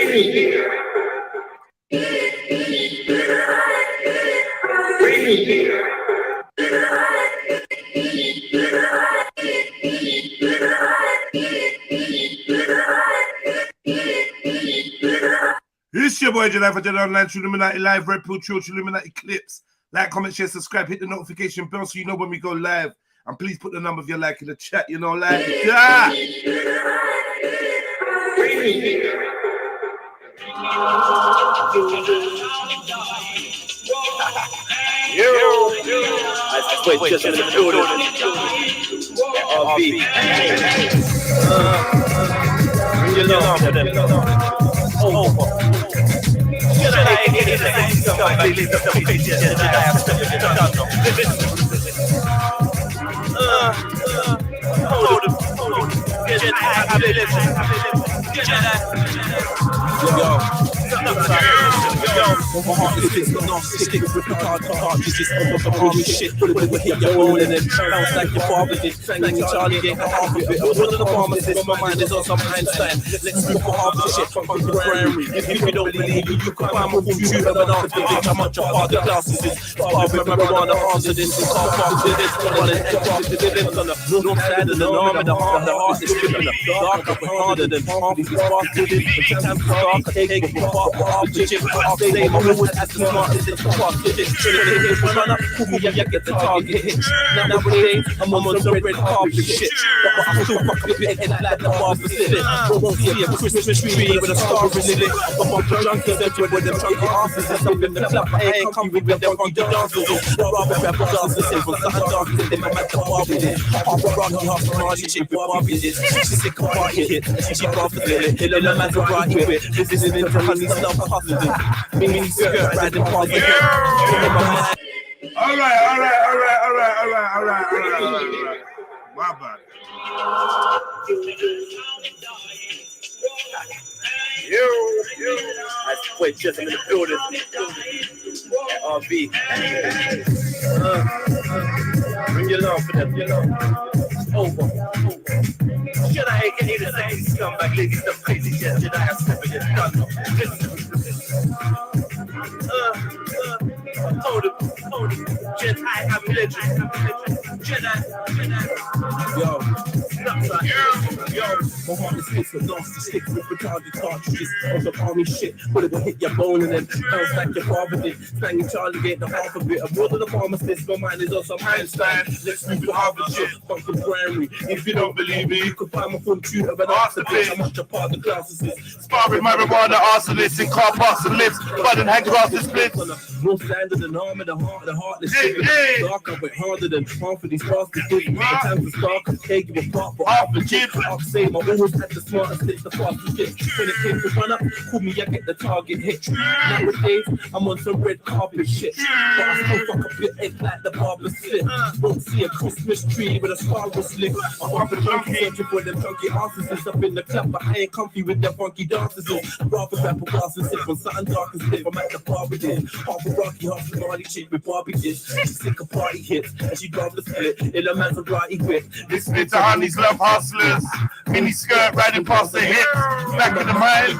It's your boy Jedi for Jedi Online, Trilluminati Live, REDPILLTRILL, Trilluminati Clips. Like, comment, share, subscribe, hit the notification bell so you know when we go live. And please put the number of your like in the chat, you know, like that. I wait just in the building. RV. Bring your love for them. Should I get it? I leave the crazy and I have to hold my heart is fixed, narcissistic with retarded cartridges. Overcome shit, put it with hit your bone and then bounce like your father did. Banging Charlie, get the half of it. One of the pharmacists, my mind is on some Einstein. Let's move for half the shit from the primary. If you don't believe me, you can find my computer and answer this. How much a part the classes is. Far with marijuana, answer this. It's all part of this. One and two parts of this. On the north side of the arm and the heart is stripping the dark up and harder than half of these bastards. The time to start, take it apart, half the chip, half the same. I'm always at the smartest, it's fast to this. If I run up, pull me, I get the target hit. Nowadays, I'm on some red carpet shit. But I still fuck with it like the barber sit. Won't see a Christmas tree with a star in it. I'm on the junkies, they're with them chunky asses. And some in the club, I ain't comfy with them funky dancers. Rather grab a dancer, say, from something dark, then I'm at the bar with it. Half a rocky, half a margy chick with Barbie hits. She's sick of party hit, she buffers it. Hill and Maserati whip. This is into honey stuff hustling. Mini skirt riding past the All right. My bad. I wait just in the building. RV. Bring your love for them, you know. Over. Should I get the same scumbag ladies, the crazy shit? Should I have stepping in gun? Hold it. Jedi, I'm legend. Jedi. Yo. My heart is fixed with nasty sticks with retarded cartridges. On the army shit, put it will hit your bone and then bounce like your father did. Banging Charlie, get the half of it. I'm more than a pharmacist, my mind is on some Einstein. Let's move to Harvard shit, fucking primary. If you don't believe me, you can find my computer and ask the bitch how much a part of the classes is. Sparring marijuana, arsonists in car parks and lips. Bud and hand glasses splits. North side of the arm and the heartless shit. Dark up, harder than half of these bastards did. The time to start, I take you apart for half a chip. I'll say my always had the smartest hits, the fastest hits. When it came to run up, call me, I get the target hit. Nowadays, I'm on some red carpet shit. But I still fuck up your head like the barber sit. Won't see a Christmas tree with a star slick. I'm up and junkie searching for them chunky asses up in the club, but I ain't comfy with them funky dances. I'd rather grab a glass and sip on something dark and stiff. I'm at the bar with it. Half a rocky, half a Marty chick with Barbie hits. She's sick of party hits, and she'd rather split in a Maserati whip. This bitch to honeys love hustlers. Mini skirt riding past the hips. Back in the mind.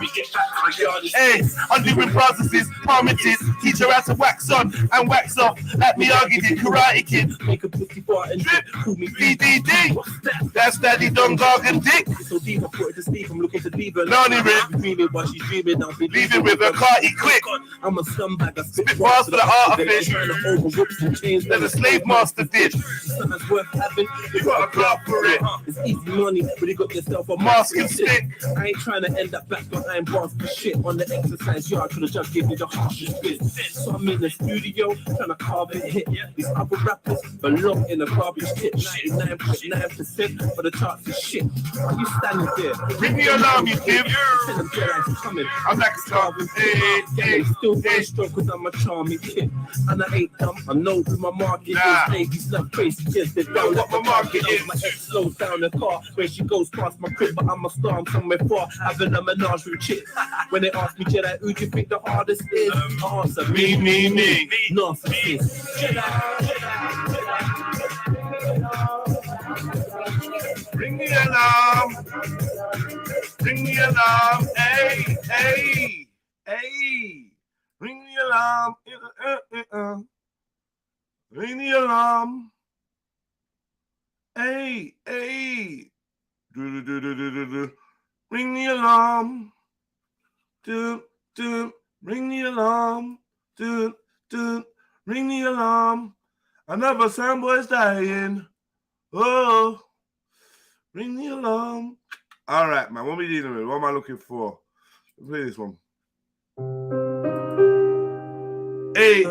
Hey, I'm doing processes, palmitis. Teach her how to wax on and wax off. Like Miyagi did, Karate Kid. Make a pussy fart and drip. Call me DDD. That's Daddy Don Gargan Dick. So deep, I put it to sleep. I'm looking to leave her. Lonely Rip. Dreaming while she's dreaming. I'll be leaving with her carty quick. I'm a scumbag. I spit fast for the art of it. Trying to over whips and chains. There's a slave master did. Something's worth having. You got a club for it. It's easy money, but you got yourself a mask and stick. I ain't trying to end up back behind bars for shit on the exercise yard. Could have just given me the harshest bit. So I'm in the studio trying to carve it hit. These other rappers belong in a garbage tip. 99.9% for the charts is shit. Why you standing there? Ring the alarm, you give. Tell them Jedi's coming. I'm like a star. Hey, still very strong because I'm a charming kid. And I ain't dumb. I know who my market is. Babies love crazy kids. They don't what my market is. My ex slows down the car when she goes past my crib, but I'm a star. I'm somewhere far, having a menage with chicks. When they ask me, Jedi, who do you think the hardest is? I answer, me. Narcissist. Ring the alarm. Ring the alarm. Hey, hey, hey. Ring the alarm. Ring the alarm. Hey, hey. Ring the alarm. Ring the alarm. Ring the alarm. Another soundboy's dying. Oh. Ring the alarm. All right, man. What are we dealing with? What am I looking for? Let's play this one. Hey.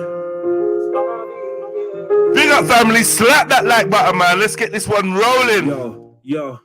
Big up, family. Slap that like button, man. Let's get this one rolling. Yo.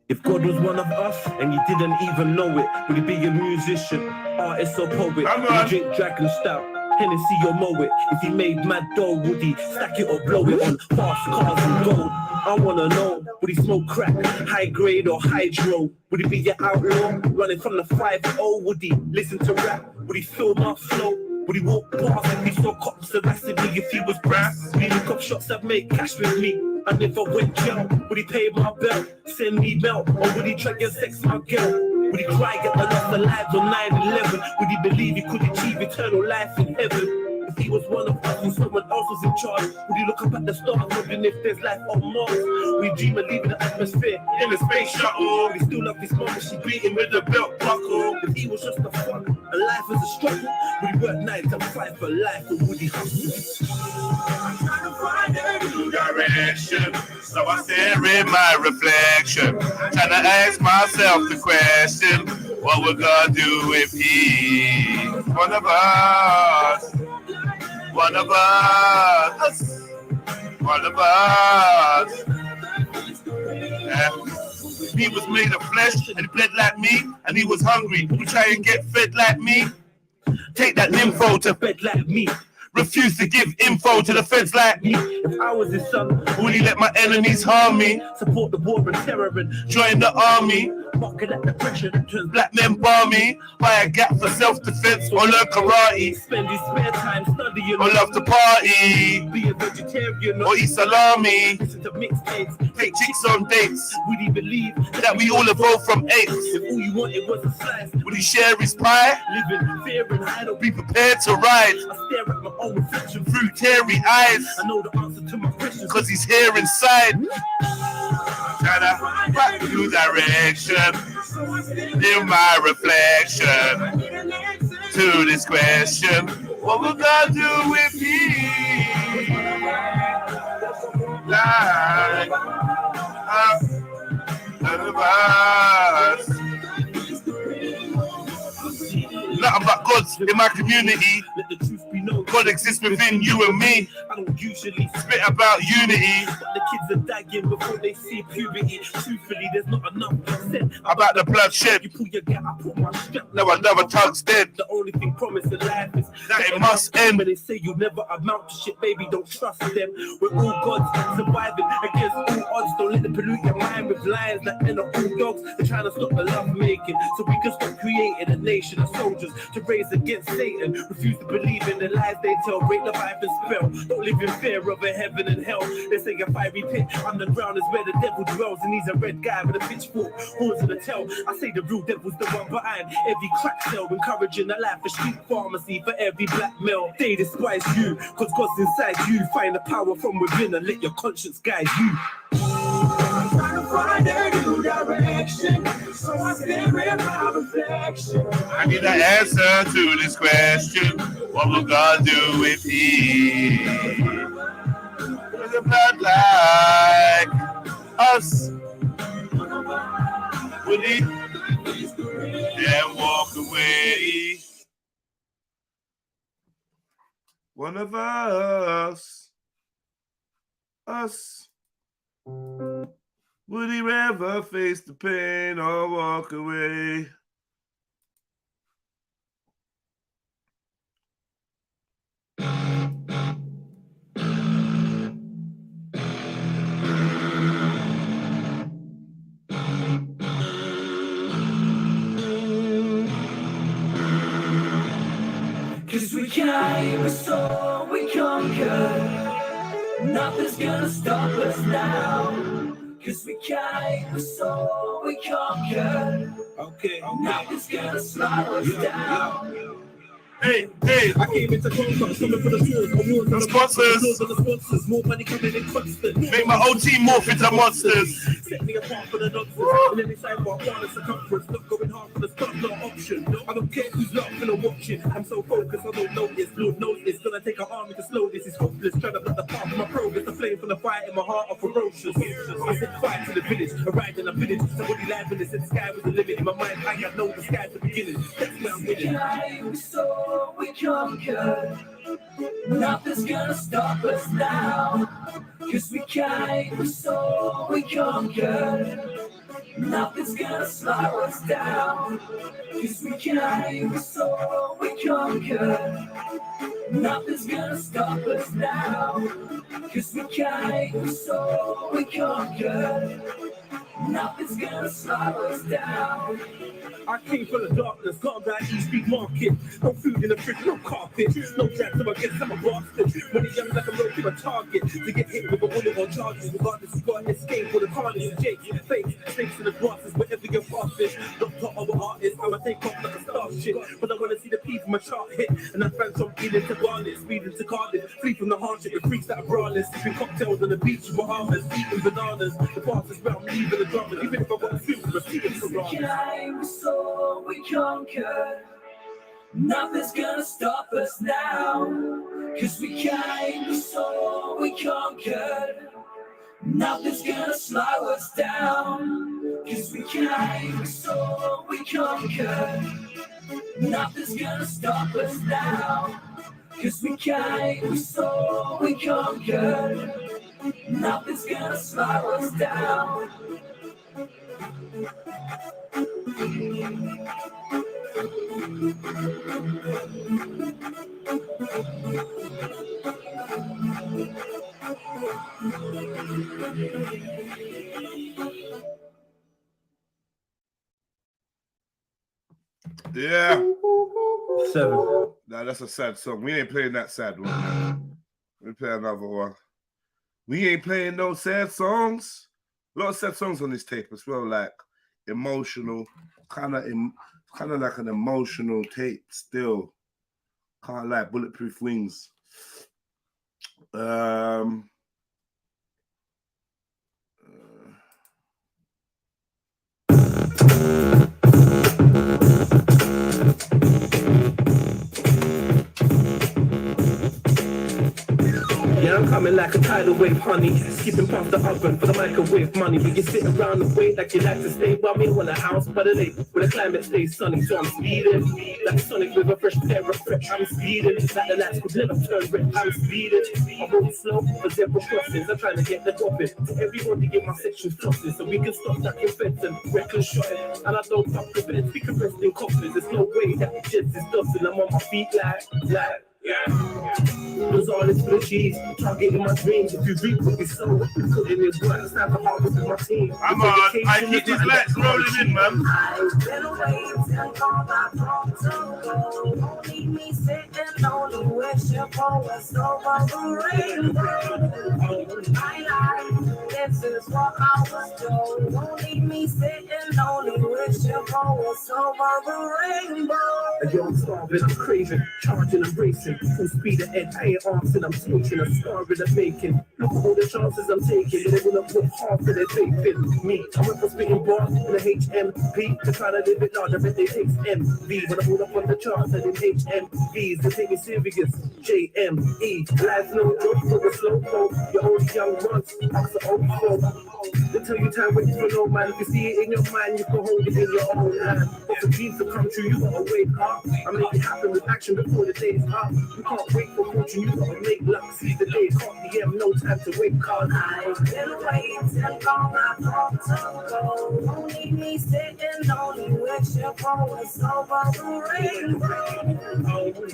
If God was one of us and you didn't even know it, would he be a musician, artist or poet? Would he drink Dragon Stout, Hennessy or Moe it? If he made mad dough, would he stack it or blow it on fast cars and gold? I wanna know, would he smoke crack, high grade or hydro? Would he be your outlaw, running from the 5-0? Would he listen to rap? Would he film our flow? Would he walk past if he saw cops arresting me if he was brass? Would he look up shots that make cash with me? And if I went jail, would he pay my bill, send me mail? Or would he try and sex my girl? Would he try and get the lost alive on 9/11? Would he believe he could achieve eternal life in heaven? If he was one of us and someone else was in charge, would he look up at the stars wondering if there's life on Mars? Would he dream of leaving the atmosphere in a space shuttle? Would he still love his mom and she beat him with a belt buckle? If he was just a fun and life was a struggle, would he work 9 to 5 for life or would he hustle? I'm trying to find a new direction, so I stare in my reflection, trying to ask myself the question, what would God do if he was one of us? One of us, one of us. Yeah. He was made of flesh and he bled like me, and he was hungry. Would he try and get fed like me? Take that info to bed like me. Refuse to give info to the feds like me. If I was his son, would he let my enemies harm me? Support the war and terror and join the army? Mocking at the pressure that turns black men balmy. Buy a gap for self-defense or learn karate. Spend his spare time studying or love to party. Be a vegetarian or eat salami. Listen to mixtapes. Take chicks on dates. Would he believe that we all evolved from apes? If all you wanted was a slice, would he share his pie? Live in fear and hide or be prepared to ride? I stare at my own reflection through teary eyes. I know the answer to my question, cause he's here inside. Trying to find a new direction in my reflection to this question, what will God do if he like none of us? Nothing but gods in my community. Let the truth be known. God exists within you and me. I don't usually spit about unity, but the kids are dying before they see puberty. Truthfully, there's not enough said about the bloodshed. You pull your gap, I pull my strap. Now another tongue's dead. The only thing promised in life is that it must end. When they say you never amount to shit, baby, don't trust them. We're all gods surviving against all odds. Don't let them pollute your mind with lies that they're not all dogs. They're trying to stop the love making, so we can stop creating a nation of soldiers to raise against Satan. Refuse to believe in the lies they tell. Break the life and spell. Don't live in fear of a heaven and hell. They say a fiery pit underground is where the devil dwells, and he's a red guy with a pitchfork, horns in the tail. I say the real devil's the one behind every crack cell, encouraging a life of street pharmacy for every black male. They despise you, cause God's inside you. Find the power from within and let your conscience guide you. I'm trying to find a new direction, so I stare in my reflection. I need an answer to this question. What will God do if he was a blood like us? Would he then walk away? One of us. Would he ever face the pain or walk away? Cause we came, we saw, we conquered. Nothing's gonna stop us now. Cause we came, so we conquered. Okay. Nothing's gonna slow us down. Hey. I came into contact, coming for the tools, awards, The sponsors. and the sponsors, more money coming in constant. Make my OT morph into monsters. Set me apart for the nonsense. And then they say, well, one is circumference, not going hard for the stuff, no option. I don't care who's laughing or watching. I'm so focused, I don't notice. Lord knows it's gonna take an army to slow this. It's hopeless, trying to block the path of my progress. The flame from the fire in my heart are ferocious. I set fire to the village, a ride in a village. Somebody live in this, and the sky was the limit. In my mind, I got know the sky's the beginning. That's where I'm winning. So we conquered. Nothing's gonna stop us now. Cause we came, so we conquered. Nothing's gonna slow us down. Cause we came, so we conquered. Nothing's gonna stop us now. Cause we came, so we conquered. Nothing's gonna slow us down. I came from the darkness, gone down East Street Market. No food in the fridge, no carpet, no jack, so I guess I'm a bastard. When the young like a road to a target, to get hit with a bullet on charges, regardless you got escape for the carnage, Jake, fakes, snakes in the grasses, wherever you're past this. Doctor of an artist, I'ma take off like a starship, but I wanna see the P from my chart hit, and I found some eating to garnet, speeding to Cardiff, flee from the hardship, with freaks that are braless, sipping cocktails on the beach, Bahamas, eating bananas, the fastest round, leaving the drama, even if I got a suit, but feeling for So we conquered. Nothing's gonna stop us now. Cause we came, so we conquered. Nothing's gonna slow us down. Cause we came, so we conquered. Nothing's gonna stop us now. Cause we came, so we conquered. Nothing's gonna slow us down. Yeah. 7. Nah, that's a sad song. We ain't playing that sad one, man. We play another one. We ain't playing no sad songs. A lot of sad songs on this tape as well, like emotional, kind of like an emotional tape still. Can't lie, Bulletproof Wings. Yeah, I'm coming like a tidal wave, honey. Skipping past the oven for the microwave money. But you sit around and wait like you like to stay by me. When a house by the lake, where the climate stays sunny. So I'm speeding, like Sonic with a fresh pair of fresh. I'm speeding, like the lights could never turn red. I'm speeding, I roll slow for zebra crossings. I'm trying to get the dropping. Everybody get my section flossing, so we can stop that fence and reckless shotting. And I don't fuck with it, we can rest in coffins. There's no way that the jets is dusting. I'm on my feet like. Lose all this for the cheese, targeting my dreams. If you reap what you sow, put in your blood. It's not the harvest with my team. I'm on. I keep these lights rolling in, man. I've been waiting for my phone to go. Don't leave me sitting lonely, wishing for what's over the rainbow. My life, this is what I was told. Don't leave me sitting lonely, wishing for what's over the rainbow. A young starving, I'm craving, charging and racing. Full speed ahead, I ain't asking, I'm taking a star in the making. Look at all the chances I'm taking, but they will not put half of their faith in me. I went for spitting bars in the HMP, to try to live it large, I bet they take MV. When I hold up on the charts, I did HMVs, they take me serious, JME. Life's no joke, for the slow flow, your old young ones, that's the old flow. They tell you time waits for no man, if you see it in your mind, you can hold it in your own hand. But for dreams to come true, you gotta wake up. I make it happen with action before the day's up. You can't wait for fortune, you gotta make luck. See the day, can't PM, no time to wait, cause I've been waiting for my phone to go. Don't leave me sitting lonely, wishing for what's over the rainbow.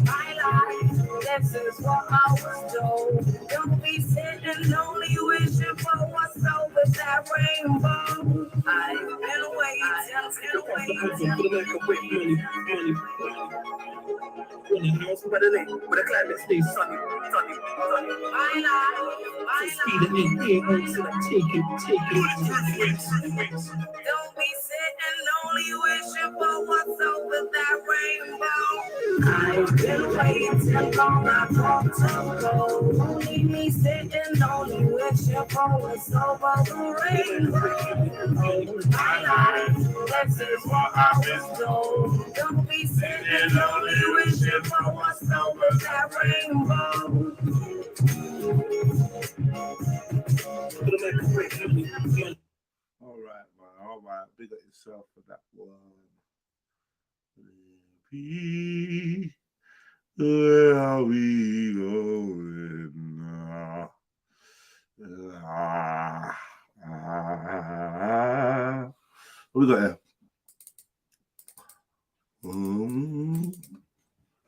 My life, This is what I was told. Don't be sitting lonely wishing for what's over that rainbow. I've been waiting. In the house by the lake, where the climate stays sunny. My life. Speed at 8 months and I take it. Don't be sitting lonely wishing for what's over that rainbow. I've been waiting long, I thought to go. Don't leave me sitting lonely wishing for what's over the rainbow. My life, this is what I was told. Don't be sitting lonely wishing for what's over that rainbow. All right, man. All right. Big up yourself for that one. Where are we going now? What we got here?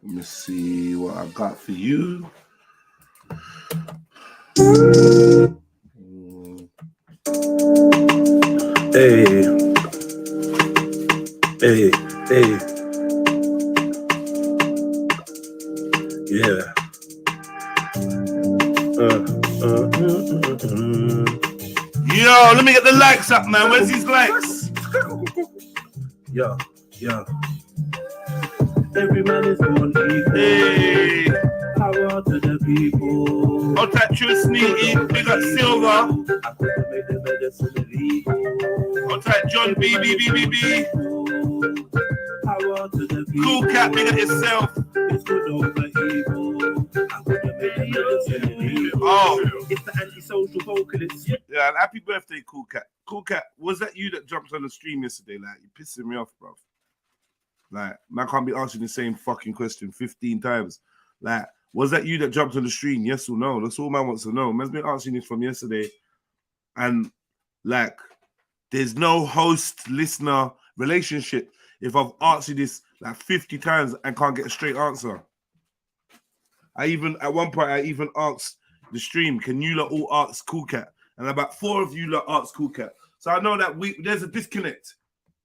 Let me see what I got for you. Hey. Yeah. Yo, let me get the likes up, man. Where's these likes? Yeah. Every man is born equal. Hey. Power to the people. I'll type True Sneaky. Big up Silver. I couldn't make the medicine illegal. I'll type John B. Power to the people. Cool Cat, big up yourself. It's good over evil. I couldn't make the medicine illegal. Oh. It's the antisocial vocalist. Yeah, and happy birthday, Cool Cat. Cool Cat, was that you that jumped on the stream yesterday? Like, you're pissing me off, bro. Like, man can't be asking the same fucking question 15 times. Like, was that you that jumped on the stream? Yes or no? That's all man wants to know. Man's been asking this from yesterday. And, like, there's no host-listener relationship if I've asked you this, like, 50 times and can't get a straight answer. At one point, I even asked the stream, can you lot all ask Cool Cat? And about 4 of you lot asked Cool Cat. So I know that there's a disconnect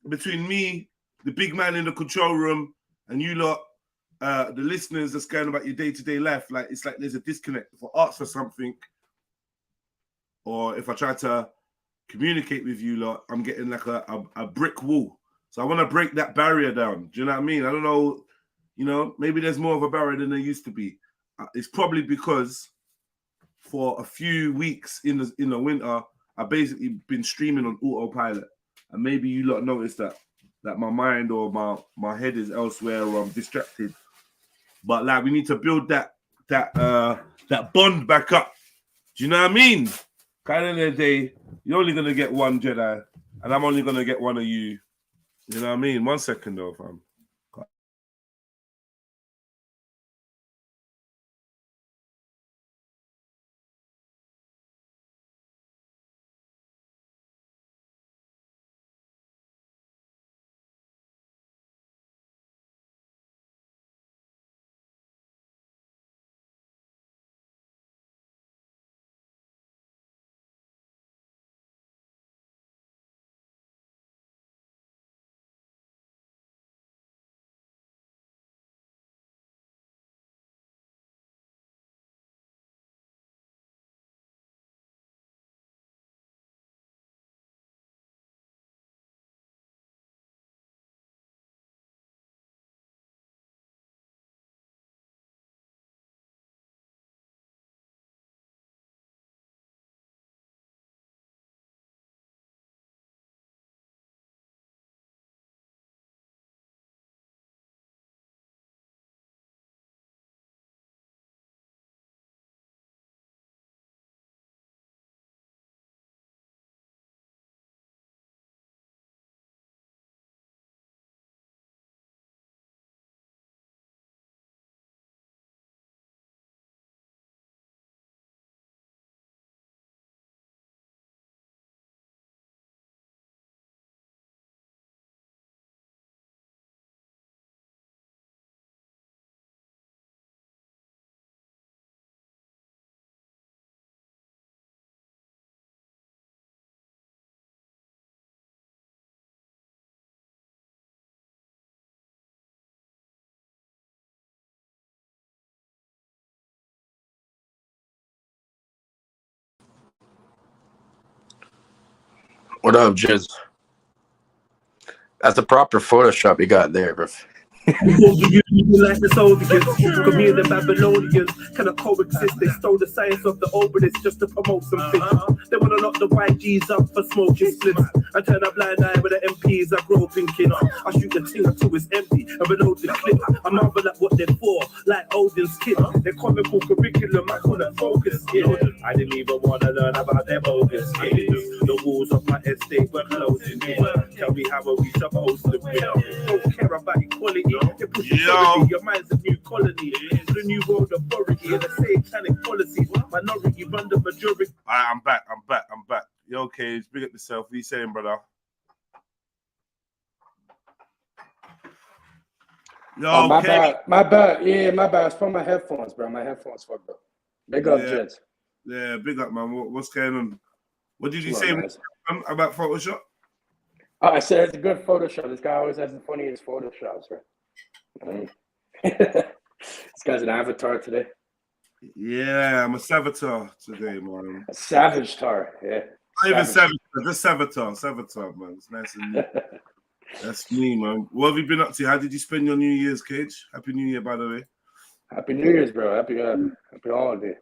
between me, the big man in the control room, and you lot, the listeners that's going about your day-to-day life. Like, it's like there's a disconnect. If I ask for something, or if I try to communicate with you lot, I'm getting like a brick wall. So I want to break that barrier down. Do you know what I mean? I don't know, maybe there's more of a barrier than there used to be. It's probably because for a few weeks in the winter, I've basically been streaming on autopilot. And maybe you lot noticed that my mind or my head is elsewhere or I'm distracted. But like, we need to build that bond back up. Do you know what I mean? Kind of the day, you're only gonna get one Jedi, and I'm only gonna get one of you. You know what I mean? 1 second though, fam. What up, Jiz? That's a proper Photoshop you got there, bro. Like the Soviets, come here the Babylonians cannot coexist. They stole the science of the obelisk just to promote some things. They want to lock the YGs up for smoking slips. I turn a blind eye with the MPs I grow thinking. I shoot the thing until it's empty and reload the clip. I marvel at what they're for, like Odin's kid. Their comical curriculum, I call it focus. I didn't even want to learn about their bogus kids. The walls of my estate were closing in. Tell me how are we supposed to win? Don't care about equality. They push authority. Your mind's a new colony. The new world authority and the satanic policies. Minority run the majority. Alright, I'm back. Yo, Cage, big up yourself. What are you saying, brother? Yo, my Cage. bad. Yeah, my bad. It's from my headphones, bro. My headphones fucked up. Big up, Jets. Yeah, big up, man. What's going on? What did you say about Photoshop? Oh, I said it's a good Photoshop. This guy always has the funniest Photoshops, bro. This guy's an avatar today. Yeah, I'm a Savitar today, man. A savage tar, yeah. Not even Savitar, just Savitar, man. It's nice and neat. That's me, man. What have you been up to? How did you spend your New Year's, Cage? Happy New Year, by the way. Happy New Year's, bro. Happy holiday.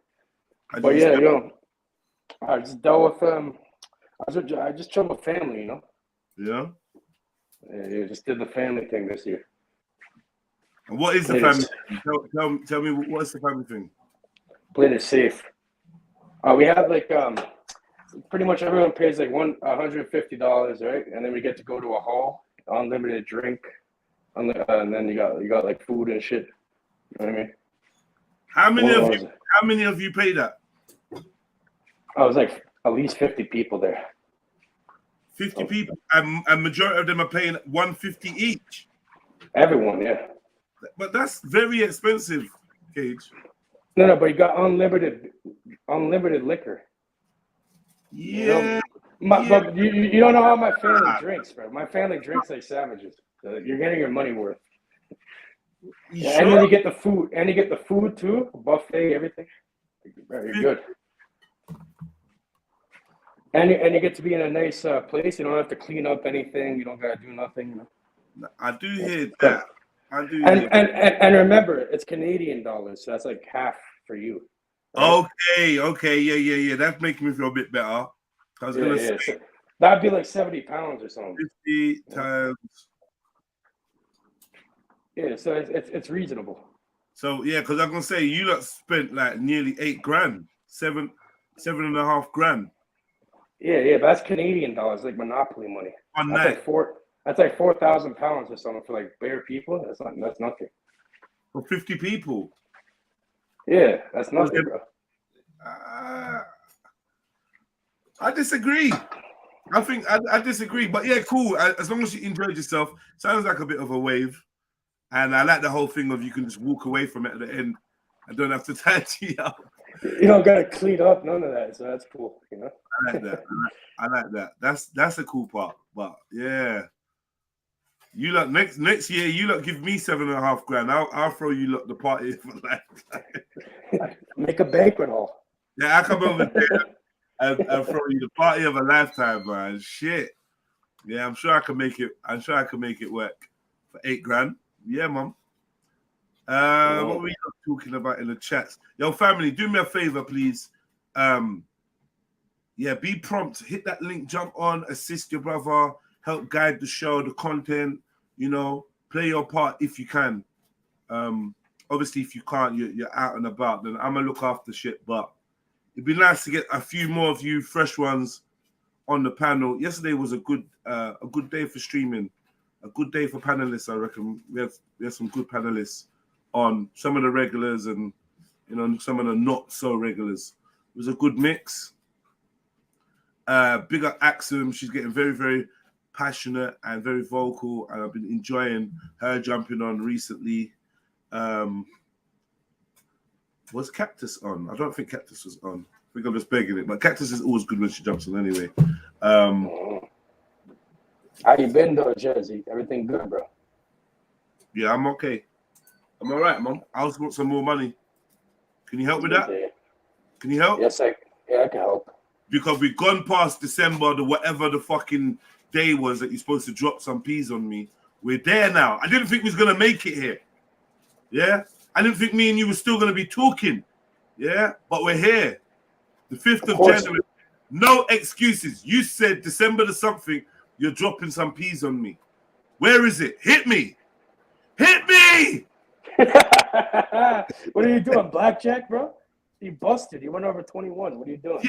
But yeah, yo, I just dealt with I just chilled with family, you know. Yeah. Yeah, just did the family thing this year. And what is the family thing? Tell me what is the family thing? Played it safe. We have like pretty much everyone pays like $150, right? And then we get to go to a hall, unlimited drink, and then you got like food and shit. You know what I mean? How many of you paid that? I was like at least 50 people there. 50 people, and majority of them are paying $150 each. Everyone, yeah. But that's very expensive, Cage. No, but you got unlimited liquor. Yeah. But you don't know how my family drinks, bro. My family drinks like savages. So you're getting your money worth. Sure? And then you get the food, too, buffet, everything. You're good. And you get to be in a nice place. You don't have to clean up anything. You don't gotta do nothing. You know? I do hear that. And remember, it's Canadian dollars, so that's like half for you. Right? Okay, yeah. That's making me feel a bit better. I was gonna say so that'd be like 70 pounds or something. 50 times. Yeah, so it's reasonable. So yeah, because I'm gonna say you lot spent like nearly $8,000, $7.5 grand. Yeah, but that's Canadian dollars, like Monopoly money. One that's night. That's like 4,000 pounds or something for like bare people. That's nothing. For 50 people. Yeah, that's nothing, bro. I disagree. I think I disagree, but yeah, cool. As long as you enjoyed yourself, sounds like a bit of a wave. And I like the whole thing of you can just walk away from it at the end and don't have to tidy up. You don't gotta clean up, none of that. So that's cool, you know. I like that. I like that. That's a cool part. But yeah, you lot next year, you lot give me $7.5 grand. I'll throw you lot the party for lifetime. Make a banquet hall. Yeah, I come over there and throw you the party of a lifetime, man. Shit. Yeah, I'm sure I can make it. I'm sure I can make it work for $8 grand. Yeah, mom. What were you talking about in the chats? Yo, family, do me a favor, please. Yeah, be prompt. Hit that link, jump on, assist your brother, help guide the show, the content, you know, play your part if you can. Obviously, if you can't, you're out and about, then I'm going to look after shit. But it'd be nice to get a few more of you fresh ones on the panel. Yesterday was a good day for streaming, a good day for panelists, I reckon. We have some good panelists on, some of the regulars and, you know, some of the not so regulars. It was a good mix. Big up Axum. She's getting very, very passionate and very vocal, and I've been enjoying her jumping on recently. Was Cactus on? I don't think Cactus was on. I think I'm just begging it, but Cactus is always good when she jumps on anyway. How you been though, Jersey? Everything good, bro? Yeah, I'm okay. I'm all right, Mom. I also want some more money. Can you help with that? Can you help? Yes, I can help. because we've gone past December, the whatever the fucking day was that you're supposed to drop some peas on me. We're there now. I didn't think we was gonna make it here. Yeah, I didn't think me and you were still gonna be talking. Yeah, but we're here. The 5th of January. No excuses. You said December to something. You're dropping some peas on me. Where is it? Hit me. Hit me. What are you doing, blackjack, bro? You busted. You went over 21. What are you doing?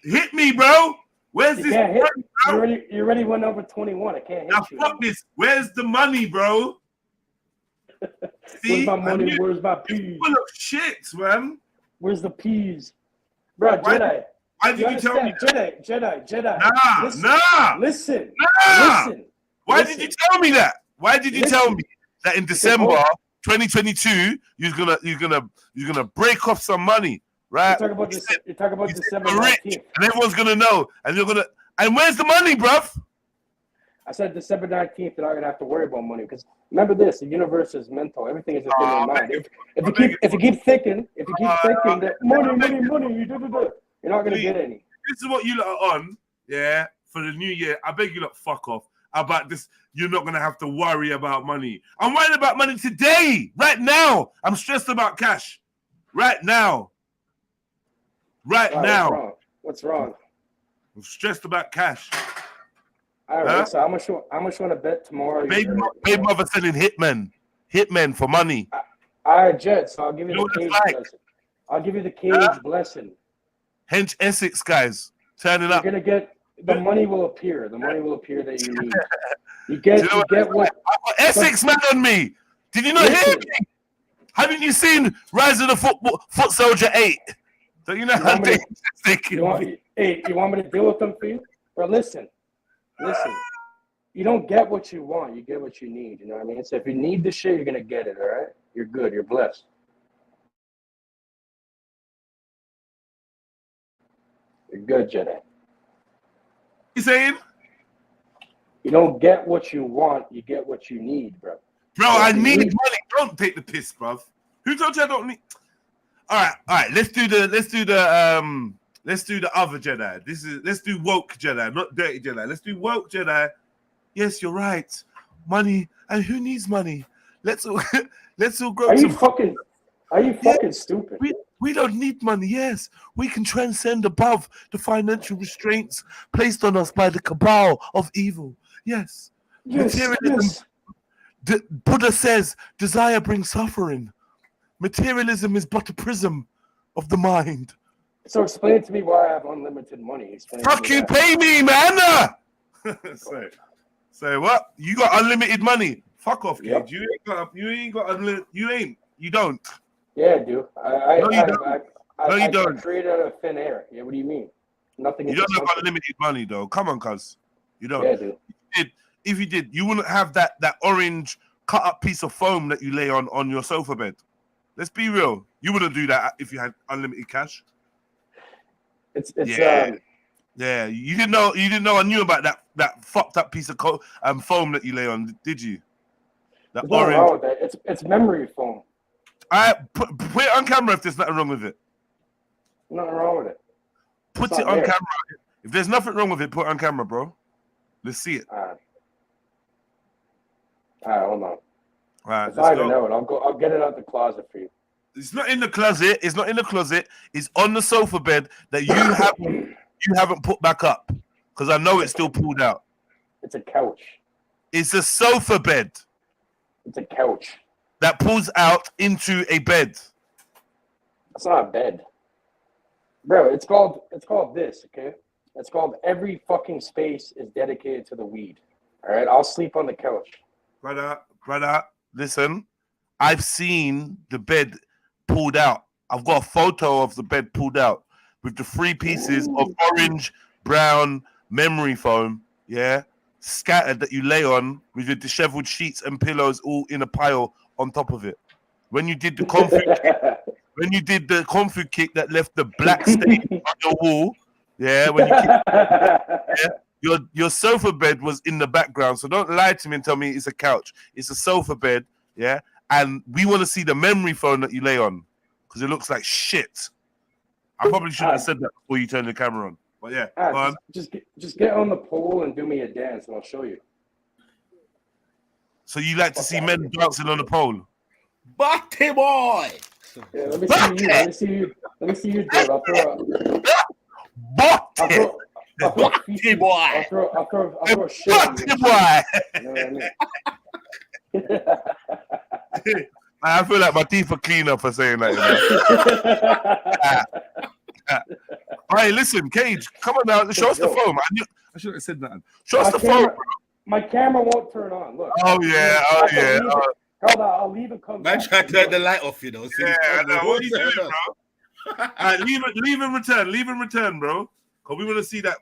Hit me, bro. Where's You this can't hit. money, You already went over 21. I can't hit now, you. fuck this. Where's the money, bro? See, Where's my money? Where's my peas? Full of shit, man. Where's the peas? Bro, Jedi. Why did you tell me? Jedi. Listen. Listen. Why did you tell me that? Why did you tell me that in December 2022 you're gonna break off some money, right? You're talking about December 19th. And everyone's gonna know, and and where's the money, bruv? I said December 19th, you're not gonna have to worry about money because remember this: the universe is mental. Everything is within your mind. If you keep thinking that money, you're not gonna get any. This is what you lot are on, yeah, for the new year. I beg you lot, fuck off about this. You're not gonna have to worry about money. I'm worried about money today, right now. I'm stressed about cash, right now. Right now. What's wrong? I'm stressed about cash. All right. So how much you want to bet tomorrow? Baby mother selling hitmen for money. All right, Jed. So I'll give you the cage blessing. I'll give you the cage blessing. Hench Essex guys, turning up. You're gonna get the money will appear. The money will appear that you need. You get what? I got Essex man on me. Did you not hear me? Haven't you seen Rise of the Foot Soldier 8? So you know how they you want me to deal with them for you? Or listen. You don't get what you want. You get what you need. You know what I mean? So if you need the shit, you're gonna get it. All right? You're good. You're blessed. You're good, Jedi. You saying? You don't get what you want. You get what you need, bro. Bro, I need money. Don't take the piss, bro. Who told you I don't need? All right. Let's do the other Jedi. Let's do woke Jedi, not dirty Jedi. Let's do woke Jedi. Yes, you're right. Money, and who needs money? Let's all grow. Are you fucking stupid? We don't need money. Yes, we can transcend above the financial restraints placed on us by the cabal of evil. Yes. Materialism. Buddha says desire brings suffering. Materialism is but a prism of the mind. So explain to me why I have unlimited money. Fucking pay me, man! Say what? You got unlimited money? Fuck off, yep. kid. You don't. Yeah, I do. You don't. I created out of thin air. Yeah, what do you mean? Nothing. You don't have unlimited money, though. Come on, cuz. You don't. Yeah, dude. If you did, you wouldn't have that orange cut up piece of foam that you lay on your sofa bed. Let's be real. You wouldn't do that if you had unlimited cash. Yeah. You didn't know I knew about that fucked up piece of foam that you lay on, did you? That There's nothing wrong with that. It's memory foam. Put it on camera if there's nothing wrong with it. Nothing wrong with it. Put it on camera. If there's nothing wrong with it, put it on camera, bro. Let's see it. All right, hold on. All right, if I don't know it, I'll get it out the closet for you. It's not in the closet. It's not in the closet. It's on the sofa bed that you haven't put back up because I know it's still pulled out. It's a couch. It's a sofa bed. It's a couch that pulls out into a bed. It's not a bed, bro. It's called this. Okay, it's called every fucking space is dedicated to the weed. All right, I'll sleep on the couch. Brother, listen. I've seen the bed pulled out. I've got a photo of the bed pulled out with the 3 pieces of orange, brown memory foam, scattered that you lay on with your disheveled sheets and pillows all in a pile on top of it. When you did the config kick that left the black stain on your wall, your sofa bed was in the background. So don't lie to me and tell me it's a couch. It's a sofa bed, and we want to see the memory foam that you lay on because it looks like shit. I probably shouldn't have said that before you turned the camera on. But yeah, just get on the pole and do me a dance, and I'll show you. So you like to see men dancing on the pole? Butty boy. Yeah, let me see you. Let me see you do it. I'll throw a shit on you. Boy. You know what I mean? I feel like my teeth are cleaner for saying that. Hey, listen, Cage, come on now. Show us the phone. I should have said that. Show us the phone. My camera won't turn on. Look. Oh yeah. Hold on, I'll leave and come back. Man, try to turn the light off, you know. Yeah, what are you doing, bro? Right, leave and return, bro. Because we want to see that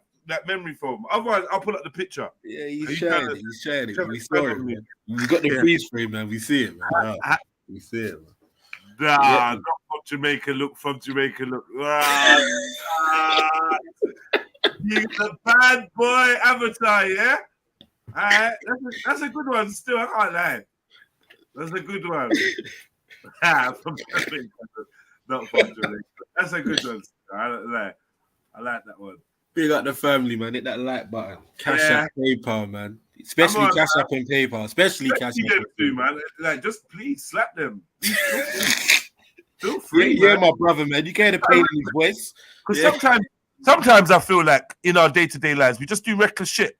memory foam. Otherwise, I'll pull up the picture. Yeah, he's sharing it. We saw it, man. We got the freeze frame, man. We see it, man. We see it, man. Nah, not from Jamaica. Look. You're the bad boy avatar, yeah? All right, that's a good one. Still, I can't lie. That's a good one. From Jamaica, not from Jamaica. That's a good one. I don't lie. I like that one. Big up the family, man. Hit that like button. Cash App, PayPal, man. Especially Cash App and PayPal. Especially Cash App. Them too, man. Like, just please slap them. Feel free, yeah, my brother, man. You can't pay his voice. Because sometimes I feel like in our day-to-day lives, we just do reckless shit.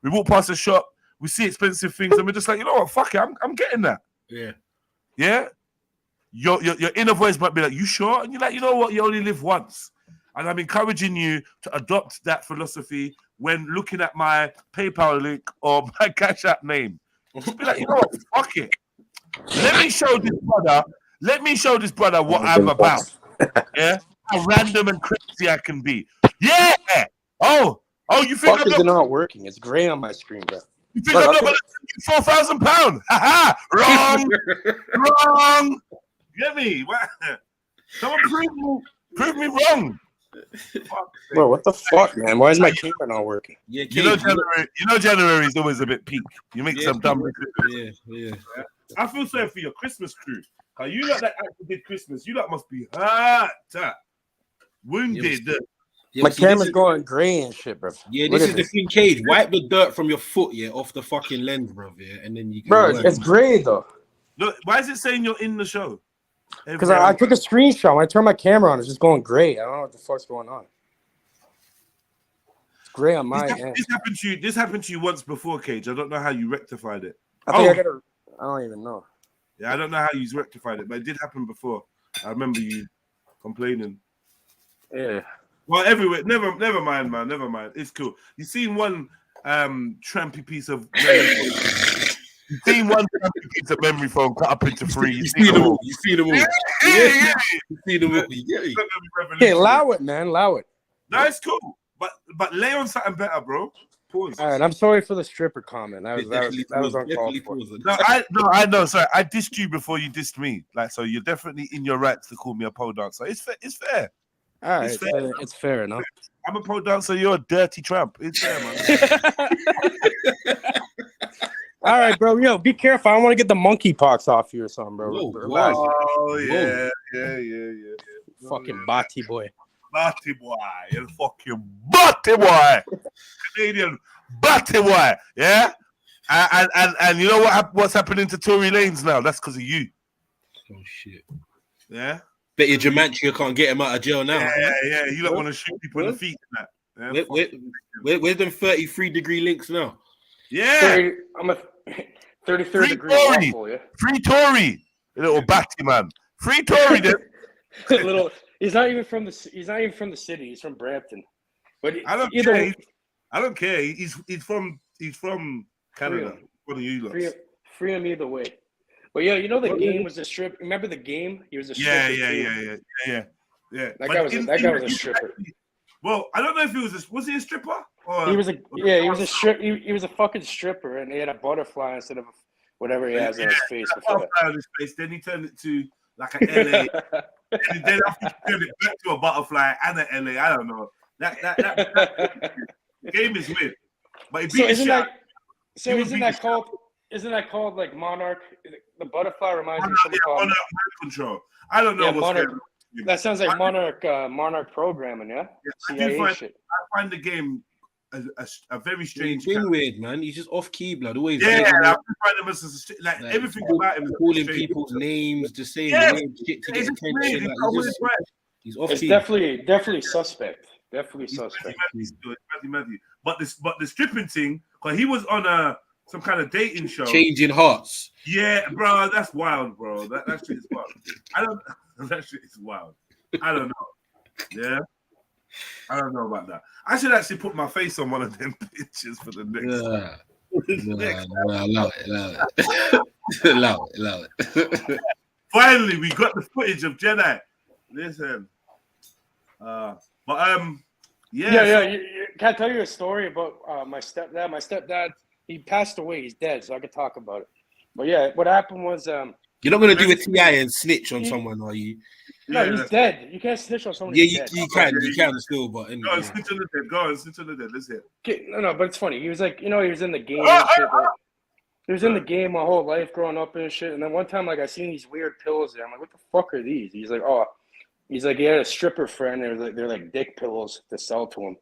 We walk past a shop, we see expensive things, and we're just like, you know what? Fuck it, I'm getting that. Yeah. Yeah. Your inner voice might be like, you sure? And you're like, you know what? You only live once. And I'm encouraging you to adopt that philosophy when looking at my PayPal link or my Cash App name. Just be like, you know what? Fuck it. Let me show this brother what I'm about. Yeah? How random and crazy I can be. Yeah! Oh, you think Fuck, is it not working? It's gray on my screen, bro. You think I'm not going to £4,000? Haha! Wrong! Get me? What? Someone prove me wrong. Bro, what the fuck, man? Why is my camera not working? Yeah, January is always a bit peak. You make some dumb. Yeah. I feel sorry for your Christmas crew. You lot that actually did Christmas, you lot must be hurt, wounded. My camera's going gray and shit, bro. Yeah, this is the thing, Cage. Wipe the dirt from your foot, off the fucking lens, bro. Yeah, and then you can. Bro, it's gray though. Look, why is it saying you're in the show? Because I took a screenshot. When I turn my camera on, it's just going gray. I don't know what the fuck's going on. It's gray on my end. This happened to you once before, Cage. I don't know how you rectified it. I don't even know. Yeah, I don't know how you rectified it, but it did happen before. I remember you complaining. Yeah. Well, everywhere. Never mind, man. Never mind. It's cool. You seen one trampy piece of memory foam cut up into three. You seen them all. Yeah. You seen them all. Hey, allow it, man. Allow it. No, it's cool. But lay on something better, bro. Pause. All right, I'm sorry for the stripper comment. That was uncalled for. No, I know. Sorry, I dissed you before you dissed me. Like, so you're definitely in your rights to call me a pole dancer. It's fair. All right, it's fair enough. I'm a pole dancer. You're a dirty tramp. It's fair, man. All right, bro. Yo, be careful. I don't want to get the monkeypox off you or something, bro. Oh yeah. Fucking Bati boy. Batty boy, you fucking batty boy, Canadian batty boy, yeah. And you know what's happening to Tory Lanez now? That's because of you. Oh shit. Yeah. Bet your Gematria can't get him out of jail now. Yeah. You don't want to shoot people in the feet and that. Yeah, where's them 33-degree links now? Yeah. I'm a 33rd degree waffle, yeah. Free Tory, little batty man. Free Tory, then. Little. He's not even from the city. He's from Brampton. But I don't care. I don't care. He's from Canada. What are you lot? Free him either way. But yeah, you know the game was a strip. Remember the game? He was a stripper. Yeah. That guy was a stripper. Well, I don't know if he was he a stripper? Or he was he was a fucking stripper, and he had a butterfly instead of whatever he has on his face before that. On his face. Then he turned it to like an LA. And then after you turn it back to a butterfly and an LA, I don't know. That game is weird. But isn't that called like Monarch? The butterfly reminds me of something called Monarch Control. I don't know what's going on. That sounds like monarch programming, yeah. CIA shit. I find the game a very strange. He's been weird, man. He's just off key, blood. Always. Yeah, I find him as like everything about him. Calling people's names, just saying shit to get attention. He's off key. Definitely suspect. Definitely suspect. But the stripping thing, because he was on some kind of dating show. Changing Hearts. Yeah, bro, that's wild, bro. That shit is wild. That shit is wild. I don't know. Yeah. I don't know about that. I should actually put my face on one of them pictures for the next. Allow it. Finally, we got the footage of Jedi. Listen. Yeah. Can I tell you a story about my stepdad? My stepdad, he passed away. He's dead, so I could talk about it. But yeah, what happened was you're not gonna do a TI and snitch on someone, are you? No, he's dead. You can't snitch on someone. Yeah, you can still, but anyway. Go on, snitch on the dead. Let's hear. Okay, no, but it's funny. He was like, he was in the game and shit. Like, he was in the game my whole life growing up and shit. And then one time, like, I seen these weird pills there. I'm like, what the fuck are these? He's like, he had a stripper friend. They're like dick pillows to sell to him.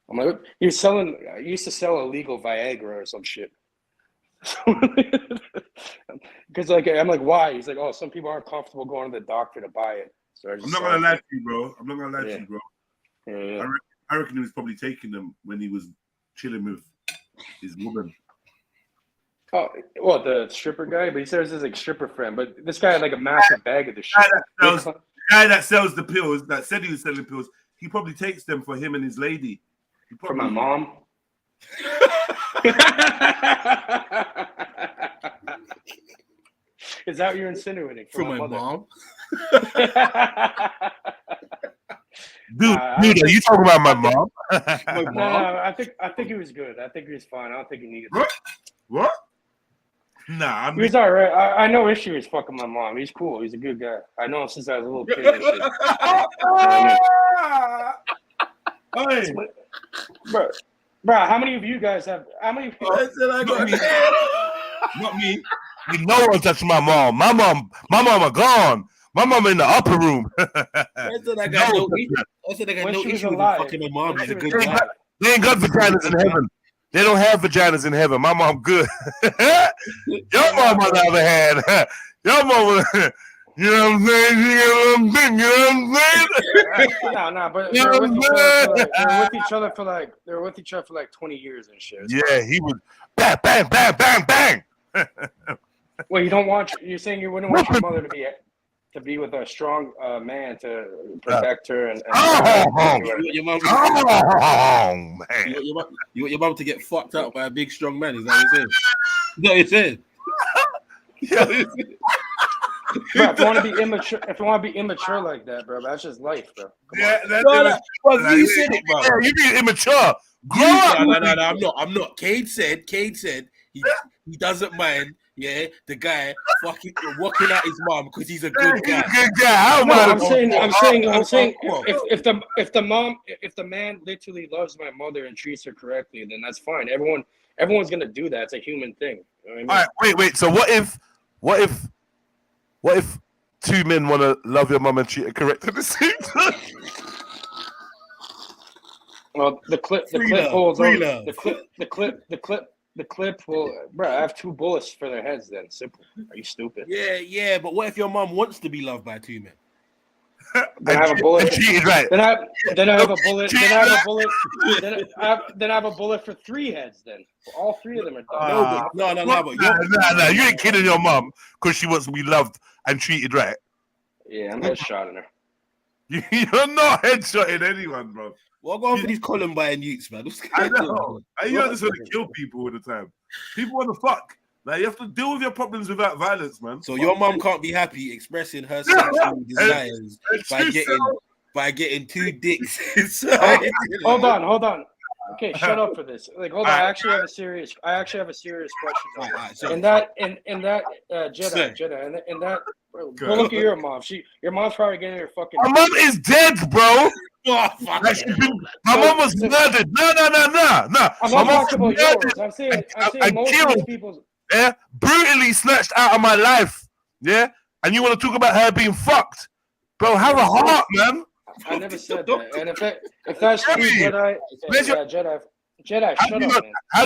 I'm like, he used to sell illegal Viagra or some shit. Because like, I'm like, why? He's like, some people aren't comfortable going to the doctor to buy it. So I'm not gonna lie to you, bro. Yeah. I reckon he was probably taking them when he was chilling with his woman. Oh, well, the stripper guy, but he says he's like stripper friend. But this guy had like a massive bag of the shit. The guy that sells the pills, that said he was selling pills, he probably takes them for him and his lady. For my mom. Is that what you're insinuating? For my mom? Dude, are you talking about my mom? No, I think he was good. I think he was fine. I don't think he needed What? Nah, he was all right. I know issue is fucking my mom. He's cool. He's a good guy. I know him since I was a little kid and shit. Bro, how many of you guys have? How many? Not me. No one touched my mom. My mom are gone. My mom in the upper room. I said I got no issue with fucking my mom. He's a good guy. They ain't got vaginas in heaven. They don't have vaginas in heaven. My mom good. Your mom, on the other hand, your mom, you know what I'm saying? You know what I'm saying? No, but they were with each other for like 20 years and shit. Yeah, he was bang, bang, bang, bang, bang. Well, you're saying you wouldn't want your mother to be with a strong man to protect her and your mom your mom to get fucked up by a big strong man. Is that what you're saying? Bro, if you want to be immature like that, bro, that's just life, bro. You said it, bro. You're being immature. No, I'm not. Cade said he doesn't mind. Yeah, the guy fucking walking at his mom because he's a good guy. Good guy. I'm saying if the man literally loves my mother and treats her correctly, then that's fine. Everyone's gonna do that. It's a human thing. You know what I mean? All right, wait. So what if two men want to love your mom and treat her correctly at the same time? Well, the clip holds on. The clip will, bro. I have 2 bullets for their heads. Then simple. Are you stupid? Yeah. But what if your mom wants to be loved by 2 men? Then I have a bullet. Right. Then I have a bullet. Then I have a bullet for 3 heads. Then all 3 of them are done. No. You ain't kidding your mom because she wants to be loved and treated right. Yeah, I'm headshotting her. You're not headshotting anyone, bro. What going for these Columbine youths, man? I know. You just want to kill people all the time. People want to fuck. Like, you have to deal with your problems without violence, man. So your mom can't be happy expressing her sexual desires by getting 2 dicks inside. Hold on. Okay, shut up for this. Like, hold on. I actually have a serious question. Jedi. Go look at your mom. Your mom's probably getting her fucking. My mom is dead, bro. My mom was murdered. No. I'm not talking about yours. I'm saying most of these people. Yeah, brutally snatched out of my life. Yeah, and you want to talk about her being fucked? Bro, have a heart, man. I never said that. And if that's true, Jedi, Jedi, shut up, man. How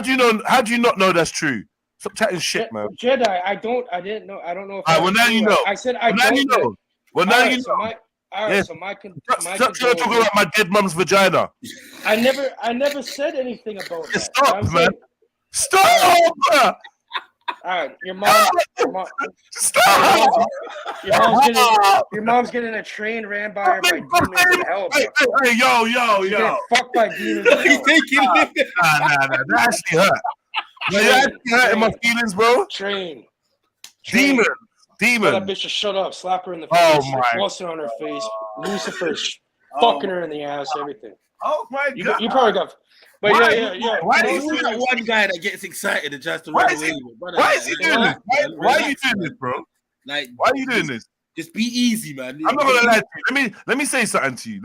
do you not know that's true? Stop chatting shit, man. Jedi, I didn't know. I don't know if well, now you know. I said I now don't you know. Well, now you know. Stop trying to talk about my dead mum's vagina. I never said anything about that. Stop, man. Stop! All right, your mom. Stop! Your mom's getting a train ran by her by demons in hell. Hey, yo. Getting fucked by demons in hell. Nah, that actually hurt. You're actually hurting my feelings, bro. Train. Demon. Tell that bitch to shut up. Slap her in the face. Oh my. Busting on her face. Lucifer's fucking her in the ass. Everything. Oh my God. You probably got. But yeah. Why is that one guy that gets excited and just to run away? Why is he doing this? Why are you doing this, bro? Like, why are you doing this? Just be easy, man. I'm not gonna lie to you. Let me say something to you.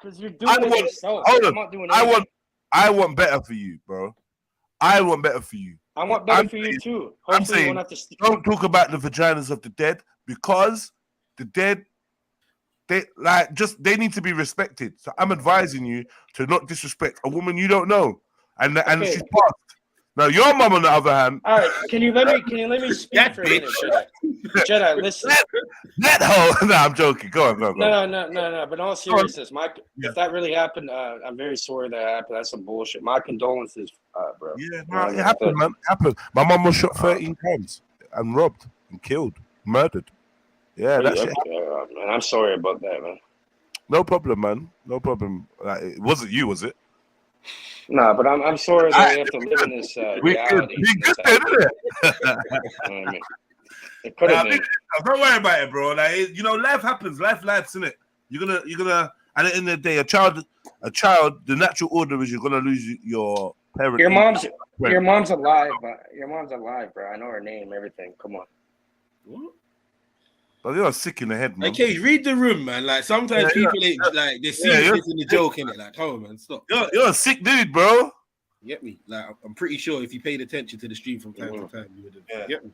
Because you're doing it yourself. I'm not doing it. I want better for you, bro. I want better for you. I want better for you too. Hopefully I'm saying, don't talk about the vaginas of the dead, because the dead, they need to be respected. So I'm advising you to not disrespect a woman you don't know, and she's passed. Now your mum, on the other hand. All right, can you let me speak for a minute, Jedi? Jedi, listen. That hoe. No, I'm joking. Go on. No. But in all seriousness, if that really happened, I'm very sorry that happened. That's some bullshit. My condolences, bro. Yeah, no, it happened, man. It happened. My mum was shot 13 times and robbed and killed, murdered. Yeah, that's it. Man, I'm sorry about that, man. No problem, man. No problem. It wasn't you, was it? Nah, but I'm sorry that we have to live in this reality. It could have been. Don't worry about it, bro. Like, life happens. Life, isn't it? You're gonna. At the end of the day, a child. The natural order is you're gonna lose your parent. Your mom's alive, bro. I know her name, everything. Come on. What? But you're sick in the head, man. Okay, read the room, man. Like sometimes people ain't like they see this in the joke in it. Like, come on, man, stop. You're a sick dude, bro. You get me? Like, I'm pretty sure if you paid attention to the stream from time to time, you would have. Get me?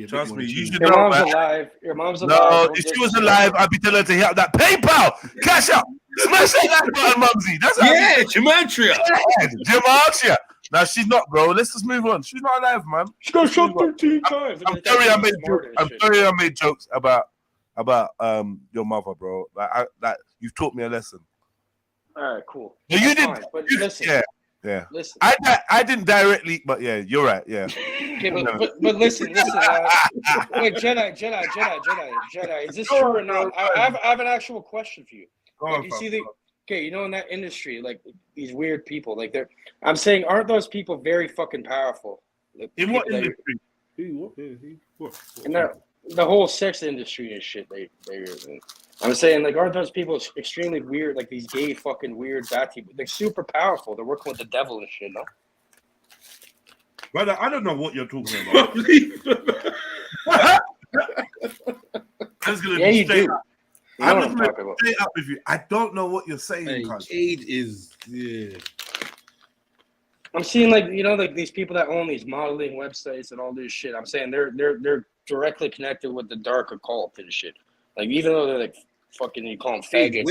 Trust me, you should Your know, mom's man. alive. Your mom's alive. No, if she was alive, I'd be telling her to hit up that PayPal, cash out, smash that button, Mumsy. That's Gematria. Gematria. Now she's not, bro. Let's just move on. She's not alive, man. She got shot 13 times. I'm sorry I made jokes about your mother, bro. Like you've taught me a lesson. All right, cool. No, you didn't. But listen. Yeah. Listen. I didn't directly, but yeah, you're right. Yeah. Okay, but listen. Wait, Jedi. Is this true or not? I have an actual question for you. You see in that industry, like these weird people, like I'm saying, aren't those people very fucking powerful? In what industry? What? In the whole sex industry and shit. I'm saying, like, aren't those people extremely weird? Like these gay fucking weird bad people. They're super powerful. They're working with the devil and shit, no? Brother, I don't know what you're talking about. Yeah, you do. I'm just going to stay up with you. I don't know what you're saying. Cade is I'm seeing like these people that own these modeling websites and all this shit. I'm saying they're directly connected with the dark occult and shit. Like even though they're like fucking, you call them faggots.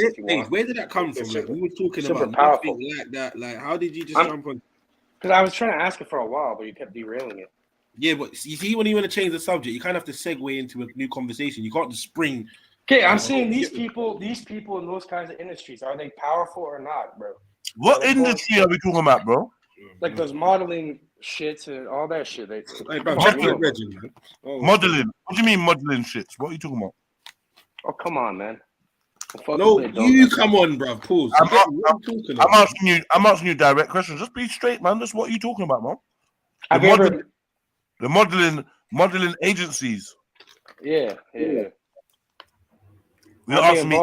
Where did that come from? Like, we were talking super about powerful like that. Like, how did you just jump on? Because I was trying to ask it for a while, but you kept derailing it. Yeah, but you see, when you want to change the subject, you kind of have to segue into a new conversation. You can't just spring. Okay, I'm saying these people in those kinds of industries, are they powerful or not, bro? What industry are we talking about, bro? Like those modeling shits and all that shit. Modeling. What do you mean modeling shits? What are you talking about? Oh, come on, man. No, you come on, bro. Pause. I'm asking you direct questions. Just be straight, man. That's what are you talking about, man? The modeling agencies. Yeah. You're asking me,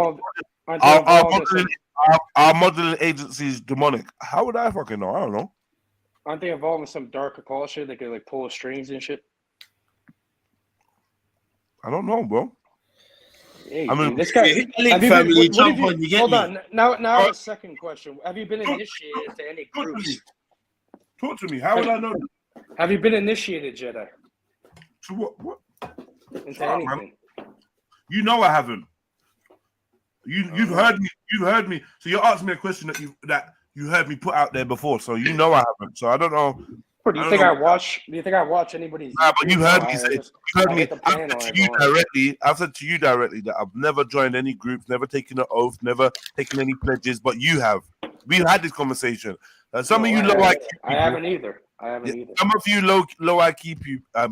are modeling agencies demonic? How would I fucking know? I don't know. Aren't they involved in some dark occult shit? They could like pull strings and shit. I don't know, bro. Yeah, I mean, this guy. Family, hold on. Now a second question. Have you been initiated to any groups? Talk to me. How would I know? Have you been initiated, Jedi? To what? Into anything? Man. You know I haven't. You've heard me. You've heard me. So you're asking me a question that you heard me put out there before. So you know I haven't. So I don't know. Do you think I watch? Do you think I watch anybody's? Nah, but you heard me I say. just- You heard I me. hit the I've pan said on to it, you go on. directly. I've said to you directly that I've never joined any groups, never taken an oath, never taken any pledges. But you have. We've had this conversation. Some of you low IQ people. I haven't either. Some of you low IQ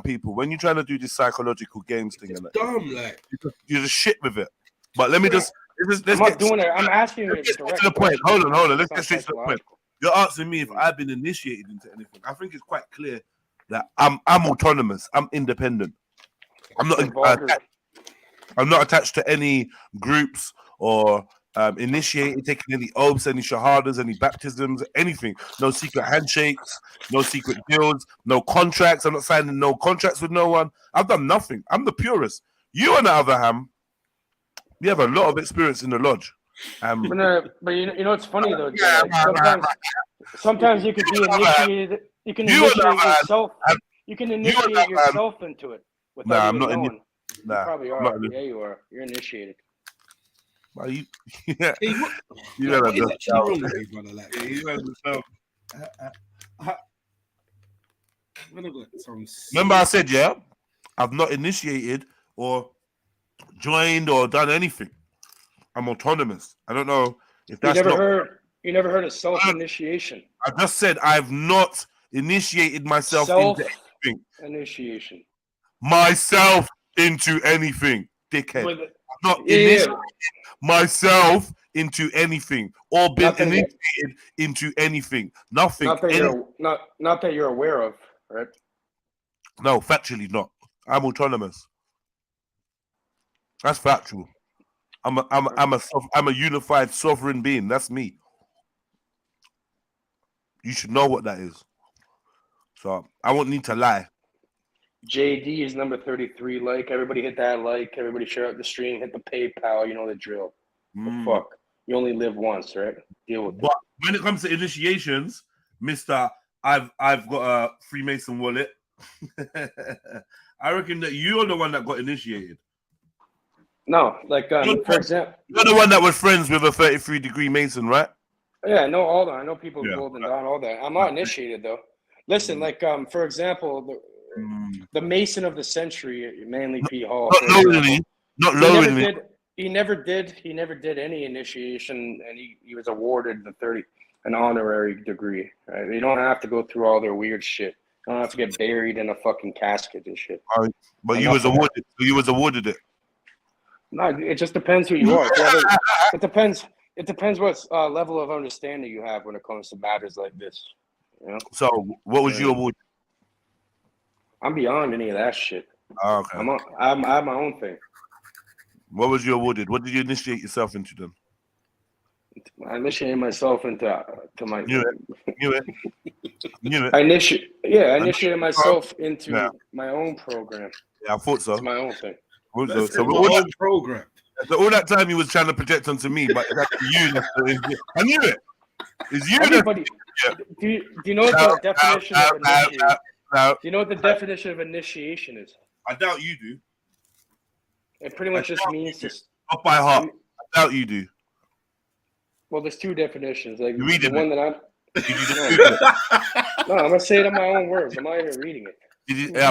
people, when you're trying to do this psychological games thing, It's and dumb, like. you just shit with it. But let me just. Let's I'm not get doing it. I'm asking you. Let's get to the point. Hold on. Let's get straight to the point. You're asking me if I've been initiated into anything. I think it's quite clear that I'm autonomous. I'm independent. I'm not attached to any groups or initiated, taking any oaths, any shahadas, any baptisms, anything. No secret handshakes, no secret deals, no contracts. I'm not signing no contracts with no one. I've done nothing. I'm the purest. You, on the other hand, you have a lot of experience in the lodge. But you know it's funny though. Sometimes you could be initiated. You can initiate yourself. You can initiate yourself into it without even knowing. You probably are. Yeah, you are. You're initiated. Well, you remember I said, yeah, I've not initiated or joined or done anything. I'm autonomous. I don't know if that's you never heard of self-initiation. I just said I've not initiated myself into anything. Initiation. Myself into anything, dickhead. I've not initiated myself into anything or been initiated into anything. Nothing. Not that you're aware of, right? No, factually not. I'm autonomous. That's factual. I'm a unified sovereign being. That's me. You should know what that is. So I won't need to lie. JEDI is number 33. Like, everybody hit that like. Everybody share out the stream. Hit the PayPal. You know the drill. Fuck. You only live once, right? Deal with it. But when it comes to initiations, Mister, I've got a Freemason wallet. I reckon that you're the one that got initiated. No, like for example, you're the one that was friends with a 33-degree Mason, right? Yeah, I know all that. I know people Golden Dawn, all that. I'm not initiated though. Listen, like for example, the Mason of the century, Manly P. Hall. Not lowly. He never did any initiation, and he was awarded an honorary degree. Right? You don't have to go through all their weird shit. You don't have to get buried in a fucking casket and shit. But you was awarded. You was awarded it. No, it just depends who you are. It depends. It depends what level of understanding you have when it comes to matters like this. You know? So, what was your award? I'm beyond any of that shit. Oh, okay. I have my own thing. What was you awarded? What did you initiate yourself into then? I initiated myself into my. Knew it. I initiated myself into my own program. Yeah, I thought so. It's my own thing. So all program. So all that time he was trying to project onto me, but it's actually you. I knew it. It's you. Everybody. Do you know what the definition of initiation? Do you know what the definition of initiation is? I doubt you do. It pretty much just means to. Not by heart. I doubt you do. Well, there's two definitions. Like the one that I'm. No, I'm gonna say it in my own words. I'm not even reading it.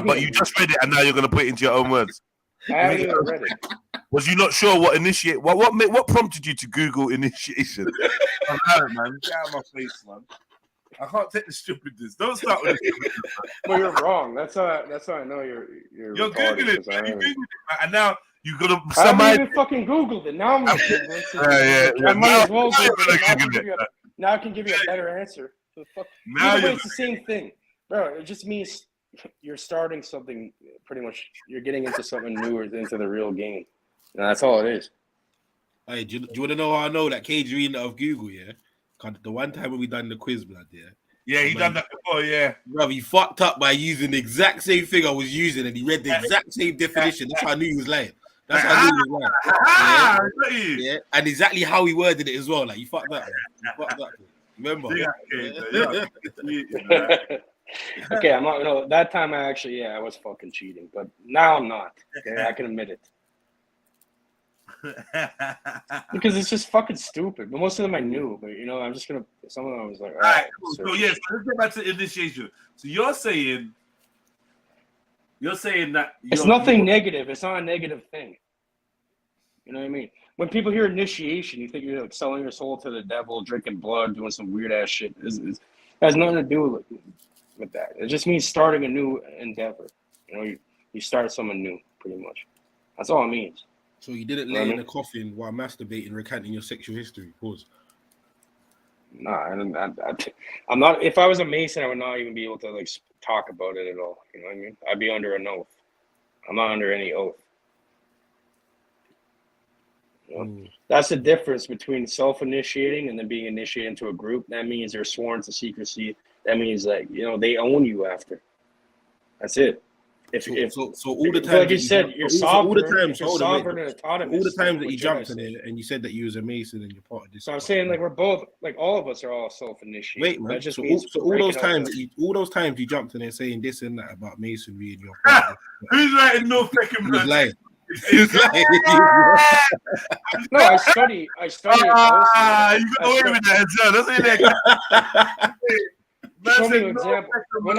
But you just read it, and now you're gonna put it into your own words. I haven't even read it. Was you not sure what initiate? What prompted you to Google initiation? I'm out, man. Get out of my face, man. I can't take the stupidness. Don't start with this. Well, you're wrong. That's how I know you're Googling it, man. You Googled it, man. And now you got to. I haven't even fucking Googled it. Now I'm gonna Google it. I might as well Google it. Now I can give you a better answer. It's the same thing, bro. It just means you're starting something. Pretty much, you're getting into something new or into the real game. And that's all it is. Hey, do you want to know how I know that Cage reading of Google? Yeah, the one time when we done the quiz, blood. Yeah, he done that before. Yeah, bro, he fucked up by using the exact same thing I was using, and he read the exact same definition. That's how I knew he was lying. That's how I knew he was lying. Yeah, and exactly how he worded it as well. Like, you fucked that. You fucked that. Remember? Okay, I'm not. No, that time I was fucking cheating, but now I'm not. Okay, I can admit it. Because it's just fucking stupid. But most of them I knew. But I'm just gonna. Some of them I was like, all right. Cool. So yes, let's get back to initiation. So you're saying that it's nothing negative. It's not a negative thing. You know what I mean? When people hear initiation, you think you're like selling your soul to the devil, drinking blood, doing some weird ass shit. It has nothing to do with that. It just means starting a new endeavor. You start something new, pretty much. That's all it means. So you didn't lay in a coffin while masturbating, recanting your sexual history. Pause. Nah, I'm not. If I was a Mason, I would not even be able to like talk about it at all. You know what I mean? I'd be under an oath. I'm not under any oath. That's the difference between self-initiating and then being initiated into a group. That means they're sworn to secrecy. That means that they own you after. That's it. So all the times, like you said, you're sovereign. All the times, you're sovereign and autonomous. All the times that you jumped in it and you said that you was a Mason and you're part of this. So I'm saying like we're both like all of us are all self-initiated. Wait, man. So all those times you jumped in there saying this and that about Masonry and your who's writing no fucking he was lying. No, I study. You got away with that, John. That's Show me an example. When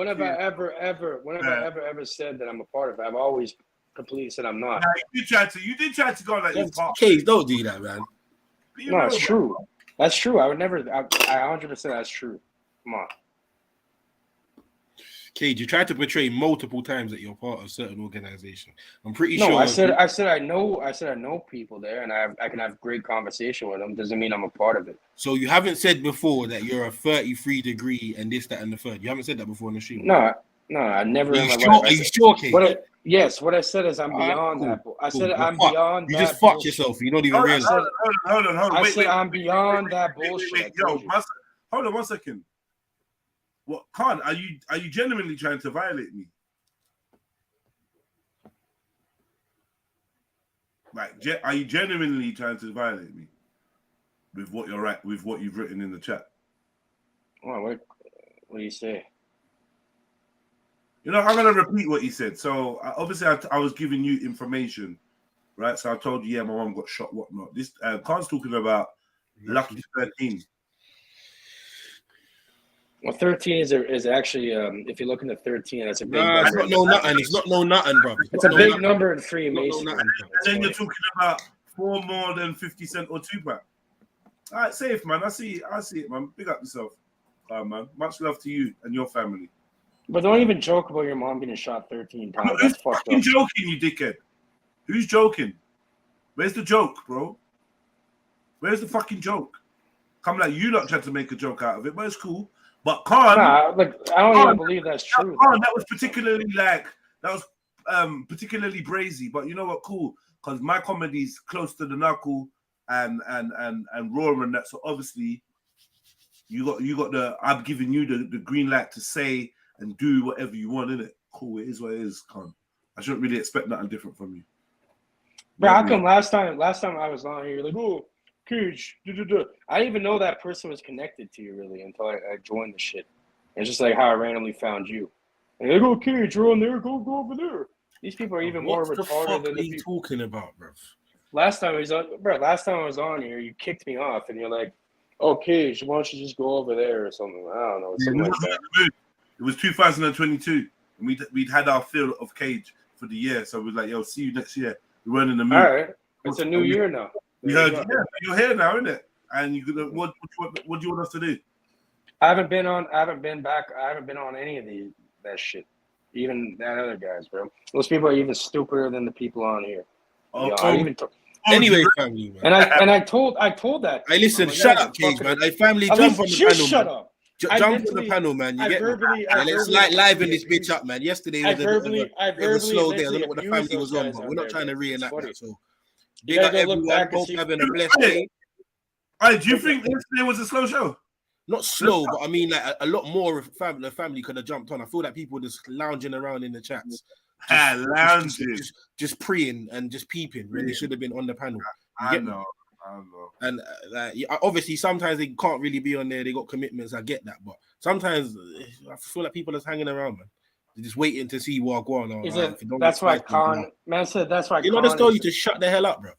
have I ever said that I'm a part of it? I've always completely said I'm not. You did try to go like this. Cage, don't do that, man. No, it's true. That's true. I would never. I 100%. That's true. Come on. Cage, you tried to portray multiple times that you're part of a certain organization. I'm pretty sure. No, I said I know people there, and I can have great conversation with them. Doesn't mean I'm a part of it. So you haven't said before that you're a 33 degree and this, that, and the third. You haven't said that before in the stream. No, I never. Are you sure, Cage? Yes, what I said is I'm beyond that. I said I'm beyond. You just fucked yourself. You don't even realize. Hold on. I said I'm beyond that bullshit. Hold on 1 second. What, Khan? Are you genuinely trying to violate me? Like, are you genuinely trying to violate me with what you've written in the chat? What do you say? I'm gonna repeat what he said. So obviously, I was giving you information, right? So I told you, yeah, my mom got shot, whatnot. This Khan's talking about Lucky 13. Well, 13 is actually, if you look into 13, that's a big number. It's not no nothing. It's not no nothing, bro. It's a big number in Freemasonry. And then you're talking about 4 more than 50 Cent or Tupac. All right, safe, man. I see it, man. Big up yourself, man. Much love to you and your family. But don't even joke about your mom getting shot 13 times. Who's fucking joking, you dickhead? Who's joking? Where's the joke, bro? Where's the fucking joke? Come like you not trying to make a joke out of it, but it's cool. But Khan, I don't even believe that's true. Khan, that was particularly particularly brazy. But you know what? Cool, because my comedy's close to the knuckle and raw and that. So obviously, you got the. I'm giving you the green light to say and do whatever you want, innit? Cool, it is what it is, Khan. I shouldn't really expect nothing different from you. But how come last time I was on here, you're like, oh, Cage, I didn't even know that person was connected to you really until I joined the shit. It's just like how I randomly found you. And you're like, oh, Cage, you're on there, go over there. These people are even more retarded than the people. What are you talking about, bro? Last time I was on here, you kicked me off and you're like, oh, Cage, why don't you just go over there or something? I don't know, something like that. It was 2022, and we'd had our fill of Cage for the year, so we was like, "Yo, see you next year." We weren't in the mood. All right, it's a new year now. We heard, you're here now, isn't it? And you gonna what do you want us to do? I haven't been on any of that shit. Even that other guys, bro. Those people are even stupider than the people on here. Anyway, family, man. And I told that. Hey, listen, shut up, Cage, man. Hey, family, jump on the panel. Shut up. Jump on the panel, man. You get me? Let's liven this bitch up, man. Yesterday was a slow day. I don't know what the family was on, but we're not trying to reenact that. So, big up everyone. Both having a blessed day. Hey, do you think yesterday was a slow show? Not slow, but I mean, like a lot more of the family could have jumped on. I feel like people were just lounging around in the chats. Just preying and just peeping. Really should have been on the panel. I know. And obviously, sometimes they can't really be on there. They got commitments. I get that, but sometimes I feel like people are just hanging around, man. They're just waiting to see what going on. Is Like, it? if you don't That's get why spicy, Khan. Man said that's why. you know Khan the story. is- You just shut the hell up, bro.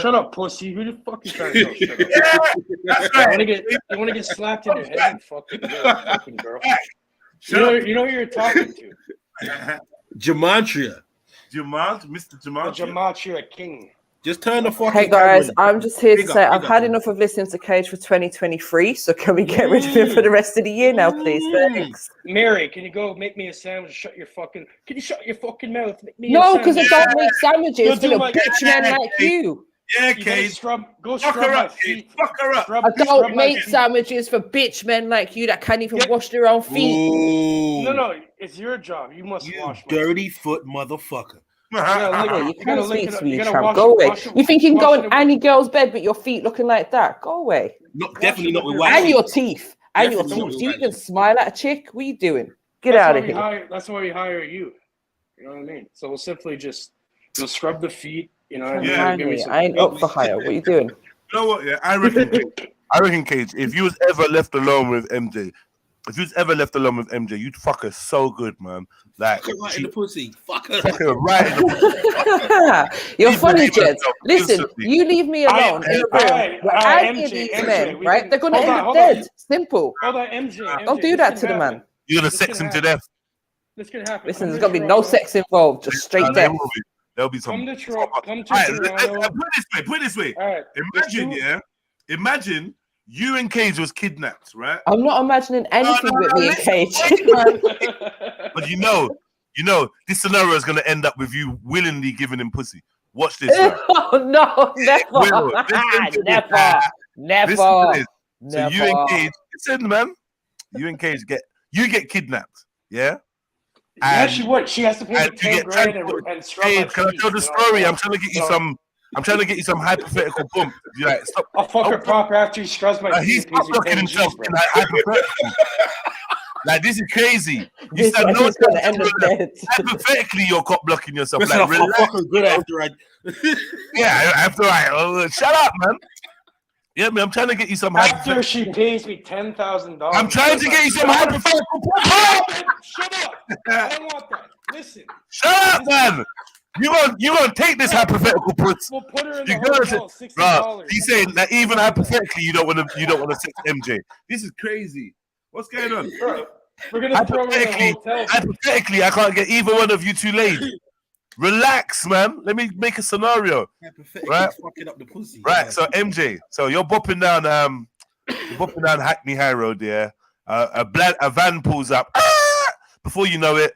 Shut up, pussy. Who the fuck you trying to tell? Shut up. That's You right. want to get slapped in your head, you fucking girl. You know who you're talking to. Gematria. Mr. The Jamal. Gematria King. Just turn the fucking. Hey guys, camera. I'm just here to Big up, say I've big had up. enough of listening to Cage for 2023. So can we get rid of him for the rest of the year now, please? Thanks. Mary, can you go make me a sandwich? Can you shut your fucking mouth? Make me No, a because I sandwich. don't make sandwiches You'll for do little my- bitch men like you. Yeah, You gotta Cage. go Fuck scrub her my up, Cage. feet. Fuck her up. Scrub- I scrub don't my make feet. sandwiches for bitch men like you that can't even Get- wash their own feet. Ooh. No, it's your job. You must You wash my dirty foot motherfucker. Yeah, you You can't gotta lick speak it up. to me, You gotta champ. wash Go it- away. wash it- You think you can wash go it in any girl's bed with your feet looking like that? Go away. Definitely not with your white And feet. your teeth. And your Definitely teeth. not Do you with even white smile at a chick? What are you doing? Get That's out why of we here. That's why we hire you. You know what I mean? So we'll simply you'll scrub the feet. You know what I mean? Yeah. Give me some- I ain't up for hire. What are you doing? You know what? Yeah, I reckon, Cage. If you was ever left alone with MJ, you'd fuck her so good, man. Like, Fuck her right in the pussy. Fuck her. fuck her right in the You're Leave funny, her Jed. yourself, Listen, instantly. you leave me alone in a room Alright, where alright, any of MJ, these MJ, men, we right? can- They're going to hold end on, up hold on. dead. Simple. Hold on, MJ. Don't do this that can to the happen. man. You're gonna This sex can him to happen. death. This can happen. Listen, Come there's to going to be no Toronto. sex involved. Just straight There death. will be. There'll be some. Come to Toronto. Come to Alright, Toronto. put it this way. All right. Imagine, imagine you and Cage was kidnapped, right? I'm not imagining anything with me in listen, Cage. But you know, this scenario is gonna end up with you willingly giving him pussy. Watch this. Now. Oh, no, never. Will, listen to this. Never. Listen to this. Never. So you and Cage, listen, man. You and Cage get kidnapped, yeah? Yeah, And- she would. She has to pay me and you 10 get grand transport- and scrub my Cage, can I feet, tell the you know? story? I'm trying to get you So- some. I'm trying to get you some hypothetical bump. You like stop. I'll fuck her proper after he scrubs my feet. He's and pays me blocking 10 himself G's, bro. in that hypothetical. Like this is crazy. You This said man no. is going to end up dead. Hypothetically, you're cop blocking yourself. Listen, Like, I'm relax. fucking good after I. Yeah, after shut up, man. Yeah, man. I'm trying to get you some. After she pays me $10,000. I'm trying to get you some hypothetical. Shut up! I don't want that. Listen, Shut up, man. You gonna take this hypothetical puss? we'll put her in You the gotta hotel. say, $60. bro. He's saying that even hypothetically, you don't want to sex MJ. This is crazy. What's going on? Bro, we're gonna throw her in the hotel. Hypothetically, I can't get either one of you two laid. Relax, man. Let me make a scenario. Right. Fucking up the pussy. Right. So MJ, so you're bopping down Hackney High Road. Yeah. A van pulls up. Ah! Before you know it,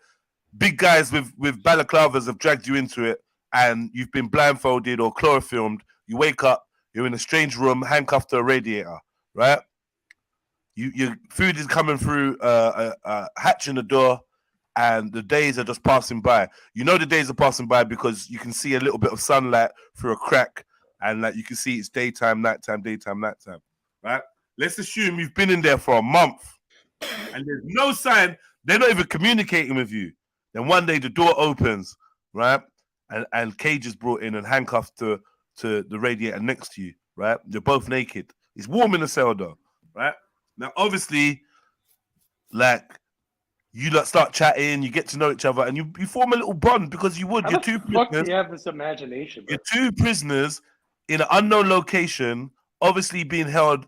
big guys with balaclavas have dragged you into it, and you've been blindfolded or chlorofilmed. You wake up, you're in a strange room, handcuffed to a radiator. Right. Your food is coming through a hatch in the door, and the days are just passing by. You know the days are passing by because you can see a little bit of sunlight through a crack, and like you can see it's daytime, nighttime, daytime, nighttime. Right? Let's assume you've been in there for a month, and there's no sign. They're not even communicating with you. Then one day the door opens, right? And Cage is brought in and handcuffed to the radiator next to you, right? You're both naked. It's warm in the cell though, right? Now, obviously, like, you like start chatting, you get to know each other, and you form a little bond because you would. How You're the two fuck do prisoners. you have this imagination, bro? You're two prisoners in an unknown location, obviously being held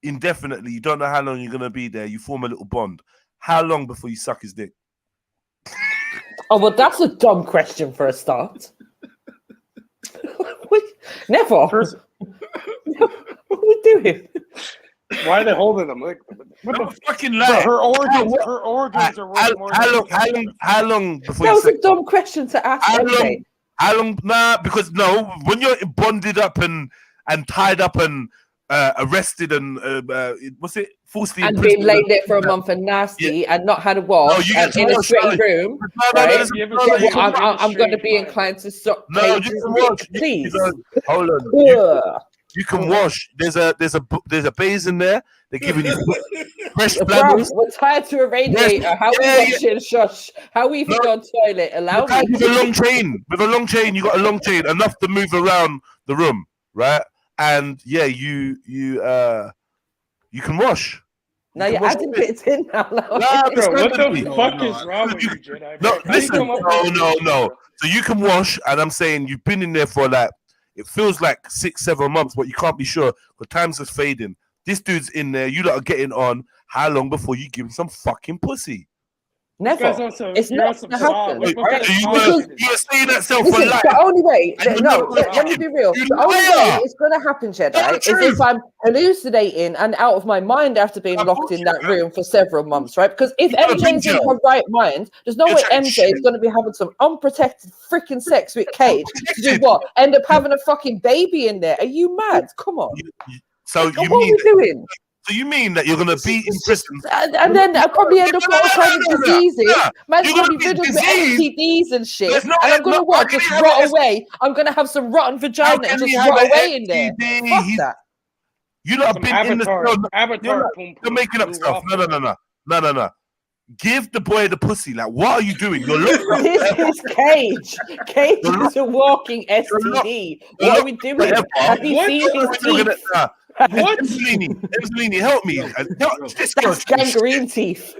indefinitely. You don't know how long you're gonna be there. You form a little bond. How long before you suck his dick? Oh, well, that's a dumb question for a start. Never. First, What are we doing? why are they holding them? Like, what No the fucking bro, lie. her organs are worth more than How long before That you was suck? a dumb question to ask. How MJ. long? How long? Nah, because no, when you're bonded up and tied up and arrested and what's it? Falsely And been imprisoned. laid there for a month and nasty and not had a wash you and get in a wash, straight darling. room. No, right? listen, You ever no, seen you it? can- I'm going to be Strange inclined to suck No, Cage's you can dick, wash. please. Hold on. Ugh. You can wash. There's a base in there. They're giving you fresh Bruv, bladders. we're tied to a radiator. How Yeah, we washing? Shush. How we even go toilet? Allow me. With a long chain. With a long chain, you got a long chain enough to move around the room, right? And yeah, you can wash. Now you're adding bits in now. Nah, Bro, what the no, fuck is wrong with you, Jedi? No, How do you listen, come up with no. So you can wash, and I'm saying you've been in there for like, it feels like 6-7 months, but you can't be sure because time's just fading. This dude's in there. You lot are getting on. How long before you give him some fucking pussy? Never. It's not going to happen. You're saying that self for Listen, life. the only way, let me be real. The only way it's going to happen, Jedi, is if I'm hallucinating and out of my mind after being locked in that room for several months, right? Because if MJ's in her right mind, there's no way MJ is going to be having some unprotected freaking sex with Cage to do what? End up having a fucking baby in there. Are you mad? Come on. So what are we doing? So you mean that you're gonna be in prison, and then I'll probably end up with all kinds of diseases. Man's gonna be riddled with STDs and shit. And I'm gonna just rot away. I'm gonna have some rotten vagina and just rot away in there. Fuck that. You lot have been in the Avatar. You're making up stuff. No. Give the boy the pussy. Like, what are you doing? You're looking. This is Cage. Cage is a walking STD. What are we doing? Have you seen his teeth? What? Emselini, help me. That's gangrene teeth.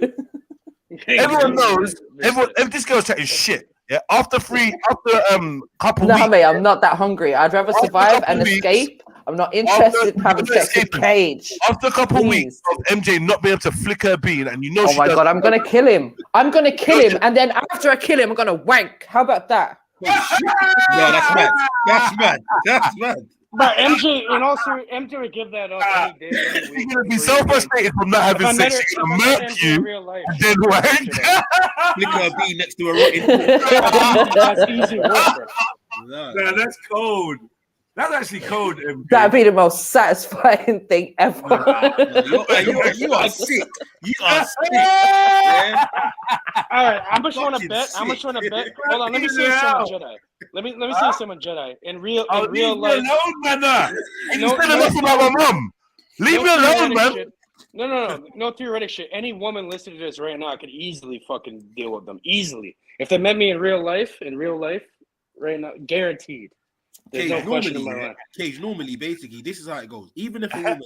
Everyone knows. If this girl's chatting shit, yeah. After couple no, weeks, mate, I'm not that hungry. I'd rather survive and escape. I'm not interested in having sex with Cage. After a couple weeks of MJ not being able to flick her bean, and you know, oh my god, I'm gonna kill him. And then after I kill him, I'm gonna wank. How about that? No, that's mad. But MJ, and also MJ would give that up any day. You're gonna be so frustrated from not having sex. She's gonna murk you, and then wank. Flick her bean next to a rotten. That's easy work. No, that's cold. That's actually cold. MJ. That'd be the most satisfying thing ever. You are sick. You are sick. Yeah. All right, how much want to bet? Hold on, let me say something, Jedi. Let me say something, Jedi. In real life. Leave me alone, man. You said enough about my mom. Leave me alone, man. No theoretic shit. Any woman listening to this right now could easily fucking deal with them. Easily. If they met me in real life, right now, guaranteed. There's no question in my mind. Normally, basically, this is how it goes. Even if a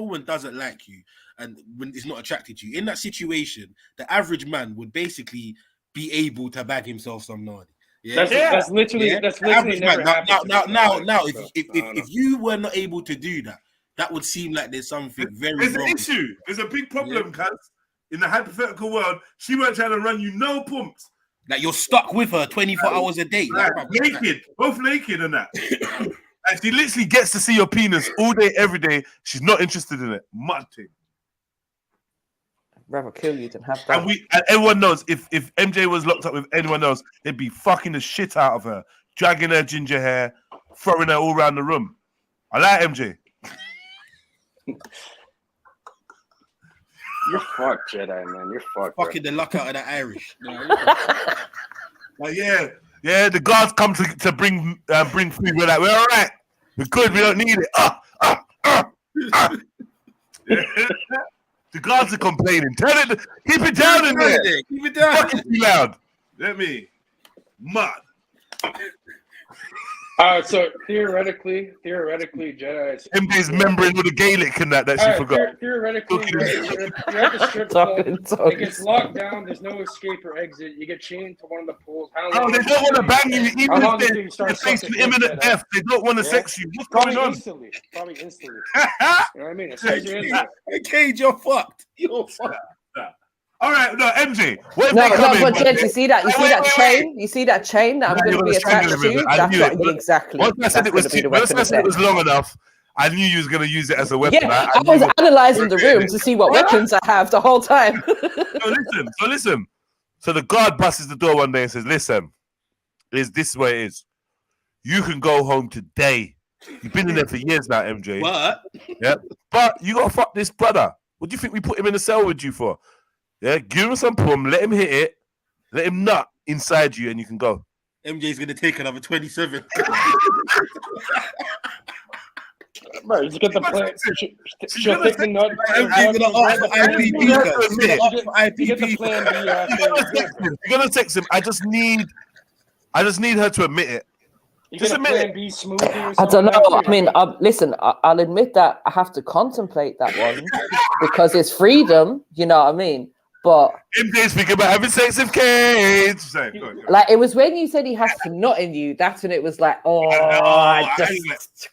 woman doesn't like you and when is not attracted to you, in that situation, the average man would basically be able to bag himself some naughty. Yeah, that's literally never happened. Now, if you were not able to do that, that would seem like there's something very There's wrong. an issue. There's a big problem, cuz in the hypothetical world, she weren't trying to run you no pumps. Like you're stuck with her 24 hours a day. Naked, both naked and that. And she literally gets to see your penis all day, every day. She's not interested in it. Mud thing. I'd rather kill you than have that. And everyone knows if MJ was locked up with anyone else, they'd be fucking the shit out of her, dragging her ginger hair, throwing her all around the room. I like MJ. You're fucked, Jedi, man. You're fucked. Fucking the luck out of the Irish. Like, yeah. The guards come to bring food. We're like, we're all right. We're good. We don't need it. The guards are complaining. Tell it. Keep it down in there. Keep it down. Fucking too loud. Let me. Mud. So theoretically, Jedi. MJ's remembering all the Gaelic and that she forgot. Theoretically, you're at the strip club. It gets locked down. There's no escape or exit. You get chained to one of the poles. They don't want to bang you, even if they're facing imminent death. They don't want to sex you. What's going on? Probably instantly. You know what I mean? As soon as you're in there. Cage, you're fucked. You're fucked. All right, no, MJ. What if No, they come in, but Jed, you see that chain? You see that chain that I'm going to be attached to? That's what exactly. Once I said it was long enough, I knew you was going to use it as a weapon. Yeah, I was analyzing the room to see what weapons I have the whole time. So listen. So the guard busts the door one day and says, "Listen, this is what it is. You can go home today. You've been in there for years now, MJ. What? Yeah, but you got to fuck this brother. What do you think we put him in a cell with you for? Yeah, give him some pum, let him hit it, let him nut inside you, and you can go." MJ's going to take another 27. Bro, you get the plan. She'll take the nut. MJ's going to ask for IPP. You're going to text him. I just need her to admit it. You Just get a admit Plan it. B smoothie or I something? don't know. after? I mean, listen, I'll admit that I have to contemplate that one because it's freedom. You know what I mean? But MJ speaking about having sex with Cage. Sorry, go on. like, it was when you said he has to nut in you. That's when it was like, oh, Yeah,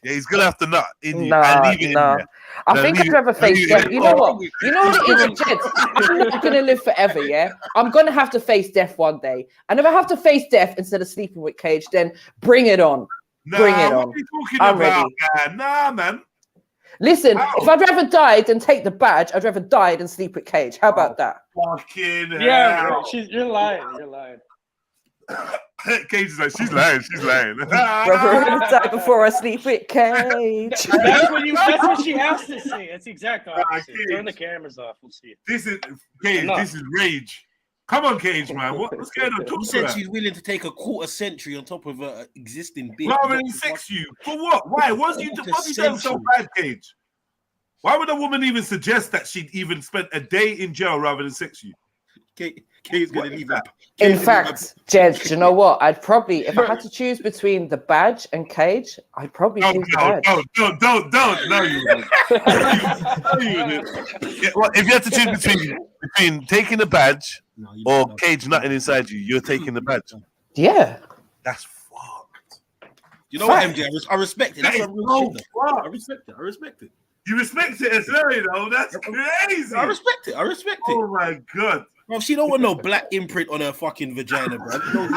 he's gonna have to nut in you. Nah, leave it in nah. there. I No, think leave I'd it- rather face leave death. it. You know what? You know what it is, Jed? I'm not gonna live forever, yeah? I'm gonna have to face death one day. And if I have to face death instead of sleeping with Cage, then bring it on. Bring it What on. are you talking I'm about, ready. man? Nah, man. Listen, Ow. if I'd rather die than take the badge, I'd rather die than sleep with Cage. How about that? Fucking Yeah, hell. bro, you're lying. You're lying. Cage is like, she's lying. She's lying. Brother, I'd die before I sleep with Cage. That's what she has to say. That's exact opposite. Cage. Turn the cameras off. We'll see it. This is Cage. Enough. This is rage. Come on, Cage, man. What's going on? Who Talk said to she's willing to take a quarter century on top of her existing bitch? rather than sex you for what? Why? What's you done so bad, Cage? Why would a woman even suggest that she'd even spent a day in jail rather than sex you? Kate's gonna leave that. In fact, Jed, do you know what? I'd probably, if I had to choose between the badge and Cage, I'd probably choose the badge. Don't. No, you wouldn't. No, you wouldn't. Yeah, well, if you had to choose between taking the badge or Cage nutting inside you, you're taking the badge. Yeah. That's fucked. You know what, MJ? I respect it. That's That a is real so shit. fucked. I respect it. I respect it. You respect it as well, you know? That's crazy. I respect it. I respect it. Oh my god. Bro, she don't want no black imprint on her fucking vagina, bro. No,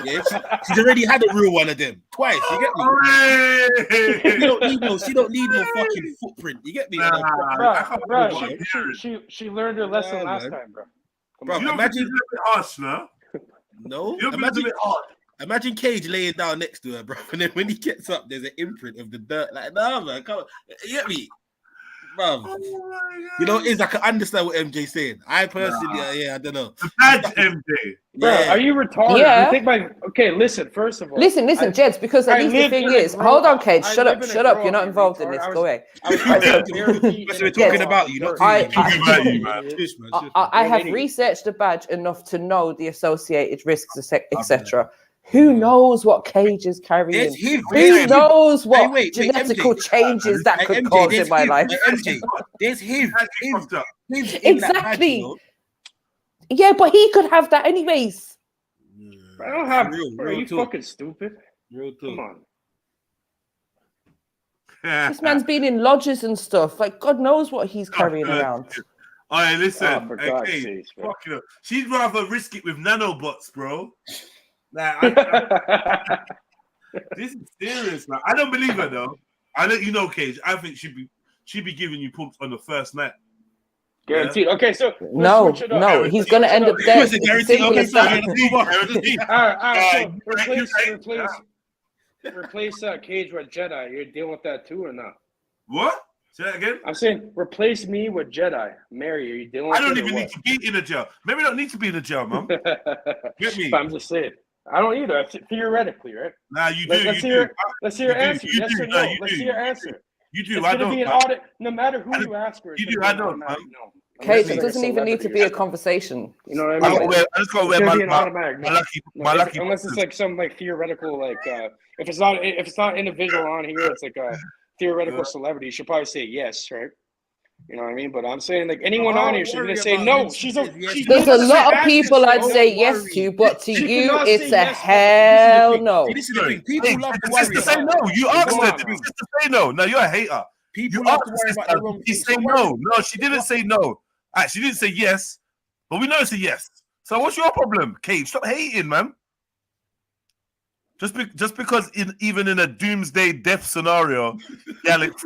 yeah, she's already had a real one of them twice. You get me? She don't need no fucking footprint. You get me? Bro, she learned her lesson last time, bro. Bro, You imagine a bit harsh, no? no. You're a bit hard. Imagine Cage laying down next to her, bro, and then when he gets up, there's an imprint of the dirt. Like, nah, man, come on. You get me? Bro, you know, I can understand what MJ's saying. I personally, I don't know. The badge, MJ. Bro, are you retarded? Yeah. You think okay, listen, first of all. Listen, Jeds, because at least the thing is, hold on, Cage, shut up. You're not involved in this. Go away. We're talking about you, not I have researched the badge enough to know the associated risks, etc. Who knows what Cage is carrying? Who knows what genetical changes that could cause in my life? There's him. Exactly. Yeah, but he could have that anyways. I don't have. Are you fucking stupid? Come on. This man's been in lodges and stuff. Like, God knows what he's carrying around. All right, listen. For God's sakes, bro. Fuck you. She'd rather risk it with nanobots, bro. Nah, this is serious, man. I don't believe her though. I let you know, Cage. I think she'd be giving you pumps on the first night. Guaranteed. Okay, so no, he's gonna end up dead. Simple as that. All right, so replace Cage with Jedi. You're dealing with that too or not? What? Say that again. I'm saying replace me with Jedi. Mary, are you dealing with I don't even need to be in a jail. Maybe I don't need to be in a jail, man. Get me. But I'm just saying. I don't either. Theoretically, right? Nah, you do. Let's hear your answer. Yes or no? Let's see your answer. You do. It's gonna be an audit, no matter who you ask for. You do. I don't. Cage, it doesn't even need to be a conversation. You know what I mean? I just gotta wear my lucky. Unless it's like some like theoretical, like if it's not individual on here, it's like a theoretical celebrity. You should probably say yes, right? You know what I mean? But I'm saying like anyone on here should gonna say no. There's a lot of people I'd say yes to, but to you, it's a hell no. People love to worry to say no. You asked her to say no. Now you're a hater. People love to worry about the wrong thing. Say no. No, she didn't say no. She didn't say yes, but we know it's a yes. So what's your problem, Cage? Stop hating, man. Just because even in a doomsday death scenario, literally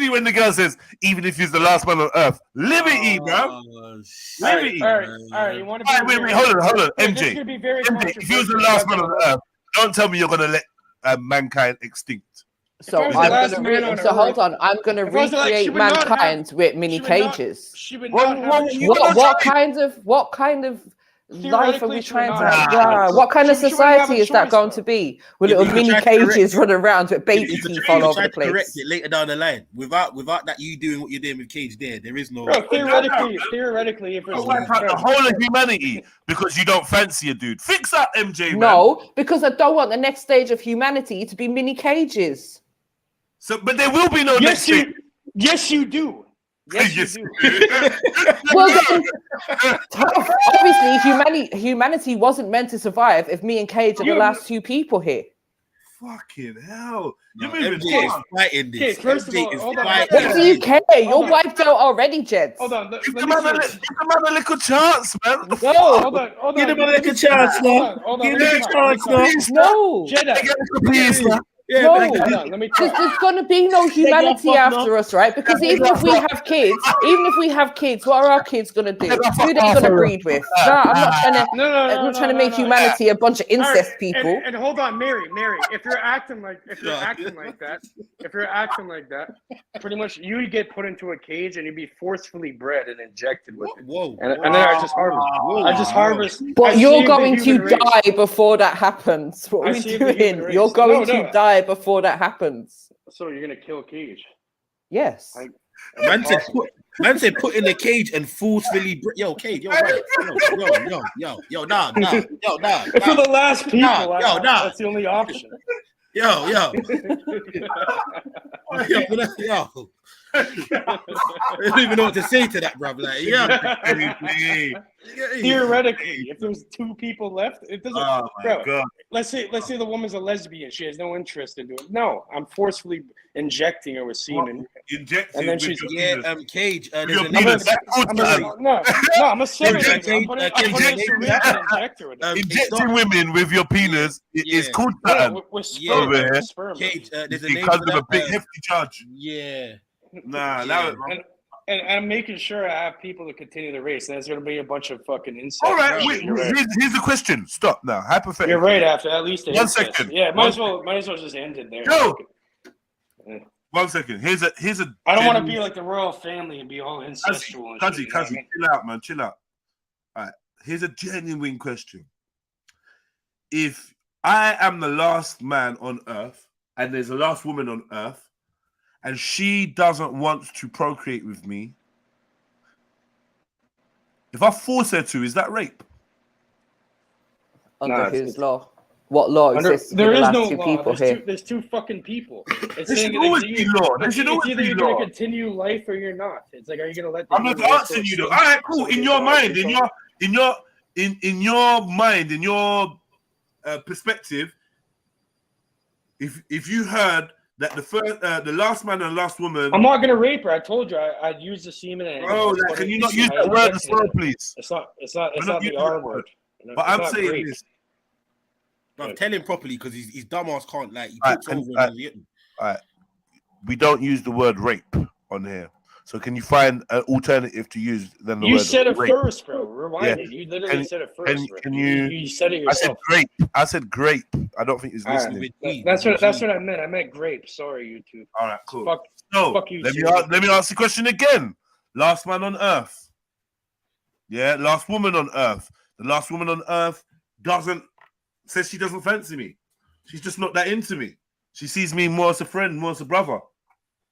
when the girl says, even if he's the last man on earth, liberty, bro. Liberty. All right. You want to be wait, hold on, MJ. If he was the last man on earth, don't tell me you're gonna let mankind extinct. So hold on. I'm gonna recreate mankind with mini cages. What kind of life are we Theoretically, trying you're to not. have? What kind of Should we have society a is that choice, going though? to be? With Yeah, little but you mini can try to cages running around with baby You can teeth try all over to the correct place. it later down the line. Without that, you doing what you're doing with Cage there is no. Bro, theoretically, if You it's wipe out the whole of humanity because you don't fancy a dude. Fix that, MJ, man. No, because I don't want the next stage of humanity to be mini cages. So, but there will be no next stage. Yes, you do. Yes, you do. Well, then, obviously, humanity wasn't meant to survive if me and Cage are the last two people here. Fucking hell. You're No, moving MJ is fast. fighting this. Okay, first of MJ all, is hold on. fighting What do you care? You're Hold on. wiped out already, Jeds. Hold on. Give the man a little chance, man. What the No. fuck? Hold on. Give him a little chance, man. Give him a chance, man. No. Jedi. Yeah, No. but Hold on, let me talk. There's going to be no humanity after us, right? Because even if we have kids, what are our kids going to do? Who are they going to breed with? No, I'm not trying to make humanity a bunch of incest people. And hold on, Mary, if you're acting like that, pretty much you would get put into a cage and you'd be forcefully bred and injected with it. Whoa. And then I just harvest. But you're going to die before that happens. What are we doing? You're going to die before that happens. So you're gonna kill Cage? Yes. Man said put in a cage and forcefully yo Cage, yo, right. yo, nah. For the last people, that's the only option. Yo. I don't even know what to say to that, bruv. Like, Theoretically, if there's two people left, it doesn't. Oh my God. Let's say the woman's a lesbian. She has no interest in doing it. No, I'm forcefully injecting her with semen. Injecting, and then she's Cage. I'm a semen. Injecting women with your penis is called pattern. Over here. Cage, there's a name because for of a that, big hefty charge. Yeah. And I'm making sure I have people to continue the race. And there's going to be a bunch of fucking insects. All right, here's the question. Stop now. Hypothetical. You're right. After at least 1 second. Yeah, might as well just end it there. Go. 1 second. Here's a. I don't want to be like the royal family and be all incestual. Kazi, chill out, man. Chill out. All right. Here's a genuine question. If I am the last man on Earth and there's the last woman on Earth, and she doesn't want to procreate with me, if I force her to, is that rape? Under whose law? What law exists? There is no two law. People there's two fucking people. It's there should always be law. It's either you're going to continue life or you're not. It's like, are you going to let? I'm not answering you though. All right, cool. In your mind, in your perspective, if you heard that the last man and last woman, I'm not gonna rape her. I told you I'd use the semen. Can you not use that word as well, please? It's not the R word. But I'm saying this. Bro, tell him properly because his dumbass can't like. He talks over him. All right, we don't use the word rape on here. So can you find an alternative to use than the word? You said it rape? first, bro. Rewind it. You literally said it first. Can you? You said it yourself. I said grape. I don't think it's listening. That's what I meant. I meant grape. Sorry, you two. All right, cool. Fuck you. Let me ask the question again. Last man on Earth. Yeah, last woman on Earth. The last woman on Earth says she doesn't fancy me. She's just not that into me. She sees me more as a friend, more as a brother.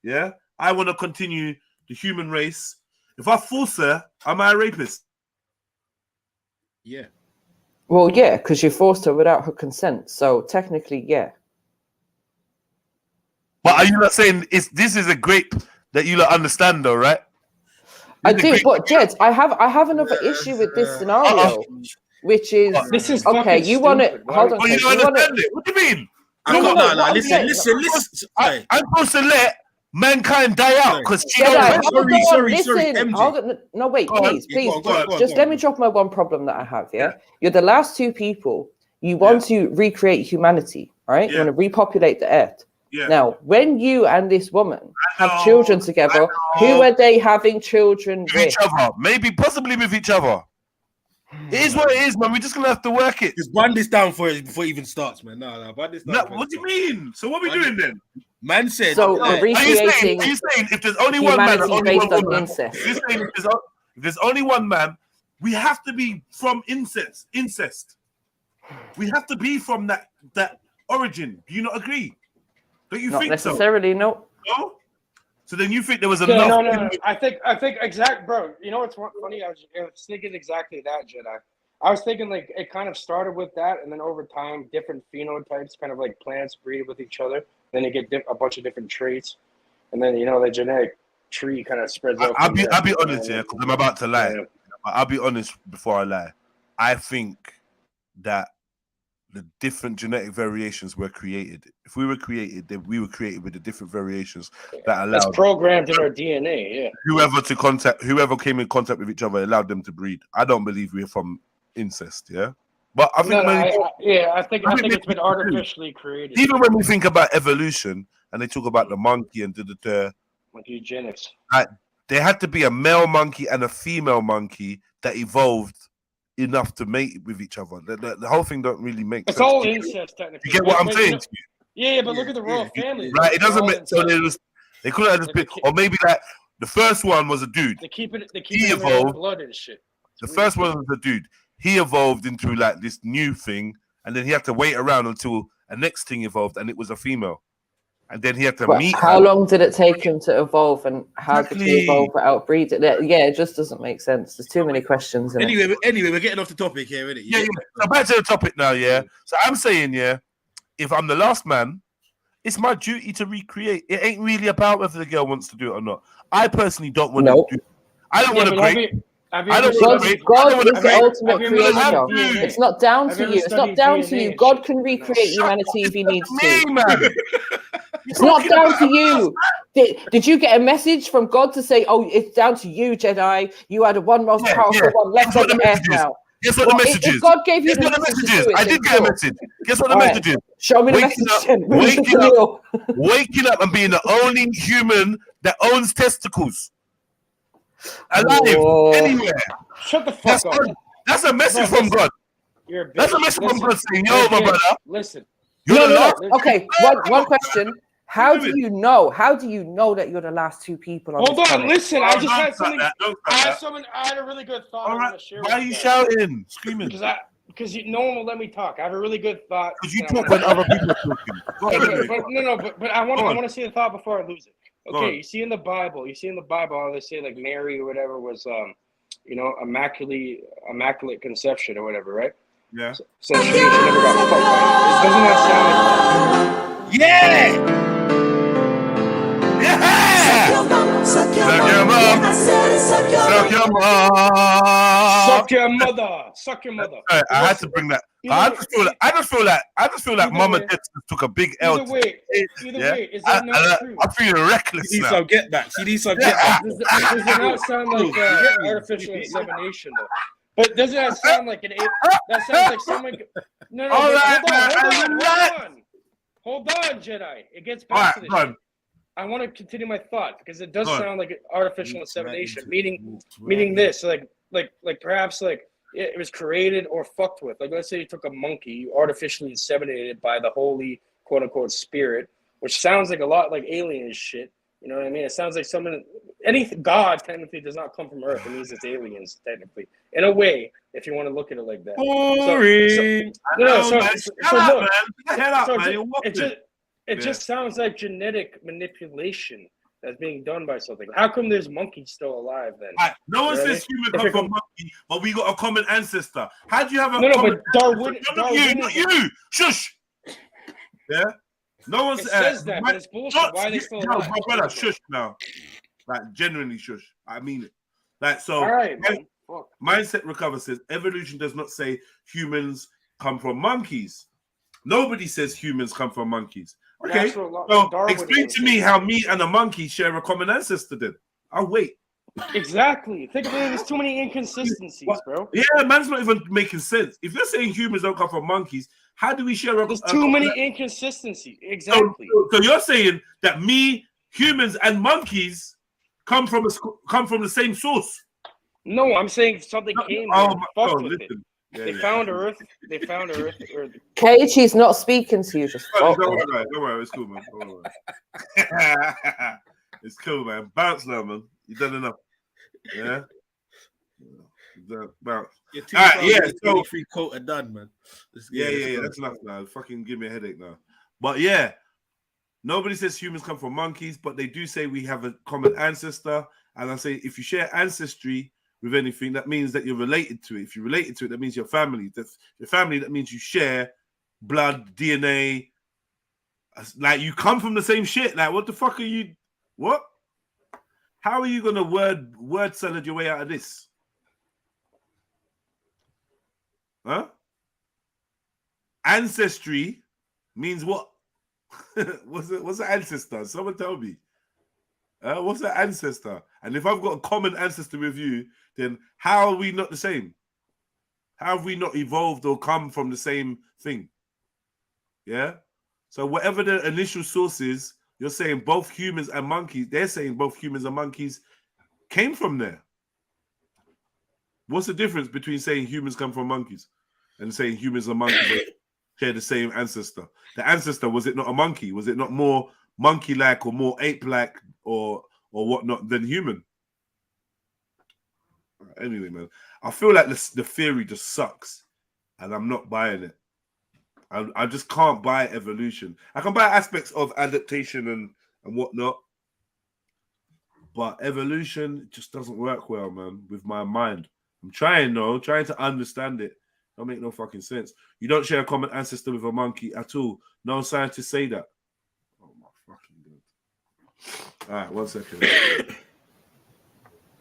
Yeah, I want to continue the human race. If I force her, am I a rapist? Yeah. Well, yeah, because you forced her without her consent. So technically, yeah. But are you not saying this is a grape that you understand, though, right? I do, but Jed, I have another issue with this scenario, which is this is okay. You want to hold on? Oh, you don't understand it? What do you mean? No. Listen. I'm supposed to let mankind die out because sorry. No, wait, please. Just let me drop my one problem that I have. Yeah, you're the last two people. You want to recreate humanity, right? You want to repopulate the earth. Yeah. Now, when you and this woman have children together, who are they having children with? Each other, possibly with each other. It is what it is, man. We're just gonna have to work it. Just run this down for it before it even starts, man. No, run this down. What do you mean? So what are we doing then? Man said. So recreating. Are you saying if there's only one man, based on incest? If there's only one man, we have to be from incest. We have to be from that origin. Do you not agree? Don't you Not think necessarily, no. No? So then you think there was Yeah, enough? no. I think bro. You know what's funny? I was thinking exactly that, Jedi. I was thinking like it kind of started with that, and then over time, different phenotypes, kind of like plants breed with each other. Then you get a bunch of different traits, and then the genetic tree kind of spreads out. I'll be honest here, because I'm about to lie. Yeah. I'll be honest before I lie. I think that the different genetic variations were created. If we were created, then we were created with the different variations that allowed. It's programmed in our DNA. Yeah. Whoever came in contact with each other allowed them to breed. I don't believe we're from incest. Yeah. But I think I think it's been artificially created. Even when we think about evolution and they talk about the monkey and like eugenics, there had to be a male monkey and a female monkey that evolved enough to mate with each other. The whole thing don't really make sense. It's all incest, technically. You get what I'm saying? Yeah, but look at the royal family. Right, it doesn't make so they could have just been, or maybe like the first one was a dude. They keep it in their blood and shit. The first one was a dude. He evolved into like this new thing, and then he had to wait around until a next thing evolved, and it was a female. And then he had to meet. How long did it take him to evolve, and how did he evolve without breeding? Yeah, it just doesn't make sense. There's too many questions. Anyway, we're getting off the topic here, isn't it? Yeah. So back to the topic now, yeah. So I'm saying, yeah, if I'm the last man, it's my duty to recreate. It ain't really about whether the girl wants to do it or not. I personally don't want to do it. I don't want to break. God is the ultimate creator. It's not down to you. It's not down to you. God can recreate humanity if he needs to. It's not down to you. Did you get a message from God to say, "Oh, it's down to you, Jedi. You are the one most powerful one left on the earth now"? Guess what the message is? If God gave you the message, I did get a message. Guess what the message is? Show me the message. Waking up and being the only human that owns testicles. Alive, anywhere. Shut the fuck up. That's a message from God. That's a message from God saying, "Yo, my brother, listen." Okay, one question. How do you know? How do you know that you're the last two people on Hold on, listen. I just had something. I had a really good thought. All right. Why are you shouting, screaming? Because no one will let me talk. I have a really good thought. Because you talk when other people are talking. But I want to see the thought before I lose it. Okay, you see in the Bible how they say like Mary or whatever was immaculate conception or whatever, right? Yeah. So she never got fucked by it. Doesn't that sound like Yeah! Suck your mom. Suck your mother. I had to bring that. I just feel like Mama took a big L. Either way, is that not true? I'm feeling reckless now. Some get back. She needs some get back. Does it not sound like artificial insemination though? But doesn't that sound like that sounds like someone? No. Hold on, Jedi. It gets back to this. I want to continue my thought because it does sound like artificial insemination, meaning this, like perhaps like it was created or fucked with. Like let's say you took a monkey, you artificially inseminated it by the holy quote unquote spirit, which sounds like a lot like alien shit. You know what I mean? It sounds like God technically does not come from Earth. It means it's aliens technically, in a way, if you want to look at it like that. It just sounds like genetic manipulation that's being done by something. How come there's monkeys still alive then? No one says human come from monkey, but we got a common ancestor. How do you have a common Darwin? Not you. Shush. Yeah. No one says that, but it's bullshit. Why are they still alive? My brother, shush now. Like genuinely shush. I mean it. Like so. All right. Mindset Recover says evolution does not say humans come from monkeys. Nobody says humans come from monkeys. Okay, so explain to me how me and a monkey share a common ancestor then. I'll wait. Exactly. Think about it, there's too many inconsistencies, bro. Yeah, man's not even making sense. If you're saying humans don't come from monkeys, how do we share a There's too many inconsistencies. Exactly. So you're saying that humans and monkeys come from the same source? No, I'm saying something came with it. They found Earth. Cage, he's not speaking to you. Just don't worry. It's cool, man. It's cool, man. Bounce now, man. You've done enough. Yeah. All Yeah, right, so quote are done, man. Yeah. That's enough now. Fucking give me a headache now. But yeah, nobody says humans come from monkeys, but they do say we have a common ancestor. And I say if you share ancestry with anything, that means that you're related to it. If you're related to it, that means you're family. That's your family. That means you share blood, DNA. Like you come from the same shit. Like what the fuck are you? What? How are you gonna word salad your way out of this? Huh? Ancestry means what? What's an ancestor? Someone tell me. What's an ancestor? And if I've got a common ancestor with you, then how are we not the same? How have we not evolved or come from the same thing? Yeah? So whatever the initial source is, you're saying both humans and monkeys, they're saying both humans and monkeys came from there. What's the difference between saying humans come from monkeys and saying humans and monkeys share the same ancestor? The ancestor, was it not a monkey? Was it not more monkey-like or more ape-like or whatnot than human? Anyway, man, I feel like the theory just sucks and I'm not buying it. I just can't buy evolution. I can buy aspects of adaptation and whatnot, but evolution just doesn't work well, man, with my mind. I'm trying to understand it. Don't make no fucking sense. You don't share a common ancestor with a monkey at all. No scientists say that. Oh my fucking god. All right, 1 second.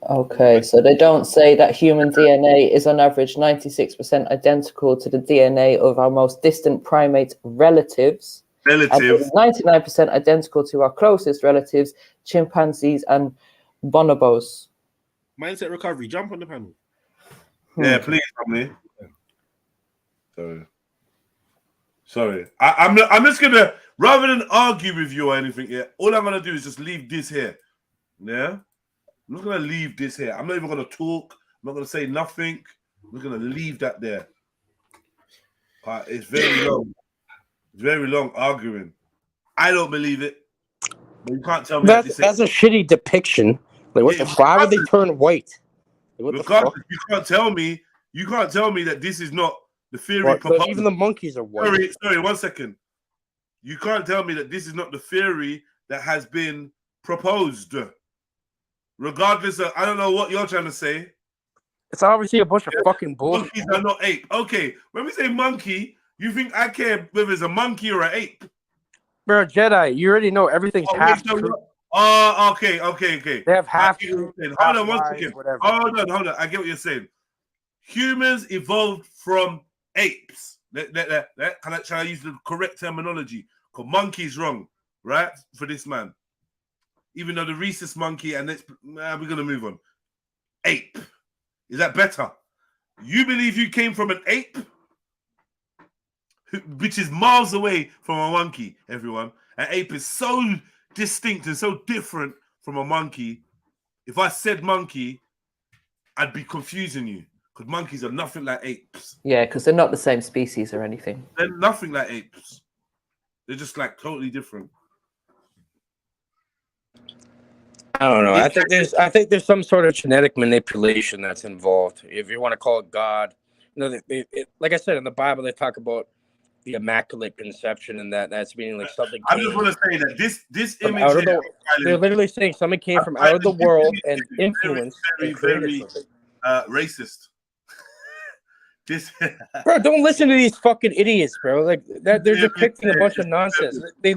Okay, so they don't say that human DNA is on average 96% identical to the DNA of our most distant primate relatives. And 99% identical to our closest relatives, chimpanzees and bonobos. Mindset recovery, jump on the panel. Yeah, please, family. Sorry. I'm just gonna, rather than argue with you or anything, yeah, all I'm gonna do is just leave this here. Yeah? I'm not gonna leave this here. I'm not even gonna talk. I'm not gonna say nothing. I'm just gonna leave that there. It's very long. It's very long arguing. I don't believe it. But you can't tell me that's a shitty depiction. Like, what the? Why would they turn white? Like, regardless, you can't tell me that this is not the theory. But even the monkeys are white. Sorry, 1 second. You can't tell me that this is not the theory that has been proposed. Regardless of, I don't know what you're trying to say. It's obviously a bunch of fucking bullshit. Monkeys are not ape. Okay, when we say monkey, you think I care whether it's a monkey or an ape? Bro, Jedi, you already know everything's half true. Oh, okay. They have half truth. Hold on 1 second. Hold on. I get what you're saying. Humans evolved from apes. Shall I use the correct terminology? Because monkey's wrong, right? For this man. Even though the rhesus monkey, and we're going to move on. Ape. Is that better? You believe you came from an ape? Which is miles away from a monkey, everyone. An ape is so distinct and so different from a monkey. If I said monkey, I'd be confusing you. Because monkeys are nothing like apes. Yeah, because they're not the same species or anything. They're nothing like apes. They're just like totally different. I don't know. I think there's some sort of genetic manipulation that's involved. If you want to call it God, like I said in the Bible, they talk about the immaculate conception, and that's meaning like something. I just want to say that this image. They're literally saying something came from out of the world and influenced. Very racist. Bro, don't listen to these fucking idiots, bro. Like that, they're depicting a bunch of nonsense. They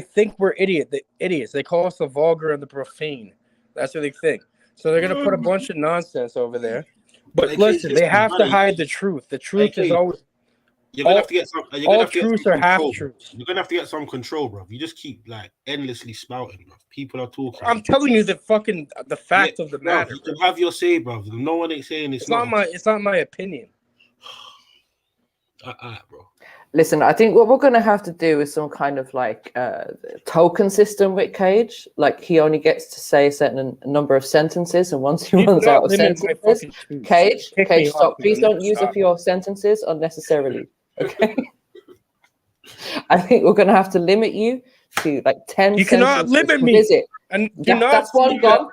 think we're idiots. They call us the vulgar and the profane. That's what they think. So they're gonna put a bunch of nonsense over there. But listen, they have to hide the truth. The truth is always. You're gonna have to get some. All truths are half truths. You're gonna have to get some control, bro. You just keep like endlessly spouting, bro. People are talking. I'm telling you the fact of the matter. You can have your say, bro. No one ain't saying it's not. It's not my opinion. Bro. Listen, I think what we're going to have to do is some kind of like token system with Cage. Like he only gets to say a certain number of sentences, and once he runs out of sentences, Cage, stop! Please don't use up your sentences unnecessarily. Okay. I think we're going to have to limit you to like 10. You cannot limit me. And that's one gone.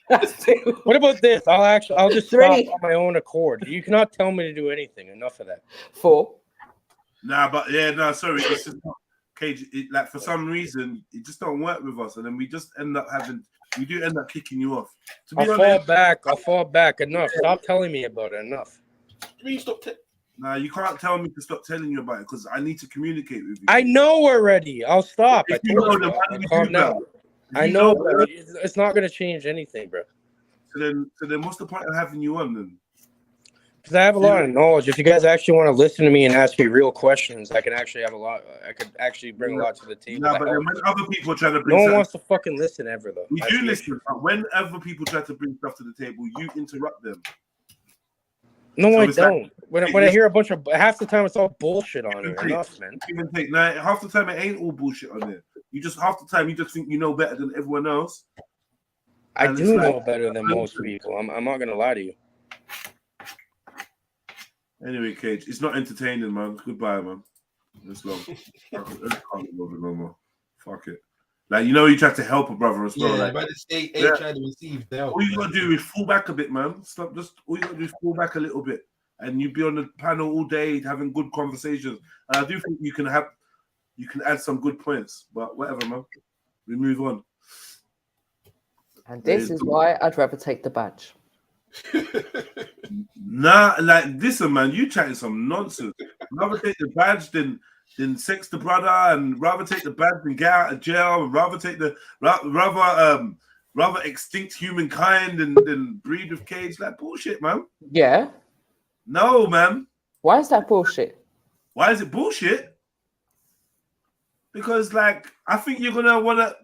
That's two. What about this? I'll just Three. stop on my own accord. You cannot tell me to do anything. Enough of that. 4. Nah, but yeah, no, sorry. It's just Cage. Like for some reason, it just don't work with us, and then we just end up we do end up kicking you off. To be honest, I'll fall back. Enough. Stop telling me about it. Enough. Nah, you can't tell me to stop telling you about it because I need to communicate with you. I know already. I'll stop. If I you told know, you. then why do you Calm do that? down. If I you know that- it's not going to change anything, bro. So then, what's the point of having you on then? Because I have a lot of knowledge. If you guys actually want to listen to me and ask me real questions, I can actually have a lot. I could actually bring a lot to the table. Nah, but then when other people try to bring No one something- wants to fucking listen ever, though. We That's do the listen, issue. but whenever people try to bring stuff to the table, you interrupt them. No, So I it's like- don't. When I hear a bunch of half the time, it's all bullshit on here. Enough, man. Even take half the time it ain't all bullshit on there. You just half the time you just think you know better than everyone else. I And do it's like- know better than most people. I'm not gonna lie to you. Anyway, Cage, it's not entertaining, man. Goodbye, man. It's long. I can't love it no more. Fuck it. Like, you know, you try to help a brother as well. Yeah, like, but they trying to receive the help. all you gotta do is fall back a bit, man. Stop. All you gotta do is fall back a little bit, and you be on the panel all day having good conversations. And I do think you can add some good points. But whatever, man. We move on. And this is why I'd rather take the badge. Nah, like listen, man, you chatting some nonsense. Rather take the badge than sex the brother, and rather take the badge than get out of jail, and rather take the rather extinct humankind than breed with Cage. Like bullshit, man. Yeah. No, man. Why is that bullshit? Why is it bullshit? Because like I think you're gonna wanna.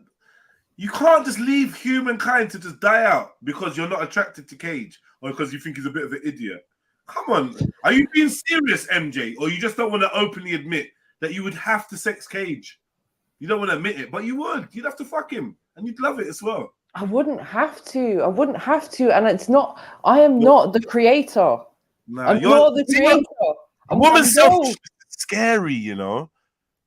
You can't just leave humankind to just die out because you're not attracted to Cage or because you think he's a bit of an idiot. Come on. Are you being serious, MJ? Or you just don't want to openly admit that you would have to sex Cage? You don't want to admit it, but you would. You'd have to fuck him and you'd love it as well. I wouldn't have to. And it's not, I am not the creator. Nah, I'm not the creator. A woman's so scary, you know.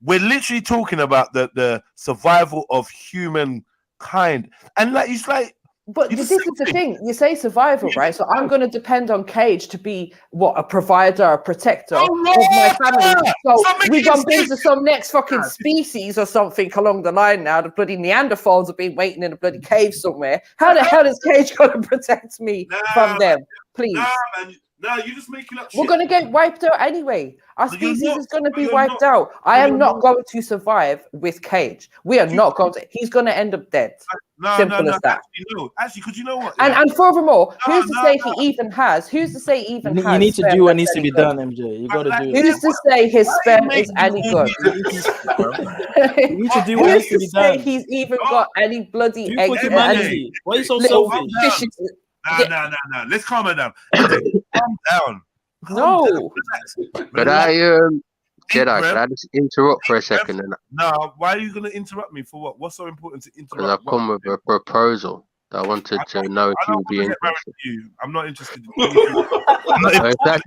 We're literally talking about the survival of humankind, and like it's like. But this is the thing. You say survival, right? So I'm going to depend on Cage to be a provider, a protector of my family. So we're going to build some next fucking species or something along the line now. The bloody Neanderthals have been waiting in a bloody cave somewhere. How the hell is Cage going to protect me from them? Please. Nah, man. Nah, you're just making up shit. We're going to get wiped out anyway. Our species is going to be wiped not. out. I am not going to survive with Cage. We are not going to. He's going to end up dead. Simple as that. Actually, because you know what? And furthermore, who's to say he even has? Who's to say he even has? You need to do what needs to be done, MJ. You got to do it. Who's to say his sperm is any good? You need to do what needs to be done. He's even got any bloody Do eggs? for humanity. Why are you so selfish? Nah. Let's calm her down. Calm down. No. Could I, Jedi, could I just interrupt for a second? No, why are you going to interrupt me for what? What's so important to interrupt? Because I've come with a proposal that I wanted to know if you would be interested. I'm not interested. If that's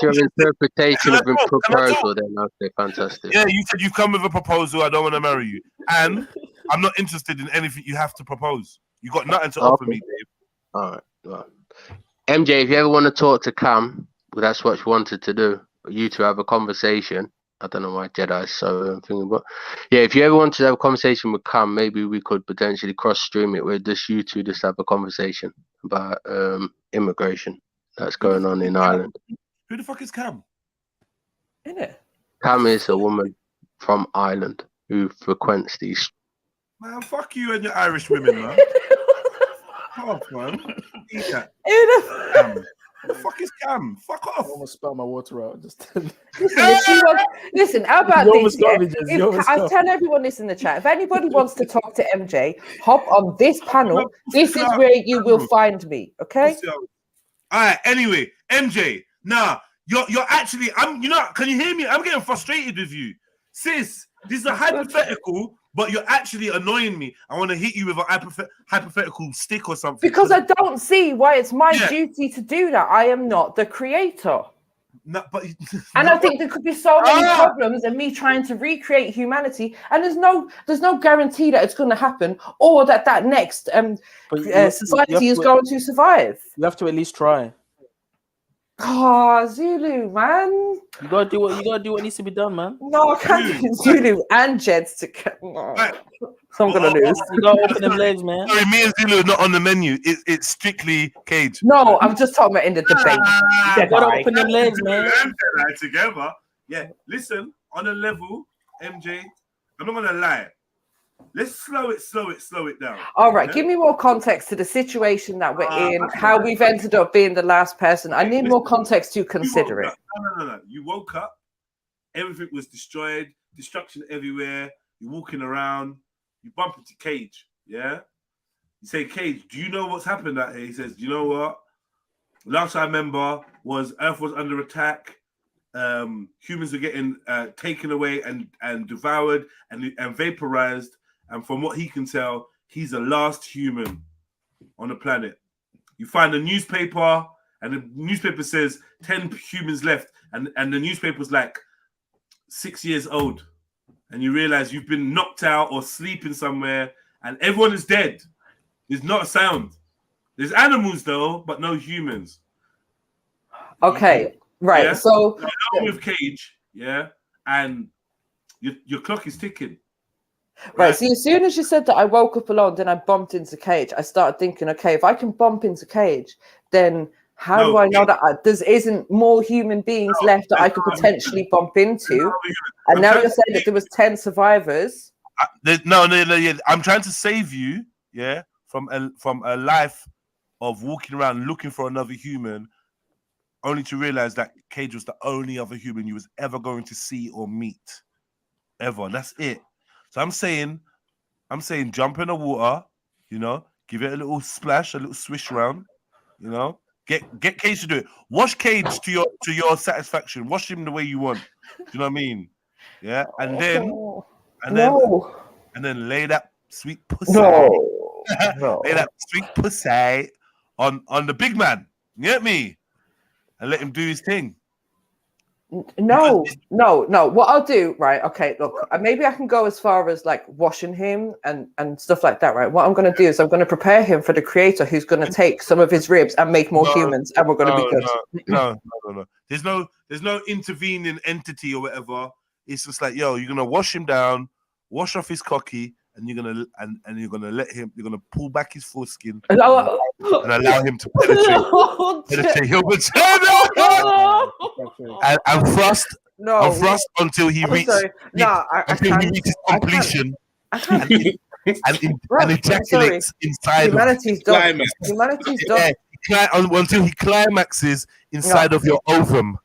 your interpretation of a proposal, then okay, fantastic. Yeah, you said you've come with a proposal. I don't want to marry you, and I'm not interested in anything you have to propose. You got nothing to offer me, Dave. All right. Well, MJ, if you ever want to talk to Cam, well, that's what you wanted to do. You to have a conversation. I don't know why Jedi's so thinking, but yeah, if you ever wanted to have a conversation with Cam, maybe we could potentially cross stream it with just you two, just have a conversation about immigration that's going on in Ireland. Who the fuck is Cam? Innit? Cam is a woman from Ireland who frequents these. Man, fuck you and your Irish women, man. Fuck off, man. Eat that. Cam. Who the fuck is Cam? Fuck off. I almost spelled my water out. Just Listen, how about You this? I tell everyone this in the chat. If anybody wants to talk to MJ, hop on this panel. This is where you will find me. Okay. All right. Anyway, MJ. Nah, you're actually. Can you hear me? I'm getting frustrated with you, sis. This is a hypothetical. But you're actually annoying me. I want to hit you with a hypothetical stick or something. Because I don't see why it's my duty to do that. I am not the creator. No, but and I think there could be so many problems in me trying to recreate humanity, and there's no guarantee that it's going to happen or that next society is going to survive. You have to at least try. Oh, Zulu, man. You gotta do what needs to be done, man. No, I can't do Zulu and Jeds to so I'm gonna lose. You gotta open them legs, man. Sorry, me and Zulu are not on the menu. It's strictly Cage. No, I'm just talking about in the debate. You gotta open them legs, man. Together. Yeah, listen, on a level, MJ, I'm not gonna lie. Let's slow it down. All right, give me more context to the situation that we're in, how we've ended up being the last person. I need more context to consider it. No. You woke up, everything was destroyed, destruction everywhere. You're walking around, you bump into Cage, yeah? You say, Cage, do you know what's happened out here? He says, do you know what? Last I remember was Earth was under attack. Humans were getting taken away and devoured and vaporized. And from what he can tell, he's the last human on the planet. You find a newspaper, and the newspaper says 10 humans left, and the newspaper's like 6 years old. And you realize you've been knocked out or sleeping somewhere, and everyone is dead. There's not a sound. There's animals, though, but no humans. Okay, right. Yeah? So with Cage, yeah, and your clock is ticking. Right, so as soon as you said that I woke up alone, then I bumped into Cage, I started thinking, okay, if I can bump into Cage, then how do I know that there isn't more human beings left that I could potentially bump into? And now you're saying that there was 10 survivors. No. I'm trying to save you, yeah, from a life of walking around looking for another human, only to realize that Cage was the only other human you was ever going to see or meet, ever. That's it. So I'm saying, jump in the water, you know, give it a little splash, a little swish round, you know, get Cage to do it. Wash Cage to your satisfaction. Wash him the way you want. Do you know what I mean? Yeah, and then lay that sweet pussy. Lay that sweet pussy on the big man. You get me? And let him do his thing. No. What I'll do, right? Okay, look, maybe I can go as far as like washing him and stuff like that, right? What I'm going to do is I'm going to prepare him for the creator who's going to take some of his ribs and make more humans, and we're going to be good. No. There's no intervening entity or whatever. It's just like, yo, you're gonna wash him down, wash off his cocky, and you're gonna let him. You're gonna pull back his foreskin and allow him to penetrate your vagina and thrust. Thrust until he reaches completion and ejaculates inside. Humanity's done. Humanity's done. Until he climaxes inside of your ovum.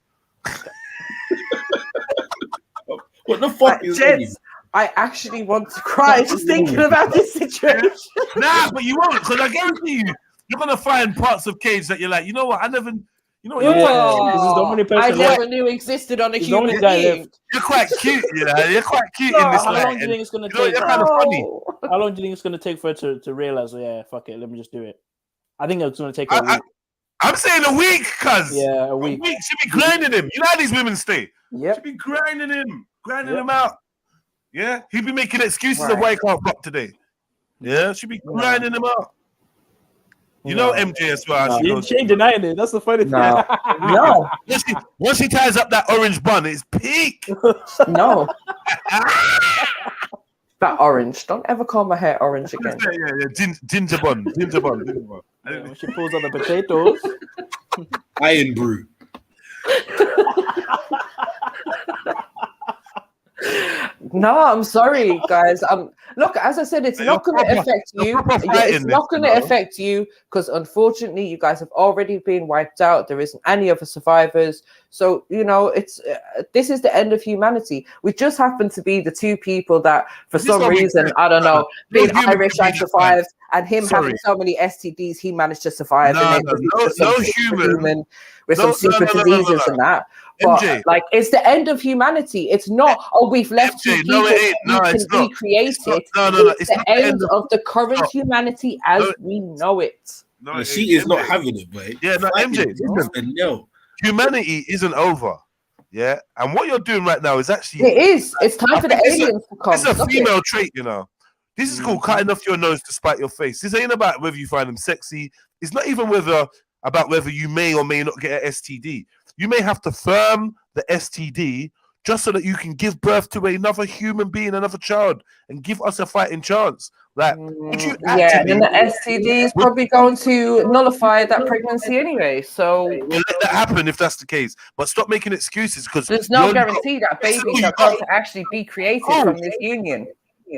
What the fuck is Jets, I actually want to cry just thinking about this situation. Nah, but you won't, because I guarantee you're gonna find parts of Cage that you're like, you know what, I never knew existed on a human being. You're quite cute, you know. You're quite cute in this. How long do you think it's gonna take? You're kind of funny. How long do you think it's gonna take for her to realize? Yeah, fuck it, let me just do it. I think it's gonna take a week. I'm saying a week, cuz. Yeah, a week. She'd be grinding him. You know how these women stay. Yep. She'd be grinding him out. Yeah, he'd be making excuses of why he can't fuck today. Yeah, she'd be grinding him out. You know MJ as well. She ain't denying it. That's the funny thing. No. Once she ties up that orange bun, it's peak. No. That orange. Don't ever call my hair orange again. Yeah. Ginger bun. When she pulls on the potatoes. Iron brew. No, I'm sorry, guys. Look, as I said, it's not going to affect you. It's not going to affect you because, unfortunately, you guys have already been wiped out. There isn't any other survivors. So, you know, this is the end of humanity. We just happen to be the two people that, for some reason, I don't know, being Irish, I survived, and him having so many STDs, he managed to survive. No human with some secret diseases and that. But like, it's the end of humanity. It's not. Oh, we've left two people. It's not. Recreate it. It's the end of the current humanity as we know it. No, she is not having it, mate. Yeah, no, MJ. No. humanity isn't over. Yeah, and what you're doing right now is actually It is. It's time for the aliens to come. It's a Stop it. female trait, you know. This is called cutting off your nose to spite your face. This ain't about whether you find them sexy. It's not even about whether you may or may not get an STD. You may have to firm the STD just so that you can give birth to another human being, another child, and give us a fighting chance. Like, would you yeah, and the STD is probably going to nullify that pregnancy anyway. So we'll let that happen if that's the case. But stop making excuses because there's no guarantee that babies are going to actually be created from this union.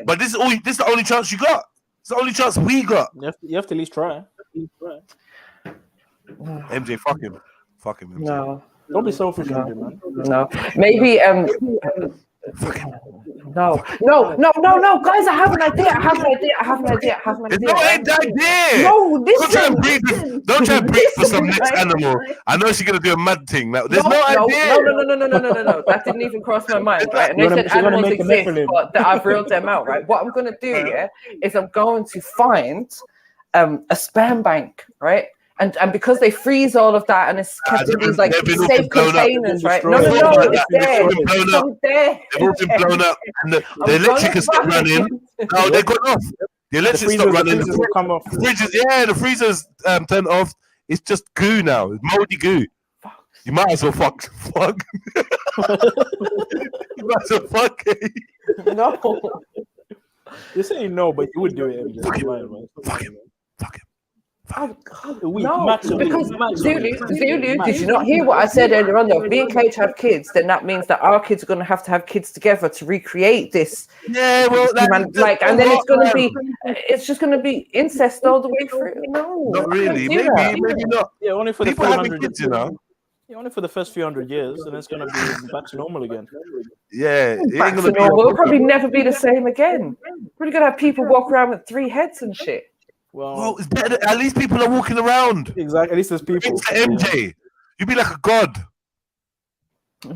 But this is the only chance you got. It's the only chance we got. You have to at least try. MJ, fuck him. Fuck him, MJ. No. Don't be selfish, MJ, man. No. Maybe No, guys, I have an idea. There's no idea. No, Don't try and breathe for some next animal. I know she's gonna do a mad thing. Now, there's no idea. No. That didn't even cross my mind, right? And they said animals exist, but I've reeled them out, right? What I'm gonna do, is I'm going to find a sperm bank, right? And because they freeze all of that and it's kept in these like safe containers, right? No, it's there. They've all been blown up. And the electric is still running. No, they got off. The electric's not running. The freezer's turned off. It's just goo now. It's moldy goo. You might as well fuck. You might as well fuck. No. You're saying no, but you would do it. Fuck him. No, because Zulu, did you not hear what I said earlier on? Though, if me and Cage have kids, then that means that our kids are going to have kids together to recreate this. Yeah, well, and then it's just going to be incest all the way through. No, not really. Maybe not. Yeah, only for the people having kids, you know. Yeah, only for the first few hundred years, and it's going to be back to normal again. Yeah, back to normal. It'll probably never be the same again. We're going to have people walk around with 3 heads and shit. Well, it's better. At least people are walking around. Exactly. At least there's people. MJ, you'd be like a god.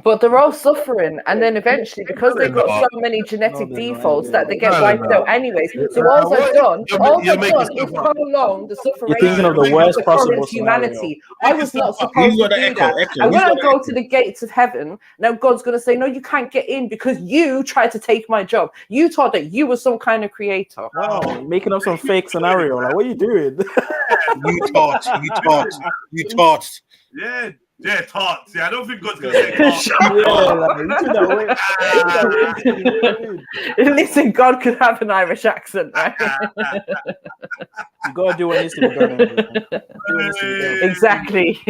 But they're all suffering, and then eventually, because they've got so many genetic defaults that they get wiped out anyways. So all I've done is prolong the suffering. You're thinking of the worst possible humanity. I was not supposed to do that. And when I go to the gates of heaven, now God's going to say, no, you can't get in because you tried to take my job. You thought that you were some kind of creator. Wow, making up some fake scenario. Like, what are you doing? You taught. Yeah, tarts. Yeah, I don't think God's gonna say tarts. Listen, God could have an Irish accent, right? You gotta do what needs to be done. Exactly.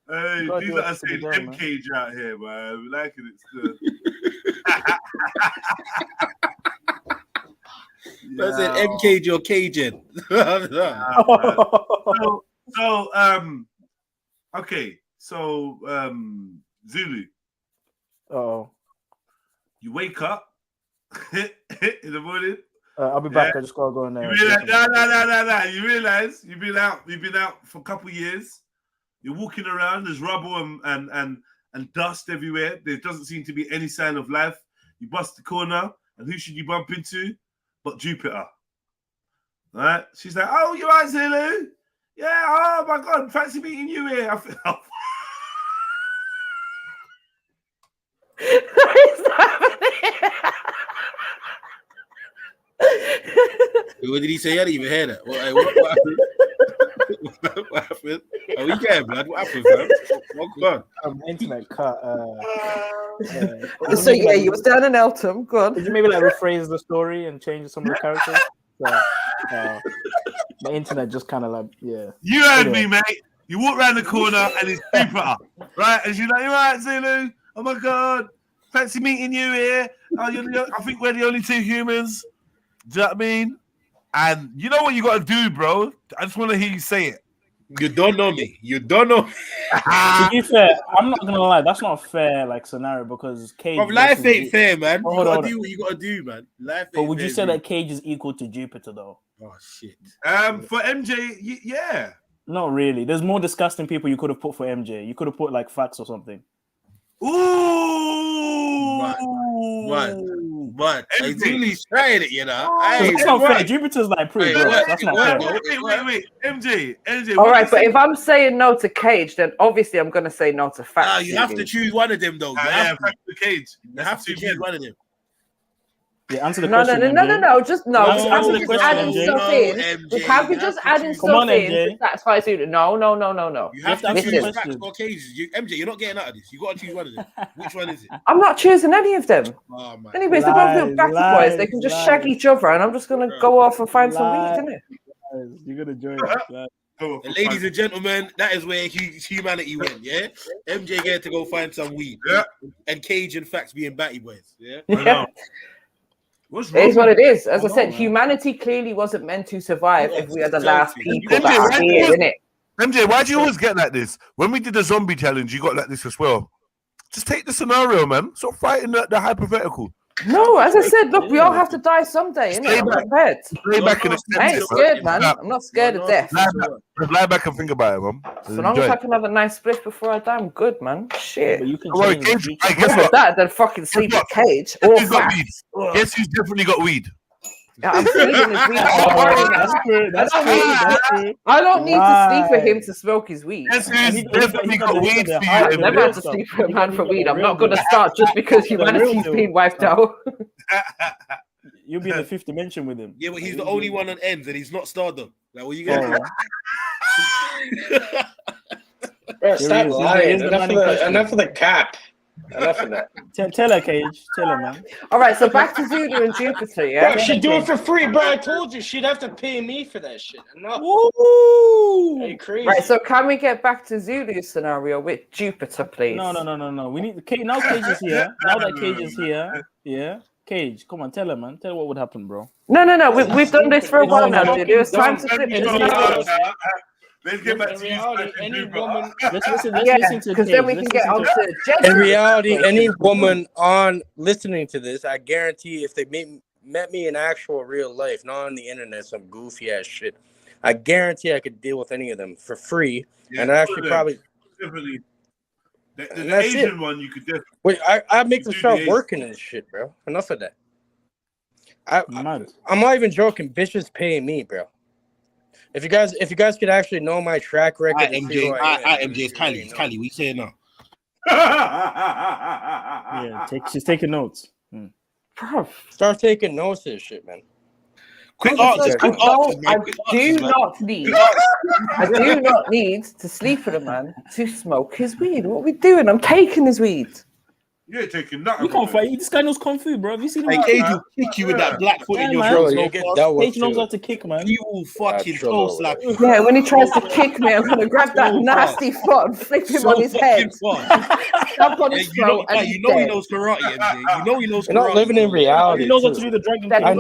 Hey, these are saying MK out here, man. We liking it still. That's it. MK your Cajun. Okay. So, Zulu. Oh. You wake up in the morning. I'll be back. I just gotta go in there. No. You realize you've been out for a couple of years. You're walking around. There's rubble and dust everywhere. There doesn't seem to be any sign of life. You bust the corner, and who should you bump into? But Jupiter. All right? She's like, "Oh, you're right, Zulu. Yeah. Oh my God, fancy meeting you here." I feel. What did he say? I didn't even hear that. What happened? What happened? Oh, we can, blood. What happened, fam? What on? Internet cut. So yeah, you was down in Eltham. Go on. Could you maybe like rephrase the story and change some of the characters? My internet just kind of like You heard me, mate. You walk around the corner and it's Jupiter, right? And she's like, "You right, Zulu? Oh my God, fancy meeting you here. Oh, I think we're the only 2 humans." Do you know what I mean? And you know what you got to do, bro? I just want to hear you say it. You don't know me. You don't know me. To be fair, I'm not gonna lie. That's not a fair scenario because Cage. Bro, life ain't fair, man. You gotta do what you gotta do, man. Life. But would you say that Cage is equal to Jupiter, though? Oh shit. For MJ, yeah. Not really. There's more disgusting people you could have put for MJ. You could have put like facts or something. Ooh. Right. but Zulu's trying it, you know. That's not fair. Jupiter's like pretty broke. That's not fair. Wait, MJ. All right, but if I'm saying no to Cage, then obviously I'm going to say no to Facts. Nah, you have to choose one of them, though. You have to. The Cage. You have to choose one of them. Yeah, answer the No, question. no. Just no. Answer Can't the we just question, add in MJ. stuff in? Can't we just add in stuff in to satisfy Zulu? No. You have to choose Facts or Cages. MJ, you're not getting out of this. You got to choose one of them. Which one is it? I'm not choosing any of them. Oh, man. Anyways, they're both little batty boys. They can just shag each other, and I'm just gonna go off and find some weed, isn't it? You're gonna join. And ladies and gentlemen, that is where humanity went. Yeah, MJ get to go find some weed. Yeah, and Cage and Facts being batty boys. Yeah. It is what it is. As I said, humanity clearly wasn't meant to survive if we are the last people that are here, innit? MJ, why do you always get like this? When we did the zombie challenge, you got like this as well. Just take the scenario, man. Stop fighting the hypothetical. No, as I said, look, we all have to die someday, innit? I'm prepared. Stay back and I ain't scared, man. I'm not scared of death. Lie back and think about it, man. So long as I can have a nice split before I die, I'm good, man. Shit. But you can guess what? That then fucking sleep in a cage. Or Guess who's definitely got weed? Yeah, I'm sleeping his weed. That's true. I don't need to sleep with him to smoke his weed. Guess who's definitely got weed for you? I've never had to sleep with a man for weed. I'm not going to start just because humanity's been wiped out. You'll be in the fifth dimension with him. Yeah, but he's the only one on ends, and he's not Stardom. Like, what you gonna do? Bro, stop lying. Enough of the cap. Enough of that. Tell her, Cage. Tell her, man. All right, so back to Zulu and Jupiter, yeah? Bro, she'd do it for free, bro. I told you she'd have to pay me for that shit. Enough. Woo! Are you crazy? Right, so can we get back to Zulu's scenario with Jupiter, please? No. We need now Cage is here. Now that Cage is here, yeah. Cage, come on, tell her, man. Tell her what would happen, bro. No. We've done this for a while now, dude. It was time to flip the Let's get back to reality, any woman. Let's listen to because then we can get on to JEDI. In reality, any woman on listening to this, I guarantee if they met me in actual real life, not on the internet, some goofy ass shit, I guarantee I could deal with any of them for free. Yeah, and actually probably definitely the Asian one you could definitely. Wait, I make them start working and shit, bro. Enough of that. I'm not even joking. Bitches paying me, bro. If you guys could actually know my track record, MJ, it's Kylie. It's Kylie. We say it now. Yeah, she's taking notes. Bro, start taking notes of this shit, man. Quick answers. I do not need to sleep with a man to smoke his weed. What are we doing? I'm taking his weed. You ain't taking nothing. You can't fight. This guy knows kung fu, bro. Have you seen him? Cage will kick you with that black foot in your throat. Cage knows how to kick, man. You will fucking toe slap. Yeah, when he tries to kick me, I'm gonna grab that nasty foot and flip him on his head. Stomp on his throat. You know he knows karate, MJ. You know he knows karate. You're not living in reality. He knows how to do the dragon. I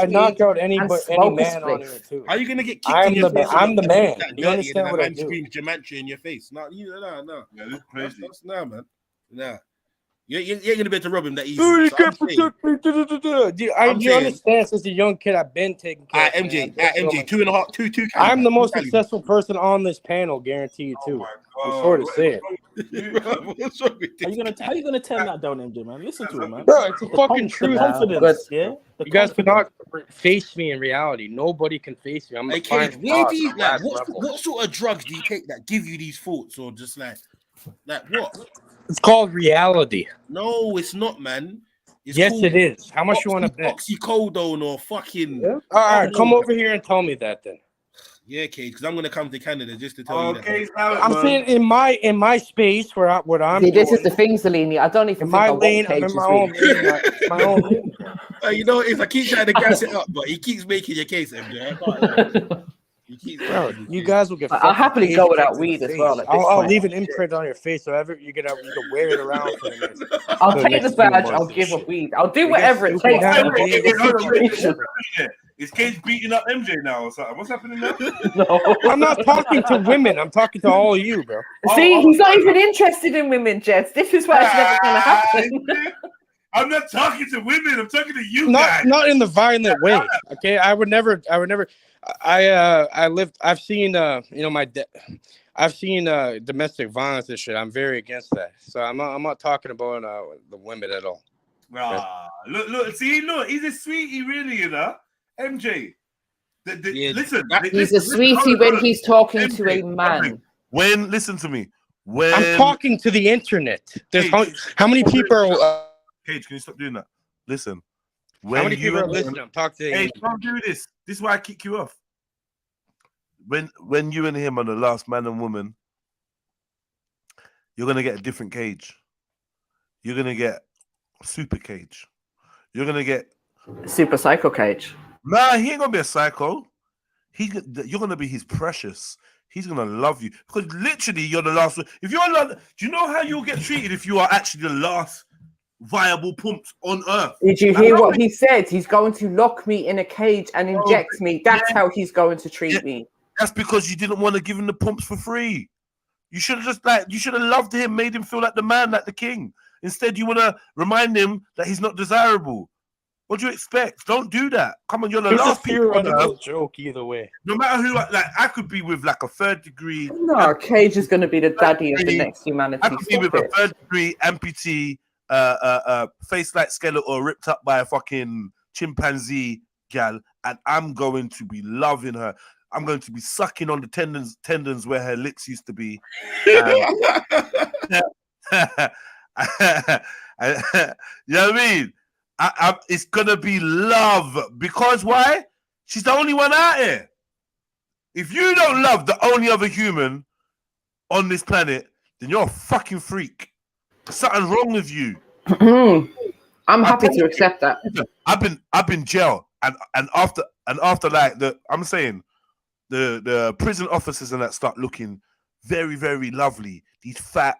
knocked out any man on here too. Are you gonna get kicked in your face? I'm the man. You understand what I do? Scream Gematria in your face. No. Yeah, that's crazy. That's nah, man. Nah. You ain't gonna be able to rob him that easy. Do you understand? Since a young kid, I've been taking care of MJ, 2.5. I'm the most successful person on this panel, guarantee you too. I'm sort of saying. How you gonna tell that down, MJ, man? Listen to him, man. Bro, it's a fucking truth. Confidence, yeah. You guys cannot face me in reality. Nobody can face me. I'm the what sort of drugs do you take that give you these thoughts, or just like what? It's called reality. No, it's not, man. Yes, it is. How much you want to bet? Oxycodone or fucking. Yeah. All right, come over here and tell me that then. Yeah, Cage, because I'm gonna come to Canada just to tell you that. I'm saying in my space where I'm. See, this is the thing, Zelini. I don't even. My lane. I'm in my own lane. My own lane. You know, if I keep trying to gas it up, but he keeps making your case, MJ. Bro, you guys will get. I'll happily go without weed as well. I'll leave an imprint on your face, so you can wear it around for the next. I'll take the badge. I'll give up weed. I'll do whatever it takes. Is Cage beating up MJ now or something? What's happening now? No, I'm not talking to women. I'm talking to all of you, bro. See, he's not even interested in women, Jets. This is why it's never gonna happen. I'm not talking to women. I'm talking to you guys. Not in the violent way. Okay, I would never. I've seen I've seen domestic violence and shit. I'm very against that. So I'm not talking about the women at all. Look, he's a sweetie, really, you know. MJ, listen. He's a sweetie when he's talking to a man. Listen to me. When I'm talking to the internet. There's how many people are... Cage, can you stop doing that? Listen. How many people are listening? I'm talking to the Hey, don't do this. This is why I kick you off. When you and him are the last man and woman, you're gonna get a different Cage. You're gonna get super Cage. You're gonna get super psycho Cage. Nah, he ain't gonna be a psycho. You're gonna be his precious. He's gonna love you because literally you're the last one. If you're not, do you know how you'll get treated if you are actually the last viable pumps on earth? Did you hear what he said? He's going to lock me in a cage and inject me. That's how he's going to treat me. That's because you didn't want to give him the pumps for free. You should have you should have loved him, made him feel like the man, like the king. Instead, you want to remind him that he's not desirable. What do you expect? Don't do that. Come on, you're the last people on earth. Joke either way. No matter who, I could be with like a 3rd degree. No, Cage is going to be the daddy of the next humanity. I could be with a 3rd degree amputee, face like skeleton, ripped up by a fucking chimpanzee gal, and I'm going to be loving her. I'm going to be sucking on the tendons where her lips used to be. You know what I mean? It's gonna be love because why? She's the only one out here. If you don't love the only other human on this planet, then you're a fucking freak. There's something wrong with you. I'm happy to accept that. I've been jail and after like I'm saying the prison officers and that start looking very, very lovely. These fat,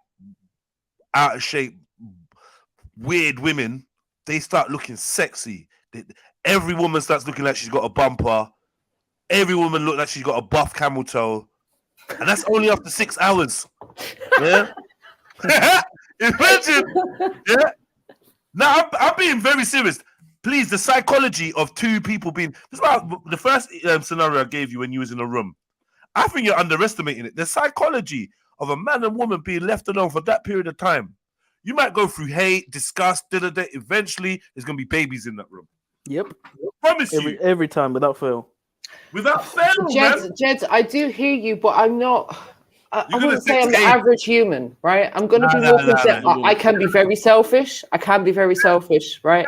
out of shape, weird women. They start looking sexy. Every woman starts looking like she's got a bumper. Every woman looks like she's got a buff camel toe. And that's only after 6 hours. Yeah? Imagine. Yeah? Now, I'm being very serious. Please, the psychology of two people being... This is about the first scenario I gave you when you was in a room. I think you're underestimating it. The psychology of a man and woman being left alone for that period of time. You might go through hate, disgust, eventually there's going to be babies in that room. Yep. I promise you. Every time, without fail. Without fail, Jed, I do hear you, but I'm not... I wouldn't say I'm the average human, right? I'm going to be more... I can be very selfish. Right?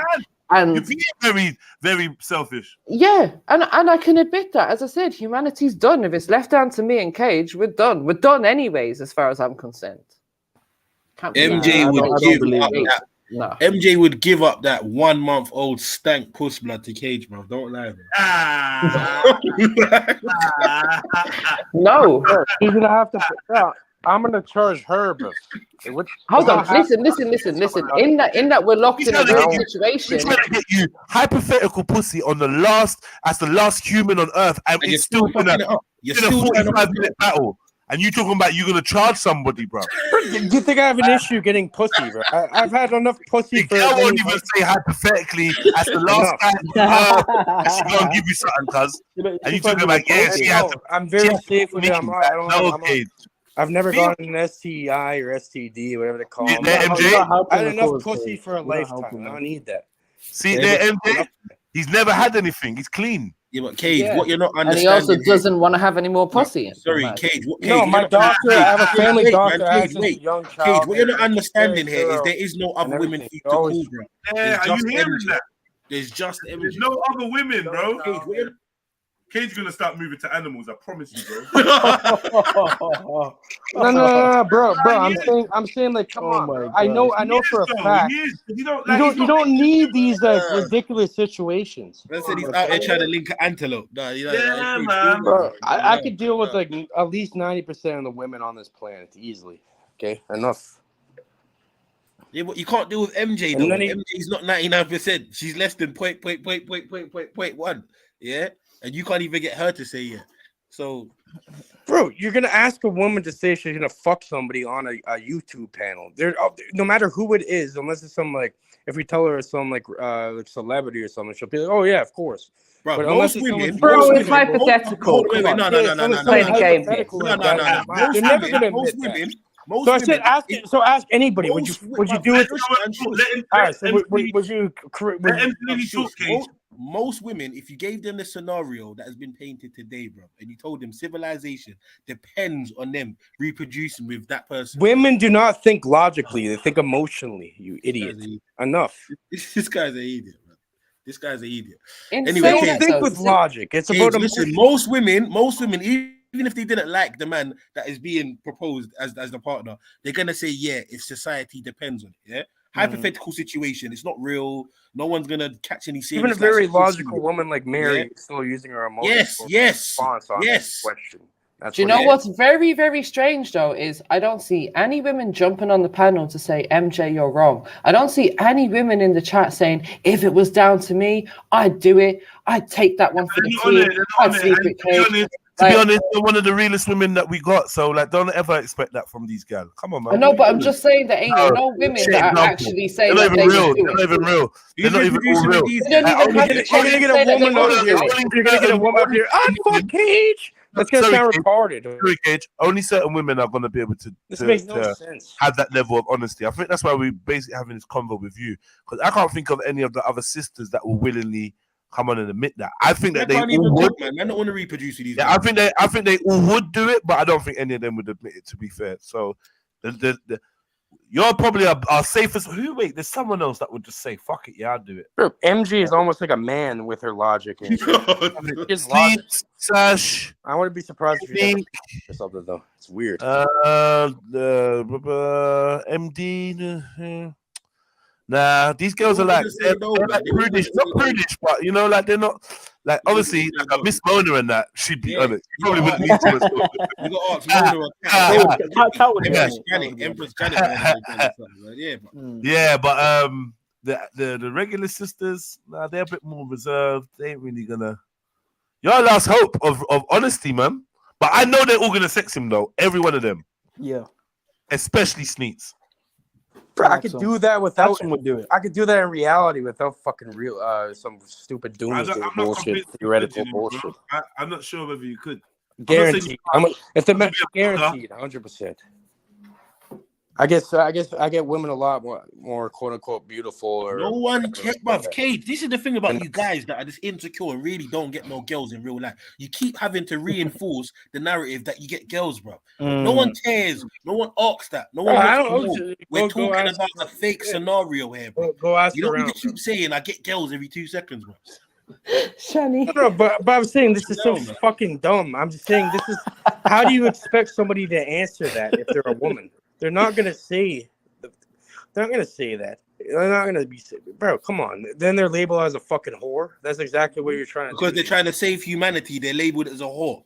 And you're being very, very selfish. Yeah, and I can admit that. As I said, humanity's done. If it's left down to me and Cage, we're done. We're done anyways, as far as I'm concerned. MJ would give up that 1 month old stank puss blood to Cage, bro. Don't lie, bro. No, he's gonna have to. I'm gonna charge her, bro. Hold on, listen. In that we're locked in a real situation. We're trying to get you hypothetical pussy on the last human on earth, and it's still in a 45-minute battle. And you talking about you're gonna charge somebody, bro? Do you think I have an issue getting pussy, bro? I've had enough pussy. The girl won't even say hypothetically as the last time she's gonna give you something, cuz. And you talking about I'm very safe with it. I've never gotten an STI or STD, whatever they call them. I had enough pussy for a lifetime. I don't need that. See there, MJ? He's never had anything. He's clean. Yeah, but Cage, what you're not understanding. And he also doesn't want to have any more pussy. Sorry, Cage. No, my doctor, I have a family doctor. Wait, Cage, what you're not understanding here is there is no other women for you to call, bro. Yeah, are you hearing that? There's just There's no other women, bro. Cage's gonna start moving to animals. I promise you, bro. No, bro. I'm saying, like, come on. I know for a fact. You don't need these ridiculous situations. I said he's out here trying to link an antelope. Yeah, man. Bro, I could deal with like at least 90% of the women on this planet easily. Okay, enough. Yeah, but you can't deal with MJ though. MJ's not 99%. She's less than 0.1. Yeah. And you can't even get her to say yeah. So, bro, you're gonna ask a woman to say she's gonna fuck somebody on a YouTube panel. No matter who it is, unless it's some like, if we tell her it's some like celebrity or something, she'll be like, oh yeah, of course. Bro, but most women, it's hypothetical. No. Most women Most So I women, said, ask anybody. Would you do it? All right. So would you? Most women, if you gave them the scenario that has been painted today, bro, and you told them civilization depends on them reproducing with that person. Women do not think logically; they think emotionally. You idiot! Enough. This guy's an idiot, bro. This guy's an idiot. Anyway, Anyway, don't think with logic. It's about listen. Most women, even if they didn't like the man that is being proposed as the partner, they're gonna say, yeah, if society depends on it. Yeah, hypothetical situation. It's not real. No one's gonna catch any serious. Even a very logical woman like Mary is still using her emotions. Response on this question. Do you know what's very, very strange though is I don't see any women jumping on the panel to say, MJ, you're wrong. I don't see any women in the chat saying, if it was down to me, I'd do it. I'd take that one for the team. I'd sleep with Kate. To be honest, they're one of the realest women that we got. So, like, don't ever expect that from these girls. Come on, man. I know, but I'm just saying that ain't no women that are actually saying they're that not even they real. would do They're not even real. They're not even all real. You're gonna get a woman up here. You're gonna get a woman up here. I'm fuck Cage. That's gonna sound retarded. Sorry, Cage. Only certain women are gonna be able to. This makes no sense. Have that level of honesty. I think that's why we're basically having this convo with you, because I can't think of any of the other sisters that will willingly come on and admit that. I think that they all would. Man, I don't want to reproduce these. Yeah, I think they all would do it, but I don't think any of them would admit it. To be fair, so you're probably our safest. Wait, there's someone else that would just say, "Fuck it, yeah, I'll do it." Bro, MG is almost like a man with her logic. And Sash. I wouldn't be surprised if you or something though. It's weird. MD. Nah, these girls are like, they're like prudish, not prudish, but you know, like they're not like obviously like a Miss Mona and that she'd be on it. You probably wouldn't need to. You got Yeah, but the regular sisters, nah, they're a bit more reserved. They ain't really gonna. Your last hope of honesty, man. But I know they're all gonna sex him though. Every one of them. Yeah. Especially Sneets. Bro, I could do that without. I could do that in reality without fucking real some stupid doomsday bullshit, theoretical bullshit. I'm not sure whether you could. Guaranteed. If the match guaranteed, 100%. I get women a lot more quote unquote beautiful. Or no one cares, bruv. Kate, this is the thing about you guys that are just insecure and really don't get no girls in real life. You keep having to reinforce the narrative that you get girls, bro. No one cares. No one asks that. No one. We're talking about a fake scenario here, bro. Go ask you don't around, need to keep saying I get girls every 2 seconds, bro. Shani. No, but I'm saying this is so fucking dumb. I'm just saying this is. How do you expect somebody to answer that if they're a woman? They're not gonna say. They're not gonna say that. They're not gonna be. Bro, come on. Then they're labeled as a fucking whore. That's exactly what you're trying to. Because they're trying to save humanity. They're labeled as a whore.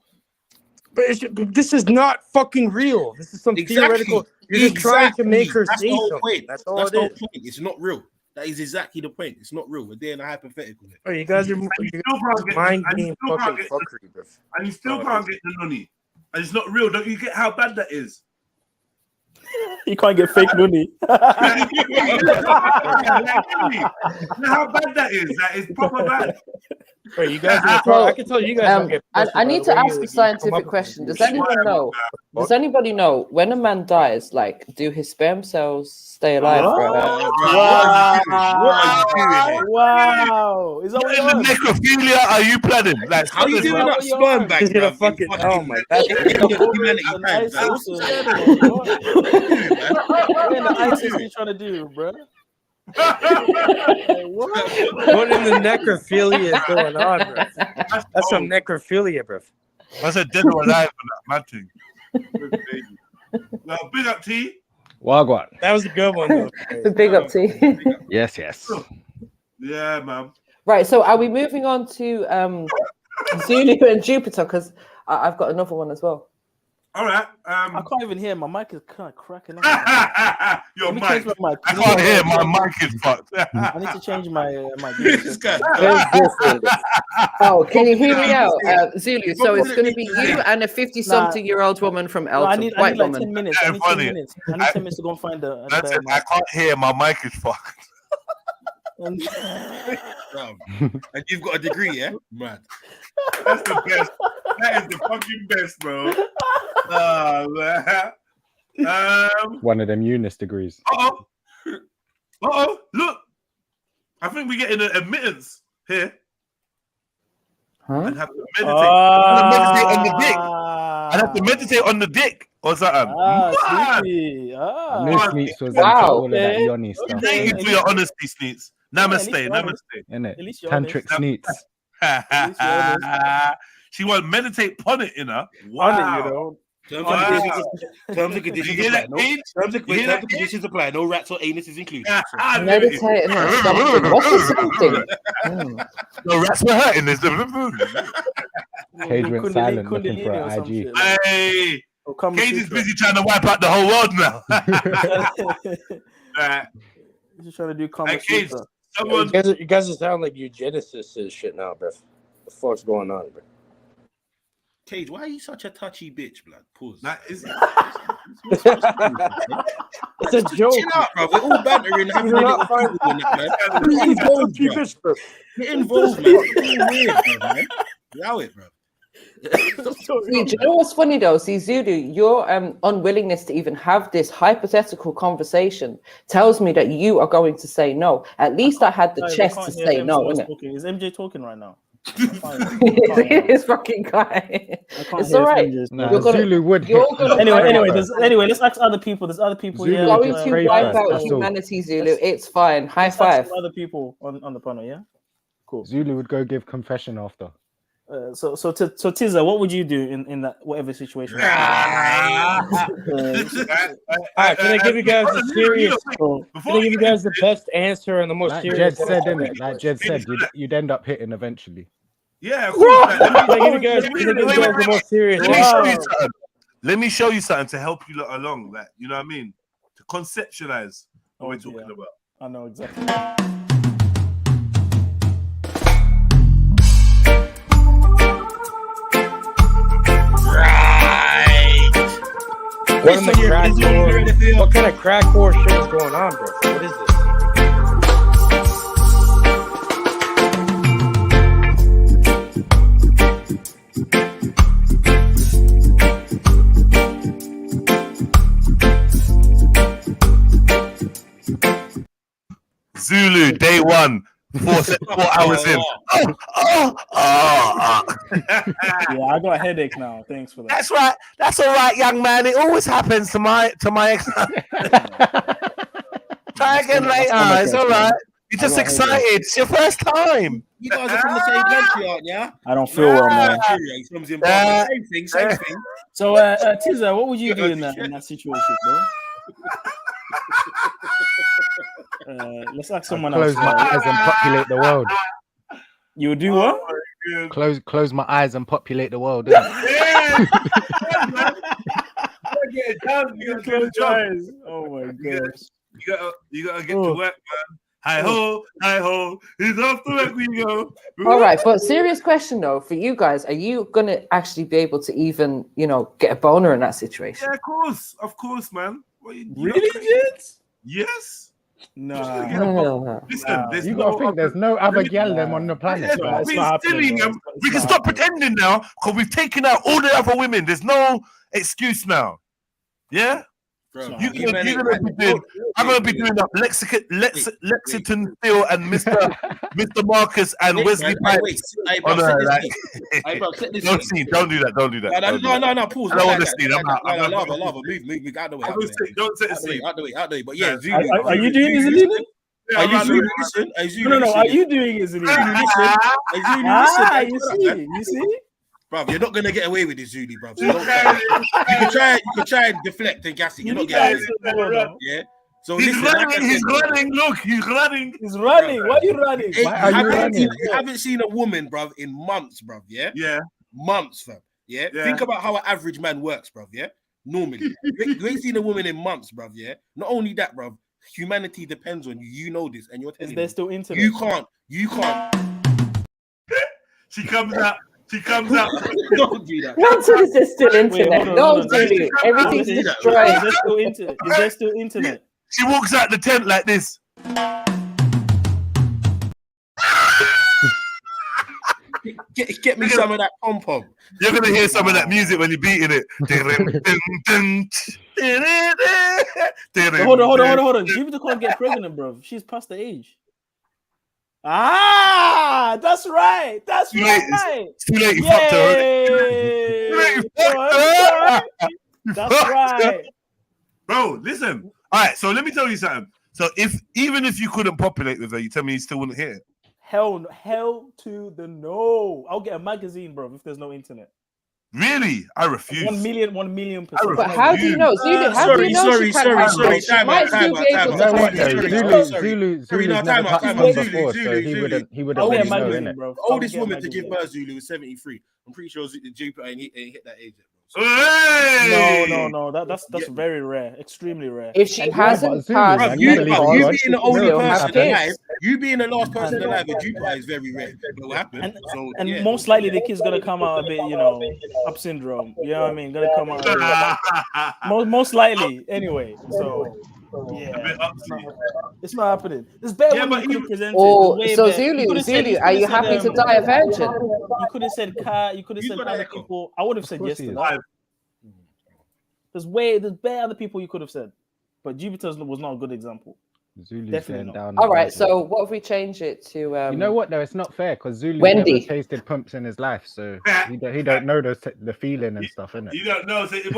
But this is not fucking real. This is some theoretical. You're just trying to make her say something. That's all it is. It's not real. That is exactly the point. It's not real. We're doing a hypothetical. Oh, you guys are mind game fucking fuckery, bro. And you still can't get the nunny. And it's not real. Don't you get how bad that is? You can't get fake money. How bad that is? That is proper bad. Wait, you guys I can tell you guys. I need to ask a scientific question. Does anyone know? Does anybody know when a man dies? Like, do his sperm cells stay alive? Wow! Is that what the necrophilia are you planning? Like, how you doing that sperm bank? He's gonna fucking. Oh my god! What in the ISIS are you trying to do, bro? What in the necrophilia is going on, bro? That's some necrophilia, bro. I said dead or alive for that thing. Well, big up T. Wagwan. That was a good one, though. Big up T. Yes. Yeah, man. Right, so are we moving on to Zulu and Jupiter? Because I've got another one as well. All right. I can't even hear. My mic is kind of cracking up. Your mic. I can't hear. My mic is fucked. I need to change my mic. Oh, can you hear me out, Zulu? So it's going to be you and a 50-something-year-old woman from Elton. I need like 10 minutes. I need 10 minutes. I need 10 minutes to go and find the. That's it. I can't hear. My mic is fucked. And you've got a degree, yeah? Mad. That's the best. That is the fucking best, bro. Man. One of them Eunice degrees. Look, I think we're getting an admittance here. Huh? I'd have to meditate. on the dick. I'd have to meditate on the dick or something. Sleepy. I knew Sneets was into Wow. all of that Yoni stuff. Thank you for your honesty, Sneets. Namaste, least namaste. Innit? At least you're Tantric Sneets. She won't meditate upon it, you know. Wow. Terms Wow. and conditions You hear apply. that, No, Paige? terms and You hear that, conditions apply. No rats or anuses included. Meditating on something. What is something? No rats were hurting this. Cage went silent looking for an IG. Hey, Cage is busy trying to wipe out the whole world now. He's just trying to do Kama Cage, Sutra. someone... You guys sound like eugenicists and shit now, bro. What the fuck's going on, bro? Cage, why are you such a touchy bitch, blood? Pause. It's a joke. Chill out, bro. We're all bantering. Having a little fun with that, man. Get involved, man. Get weird, man. Allow it, bro. Do you know what's funny though? See, Zulu, your unwillingness to even have this hypothetical conversation tells me that you are going to say no. At least I had the chest to say no, innit? Is MJ talking right now? It's fucking guy. It's all right. Zulu would. Anyway, let's ask other people. There's other people here. Going to wipe out humanity, Zulu. It's fine. High five. Other people on the panel, yeah. Cool. Zulu would go give confession after. So Tizza, what would you do in that whatever situation? All right, can I give you guys the serious? Can I give you guys the best answer and the most like serious? Jed said, innit? Like Jed said, you'd end up hitting eventually. Yeah, of course. Can I give you guys the most serious? Let me show you something to help you along. Like, you know what I mean? To conceptualize what we're talking about. I know exactly. What kind of crack whore shit is going on, bro? What is this? Zulu, day one, 4 hours in. Yeah, I got a headache now. Thanks for that. That's right. That's all right, young man. It always happens to my ex. Try again later. It's all right. You're just excited. It's your first time. You guys are from the same country, aren't you? I don't feel well, man. Same thing. So, Tizza, what would you do in that situation, bro? Let's ask someone else. Close my eyes and populate the world. You would do what? Close my eyes and populate the world. Oh my gosh. You gotta get to work, man. Hi ho, it's off to work we go. All right, but serious question though for you guys: are you gonna actually be able to even, get a boner in that situation? Yeah, of course, man. Really, kids? Yes. No. Listen, you gotta think there's no other gal them on the planet. We can stop pretending now because we've taken out all the other women. There's no excuse now. Yeah. I'm gonna be doing up Lexington Phil and Mr. Marcus and Wesley Pipes. Don't do that. No. Pause. I don't want to see that. Lava. Move out the way. Don't set the scene. Out the way. But yeah, are you doing this illegal? Are you doing No. Are you doing it illegal? You see? Bro, you're not gonna get away with this, Zuli, bro. So you can try and deflect and gas it. You're not getting away with it. Yeah. So he's running. Look, he's running. Why are you running? Why are you running? I haven't seen a woman, bro, in months, bro. Yeah. Months, fam. Yeah. Think about how an average man works, bro. Yeah. Normally, you ain't seen a woman in months, bro. Yeah. Not only that, bro. Humanity depends on you. You know this, and you're telling me. Is there still internet? You can't. She comes out. Don't do that. Nonsense, there's still internet. Don't do it. Everything's destroyed. Is there still internet? She walks out the tent like this. Get me some of that pom pom. You're gonna hear some of that music when you're beating it. Hold on. Jupiter can't get pregnant, bro. She's past the age. Ah, that's right. That's right. It's too late. You fucked her. That's right. Bro, listen. All right, so let me tell you something. So even if you couldn't populate with her, you tell me you still wouldn't hear it? Hell to the no. I'll get a magazine, bro, if there's no internet. Really? I refuse. 1 million%. But how do you know? Zulu, how do you know she can't have it? She might still be able to have it. Zulu's never touched one before, so he wouldn't really know, innit? The oldest woman to give birth, Zulu, was 73. I'm pretty sure Jupiter ain't hit that age yet. Hey! No. That's very rare, extremely rare. If she hasn't passed, you being the only person alive, you being the last person alive with Jupiter is very rare. But what happened? And most likely the kid's gonna come out a bit, up syndrome. You know what I mean? Gonna come out most likely anyway. So yeah, it's not happening. It's better when you presented. Oh, so Zulu, are you happy to die a virgin? You could have said you could have said other people. I would have said yes to that. There's better other people you could have said, but Jupiter was not a good example. Zulu's definitely down. All right, so what if we change it to? You know what though? It's not fair because Zulu Wendy. never tasted pumps in his life, so he don't know the feeling and stuff, innit? You don't know. So you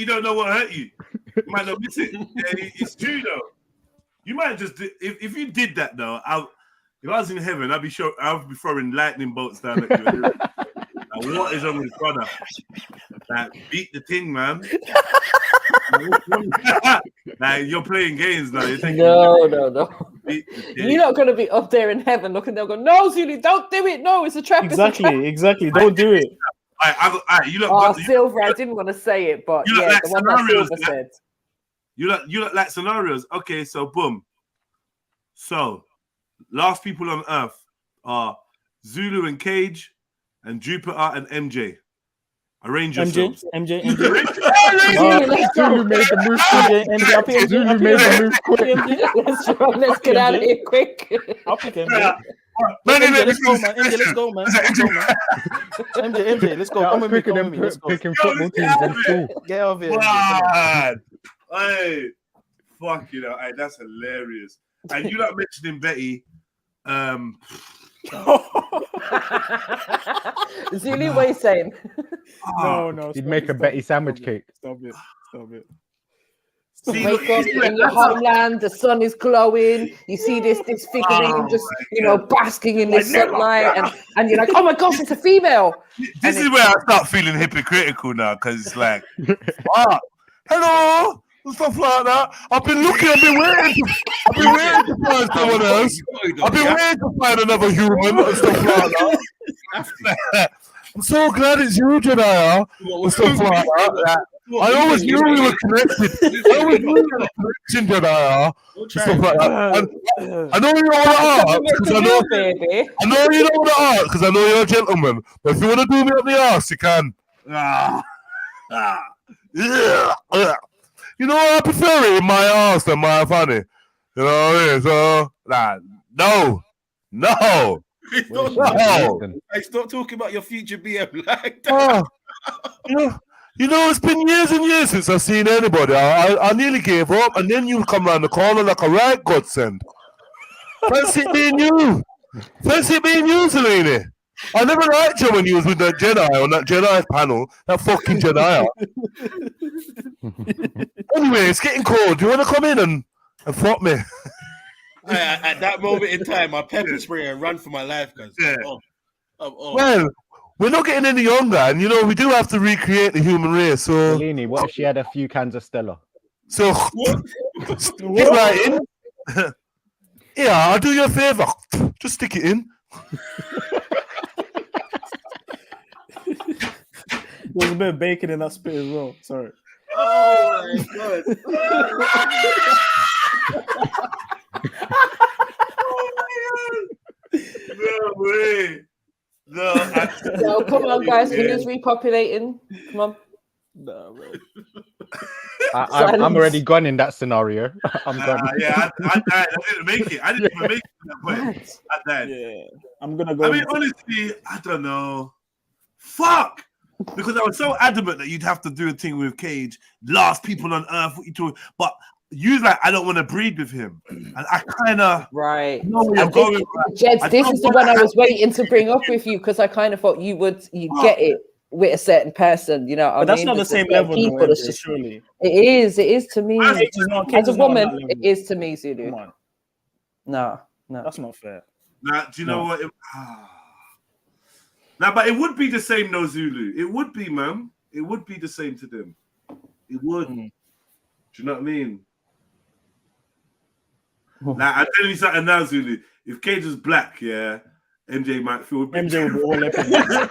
don't know what hurt you. You might not miss it. Yeah, it's true though. You might just if you did that though. If I was in heaven, I'd be throwing lightning bolts down at you. Like, what is wrong with brother? Like, beat the thing, man. Like, you're playing games now. No. You're not going to be up there in heaven looking there going, no, Zulu, don't do it. No, it's a trap. Exactly. Don't do it. Silver, I didn't want to say it, but yeah, like the one that Silver said. You look like scenarios. Okay, so boom. So, last people on Earth are Zulu and Cage, and Jupiter and MJ. Arrange yourselves. MJ. Zulu made the move quick. Zulu made the move quick. Let's get out of here quick. I'll pick MJ. Let's go, man. MJ, let's go. I'm picking them picking football teams in school. Get over here. Hey, fuck you know. Hey, that's hilarious. And you not mentioning Betty. Zulu, what are you saying? No. He'd make a Betty sandwich cake. Stop it. Wake up in your homeland, the sun is glowing. You see this figurine just basking in the sunlight, and you're like, oh my gosh, it's a female. This is where I start feeling hypocritical now, because it's like, hello. Stuff like that. I've been waiting to find someone else. I've been waiting to find another human and stuff like that. I'm so glad it's you, Jedi, and stuff like that. I always knew we were connected. I always knew we were connection, Jedi, and stuff like that. I know you don't want to ask because I know you don't want to ask because I know you're a gentleman. But if you want to do me up the arse, you can. You know what? I prefer it in my ass than my funny. You know what I mean? So, no. Hey, stop talking about your future BM like that. You know, it's been years and years since I've seen anybody. I nearly gave up, and then you come around the corner like a right godsend. Fancy it being you. Zelini. I never liked you when you was with that Jedi on that Jedi panel. That fucking Jedi. Anyway, it's getting cold. Do you want to come in and fuck me? At that moment in time, I pepper spray and run for my life, guys. Yeah. Well, we're not getting any younger, and we do have to recreate the human race. So, Lini, what if she had a few cans of Stella? So, get right in. Yeah, I'll do you a favor. Just stick it in. There's a bit of bacon in that spit as well. Sorry. Oh my god. No way. No, come on, guys. Who's repopulating? Come on. Nah, bro. I'm already gone in that scenario. I'm gone. Yeah, I died. I didn't make it. I didn't even make it to that point. I died. Yeah, I'm gonna go. I mean, honestly, I don't know. Fuck. Because I was so adamant that you'd have to do a thing with Cage, last people on earth. What you talking? But you like, I don't want to breed with him, and I kind of right. Jeds, this is the one I was waiting to bring up with you because I kind of thought you'd get it with a certain person, you know. But that's not the same level, though, surely. It is to me. As a woman, it is to me, Zulu. Come on. No, that's not fair. Nah, do you know what? Nah, but it would be the same, no Zulu. It would be, man. It would be the same to them. It would. Do you know what I mean? Now, I'm telling you something now, Zulu. If Cage was black, yeah, MJ might feel. MJ would be all up in there.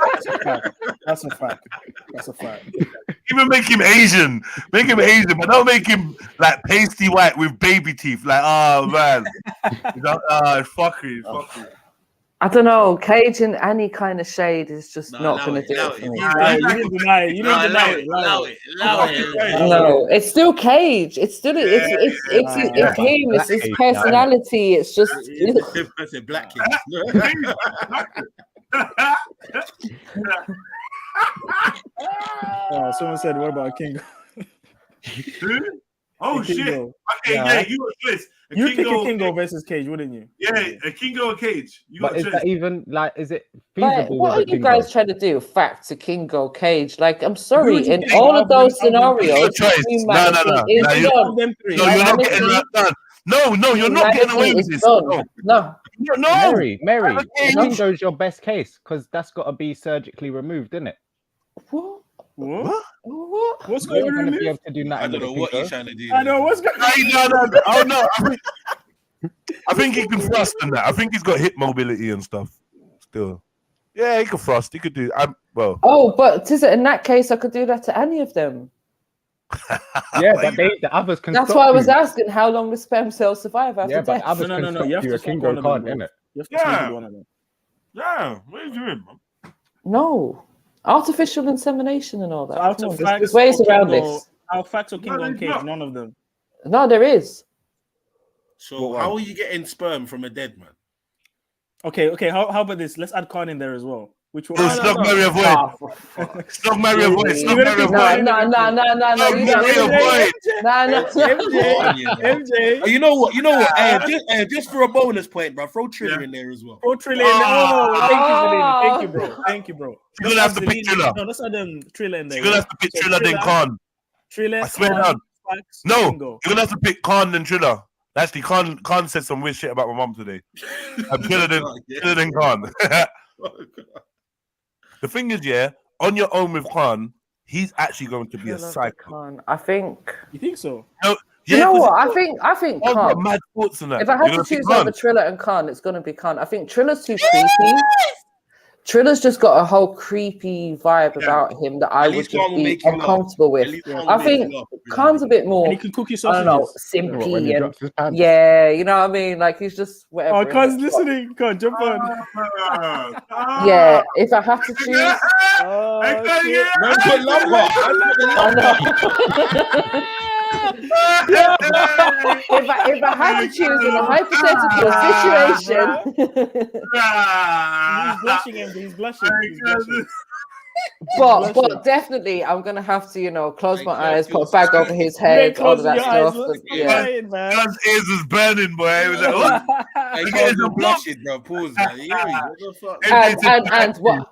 That's a fact. That's a fact. Even make him Asian. Make him Asian, but don't make him like pasty white with baby teeth. Like, oh man, fuckery. I don't know. Cage in any kind of shade is just not going to do it for me. You didn't deny it. You didn't deny it. Allow it. No, it's still Cage. It's still it's him. It's his personality. It's just black kid. Someone said, "What about Kingo?" Oh shit! Kingo. Okay, yeah, you were twist. You pick a Kingo versus Cage, wouldn't you? Yeah, a Kingo or Cage. But is that even like? Is it feasible? What are you guys trying to do? Fact to Kingo Cage? Like, I'm sorry, in all of those scenarios, No, you're not getting that done. No, you're not getting away with this. No. Mary, Kingo's your best case because that's got to be surgically removed, isn't it? What? What's going on? Be able to do I don't know what you're trying to do. I know what's going on. No. Oh no. I think he can thrust in that. I think he's got hip mobility and stuff. Still, yeah, he can thrust. He could do. Well. Oh, but is it in that case I could do that to any of them? Yeah, but the others can. That's why I was asking how long the sperm cells survive after death. No. You have to Kingo can't, innit? You have to stop one of them. Yeah, what are you doing, man? No. Artificial insemination and all that. So there's ways around this. I'll fact or Kingo and Cage, none of them. No, there is. So how are you getting sperm from a dead man? Okay. How about this? Let's add Khan in there as well. Which one? Stop Mary avoid. Stop Mary avoid. Stop Mary avoid. No. MJ. You know what? Just for a bonus point, bro. Throw Triller in there as well. Throw Triller in there. Oh, thank you, bro. You're gonna have to pick Triller. No, let's add Triller in there. You're gonna have to pick Triller then Khan. Triller. I swear down. No, you're gonna have to pick Khan then Triller. Actually, Khan said some weird shit about my mum today. I'm Triller than Khan. The thing is, on your own with Khan, he's actually going to be a psycho. I think. You think so? No, you know what? I think Khan. Mad thoughts on that. If I had to choose over Triller and Khan, it's going to be Khan. I think Triller's too creepy. Triller's just got a whole creepy vibe about him that I would just be uncomfortable with. I think Khan's a bit more, and he can cook your I don't know, simpy and you know what I mean? Like he's just whatever. Oh, Khan's listening. Khan, jump on. Yeah, if I have to choose. If I had to choose in a hypothetical situation, he's blushing. But definitely, I'm gonna have to, close my eyes, put a bag over his head, all of that stuff. John's ears is burning, boy. It was like, oh, blushing, bro. Pause,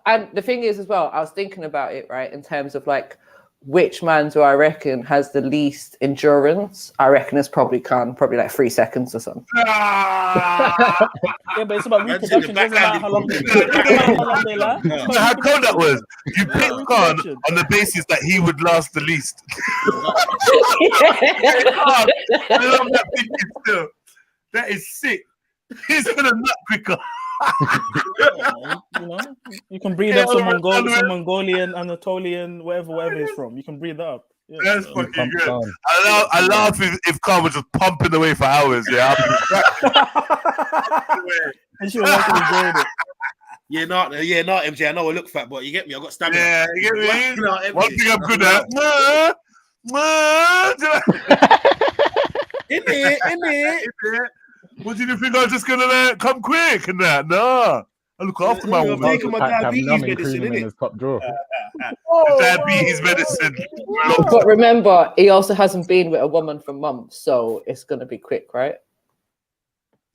and the thing is as well, I was thinking about it, right, in terms of like, which man do I reckon has the least endurance? I reckon it's probably Khan, probably like 3 seconds or something. Yeah, but it's about reproduction. Doesn't matter how long they last. How cold that was. You picked Khan on the basis that he would last the least. I love that thinking still. That is sick. He's gonna nut quicker. You can breed up some Mongolian, Anatolian, whatever he's from. You can breed that up. Yeah. That's fucking good. I laugh if Khan was just pumping away for hours. Yeah, and she was actually enjoying it. Yeah, not MJ. I know I look fat, but you get me. I got stamina. Yeah, you get me. One thing I'm good at. In it. What did you think? I was just gonna come quick and that? Nah, I look after my woman. Taking my diabetes medicine, in his top drawer. Diabetes medicine. But remember, he also hasn't been with a woman for months, so it's gonna be quick, right?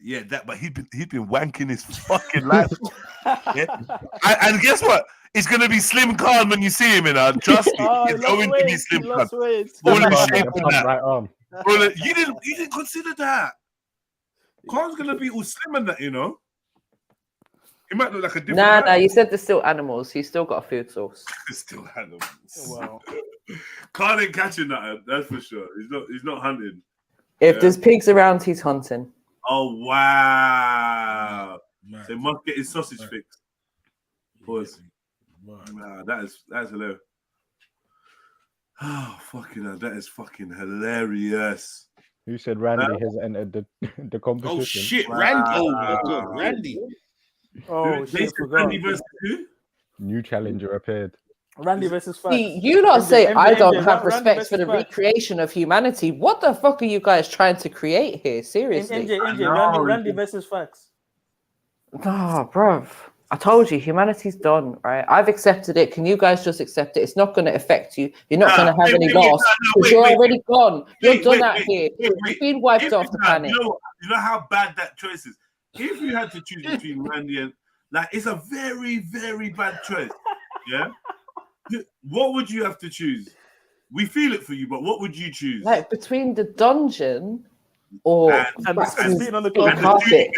Yeah, that. But he'd been wanking his fucking life. Yeah? And guess what? It's gonna be Slim Khan when you see him. Trust me, it's going to be Slim Khan. All in shape and that. Right arm. You didn't consider that. Khan's gonna be all slim and that, you know. He might look like a different. Nah. You said there's still animals. He's still got a food source. Still animals. Wow. Khan ain't catching that. That's for sure. He's not hunting. If there's pigs around, he's hunting. Oh wow! So he must get his sausage fixed. Boys, nah, that's hilarious. Oh fucking hell, that is fucking hilarious. Who said Randy has entered the competition? Oh shit, Randy! Oh my god, Randy! Oh shit, Randy versus who? New challenger appeared. Randy versus Facts. See, you not say MJ, I don't MJ, have Randy respect versus for the Facts. recreation of humanity. What the fuck are you guys trying to create here? Seriously. MJ, Randy versus Facts. Oh, bruv. I told you, humanity's done, right? I've accepted it. Can you guys just accept it? It's not going to affect you. You're not going to have any loss because you're already gone. You're done out here. You've been wiped off the planet. You know how bad that choice is? If you had to choose between Randy and... Like, it's a very, very bad choice. Yeah? What would you have to choose? We feel it for you, but what would you choose? Like, between the dungeon or and the on the carpet.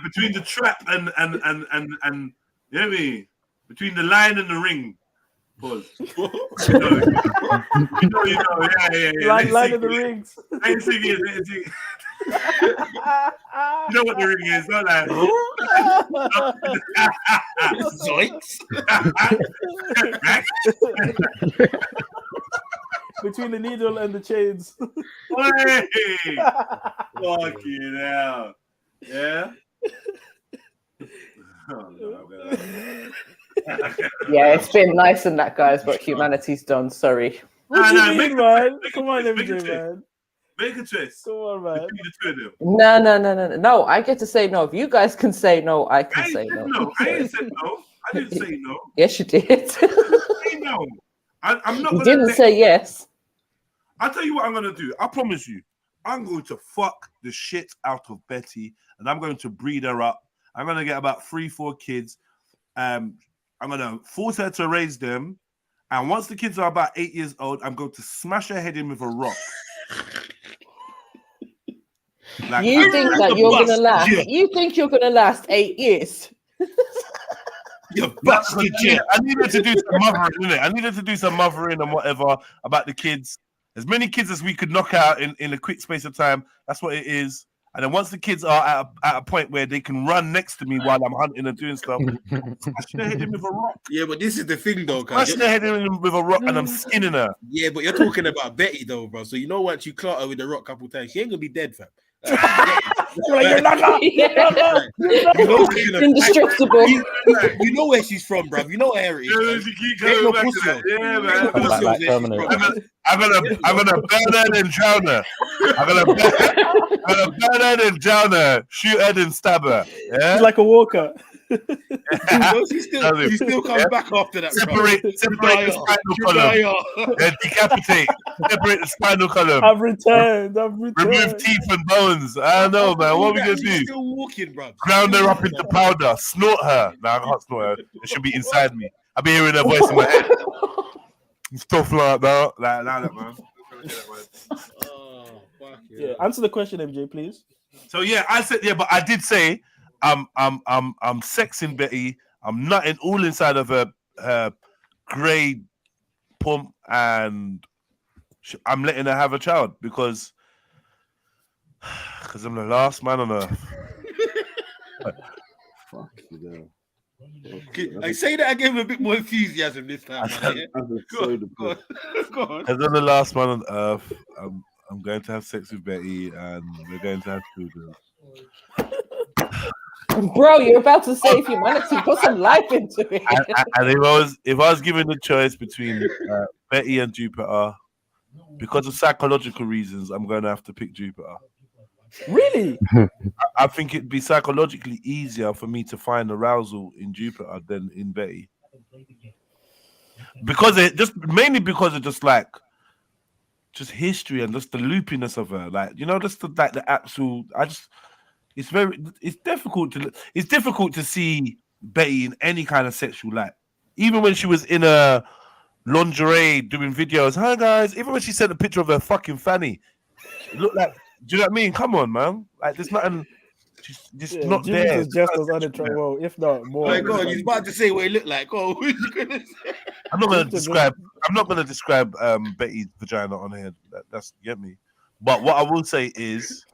Between the trap and you know what I mean? Between the line and the ring. Pause. you know, yeah. Line of the rings. Let's sing it. You know what the ring is, don't I? Zoinks! Between the needle and the chains. Hey! Fucking hell. Yeah? Oh, no, Yeah, it's been nice and that, guys, but humanity's done. Sorry. What do you mean, man? Come on, MJ, man. Make a choice. Come on, man. No. I get to say no. If you guys can say no, I can say no. I didn't say no. I didn't say no. Yes, you did. I say no. I'm not. You didn't say yes. I'll tell you what I'm gonna do. I promise you. I'm going to fuck the shit out of Betty, and I'm going to breed her up. I'm gonna get about 3-4 kids. I'm gonna force her to raise them, and once the kids are about 8 years old, I'm going to smash her head in with a rock. Like, you think that you're gonna last? Yeah. You think you're gonna last 8 years? You bastard! Yeah, I needed to do some mothering, innit? I needed to do some mothering and whatever about the kids. As many kids as we could knock out in a quick space of time. That's what it is. And then once the kids are at a point where they can run next to me while I'm hunting and doing stuff, smash their head in with a rock. Yeah, but this is the thing, though. Smash their head in with a rock and I'm skinning her. Yeah, but you're talking about Betty, though, bro. So you know once you clot her with the rock a couple times, she ain't gonna be dead, fam. You're indestructible. You know where she's from, bro. You know her heritage. Yeah, man. I'm gonna burn her and drown her. I'm gonna burn her and drown her. Shoot her and stab her. Yeah? She's like a walker. She still comes back after that. Separate the spinal column. Decapitate. Separate the spinal column. I've returned. Remove teeth and bones. I don't know, man. What are we gonna do? Still walking, bro. Ground her up into powder. Snort her. Nah, I can't snort her. It should be inside me. I'll be hearing her voice in my head. Stuff like that. Like that, man. Oh, fuck yeah. Answer the question, MJ, please. So yeah, I said but I did say I'm sexing Betty. I'm nutting all inside of her grey pump, and I'm letting her have a child because I'm the last man on earth. Fuck you know. I say that again with a bit more enthusiasm this time. Go on. As I'm the last man on earth, I'm going to have sex with Betty, and we're going to have children. Bro, you're about to save humanity. Put some life into it. And if I was given the choice between Betty and Jupiter, Because of psychological reasons, I'm going to have to pick Jupiter. Really? I think it'd be psychologically easier for me to find arousal in Jupiter than in Betty. Because mainly because of just history and just the loopiness of her. Like, you know, just the actual, it's difficult to see Betty in any kind of sexual light. Even when she was in a lingerie doing videos, hi guys, even when she sent a picture of her fucking fanny, it looked like, do you know what I mean? Come on, man. Like, there's nothing, just not Jupiter's there. just as unattractive, if not more. Oh my God, he's about to say what he looked like. Oh, what you gonna say? I'm not going to describe Betty's vagina on here. That's get me. But what I will say is,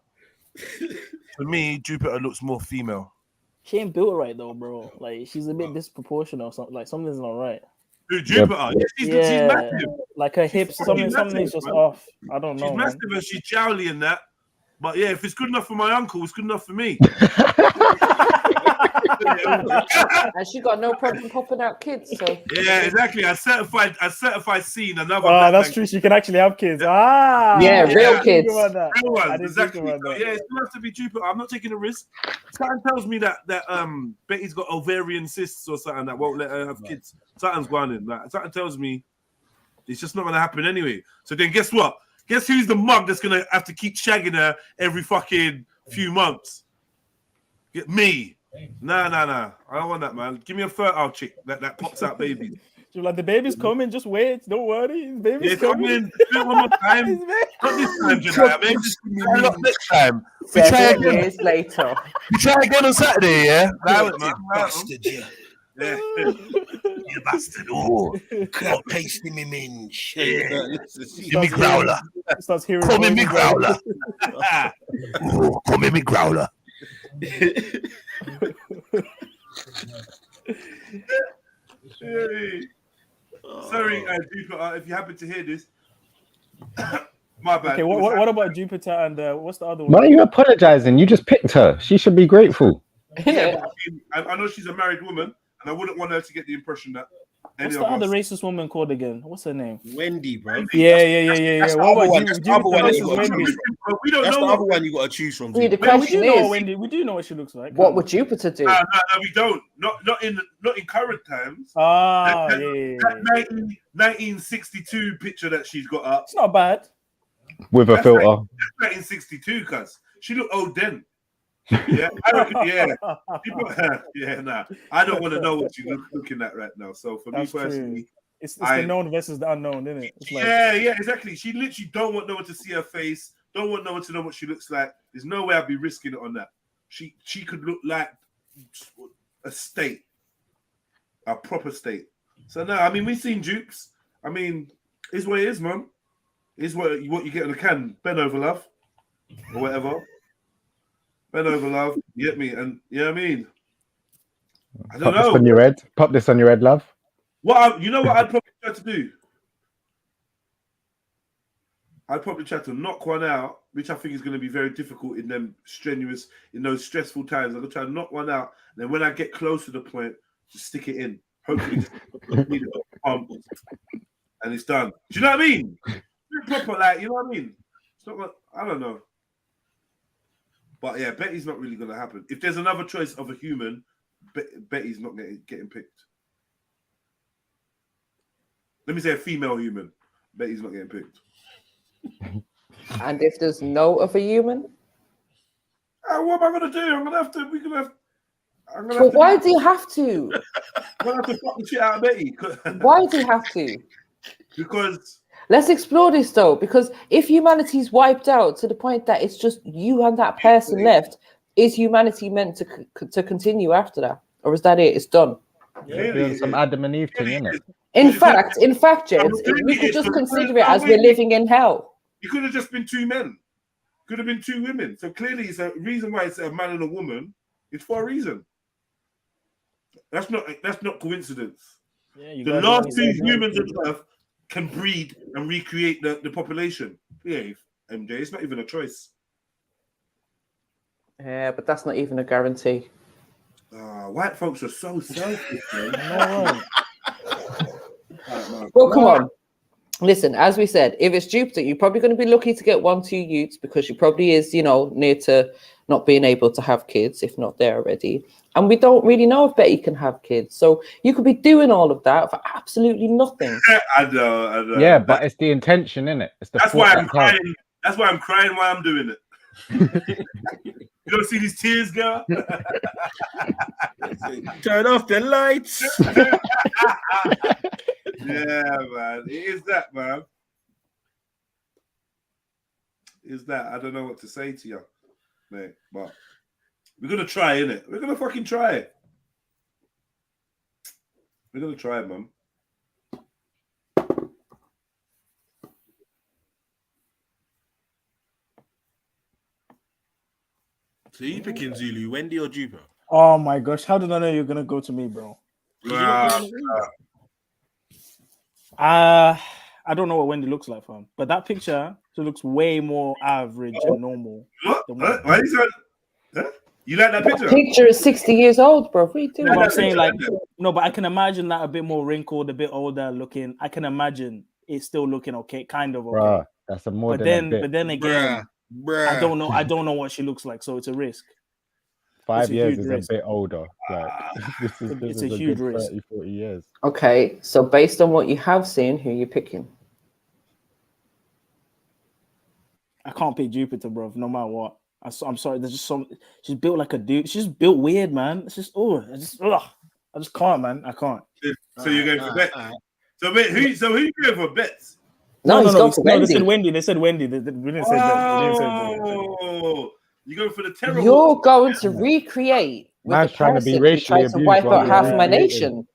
for me, Jupiter looks more female. She ain't built right though, bro. Like, she's a bit disproportional or something. Like, something's not right. Dude, Jupiter, she's massive. Like her hips, something's just off. I don't know. She's massive and she's jowly and that. But yeah, if it's good enough for my uncle, it's good enough for me. And she got no problem popping out kids. So yeah, exactly. I certified seen another. That's true. She can actually have kids. Real kids. Real ones, exactly. Yeah, it's gonna have to be Jupiter. I'm not taking a risk. Something tells me that Betty's got ovarian cysts or something that won't let her have kids. Something's going in. Like, something tells me it's just not gonna happen anyway. So then, guess what? Guess who's the mug that's gonna have to keep shagging her every fucking few months? Me. Nah. I don't want that, man. Give me a fertile chick that pops out babies. She's like, the baby's coming. Just wait. Don't worry. His baby's coming. Do it one more time. Not this time, Jedi. Maybe just not next time. We try again. Years later. We try again on Saturday, yeah? You bastard, yeah. You bastard. Oh, crap pasting me minge. Give me growler. Come in me growler. Come in me growler. Sorry, Jupiter, if you happen to hear this. My bad. Okay, what about Jupiter and what's the other one? Why are you apologizing? You just picked her. She should be grateful. Yeah, I know she's a married woman, and I wouldn't want her to get the impression that. What's the other racist woman called again? What's her name? Wendy, bro. Yeah. That's What about That's the other one you got to choose from. See, the question is, Wendy. We do know what she looks like. What would Jupiter do? No, we don't. Not in current times. That 1962 picture that she's got up. It's not bad. With a filter. That's 1962, cuz she looked old then. Yeah, I don't want to know what you're looking at right now. So for me personally, it's the known versus the unknown, isn't it? It's like, yeah, exactly. She literally don't want no one to see her face, don't want no one to know what she looks like. There's no way I'd be risking it on that. She could look like a state, a proper state. So no, I mean, we've seen dupes. I mean, is what it is, man. Is what you get on the can. Bend over, love, or whatever. Bend over, love. You get me? And you know what I mean? I don't know. This on your head. Pop this on your head, love. You know what I'd probably try to do? I'd probably try to knock one out, which I think is going to be very difficult in those stressful times. I'm going to try to knock one out. And then when I get close to the point, just stick it in. Hopefully, and it's done. Do you know what I mean? Proper, like, you know what I mean? It's not like, I don't know. But yeah, Betty's not really going to happen. If there's another choice of a human, Betty's not getting picked. Let me say a female human. Betty's not getting picked. And if there's no other human? What am I going to do? I'm going to have to... But why do you have to? I'm going to have to fuck the shit out of Betty. Why do you have to? Because... Let's explore this though, because if humanity's wiped out to the point that it's just you and that person left, is humanity meant to continue after that, or is that it? It's done. Doing some Adam and Eve thing, isn't it? In fact, Jens, we could just consider it as we're living in hell. It could have just been two men. Could have been two women. So clearly, it's a reason why it's a man and a woman. It's for a reason. That's not coincidence. Yeah, the last two humans on Earth can breed and recreate the population. Yeah, MJ, it's not even a choice. Yeah, but that's not even a guarantee. White folks are so selfish, man. Well, come on. Listen, as we said, if it's Jupiter, you're probably going to be lucky to get 1-2 youths because she probably is, you know, near to not being able to have kids, if not there already. And we don't really know if Betty can have kids. So you could be doing all of that for absolutely nothing. I know. Yeah, but it's the intention, innit? It's the That's why I'm crying. That's why I'm crying while I'm doing it. You don't see these tears, girl? Turn off the lights. Yeah, man. It is that, man. Is that? I don't know what to say to you, mate. But we're gonna try, innit? We're gonna fucking try it. We're gonna try it, man. So you picking Zulu, Wendy or Jupiter? Oh my gosh, how did I know you're gonna go to me, bro? I don't know what Wendy looks like, fam. But that picture, she looks way more average and normal. What? Why is that? Huh? You like that picture? That picture is 60 years old, bro. What are you doing? No, but I'm saying, like, no, but I can imagine that a bit more wrinkled, a bit older looking. I can imagine it's still looking okay, kind of okay. Bruh, that's a more but than then, but then again, I don't know what she looks like, so it's a risk. 5 years is a bit older. Like, this is a huge good risk. 30, 40 years. Okay, so based on what you have seen, who are you picking? I can't pick Jupiter, bro, no matter what. I'm sorry, there's just some. She's built like a dude. She's just built weird, man. It's just I just can't, man. I can't. So you're going for bets. So wait, who you going for bets? No, he's gone for Wendy. They said Wendy. They said Wendy. We didn't say that. Oh, you going for the terror? You're going to recreate. Man's trying to be racially abused. To wipe out half my nation.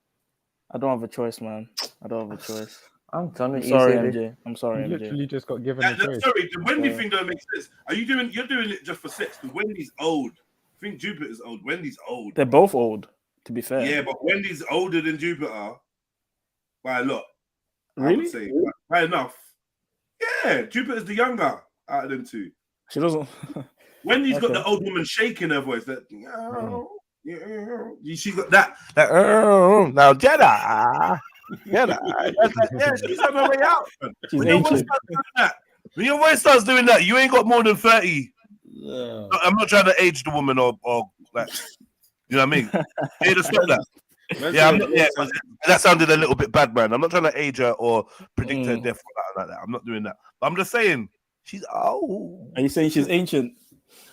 I don't have a choice, man. I don't have a choice. I'm done with you, MJ. I'm sorry, you MJ. literally just got given a choice. Sorry, the Wendy thing don't make sense. You're doing it just for sex? Because Wendy's old. I think Jupiter's old. Wendy's old. They're both old, to be fair. Yeah, but Wendy's older than Jupiter by a lot. Really? I would say by enough. Yeah, Jupiter's the younger out of them two. She doesn't. Wendy's got the old woman shaking her voice. That she got that. Now Jedi. Yeah, she's on her way out. When your voice starts doing that, you ain't got more than 30. Yeah. I'm not trying to age the woman or like, you know what I mean? Yeah, just stop that. That sounded a little bit bad, man. I'm not trying to age her or predict her death or like that. I'm not doing that. But I'm just saying she's old. Are you saying she's ancient?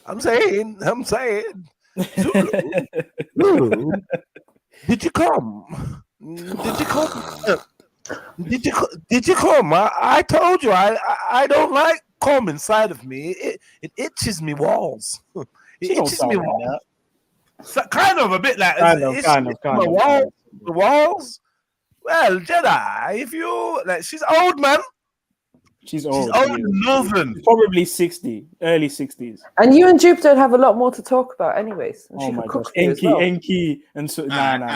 I'm saying. Zulu, did you come? Did you come? I told you I don't like cum inside of me. It itches me walls. It itches me walls. So, kind of a bit like kind of. The walls. Well, Jedi, if you like, she's old, man. She's old. She's old and northern. Probably 60, early 60s. And you and Jupiter have a lot more to talk about, anyways. And oh she my could gosh, cook well. Enki, and so. Zulu.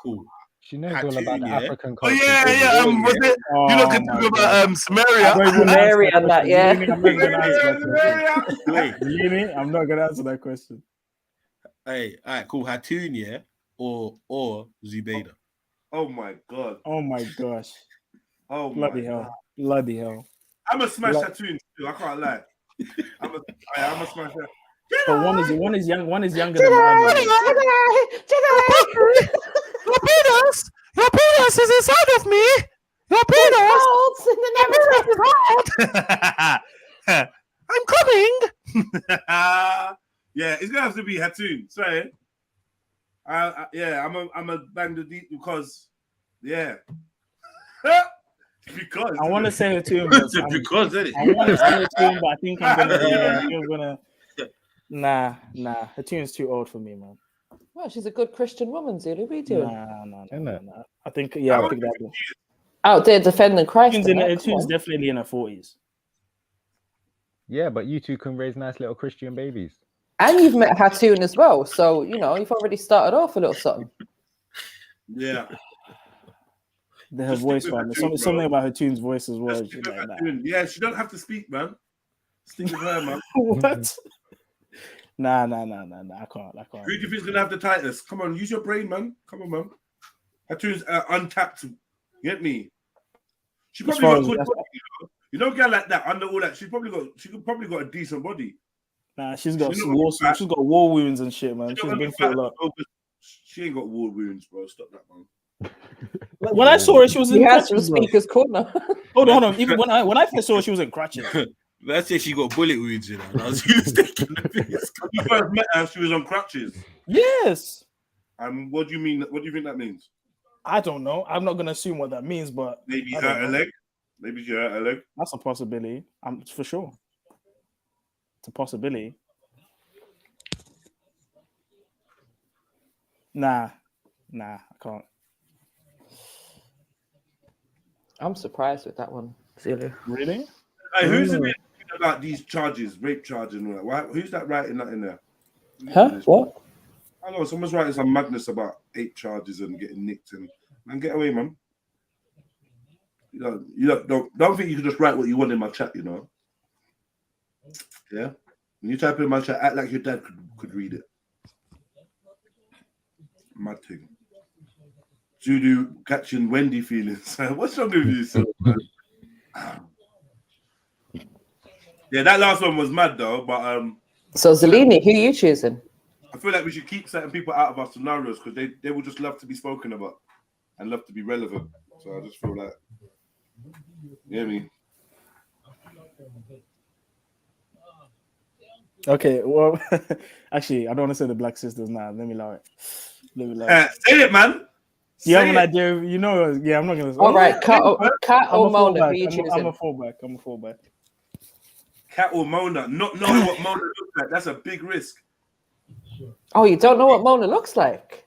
Cool. She knows all about the African culture. Oh yeah. Was it? You look at about Samaria. Samaria and that, yeah. Wait, I'm not gonna answer that question. Hey, all right, cool. Hatun, yeah, or Zubaida. Oh my god. Oh my gosh. Oh bloody hell. Bloody hell. I'm a smash Hatun too. I can't lie. I'm a smash her. But one is younger than the other. Your penis is inside of me. Your penis. I'm coming. Yeah, it's gonna have to be Hatun. Sorry. I'm a bang the deep because because I want to say Hatun, but I want to say Hatun, but I think I'm gonna. Nah. Hatun's too old for me, man. Well, she's a good Christian woman, Zulu. What are you doing? Nah. I think I'll pick that one. Out there defending Christ. Hatun's definitely in her 40s. Yeah, but you two can raise nice little Christian babies. And you've met Hatun as well, so you've already started off a little something. Yeah. Her voice, man. There's something about Hatun's voice as well. Yeah, she don't have to speak, man. Stick with her, man. What? Nah. I can't. Who do you think's gonna have the tightest? Come on, use your brain, man. Come on, man. Hatun's untapped. Get me? She probably got good body, you know, girl like that under all that. She probably got a decent body. Nah, she's got war wounds and shit, man. She's been through a lot. She ain't got war wounds, bro. Stop that, man. When I saw her, she was in crutches. Speaker's corner. Hold on. Even when I first saw her, she was in crutches. Let's say she got bullet wounds, you know. I was taking the piss. When you first met her, she was on crutches. Yes. And what do you mean? What do you think that means? I don't know. I'm not gonna assume what that means, but maybe hurt her leg. Maybe she hurt her leg. That's a possibility. For sure. It's a possibility. Nah, I can't. I'm surprised with that one, Celia. Really? Hey, who's about these charges, rape charges and all that? Why, who's that writing that in there? Huh? What? I don't know. Someone's writing some madness about 8 charges and getting nicked and get away, man. You don't think you can just write what you want in my chat, you know? Yeah. When you type in my chat, act like your dad could read it. Mad thing. Judy catching Wendy feelings. What's wrong with you, sir? Yeah, that last one was mad though. But so Zelini, who are you choosing? I feel like we should keep certain people out of our scenarios because they will just love to be spoken about and love to be relevant. So I just feel like, you know what I mean? Okay, well, actually, I don't want to say the Black Sisters now. Let me allow it. Say it, man. You have an idea? You know? Yeah, I'm not gonna. All right, Cat or Mona? Who you choosing? I'm a fallback. Cat or Mona? Not knowing what Mona looks like. That's a big risk. Oh, you don't know what Mona looks like?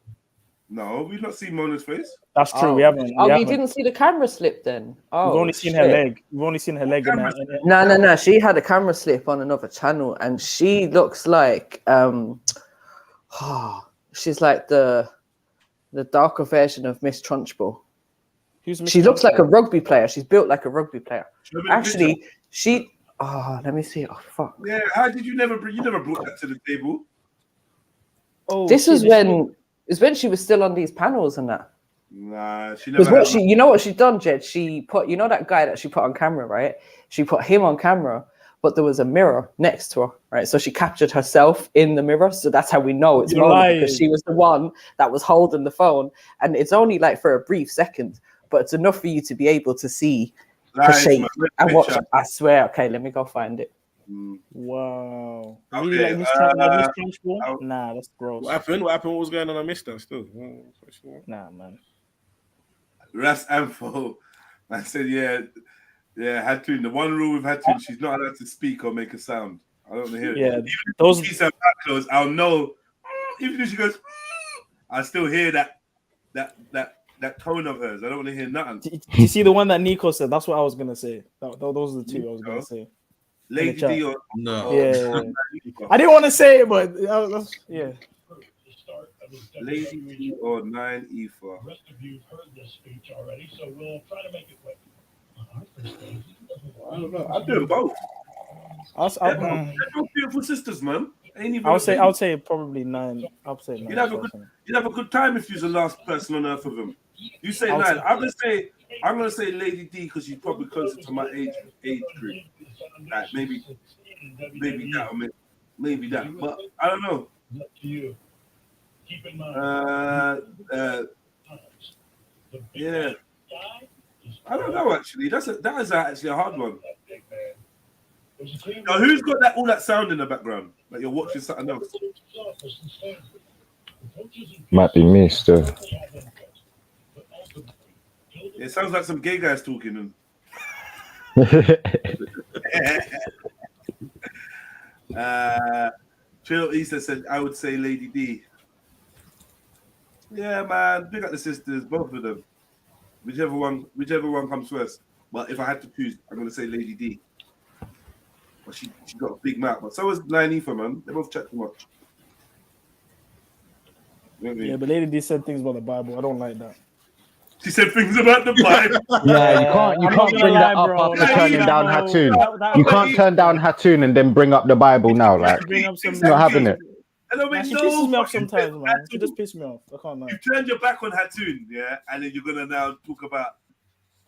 No, we've not seen Mona's face. That's true. We haven't. You didn't see the camera slip then? Oh, we've only seen her leg. We've only seen her leg. No. She had a camera slip on another channel, and she looks like she's like the darker version of Miss Trunchbull. She looks like a rugby player. She's built like a rugby player. Actually, she. Oh, let me see. Oh, fuck. Yeah, how did you never brought that to the table? Oh, this was when she was still on these panels and that. Nah, she never. Because you know what she done, Jed? She put, you know that guy that she put on camera, right? She put him on camera, but there was a mirror next to her, right? So she captured herself in the mirror. So that's how we know it's Mona, because she was the one that was holding the phone, and it's only like for a brief second, but it's enough for you to be able to see her shape and watch. I swear. Okay, let me go find it. Wow. Okay, really like Miss Trunchbull? Nah, that's gross. What happened? What was going on? I missed that still. Nah, man. Ras Amfo. I said, yeah, Hatun. The one rule with Hatun, she's not allowed to speak or make a sound. I don't want to hear it. Yeah, even if she keeps her back closed, I'll know. Even if she goes, I still hear that tone of hers. I don't want to hear nothing. Do you see the one that Nico said? That's what I was gonna say. Those are the two I was gonna say. Lady D or no? Yeah. I didn't want to say it, but yeah. Lady D or 9 Ether. Rest of you heard this speech already, so we'll try to make it quick. I don't know. I'm doing both. They're both beautiful sisters, man. I would say probably 9. I'll say 9. You'd have a good time if you're the last person on earth with them. You say 9. I'm gonna say Lady D because she's probably closer to my age group. Like maybe that, or maybe that, but I don't know. Yeah, I don't know actually. That is actually a hard one. Now, who's got all that sound in the background? Like you're watching something else. Might be me still. It sounds like some gay guys talking. Trill Easter said, I would say Lady D. Yeah, man. Big up the sisters, both of them. Whichever one comes first. But if I had to choose, I'm gonna say Lady D. But she got a big mouth. But so is 9 Ether, man. They both chat too much. Yeah, but Lady D said things about the Bible. I don't like that. She said things about the Bible. Yeah, you can't bring that up after turning down Hatun. You can't turn down Hatun and then bring up the Bible now. Like, it's not having it. She pisses me off sometimes, man. She just pisses me off. I can't lie. You turned your back on Hatun, yeah, and then you're gonna now talk about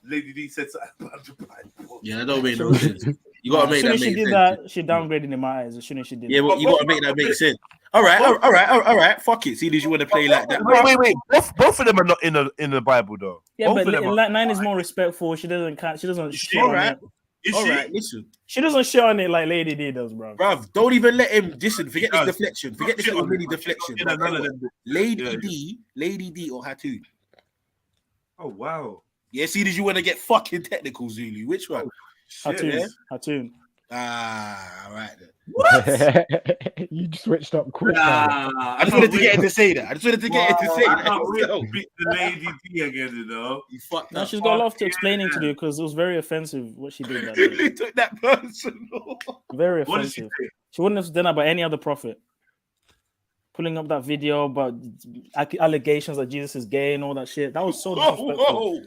Lady D said something about the Bible. Yeah, that don't make no sense. You gotta make that make sense. As soon as she did that, she downgraded in my eyes. As soon as she did Yeah, but you gotta make that make sense. All right. Fuck it. See, did you want to play like that? Wait. Both of them are not in the Bible though. Yeah, both but of them are. Nine is more respectful. She doesn't shit on it. Is she? Listen. She doesn't shit on it like Lady D does, bro. Bruv, don't even let him listen. Forget this deflection. Forget this little mini deflection. Lady D or Hatu. Oh wow. Yeah, see, did you want to get fucking technical, Zulu? Which one? Hatun. Ah, all right then. What? You switched up quick. I just wanted to get him to say that. I can't beat the Lady D again, you know. You fucked No, up. she's got a lot of explaining to do because it was very offensive what she did that day. Really took that personal. Very What did she offensive. say? She wouldn't have done that by any other prophet. Pulling up that video about allegations that Jesus is gay and all that shit. That was so disrespectful.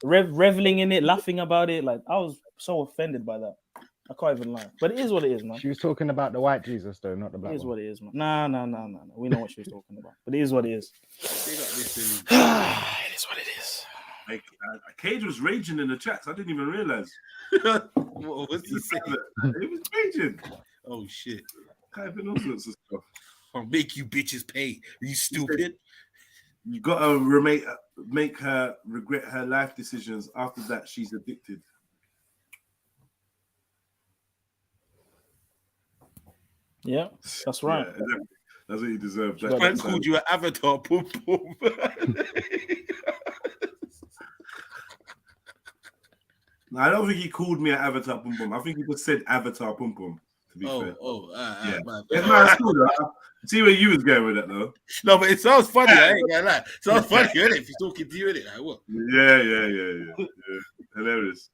Reveling in it, laughing about it. Like, I was so offended by that. I can't even lie. But it is what it is, man. She was talking about the white Jesus, though, not the black It is one. what it is, man. No. We know what she was talking about. But it is what it is. It is what it is. Cage was raging in the chats. I didn't even realize. What was he saying? It was raging. Oh shit. Typing all sorts of stuff. I'll make you bitches pay. Are you stupid? You gotta make her regret her life decisions. After that, she's addicted. Yeah, that's right. Yeah, exactly. That's what you deserve. That man called you an avatar, boom boom. No, I don't think he called me an avatar, boom boom. I think he just said avatar, boom boom. To be fair. Yeah. It's cool, though. See where you was going with that, though. No, but it sounds funny. I ain't gonna lie. It sounds funny, isn't it? If he's talking to you, innit? Like what? Yeah. Hilarious.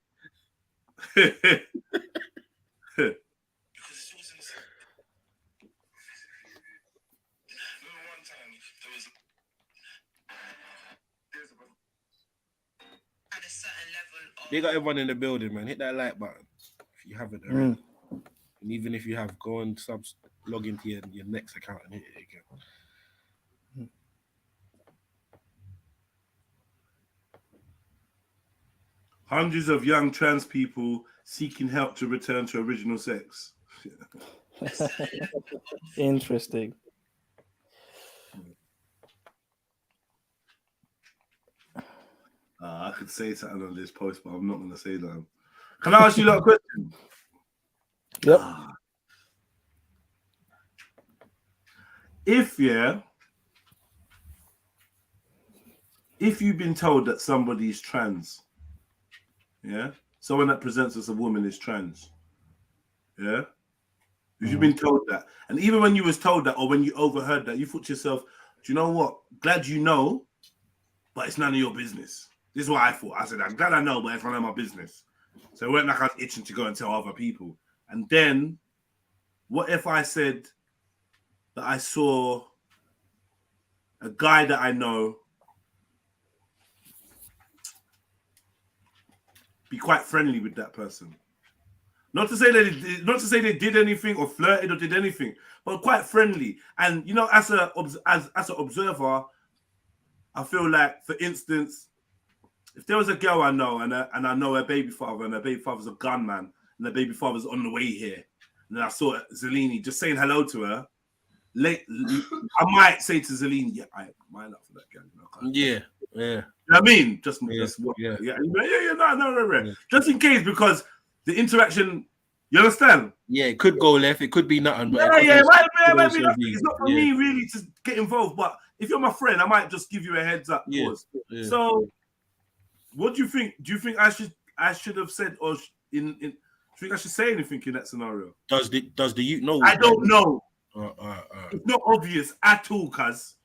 They got everyone in the building, man. Hit that like button if you haven't already. And even if you have, go and log into your next account and hit it again. Hundreds of young trans people seeking help to return to original sex. Interesting. I could say something on this post, but I'm not going to say that. Can I ask you a question? Yep. If you've been told that somebody is trans, someone that presents as a woman is trans, if you've been told that, and even when you was told that or when you overheard that, you thought to yourself, do you know what? Glad you know, but it's none of your business. This is what I thought. I said, I'm glad I know, but it's none of my business. So it weren't like I was itching to go and tell other people. And then, what if I said that I saw a guy that I know be quite friendly with that person? Not to say they did anything or flirted or did anything, but quite friendly. And you know, as an observer, I feel like, for instance, if there was a girl I know and I know her baby father, and her baby father's a gunman, and her baby father's on the way here, and then I saw Zelini just saying hello to her, I might say to Zelini, yeah, I might not for that girl. Yeah. You know what I mean? Just no. Just in case, because the interaction, you understand? Yeah, it could go left, it could be nothing. But It might be nothing. It's not for me really to get involved, but if you're my friend, I might just give you a heads up. So, what do you think? Do you think I should have said, or do you think I should say anything in that scenario? Does the youth know? I don't know. It's not obvious at all, cuz.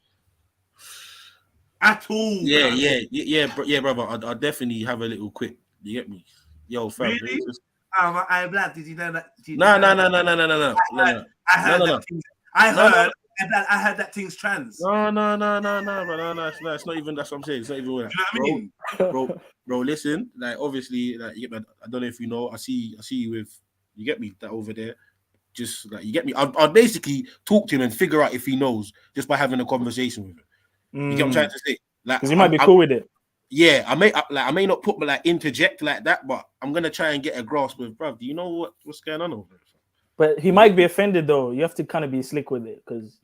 At all. Yeah, brother. I'll definitely have a little quick. You get me? Yo, fam. Really? I'm black. Did you know that? No. I heard that thing's trans. No. It's not even. That's what I'm saying. It's not even. You know what I mean, bro? Listen, like obviously, like you get me. I don't know if you know. I see you with. You get me that over there. Just like you get me. I'll basically talk to him and figure out if he knows just by having a conversation with him. You get what I'm trying to say? Like, because he might be cool with it. yeah, I may not put like interject like that, but I'm gonna try and get a grasp with, bro. Do you know what's going on over there? But he might be offended though. You have to kind of be slick with it, because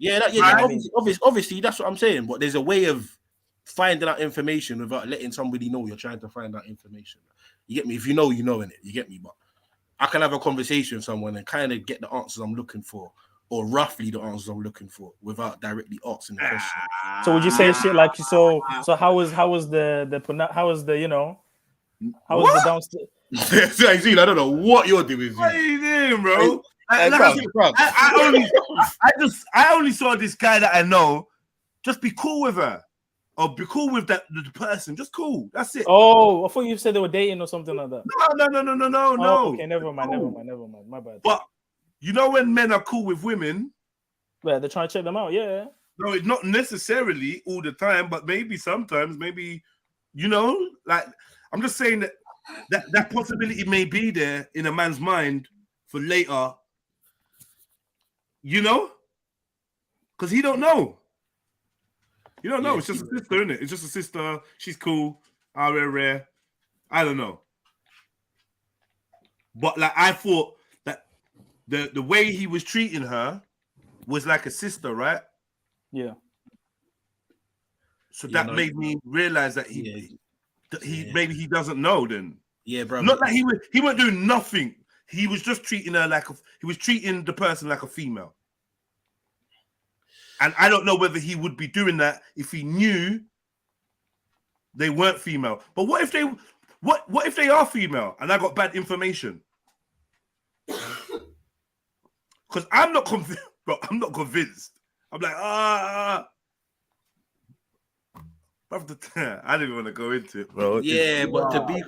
obviously that's what I'm saying. But there's a way of finding out information without letting somebody know you're trying to find out information. You get me? If you know, you know, innit? You get me? But I can have a conversation with someone and kind of get the answers I'm looking for, or roughly the answers I'm looking for, without directly asking the question. So would you say shit like so how was the you know, how was the downstairs? I don't know what you're doing. What are you doing, bro? I only saw this guy that I know. Just be cool with her, or be cool with the person. Just cool. That's it. Oh, I thought you said they were dating or something like that. No. Oh, okay, never mind. My bad. But you know when men are cool with women, yeah, they're trying to check them out. Yeah. No, it's not necessarily all the time, but maybe sometimes, maybe, you know, like I'm just saying that possibility may be there in a man's mind for later. You know, because he don't know. You don't know. It's just a sister, isn't it? It's just a sister. She's cool. Rare. I don't know. But like I thought that the way he was treating her was like a sister, right? Yeah. So that made me realize that maybe he doesn't know then. Yeah, bro. Not that he wasn't doing nothing. He was just treating her he was treating the person like a female. And I don't know whether he would be doing that if he knew they weren't female. But what if they are female and I got bad information? Because I'm not convinced, bro. I'm not convinced. I'm like, I don't even want to go into it, bro. Yeah, but to be,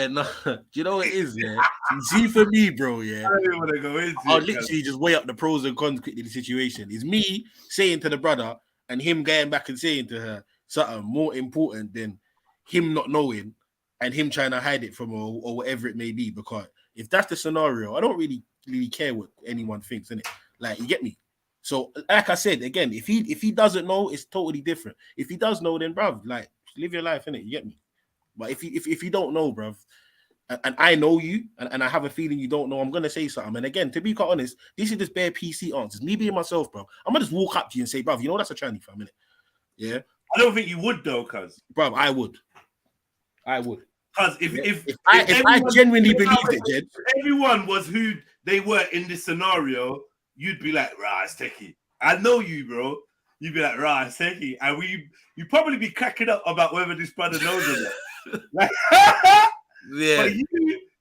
no. Do you know what it is, yeah? See, for me, bro, yeah. I don't even want to go into I'll it. literally just weigh up the pros and cons quickly. The situation is me saying to the brother and him going back and saying to her something more important than him not knowing and him trying to hide it from her or whatever it may be. Because if that's the scenario, I don't really care what anyone thinks, innit? Like, you get me? So, like I said, again, if he doesn't know, it's totally different. If he does know, then, bruv, like, live your life, innit? You get me? But if you don't know, bruv, and I know you, and I have a feeling you don't know, I'm going to say something. And again, to be quite honest, this is just bare PC answers. Me being myself, bro. I'm going to just walk up to you and say, bruv, you know that's a tranny for a minute. Yeah? I don't think you would, though, cuz. Bruv, I would. Because if I genuinely believed it, Jed. If everyone was who they were in this scenario, you'd be like, rah, it's techie. I know you, bro. You'd be like, rah, it's techie. And you'd probably be cracking up about whether this brother knows or not. Yeah. But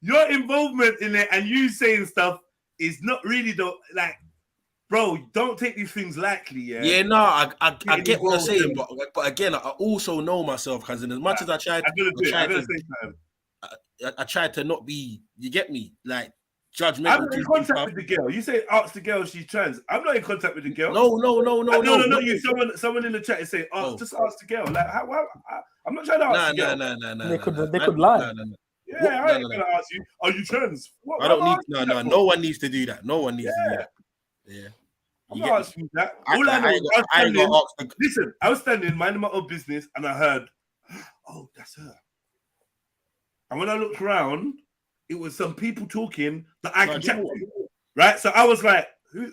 your involvement in it and you saying stuff is not really like, bro, don't take these things lightly, yeah? Yeah, no, I get what you're saying, but again, I also know myself, because as much as I tried to not be, you get me, like, judgmental. I'm not in contact with the girl. You say ask the girl she's trans. I'm not in contact with the girl. No. No. You someone in the chat is saying, just ask the girl. Like, I'm not trying to ask the girl. No. They could lie. No. Yeah, I ain't gonna ask you. Are you trans? I don't need. No one needs to do that. No one needs to do that. Yeah. I'm not asking you that. All I know, listen, I was standing minding my own business and I heard, oh, that's her. And when I looked around, it was some people talking that I can chat to, right? So I was like, who's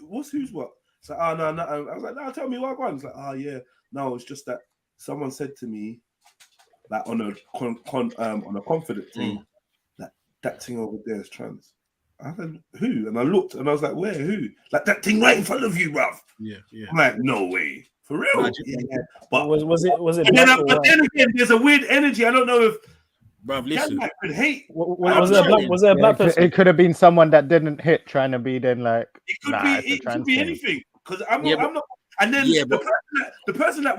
what? So, no. I was like, no, tell me what one. It's like, oh, yeah. No, it's just that someone said to me, like on a confident thing, that thing over there is trans. I said, who? And I looked and I was like, where? Who? Like that thing right in front of you, bruv. Yeah. I'm like, no way. For real? Yeah. But was it? But then again, there's a weird energy. I don't know if bruv, listen. Could hate. Was there a black person? It could have been someone that didn't hit, trying to be then like. It could be anything. Because I'm not. And then the person that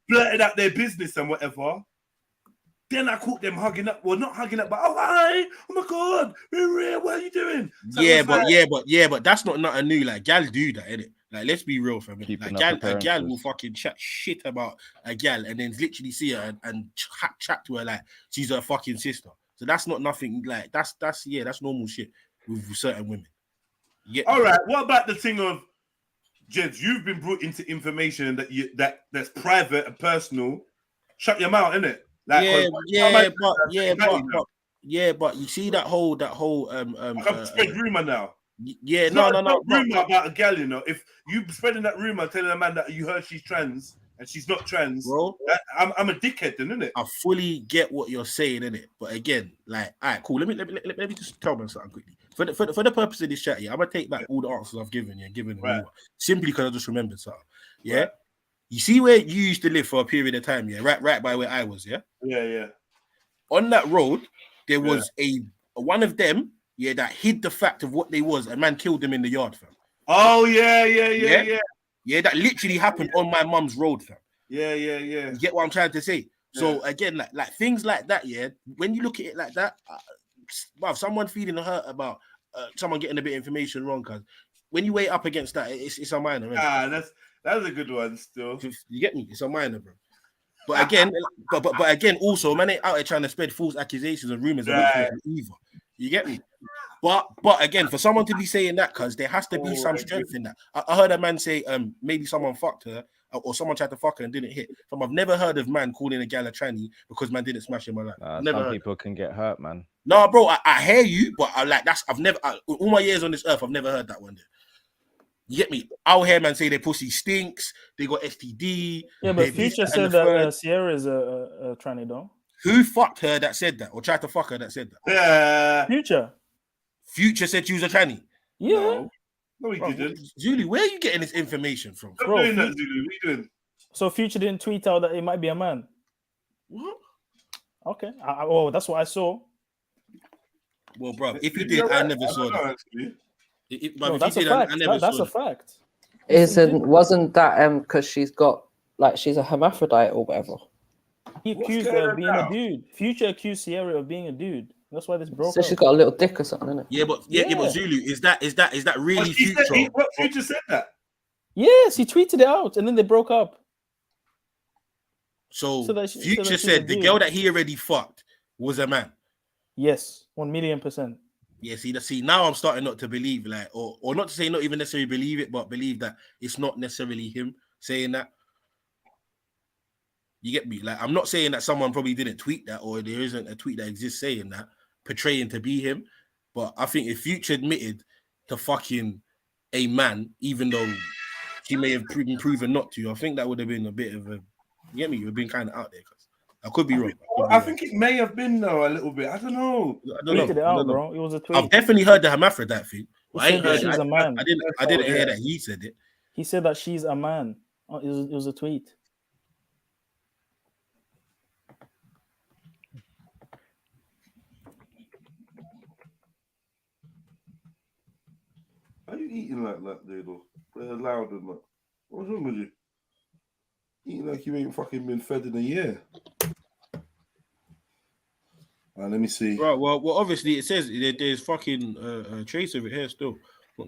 blurted out their business and whatever. Then I caught them hugging up. Well, not hugging up, but oh hi, oh my god, what are you doing? So but that's not nothing new. Like, gal do that, innit? Like, let's be real for a minute. Like, a gal will fucking chat shit about a gal and then literally see her and chat to her like she's her fucking sister. So that's not nothing. Like, that's normal shit with certain women. Yeah. All right. What about the thing of Jeds? You've been brought into information that's private and personal. shut your mouth, innit? Like, but you see that whole spread rumor now. Yeah, It's not rumor about a gal, you know. If you spreading that rumor, telling a man that you heard she's trans and she's not trans, bro, I'm a dickhead, then, innit? I fully get what you're saying, innit? But again, like, all right, cool. Let me just tell me something quickly. For the purpose of this chat, yeah, I'm gonna take back all the answers I've given you, simply because I just remembered something. Yeah. Right. You see where you used to live for a period of time, yeah, right by where I was, yeah. Yeah. On that road, there was one of them, yeah, that hid the fact of what they was. A man killed them in the yard, fam. Oh yeah. Yeah, that literally happened on my mum's road, fam. Yeah. You get what I'm trying to say? Yeah. So again, like things like that, yeah. When you look at it like that, someone feeling hurt about someone getting a bit of information wrong, cause when you weigh up against that, it's a minor. Right? That's a good one. Still, you get me? It's a minor, bro. But again, but again, also, man, ain't out here trying to spread false accusations and rumors about either. You get me? But again, for someone to be saying that, cause there has to be some strength in that. I heard a man say, maybe someone fucked her, or someone tried to fuck her and didn't hit. I've never heard of man calling a gal a tranny because man didn't smash him like that. Some people can get hurt, man. No, bro, I hear you, but I've never all my years on this earth, I've never heard that one day. You get me? I'll hear man say their pussy stinks, they got STD. Yeah, but Future said that Sierra is a tranny, though. Who fucked her that said that, or tried to fuck her that said that? Yeah. Future said she was a tranny. Yeah. No, he didn't. Zulu, where are you getting this information from? Bro, doing that, Zulu. What are you doing? So Future didn't tweet out that it might be a man. What? Okay. That's what I saw. Well, bro, if you did, I never saw that. That's a fact. That's a fact. Wasn't that because she's a hermaphrodite or whatever? He accused her of being a dude. Future accused Sierra of being a dude. That's why this broke. So she's got a little dick or something, isn't it? Yeah, but Zulu, is that really Future? Future said that. Yes, he tweeted it out, and then they broke up. So Future said the girl that he already fucked was a man. Yes, 1,000,000%. Yeah, see, now I'm starting not to believe, like, or not to say not even necessarily believe it, but believe that it's not necessarily him saying that. You get me? Like, I'm not saying that someone probably didn't tweet that, or there isn't a tweet that exists saying that, portraying to be him. But I think if Future admitted to fucking a man, even though she may have been proven not to, I think that would have been a bit of a, you get me? You've been kind of out there. I could be wrong. I think it may have been though a little bit. I don't know. Tweeted it out, bro. It was a tweet. I've definitely heard the hermaphrodite thing. I ain't heard she's a man. I didn't hear that he said it. He said that she's a man. It was a tweet. Why are you eating like that, dude? They're loud and that. What's wrong with you? Eating like you ain't fucking been fed in a year. Let me see. Right, well, obviously it says there's fucking a trace of it here still.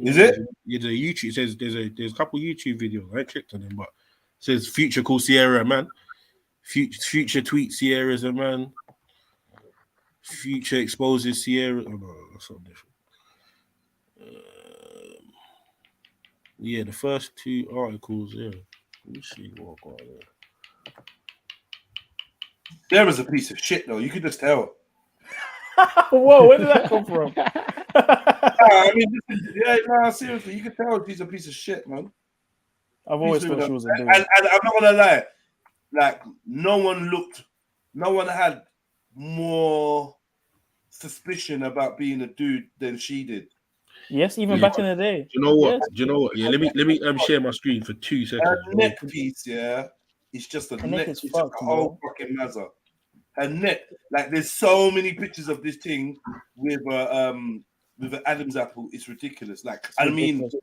Is it? There's a YouTube. It says there's a couple YouTube videos. I ain't clicked on them, but it says Future calls Sierra a man. Future tweets Sierra as a man. Future exposes Sierra. Oh no, that's something different. Yeah, the first two articles. Yeah, let me see what I got there. Sierra's a piece of shit, though. You could just tell. Whoa, where did that come from? I mean, seriously, you could tell she's a piece of shit, man. I've always thought she was a dude. And I'm not gonna lie, like no one had more suspicion about being a dude than she did. Yes, even back in the day. Do you know what? Yes. Do you know what? Yeah, let me share my screen for 2 seconds. Her neck piece, yeah, it's just a neck. It's just a whole fucking mazza. Her neck, like there's so many pictures of this thing with an Adam's apple. It's ridiculous. Like it's ridiculous,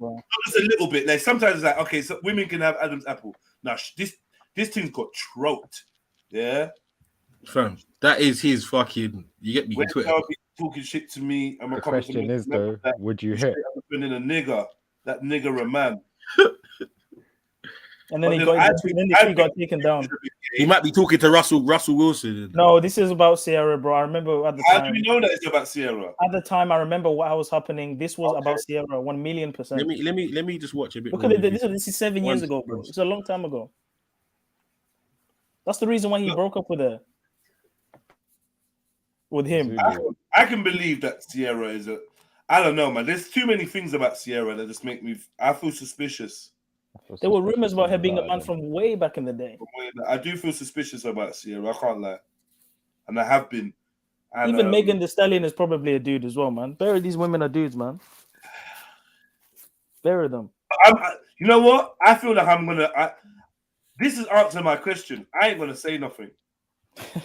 just a little bit. Like sometimes it's like, okay, so women can have Adam's apple. Now this thing's got throat. Yeah, fam, that is his fucking. You get me? Twitter. Talking shit to me. The question is though, would you hit? In a nigger, that nigger a man. And then he got taken down. He might be talking to Russell Wilson. No, this is about Sierra, bro. I remember at the time. How do you know that it's about Sierra? At the time, I remember what was happening. This was about Sierra, 1,000,000%. Let me just watch a bit. Look at it. This is 7 years ago, bro. It's a long time ago. That's the reason why he broke up with her. With him. I can believe that Sierra is a... I don't know, man. There's too many things about Sierra that just make me... I feel suspicious. There were rumors about her being a man from way back in the day. I do feel suspicious about Sierra. I can't lie. And I have been. And, even Megan Thee Stallion is probably a dude as well, man. Bury these women are dudes, man. Bury them. You know what? I feel like I'm gonna. This is answering my question. I ain't gonna say nothing. I'm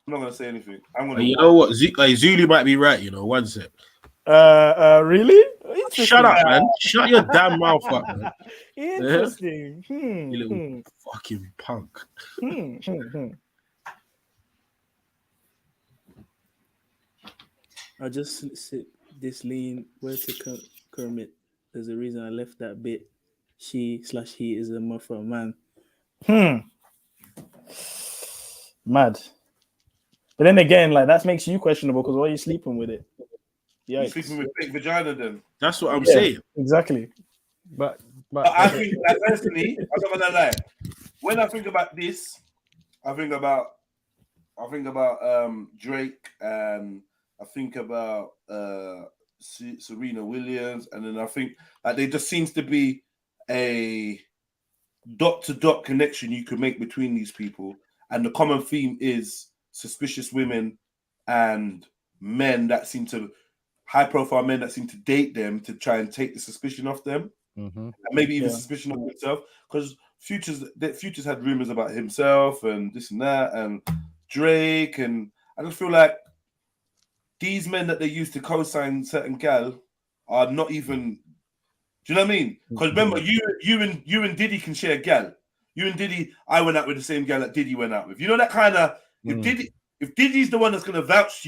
not gonna say anything. I'm gonna. You know what? Zulu might be right. You know, one sec. Really? Shut up, man. Shut your damn mouth up, man. Interesting. You little fucking punk. I just sit this lean. Where to Kermit? There's a reason I left that bit. She/he is a mother man. Mad. But then again, like that makes you questionable because why are you sleeping with it? Yeah, you sleeping with fake vagina then. That's what I'm saying. Exactly. But I think that personally, I'm not gonna lie. When I think about this, I think about Drake, and I think about Serena Williams, and then I think like there just seems to be a dot-to-dot connection you could make between these people, and the common theme is suspicious women and men that seem to high-profile men that seem to date them to try and take the suspicion off them, and maybe even suspicion of himself. Because Futures had rumors about himself and this and that, and Drake, and I just feel like these men that they use to co-sign certain gal are not even. Do you know what I mean? Because remember, you and Diddy can share gal. You and Diddy, I went out with the same gal that Diddy went out with. You know that kind of. If Diddy's the one that's gonna vouch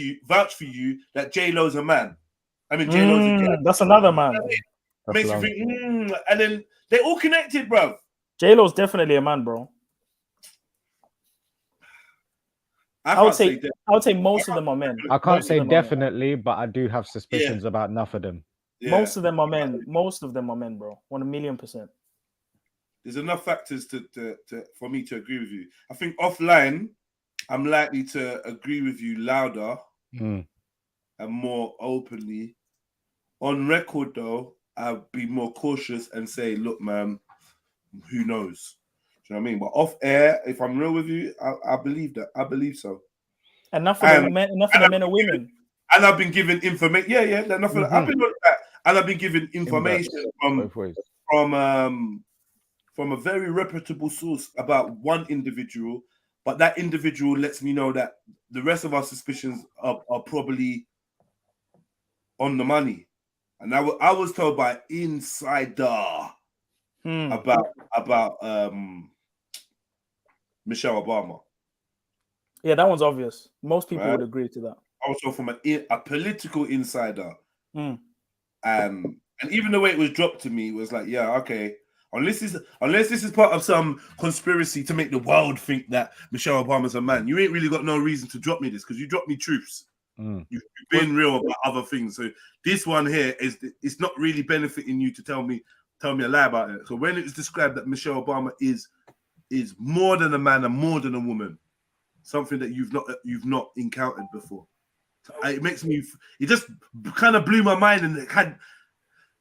for you that J-Lo's a man. I mean, J-Lo's a gal. That's another man. Makes you think, and then they're all connected, bro. J-Lo's definitely a man, bro. I would say most of them are men. I can't say definitely, but I do have suspicions about enough of them. Yeah. Most of them are men. Most of them are men, bro. 1,000,000%. There's enough factors for me to agree with you. I think offline, I'm likely to agree with you louder and more openly. On record, though, I'll be more cautious and say, look, man, who knows? Do you know what I mean? But off air, if I'm real with you, I believe that. I believe so. Enough of the men are women. And I've been given information. Yeah. Enough of that. I've been like that. And I've been given information from a very reputable source about one individual, but that individual lets me know that the rest of our suspicions are probably on the money. And I was told by insider about Michelle Obama. Yeah, that one's obvious. Most people would agree to that. Also from a political insider. And even the way it was dropped to me was like, yeah, okay. Unless this is part of some conspiracy to make the world think that Michelle Obama's a man, you ain't really got no reason to drop me this because you dropped me truths. You've been real about other things. So this one here it's not really benefiting you to tell me a lie about it. So when it's described that Michelle Obama is more than a man and more than a woman, something that you've not encountered before. It just kind of blew my mind and it had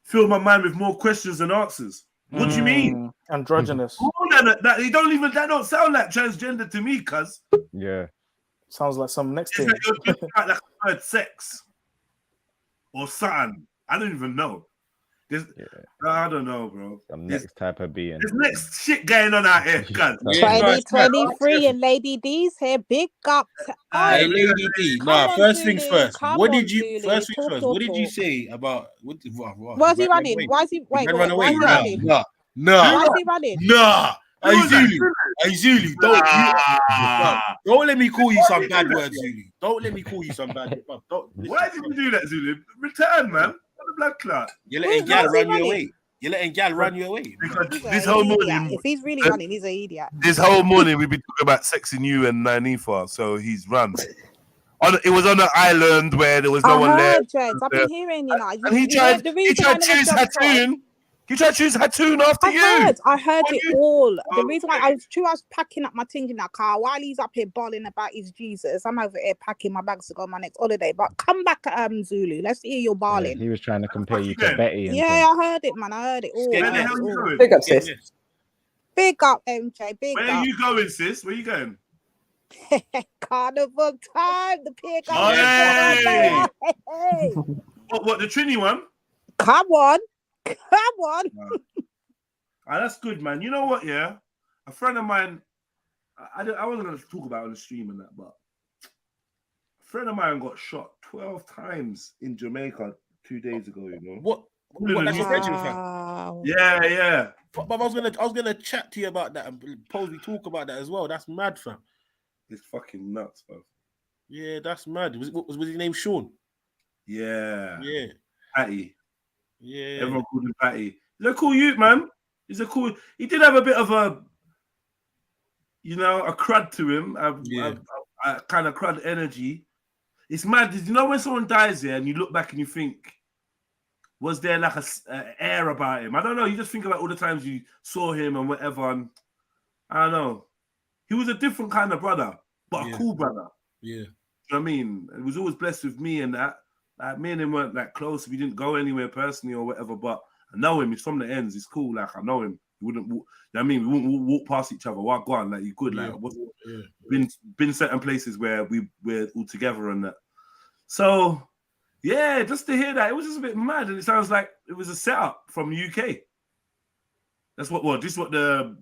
filled my mind with more questions than answers. What do you mean? Androgynous. That don't sound like transgender to me, cuz. Yeah. Sounds like some next thing. Like third sex or something. I don't even know. I don't know, bro. Some next type of being. There's next shit going on out here, cuz. 2023 and Lady D's here. Big up to Hey, Lady D. Nah, first things first. What did you say about why is he running? Why is he running? Nah. Why is he running? Nah. Hey Zulu, don't let me call you some bad words, Zulu. Don't let me call you some bad words. Why did you do that, Zulu? Return, man. What the blood clot? You're letting gal run you away. Because this whole morning, if he's really running, he's an idiot. This whole morning we've been talking about sexing you and Nanifa, so he's run. It was on an island where there was no one there. I've been hearing, and he tried to choose Hatun. You try to choose Hatun after you. I heard it all. The reason why I was packing up my things in that car while he's up here bawling about his Jesus. I'm over here packing my bags to go on my next holiday. But come back, Zulu. Let's hear your bawling. He was trying to compare you to Betty. And Yeah, things. I heard it, man. I heard it all. Where the hell you going? Big up, sis. Big up, MJ. Big Where up. are you going, sis? Where you going? Carnival time. The pig. Hey! What, the Trini one? Come on. Come on. That's good, man. You know what, yeah? A friend of mine, I wasn't going to talk about it on the stream and that, but a friend of mine got shot 12 times in Jamaica 2 days ago, you know? What that's your friend, fam? Yeah. But I was gonna chat to you about that and probably talk about that as well. That's mad, fam. It's fucking nuts, bro. Yeah, that's mad. Was his name Sean? Yeah. Yeah. Patty. Yeah. Everyone called him Patty. He's a cool youth, man. He did have a bit of a crud to him. A kind of crud energy. It's mad. You know when someone dies here and you look back and you think, was there like a air about him? I don't know. You just think about all the times you saw him and whatever. And I don't know. He was a different kind of brother, but a cool brother. Yeah. You know what I mean? He was always blessed with me and that. Like, me and him weren't like close. We didn't go anywhere personally or whatever, but I know him. He's from the ends. He's cool. Like, I know him. We wouldn't walk, you know what I mean? We wouldn't walk past each other. Walk on. Like, you could. Like, been certain places where we're all together and that. So, yeah, just to hear that, it was just a bit mad. And it sounds like it was a setup from the UK. That's what, this is what the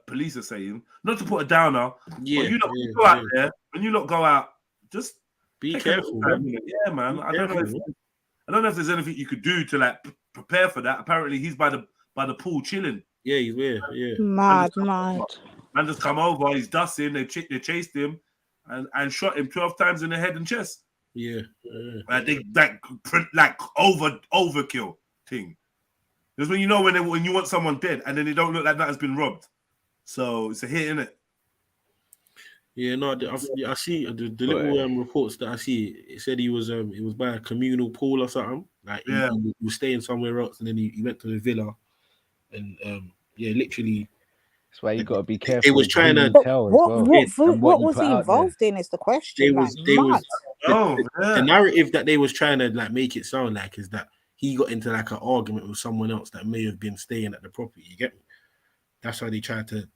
police are saying. Not to put a downer, but you go out there, when you lot go out, just be careful, man. Yeah, man. I don't know if there's anything you could do to like prepare for that. Apparently, he's by the pool chilling. Yeah, he's there. Yeah. Mad. Man just come over. He's dusting. They chased him and shot him 12 times in the head and chest. Yeah. Like overkill thing. Because when you know when you want someone dead and then they don't look like that has been robbed. So it's a hit, innit? Yeah, no, I see the little reports that I see. It said it was by a communal pool or something. Like he was staying somewhere else, and then he went to the villa, and literally. That's why you got to be careful. They was trying to tell what was he involved in? Is the question. The narrative that they was trying to like make it sound like is that he got into like an argument with someone else that may have been staying at the property. You get me? That's how they tried to.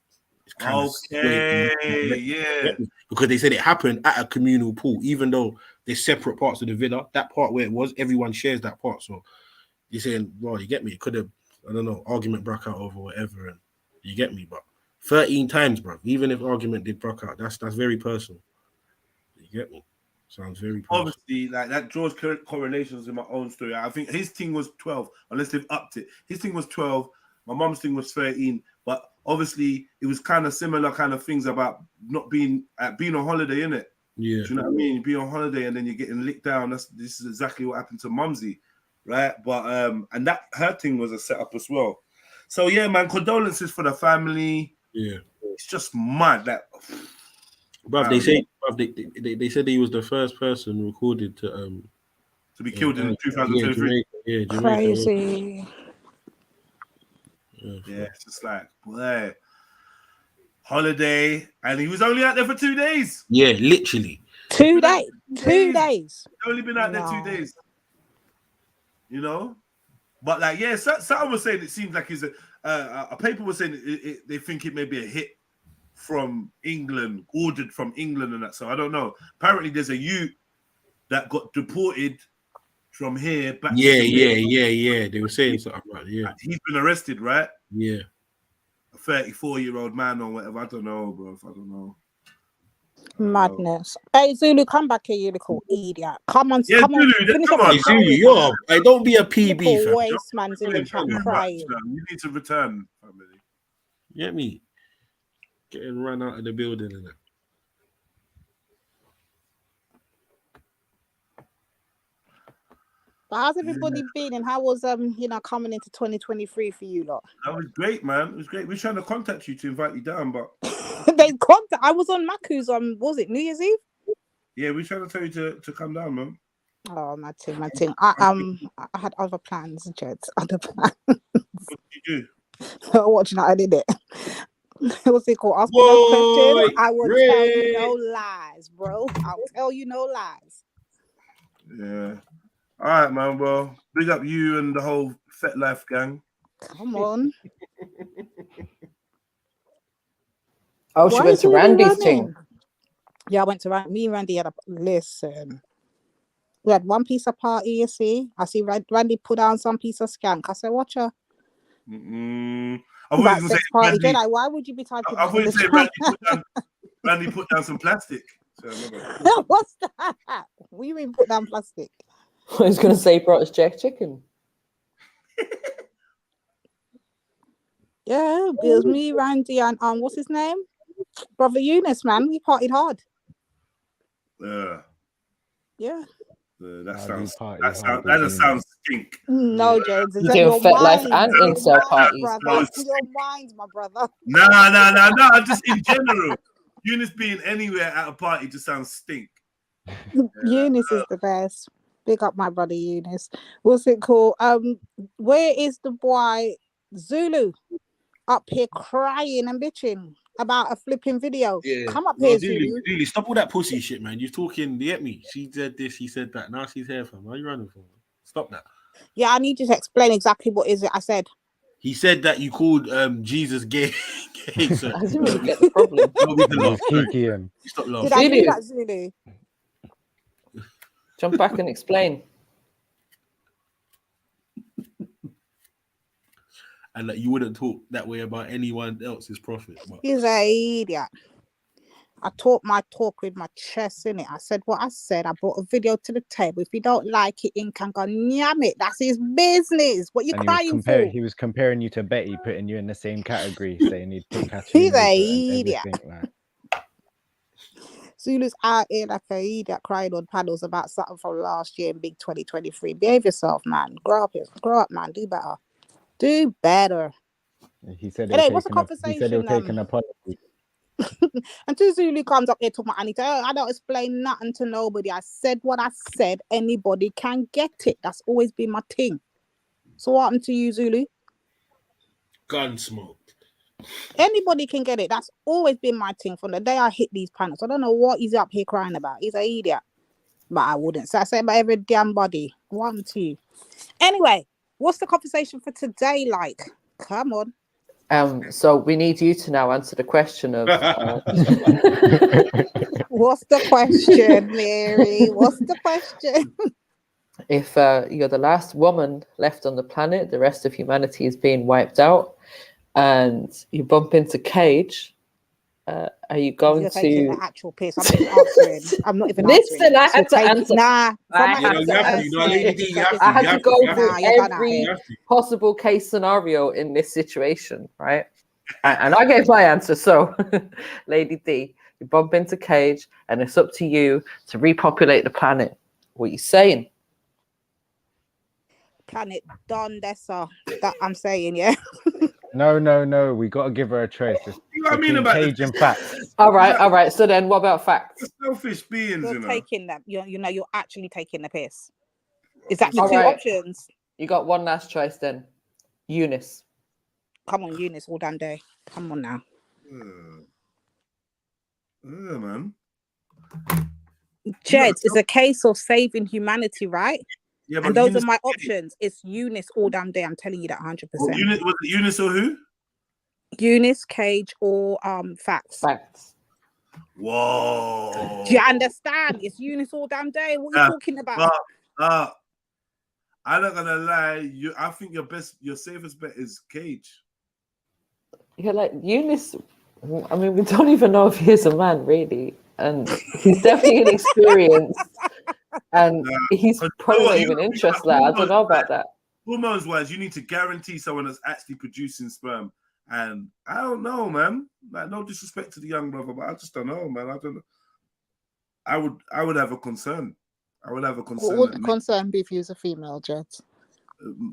Because they said it happened at a communal pool, even though there's separate parts of the villa. That part where it was, everyone shares that part. So you're saying, well, you get me? It could have, I don't know, argument broke out over whatever, and you get me? But 13 times, bro. Even if argument did broke out, that's very personal. You get me? Sounds very personal. Obviously, like that draws correlations in my own story. I think his thing was 12, unless they've upped it. His thing was 12. My mum's thing was 13, but obviously it was kind of similar kind of things about not being on holiday, innit? Yeah. Do you know what I mean? You be on holiday and then you're getting licked down. This is exactly what happened to Mumsy, right? But and that her thing was a setup as well. So yeah, man, condolences for the family. Yeah, it's just mad that. Bruv, they said he was the first person recorded to be killed in 2023. Jamaica. Crazy. Yeah, it's just like, boy, holiday, and he was only out there for 2 days. Yeah, literally. 2 days. 2 days. He's only been out there 2 days. You know, but like, yeah, someone was saying it seems like he's a paper was saying they think it may be a hit from England, ordered from England, and that. So I don't know. Apparently, there's a youth that got deported from here back. Yeah. They were saying something about it. Yeah. He's been arrested, right? Yeah. A 34-year-old man or whatever. I don't know, bro. I don't know. Madness. Hey, Zulu, come back here, you little idiot. Come on, yeah, come Zulu, on. Come on. Zulu, don't be a PB. Waste man's in the chat crying. You need to return, family. You get me? Getting run out of the building and that. But how's everybody been, and how was coming into 2023 for you lot? That was great, man. It was great. We were trying to contact you to invite you down, but I was on Maku's on, was it New Year's Eve? Yeah, we were trying to tell you to come down, man. Oh, my thing. I had other plans, Jed. Other plans. What did you do? Watching that, I did it. What's it called? Ask me no questions. I will tell you no lies, bro. I'll tell you no lies. Yeah. All right, man. Well, big up you and the whole Fet Life gang. Come on. Oh, she went to Randy's thing. Yeah, I went to Randy. Me and Randy had a listen. We had one piece of party, you see. I see Randy put down some piece of skank. I said, watch her. About sex party. Jedi, why would you be typing I that? thought you said Randy put down some plastic. What's that? What do you mean put down plastic? I was going to say brought us jerk chicken. Yeah, it was me, Randy, and what's his name? Brother Eunice, man. We partied hard. Yeah. That just sounds stink. No, James. You do Fet Life and incel parties. Your mind, my brother. Nah. Just in general. Eunice being anywhere at a party just sounds stink. Eunice is the best. Big up my brother Eunice. What's it called? Where is the boy Zulu up here crying and bitching about a flipping video? Yeah. Come up here, Zulu. Zulu. Zulu, stop all that pussy shit, man. You're talking, you get me? She said this, he said that. Now she's here, fam. Why are you running for? Stop that. Yeah, I need you to explain exactly what is it I said. He said that you called Jesus gay. So, I didn't really get the problem. Stop Did laughing. I do that, Zulu? Jump back and explain. And that you wouldn't talk that way about anyone else's prophet. But He's an idiot. I taught my talk with my chest in it. I said what I said. I brought a video to the table. If you don't like it, in can go yam it. That's his business. What you crying for? He was comparing you to Betty, putting you in the same category, saying he'd put He's an idiot. Like. Zulu's out here like an idiot crying on panels about something from last year in Big 2023. Behave yourself, man. Grow up, man. Do better. Do better. He said Hey, what's the conversation? He said he'll take an apology. Until Zulu comes up here to my Anita, I don't explain nothing to nobody. I said what I said. Anybody can get it. That's always been my thing. So what happened to you, Zulu? Gunsmoke. Anybody can get it. That's always been my thing from the day I hit these panels. I don't know what he's up here crying about. He's an idiot. But I wouldn't. So I say about every damn body. What happened to you? Anyway, what's the conversation for today like? Come on. So we need you to now answer the question of what's the question, Mary? What's the question? If you're the last woman left on the planet, the rest of humanity is being wiped out, and you bump into Cage, are you going to the actual piss? I'm not even answering. I'm not even Listen, answering. I had to answer. Nah, I had to go through every possible case scenario in this situation, right? And I gave my answer. So, Lady D, you bump into Cage, and it's up to you to repopulate the planet. What are you saying? Planet Don Dessa. That I'm saying, yeah. No. We got to give her a choice. You know what I mean about Cage and facts. All right. So then, what about facts? Selfish beings, You're you know. taking them. You're actually taking the piss. Is that the All two right. options? You got one last choice then. Eunice. Come on, Eunice, all damn day. Come on now. Man. Jed, it's a case of saving humanity, right? Yeah, and those are my options. It's Eunice all damn day. I'm telling you that 100%. Was it Eunice or who? Eunice, Cage, or Facts. Facts. Whoa. Do you understand? It's Eunice all damn day. What are you talking about? I'm not gonna lie. I think your safest bet is Cage. You're like Eunice. I mean, we don't even know if he's a man, really, and he's definitely inexperienced, and he's probably not even interested. I don't know about that. Hormones wise, you need to guarantee someone that's actually producing sperm, and I don't know, man. Like, no disrespect to the young brother, but I just don't know, man. I don't know. I would have a concern. I would have a concern. What would the concern be if he was a female, Jed?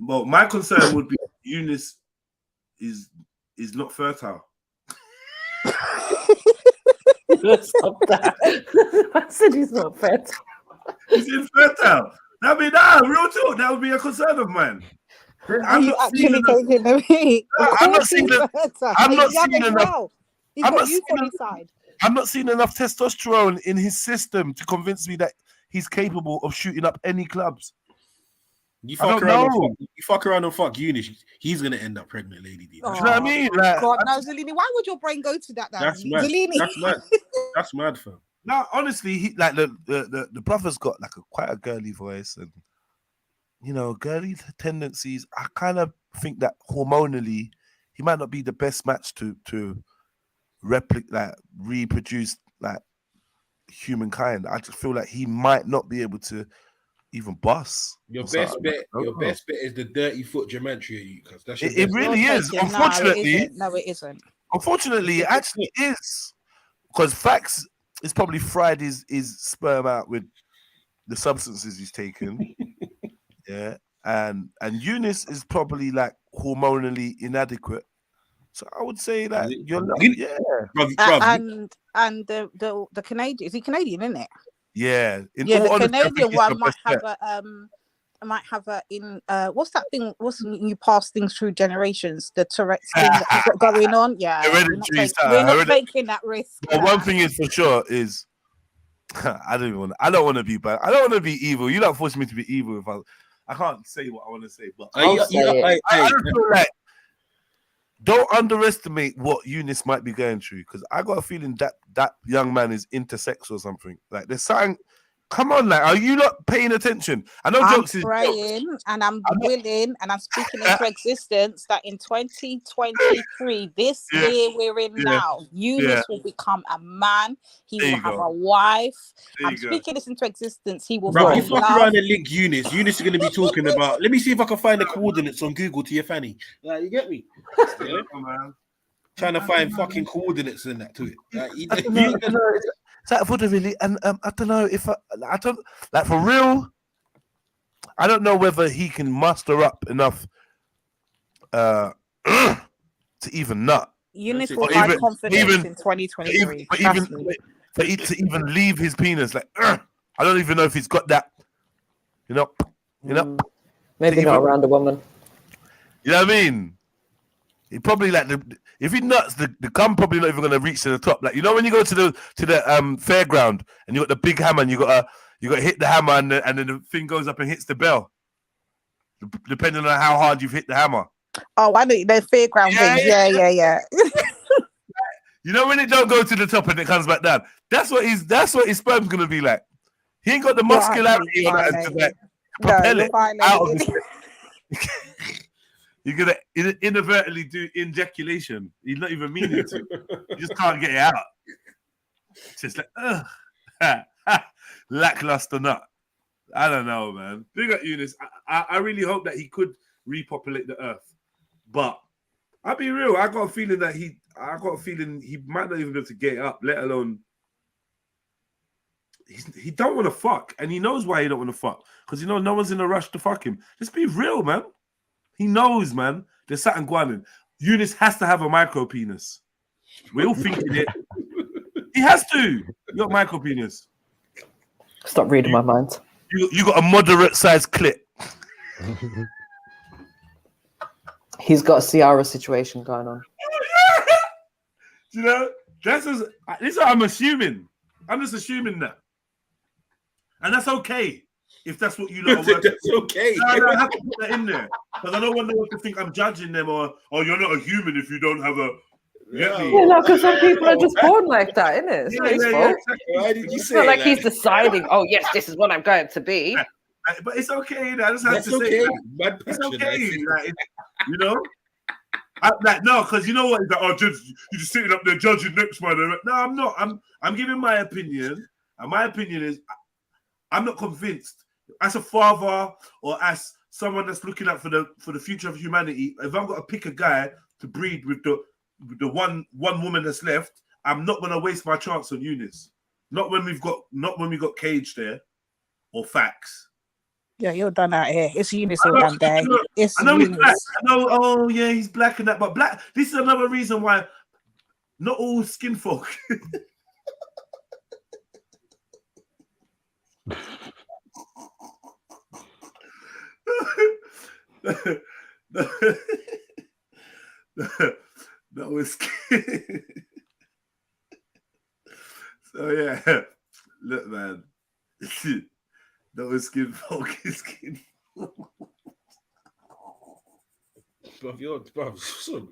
Well, my concern would be Eunice is not fertile. Stop that. I said he's not fertile. He's infertile. Real talk. That would be a concern of mine. Are you actually taking the meat? Of I'm not course seeing he's the- better. I'm And not he's young seeing as enough- well. He's I'm got not youth seeing on his side. I'm not seeing enough testosterone in his system to convince me that he's capable of shooting up any clubs. You I fuck don't around know. and fuck around and fuck Eunice, he's gonna end up pregnant, lady. D. Do you know what I mean? Like, God, no, Zelini. Why would your brain go to that? Then? That's mad. Zelini. That's mad. That's mad, fam. no, honestly, he like the brother's got like quite a girly voice, and you know, girly tendencies. I kind of think that hormonally, he might not be the best match to reproduce like humankind. I just feel like he might not be able to even bust. Your or best something. bet, your best bet is the dirty foot gematria, you cuz that's your It best really bet. is. Unfortunately, No, it isn't. Unfortunately, it actually is, because Fax is probably fried his sperm out with the substances he's taken. Yeah, and Eunice is probably like hormonally inadequate. So I would say that you're not, And the Canadian, is he Canadian, isn't it? yeah. The honesty, I think Canadian it's one your might best have bet. what's that thing? What's you pass things through generations? The Tourette's thing that you've got going on. Yeah, Hereditary we're not taking that risk. But one thing is for sure is I don't want to be bad. I don't want to be evil. You're not forcing me to be evil if I can't say what I want to say. But I just feel like don't underestimate what Eunice might be going through, because I got a feeling that young man is intersex or something. Like there's something. Come on, like, are you not paying attention? I know I'm jokes is praying jokes. and I'm willing and I'm speaking into existence that in 2023, this year we're in now, Eunice will become a man. He will have a wife. I'm speaking this into existence. He will Bro, you find fuck love. around and link Eunice. Eunice is going to be talking about. Let me see if I can find the coordinates on Google to your fanny. Like, you get me? Yeah, man. Trying to find fucking coordinates and that to it. Like, I don't know. That would have really, and I don't know if I don't like for real. I don't know whether he can muster up enough to even nut. Eunice will find confidence in 2023. To even leave his penis, like I don't even know if he's got that. You know. Maybe not around a woman. You know what I mean? He probably like if he nuts, the gun probably not even gonna reach to the top. Like, you know, when you go to the fairground and you got the big hammer and you got to hit the hammer and then the thing goes up and hits the bell, depending on how hard you've hit the hammer. Oh, I know the fairground things. Yeah. You know, when it don't go to the top and it comes back down, that's what his sperm's gonna be like. He ain't got the muscularity on that to like propel it out of the You're gonna inadvertently do ejaculation. He's not even meaning to. You just can't get it out. It's just like, lackluster nut. I don't know, man. Big up Eunice. I really hope that he could repopulate the earth. But I'll be real. I got a feeling he might not even be able to get it up, let alone. He don't want to fuck, and he knows why he don't want to fuck, because no one's in a rush to fuck him. Just be real, man. He knows, man. There's something going on. Eunice has to have a micro penis. We're all thinking it. He has to. You got micro penis. Stop reading my mind. You got a moderate sized clit. He's got a Ciara situation going on. You know, this is what I'm assuming. I'm just assuming that. And that's okay. If that's what you know, that's okay. I have to put that in there, because I don't want anyone to think I'm judging them or you're not a human if you don't have a. No, because some people are just born like that, isn't it? It's not his fault. Exactly. Why did you It's say not like that? he's deciding, oh yes, this is what I'm going to be. But it's okay. I just have That's to okay. say that. It's okay. Like, you know, no, because you know what? Like, oh, judge, you're just sitting up there judging next man. No, I'm not. I'm giving my opinion, and my opinion is I'm not convinced. As a father or as someone that's looking out for the future of humanity, if I've got to pick a guy to breed with the one woman that's left, I'm not gonna waste my chance on Eunice. Not when we got Cage there or Fax. Yeah, you're done out here. It's Eunice all damn day. It's I know he's Eunice. black. I know. Oh yeah, he's black and that. But black. This is another reason why not all skin folk. That was skin. So yeah, look, man. That was skin, focus, skin. Bro, you're sorry.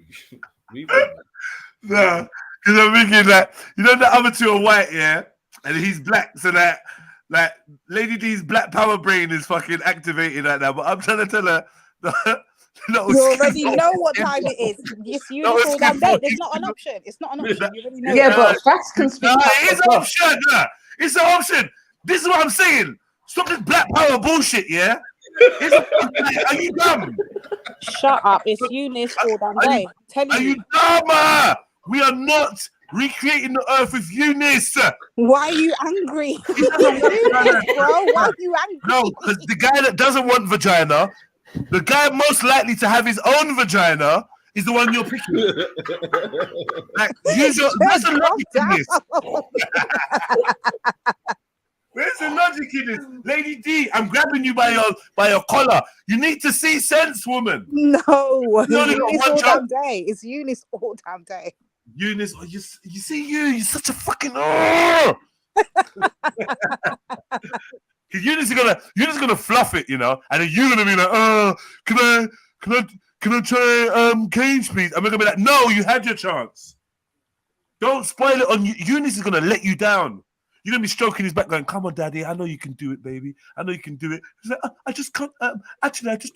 No, because I'm thinking that the other two are white, yeah, and he's black, so that like Lady D's black power brain is fucking activated right now. But I'm trying to tell her that You already know what time it is. It's uniform damn day. There's not an option. It's not an option. You already know. Yeah, but facts can speak. It is an option. It's an option. This is what I'm saying. Stop this black power bullshit, yeah? Are you dumb? Shut up. It's Eunice all damn day. Are you dumb? We are not recreating the earth with Eunice. Why are you angry? Eunice, bro, why are you angry? No, because the guy that doesn't want vagina, the guy most likely to have his own vagina is the one you're picking. Like, there's a logic in this. Where's the logic in this? Lady D, I'm grabbing you by your collar. You need to see sense, woman. No, Eunice all damn day. It's Eunice all damn day. Eunice, you see you're such a fucking Eunice is gonna fluff it, and then you're gonna be like, can I try cane speed? And we're gonna be like, no, you had your chance. Don't spoil it on you. Eunice is gonna let you down. You're gonna be stroking his back, going, "Come on, daddy, I know you can do it, baby. I know you can do it." He's like, "I just can't. Actually, I just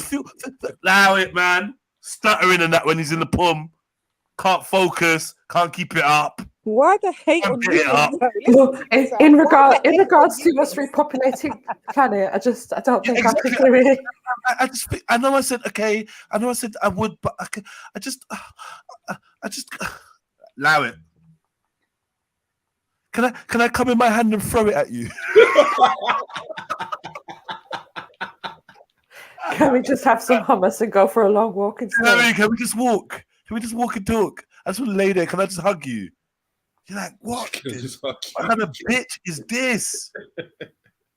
feel." Allow it, man. Stuttering and that when he's in the pum, can't focus, can't keep it up. Why the hate on you? In regards to us repopulating planet, I don't think I could do it. I know I said okay. I know I said I would, but I just allow it. Can I come in my hand and throw it at you? Can we just have some hummus and go for a long walk instead? Can we just walk? Can we just walk and talk? I just want to lay there. Can I just hug you? You're like, what? What kind of bitch is this?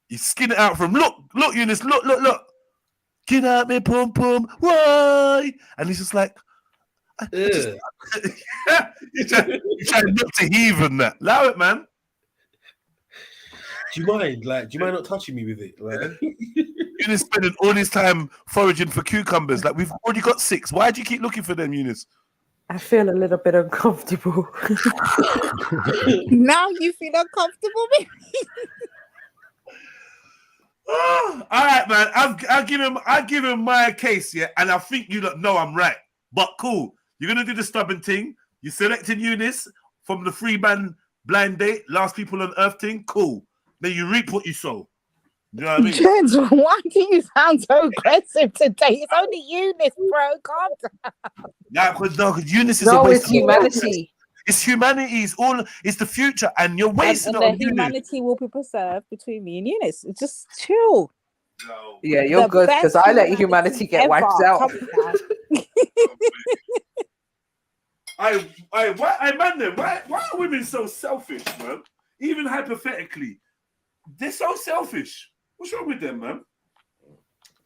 You skin it out from look, Eunice, look. Get out me, pum pum. Why? And he's just like, you're trying not to heave and that. Allow it, man. Do you mind not touching me with it? Like, Eunice spending all this time foraging for cucumbers. Like, we've already got 6. Why do you keep looking for them, Eunice? I feel a little bit uncomfortable. Now you feel uncomfortable, baby. Oh, all right, man. I'll give him my case, yeah, and I think you don't know I'm right. But cool. You're gonna do the stubborn thing. You're selecting Eunice from the free man blind date, last people on earth thing. Cool. Then you reap what you sow. You know what I mean? Jens, why do you sound so aggressive today? It's only Eunice, bro. Calm down. Yeah, because Eunice is it's humanity. It's humanity. It's the future, and you're wasting and it on humanity will be preserved between me and Eunice. It's just chill. No. Yeah, you're good because I let humanity get wiped out. Why are women so selfish, man? Even hypothetically, they're so selfish. What's wrong with them, man?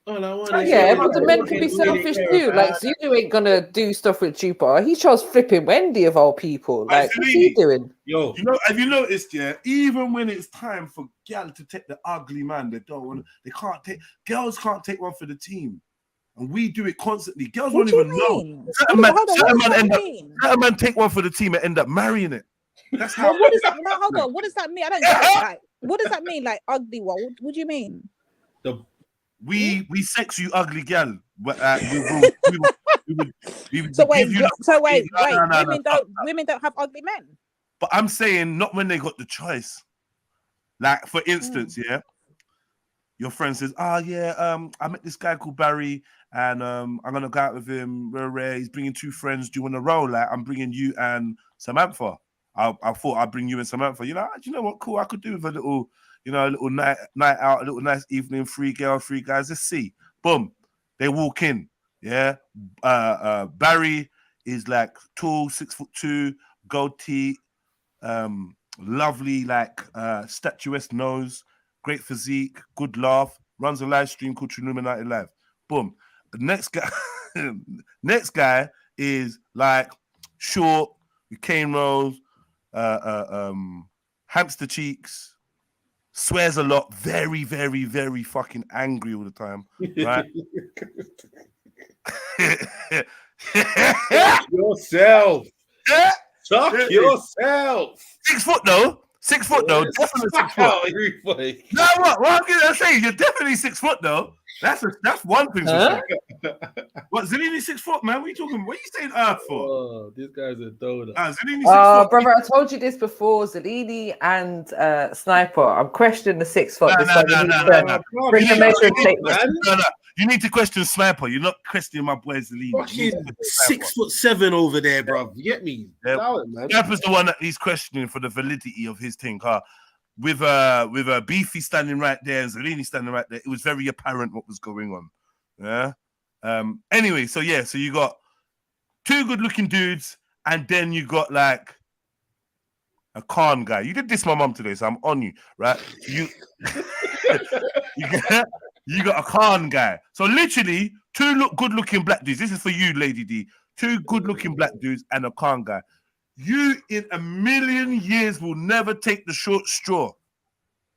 But the men can be selfish too. Like Zulu ain't gonna do stuff with Jupiter. He chose flipping Wendy of all people. Like, what's he doing? Yo, have you noticed? Yeah, even when it's time for gal to take the ugly man, girls can't take one for the team, and we do it constantly. Girls won't even know. Certain man take one for the team and end up marrying it. That's how. What does that? No, hold on. What does that mean? I don't get it. Like, what does that mean? Like ugly one? What do you mean? We sex you ugly gal. We would so wait. Women don't have ugly men. But I'm saying not when they got the choice. Like for instance, yeah, your friend says, I met this guy called Barry, and I'm gonna go out with him. He's bringing 2 friends. Do you want to roll? Like I'm bringing you and Samantha. I thought I'd bring you and Samantha. You know what? Cool. I could do with a little. A little night out, a little nice evening, 3 girls, 3 guys. Let's see. Boom. They walk in. Yeah. Barry is like tall, 6'2", goatee, lovely, like statuesque nose, great physique, good laugh, runs a live stream called Trilluminati Live. Boom. next guy, next guy is like short, with cane rolls, hamster cheeks, swears a lot, very, very, very fucking angry all the time, right? yourself. Suck yourself. 6 foot though. 6 foot though. Definitely 6 foot. No, what I'm gonna say, you're definitely 6 foot though. That's one thing. Huh? What, Zellini 6 foot, man? What are you talking? What are you saying Earth for? Oh, this guy's a donut. Zellini 6 foot. Brother, I told you this before. Zellini and Sniper. I'm questioning the 6 foot. No. Bring the measuring tape. No. You need to question Sniper. You're not questioning my boy Zellini. Fucking 6'7" over there, bro. You get me? Allow it, man. Sniper's the one that he's questioning for the validity of his thing, huh? With Beefy standing right there and Zellini standing right there, it was very apparent what was going on. Yeah. Anyway, so you got 2 good-looking dudes, and then you got like a Khan guy. You did this my mum today, so I'm on you, right? You got a Khan guy. So literally 2 good-looking black dudes. This is for you, Lady D. 2 good-looking black dudes and a Khan guy. You in a million years will never take the short straw.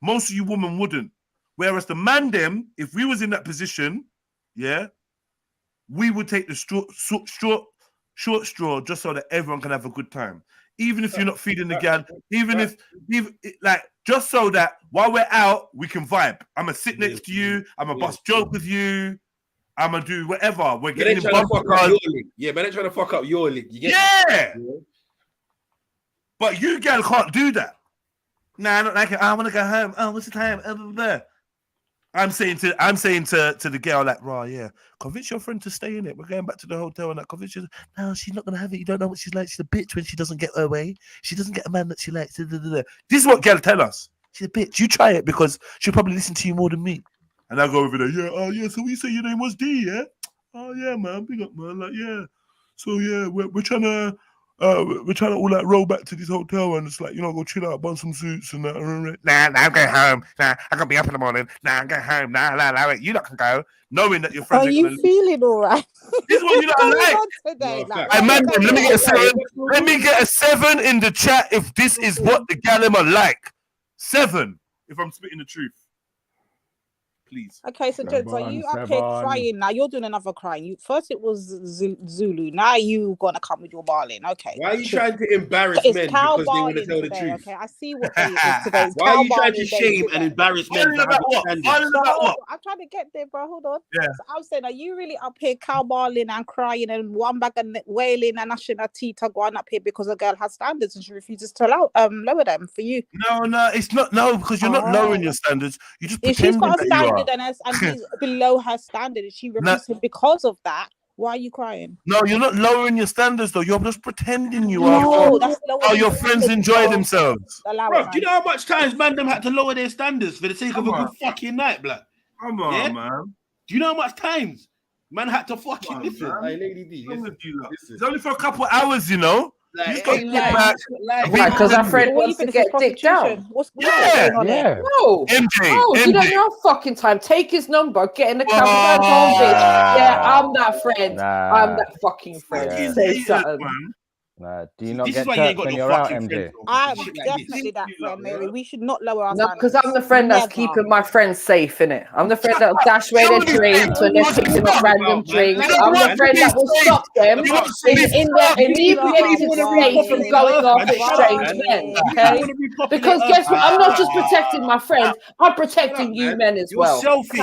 Most of you women wouldn't. Whereas the man them, if we was in that position, yeah, we would take the short straw just so that everyone can have a good time. Even if you're not feeding the gal, even like just so that while we're out, we can vibe. I'm gonna sit next to you, I'm gonna bust joke with you, I'm gonna do whatever. We're getting in bumper cars. Yeah, man, they're trying to fuck up your league. Yeah. But you gal can't do that. Nah, I don't like it. I want to go home. Oh, what's the time? I'm saying to the girl like, raw, yeah, convince your friend to stay in it. We're going back to the hotel and that. Convince her. No, she's not gonna have it. You don't know what she's like. She's a bitch when she doesn't get her way. She doesn't get a man that she likes. This is what girl tell us. She's a bitch. You try it because she'll probably listen to you more than me. And I go over there. Yeah. Oh yeah. So we say your name was D. Yeah. Oh yeah, man. Big up, man. Like yeah. So yeah, we're trying to all like roll back to this hotel and it's like, go chill out, bun some suits and that. Nah, I'm going home. Nah, I gotta be up in the morning. Nah, I'm going home. Nah, you lot can go. Knowing that your friends are you feeling all right? This is what you don't like. Hey, man, let me get a 7. Let me get a 7 in the chat if this is what the Galima like. 7, if I'm spitting the truth. Please. Okay, so Jens, are you up here crying now? You're doing another crying. First it was Zulu. Now you gonna come with your barling. Okay. Why are you trying to embarrass men because they want to tell the truth? Okay, I see what it is today. Why are you trying to shame and embarrass men? I'm trying to get there, bro. Hold on. Yeah. So I'm saying, are you really up here cowballing and crying and one bag and wailing and ashing a tita going up here because a girl has standards and she refuses to lower them for you? No, it's not. No, because you're not lowering your standards. You just pretending that you are. And he's below her standard, and she refuses him because of that. Why are you crying? No, you're not lowering your standards though. You're just pretending you are. No, that's how your friends enjoy themselves. Bro, do you know how much times man them had to lower their standards for the sake of a good fucking night, blood? Come on, man. Do you know how much times man had to fucking listen? Hey, Lady D, listen. It's only for a couple hours, you know. Like, because our friend wants to get dick down. Yeah. No, MJ. You don't have fucking time. Take his number, get in the camera, and home, bitch. Yeah, I'm that friend. I'm that fucking friend. Say something. Do you not get church when you're out, MJ? I'm definitely that friend, Mary. We should not lower our standards. Because I'm the friend that's keeping my friends safe, innit? I'm the friend that'll dash away their drinks when they're picking up random drinks. I'm the friend that will stop them in their inebriated state from going off with strange men, okay? Because guess what? I'm not just protecting my friends, I'm protecting you men as well. You're selfish.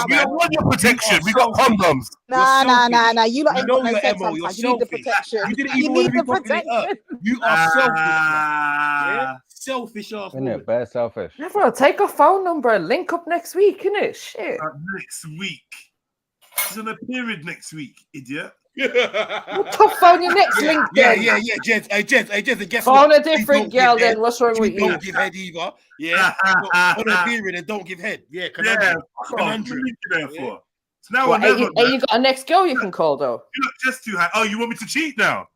We don't want your protection. We got condoms. Nah. You lot ain't got no sex sometimes. You need the protection. You need the protection. You are selfish. Selfish ass. Isn't it? Bare selfish. Never take a phone number and link up next week, innit? Shit. Next week. She's on a period next week, idiot. What the phone your next link then? Yeah. Jens, guess phone what? a different girl then. What's wrong with you? Don't give head either. Yeah. On a period and don't give head. Yeah. Conundrum. So now you got a next girl you can call though. You look just too high. Oh, you want me to cheat now?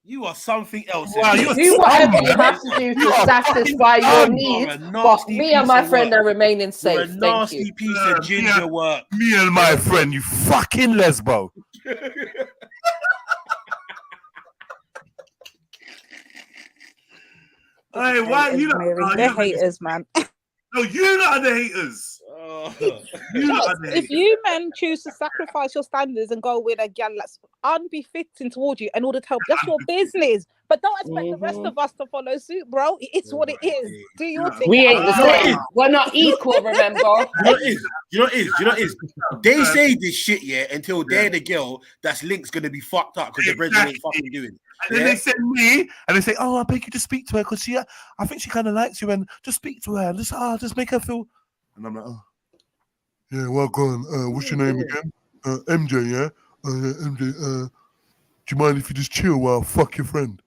You are something else. Wow, you're Do whatever you have to do to satisfy your needs. But me and my friend are remaining safe. You're a nasty piece of ginger work. Me and my friend, you fucking lesbo. Hey, why you not? They're haters, man. No, you lot are the haters. If you men choose to sacrifice your standards and go with a gal that's unbefitting towards you in order to help, that's your business. But don't expect the rest of us to follow suit, bro. It's what it is. Do your thing. We ain't the same. We're not equal, remember? You know what is? They say this shit, yeah, until they're the girl that's link's gonna be fucked up because the brethren ain't fucking doing it. And then they send me and they say, "Oh, I beg you to speak to her because I think she kind of likes you, and just speak to her and just make her feel." And I'm like, "Oh, yeah, well, go on. What's your name again? MJ, yeah. MJ. Do you mind if you just chill while I fuck your friend?"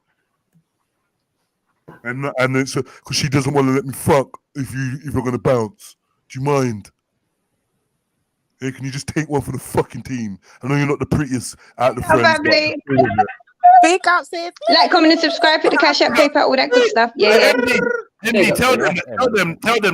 And it's because she doesn't want to let me fuck if you're gonna bounce. Do you mind? Hey, can you just take one for the fucking team? I know you're not the prettiest out of the friends. Big up, sis. Like, comment, and subscribe, hit the cash app, PayPal, all that good stuff. Yeah. Henry, tell them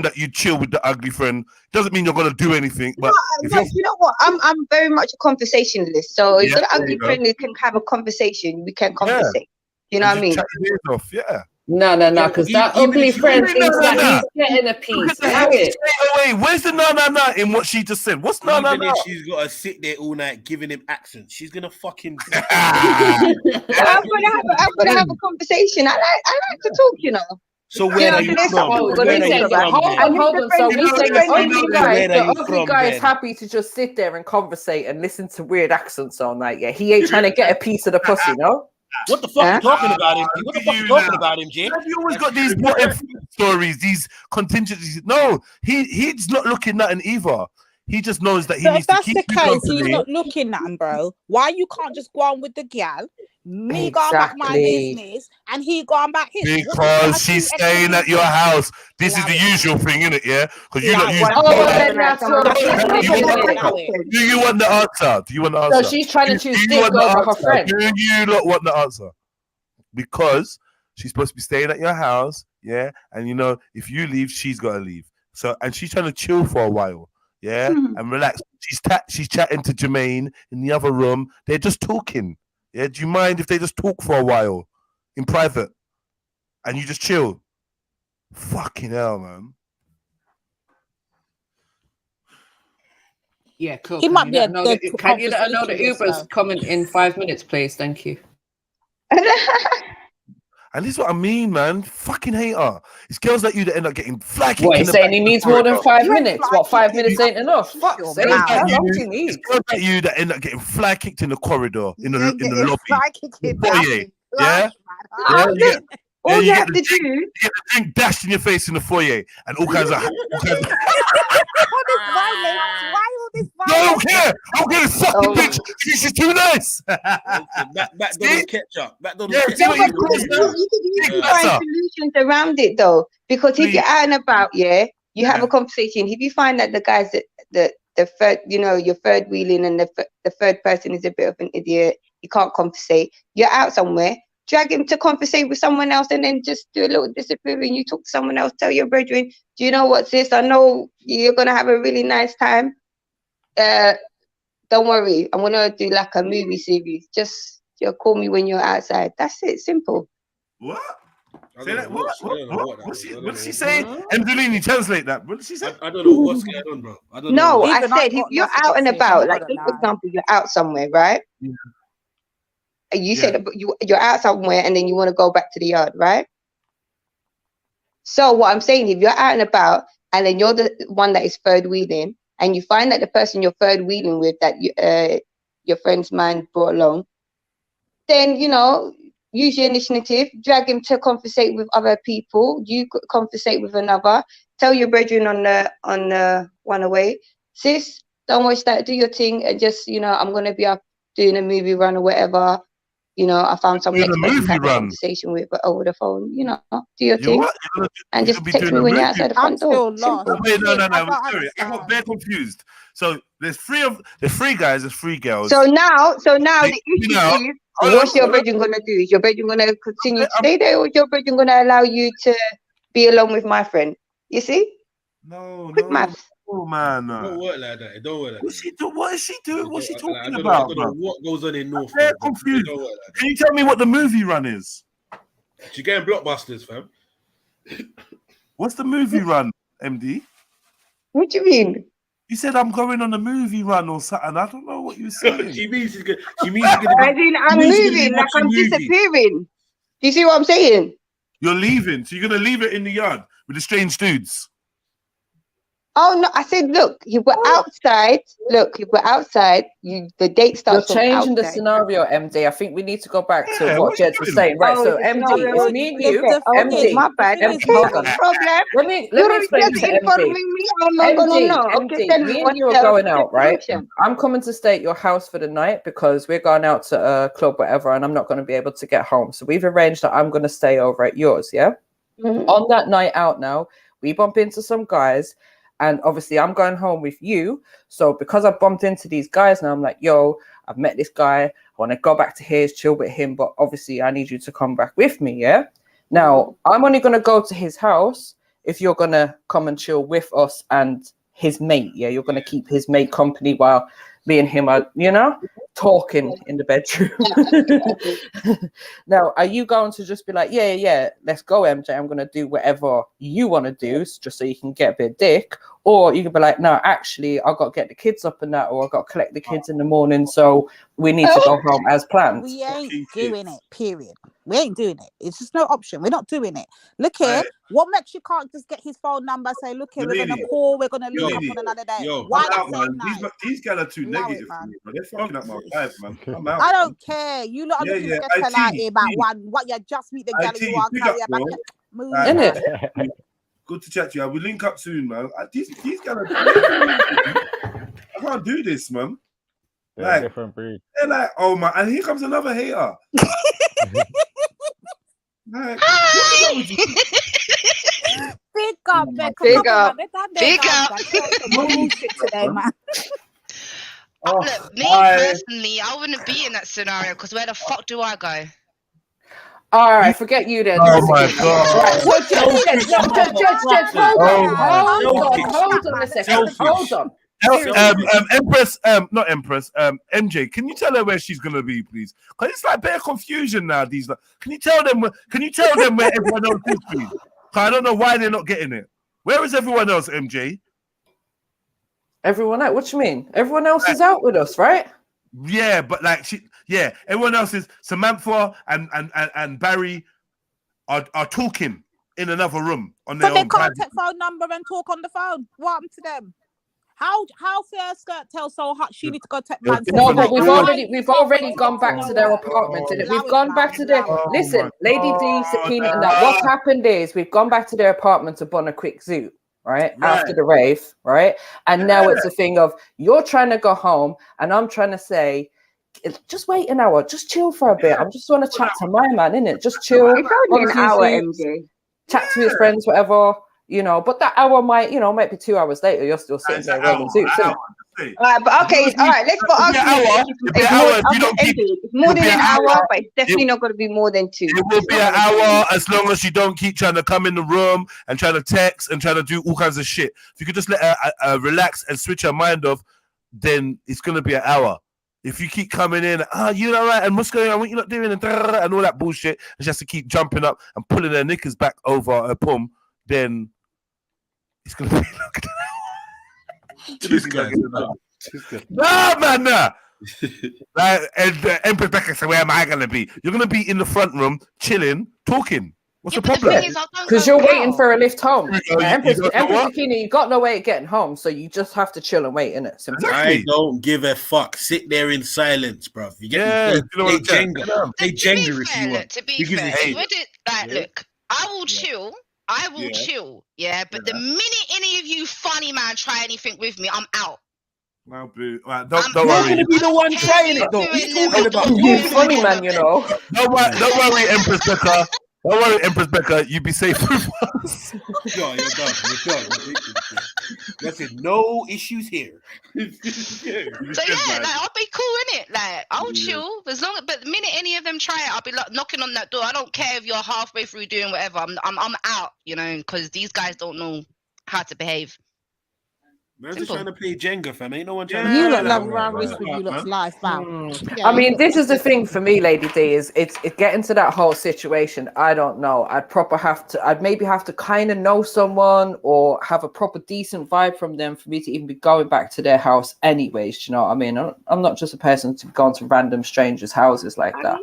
that you chill with the ugly friend. Doesn't mean you're gonna do anything, but you know what? I'm very much a conversationalist. So if an ugly friend can have a conversation, we can conversate. You know what I mean? Yeah. No, because that ugly friend thinks that he's getting a piece. Wait, where's the no in what she just said? What's no? Even if she's got to sit there all night giving him accents, she's gonna fucking. I'm gonna have a conversation. I like to talk, you know. So where are you from? Hold on. So we say the ugly guy is happy to just sit there and conversate and listen to weird accents all night. Yeah, he ain't trying to get a piece of the pussy, no. What the fuck you talking about him? What the fuck you talking about him, Jay? You always got these stories, these contingencies. No, he's not looking at an either. He just knows that he needs to keep. If that's the case, he's not looking at him, bro. Why you can't just go on with the gal? Me going back my business and he going back his. Because she's staying at your house. This is the usual thing, isn't it? Yeah? Because you don't use. Do you want the answer? Do you want the answer? So she's trying to choose dick over her friend. Do you not want the answer? Because she's supposed to be staying at your house, yeah? And you know, if you leave, she's got to leave. So, and she's trying to chill for a while, yeah? And relax. She's chatting to Jermaine in the other room. They're just talking. Yeah, do you mind if they just talk for a while in private and you just chill? Fucking hell, man. Yeah, cool. He might be a Can you let her know the Uber's coming in 5 minutes, please? Thank you. And this is what I mean, man. Fucking hater. It's girls like you that end up getting flagged. What, he's saying he needs more than 5 minutes? What, 5 minutes ain't enough? Fuck, say how long do you need? It's girls like you that end up getting flag kicked in the corridor, in the lobby. Yeah? All you have to do. You get the drink dashed in your face in the foyer and all kinds of. Why all this violence? No, I don't care. I don't care. This fucking bitch. She's too nice. McDonald's ketchup. You can find solutions around it though, because if you're out and about, you have a conversation. If you find that the guys that the third, your third wheeling and the third person is a bit of an idiot, you can't conversate. You're out somewhere. Drag him to conversate with someone else and then just do a little disapproving. You talk to someone else, tell your brethren, do you know what, sis? I know you're going to have a really nice time. Don't worry. I'm going to do like a movie series. Just call me when you're outside. That's it. Simple. What? Say that. What did she say? Emzolini, translate that. What did she say? I don't know what's going on, bro. I don't know. No, I said if you're out and about, like for example, you're out somewhere, right? Yeah. You said you're out somewhere and then you want to go back to the yard, right? So what I'm saying, if you're out and about and then you're the one that is third wheeling and you find that the person you're third wheeling with that your friend's man brought along, then, use your initiative, drag him to conversate with other people. You conversate with another. Tell your brethren on the one away, sis, don't watch that. Do your thing. And just, I'm going to be up doing a movie run or whatever. I found someone to have a conversation with, but over the phone, do your thing. And just text me when you're outside the front door. Wait, no. Sorry, I got very confused. So there's three guys, there's three girls. So now the issue know, is, what's your virgin gonna do? Is your virgin gonna continue to stay there, or is your virgin gonna allow you to be alone with my friend? You see? Quick maths. Oh man, Don't work like that. It don't work like that. What is she doing? What's she talking I don't about? know what goes on in North. I'm confused. Can you tell me what the movie run is? She's getting blockbusters, fam. What's the movie run, MD? What do you mean? You said I'm going on a movie run or something. I don't know what you said. She means she's gonna. I'm moving, like I'm disappearing. Do you see what I'm saying? You're leaving, so you're gonna leave it in the yard with the strange dudes. Oh no! I said, look, you were outside. Look, you were outside. The date starts. You're changing the scenario, MD. I think we need to go back to what Jed was saying. Right. So MD, it's me and you. MD, my bad. MD, hold on. Let me explain to MD. MD, me and you are going out, right? I'm coming to stay at your house for the night because we're going out to a club, whatever, and I'm not going to be able to get home. So we've arranged that I'm going to stay over at yours. Yeah. On that night out now, we bump into some guys. And obviously, I'm going home with you. So because I bumped into these guys now, I'm like, yo, I've met this guy. I want to go back to his, chill with him. But obviously, I need you to come back with me, yeah? Now, I'm only going to go to his house if you're going to come and chill with us and his mate, yeah? You're going to keep his mate company while me and him are, talking in the bedroom. Now, are you going to just be like, yeah, let's go, MJ. I'm going to do whatever you want to do just so you can get a bit of dick? Or you can be like, no, actually, I've got to get the kids up and that, or I've got to collect the kids in the morning, so we need to go home as planned. We ain't doing it, period. We ain't doing it. It's just no option. We're not doing it. Look here, what makes you can't just get his phone number, say, look here, we're going to call, we're going to link up on another day. Why not say no? These guys are too negative for me, but they're fucking up my life, man. I'm out. I don't care. You lot are looking to get out here about what you just meet the girl you want to carry her back. Move. Innit? Good to chat to you. We'll link up soon, man. These guys are I can't do this, man. They're like, a different breed. They're like, oh my, and here comes another hater. Like, Big up. Today, man. Look, me personally, I wouldn't be in that scenario because where the fuck do I go? All right, forget you then. Oh my god! Right, so hold on a second. Hold on. Not Empress. MJ, can you tell her where she's gonna be, please? Because it's like bare confusion now. Can you tell them? Can you tell them where everyone else is, please? I don't know why they're not getting it. Where is everyone else, MJ? Everyone else? What you mean? Everyone else is out with us, right? Yeah, but like everyone else is. Samantha and Barry are talking in another room on their own. But they can't take phone number and talk on the phone. What happened to them? How fair skirt tell so hot she need to go take man's. No, but we've already gone back to their apartment. We've gone back to their listen, Lady D, Sakina, and that. What's happened is we've gone back to their apartment to bun a quick zoot. Right after the rave, right? And now it's a thing of you're trying to go home, and I'm trying to say, just wait an hour, just chill for a bit. I just want to chat to my man, innit? Just chill. It's only an hour, MJ. Chat to his friends, whatever, But that hour might be 2 hours later. You're still sitting there rolling zoots. All right, but okay, all right. Let's go. It's more than an hour, but it's definitely not going to be more than 2. It will be an hour as long as you don't keep trying to come in the room and try to text and try to do all kinds of shit. If you could just let her relax and switch her mind off, then it's going to be an hour. If you keep coming in, you know, right, and what's going on, what you not doing, and all that bullshit, and she has to keep jumping up and pulling her knickers back over her pum, then it's going to be like no, man, nah. Like, and Empress Becca said, where am I going to be? You're going to be in the front room, chilling, talking. What's the problem? Because you're waiting for a lift home. Empress Bikini, you got no way of getting home, so you just have to chill and wait, innit? I don't give a fuck. Sit there in silence, bro. You get they Jenga if you want. To be fair, look, I will chill. I will chill, but the minute any of you funny man try anything with me, I'm out. No, boo. Right, don't worry. You're gonna be the one trying it, though. He's talking about you funny man, you know. Don't worry, Empress Becca. Don't worry, Empress Becca, you be safe with us. You're done. Listen, no issues here. So yeah, like I'll be cool in it. Like I'll chill as long. But the minute any of them try it, I'll be like knocking on that door. I don't care if you're halfway through doing whatever. I'm out. You know, because these guys don't know how to behave. Man's just trying to play Jenga, fam. Ain't no one trying to. You look like run risk with you lot's life, man. Yeah, I mean, this is the thing for me, Lady D, is it's getting to that whole situation. I don't know. I'd maybe have to kind of know someone or have a proper decent vibe from them for me to even be going back to their house anyways. Do you know what I mean? I'm not just a person to go to random strangers' houses like that.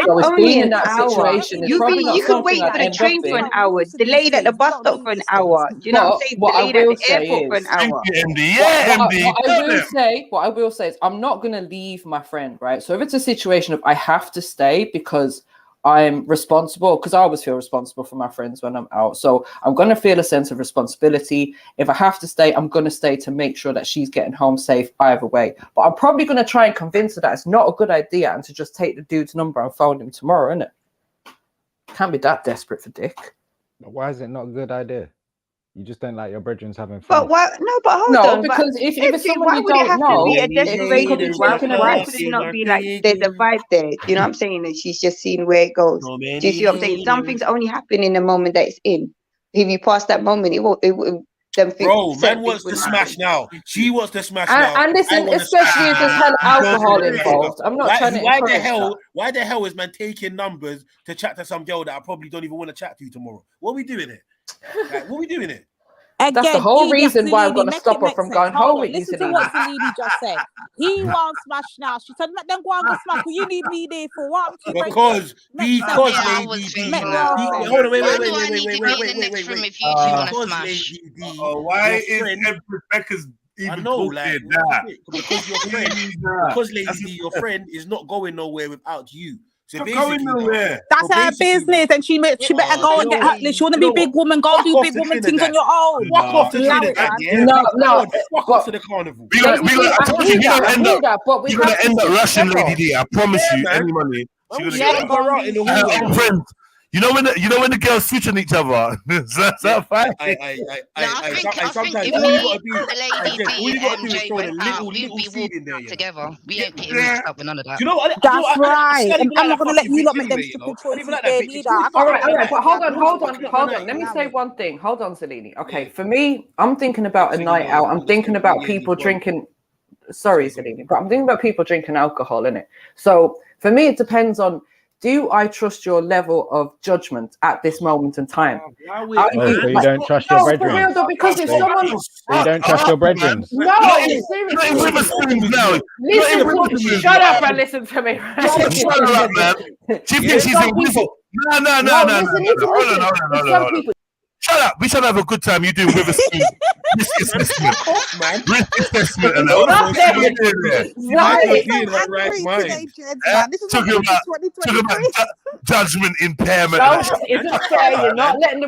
So it's being in that situation. You could wait for the train for an hour, delayed at the bus stop for an hour. Do you know what I'm saying? Delayed at the airport for an hour. What I will say is I'm not going to leave my friend, right? So if it's a situation of I have to stay because I'm responsible, because I always feel responsible for my friends when I'm out. So I'm going to feel a sense of responsibility. If I have to stay, I'm going to stay to make sure that she's getting home safe either way. But I'm probably going to try and convince her that it's not a good idea and to just take the dude's number and phone him tomorrow, innit? Can't be that desperate for dick. Why is it not a good idea? You just don't like your brethren's having fun. But why? No, but hold on. Because if it's someone why you would it don't have know, to be a desperation? Why could advice. it not be like there's a vibe there? You know what I'm saying? And she's just seeing where it goes. Do you see what I'm saying? Some things only happen in the moment that it's in. If you pass that moment, it won't. Bro, man wants to smash now. She wants to smash now. And listen, especially if there's hell alcohol involved. I'm not trying to encourage that. Why the hell is man taking numbers to chat to some girl that I probably don't even want to chat to tomorrow? What are we doing here? Like, what are we doing here? That's the whole reason why I'm going to stop her from going home with you. Listen to what Salini just said. He wants smash now. She said, "Let them go and go smash. Well, you need me there for what?" Because Lady D. Hold on, wait. Why is Rebecca's even talking that? Because your friend, because Lady D, your friend is not going nowhere without you. So going nowhere. That's her business, and she better go and get her. She want to be big woman, go do big woman things on your own. Walk off to Trinidad. No. Walk off to the carnival. You're going to end up rushing Lady D. I promise you, any money. Friends. You know when the girls switch on each other. That's that fine. I think if Lady D and MJ went out, we'd be walking together. We ain't getting mixed up with none of that. You know what? That's right. I'm not going to let you lot make them stupid choices there either. All right. But hold on. Let me say one thing. Hold on, Salini. Okay, for me, I'm thinking about a night out. I'm thinking about people drinking. Sorry, Salini, but I'm thinking about people drinking alcohol, innit? So for me, it depends on. Do I trust your level of judgment at this moment in time? So you don't trust your brethren? For real though, because if someone... You don't trust your brethren? No, seriously. Shut up and listen to me. Shut up, man. She thinks she's invisible. No. Shut up. We should have a good time. You doing river ski. Risk assessment. Risk assessment. And talking about judgment impairment. Isn't fair. You're not letting the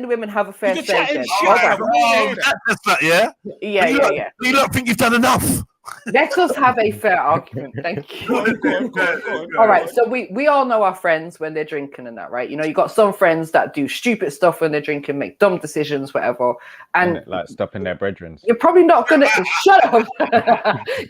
women have a fair say. Yeah. You don't think you've done enough? Let us have a fair argument. Thank you. All right. So we all know our friends when they're drinking and that, right? You know, you got some friends that do stupid stuff when they're drinking, make dumb decisions, whatever. And like stopping their brethren. You're probably not going to shut up.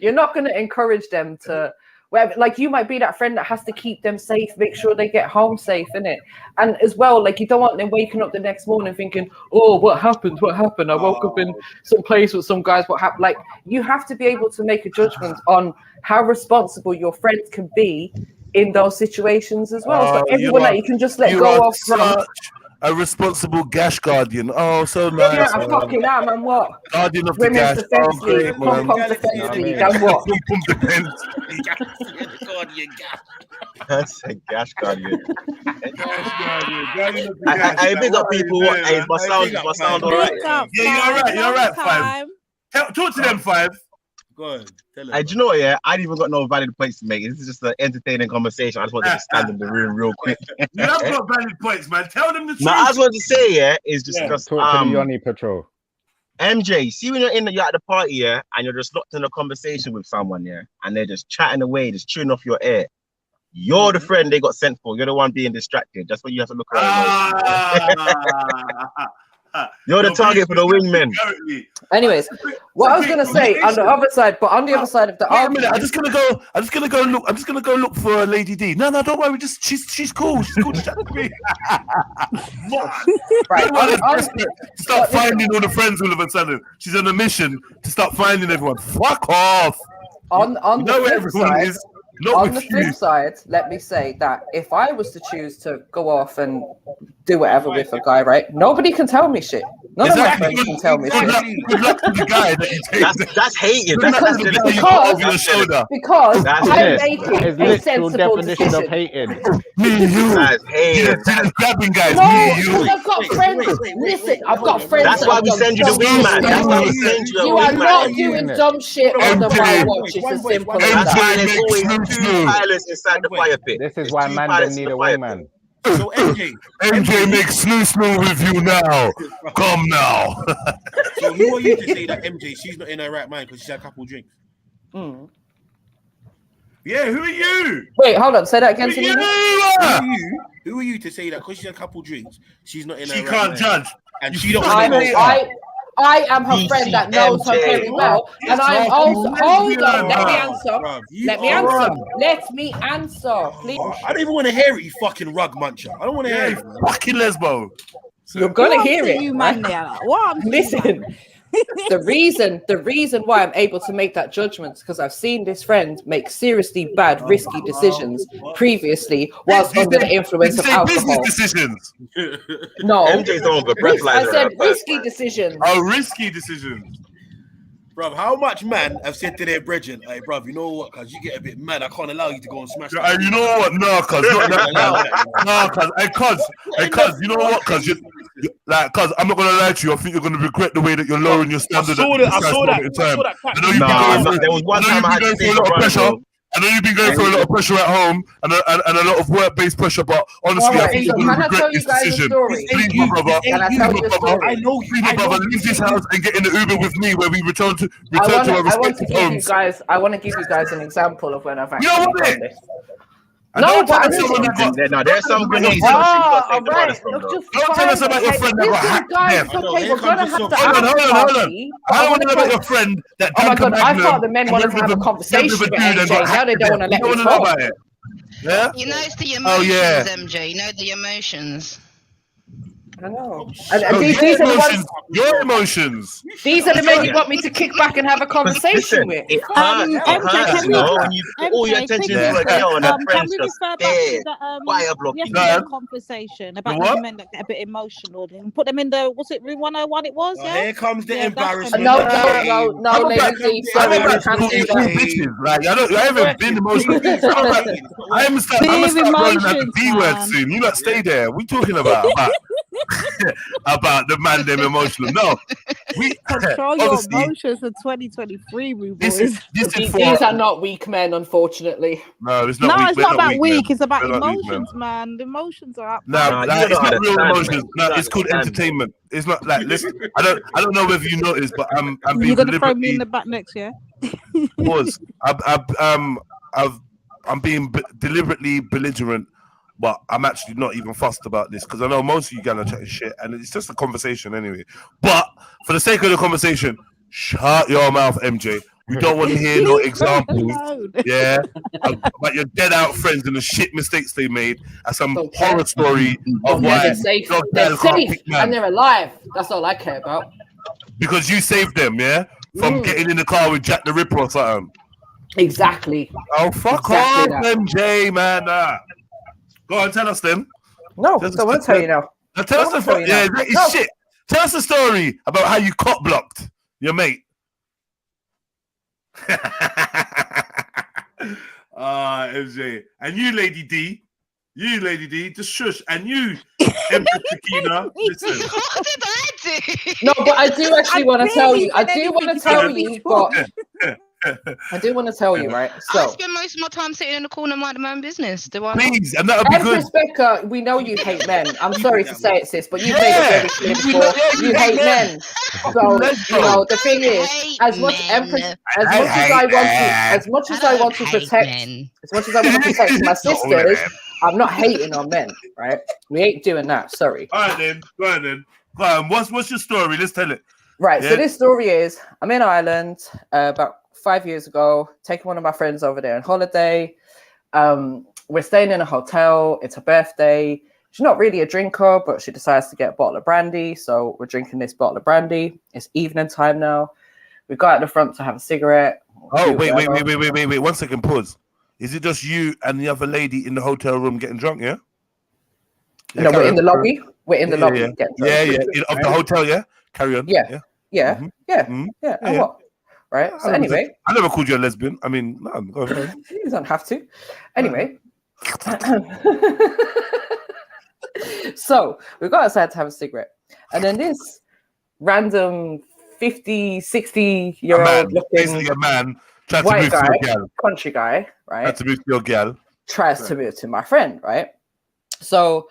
You're not going to encourage them to. Like you might be that friend that has to keep them safe, make sure they get home safe, innit? And as well, like you don't want them waking up the next morning thinking, "Oh, what happened? I woke up in some place with some guys. What happened?" Like you have to be able to make a judgment on how responsible your friends can be in those situations as well. So everyone that you can just let go off from. A responsible gash guardian. Oh, so nice. Yeah, I'm fucking out, man. What? Guardian of the gash. Oh, great, man. Then what? That's a gash guardian. I big up people. Hey, my sound all right. Yeah, you're all right, Five. Talk to them, Five. Go ahead. Do you know what? Yeah, I didn't even got no valid points to make. This is just an entertaining conversation. I just wanted to stand in the room real quick. You have got valid points, man. Tell them the truth. No, I just wanted to say, yeah, is just talk to the Yoni Patrol. MJ, see when you're at the party, yeah, and you're just locked in a conversation with someone, yeah, and they're just chatting away, just chewing off your ear. You're the friend they got sent for. You're the one being distracted. That's what you have to look around. You're the target for the wingmen. Anyways, what I was gonna say on the other side, but on the other side of the argument, I'm just gonna go look. I'm just gonna go look for Lady D. No, don't worry. Just she's cool. She's cool. Chat with me. Right. Start finding all the friends all of a sudden. She's on a mission to start finding everyone. Fuck off. On the flip side, let me say that if I was to choose to go off and do whatever with a guy, right? Nobody can tell me shit. None of my friends can tell me shit. Good luck to the guy that you take. That's hating. Because I'm making a sensible definition decision. of hating. Me and you. That's hating. Grabbing guys. No, Me and you. I've got friends. Listen, I've got friends. That's why we send you the wingman. That's why we send you a You are not wingman. doing dumb shit on the my watch. It's as simple as That's why that. there's always two pilots inside the fire pit. This is why man don't need a wingman. So MJ makes snoo with you now. Come now. So who are you to say that MJ, she's not in her right mind because she's had a couple of drinks? Yeah, who are you? Wait, hold on. Say that again. Who are you to say that because she's had a couple of drinks, she's not in her She right can't mind? judge. And she don't want to know. I am her friend that knows her very well, and I'm also. Hold on, let me answer, please. I don't even want to hear it, you fucking rug muncher. I don't want to hear it. Fucking lesbo. You're gonna hear it. You man, Listen. The reason why I'm able to make that judgment is because I've seen this friend make seriously bad, risky decisions previously whilst under the influence of alcohol. Business decisions. No, MJ's on the breathalyzer. I said risky decisions. Oh, risky decisions. Bruv, how much man have said to their brethren, hey, bruv, you know what, cuz you get a bit mad, I can't allow you to go and smash that. You know what? No, cuz, you know what, cuz, cuz, I'm not gonna lie to you. I think you're gonna regret the way that you're lowering your standard. I saw that. There was one time I had to take a pressure. I know you've been going through a lot of pressure at home and a lot of work-based pressure, but honestly, I think you're going to regret this decision. Please, my brother. I know you. Please, my brother, leave this house and get in the Uber with me where we return to our respective homes. I want to give you guys an example of when I've actually done this. No, there's some grenades. Don't tell us about your friend that got hacked. Hold on. I don't want to know about your friend that. Oh my god! I thought the men wanted to have a conversation with MJ. Now they don't want to let me talk. Yeah. You know it's the emotions, MJ. You know the emotions. I know. These are the ones. Your emotions. These are the men you want me to kick back and have a conversation with. All your attention to a girl and her friends just there. Fire blocking. Conversation about the men that get a bit emotional and put them in the room 101. It was. Yeah. Here comes the embarrassment. No, lady. Sorry, I can't do that. Like I haven't been emotional. I haven't started rolling out the B word soon. You not stay there. We talking about. About the man them emotional. No, we control your emotions for 2023, boys. These are not weak men, unfortunately. No, it's not. No, it's not about weak. It's about emotions, man. The emotions are up. No, it's not real emotions. No, it's called entertainment. It's not like listen. I don't know whether you noticed, but I'm being. You're gonna throw me in the back next year. I'm being deliberately belligerent. But I'm actually not even fussed about this because I know most of you guys are chatting shit and it's just a conversation anyway. But for the sake of the conversation, shut your mouth, MJ. We don't want to hear no examples, yeah, about your dead out friends and the shit mistakes they made as some horror story of why they're safe and they're alive. That's all I care about. Because you saved them, yeah, from getting in the car with Jack the Ripper or something. Exactly. Oh, fuck off, MJ, man. Go on, tell us then. No, I want to tell you now. Tell us the story. Yeah, that is shit. Tell us the story about how you cop blocked your mate. MJ. And you, Lady D. Just shush. And you, Empress Sakina. Listen. What did I do? No, but I do actually want to tell you. I do want to tell you, but I do want to tell you, right? So I spend most of my time sitting in the corner minding my own business. Do I? Please, and that'll be good. Empress Becca, we know you hate men. I'm sorry to say it, sis, but you've made it very clear before. You hate men. So you know the thing is, as much as I want to protect my sisters, I'm not hating on men, right? We ain't doing that. Sorry. All right then, go on then. Go on. What's your story? Let's tell it. Right. Yeah. So this story is, I'm in Ireland about 5 years ago, taking one of my friends over there on holiday. We're staying in a hotel. It's her birthday. She's not really a drinker, but she decides to get a bottle of brandy. So we're drinking this bottle of brandy. It's evening time now. We go out the front to have a cigarette. Oh, wait. 1 second, pause. Is it just you and the other lady in the hotel room getting drunk, yeah? No, we're in the lobby. We're in the lobby. Yeah. Of the hotel, yeah? Carry on. Yeah. And what? Right. So anyway. I never called you a lesbian. I mean, no, go ahead. You don't have to. Anyway. So we got outside to have a cigarette. And then this random 50, 60-year-old looking basically a man tries to white move guy, to your gal. country guy, right? Tries to move to your gal. Tries to move to my friend, right? So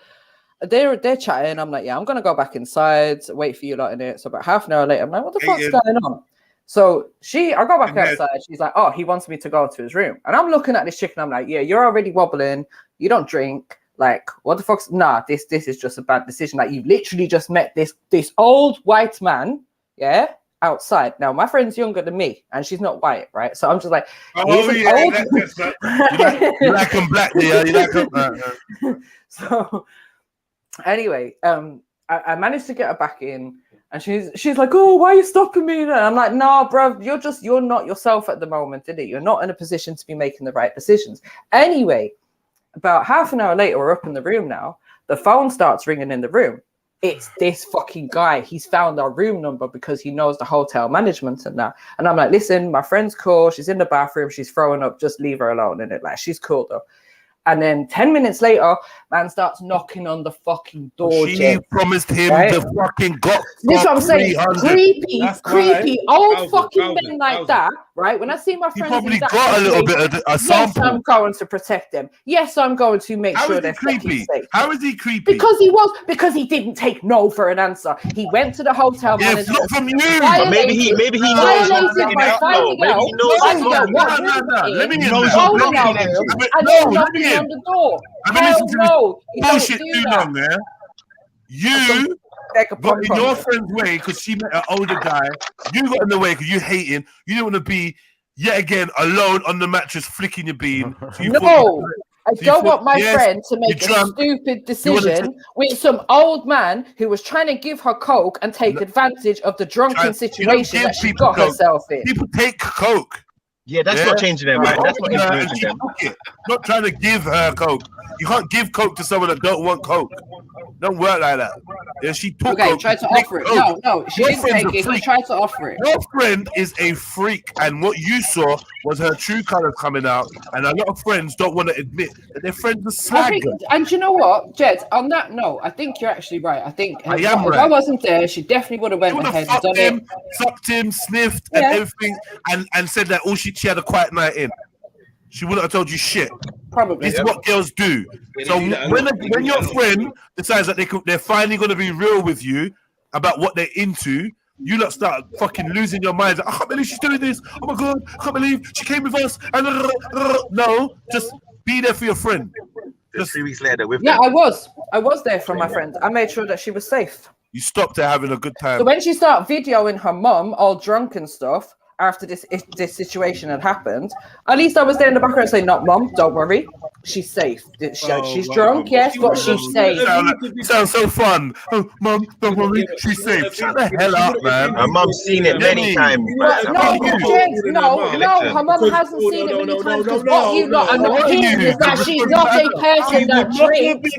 they're chatting. I'm like, yeah, I'm gonna go back inside, wait for you lot in it. So about half an hour later, I'm like, what the fuck's going on? So I go back outside. She's like, oh, he wants me to go to his room. And I'm looking at this chick and I'm like, yeah, you're already wobbling. You don't drink. Like, what the fuck's this is just a bad decision. Like, you've literally just met this old white man, yeah, outside. Now, my friend's younger than me, and she's not white, right? So I'm just like, you like them black, yeah, you like them. So anyway, I managed to get her back in, and she's like, oh, why are you stopping me? And I'm like, nah, bro, you're not yourself at the moment, innit? You're not in a position to be making the right decisions. Anyway, about half an hour later, we're up in the room now. The phone starts ringing in the room. It's this fucking guy. He's found our room number because he knows the hotel management and that. And I'm like, listen, my friend's cool. She's in the bathroom. She's throwing up. Just leave her alone in it. Like, she's cool though. And then 10 minutes later, man starts knocking on the fucking door. She promised him the fucking got. This is what I'm saying. Creepy, old fucking men like that, right? When I see my friends, probably got a little bit of a sample. Yes, I'm going to protect them. Yes, I'm going to make sure they're creepy. safe. How is he creepy? Because he didn't take no for an answer. He went to the hotel manager. Not from you. Maybe he knows. Violated by finding out Let me on the door. I've been listening to this bullshit too long, man. You got in your friend's way because she met an older guy. You got in the way because you hating. You didn't want to be yet again alone on the mattress flicking your bean. So I don't want my friend to make a stupid decision with some old man who was trying to give her coke and take advantage of the drunken situation that she got herself in. People take coke. Yeah, that's not changing their mind. That's not influencing them. Not trying to give her coke. You can't give coke to someone that don't want coke. Don't work like that. Yeah, she took coke. Tried to offer it. No, she didn't take it. She tried to offer it. Your friend is a freak, and what you saw was her true colors coming out. And a lot of friends don't want to admit that their friends are slag. And you know what, Jed? On that note, I think you're actually right. I think if I wasn't there, she definitely would have went ahead and done it. Sucked him, sniffed, and everything, and said that she had a quiet night in. She wouldn't have told you shit. Probably. This is what girls do. So when your friend decides that they're finally going to be real with you about what they're into, you lot start fucking losing your minds. I can't believe she's doing this. Oh my God, I can't believe she came with us. And no, just be there for your friend. Just 3 weeks later with them. I was there for my friend. I made sure that she was safe. You stopped her having a good time. So when she started videoing her mum all drunk and stuff, after this situation had happened, at least I was there in the background saying, "Not mum, don't worry, she's safe. She's drunk, yes, but she's safe." Sounds so fun. Oh, mum, don't worry, she's safe. Shut the hell up, man. My mum's seen it many times. No, her mum hasn't seen it many times because what you lot are not hearing is that she's not a person that drinks.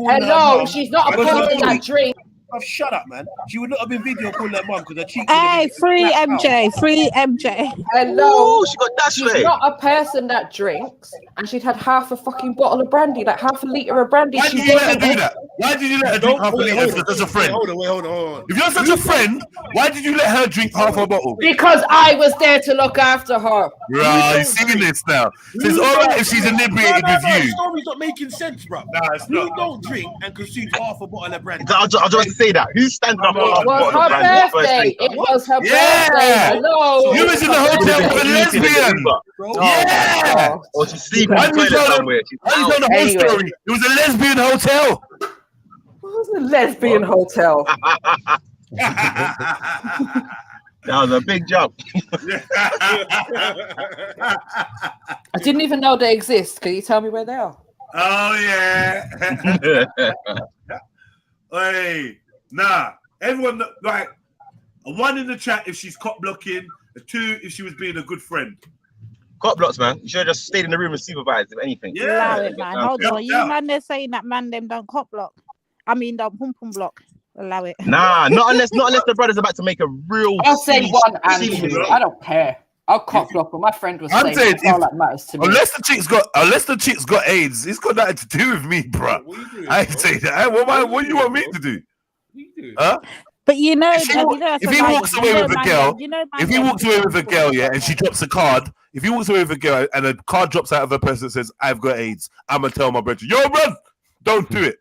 Hello, she's not a person that drinks. Shut up, man. She would not have been video calling her mum because her cheeks. Hey, free MJ, free MJ. Hello. Ooh, she got that She's straight. not a person that drinks, and she'd had half a fucking bottle of brandy, like half a liter of brandy. Why did you let her do that? Why did you let her drink half a liter as a friend? Hold on. If you're such a friend, why did you let her drink half a bottle? Because I was there to look after her. Right, you've seen this now. So it's all right if she's inebriated with you. The story's not making sense, bro. Nah, it's you not. don't drink and consume half a bottle of brandy. I was about to say that. Who's standing up? It was her birthday. It was her birthday. Hello. You was in the hotel with a lesbian. Yeah. Or she's sleeping in the toilet somewhere. Why you tell the whole story? It was a lesbian hotel. What was a lesbian hotel? That was a big jump. I didn't even know they exist. Can you tell me where they are? Oh yeah. Hey, nah. Everyone like a 1 in the chat if she's cop blocking, a 2 if she was being a good friend. Cop blocks, man. You should have just stayed in the room and supervised, if anything. Allow it, man. Hold on. You man, they're saying that man them don't cop block. I mean, don't pum pum block. Allow it. Nah, not unless the brother's about to make a real. I'll say 1 and 2. I don't care. I'll cop block. But my friend was saying that's all that matters to me. Unless the chick's got AIDS, it's got nothing to do with me, bro. I ain't say that. What do you want me to do? Huh? But you know, If he walks away with a girl, yeah, and she drops a card, if he walks away with a girl and a card drops out of a person that says, I've got AIDS, I'm gonna tell my brother, yo, run! Don't do it.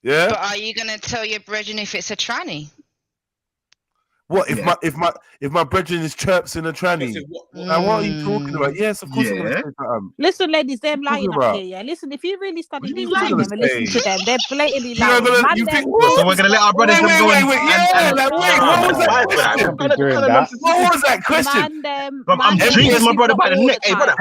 Yeah. But are you gonna tell your brethren if it's a tranny? What if my brethren is chirps in a tranny? What are you talking about? Yes, of course I'm gonna say that. Listen, ladies, they're lying up here. Yeah, listen. If you really study these women and listen to them, they're blatantly lying. So we're gonna let our brothers go and what was that question? I'm drinking my brother by the neck. Hey, brother,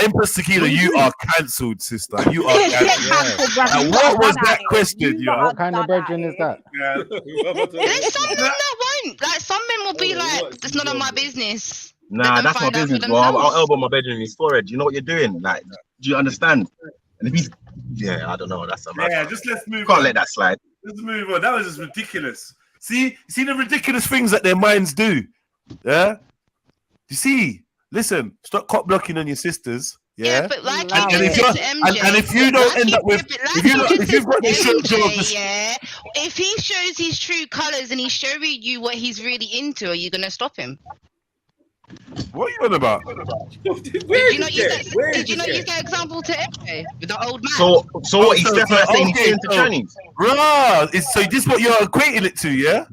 Empress Tequila, you are cancelled, sister. You are cancelled. What was that question, yo? What kind of brethren is that? There's some men that won't. Like some men will be like, it's none of my business. Nah, that's my business, bro. I'll elbow my bedroom in his forehead. You know what you're doing? Like, do you understand? And if he's, I don't know. That's a just let's move. Can't let that slide. Let's move on. That was just ridiculous. See the ridiculous things that their minds do. Yeah. You see? Listen, stop cop blocking on your sisters. Yeah, but like if you don't end up with if you've got the if he shows his true colors and he's showing you what he's really into, are you gonna stop him? What are you on about? Did you not use that example to MJ with the old man? So what he's definitely saying he's into Chinese. So this is what you're equating it to, yeah?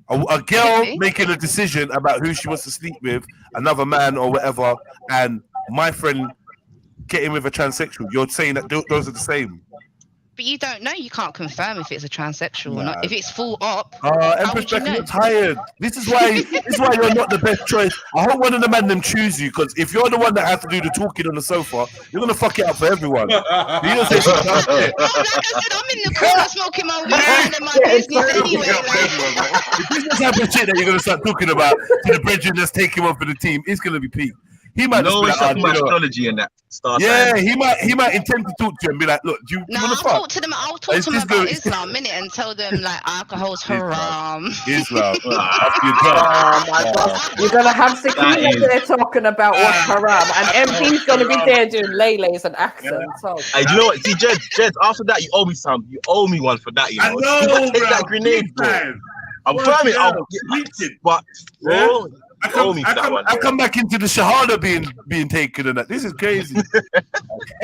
A girl making a decision about who she wants to sleep with, another man or whatever, and my friend getting with a transsexual. You're saying that those are the same. But you don't know. You can't confirm if it's a transsexual or not. If it's full up, Empress Becky, you're tired. This is why you're not the best choice. I hope one of the men them choose you, because if you're the one that has to do the talking on the sofa, you're gonna fuck it up for everyone. You don't say like I said, I'm in the corner smoking my weed and my business anyway. The business type of shit that you're gonna start talking about to the brethren that's taking one for the team, it's gonna be peak. He might no astrology in that. He might intend to talk to you and be like, look, do you want to fuck? I'll talk to them about Islam, innit, and tell them like alcohol's haram. Islam. Oh my God. You're gonna have Sakina there talking about what's haram, and MP's gonna be there doing leylays and accents. Hey, you know what? See, Jed, after that, you owe me some. You owe me one for that, you know. I know, take that grenade, bro. I'm firming. But bro. I come back into the Shahada being taken and that. This is crazy.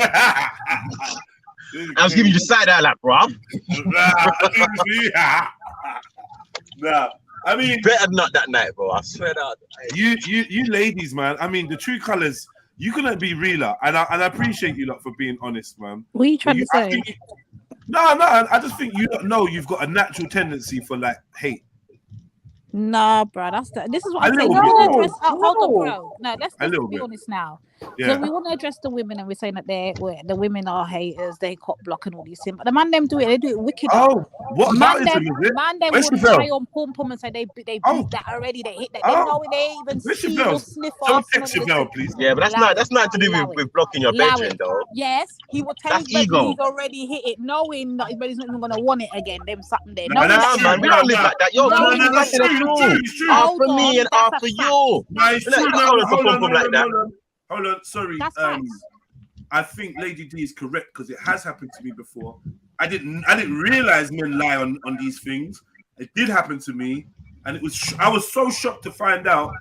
I was giving you the side eye, like, bro. Nah, I mean, better not that night, bro. I swear that. You ladies, man. I mean, the true colors. You're gonna be realer, and I appreciate you lot for being honest, man. What are you trying to say? No. I just think you don't know you've got a natural tendency for like hate. Nah, bro, this is what I'm saying. Hold on, bro. No, let's be honest now. Yeah. So we want to address the women, and we're saying that the women are haters, they cop block and all these things. But the man them do it, they do it wicked. Oh, what man them will try on pom pom and say they beat that already, they hit that. They know it, they even see or sniff off. Text your girl, please. Yeah, but that's not to do with blocking your bedroom though. Yes, he will tell That's his brethren ego. he's already hit it, knowing that his brother's not even gonna want it again. Them something there. Nah, man, we don't live like that. Yo, No, we live in a crew. After me and after you. Hold on, sorry. That's facts. I think Lady D is correct because it has happened to me before. I didn't realize men lie on these things. It did happen to me, and I was so shocked to find out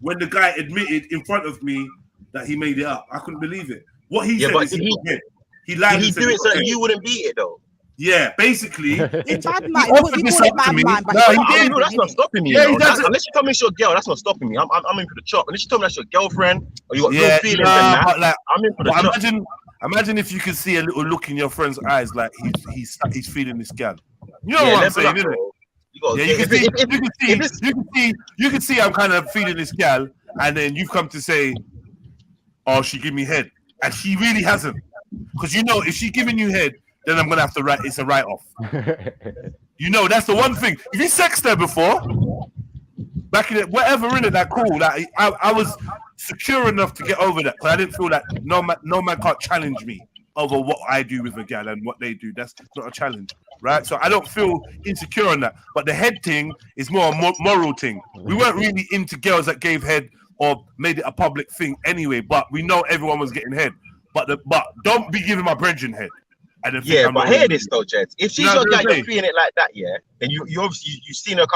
when the guy admitted in front of me that he made it up. I couldn't believe it. What he said is he lied. Did he do it so that you wouldn't beat it though? Yeah, basically. It's bad man. He offered this up to me. No, he did. That's not stopping me. Yeah, unless you tell me it's your girl, that's not stopping me. I'm in for the chop. Unless you tell me that's your girlfriend or you got real feelings, but like, I'm in for the chop. Imagine if you could see a little look in your friend's eyes, like he's feeling this gal. You know what I'm saying, isn't it? You can see I'm kind of feeling this gal, and then you come to say, "Oh, she give me head," and she really hasn't, because you know if she's giving you head, then I'm gonna have to write. It's a write-off. You know, that's the one thing. If you sexted her before, back in it, whatever in it, that cool. Like I was secure enough to get over that, because I didn't feel that no man can't challenge me over what I do with a gal and what they do. That's not a challenge, right? So I don't feel insecure on that. But the head thing is more a moral thing. We weren't really into girls that gave head or made it a public thing anyway. But we know everyone was getting head. But don't be giving my brethren head. Yeah, but hear this though, Jeds. If she's your guy, you're feeling it like that, yeah. Then you obviously you've seen her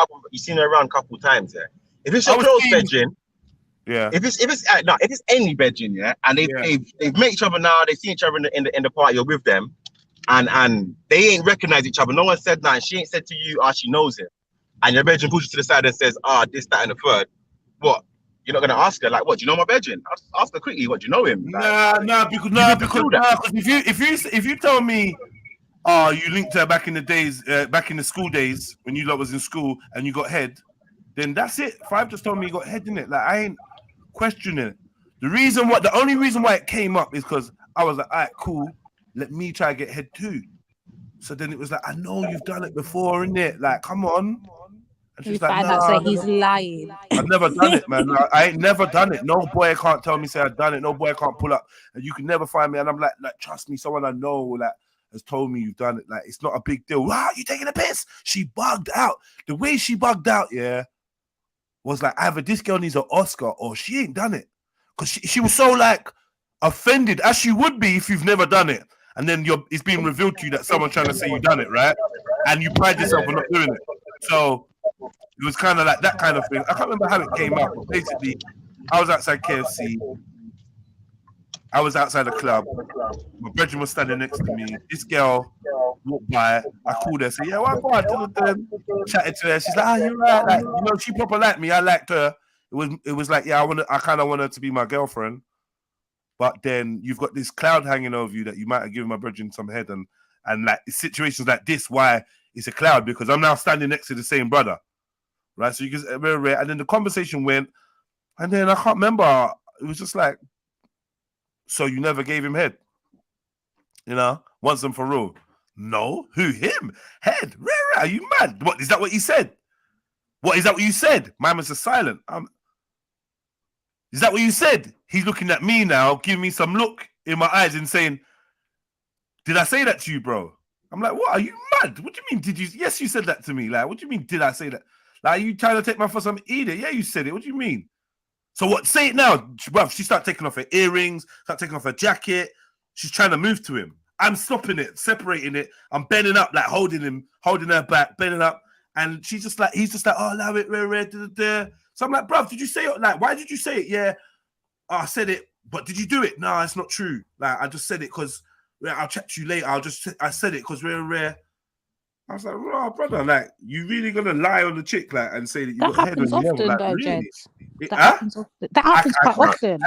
around a couple times, yeah. If it's your close bedroom, yeah. If it's any bedroom, yeah, and they've met each other now, they've seen each other in the party, you're with them, and they ain't recognize each other. No one said that. She ain't said to you, she knows him, and your bedroom pushes to the side and says, this, that, and the third. What? You're not gonna ask her like, what? Do you know my bedroom? Ask her quickly. What? Do you know him? Because if you tell me, you linked her back in the days, back in the school days when you lot was in school and you got head, then that's it. Five just told me you got head in it. Like I ain't questioning it. The only reason why it came up is because I was like, all right, cool. Let me try to get head too. So then it was like, I know you've done it before, innit? Like, come on. And she's like, nah, he's lying. I've never done it, man. I ain't never done it. No boy can't tell me say I've done it. No boy can't pull up, and you can never find me. And I'm like, trust me, someone I know like has told me you've done it. Like, it's not a big deal. Wow, you taking a piss? She bugged out. The way she bugged out, yeah, was like either this girl needs an Oscar or she ain't done it, because she was so like offended, as she would be if you've never done it, and then it's being revealed to you that someone's trying to say you've done it, right? And you pride yourself on not doing it. So it was kind of like that kind of thing. I can't remember how it came out, but basically, I was outside KFC. I was outside the club. My brethren was standing next to me. This girl walked by. I called her, said, "Yeah, what about?" Chatted to her. She's like, "You're right." Like, you know, she proper liked me. I liked her. It was like, yeah, I kind of want her to be my girlfriend. But then you've got this cloud hanging over you that you might have given my brethren some head, and like situations like this, why it's a cloud, because I'm now standing next to the same brother. Right, so you get very rare, and then the conversation went, and then I can't remember. It was just like, so you never gave him head, you know, once and for all. No, who him? Head? Rare, are you mad? What is that? What you said? What is that? What you said? Mine was just silent. Is that what you said? He's looking at me now, giving me some look in my eyes and saying, "Did I say that to you, bro?" I'm like, "What? Are you mad? What do you mean? Did you? Yes, you said that to me. Like, what do you mean? Did I say that? Like, are you trying to take my for some idiot? Yeah, you said it. What do you mean? So what? Say it now." Well, she started taking off her earrings, started taking off her jacket. She's trying to move to him. I'm stopping it, separating it. I'm bending up, like holding her back, bending up. And she's just like, he's just like, "Oh, allow it, So I'm like, bruv, did you say it? Like, why did you say it? Yeah, I said it, but did you do it? No, it's not true. Like, I just said it because I'll chat to you later. I said it because rare. I was like, "Oh, brother, like, you really gonna lie on the chick, like, and say that you got head on your level? Like, really?" That happens quite often.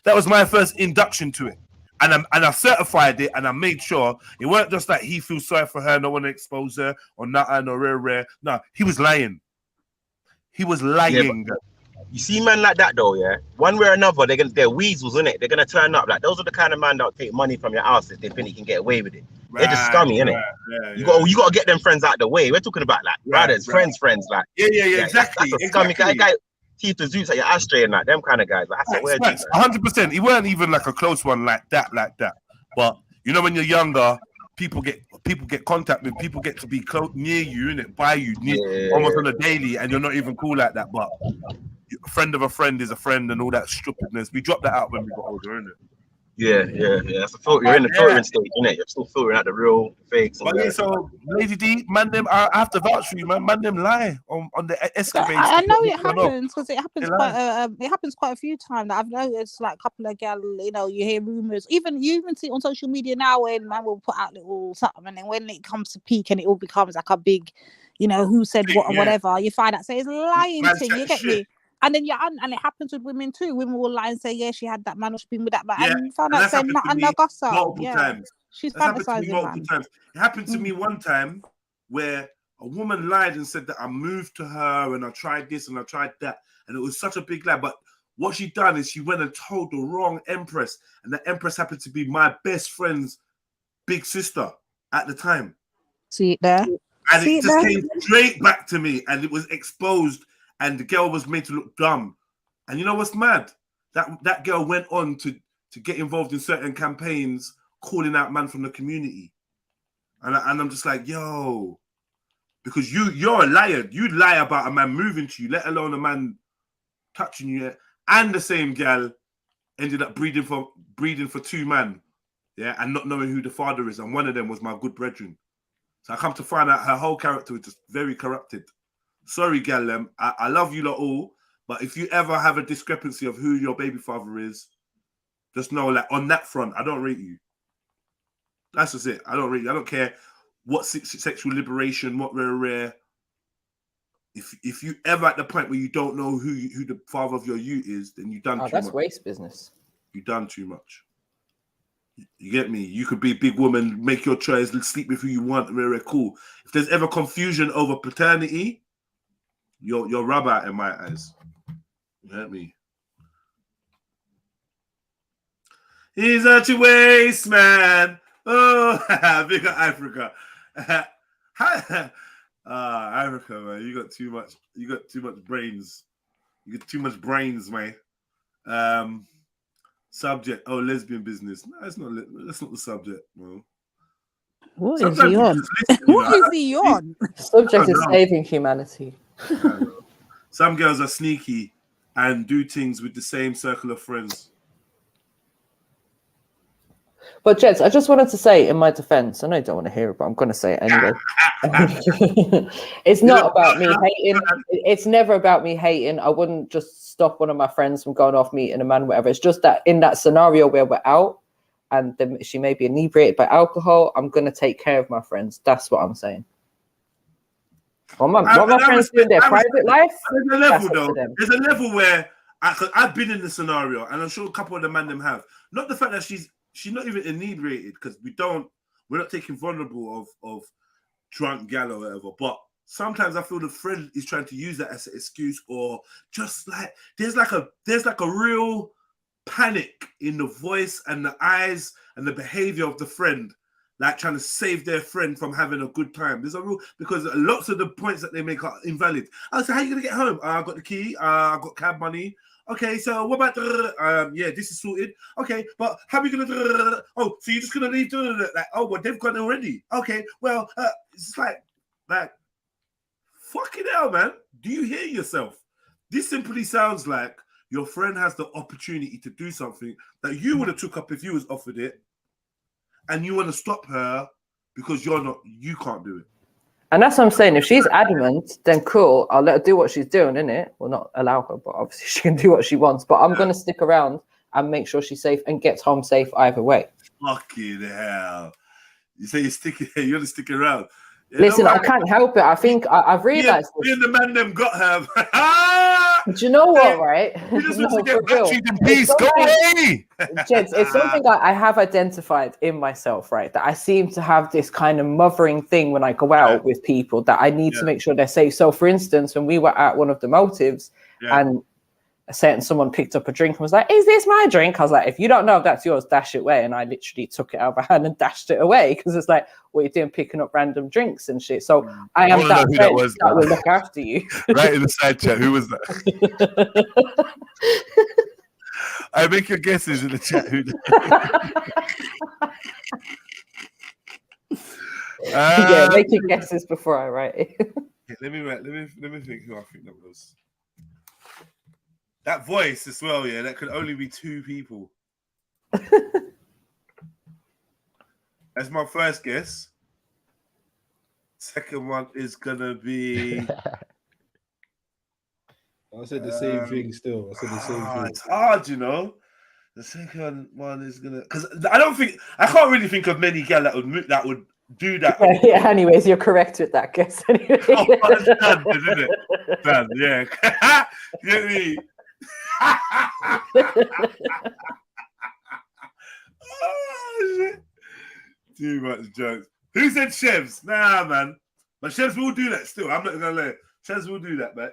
That was my first induction to it, and I certified it, and I made sure it weren't just that he feels sorry for her, no one to expose her or nothing or rare. No, he was lying. He was lying. Yeah, you see, man like that though, yeah. One way or another, they're weasels, innit? They're gonna turn up. Like, those are the kind of man that take money from your house if they think he can get away with it. They're just scummy, innit? You gotta get them friends out the way. We're talking about like brothers, friends, like yeah, exactly. That's a scummy guy. teeth the zoots at your ashtray and that. Them kind of guys. Like, that's a weird. 100%. He weren't even like a close one like that. But you know, when you're younger, people get contact with, people get to be close near you, innit? By you, almost on a daily, and you're not even cool like that. But a friend of a friend is a friend, and all that stupidness. We dropped that out when we got older, innit? Yeah. That's the filter. You're in the filtering stage, innit? You're still filtering out the real fakes. But yeah, so Lady D, man, them I have to vouch for you, man. Man, them lie on the escapades. I know it happens because it happens quite a few times. I've noticed like a couple of gal, you know, you hear rumors. You even see it on social media now when man will put out little something, and then when it comes to peak and it all becomes like a big, you know, who said what and whatever, you find out say it's lying thing. You get me? And then and it happens with women too. Women will lie and say, yeah, she had that man or she's been with that man. And you find out saying nothing, no gossip. Multiple times. She's That's fantasizing, man. times. It happened to me one time where a woman lied and said that I moved to her and I tried this and I tried that. And it was such a big lie. But what she done is she went and told the wrong empress. And the empress happened to be my best friend's big sister at the time. See it there? And it just came straight back to me and it was exposed. And the girl was made to look dumb. And you know what's mad? That girl went on to get involved in certain campaigns, calling out man from the community. And I'm just like, yo, because you're a liar. You lie about a man moving to you, let alone a man touching you. And the same girl ended up breeding for two men, yeah, and not knowing who the father is. And one of them was my good brethren. So I come to find out her whole character was just very corrupted. Sorry, gal, I love you lot all, but if you ever have a discrepancy of who your baby father is, just know, like, on that front, I don't rate you. That's just it. I don't rate you. I don't care what sexual liberation, what rare. If you ever at the point where you don't know who the father of your you is, then you done too much. That's waste business. You done too much. You get me? You could be a big woman, make your choice, sleep with who you want, rare, cool. If there's ever confusion over paternity, you're rubber in my eyes. You heard me? He's such a waste, man. Oh, big Africa. Africa, man. You got too much brains. You got too much brains, man. Subject. Oh, lesbian business. No, that's not the subject, bro. What is he on? What is he on? Subject is saving humanity. Some girls are sneaky and do things with the same circle of friends. But Jeds, I just wanted to say in my defense, I know you don't want to hear it, but I'm going to say it anyway. It's not about me hating. It's never about me hating. I wouldn't just stop one of my friends from going off meeting a man, whatever. It's just that in that scenario where we're out and she may be inebriated by alcohol, I'm going to take care of my friends. That's what I'm saying. What my friends do in their private life, there's a level though. There's a level where I've been in the scenario, and I'm sure a couple of the men them have. Not the fact that she's not even inebriated, because we're not taking vulnerable of drunk gal or whatever. But sometimes I feel the friend is trying to use that as an excuse, or just like there's like a real panic in the voice and the eyes and the behavior of the friend. Like trying to save their friend from having a good time. There's a rule, because lots of the points that they make are invalid. I say, how are you gonna get home? I got the key. I got cab money. Okay, so what about yeah, this is sorted. Okay, but how are you gonna? Oh, so you're just gonna leave? Like, oh, well, they've gone already. Okay, well, it's like, fucking hell, man. Do you hear yourself? This simply sounds like your friend has the opportunity to do something that you would have took up if you was offered it. And you want to stop her because you can't do it. And that's what I'm saying. If she's adamant, then cool. I'll let her do what she's doing, innit? Well, not allow her, but obviously she can do what she wants. But I'm going to stick around and make sure she's safe and gets home safe either way. Fucking hell. You say you're going to stick around. You Listen, I can't help it. I think I've realised. Me and the man them got her. Do you know what, right? You just want to get battered in peace. Go away. Jeds, it's something I have identified in myself, right? That I seem to have this kind of mothering thing when I go out with people that I need to make sure they're safe. So, for instance, when we were at one of the motives and someone picked up a drink and was like, "Is this my drink?" I was like, "If you don't know if that's yours, dash it away." And I literally took it out of my hand and dashed it away because it's like, what are you doing picking up random drinks and shit? So I am that friend that will look after you. Right in the side chat, who was that? I make your guesses in the chat. Yeah, make your guesses before I write it. Yeah, let me think who I think that was. That voice as well, yeah, that could only be 2 people. That's my first guess. Second one is gonna be. I said the same thing still. I said the same thing. It's hard, you know. The second one is gonna, because I can't really think of many gal that would do that. Yeah, anyways, you're correct with that guess. Anyway. Oh, that's done, isn't it? Done, yeah. You know what I mean? Oh, shit. Too much jokes. Who said Chevs? Nah, man. But Chevs will do that still. I'm not gonna lie. Chevs will do that, man.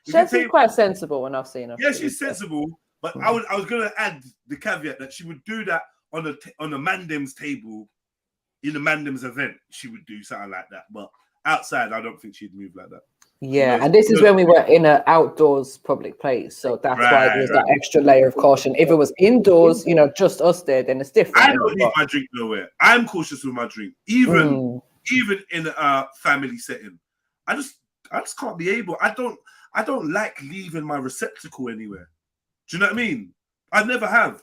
Chevs is quite sensible when I've seen her. Yeah, she's sensible. But I was gonna add the caveat that she would do that on the Mandem's table in the Mandem's event. She would do something like that. But outside, I don't think she'd move like that. Yeah, and this is when we were in an outdoors public place, so that's why there's that extra layer of caution. If it was indoors, you know, just us there, then it's different. I don't leave my drink nowhere. I'm cautious with my drink, even in a family setting. I just can't be able. I don't like leaving my receptacle anywhere. Do you know what I mean? I never have.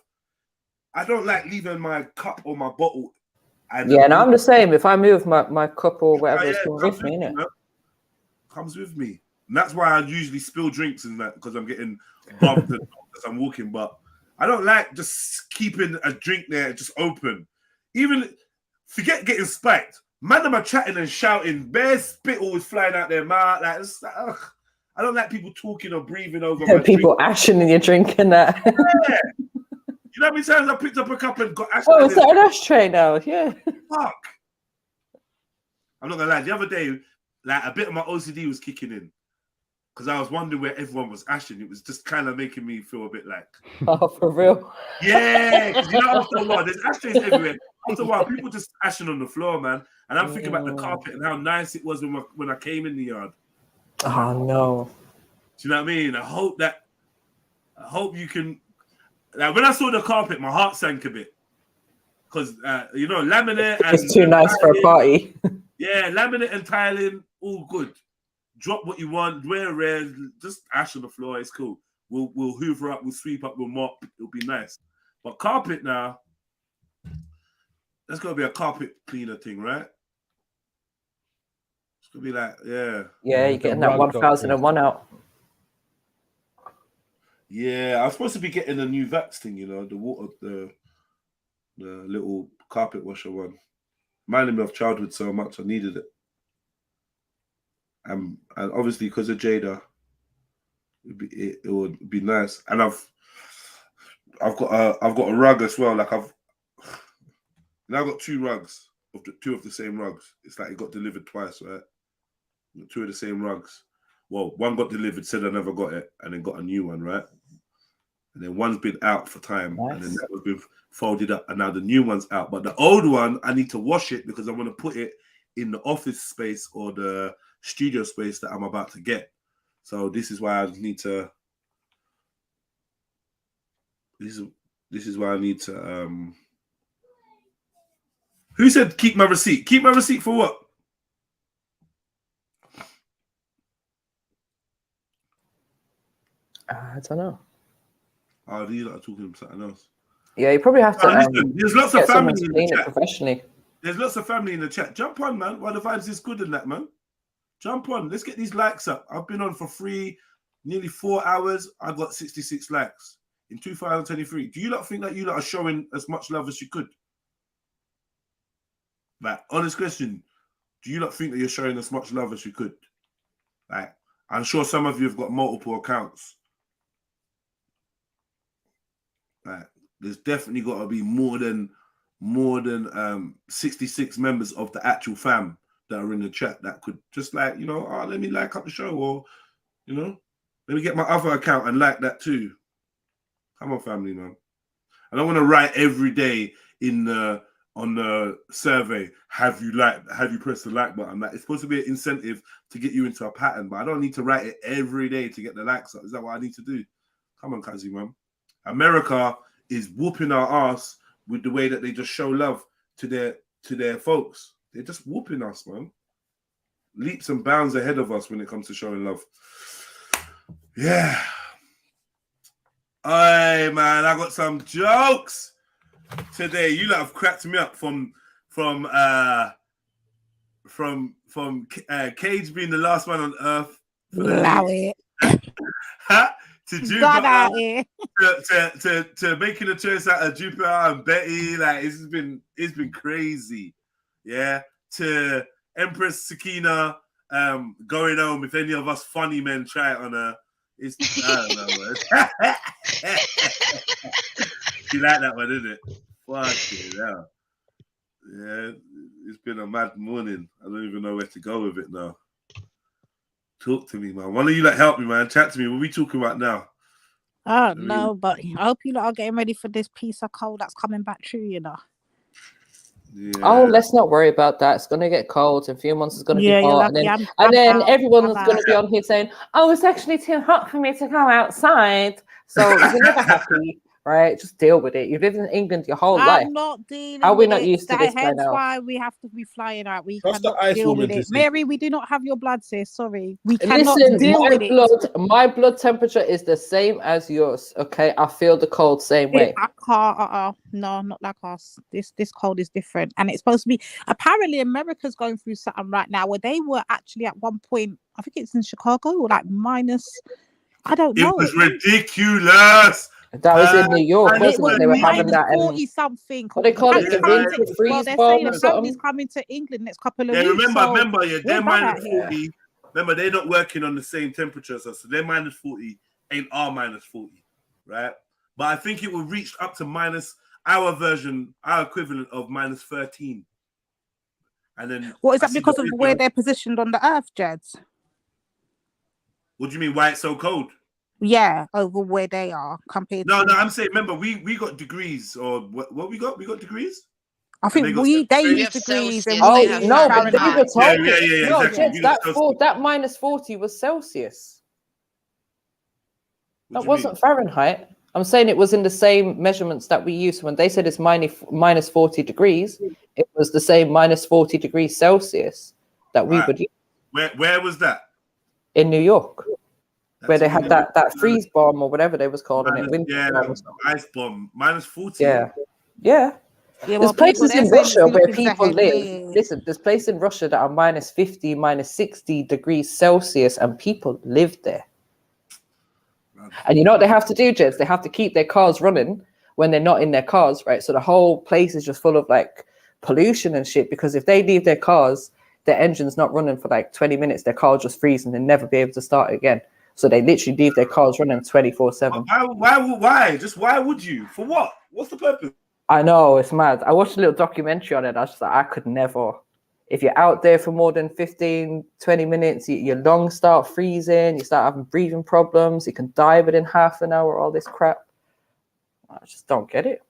I don't like leaving my cup or my bottle. And I'm the same. If I move my cup or whatever, it's coming with me, innit? Comes with me, and that's why I usually spill drinks and that, because I'm getting bumped as I'm walking. But I don't like just keeping a drink there just open. Even forget getting spiked. Man, am I chatting and shouting? Bare spit always flying out their mouth. Like, I don't like people talking or breathing over. My people drink. ashing in your drink and that. Yeah. You know how many times I picked up a cup and got ash? Oh, is that an ashtray now? Yeah. Fuck. I'm not gonna lie. The other day, like a bit of my OCD was kicking in because I was wondering where everyone was ashing. It was just kind of making me feel a bit like, oh, for real? Yeah, because you know, after a while, there's ashtrays everywhere. After a while, people just ashing on the floor, man. And I'm thinking about the carpet and how nice it was when I came in the yard. Oh no! Do you know what I mean? I hope you can. Like when I saw the carpet, my heart sank a bit because you know, laminate. It's too nice for a party. Yeah, laminate and tiling, all good. Drop what you want, wear red, just ash on the floor. It's cool. We'll hoover up, we'll sweep up, we'll mop. It'll be nice. But carpet now, that's gonna be a carpet cleaner thing, right? It's gonna be like, yeah. Yeah, you're getting that 1001 out. Yeah, I was supposed to be getting a new Vax thing, you know, the little carpet washer one. Reminded me of childhood so much. I needed it. And obviously because of Jada, it would be nice. And I've got a rug as well. Like I've got 2 rugs of the same rugs. It's like it got delivered twice, right? 2 of the same rugs. Well, one got delivered, said I never got it, and then got a new one, right? And then one's been out for time, and then that was been folded up, and now the new one's out. But the old one, I need to wash it because I want to put it in the office space or the studio space that I'm about to get. So this is why I need to. This is why I need to. Who said keep my receipt? Keep my receipt for what? I don't know. Oh, these are talking about something else. Yeah, you probably have to. Listen, there's lots of family in the chat. Professionally. There's lots of family in the chat. Jump on, man. While the vibes is good in that, man. Jump on. Let's get these likes up. I've been on for free, nearly 4 hours. I got 66 likes in 2023. Do you not think that you lot are showing as much love as you could? Like, honest question. Do you not think that you're showing as much love as you could? Like, I'm sure some of you have got multiple accounts. Like, there's definitely got to be more than 66 members of the actual fam that are in the chat that could just like, you know, let me like up the show, or, you know, Let me get my other account and like that too. Come on, family, man. I don't want to write every day in the on the survey. Have you pressed the like button? Like, it's supposed to be an incentive to get you into a pattern, but I don't need to write it every day to get the likes up. Is that what I need to do? Come on, Kazi, man. America is whooping our ass with the way that they just show love to their folks. They're just whooping us, man. Leaps and bounds ahead of us when it comes to showing love. Yeah. Hey, man, I got some jokes today. You lot have cracked me up from Cage being the last man on earth. Allow it. To Jupiter, to making a choice out of Jupiter and Betty, like it's been crazy, yeah. To Empress Sakina, going home. If any of us funny men try it on her, it's I don't know. You like that one, isn't it? Fucking hell. Yeah, it's been a mad morning. I don't even know where to go with it now. Talk to me, man. One of you like help me, man. Chat to me. What are we talking about now? Oh no, but I hope you lot are getting ready for this piece of cold that's coming back true, you know. Yeah. Oh, let's not worry about that. It's going to get cold. In a few months, it's going to be hot. And then everyone's going to be on here saying, oh, it's actually too hot for me to go outside. So you're never happy, right? Just deal with it. You've lived in England your whole life. I'm not dealing How are we with not it. used to this by Hence now? why we have to be flying out. We Trust the cannot ice deal woman with to it. see. Mary, we do not have your blood, sis. Sorry. We cannot Listen, deal with it. my blood temperature is the same as yours. Okay, I feel the cold same way. I can't. No, not like us. This cold is different, and it's supposed to be. Apparently, America's going through something right now where they were actually at one point. I think it's in Chicago, or like minus. I don't know. It was ridiculous. That was in New York, It wasn't was it? They were having that. 40 something. What they call it? The Apparently winter freeze they're bomb saying or apparently something. it's coming to England next couple of Yeah, weeks. remember, yeah, they're we're bad minus out here. 40. Remember, they're not working on the same temperature as us, so they're minus 40 ain't our minus 40, right? But I think it will reach up to minus our equivalent of minus 13. And then What is that because of where they're positioned on the earth, Jeds? What do you mean? Why it's so cold? Yeah, over where they are compared No, to. I'm saying. Remember, we got degrees, or what we got? We got degrees. I think they use degrees. And Oh we no, but they were Yeah, talking. yeah, No, exactly. Jets, that minus 40 was Celsius. That wasn't Fahrenheit. I'm saying it was in the same measurements that we use. When they said it's minus 40 degrees, it was the same minus 40 degrees Celsius that we would use. Where was that? In New York. Where they had that freeze bomb or whatever they was calling it. Ice bomb. Minus 40. Yeah. There's places in Russia where people live. Listen, there's places in Russia that are minus 50, minus 60 degrees Celsius, and people live there. And you know what they have to do, Jeds? They have to keep their cars running when they're not in their cars, right? So the whole place is just full of like pollution and shit, because if they leave their cars, their engine's not running for like 20 minutes, their car will just freeze and they'll never be able to start again. So they literally leave their cars running 24/7. Why? Just why would you? For what? What's the purpose? I know, it's mad. I watched a little documentary on it. I was just like, I could never. If you're out there for more than 15, 20 minutes, your lungs start freezing, you start having breathing problems, you can die within half an hour, all this crap. I just don't get it.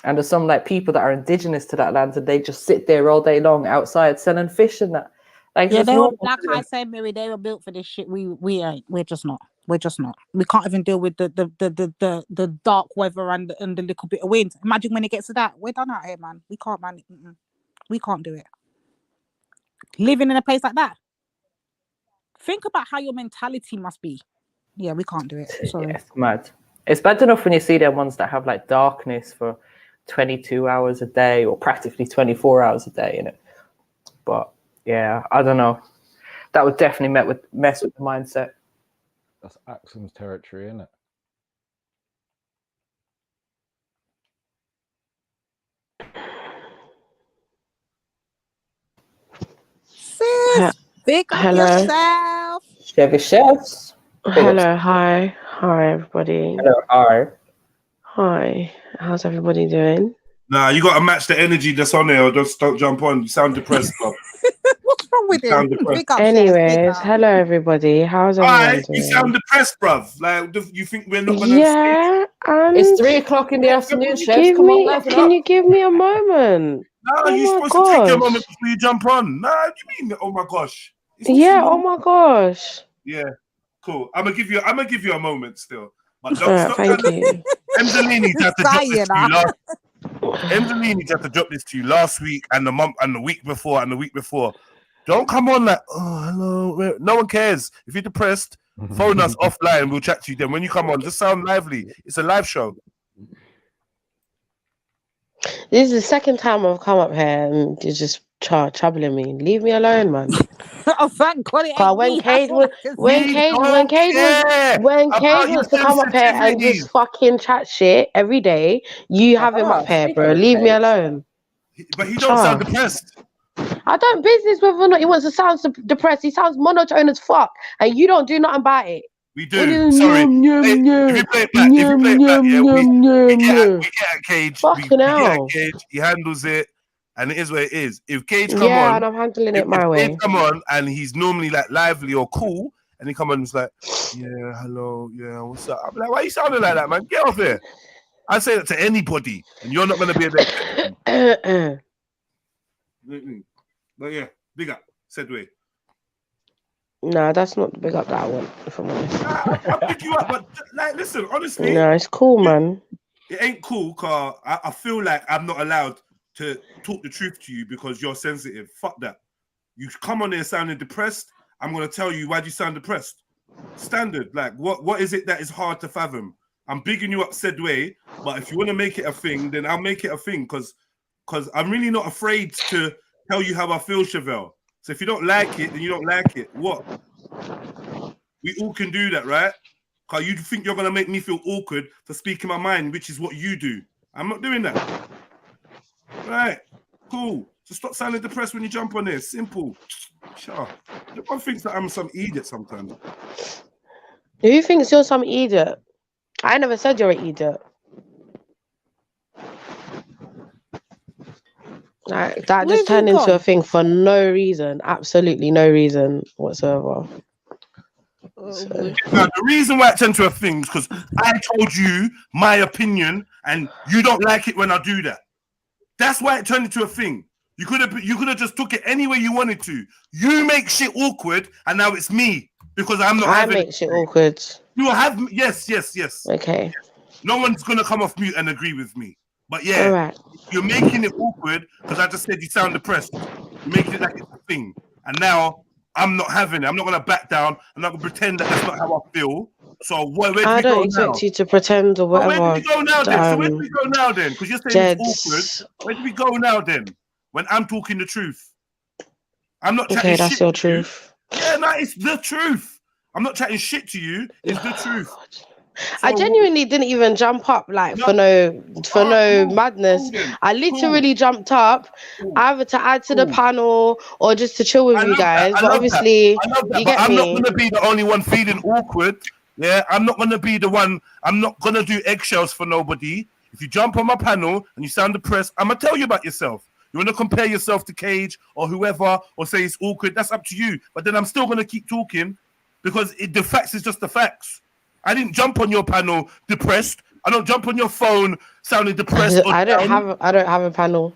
And there's some like people that are indigenous to that land and they just sit there all day long outside selling fish and that. Like, yeah, they were, like I said, Mary, they were built for this shit. We ain't. We're just not. We're just not. We can't even deal with the dark weather and the little bit of wind. Imagine when it gets to that. We're done out here, man. We can't, man. We can't do it. Living in a place like that. Think about how your mentality must be. Yeah, we can't do it. Sorry. Yeah, it's mad. It's bad enough when you see them ones that have like darkness for 22 hours a day or practically 24 hours a day in it. But yeah, I don't know. That would definitely mess with the mindset. That's Axon's territory, isn't it? Sis, big up yourself. Chevy Chefs. Hello, hi everybody. Hello, hi. Hi, how's everybody doing? Nah, you got to match the energy that's on there, or just don't jump on. You sound depressed, bro. What's wrong with him? Big up, Anyways, hello everybody. How's everyone Alright, you doing? sound depressed, bruv. Like, you think we're not gonna? Yeah, and It's 3 o'clock in the afternoon, chefs. give Come on, me. liven Can up. you give me a moment? No, Oh you're my supposed to take your moment gosh. before you jump on. No, what do you mean? Oh my gosh. Yeah. Oh my gosh. Yeah, cool. I'm gonna give you a moment still, but don't Alright, stop. thank you. Emzalini had to drop this to you last. Emzalini had to drop this to you last week and the month and the week before and the week before. Don't come on like, oh hello. No one cares. If you're depressed, phone us offline. We'll chat to you then. When you come on, just sound lively. It's a live show. This is the second time I've come up here and you're just troubling me. Leave me alone, man. Oh, thank God it ain't When me. Cage That's all was I can when say. Cage was to come up here and just fucking chat shit every day, you have him up here, bro. Leave me alone. But he don't sound depressed. I don't business whether or not he wants to sound depressed. He sounds monotone as fuck, and you don't do nothing about it. We do. Sorry. Hey, if you play it back, yeah, we get at Cage. We get at Cage. He handles it, and it is what it is. If Cage come on, and I'm handling it my if way. Cage come on, and he's normally like lively or cool, and he come on and he's like, yeah, hello, yeah, what's up? I'm like, why are you sounding like that, man? Get off here. I say that to anybody, and you're not gonna be able to. But yeah, big up, said way. No, that's not the big up that I want, if I'm honest. I'll pick you up, but like, listen, honestly, No, it's cool, man. It ain't cool, cause I feel like I'm not allowed to talk the truth to you because you're sensitive. Fuck that. You come on there sounding depressed. I'm gonna tell you why do you sound depressed. Standard, like what is it that is hard to fathom? I'm bigging you up said way, but if you want to make it a thing, then I'll make it a thing, cause I'm really not afraid to tell you how I feel, Chevelle. So if you don't like it, then you don't like it. What? We all can do that, right? Because you think you're going to make me feel awkward for speaking my mind, which is what you do. I'm not doing that. Right. Cool. So stop sounding depressed when you jump on there. Simple. Sure. Everyone thinks that I'm some idiot sometimes. Who thinks you're some idiot? I never said you're an idiot. Like, that just turned into a thing for no reason. Absolutely no reason whatsoever. Now, the reason why it turned to a thing is because I told you my opinion and you don't like it when I do that. That's why it turned into a thing. You could have just took it any way you wanted to. You make shit awkward and now it's me because I'm not I make shit awkward. You have yes. Okay. No one's gonna come off mute and agree with me. But yeah, right. You're making it awkward because I just said you sound depressed. You're making it like it's a thing. And now I'm not having it. I'm not going to back down. I'm not going to pretend that that's not how I feel. So where do we go now? I don't expect you to pretend or whatever. Where do we go now then? So where do we go now then? Because you're saying it's awkward. Where do we go now then? When I'm talking the truth. I'm not chatting shit. Okay, that's your truth. Yeah, no, it's the truth. I'm not chatting shit to you. It's the truth. I genuinely didn't even jump up like for no madness. I literally jumped up either to add to the panel or just to chill with you guys. But obviously, you get I'm me. not going to be the only one feeling awkward. Yeah, I'm not going to be the one. I'm not going to do eggshells for nobody. If you jump on my panel and you sound depressed, I'm going to tell you about yourself. You want to compare yourself to Cage or whoever or say it's awkward, that's up to you. But then I'm still going to keep talking because the facts is just the facts. I didn't jump on your panel depressed. I don't jump on your phone sounding depressed. I don't have a panel.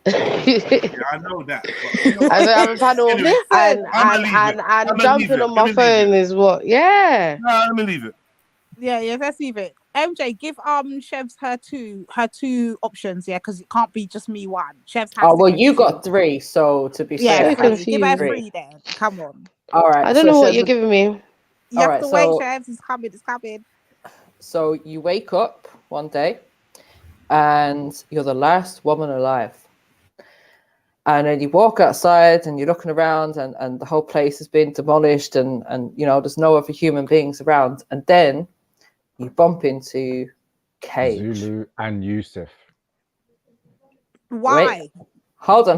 Yeah, I know that. I don't have a panel. Anyway, and jumping on my phone is what? Yeah. No, let me leave it. Yeah, let's leave it. MJ, give Chevs her two options, yeah, because it can't be just me one. Chevs has you got 3, so to be fair, give her 3 then. Come on. All right. I don't know what you're giving me. You have to wait, Chevs. It's coming. So you wake up one day and you're the last woman alive. And then you walk outside and you're looking around and the whole place has been demolished and there's no other human beings around. And then you bump into Cage. Zulu and Yusuf. Why? Wait. Hold on.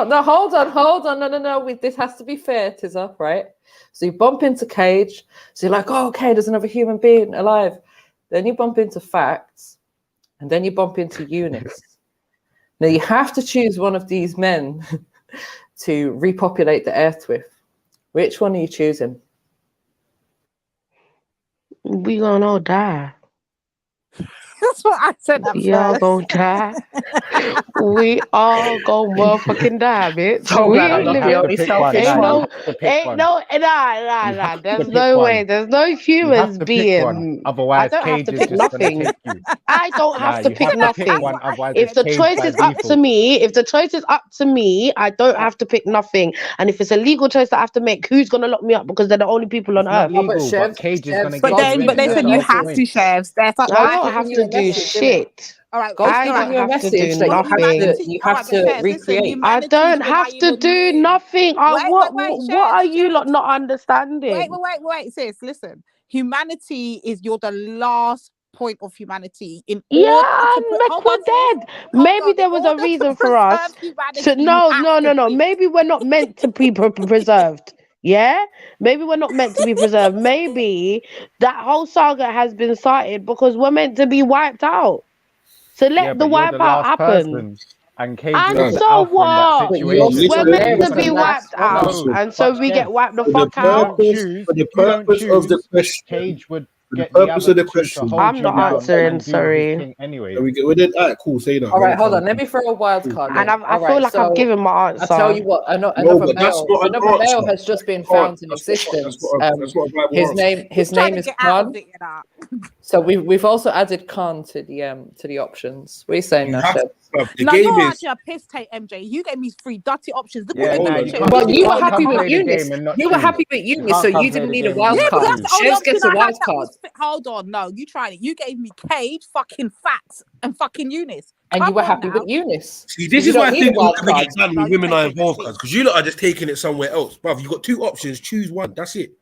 No. This has to be fair, Tizza, right? So you bump into Cage. So you're like, oh, okay, there's another human being alive. Then you bump into Facts. And then you bump into Eunice. Now you have to choose one of these men to repopulate the earth with. Which one are you choosing? We gonna all die. That's what I said at Y'all first. gonna die. We all gonna motherfucking die, bitch. So we glad ain't I'm not the living. only selfish Ain't one. no, ain't no, nah. There's no way. There's no humans being. I Otherwise, don't have Cage to is pick just gonna nothing. take you. I don't have to You pick have to pick nothing. one, otherwise If it's the Cage choice by is up to default. me, I don't have to pick nothing. And if it's a legal choice that I have to make, who's gonna lock me up? Because they're the only people on earth. Legal, but Cage is gonna But get then, you but in. they That's said the you whole have point. to, Chefs. That's I like, don't have to do shit. All right, God's I giving don't you a have to message do that nothing. you have to recreate. I don't have to do nothing. What are you lot not understanding? Wait, sis, listen. Humanity is you're the last point of humanity in Yeah, order to we're dead. Maybe there was a reason for us to no. Maybe we're not meant to be preserved. Yeah, maybe we're not meant to be preserved. Maybe that whole saga has been started because we're meant to be wiped out. So let the but you're the wipeout last happen. person, and Cage And was the so alpha in that what? situation. We're meant to be wiped out, and so we get wiped the fuck out. For the purpose of the question, Cage would for the get the purpose other of the two to question, hold I'm you not down answering. and do his Sorry. thing anyway. we did. All right, cool. Say that. All right, hold on. Let me throw a wild card And in. I feel like I've given my answer. I tell you what, another male has just been found in existence. His name is Khan. So we've also added Khan to the options. What are you saying now, Chef? No, you're actually a piss take, MJ. You gave me 3 dirty options. Look what you did. Well, you were happy with Eunice. You were happy with Eunice, so you didn't need a wild card. Chef gets a wild card. Hold on, no, you tried it. You gave me Cage, fucking Facts, and fucking Eunice. And you were happy with Eunice. See, this is why I think we'll never get done when women are involved, because you lot are just taking it somewhere else. Bruv, you got 2 options, choose one. That's it.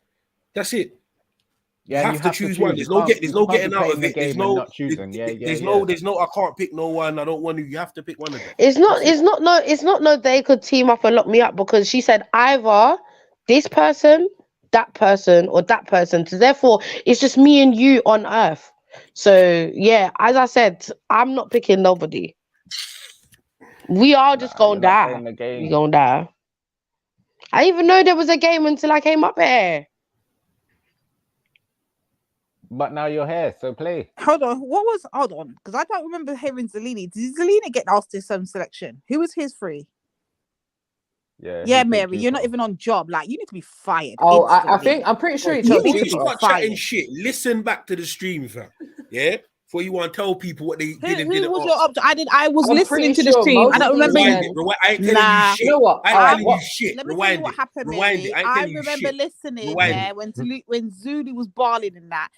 Yeah, you have to choose one. There's no getting out of it. There's no I can't pick no one. I don't want to. You have to pick one of them. It's not no they could team up and lock me up, because she said either this person, that person, or that person. So therefore it's just me and you on earth. So yeah, as I said, I'm not picking nobody. We are just gonna die. We gonna die. I didn't even know there was a game until I came up here. But now you're here, so play. Hold on, because I don't remember hearing Zelini. Did Zelini get asked this selection? Who was his 3? Yeah, Mary, you're not even on job. Like, you need to be fired. Oh, I'm pretty sure he chose you. Start chatting shit. Listen back to the stream, fam. Yeah, before you want to tell people what they did and didn't. Who was your option? I was listening to the stream. I don't remember. I ain't telling you shit. You know what? I ain't telling you shit. Let me tell you what happened, Mary. I remember listening when Zulu was balling in that.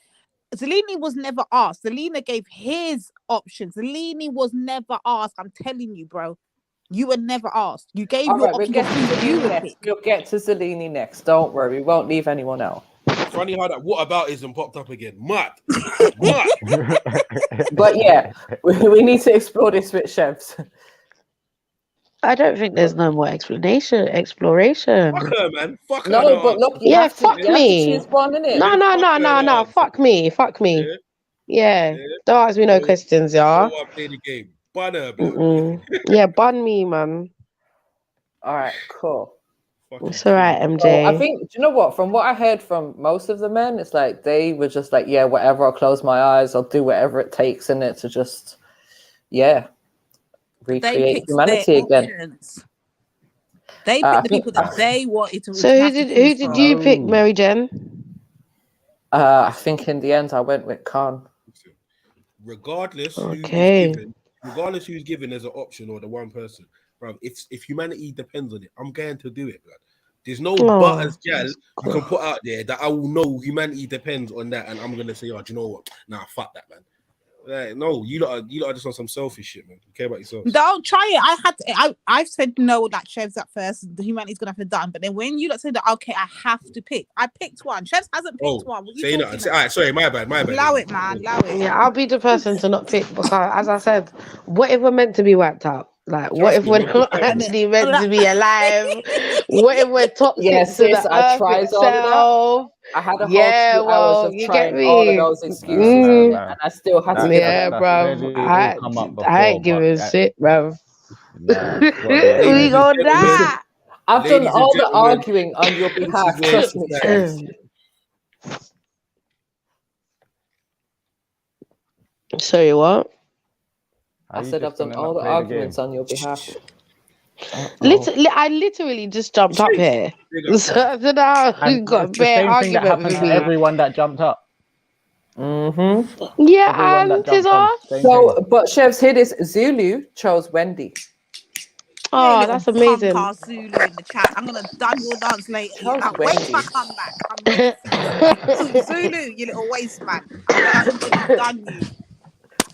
Zelini was never asked. Zelina gave his options. Zelini was never asked. I'm telling you, bro. You were never asked. You gave your options. We'll get to Zelini next. Don't worry. We won't leave anyone out. Funny how that whataboutism popped up again. Mad. But yeah, we need to explore this with chefs. I don't think there's no more exploration. Fuck her, man. Fuck her. No, but look, yeah, fuck me. Choose one, innit? No. Fuck me. Yeah. Don't ask me no questions, y'all. I play the game. Bun her, yeah, bun me, man. All right, cool. It's all right, MJ. So I think, do you know what? From what I heard from most of the men, it's like they were just like, yeah, whatever. I'll close my eyes. I'll do whatever it takes in it to just, recreate humanity again. They picked the people that they wanted to. So who did you pick, Mary Jen? I think in the end I went with Khan. Regardless who's given as an option or the one person, bro. If humanity depends on it, I'm going to do it, bro. There's no butters, gal, you can put out there that I will know humanity depends on that, and I'm gonna say, oh, do you know what? Nah, fuck that, man. No, you lot are just on some selfish shit, man. You care about yourself. Don't try it. I said no, like Chefs at first. The humanity's gonna have to done, but then when you said that, okay, I have to pick. I picked one. Chefs hasn't picked one. Say that. All right, sorry, my bad. Allow it, man. Allow it. Yeah, I'll be the person to not pick, because, as I said, what if we're meant to be wiped out? Like, what if we're not actually meant to be alive? What if we're toxic to the earth itself? I had a whole 2 hours of trying all of those excuses, and I still had to give it. Bro. I ain't giving shit, bro. We gonna die. I've done Ladies and all the gentlemen, arguing on your this behalf. is your Trust me. exercise. Sorry, what? I said I've done all the arguments on your behalf. I literally just jumped up here. So I don't know how you And got a it's the bare same thing that argument happened with to me. everyone that jumped up. Mm-hmm. Yeah, Everyone that and jumped on, same So, thing. but Chef's here this Zulu chose Wendy. Oh, that's amazing. Punk Zulu in the chat. I'm gonna done your dance later. Chose Now wait till I Wendy. come back. I'm ready for you. Zulu, you little waste man. I'm gonna done you.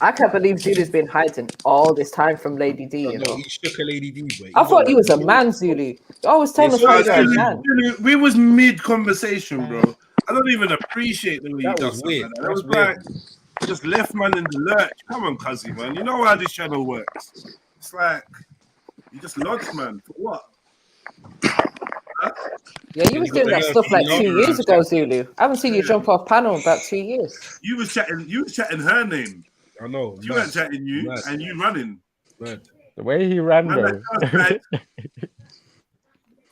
I can't believe Zulu's been hiding all this time from Lady D. No, You no, know, he shook a Lady D, boy. I thought you was a man, Zulu. You always telling us how you're a man. We was mid conversation, bro. I don't even appreciate the way you That done was something weird. like that. It That's was weird. like just left man in the lurch. Come on, cuzzy man. You know how this channel works. It's like you just lodged, man. For what? Huh? Yeah, you was doing that stuff like 2 years ago, Zulu. I haven't seen you jump off panel in about 2 years. You was chatting her name. I know. She weren't chatting you, and you running. Mad. The way he ran, though.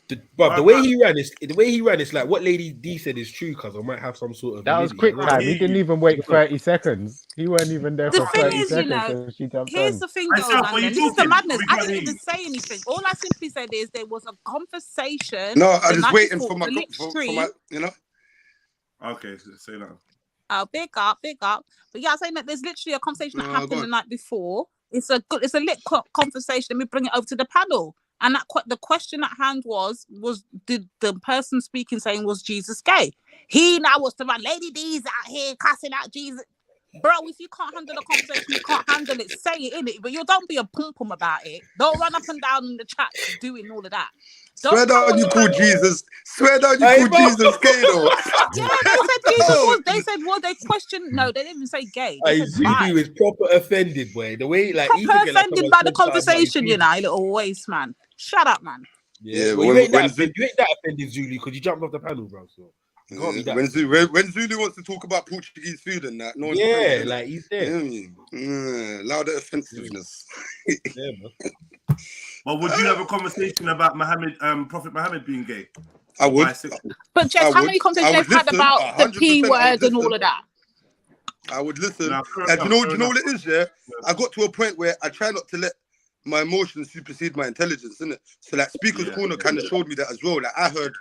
The way he ran, it's like what Lady D said is true, because I might have some sort of. That was quick time. He didn't even wait 30 seconds. He weren't even there The for thing 30 is, seconds. you know, So she jumped here's on. the thing, though, man. This is the madness. I didn't even say anything. All I simply said is there was a conversation. No, I the was night waiting before, for my, the lit for stream. my, you know. Okay, so say that. Oh, big up. But yeah, I'm saying that there's literally a conversation that happened go the on. night before. It's a lit conversation. Let me bring it over to the panel. And the question at hand was did the person speaking saying was Jesus gay? He now was to run. Lady D's out here cussing out Jesus. Bro, if you can't handle the conversation, you can't handle it. Say it, innit? But you don't be a pum-pum about it. Don't run up and down in the chat doing all of that. Swear down you call Jesus. Swear down you call Jesus gay though. Yeah, they said Jesus was. They said, well, they questioned. No, they didn't even say gay. They said Zulu is proper offended, boy. The way, like, he proper took it like offended someone by the said something about his conversation, you know, feelings. little waste man. Shut up, man. Yeah, but well, when you ain't that offended, Zulu, because you jumped off the panel, bro. So you can't be that. When Zulu wants to talk about Portuguese food and that, no one's Yeah, offended, like he's there. You know what I mean? Louder offensiveness. Yeah, man. Well, would you have a conversation about Prophet Muhammad being gay? I would. But Jess, how many conversations you've had about the P word and all of that? I would listen. No, Do you know what it is? Yeah, I got to a point where I try not to let my emotions supersede my intelligence, innit? So like Speaker's Corner kind of showed me that as well. Like I heard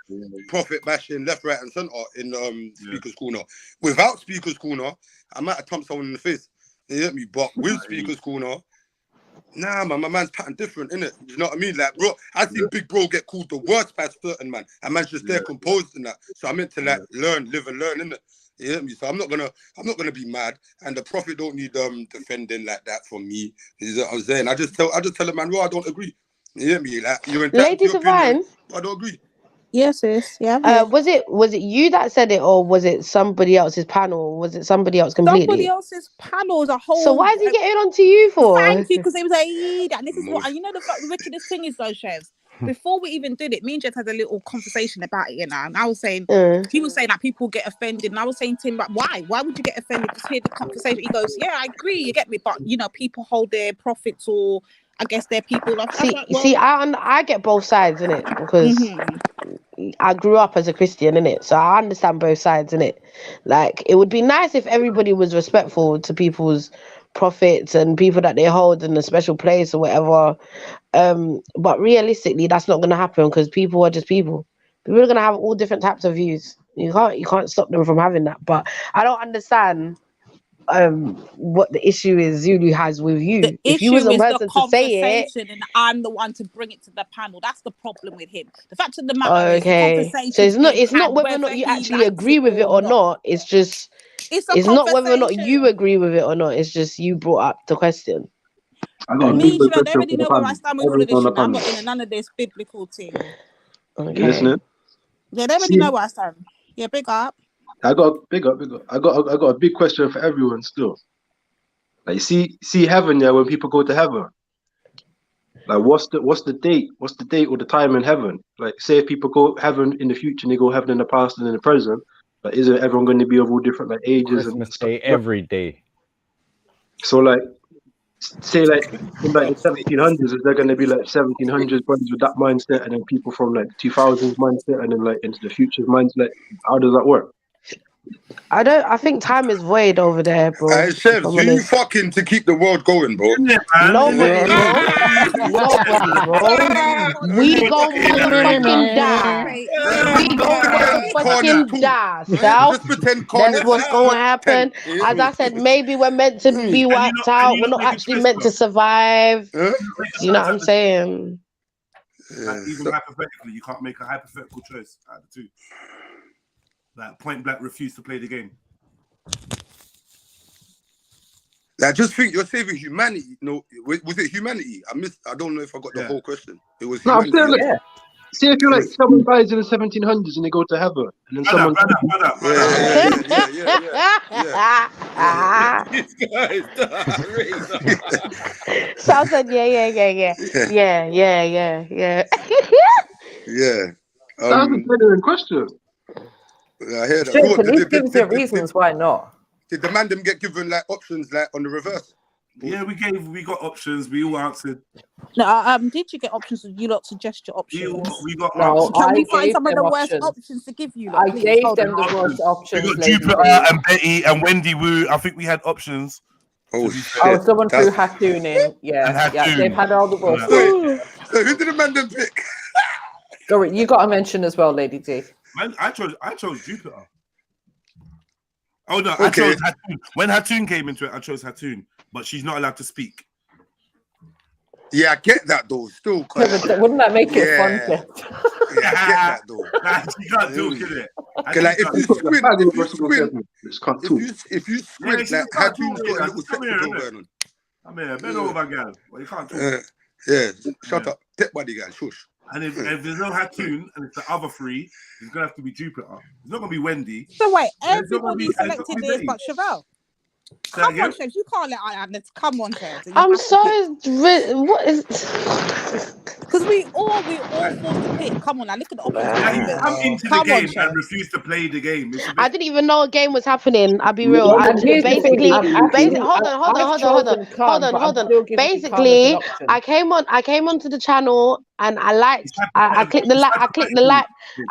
Prophet bashing left, right, and center in Speaker's Corner. Without Speaker's Corner, I might have thumped someone in the face. You get me? But with Speaker's Corner, nah, man, my man's pattern different, innit? You know what I mean? Like, bro, I see Big Bro get called the worst by certain man. And man's just there composed in that. So I meant to like learn, live and learn, innit? You get me? So I'm not gonna be mad. And the Prophet don't need defending like that from me. You know what I'm saying? I just tell a man, well, I don't agree. You get me? Like you're entitled to your opinion. I don't agree. Yes, sis. Yeah. Was it you that said it, or was it somebody else's panel? Was it somebody else completely? Somebody else's panel as a whole. So why is he getting on to you for? Thank you, because it was and this is what, and you know the wickedest thing is though, Chefs. Before we even did it, me and Jess had a little conversation about it, you know, and I was saying, he was saying that people get offended, and I was saying to him, but why? Why would you get offended? Just hear the conversation. He goes, yeah, I agree, you get me, but you know, people hold their prophets, or I guess their people. I get both sides in it, because I grew up as a Christian in it, so I understand both sides in it. Like, it would be nice if everybody was respectful to people's prophets and people that they hold in a special place or whatever. But realistically, that's not going to happen, because people are just people. People are going to have all different types of views. You can't stop them from having that. But I don't understand what the issue is Zulu has with you. The if you issue was a is person the to say it, conversation, and I'm the one to bring it to the panel. That's the problem with him. The fact of the matter is, the okay. conversation. So it's not whether or not you actually agree with it or not. It's just it's not whether or not you agree with it or not. It's just you brought up the question. Me, you know, they already know where I stand with all of this. You know, I'm not in none of this biblical thing. Okay. You listening? Yeah, they already know where I stand. Yeah, big up. I got big up. I got a big question for everyone still. Like, see heaven, yeah, when people go to heaven. Like, what's the date? What's the date or the time in heaven? Like, say if people go heaven in the future and they go heaven in the past and in the present, like, isn't everyone going to be of all different like ages Christmas and stuff? Day every day. So like, say like in like the 1700s, is there going to be like 1700s brothers with that mindset, and then people from like 2000s mindset, and then like into the future's mindset? How does that work? I think time is void over there, bro. Hey, Chefs, who you fucking to keep the world going, bro? Nobody, bro. Nobody, bro. We gon' motherfucking die. We gon' motherfucking die, Sal. That's what's gonna happen. As I said, maybe we're meant to be wiped out. We're not actually meant to survive. You know what I'm saying? Like, even hypothetically, you can't make a hypothetical choice out of the two. Like point blank refuse to play the game. I just think you're saving humanity. No, was it humanity? I don't know if I got the whole question. It was No, I'm humanity. saying, like, see if you're like someone dies in the 1700s and they go to heaven, and then someone. Sal said, yeah. Yeah. That's a genuine question. I hear that. Sure, What, at least give us your reasons why not. Did the man them get given like options like on the reverse? Yeah, we got options. We all answered. No, did you get options? You lot suggest your options. We got No, Can we I find gave some of the them worst options. options to give you? Lot, I please? gave Hold them on. the worst options. We got Lady Jupiter B. and Betty and Wendy Wu. I think we had options. Oh Oh, someone threw Hattoon in. Yeah, they've had all the worst. So who did the man them pick? Sorry, you got a mention as well, Lady D. Man, I chose Jupiter. Oh no, Okay. I chose Hattoon. When Hattoon came into it, I chose Hattoon, but she's not allowed to speak. Yeah, I get that though. Still, wouldn't that make it fun? Yeah, I get that though. She can't talk, can it? Like if you squint, like Hattoon's got a little sex appeal going on. I mean, bend over, girl. Well, you can't talk. Yeah, shut up, tip buddy, girl, shush. And if there's no Hattoon and it's the other three, it's gonna have to be Jupiter. It's not gonna be Wendy. So wait, It's not gonna everybody be- it's not selected gonna be this Dave. but Chevelle. Say Come again? on, Chefs, you can't let Anna. Come on, Chefs. I'm so what is? Because we all forced to pick. Come on, now look at the options. Come into the Come on, game Chef. and refuse to play the game. It's a bit- I didn't even know a game was happening. I'll be real. Well, I and here's the thing, basically, I'm basically, hold I've on. chosen Khan, but I'm still giving Khan as Basically, an option. I came onto the channel and I liked. I clicked the like. I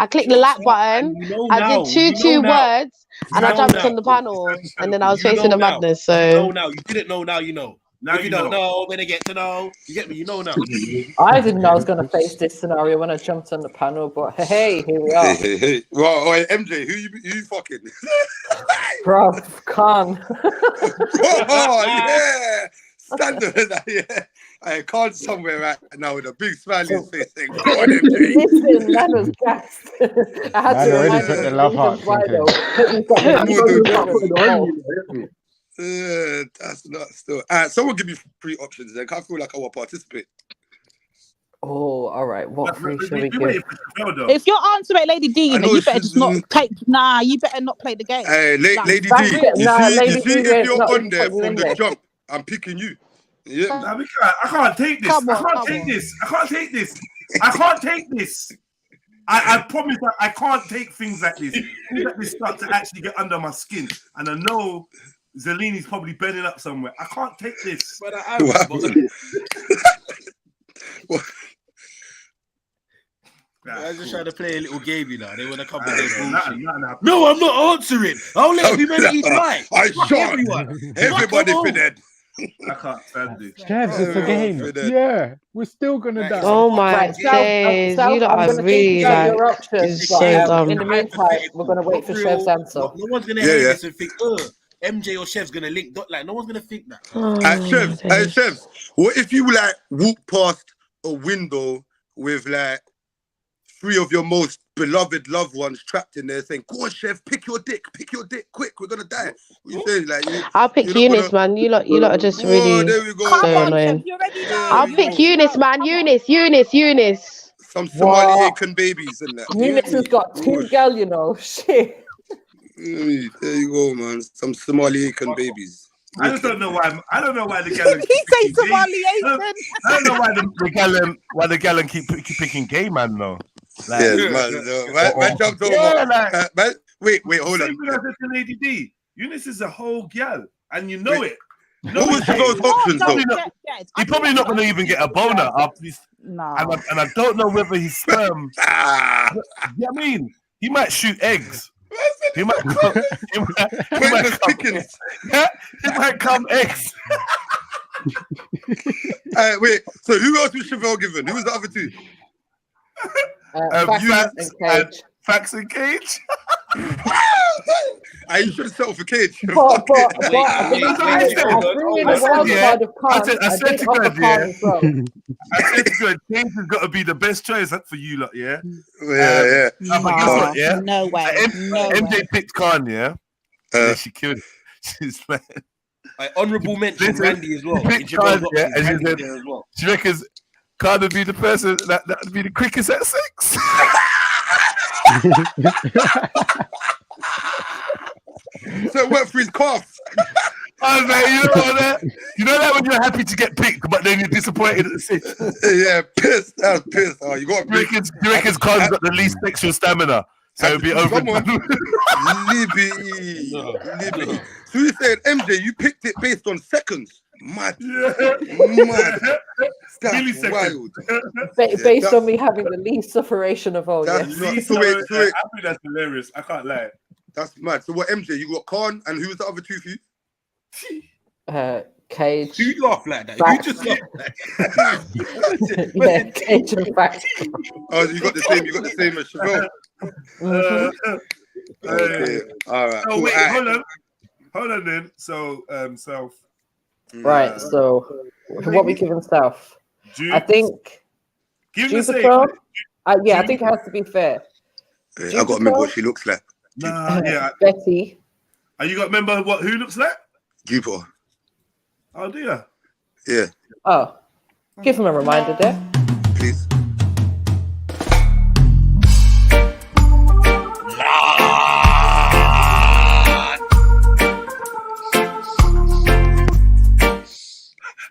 clicked the like button. I did two words, and I jumped on the panel, and then I was facing the madness. You know So now. You didn't know now. You know. Now If you don't know, when they get to know, you get me. You know now. I didn't know I was going to face this scenario when I jumped on the panel, but hey, here we are. Hey. Well, wait, MJ, who you fucking? Bro, Khan. Oh yeah, standard. Yeah, I can't somewhere right now with a big smile on his face saying, "Go on, MJ." Listen, man was gassed. I had Man to already remind put him the of love the hearts reasons why into though. That's not still. Someone give me 3 options. Then I feel like I will participate. Oh, all right. What free shall we give? If your answer ain't Lady D, you, know, you better just not play. Nah, you better not play the game. Hey, Like, Lady D, that's you it. Nah, see, Lady you see D if ain't you're not on there even from in the there. jump, I'm picking you. Yeah, I can't take this. Come on, I can't come take on. this. I can't take this. I can't take this. I promise that I can't take things like this. Things like this start to actually get under my skin. And I know Zelini's probably bending up somewhere. I can't take this. But I was just trying to play a little game, you know. They want to come with their bullshit. No, I'm not answering. I'll let humanity try. I Fuck shot everyone. everybody Fuck for them all. that. I can't stand it. Chefs, it's a game. Yeah, we're still gonna die. oh my days, you lot I'm are going to really think about like your options, it's but so dumb. in the meantime, we're going to wait for Chef's answer. No one's gonna hear this and think, MJ or Chef's gonna link. Like, no one's gonna think that. Chefs, what if you like walk past a window with like 3 of your most beloved loved ones trapped in there, saying, "Go on, Chef, pick your dick, quick, we're gonna die." What you saying? Like, I'll pick Eunice, man. You lot are just really there we go. so annoying. I'll pick Eunice, man. Eunice. Some Somali Aiken babies in that. Eunice has got 2 girl, you know. Shit. There you go, man. Some Somali Aiken babies. I just don't know why. I don't know why the gallon. He say Somali Aiken. I don't know why the gallon keep picking gay man though. Like, Yes, man jumped over. Wait, hold on. Same thing I said to Lady D. Eunice is a whole gal, and you know it. What was Chavelle's options though? He's probably not going to even get a boner after this. No. And I don't know whether his sperm. You know what I mean? He might shoot eggs. He might come, he might come eggs. Wait, so who else was Chevelle given? Who was the other two? Facts and Cage. I should have settled for Cage. I said to God, Cage has got to be the best choice for you lot, yeah? Yeah. No way. MJ picked Khan, yeah? She killed it. She's man. Honourable mention Randy as well. She reckons Khan would be the person that would be the quickest at sex. So it worked for his calf. Oh man, you know that when you're happy to get picked, but then you're disappointed at the six. Yeah, pissed. I was pissed. Oh, you got. You reckon Khan's got the least sexual stamina, so it'll be over. Libby. So you said, MJ, you picked it based on seconds. Mad. That's wild. Based on me having the least sufferation of all. So I think that's hilarious. I can't lie. That's mad. So what, MJ? You got Khan, and who was the other two for you? Cage. You laugh like that. Facts. You just laugh like that. Yeah, Cage and Facts. Oh, you got the same. You got the same as Chevelle. Okay. All right. Oh, wait, hold on then. So, South. Right. So, what we giving South? I think. Give the same. Yeah, I think it has to be fair. I got to remember what she looks like. Nah, yeah. Betty. And you got to remember who looks like? Jupiter. Oh, do you? Yeah. Oh, give him a reminder there. Please.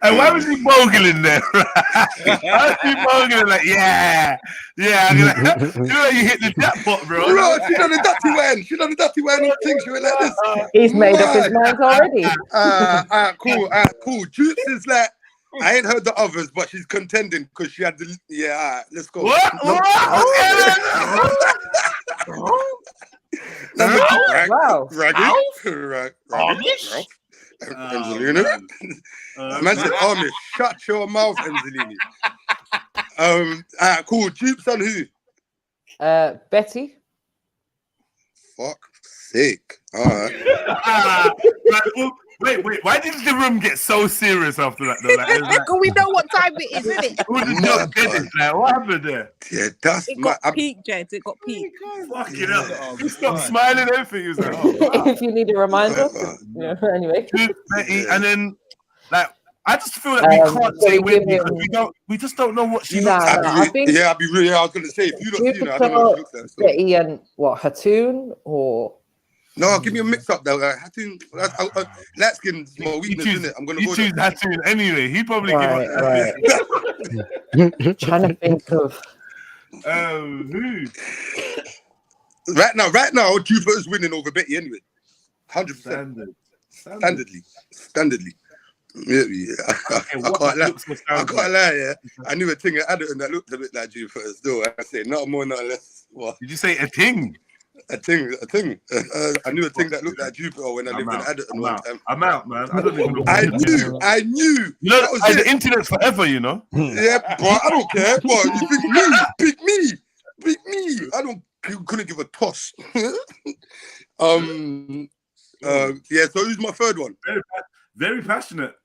And why was he bogling there? Why was he bogling like, yeah, I'm gonna, you hit the jackpot, bro. Bro, she done a dirty one. She done a dirty one on things. She went like this. He's made up his mind already. Cool. Juice is like, I ain't heard the others, but she's contending because she had the. Yeah, all right, let's go. What? Wow. Angelina. Man said, Amish, shut your mouth, Angelina. Cool. Jupe's on who? Betty. Fuck sake. All right. Wait. Why did the room get so serious after that? Though? Because we know what time it is, isn't it? What happened there? Yeah, that's it got peak, Jed. It got peak. Fucking hell. You stopped smiling and everything. Was like, If you need a reminder. Anyway. Betty, and then, like, I just feel like we can't say Wendy because we just don't know what she looks like. I think, I was going to say, if you don't see her, I don't know what she looks like. So. Betty and what, Hattoon or... No, give me a mix up though. Hattoon, light skin's my weakness, isn't it? I'm going to go choose Hattoon anyway. He probably give us Trying to think of... who? Right now, Jupiter's winning over Betty anyway. 100%. Standardly. Yeah. I can't lie, yeah. I knew a thing at Adderton that looked a bit like Jupiter still. I say not more, not less. What? Did you say a thing? A thing. I knew a thing that looked like Jupiter when I lived in Adderton one time. I'm out, man. I don't even know. I knew. You know, the internet's forever, you know? Yeah, but I don't care. But you think pick me. I couldn't give a toss. So who's my third one? Very passionate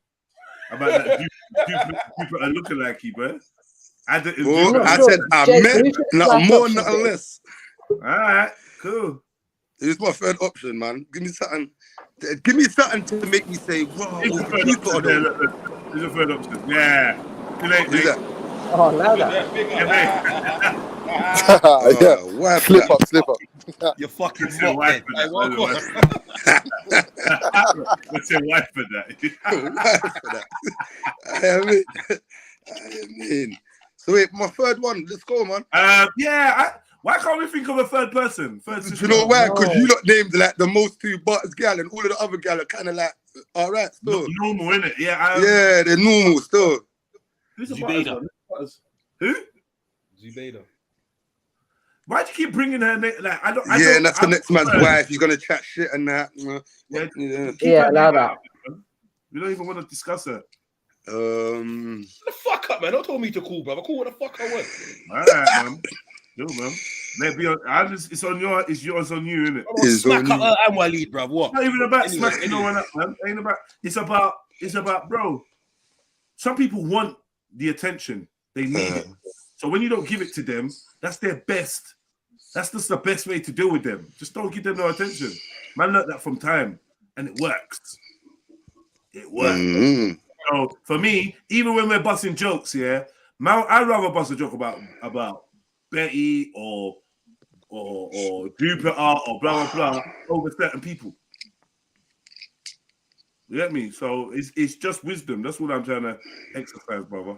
about that Jupiter lookalike, bro. I said I meant not more, not less. All right, cool. It's my third option, man. Give me something to make me say, wow. It's a third option. Yeah. Who's that? Oh, Lana. Yeah, slip up. You're fucking wife for that. Let's say wife for that. I mean. So wait, my third one. Let's go, man. Why can't we think of a third person? Do you know why? Because you lot named like the most two butters gal, and all of the other gal are kind of like all right, still. Normal, innit? Yeah. Yeah, they're normal still. Who's the Zubaydah. butters? Who? Zubaydah. Why do you keep bringing her name? Like, I don't. And that's the next man's wife. You're gonna chat shit and that. Yeah, allow that. We don't even want to discuss her. Shut the fuck up, man. Don't tell me to call, brother. Call what the fuck I want. All right, man. Yo, man. Maybe it's on your. It's yours on you, innit? Smack up her and Waleed, bruv. What? It's not even about smacking no one up, man. Ain't about. It's about, bro. Some people want the attention. They need it. So when you don't give it to them, that's their best. That's just the best way to deal with them. Just don't give them no attention. Man learned that from time, and it works. It works. So for me, even when we're busting jokes, yeah, man, I'd rather bust a joke about Betty or Jupiter or blah blah blah over certain people. You get me? So it's just wisdom. That's what I'm trying to exercise, brother.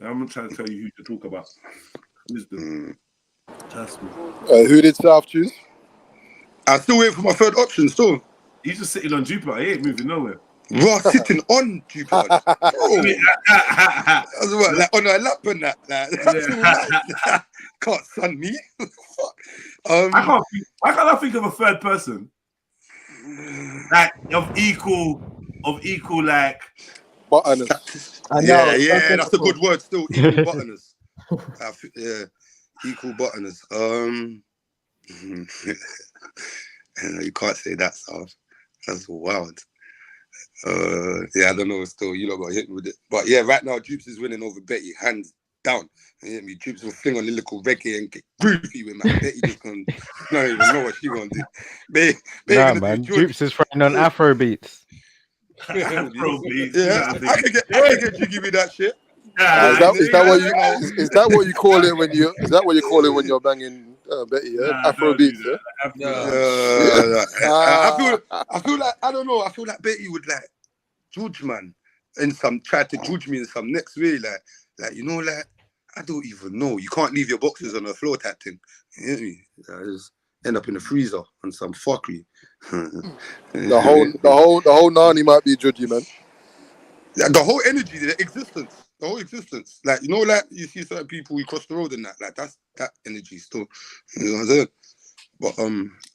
I'm not trying to tell you who to talk about. Wisdom. Trust me. Who did South choose? I'm still waiting for my third option. Still, he's just sitting on Jupiter. He ain't moving nowhere. Raw sitting on Jupiter. Bro. That's what, like on a lap and that. Like, can't sun me. Fuck. Why can't I think of a third person? Like of equal like butterness. Yeah, that's a good word still. Equal butterness. Equal butterness. You can't say that, South. That's wild. I don't know. Still, you lot got hit me with it. But yeah, right now, Jupes is winning over Betty, hands down. You hear me? Jupes will fling on a little reggae and get groovy with man. Betty just don't even know what she gonna do. Nah, man. Jupes is throwing on Afro beats. Afro beats. Yeah, I can get jiggy with that shit. Is that what you call it when you? Is that what you call it when you're banging Betty? Yeah? Afro beats. I feel like I don't know. I feel like Betty would like judge man, and try to judge me in some next way. Like you know, like I don't even know. You can't leave your boxes on the floor, type thing. You hear me? I just end up in the freezer on some fuckery. The whole Nani might be judgy, man. The whole energy, the whole existence. Like, you know, like you see certain people, we cross the road and that. Like, that's that energy still. You know what I'm saying? But,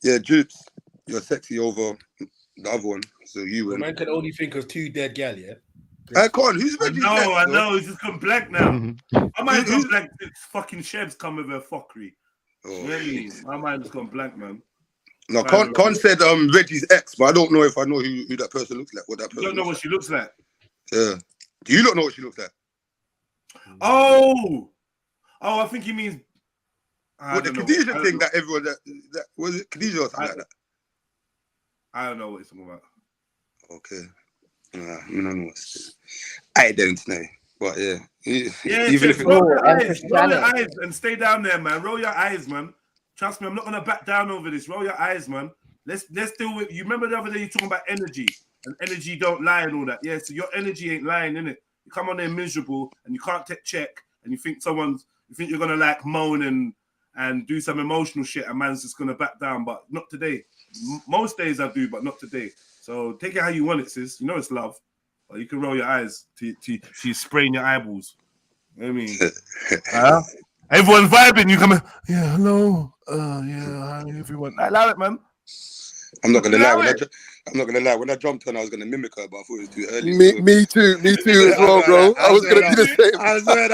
yeah, Jupes, you're sexy over the other one. So you and... Man can only think of two dead gal, yeah? I can't. Who's Reggie's next, I know. It's just gone blank now. My mind's gone blank since fucking Sheb's come with her fuckery. Really? My mind's gone blank, man. No, Con said Reggie's ex, but I don't know if I know who that person looks like. What that person You don't know what she looks like? Yeah. Do you not know what she looks like? Oh, I think he means what the Khadijah thing that everyone that was it Khadijah or something like that? I don't know what he's talking about. Okay. I don't know what's I don't know. But yeah. Even if roll your eyes and stay down there, man. Roll your eyes, man. Trust me, I'm not gonna back down over this. Roll your eyes, man. Let's deal with. You remember the other day you talking about energy and energy don't lie and all that. Yeah, so your energy ain't lying, innit? You come on there miserable and you can't take check and you think you're gonna like moan and do some emotional shit and man's just gonna back down, but not today. Most days I do, but not today. So take it how you want it, sis. You know it's love, but you can roll your eyes to spraying your eyeballs. You know what I mean? Everyone's vibing. You come in, yeah, hello, hi everyone. I love it, man. I'm not gonna lie. When I jumped on, I was gonna mimic her, but I thought it was too early. Me too as well, bro. I was gonna be the same. I thought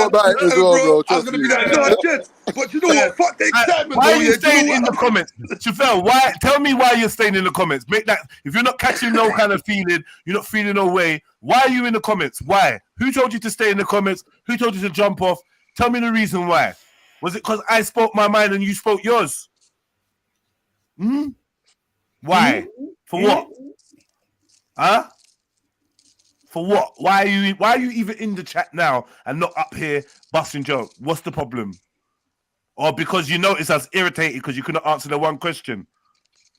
about it as well, bro. I was gonna be like, but you know what? Fuck the excitement. Why are you staying in the comments, Chauffeur? Why? Tell me why you're staying in the comments. Make that. If you're not catching no kind of feeling, you're not feeling no way. Why are you in the comments? Why? Who told you to stay in the comments? Who told you to jump off? Tell me the reason why. Was it because I spoke my mind and you spoke yours? Why? For what? Huh? For what? Why are you even in the chat now and not up here busting jokes? What's the problem? Or because you notice I was irritated because you couldn't answer the one question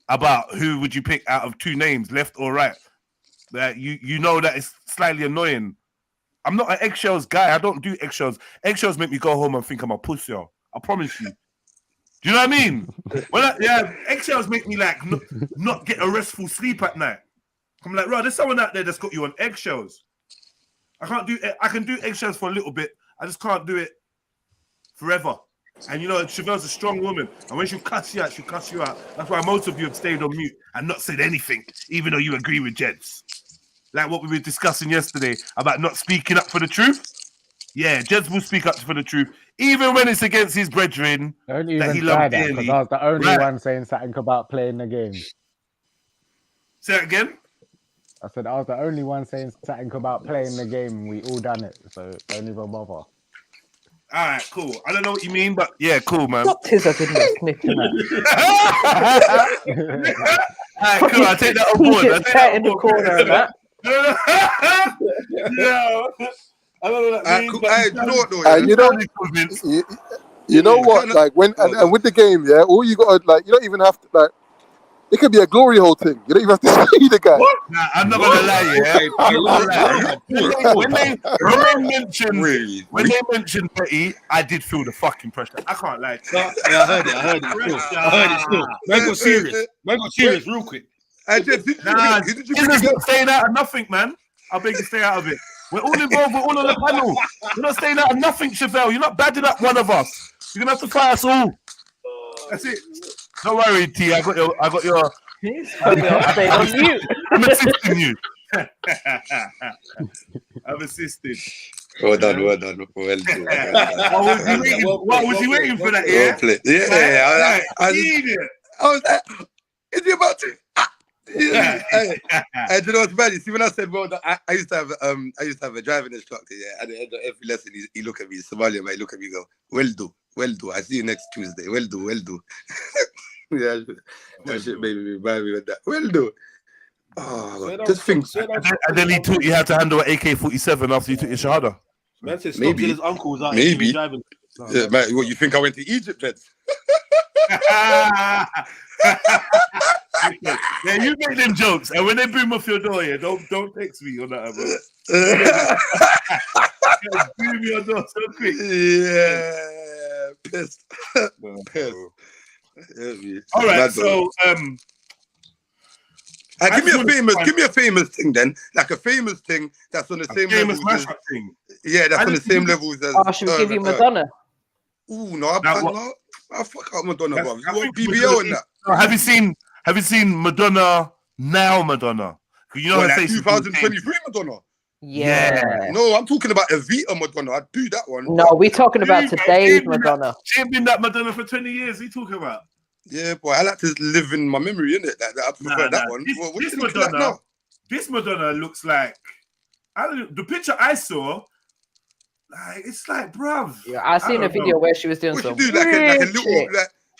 about who would you pick out of two names, left or right? That you know that it's slightly annoying. I'm not an eggshells guy. I don't do eggshells. Eggshells make me go home and think I'm a pussy. I promise you. Do you know what I mean? Eggshells make me like not get a restful sleep at night. I'm like, there's someone out there that's got you on eggshells. I can do eggshells for a little bit. I just can't do it forever. And you know, Chevelle's a strong woman. And when she'll cuss you out, she'll cuss you out. That's why most of you have stayed on mute and not said anything, even though you agree with Jeds. Like what we were discussing yesterday about not speaking up for the truth. Yeah, Jeds will speak up for the truth, even when it's against his brethren Don't that even he try loves that, dearly. because I was the only Right. one saying something about playing the game. Say that again? I said I was the only one saying something about playing the game. We all done it, so don't even bother. All right, cool. I don't know what you mean, but yeah, cool, man. Stop his snitching All right, cool. I take that on board. I take that in on the board. corner and that. No, I don't know what that means. You know what? Like when and with the game, yeah, all you got like, you don't even have to like. It could be a glory hole thing. You don't even have to see the guy. Nah, I'm not gonna lie, yeah. When they mentioned Petty, I did feel the fucking pressure. I can't lie. Yeah, I heard it still. Man got serious real quick. Nah, business not staying out of nothing, man. I beg you, stay out of it. We're all involved. We're all on the panel. You're not staying out of nothing, Chevelle. You're not badding up one of us. You're gonna have to fight us all. That's it. Don't worry, T. I got your. I'm assisting you. I'm assisting. Well done. Well done. Was he waiting for that? Yeah. I was like, is he about to? Hey, do you know what's bad? You see, when I said well done, I used to have a driving instructor. Yeah, at the end of every lesson, he look at me, Somalian man, he look at me, and go, well do. I see you next Tuesday. Well do. Yeah, that shit made me remind me of that. Well do. Oh, just think. And then he taught you how to handle an AK-47 after you took your shahada. Man said stop Maybe. till his uncle's out. Maybe. Driving. Yeah, man, what you think I went to Egypt then? Yeah, you make them jokes, and when they boom off your door, yeah, don't text me on that, bro. Boom your door so quick. Yeah, pissed. Pissed. All right, so give me a famous thing then, like a famous thing that's on the same level as thing. Yeah, that's on the same levels as. Should we give you Madonna? Ooh, no, I fuck out Madonna, bro. You want BBO in that? Have you seen Madonna now, Madonna? You know, like 2023 Madonna. Yeah. No, I'm talking about Evita Madonna. I'd do that one. No, we're talking about today's Madonna. She ain't been that Madonna for 20 years. What are you talking about? Yeah, boy, I like to live in my memory, innit? Like, I prefer that one. This Madonna looks like the picture I saw. Like it's like, bruv. Yeah, I seen a video where she was doing some. She do like a little,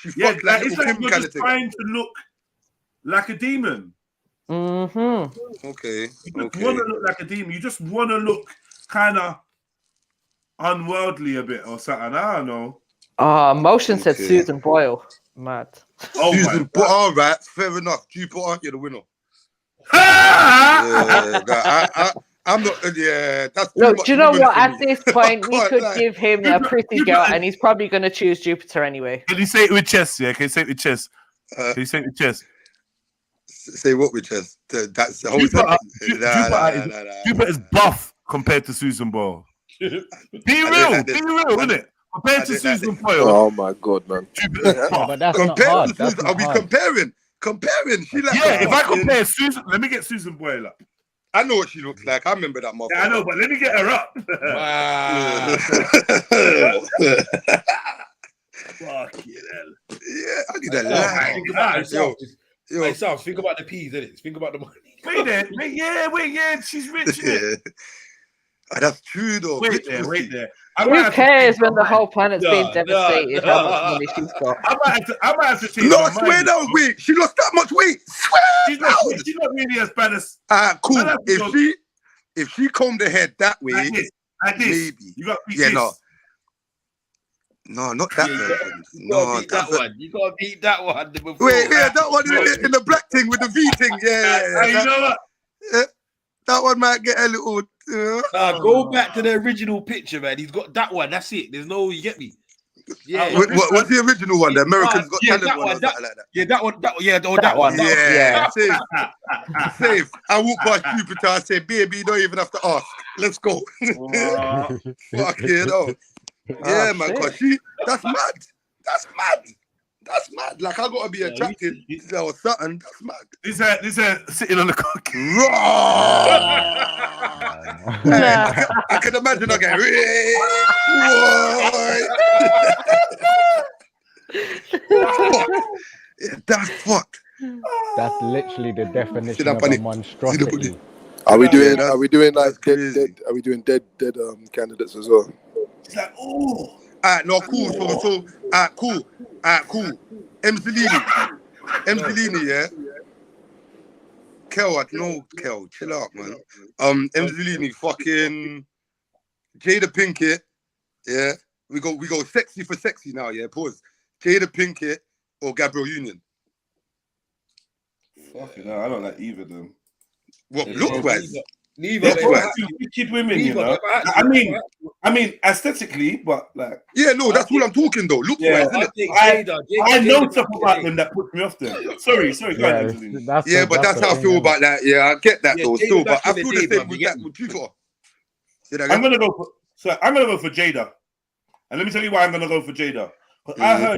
it's like you're just trying to look like a demon. Mm-hmm. Okay. You just want to look like a demon. You just want to look kind of unworldly a bit or something. I don't know. Motion said Susan Boyle. Mad. Oh, Susan Boyle. All right, fair enough. Jupiter, you're the winner. I'm not. Yeah, that's. Look, do you know what? At this point, we could give him a pretty girl, and he's probably going to choose Jupiter anyway. Can you say it with chest? Yeah, can you say it with chest? Can you say it with chest? Say what with chest? That's the whole Jupiter is buff compared to Susan Boyle. Be real, isn't it? Compared to Susan Boyle. Oh my god, man! But that's not hard. Are we comparing? Comparing? She like if I compare Susan, let me get Susan Boyle up. I know what she looks like. I remember that motherfucker. Yeah, I know, but let me get her up. Fucking hell. Yeah, I need a lie. Think about the peas, innit? Think about the money. Wait, she's rich. Yeah. That's true, though. Wait there. Who cares when the whole planet's being devastated? How much money she's got? I might have to change no, my I swear mind. that weight. She lost that much weight. She's not really as bad as. Cool. If she combed her head that way, like this. Maybe. You got to this. No, not that version. No, that one. You gotta beat that one. Wait, that one in the black thing with the V thing. Yeah. You know what? That one might get a little. Go back to the original picture, man. He's got that one. That's it. There's no, you get me? Yeah. What's the original one? The Americans Got Talent that one, or that, something like that. yeah, that one. Yeah, safe. Safe. I walk past Jupiter, I say, baby, you don't even have to ask. Let's go. Fuck it up. Yeah, man, cause that's mad. That's mad. That's mad. Like I gotta be attracted or something. That's mad. This sitting on the cock. I can imagine I get that's fucked. That's literally the definition of a monstrosity. Are we doing like dead? Are we doing dead candidates as well? It's like, oh. Alright, no, cool. So, cool. Emzalini, yeah. Kel, chill out, man. Emzalini, fucking Jada Pinkett, yeah. We go sexy for sexy now, yeah. Pause. Jada Pinkett or Gabrielle Union. Fucking hell, I don't like either of them. What look-wise? Neither wicked women, you know. I mean, aesthetically, but like. Yeah, no, that's all I'm talking though. Look-wise, isn't it? I know stuff about them that puts me off them. Sorry, go ahead. Yeah, but that's how I feel about that. Yeah, I get that though. Still, but I feel the same with that with you. I'm gonna go for Jada, and let me tell you why I'm gonna go for Jada. But I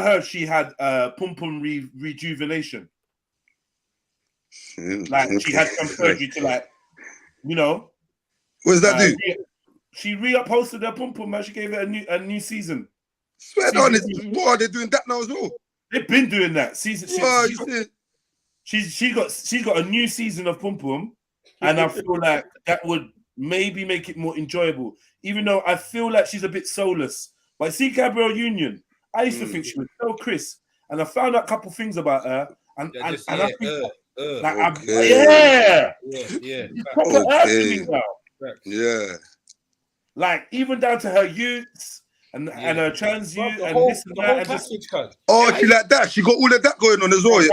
heard she had pum rejuvenation. Like she had some surgery to like. You know, what does that do? She reupholstered her pum pum, man. She gave it a new season. Swear on it. What are they doing that now as well? They've been doing that season. She got a new season of pum pum, and I feel like that would maybe make it more enjoyable. Even though I feel like she's a bit soulless. But see, Gabrielle Union, I used to think she was so crisp, and I found out a couple things about her, and I think. Yeah. Like even down to her youths and her trans youth and this and that. She like that. She got all of that going on as well.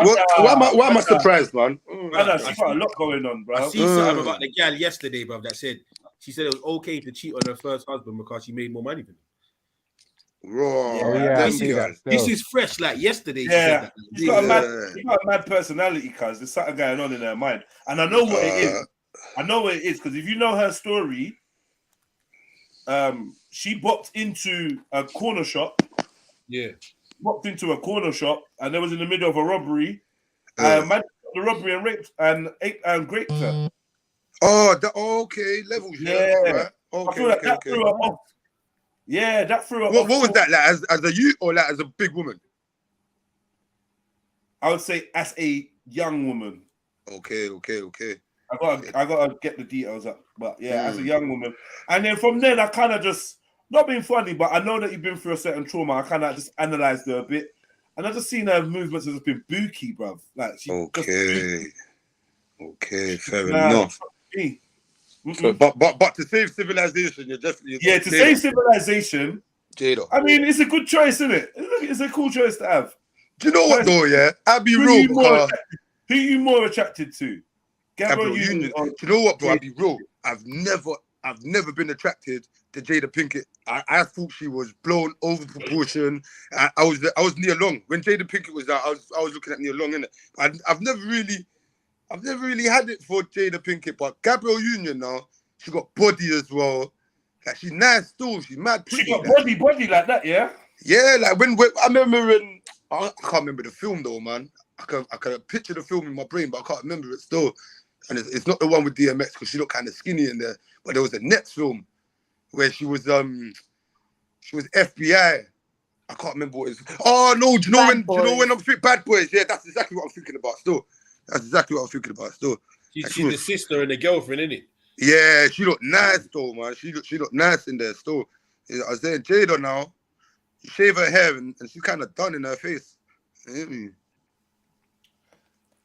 Why am I surprised, man? She got a lot going on, bro. I see something about the gal yesterday, bro. That said she said it was okay to cheat on her first husband because she made more money than him. This is fresh. Like yesterday, she said that. She's got a mad personality, cuz there's something going on in her mind, and I know what it is. I know what it is because if you know her story, she bopped into a corner shop. Yeah, bopped into a corner shop, and there was in the middle of a robbery. Man, the robbery and raped and raped her. Okay, levels. Yeah. Right. Okay, I feel like that threw her off. Yeah, that threw her off. What was that, like, as a youth or like as a big woman? I would say as a young woman. Okay. I gotta get the details up, but yeah, as a young woman, and then from then I kind of just not being funny, but I know that you've been through a certain trauma. I kind of just analysed her a bit, and I just seen her movements has been booky, bruv. Like she fair enough. So, but to save civilization, you're definitely to save civilization. Jada. I mean, it's a good choice, isn't it? It's a cool choice to have. Do you know what though? Yeah, I'll be real. Who are you more attracted to? Gabrielle Union. Do you know what, bro? I'll be real. I've never been attracted to Jada Pinkett. I thought she was blown over proportion. I was Nia Long when Jada Pinkett was out. I was looking at Nia Long, innit? I've never really had it for Jada Pinkett, but Gabrielle Union now, she got body as well. Like she's nice too. She's mad pretty. She got body like that, yeah. Yeah, like when I remember I can't remember the film though, man. I can picture the film in my brain, but I can't remember it still. And it's not the one with DMX because she looked kind of skinny in there. But there was a Nets film where she was FBI. I can't remember what it is. Oh no, do you know when I'm thinking Bad Boys? Yeah, that's exactly what I'm thinking about still. She's the sister and the girlfriend, isn't it? Yeah, she looked nice though, man. She looked nice in there still. I was saying Jada now, you shave her hair and she's kind of done in her face.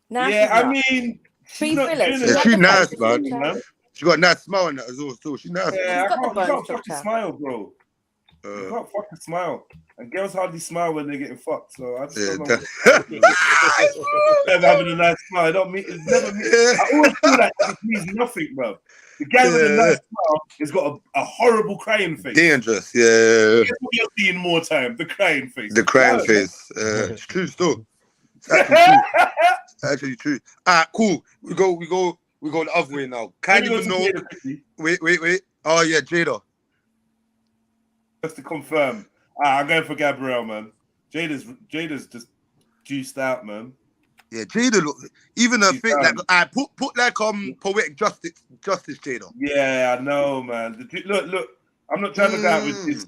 Yeah, I mean, she's nice, man. She got a nice smile in that as well. Still, she's nice. Yeah, I can't fucking smile, bro. You can't fucking smile. And girls hardly smile when they're getting fucked. So I just don't know. Never having a nice smile. I don't mean it's never me. I always feel like it means nothing, bro. The guy with a nice smile has got a horrible crying face. Dangerous, yeah. Guess what you're seeing more time? The crying face. The crying face. It's true still. It's actually true. It's actually true. Alright, cool. We go the other way now. Can't even know. Wait. Oh yeah, Jada. Just to confirm. I'm going for Gabrielle, man. Jada's just juiced out, man. Yeah, Jada look even her thing like I put like poetic justice Jada. Yeah, I know, man. Look. I'm not trying to go out with this.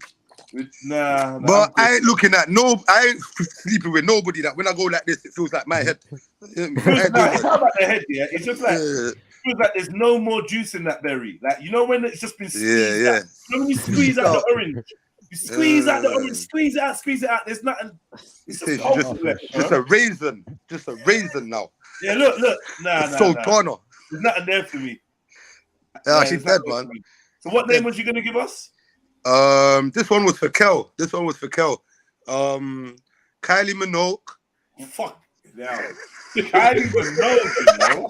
Nah. But I ain't looking at I ain't sleeping with nobody that when I go like this, it feels like my head. It's not about the head, yeah. It's just like it feels like there's no more juice in that berry. Like you know when it's just been squeezed out. You know when you squeeze out the orange. You squeeze out the orange, squeeze it out. There's nothing. It's just a raisin. Just a raisin now. Yeah, look. Nah. Sultana. There's nothing there for me. Yeah, she's dead, man. So what name was you gonna give us? This one was for Kel. Kylie Minogue. Fuck now. Kylie Minogue, you know?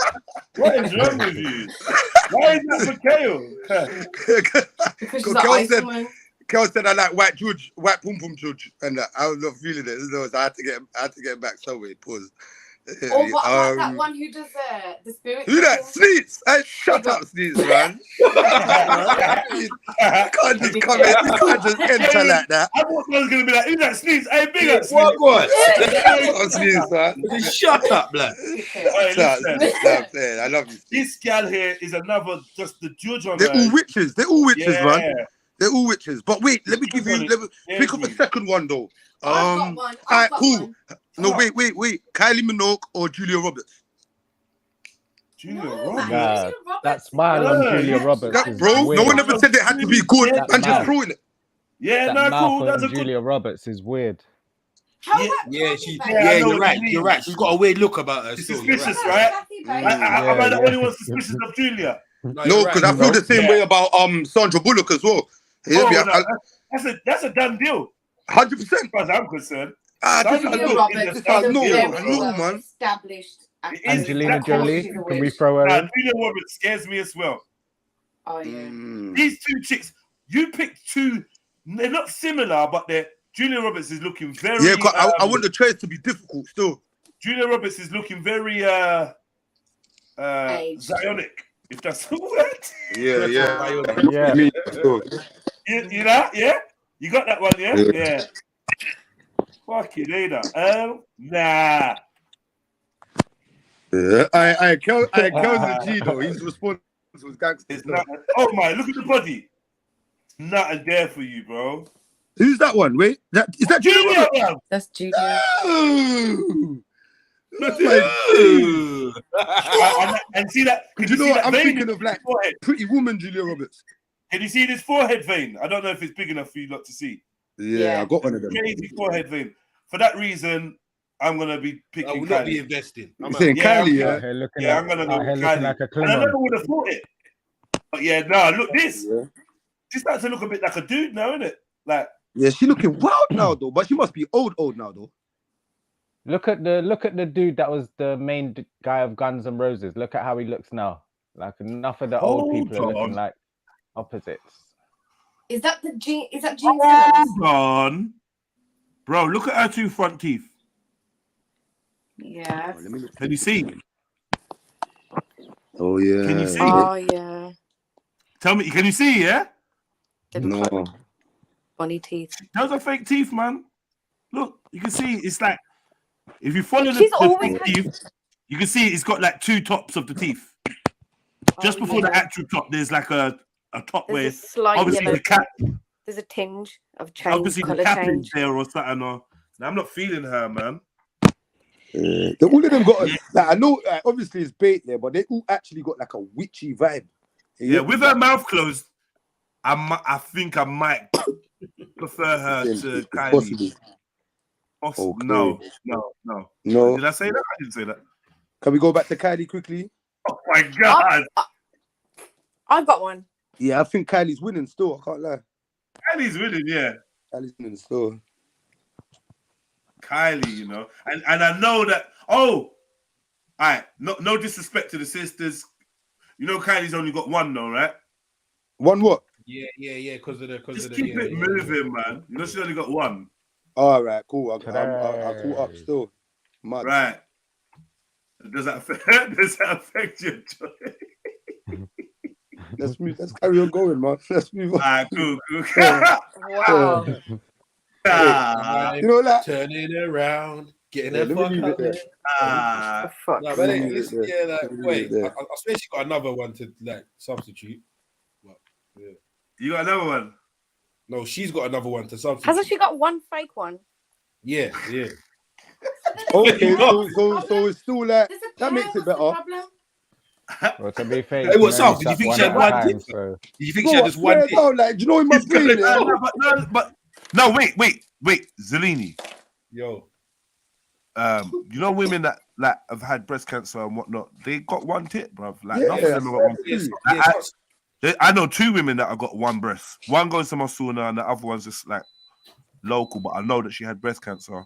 What is wrong with you? Why is that for Kel? Kel said I like white pum pum judge, and I was not feeling it. So I had to get him back someway. Pause. Or what about that one who does the spirit? Who that? Sneets! Hey, shut up, Sneets, man. You can't just come in. You can't just enter like that. I thought I was going to be like, who's that Sneets? Hey, big up Sneets. What? Sneets, man. Shut up, blood. I love you. This gal here is another, just the judge on They're all witches. They're all witches, man. They're all witches. But wait, let me pick up a second one, though. All right, cool. No, wait. Kylie Minogue or Julia Roberts? Julia Roberts? Nah, that smile on Julia Roberts is bro, weird. no one ever said it had to be good. I'm just throwing it. Yeah, that cool. That's a Julia Roberts is weird. You're right. You're right. She's got a weird look about her. She's suspicious, right? Am I the only one suspicious of Julia? No, because I feel the same way about Sandra Bullock as well. That's a done deal. 100%. As far as I'm concerned. Man. Established. Angelina Jolie, can we throw her in? Julia Roberts scares me as well. Oh yeah. These two chicks, you picked two. They're not similar, but Julia Roberts is looking very. Yeah, I want the choice to be difficult still. Julia Roberts is looking very Zionic, if that's the word. Yeah. You know, yeah. You got that one, yeah? Yeah. Fucking either. Nah. I Kel's a G though. He's responsible to gangsters. Oh my, look at the body. Nothing there for you, bro. Who's that one? Wait, is that Julia? That's Julia. And see that? Because you know what? I'm thinking of like Pretty Woman Julia Roberts. Can you see this forehead vein? I don't know if it's big enough for you lot to see. Yeah, I got one of them. Crazy forehead vein. For that reason, I'm gonna be picking. I will not be investing. I'm saying Kylie, I'm gonna go with Kylie. Like a and I never would have thought it. But yeah, no, look this. Yeah. She's starting to look a bit like a dude now, isn't it? Like. Yeah, she looking wild now though, but she must be old now though. Look at the dude that was the main guy of Guns N' Roses. Look at how he looks now. Like enough of the old people are looking like opposites. Is that Gene? Hold on, bro. Look at her two front teeth. Yeah. Can you see? Oh yeah. Can you see? Oh yeah. Tell me, can you see? Yeah. No. Funny teeth. Those are fake teeth, man. Look, you can see. It's like if you follow the teeth, you can see it's got like two tops of the teeth. Just before the actual top, there's like a top where obviously the cap. There's a tinge of change. Obviously the cap is there or something. Or I'm not feeling her, man. All of them got. Like, I know, obviously it's bait there, but they all actually got like a witchy vibe. Yeah, with her mouth closed, I think I might prefer her to Kylie. Possibly. Okay. No. Did I say that? I didn't say that. Can we go back to Kylie quickly? Oh my god! I've got one. Yeah, I think Kylie's winning still. I can't lie. Kylie's winning, yeah. Kylie's in the store. Kylie, you know, and I know that. Oh, all right. No disrespect to the sisters. You know, Kylie's only got one, though, right? One what? Yeah. Because of the. Just keep it moving, man. You know, she's only got one. All right, cool. I caught up still. Mad. Right. Does that affect you? Let's carry on going, man. Let's move on. Ah, cool. Wow. You know that? Turning around, getting Yeah, the let me fuck leave up it there. there. No, but listen, wait. there. I swear she got another one to like substitute. But, yeah. You got another one? No, she's got another one to substitute. Hasn't she got one fake one? Yeah. Okay, so it's still like that makes it better. Well, to be fair, Hey, what's up? Did you think she had one dick? So... Did you think she had just one dick? Like, do you know in my brain? No, wait, Zelini. Yo. You know women that like have had breast cancer and whatnot, they got one tit, bruv. Like Yeah, none of them have got one tit. I know two women that have got one breast. One goes to my sauna and the other one's just like local, but I know that she had breast cancer.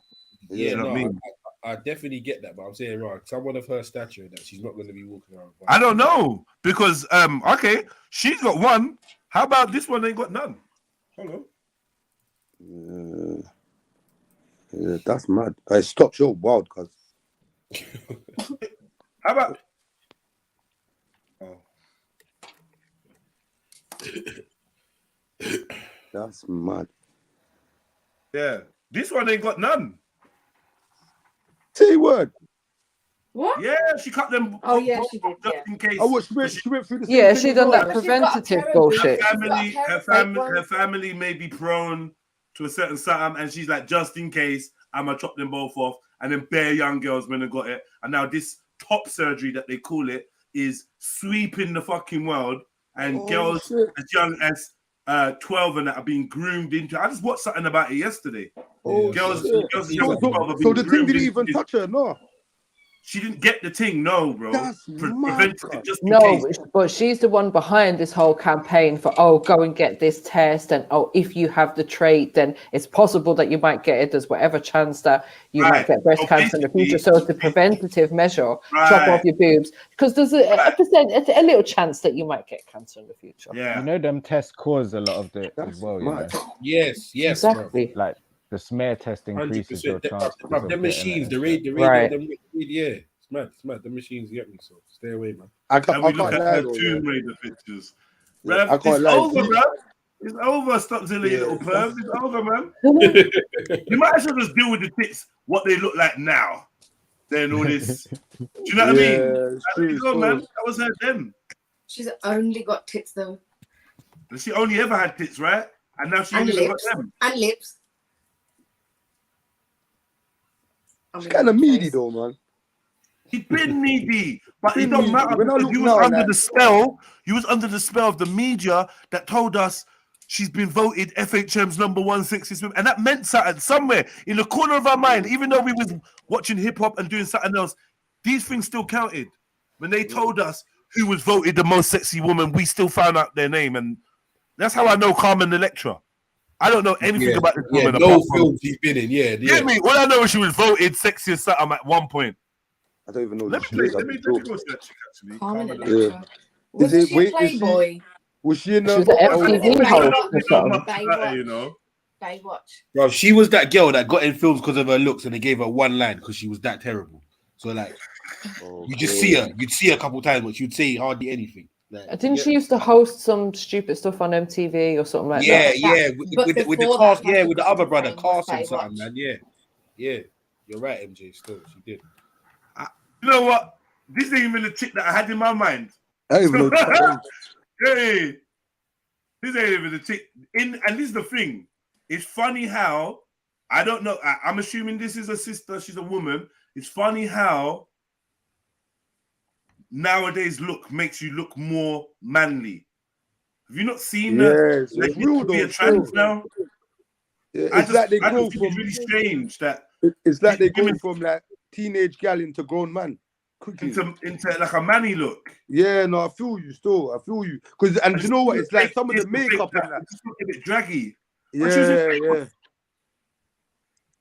Yeah, you know what I mean? I definitely get that, but I'm saying right, someone of her stature that she's not going to be walking around. I don't know because okay, she's got one. How about this one ain't got none? Hold on. Yeah, that's mad. I stopped your wild, cuz. How about? That's mad. Yeah, this one ain't got none. Say word. What? Yeah, she cut them. Oh yeah, she did. Just in case. Oh, what, she went through the same Yeah, thing she as done well. that preventative bullshit. Her family may be prone to a certain something, and she's like, just in case, I'ma chop them both off. And then bare young girls when they got it, and now this top surgery that they call it is sweeping the fucking world, and girls as young as 12 and that are being groomed into. I just watched something about it yesterday. Girls as young as 12 are being so the thing groomed didn't even into- touch her, no. She didn't get the thing, no, bro. That's Preventative, just in No, case. but she's the one behind this whole campaign for, go and get this test. And, if you have the trait, then it's possible that you might get it. There's whatever chance that you might get breast cancer in the future. So it's a preventative measure. Chop off your boobs. Because there's a little chance that you might get cancer in the future. Yeah. You know, them tests cause a lot of it as well, you know? Yes, exactly. Bro. Like, the smear test increases your chance. The machines, the radio, right. yeah, it's mad. The machines get me, so stay away, man. And we look at her Tomb Raider pictures. Bruv, it's over, bro. It's over. Stop silly little pervs. It's over, man. You might as well just deal with the tits, what they look like now. Then all this. Do you know what I mean? There you go, man. That was her then. She's only got tits though. She only ever had tits, right? And now she And only got lips. them. And lips. She's kind of meaty though, man. He's been needy, but it Been don't needy. matter When I because look you was now, under like- the spell. You was under the spell of the media that told us she's been voted FHM's #1 sexiest woman, and that meant something somewhere in the corner of our mind. Even though we was watching hip hop and doing something else, these things still counted. When they told us who was voted the most sexy woman, we still found out their name, and that's how I know Carmen Electra. I don't know anything about this woman. No apart from- films she's been in, Get me? All I know is she was voted sexiest something at one point. I don't even know. Let me go search actually. Yeah. Wasn't she a Playboy? Was she in She was an FTV host or something. Baywatch. You know? Baywatch. Bro, she was that girl that got in films because of her looks, and they gave her one line because she was that terrible. So like, you just see her. You'd see her a couple times, but you'd say hardly anything. Like, Didn't she used to host some stupid stuff on MTV or something like that? Yeah, with the cast, with the other brother, Carson, something, man. Yeah. You're right, MJ. Still, she did. You know what? This ain't even the chick that I had in my mind. I don't even know. Hey, this ain't even the chick. And this is the thing. It's funny how I don't know. I'm assuming this is a sister. She's a woman. It's funny how nowadays look makes you look more manly. Have you not seen that? Yes, Like, it's you real could be a though, trans still. now. Yeah, I it's just like they I go just think it's from really strange that it's like they go from like teenage gal into grown man quickly. into like a manny look. Yeah, no, I feel you still. I feel you. And you know what? It's like some of the makeup and that. It's a bit draggy. Yeah.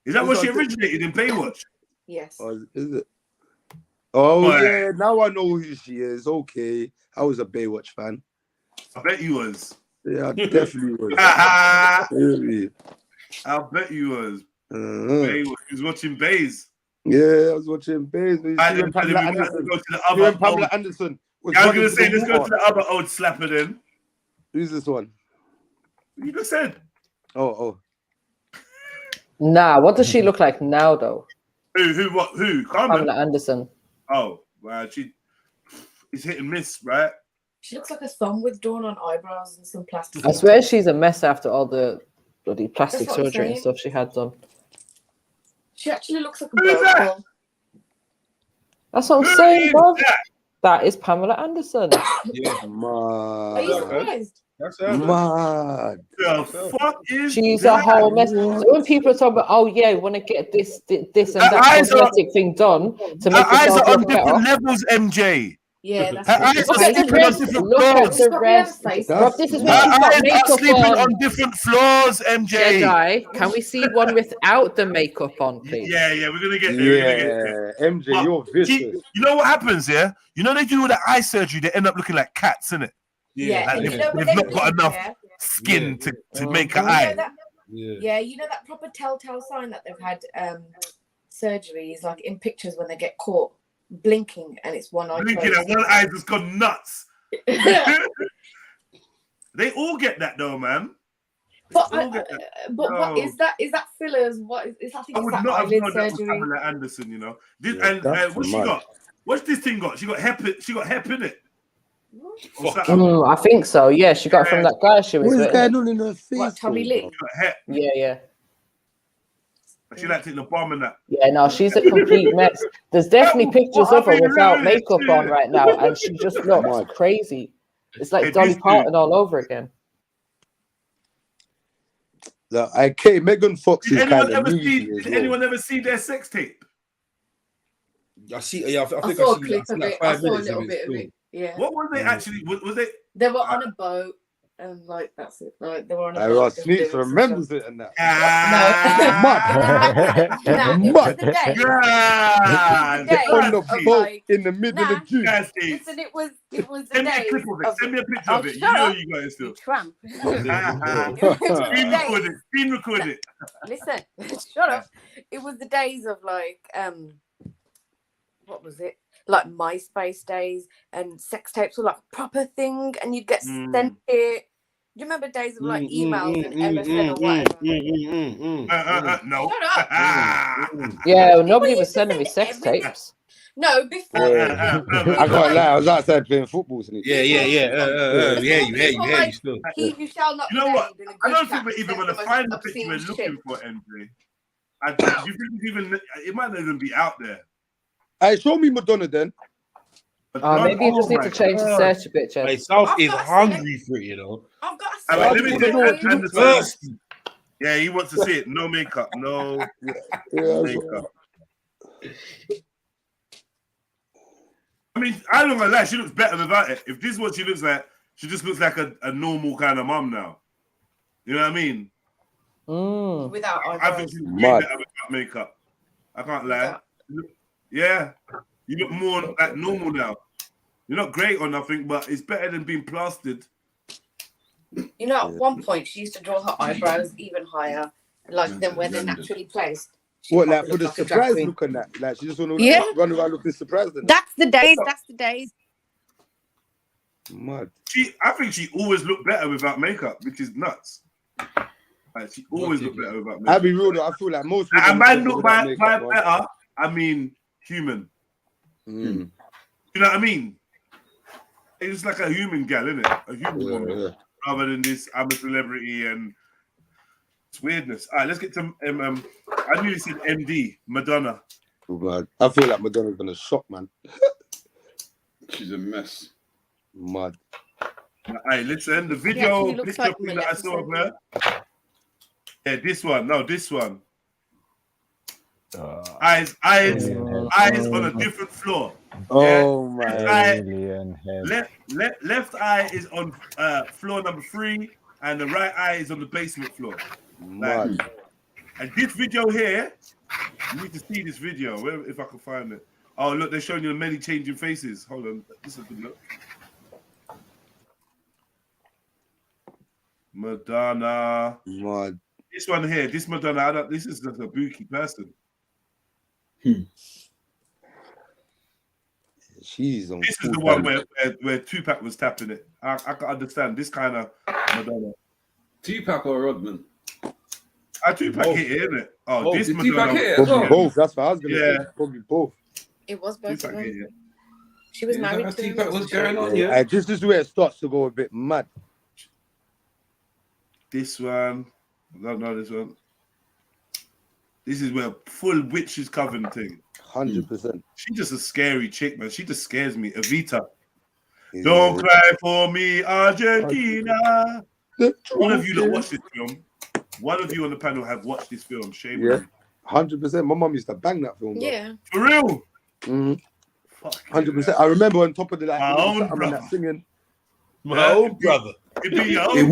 Is that what she originated in Baywatch? Yes. Oh, is it? Oh Boy. yeah, now I know who she is. Okay, I was a Baywatch fan. I bet you was. Yeah, I definitely was. Really? I bet you was. Uh-huh. You was watching Bays. Yeah, I was watching Bays. Pamela Anderson. I was going to say, let's go to the other old slapper then. Who's this one? You just said. Oh. Nah, what does she look like now, though? Who? Pamela Anderson. Oh, wow. It's hit and miss, right? She looks like a thumb with drawn on eyebrows and some plastic. I swear she's a mess after all the bloody plastic That's what I'm surgery and saying. stuff she had done. She actually looks like a bloke. That's what I'm saying, bro. That is Pamela Anderson. Yeah. Are you surprised? That's her. Mad. The fuck is She's that? a whole mess. So when people are talking about, oh yeah, want to get this and that cosmetic thing done to make her eyes yourself are on look different better. levels, MJ. Yeah, that's her eyes are Look at the sleeping on rest. different Look at floors. the rest. Rob, this is when Her she's got eyes are makeup sleeping on. on different floors, MJ. Jedi, can we see one without the makeup on, please? Yeah, we're gonna get there. MJ, you're vicious. You know what happens, yeah? You know they do all the eye surgery, they end up looking like cats, innit? Yeah, Like and they've, you know what they've they not do, got enough yeah? skin to make an You know eye. that, yeah, you know that proper telltale sign that they've had surgery is like in pictures when they get caught blinking and it's one eye Blinking closed. and one eye just gone nuts. They all get that though, man. But They all get that. what is that? Is that fillers? What is I think I it's would that not have eyelid known that was surgery. Pamela Anderson, you know. that's What's she mad. got? What's this thing got? She got hep in it. I think so. Yeah, she got it from that guy she was What is with. going on in her face? What, Tommy Lee? She got hep. Yeah. She like taking the bomb and that. Yeah, no, she's a complete mess. There's definitely pictures of her without makeup on right now, and she just looks crazy. It's like Dolly Parton all over again. Look, Megan Fox is kind of Did anyone ever see their sex tape? I see. Yeah, I think I saw a seen clip like of it. 5 I saw a minutes little of bit of it. it. Yeah. What was they actually? Was they? They were on a boat and like that's it. Like they were on a boat. Ross just Sneaks doing some remembers stuff. it and that. On the boat in the middle of June. Listen, it was the Send me a days clip of it. of- Send me a picture Oh, of it. You shut know up, you got it still. you tramp. Screen record it. Listen, shut up. It was the days of like what was it? Like MySpace days and sex tapes were like a proper thing and you'd get sent it. Do you remember days of like emails and MSN or whatever? No. Shut up. Yeah, nobody was sending me sex tapes. No, before. I can't lie, I was outside playing football. Yeah. You still. He who shall not. You know be what? named in a I good don't think chat we're even says going to the most find the picture obscene we're looking shit. for, MJ. Do you think it's even? It might not even be out there. Hey, show me Madonna then. Maybe you just need to change the search a bit, Chad. Hey, South is hungry for it, you know. I've got All right, let me Madonna, and the thirsty. Yeah, he wants to see it. No makeup. No makeup. I mean, I don't know, lie. She looks better without it. If this is what she looks like, she just looks like a normal kind of mum now. You know what I mean? Without I think she's way Mad. better without makeup. I can't lie. Yeah, you look more like normal now. You're not great or nothing, but it's better than being plastered. You know, at one point she used to draw her eyebrows even higher, like than where they're naturally placed. What, like for the like a drag surprise queen. look and that? Like she just want to Yeah. run around looking surprised. And That's the days. That's the days. Mad. I think she always looked better without makeup, which is nuts. Like, she always looked better without makeup. I'll be real though, I feel like most And man look by makeup, man. better, I mean human. You know what I mean? It's like a human gal, isn't it? A human woman. Rather than this, I'm a celebrity and it's weirdness. All right, let's get to I nearly said MD, Madonna. Mad. I feel like Madonna's gonna shock, man. She's a mess. Mad. Hey, listen, the video actually looks picture like thing that I saw of Maleficent. her. Yeah, this one. No, this one. Eyes on a different floor. Oh my! Left eye is on floor number 3. and the right eye is on the basement floor. Mad. Like, and this video here, you need to see this video. Where, if I can find it. Oh, look, they're showing you the many changing faces. Hold on, this is a good look. Madonna. Mad. This one here, this Madonna, this is just a bookie person. She's on. This is the one where Tupac was tapping it. I can understand this kind of Madonna. Tupac or Rodman? Tupac hit it, isn't it? Oh, both. this Did Madonna. Tupac hit it as well? Both. That's what I was gonna say. Yeah. Probably both. It was both of Tupac hit them. it. She was married to him. Tupac was going on, yeah. This is where it starts to go a bit mad. This one, I don't know this one. This is where full witches coven thing. 100%. She's just a scary chick, man. She just scares me. Evita. Yeah. Don't cry for me, Argentina. One of you that watched this film, one of you on the panel have watched this film. Shame on you. 100%. My mum used to bang that film. Bro. Yeah. For real? 100%. I remember on top of the my own brother singing. My own brother. It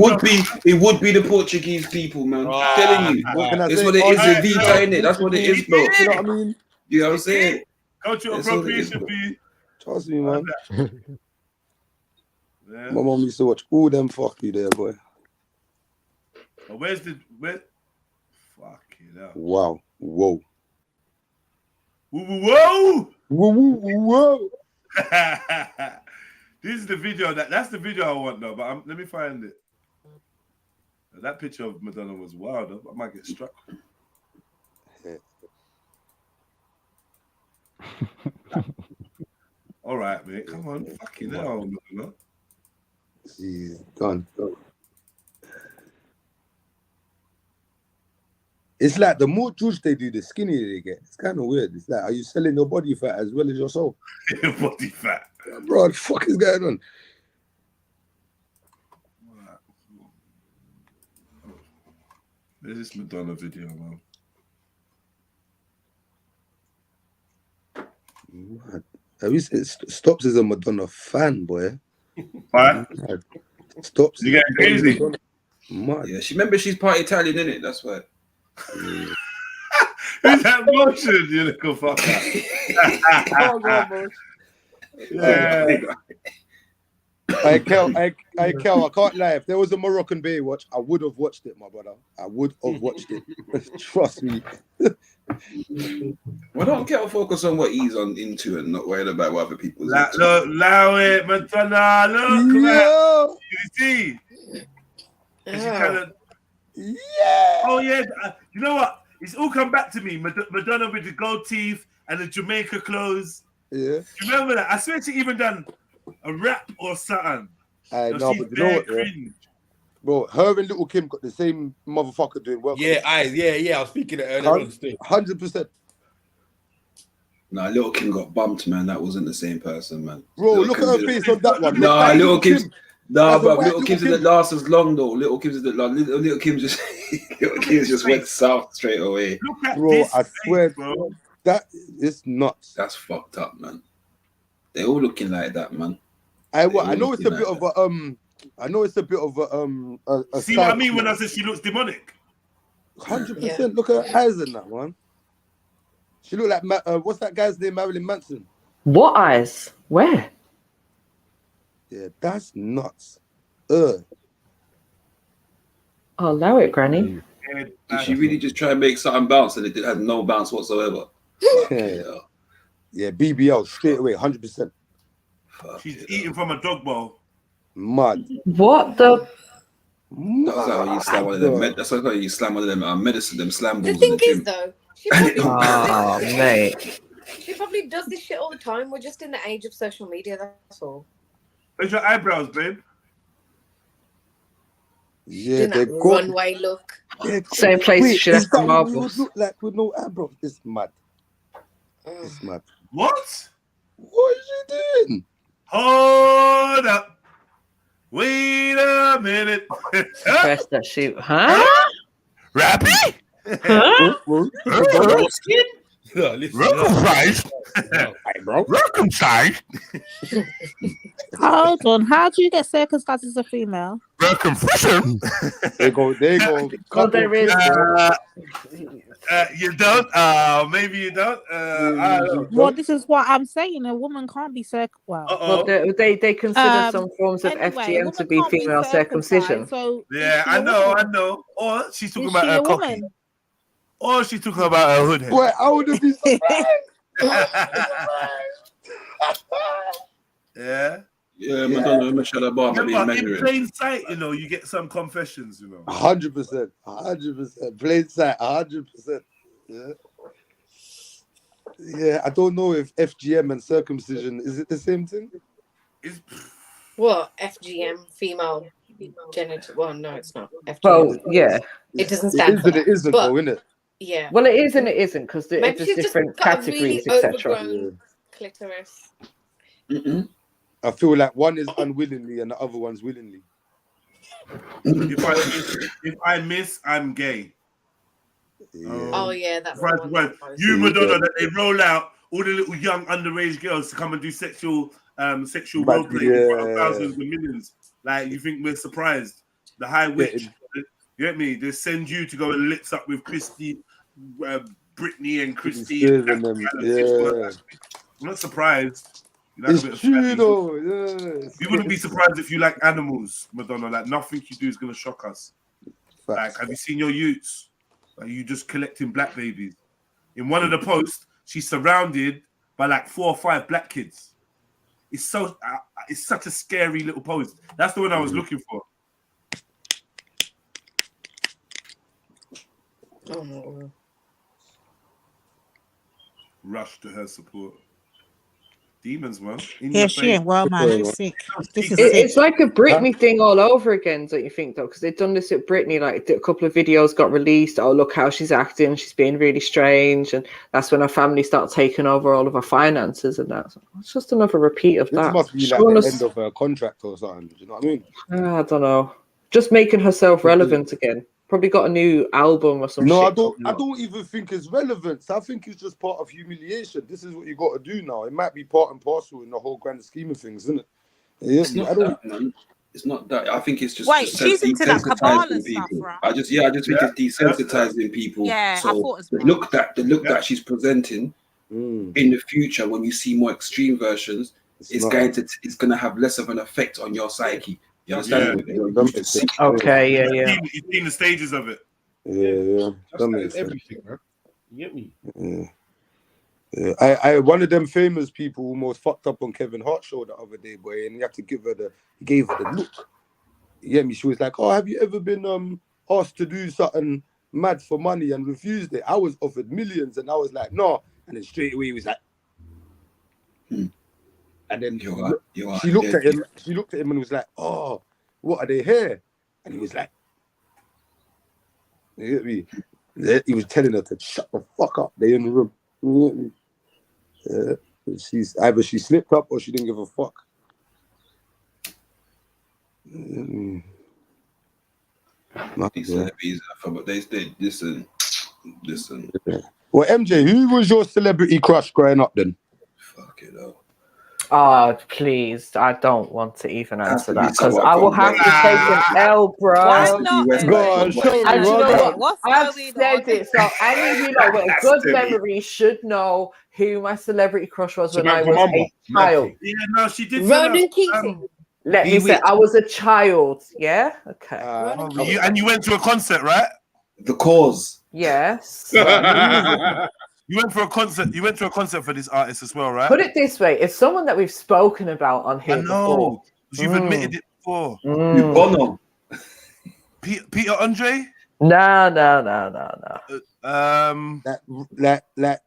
would be the Portuguese people, man. I'm telling you. It's what it is, Evita, innit? That's what it is, bro. You know what I mean? You know what I'm saying? Cultural appropriation, B. Trust me, man. Yeah. My mum used to watch all them fuck you there, boy. Where's the fuck it up. Wow. Whoa. Whoa. Whoa. This is the video that's the video I want though, but let me find it. That picture of Madonna was wild. I might get struck. All right, mate. Come on. Fucking hell, Madonna. She's gone. It's like the more juice they do, the skinnier they get. It's kind of weird. It's like, are you selling your body fat as well as your soul? Your body fat. Bro, what the fuck is going on? There's this Madonna video, man. Mad. Have you said Stops is a Madonna fan, boy? What? Stops. You getting crazy? Mad. Yeah, remember she's part Italian, innit? That's why. Who's that motion, you little fucker? Oh, God, bro. Yeah. Kel, I can't lie. If there was a Moroccan Baywatch, I would have watched it, my brother. I would have watched it. Trust me. Well, don't get focus on what he's into and not worried about what other people's Look, allow it, Madonna. Look, man. You see? And she kind of, yeah. Oh yeah. You know what? It's all come back to me. Madonna with the gold teeth and the Jamaica clothes. Yeah. You remember that? I swear she even done a rap or something. I No, know, she's but you know what, bare yeah? cringe. Bro, her and Little Kim got the same motherfucker doing work. Yeah, I was speaking it earlier on still. 100%. Nah, Little Kim got bumped, man. That wasn't the same person, man. Bro, look at her face on that one. Nah, Little Kim's. Nah, but Little Kim's Kim. didn't last as long though. Little Kim's didn't last. Little Kim just went south straight away. Bro, I swear, that is nuts. That's fucked up, man. They're all looking like that, man. I know it's a bit of a I know it's a bit of a See what I mean when I said she looks demonic? 100%. Look at her eyes in that one. She look like what's that guy's name? Marilyn Manson. What eyes? Where? Yeah, that's nuts. Oh, allow it, Granny. Did she really just try and make something bounce and it had no bounce whatsoever? Yeah, BBL straight away, 100%. She's eating from a dog bowl. Mad. What the? That's how you slam one of them. That's how you slam one of them medicine, them slam The balls in the thing is, gym. though, she probably, Oh, mate. she probably does this shit all the time. We're just in the age of social media, that's all. Where's your eyebrows, babe? Yeah, Doing that runway look. Same place she left the What marbles. look like with no eyebrows? It's mad. It's mad. What? What is she doing? Hold up. Wait a minute. Press that shoot. Huh? Rappy? Huh? LOSKI? No, listen, Circumcised? bro. Circumcised? Hold on. How do you get circumcised as a female? Circumcision? They go. Well, there is. You don't? Maybe you don't. I don't know. Well, this is what I'm saying. A woman can't be Well, they consider some forms of anyway, a FGM woman to be can't be female circumcision. So Yeah, I know. Or she's talking is about she her a cocky. woman? Or she's talking about her hood head. Boy, I wouldn't be surprised. Yeah. Yeah, Madonna, Michelle Obama Yeah, being but in measuring. plain sight, you get some confessions, 100%. Plain sight, 100%. Yeah. Yeah, I don't know if FGM and circumcision is it the same thing? What FGM? Female genital? Well, no, it's not. FGM. Well, yeah. It doesn't stand for that. It isn't, but, though, innit? Yeah. Well, it is and it isn't because Maybe there's she's just different got a categories, really etc. overgrown clitoris. I feel like one is unwillingly and the other one's willingly. If I miss, I'm gay. Oh yeah, that's the one. Right. You, Madonna, that they roll out all the little young underage girls to come and do sexual role play in front of thousands and millions. Like, you think we're surprised? The high witch, you get me? They send you to go and lips up with Christy, Brittany, and Christy. I'm not surprised. It's true though. Yeah. You wouldn't be surprised if you like animals, Madonna. Like, nothing you do is gonna shock us. Like, have you seen your youths? Like, you just collecting black babies. In one of the posts, she's surrounded by like 4 or 5 black kids. It's such a scary little post. That's the one I was looking for. Oh my God. Rush to her support. Demons, man. Yeah, she ain't well, man. She's sick. This is It's like a Britney thing all over again, don't you think, though? Because they've done this at Britney. Like, a couple of videos got released. Oh, look how she's acting. She's being really strange. And that's when her family start taking over all of her finances and that. So it's just another repeat of that. This must be like the end of her contract or something. Do you know what I mean? I don't know. Just making herself relevant again. Probably got a new album or something. No, I don't even think it's relevance. I think it's just part of humiliation. This is what you got to do now. It might be part and parcel in the whole grand scheme of things, isn't it? Yeah, It's not that, man. It's not that. I think it's just Wait, she's into that Kabbalah stuff, right? I just think it's desensitizing people. Yeah, I so thought as the well. look that she's presenting in the future, when you see more extreme versions, it's going to have less of an effect on your psyche. You understand? Okay, yeah. You've seen the stages of it. Yeah. That makes sense. Everything, bro. You get me? Yeah. I one of them famous people almost fucked up on Kevin Hart's show the other day, boy, and you have to gave her the look. You get me? She was like, "Oh, have you ever been asked to do something mad for money and refused it?" I was offered millions, and I was like, "No," and then straight away he was like, and then she looked at him. She looked at him and was like, "Oh, what are they here?" And he was like, "You get me?" He was telling her to shut the fuck up. They in the room. You get me? She's either she slipped up or she didn't give a fuck. Listen. Well, MJ, who was your celebrity crush growing up then? Fuck it up. Please, I don't want to even answer that because I will have to take an L, bro. Why not? Go on, show me. And you know What's what? I've going said on? it, so any of you know with a good memory should know who my celebrity crush was when I was a child. Yeah, no, she did. Ronan Keating. Let me say, I was a child. Yeah. Okay. And you went to a concert, right? The Cause. Yes. You went for a concert. You went to a concert for this artist as well, right? Put it this way: it's someone that we've spoken about on here before. You've admitted it before. Bono. Peter Andre? No.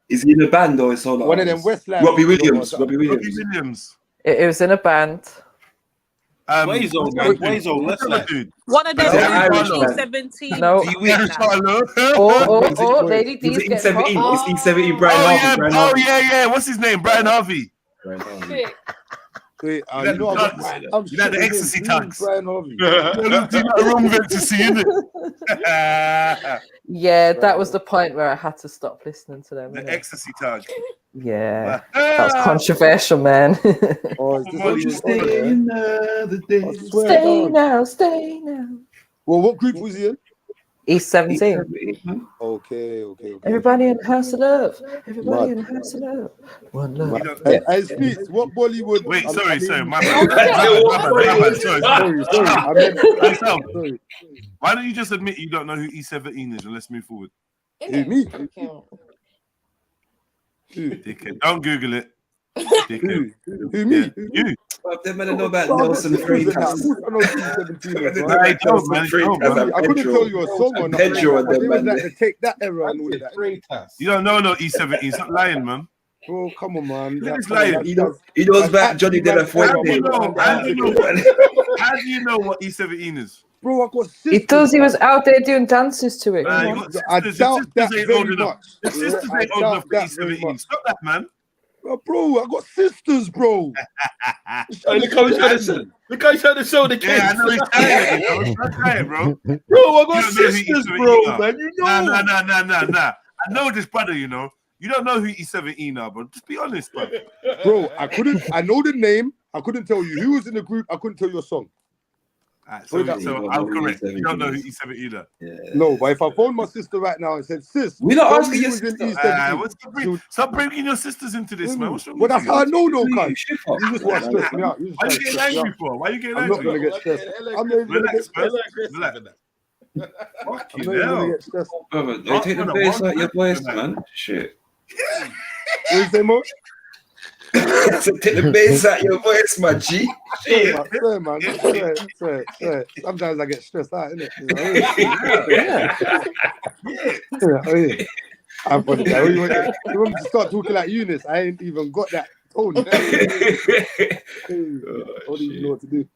Is he in a band or is solo? One of them Westland. Robbie Williams. It was in a band. Wazo, man. Wazo, let's like. One of them Irish, 17. No. Lady D's It's getting hot. E17 Brian Harvey. Yeah. What's his name? Brian Harvey. Wait, I like know the I got. tugs. I'm You like the shitting ecstasy in. tugs. Brian Harvey. You got a room of ecstasy, innit? Yeah, that was the point where I had to stop listening to them. The innit? ecstasy tug. Yeah, that was controversial, man. Oh, is this Won't what you you stay another day? I swear Stay down. now, stay now. Well, what group was he in? He's 17. Okay. Everybody in the house of love. Everybody Mad. in the house of love. One love. Mad. Yeah. Hey, Speaks, what Bollywood? Wait, I sorry, mean- my bad. My bad. Sorry. I meant. Sorry. Why don't you just admit you don't know who E17 is and let's move forward? Who, me? Dickhead. Don't Google it. Dickhead. Who me? You. They better know about Nelson Freitas. I know E17, bro. Nah, he don't, man. I couldn't tell you a song or nothing. Pedro and They them, was man. like to take that era and all of that. You don't know no E17. Stop lying, man. Bro, come on, man. Look at this lying. He knows about Johnny De La Fuente. How do you know what E17 is? Bro, I got sisters. He thought he was out there doing dances to it. Nah, come you on. got sisters. I Your doubt sisters that ain't very old enough. much. Your sisters I ain't old doubt enough for that very E17. much. Stop that, man. Bro, I got sisters, bro. Look how he's trying to show the kids. Yeah, I know he's trying it, you know. Stop trying, bro. Bro, I got You don't know who sisters, E17 bro, are. man. You know. Nah. I know this brother, you know. You don't know who E17 are, bro. Just be honest, bro. Bro, I know the name. I couldn't tell you who was in the group. I couldn't tell your song. Right, so I'm correct. You don't know who E17 are. No, but if I phoned my sister right now and said, sis, We're not tell me asking who your was in sister. E17. Stop bringing your sisters into this, man. What's wrong Well, with that's you? how I know, no, cunt. You just want to stress me out. You just Why trying you to getting stress me angry out. for? Why you getting I'm angry? not going to get stressed. I'm not even going to get stressed. Relax. I'm not Fucking even going hell. to get stressed. Brother, they take the bass out your voice, man. Shit. What you say, Mo? So take the bass out your voice, man, G. Swear, man. Swear. Sometimes I get stressed out, innit? Yeah. I'm funny guy. You want me to start talking like Eunice? I ain't even got that tone. I don't even know what to do.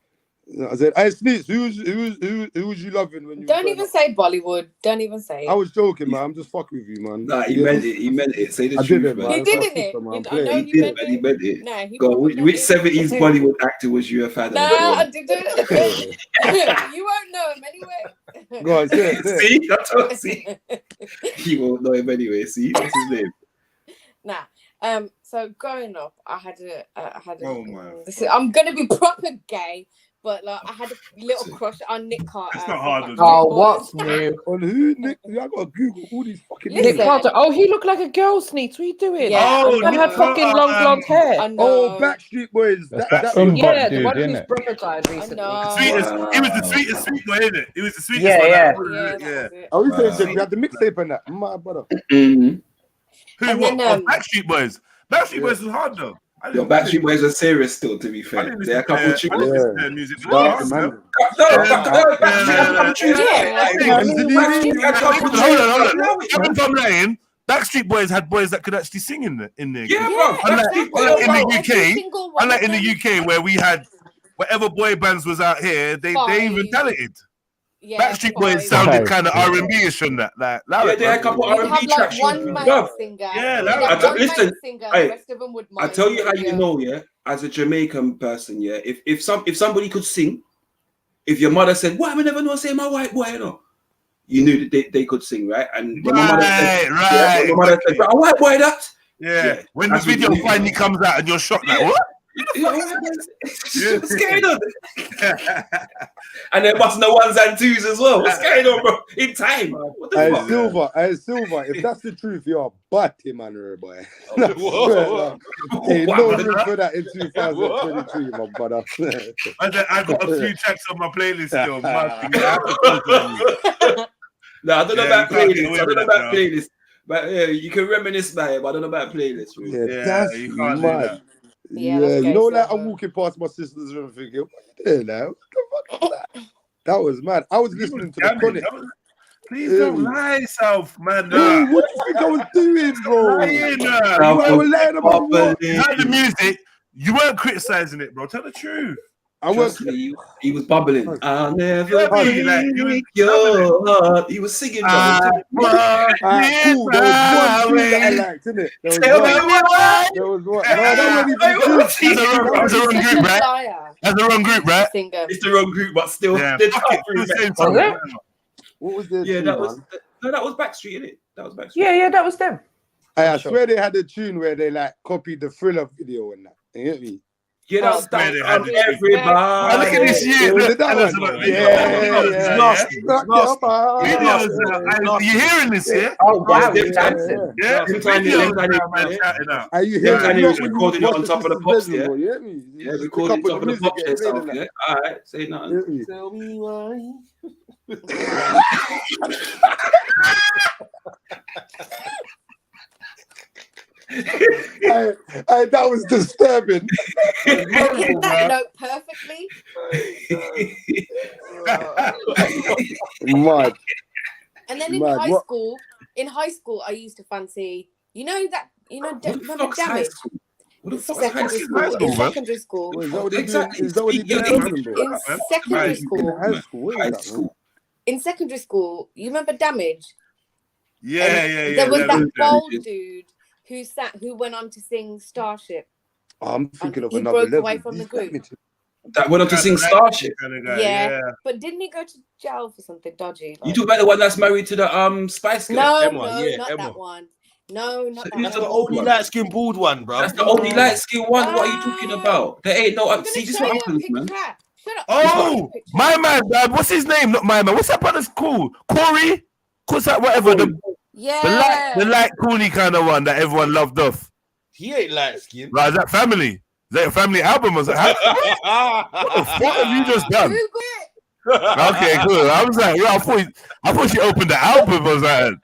I said, "Hey, Sneaks, who was you loving when you?" Don't even say Bollywood. Don't even say it. I was joking, man. I'm just fucking with you, man. Nah, he meant it. He meant it. Say the I truth, didn't, man. man. He didn't it? I know He did, man. He meant it. No, he Go, probably which meant it. 70s Bollywood actor was you a fan of? No, Go on. I didn't. You won't know him anyway. Go on, say it. See? That's what I see. He won't know him anyway. See? What's his name? Nah. So growing up, I had a. I'm gonna be proper gay, but like I had a little crush on Nick Carter. It's not hard. Oh, what's new? On who, Nick? I gotta Google all these fucking Nick Carter. Oh, he looked like a girl, Sneaks. What are you doing? Yeah, Oh, he had fucking long blonde hair. Oh, Backstreet Boys. Yeah, the one whose brother died recently. He was the sweetest sweet boy, isn't it? He was the sweetest Yeah, one. yeah. Oh, we saying you had the mixtape and that. My brother. Who? And What? then, Backstreet Boys. Backstreet Boys was hard though. Your Backstreet Boys are serious still, to be fair. There are a couple of tunes. Music. I'm lying. Backstreet Boys had boys that could actually sing in there. Yeah, bro. Unlike in the UK where we had whatever boy bands was out here, they even talented. Yeah, Backstreet Boys sounded kind of R&B-ish on that. Like, they had a couple R&B tracks. One man singer. Yeah, listen. The rest of them would I tell you how you know, yeah, as a Jamaican person, yeah, if somebody could sing, if your mother said, "Why I never know say my white boy," you know, you knew that they could sing, right? And when my mother said, my mother said, "A white boy that." Yeah. When the video finally comes out and you're shocked, like what? What's going on? And they're busting the ones and twos as well. What's going on, bro? In time. What the fuck? Silver. If that's the truth, you're a batty man, boy. Whoa. Ain't no room for that in 2023, my brother. I got a few tracks on my playlist still. No, I don't know about playlists. But you can reminisce about it, but I don't know about playlists. Really. Yeah, that's you can't mad. Yeah, you know, like I'm walking past my sisters and I'm thinking, what are you doing now? What the fuck is that? That was mad. I was listening to the Chronic. Please don't lie, South, man. Bro, what do you think I was doing, bro? You were lying about what? You heard the music. You weren't criticizing it, bro. Tell the truth. Trust me, he was bubbling. I'll never be like your heart. He was singing, bro. Cool. There was one tune that I liked, isn't it? There was one. There was one. No, that wasn't even true. That's the wrong group, right? That's the wrong group, right? It's the wrong group, but still. Yeah, they're fuck it, through still it. saying something. What was the Yeah, tune, that was man? that was Backstreet, innit? That was Backstreet. Yeah, that was them. I swear they had a tune where they like copied the Thriller video and that. You get me? Yeah, that was Where they had the everybody. Oh, look at this year. Was Look, it that tell us one? about Yeah. You hearing this here? Oh wow, Yeah. Yeah. Are you Yeah, hearing he was it when you recording it watch on the top of the Sisters' pops, bedroom, yeah? bro, you get me? Yeah, Just recording pick on up top of the music, pops get and played stuff, in that. yeah? Alright, say nothing. You get me? Tell me why. That was disturbing. You hit that note perfectly. Mad. And then in Mad. high What? school, I used to fancy, remember high Damage? What the In fuck is high secondary school? school, in secondary school, What, is that what they do? Exactly. Is that what they do in London, bro? in secondary In school, high school, what is that, man? in secondary school, you remember Damage? Yeah. There was that Yeah. bold dude who went on to sing Starship. Oh, I'm thinking of He another broke level. away from the group. That went on to sing Starship. Yeah, but didn't he go to jail for something dodgy? You talk about the one that's married to the Spice Girl? No, Emma, no, yeah, not Emma. that one. No, not So that who's one. the only light-skinned bald one, bro? That's the only light-skinned one. What are you talking about? There ain't no. See, this is what happens, man. Shut up. Oh, my man, what's his name? Not my man. What's that brother's called? Corey? What's that? Whatever. The light Cooley kind of one that everyone loved off. He ain't light-skinned. Right, is that Family? Is that a family album? Was that? What the fuck have you just done? Okay, good. I was like, I thought she opened the album or something.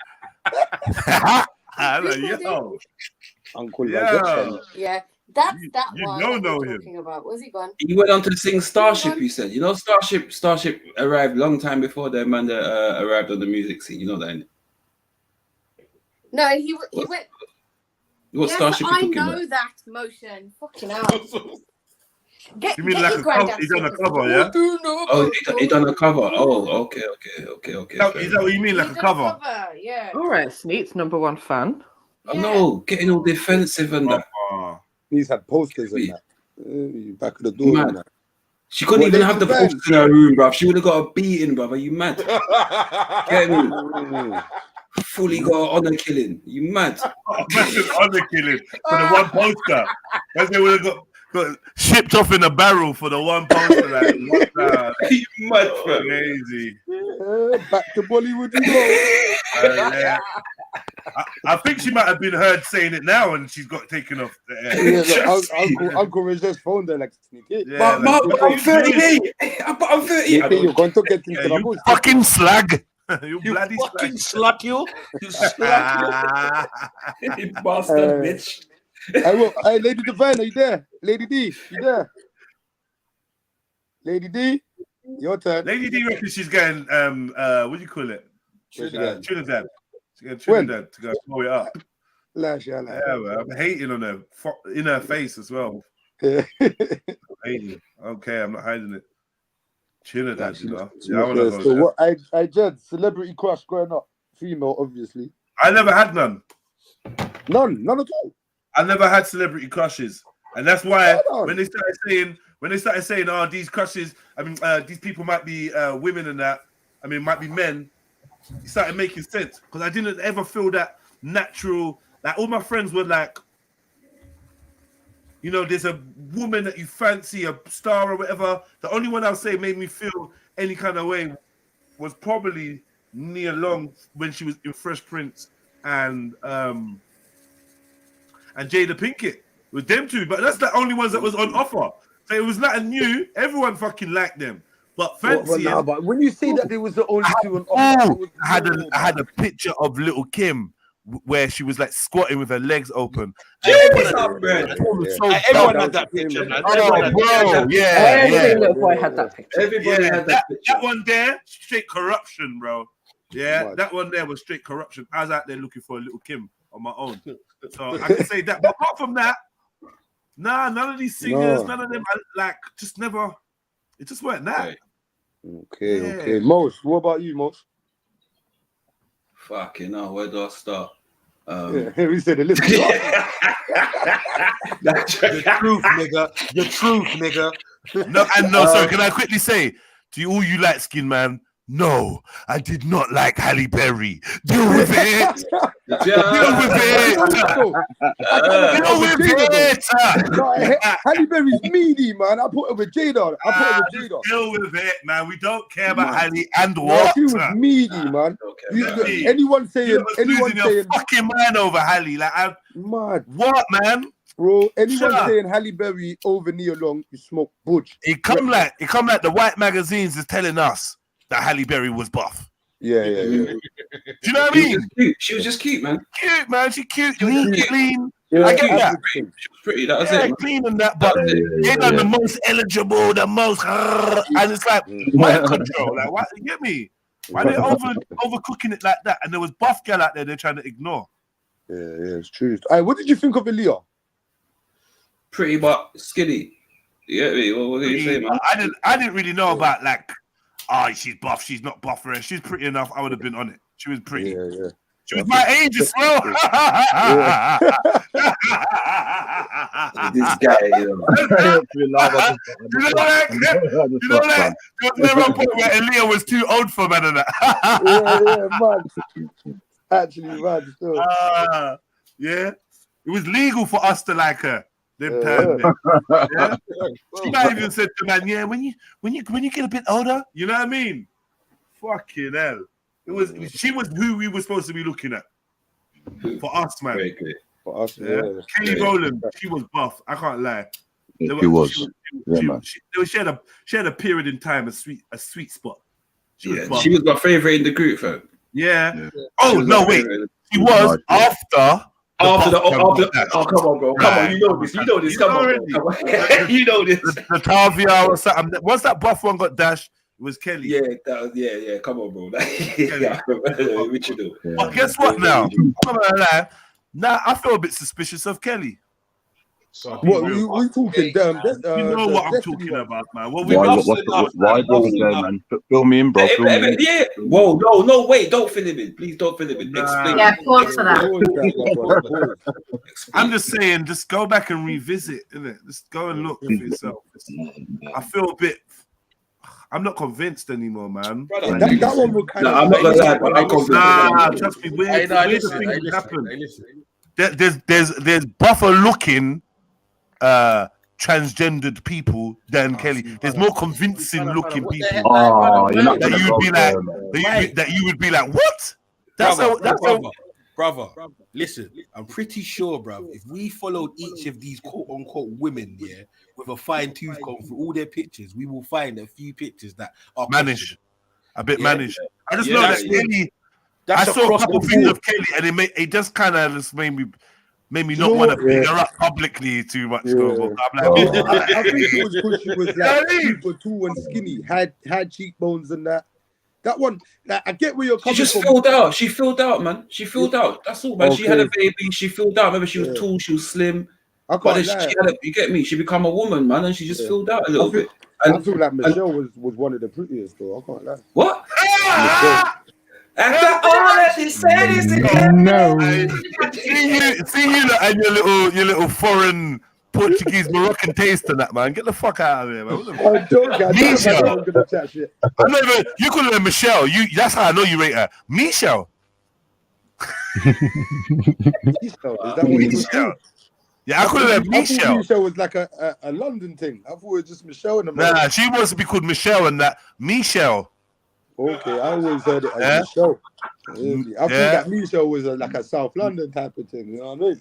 I'm like, yo. Uncle Yeah, that's that you one don't that know we're him. talking about. Where's he gone? He went on to sing Starship. He said, you know, Starship arrived long time before the man that arrived on the music scene. You know that, innit? No, he went. What Yes, Starship you I talking know about? that motion. Fucking hell. You mean like a cover? He's on a cover, yeah? Oh, he done a cover. Oh, okay. Is that what you mean, like a cover? Yeah. All right, Sneak's number 1 fan. Oh, no, getting all defensive and that. He's had posters and that. Back of the door and that. She couldn't even have the posters in her room, bruv. She would have got a beating, bruv. Are you mad? Get me? Fully got an honor killing. You mad? Massive honor killing for the one poster. As they would have got shipped off in a barrel for the one poster. Like, what you mad, bro? Crazy. Back to Bollywood, you go. Yeah. I think she might have been heard saying it now, and she's got taken off the air. Uncle Rich just phoned her like, Sneaky. Yeah, but I'm 38. But I'm 38. You're going to get into the you fucking slag. You bloody fucking slut, you. You slut, you. You bastard bitch. Hey, Lady Divine, are you there? Lady D, you there? Lady D, your turn. Lady D reckons she's getting what do you call it? Trinidad. She's getting Trinidad to go blow it up. Yeah, man, I'm hating on her in her face as well. Hating. Okay, I'm not hiding it. Trinidad, you know. Yeah, I want to go so there. what? I Jed, celebrity crush growing up, female, obviously. I never had none. None at all. I never had celebrity crushes, and that's why when they started saying, oh, these crushes, I mean, these people might be women and that, I mean, might be men. It started making sense because I didn't ever feel that natural. Like all my friends were like, you know, there's a woman that you fancy, a star or whatever. The only one I'll say made me feel any kind of way was probably Nia Long when she was in Fresh Prince and Jada Pinkett with them two. But that's the only ones that was on offer. So it was nothing new. Everyone fucking liked them. But fancy. But when you say that there was the only two on offer, I had a picture of Little Kim where she was like squatting with her legs open. Everyone had that picture, man. Yeah. Little boy had that picture. Everybody had that picture. That one there, straight corruption, bro. Yeah, that one there was straight corruption. I was out there looking for a Little Kim on my own. So I can say that. But apart from that, nah, none of these singers, none of them, I like, just never. It just weren't that. Okay. Most, what about you, Most? Fucking hell, where do I start? We said the list. The truth, nigga. The truth, nigga. No, sorry, can I quickly say to all you light skinned man, no, I did not like Halle Berry. Deal with it. Deal with it. Deal with it. Halle Berry's meaty, man. I put her with Jada. Deal with it, man. We don't care about Halle and No, what. she was meaty, man. Anyone saying your fucking mind over Halle, like I'm mad. What, man? Bro, anyone saying Halle Berry over Nia Long, you smoke butch. It come like the white magazines is telling us that Halle Berry was buff. Yeah. Do you know what I mean? She was just cute, man. Cute, man. She cute, clean. Yeah, I get that. She was pretty. That was it. Clean and that, but they done the most eligible, the most, and it's like mind control. Like, why? You get me? Why they overcooking it like that? And there was buff girl out there they're trying to ignore. Yeah, it's true. What did you think of Aaliyah? Pretty but skinny. You get me? What did you say, man? I didn't really know about like, she's buff, she's not buff for her. She's pretty enough. I would have been on it. She was pretty. Yeah. She was my age as well. This guy, you know. You know that? There was never a point where Aaliyah was too old for man and that. yeah, man. Actually, man. Still. Yeah. It was legal for us to like her. Yeah. She might even said to man, yeah, when you get a bit older, you know what I mean? Fucking hell. She was who we were supposed to be looking at. For us, man. Very good. For us, Kelly Rowland, she was buff. I can't lie. She was. She had a period in time, a sweet spot. She was my favorite in the group, fam. Yeah. Oh no, wait. She was after. Come on, bro. Come on, you know this. Come on, bro. You know this. The Tavia or something. Once that buff one got dashed, it was Kelly. Yeah. Come on, bro. What you do? But guess what now? I'm not gonna lie. Now I feel a bit suspicious of Kelly. What we talking down? You know what I'm talking about, man. Why go there, man? Fill me in, bro. Yeah. Whoa, no, wait. Don't fill him in. Please don't fill him in. Explain. Yeah, pause for that. I'm just saying, just go back and revisit, innit? Just go and look for yourself. I feel a bit. I'm not convinced anymore, man. That one will kind of. I'm not gonna lie, but I'm convinced. Nah, trust me. Weird things happen. There's buffer looking transgendered people than Kelly. There's more convincing looking people that you would be like, what? Brother, listen, I'm pretty sure, bruv, if we followed each of these quote-unquote women, with a fine-tooth comb through all their pictures, we will find a few pictures that are managed. A bit managed. I just know that Kelly, I saw a couple things of Kelly and it just kind of just made me not want to bring her up publicly too much. Though. I'm like, I think it was because she was like super tall and skinny, had cheekbones and that. That one, like, I get where you're coming from. She just filled out. She filled out, man. She filled out. That's all, man. Okay. She had a baby. She filled out. Remember, she was tall. She was slim. You get me? She become a woman, man, and she just filled out a little bit. And I feel like Michelle was one of the prettiest, though. I can't lie. What? After all that she said is no. See you and your little foreign Portuguese Moroccan taste in that, man. Get the fuck out of here, man. You call her Michelle. That's how I know you rate her. Michelle. Is that what you call? Yeah, I call her Michelle. I thought Michelle was like a London thing. I thought it was just Michelle in America. Nah, she wants to be called Michelle and that. Michelle. Okay, I always heard it as Michelle. I thought that Michelle was like a South London type of thing. You know what I mean?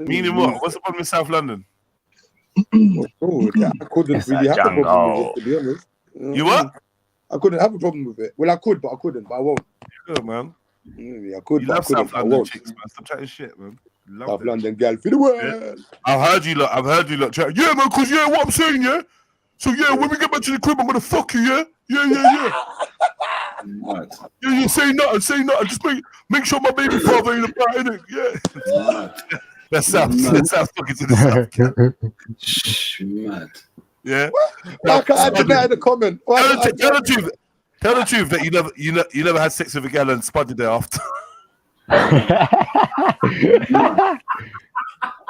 Meaning what? What's the problem with South London? I couldn't really have a problem with it, to be honest. You what? I couldn't have a problem with it. Well, I could, but I couldn't. But I won't. Good, man. I could, you but love I couldn't. South London chicks, man. Stop chatting shit, man. South London girl for the world. Yeah. I've heard you lot chat. Yeah, man, because what I'm saying, yeah. So when we get back to the crib, I'm gonna fuck you, yeah. Yeah, say nothing. Just make sure my baby father ain't about, innit? Yeah. That's South talking to the South. Mad. Yeah. I can't add to that in the comment. Tell the truth. Tell the truth that you never had sex with a girl and spudded there after.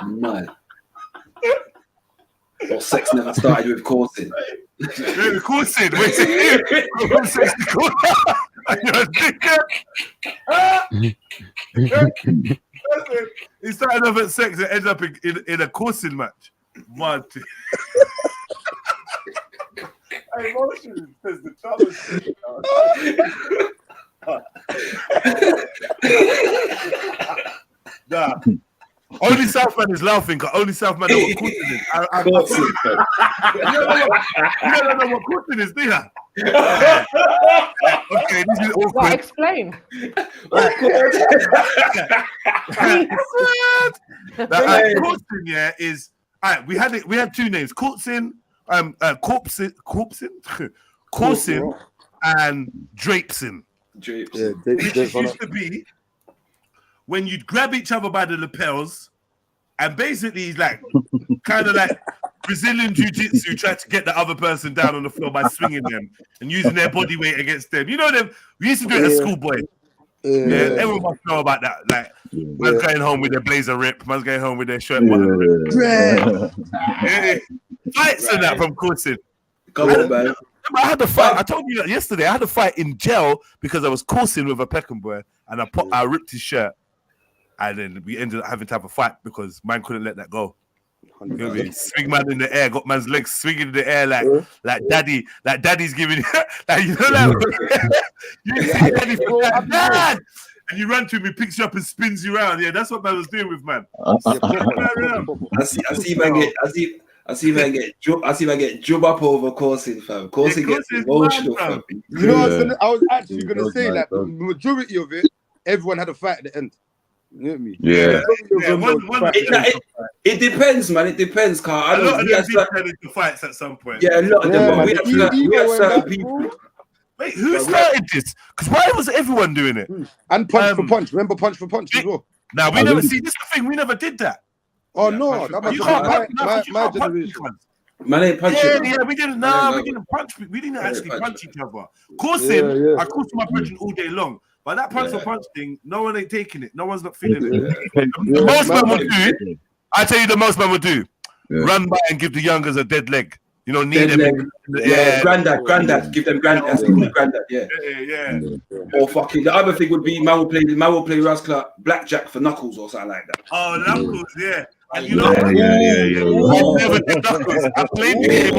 Man. Or sex never started with coursing. Yeah, coursing. Wait a minute. From sex to coursing. He started off at sex and ended up in a coursing match. Man. Emotion says the challenge. Nah. Only Southman is laughing, because only Southman know what coursing is. You don't know what coursing is, do you? Okay, this is awkward. Well, explain. Coursing, yeah, is alright. We had two names: coursing, coursing, and drapesing. Which used to be when you'd grab each other by the lapels, and basically like kind of like Brazilian jiu-jitsu, try to get the other person down on the floor by swinging them and using their body weight against them. You know them. We used to do it as schoolboy. Yeah, everyone must know about that. Like, man's going home with their blazer rip, man's going home with their shirt button rip. Fights and that from coursing. I had to fight. I told you that yesterday. I had to fight in jail because I was coursing with a Peckham boy, and I ripped his shirt, and then we ended up having to have a fight because man couldn't let that go. You know what I mean? Swing man in the air, got man's legs swinging in the air like daddy's giving like, you know, like you see daddy like, Dad! And you run to him, he picks you up and spins you around. Yeah, that's what man was doing with man. I see man get job up over coursing, fam. Coursing gets emotional, fam. You know, I was actually gonna say like the majority of it, everyone had a fight at the end. You know what I mean? Yeah. It depends, man. It depends, Carl. A lot of them did turn into fights at some point. Yeah, a lot of them. But we had certain people. Wait, who started this? Because why was everyone doing it? And punch for punch. Remember punch for punch as well? Now we never see this. Is the thing, we never did that. Oh no, that must my generation. Man ain't punching. Yeah, we didn't. Nah, we didn't punch. We didn't actually punch each other. Coursing, I coursed my punching all day long. But that punch for punch thing, no one ain't taking it. No one's not feeling it. The most man would do. I tell you, the most man would do. Run by and give the youngers a dead leg. You know, need them. Yeah, granddad, give them granddad. Yeah. Or fucking the other thing would be man will play Rascal blackjack for knuckles or something like that. Oh, knuckles, yeah. And you know, I never did knuckles. I played the game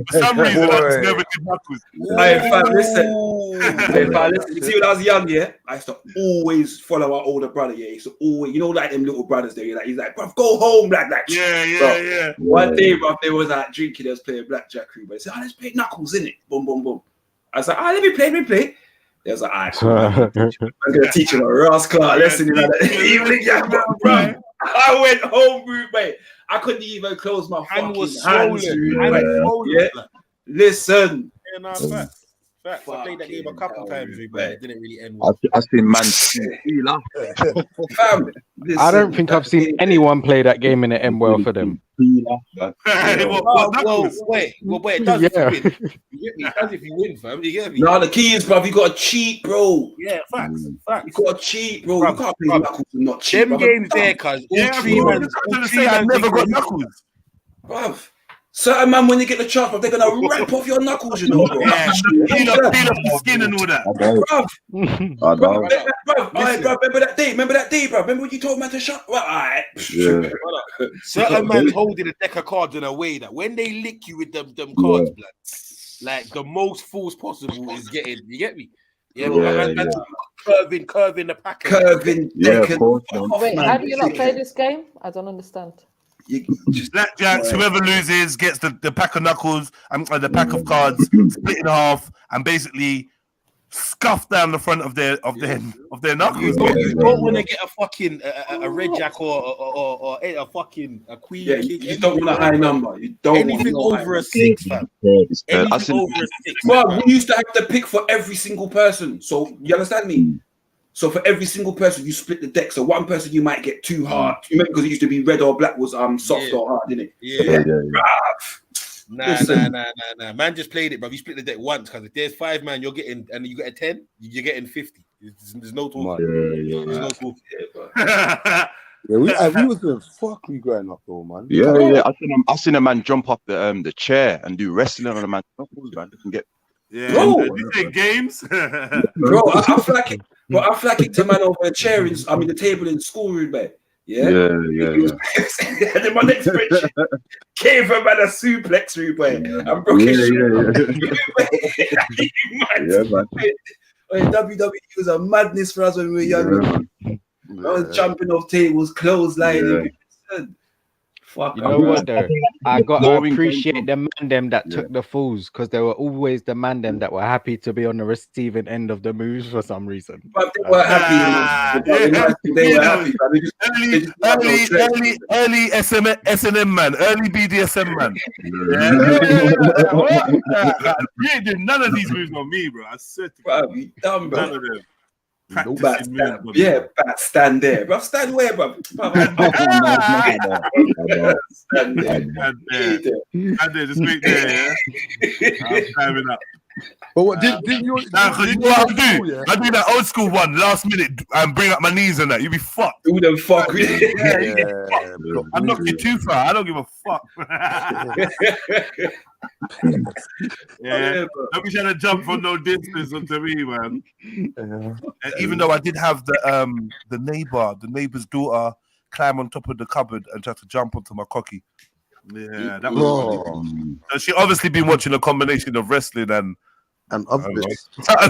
for some reason. I just never did knuckles. Hey, fam, listen. You see, when I was young, yeah, I used to always follow our older brother. Yeah, he used to always, you know, like them little brothers there. Like he's like, bruv, go home, like that. Yeah. One day, bruv, they was like drinking. They was playing blackjack. But they said, "Oh, let's play knuckles, innit? Boom, boom, boom." I was like, "Ah, let me play." They was like, "Alright, cool, I'm gonna teach him a Rascal lesson." Evening, yeah, bro. I went home, mate. I couldn't even close my fucking hands. Yeah. Listen. Facts. I played that game a couple times, but it didn't really end well. I've seen man. I don't think I've seen anyone play that game and it end well for them. Wait, it does if you win. You get me? It does if you win, fam. You get me? No, the key is, bro, you got to cheat, bro. Yeah, facts. You got to cheat, bro. You can't play knuckles and not cheat. Them games there, cuz. I never got knuckles. Bruv. Certain man, when they get the chance, they're gonna rip off your knuckles, you know, bro. Yeah, peel off the skin and all that. Bruv, remember that day, bro. Remember when you told man to shut? Well, alright. Yeah. Certain man holding a deck of cards in a way that when they lick you with them cards, blood, like the most fools possible is getting. You get me? Yeah, curving the pack. Curving. Wait, how do you not play this game? I don't understand. Just blackjacks. Whoever loses gets the pack of knuckles and the pack of cards split in half and basically scuff down the front of their knuckles. You don't want to get a fucking a red jack or a fucking a queen. Yeah, you just don't want a high number. You don't anything want over a 6, fam. Anything over a 6. Well, we used to have to pick for every single person. So you understand me? So for every single person, you split the deck. So one person you might get too hard. You remember because it used to be red or black was soft or hard, didn't it? Yeah. Nah. Man just played it, bro. You split the deck once, because if there's 5 man, you're getting, and you get a 10, you're getting 50. There's no talking. There's no talking. Yeah, we was doing fucking growing up though, man. Yeah. I seen a man jump off the chair and do wrestling on a man. Man, you can get. Yeah, Bro. you say games, Bro, I feel like it. Bro, I feel like it to man over a chair the table in school room, mate. Yeah. And then my next spreadsheet gave a man a suplex room, boy. And broke his WWE was a madness for us when we were young. I was jumping off tables, clotheslining. You know what though? I got to appreciate the man them that took the falls, because there were always the man them that were happy to be on the receiving end of the moves for some reason. But they were happy. They were happy. Early S&M man, early BDSM man. You ain't did none of these moves on me, bro. I said to you, dumb, bro. None of them. Stand there, bro. Stand where, bro? Stand there, just wait there, yeah? I'm climbing up. But what did you? Because you know what I do? Yeah? I do that old school one, last minute, and bring up my knees and that. You be fucked. Who them fuck? I knock you too far. I don't give a fuck. Don't be trying to jump from no distance onto me, man. And even though I did have the neighbor's daughter climb on top of the cupboard and try to jump onto my cocky. Yeah, that was funny. So she obviously been watching a combination of wrestling and other bits. Climb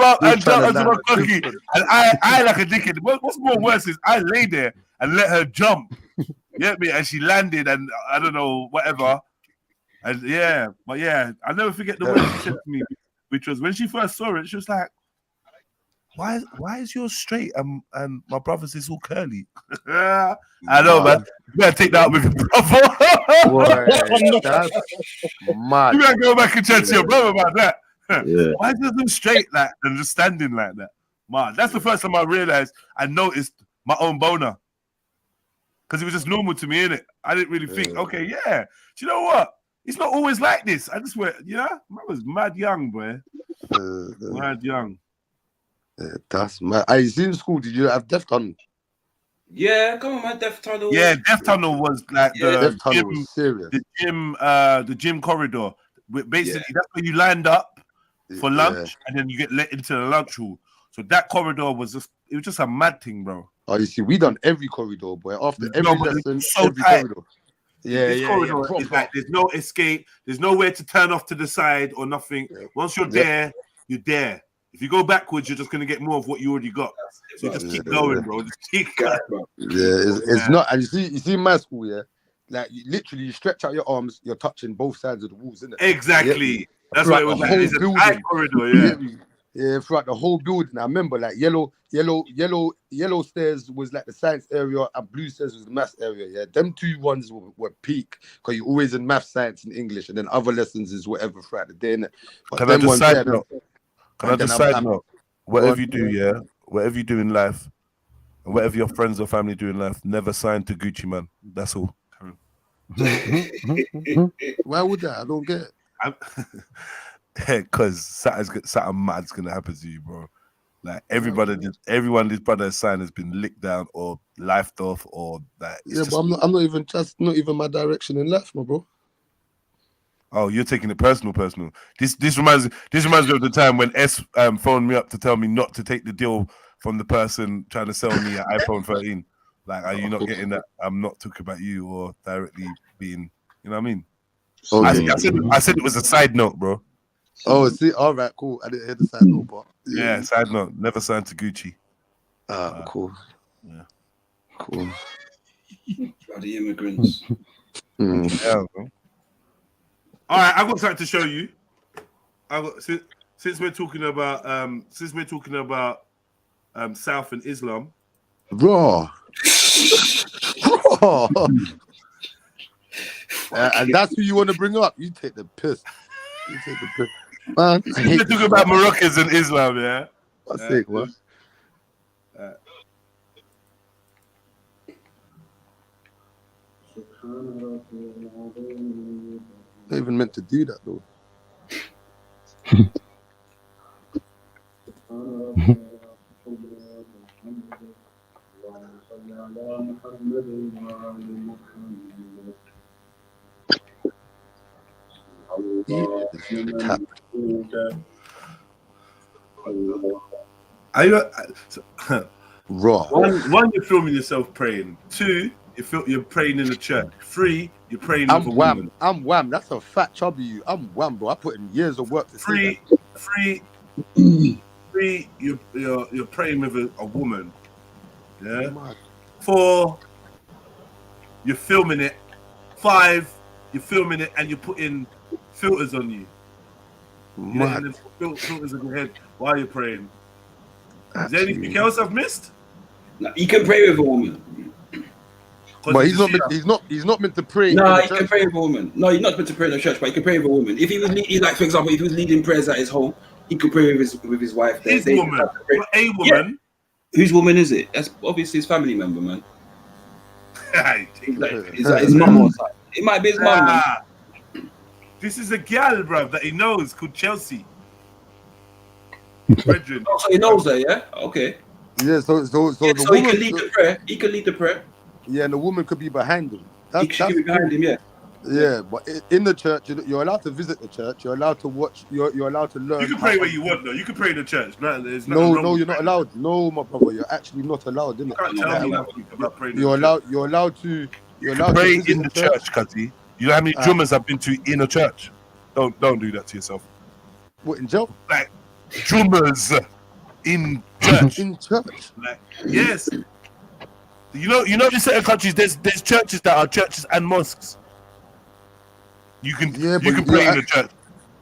up and jump onto my cocky, and I like a dickhead. What's more worse is I lay there and let her jump. You get me? And she landed, and I don't know, whatever. And I'll never forget the word she said to me, which was when she first saw it, she was like, Why is yours straight and my brother's is all curly? I know, man. You better take that up with your brother. That's mad. You better go back and chat to your brother about that. Why is yours all straight like and just standing like that? Man, that's the first time I realized I noticed my own boner. Because it was just normal to me, innit? I didn't really think, okay, do you know what? It's not always like this. I just went, I was mad young, boy. Mad young. That's mad. I was in school. Did you have Death Tunnel? Yeah, come on, man. Death Tunnel. Yeah, Death Tunnel was like Death Tunnel was serious. The gym corridor. Basically, that's where you lined up for lunch, and then you get let into the lunch hall. So that corridor was just a mad thing, bro. Oh, you see, we done every corridor, boy. After every lesson, every corridor. This corridor is like there's no escape. There's nowhere to turn off to the side or nothing. Once you're there, you're there. If you go backwards, you're just gonna get more of what you already got. So just keep going, bro. Just keep going. It's not. And you see my school, like literally, you stretch out your arms, you're touching both sides of the walls, isn't it? Exactly. That's what it was like. It's a tight corridor, Yeah, throughout the whole building. I remember like yellow stairs was like the science area and blue stairs was the maths area. Yeah, them two ones were peak because you're always in math, science, and English, and then other lessons is whatever throughout the day. Can I just side note? Whatever you do, whatever you do in life, and whatever your friends or family do in life, never sign to Gucci, man. That's all. Why would that? I don't get it. Because something mad's gonna happen to you, bro. Like everyone this brother sign has been licked down or lifed off or that. But I'm not even my direction in life, my bro. Oh, you're taking it personal. This reminds me of the time when S phoned me up to tell me not to take the deal from the person trying to sell me an iPhone 13. Like, are you not getting that? I'm not talking about you or directly being, you know what I mean? I said it was a side note, bro. Oh, see, all right, cool. I didn't hear the side note, but yeah, side note. Never signed to Gucci. Cool. Yeah, cool. Bloody immigrants. Yeah, bro. All right, I've got something to show you. Since we're talking about South and Islam, raw. And that's who you want to bring up. You take the piss. Man, we're talking about Moroccans and Islam, yeah. What's sick, what? Not even meant to do that though. Tap. Are you raw? One, you're filming yourself praying. Two, you're praying in the church. Three, you're praying I'm with a wham. woman. I'm wham. That's a fat chubby you. I'm wham, bro. I put in years of work to say Three, you're praying with a woman. Yeah. Mad. 4, you're filming it. 5, you're filming it and you're putting filters on you. Mad. And then filters on your head while you're praying. Is there anything else I've missed? No, you can pray with a woman. But he's not meant to pray. No, he can pray with a woman. No, he's not meant to pray in the church, but he can pray with a woman. If he was like, for example, if he was leading prayers at his home, he could pray with his wife. His woman, not a woman. Yeah. Whose woman is it? That's obviously his family member, man. His mum or something. It might be his mum. Man. This is a gal, bro, that he knows called Chelsea. Brethren. Oh, so he knows that, yeah? Okay. Yeah, so the woman, he can lead the prayer. He can lead the prayer. Yeah, and the woman could be behind him. He could be behind him, yeah. Yeah, but in the church, you're allowed to visit the church. You're allowed to watch. You're allowed to learn. You can pray where you want, though. You can pray in the church. No, you're not allowed. No, my brother, you're actually not allowed. You can't tell me nothing about praying. You're allowed to pray in the church, Cuzzy. You know how many drummers I've been to in a church? Don't do that to yourself. What, in jail? Like drummers in church. In church. Like, yes. You know, in certain countries, there's churches that are churches and mosques. You can pray in the church.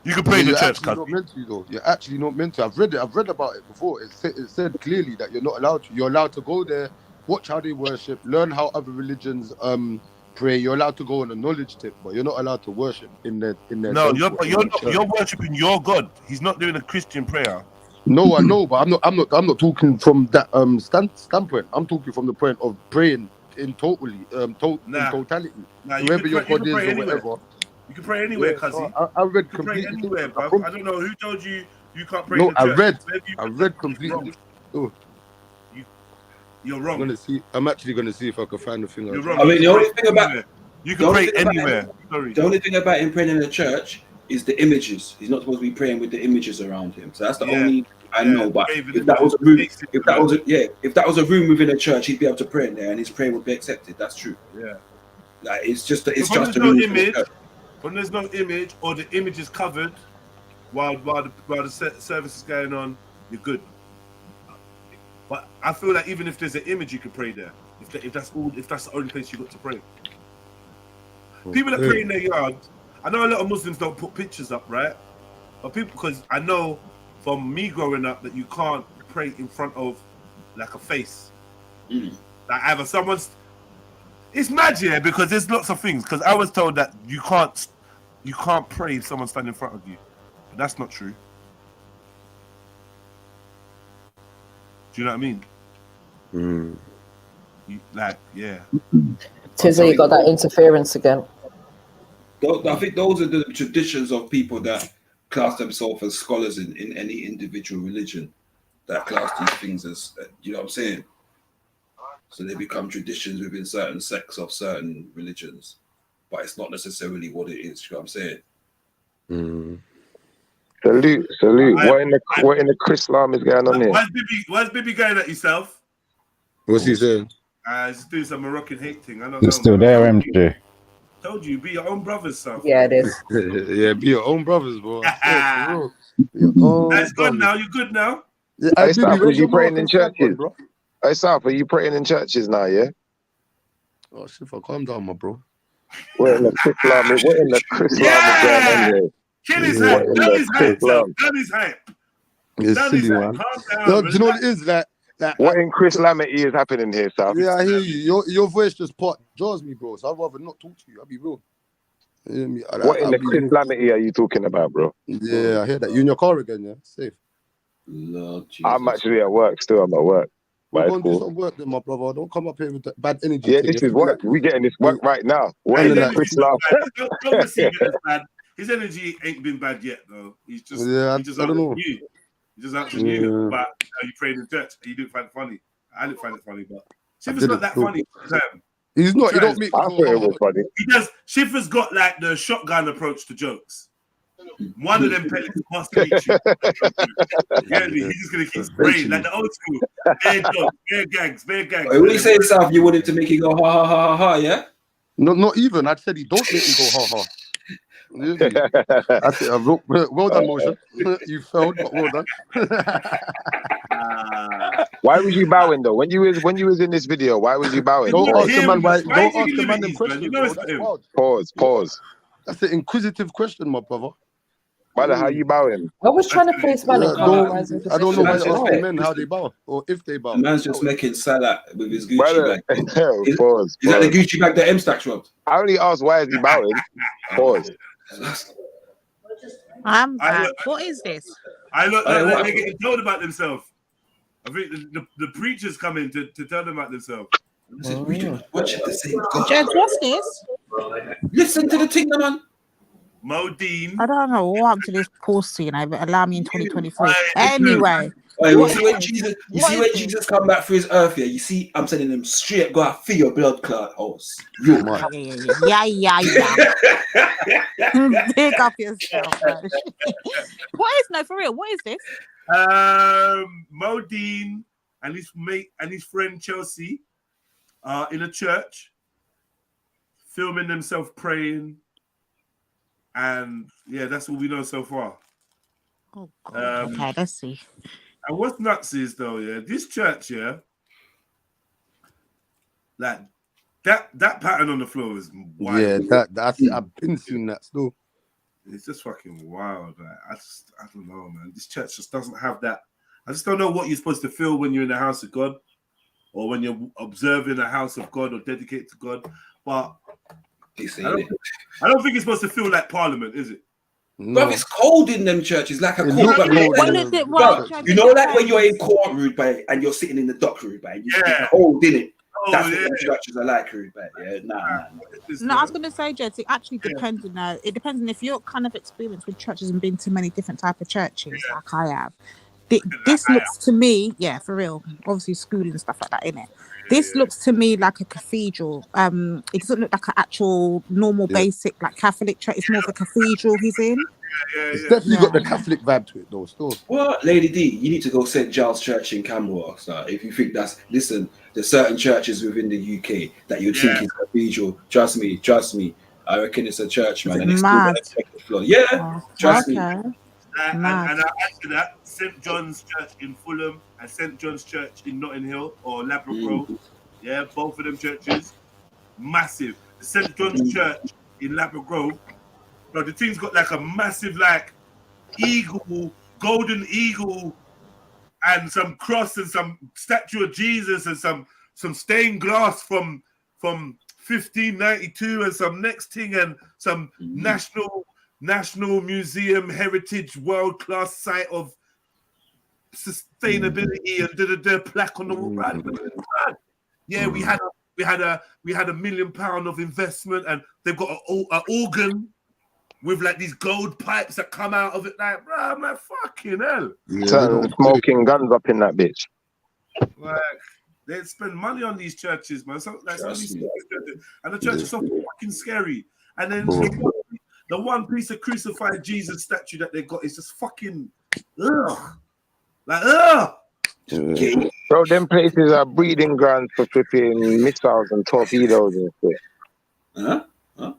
You can pray in the church, You're not meant to, though. You're actually not meant to. I've read about it before. It said clearly that you're not allowed to. You're allowed to go there, watch how they worship, learn how other religions pray. You're allowed to go on a knowledge tip, but you're not allowed to worship in their. No, you're worshiping your God. He's not doing a Christian prayer. No, I know, but I'm not talking from that standpoint. I'm talking from the point of praying in totality. In totality. Whoever your God is or whatever. You can pray anywhere, cousin. I read completely. Pray anywhere, bro. I don't know who told you can't pray. No, in the church. I read completely. Oh. You're wrong. I'm actually gonna see if I can find the thing. You're wrong. I mean, the only thing about you can pray anywhere. The only thing about him praying in the church is the images. He's not supposed to be praying with the images around him. So that's the only I know. But if that was a room, if that was a room within a church, he'd be able to pray in there, and his prayer would be accepted. That's true. Yeah. Like it's just a room. Image. When there's no image or the image is covered while the service is going on, you're good. But I feel like even if there's an image, you can pray there. If that's the only place you got to pray. People that pray in their yard, I know a lot of Muslims don't put pictures up, right? But because I know from me growing up that you can't pray in front of like a face. Like either someone's. It's mad, yeah, because there's lots of things. Because I was told that you can't pray if someone's standing in front of you. But that's not true. Do you know what I mean? Yeah. Tizzy, you got that interference again. I think those are the traditions of people that class themselves as scholars in any individual religion. That class these things as, you know what I'm saying? So they become traditions within certain sects of certain religions, but it's not necessarily what it is. You know what I'm saying? Salute. What in the Chrislam is going on here? Why's Bibi going at yourself? What's he saying? He's doing some Moroccan hate thing. I don't It's still there, MJ. Told you, be your own brothers, son. Yeah, it is. Yeah, be your own brothers, bro. That's good now. You're good now. Yeah, Hey, South, are you praying in churches? Hey, South, are you praying in churches now, yeah? Oh, shit, calm down, my bro. What in the Chrislam is going on here? Kill his hype. Done his hype. Done his hype. It's silly, man. No, do you know what it is? Like what in Chrislamity is happening here, South? Yeah, I hear you. Your voice just jaws me, bro. So I'd rather not talk to you. I'll be real. You hear me? What in the Chrislamity are you talking about, bro? Yeah, I hear that. You in your car again, yeah? Safe. Lord Jesus. I'm actually at work still. I'm at work. We're going to do some work then, my brother. Don't come up here with that bad energy. Yeah, this is work. We getting this work right now. Work His Chris Love. Don't receive it as bad. His energy ain't been bad yet, though. He's just, I don't know. you. He just answering you about how you prayed in church and you didn't find it funny. I didn't find it funny, but Schiffer's not that funny. He's not. He don't make me go hard. Funny. He does. Schiffer's got like the shotgun approach to jokes. One of them pellets must reach you. Yeah, he's just gonna keep spraying like the old school. Bare jokes, bare gags, bare gags. When you say South, you want him to make it go ha ha ha ha ha, yeah? No, not even. I said he don't make me go ha ha. That's it. Well done, Motion. You failed, but well done. Why was you bowing though? When you was in this video, why was you bowing? Don't ask the man why. Don't ask the man them questions. Pause. That's an inquisitive question, my brother. Brother, how you bowing? I was trying to face man. I don't know why you're asking men how they bow or if they bow. The man's just making salad with his Gucci bag. Pause. Is that the Gucci bag that M-Stack robbed? I only asked why is he bowing. Pause. I'm back. What is this? I look like they're getting told about themselves. I think the preachers come in to tell them about themselves. Watch the same. Jed, what's this? Listen to the thing, man. Modine. I don't know what happened to this post scene. But allow me in 2023. Anyway. You see when Jesus come back for his earth here, you see I'm telling him straight go out feel your blood clot horse. Yeah. Pick up yourself. What is for real? What is this? Modine and his mate and his friend Chelsea are in a church filming themselves praying, and yeah, that's all we know so far. Oh God. Okay, let's see. And what's nuts is though, yeah, this church, yeah, like that pattern on the floor is wild. Yeah, that's I've been seeing that still. It's just fucking wild. Like, I don't know, man. This church just doesn't have that. I just don't know what you're supposed to feel when you're in the house of God, or when you're observing a house of God or dedicated to God. But I don't think it's supposed to feel like Parliament, is it? No. But it's cold in them churches, like a court. You know, like when you're in court, Rude Bay, and you're sitting in the dock, Rude Bay, you get cold, innit? That's what them churches are like, Rude Bay. Yeah, No, I was going to say, Jed, it actually depends. It depends on if you're kind of experienced with churches and been to many different type of churches, like I have. This looks to me, yeah, for real. Obviously, school and stuff like that, innit? This looks to me like a cathedral. It doesn't look like an actual normal basic like Catholic church. It's more of a cathedral he's in. It's definitely got the Catholic vibe to it though. Still. Well, Lady D, you need to go St. Giles Church in Camberwell. So if you think listen, there's certain churches within the UK that you'd think is a cathedral. Trust me. I reckon it's a church, man. And it's mad. Trust me. And I add to that, St. John's Church in Fulham and St. John's Church in Notting Hill or Labrador. Yeah, both of them churches, massive. The St. John's Church in Labrador, but the thing's got like a massive like eagle, golden eagle, and some cross and some statue of Jesus and some stained glass from 1592 and some next thing and some National Museum Heritage World Class Site of Sustainability and the plaque on the wall. Yeah, we had a £1 million of investment, and they've got an organ with like these gold pipes that come out of it. Like, bro, I'm like, fucking hell. Smoking guns up in that bitch. Like, they spend money on these churches, man. So, like, and the church is so fucking scary. And then the one piece of crucified Jesus statue that they got is just fucking Bro, them places are breeding grounds for flipping missiles and torpedoes and stuff. Huh?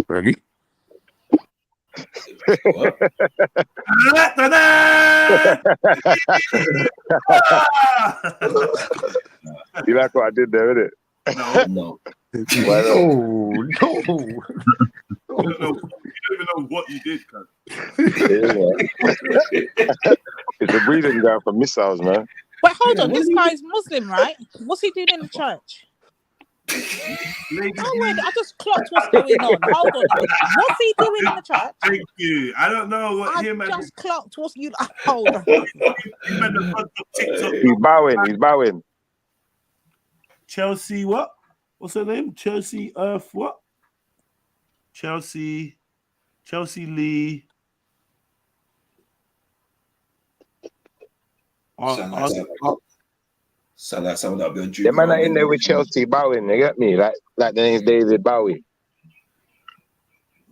Ready? You like what I did there, innit? No. You don't even know what you did, cuz. It's a breeding ground for missiles, man. But hold on, this guy's Muslim, right? What's he doing in the church? I just clocked what's going on. Hold on a minute. What's he doing in the church? Thank you. I don't know what him and just clocked what's you. Hold on. He's bowing. He's bowing. Chelsea, what? What's her name? Chelsea Earth, what? Chelsea Lee. Sound like someone that'll be on The man are in there with Chelsea bowing, you get me? Like the name's David Bowie.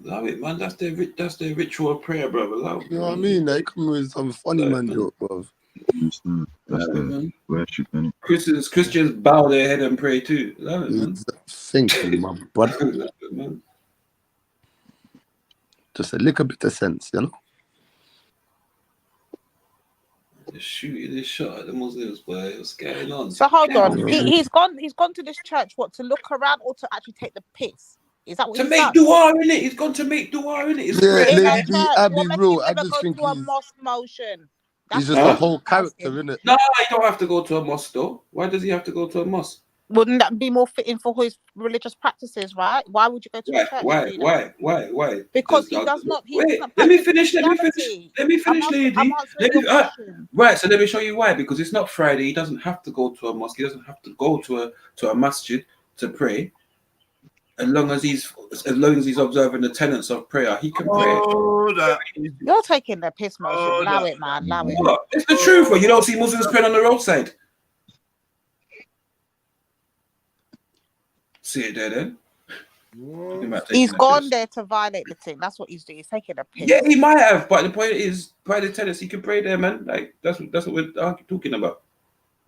Love it, man. That's their ritual of prayer, brother. Love it. You know what I mean? They come with some funny man joke, bro. That's the worship, man. Christians bow their head and pray too. Love it, man. Thank you, my brother. Love it, man. Just a little bit of sense, you know? They're shooting this shot at the Muslims, boy. What's going on? So hold on. He's gone to this church, what, to look around or to actually take the piss? Is that what to make dua in it? He's gone to make dua in it. I'll be real. I just think a mosque motion. He's just a whole character, innit? No, he don't have to go to a mosque though. Why does he have to go to a mosque? Wouldn't that be more fitting for his religious practices, right? Why would you go to a church? Why? Because he does not. Let me finish, lady. Right, so let me show you why. Because it's not Friday. He doesn't have to go to a mosque. He doesn't have to go to a masjid to pray. As long as he's observing the tenets of prayer, he can pray. You're taking the piss motion. Allow it, man. Allow it. What? It's the truth. But you don't see Muslims praying on the roadside. See it there, then. He's gone there to violate the thing. That's what he's doing. He's taking a piss. Yeah, he might have, but the point is, by the tenets, he can pray there, man. Like that's what we're talking about.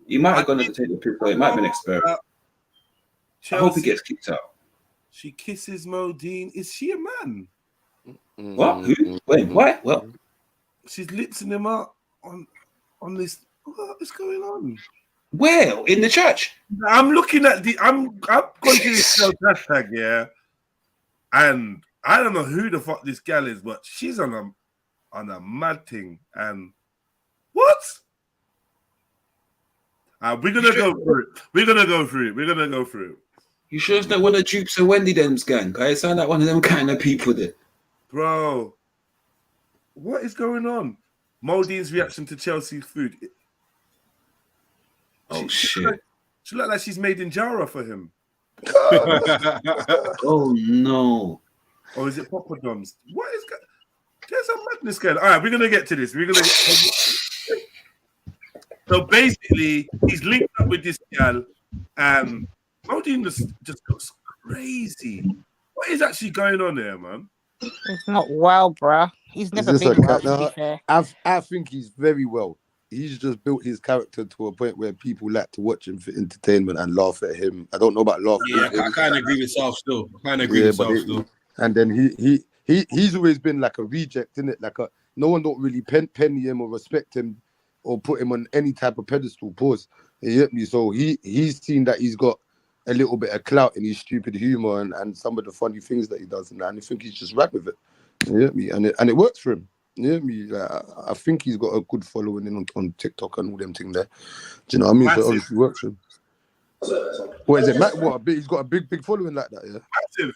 He might have gone there to take the piss, but it might have been an experiment. I hope he gets kicked out. She kisses Modine. Is she a man? What? Who? Wait, what? Well, she's lipsing him up on this. What is going on? Where? In the church? I'm looking at I'm going to this hashtag, yeah, and I don't know who the fuck this gal is, but she's on a mad thing. And what? We're gonna go through it. We're gonna go through it. You sure it's not one of Dupes and Wendy Dem's gang? I sound like one of them kind of people there. Bro, what is going on? Modine's reaction to Chelsea's food. Shit. She looked like she's made injera for him. Oh no. Or is it poppadoms? What is going? There's a madness going on. All right, we're gonna get to this. So basically, he's linked up with this gal, and Modine just looks crazy. What is actually going on there, man? He's not well, bruh. He's never been well, to be fair. I think he's very well. He's just built his character to a point where people like to watch him for entertainment and laugh at him. I don't know about laughing. Yeah, I kind of agree with South still. And then he's always been like a reject, isn't it? Like no one don't really penny him or respect him or put him on any type of pedestal. Pause. You get me? So he's seen that he's got a little bit of clout in his stupid humor and some of the funny things that he does, and I think he's just rap with it. You get me? And it works for him. You get me? I think he's got a good following on TikTok and all them things there. Do you know what I mean? Massive. So obviously works for him. What is it, Matt? He's got a big following like that, yeah. Massive.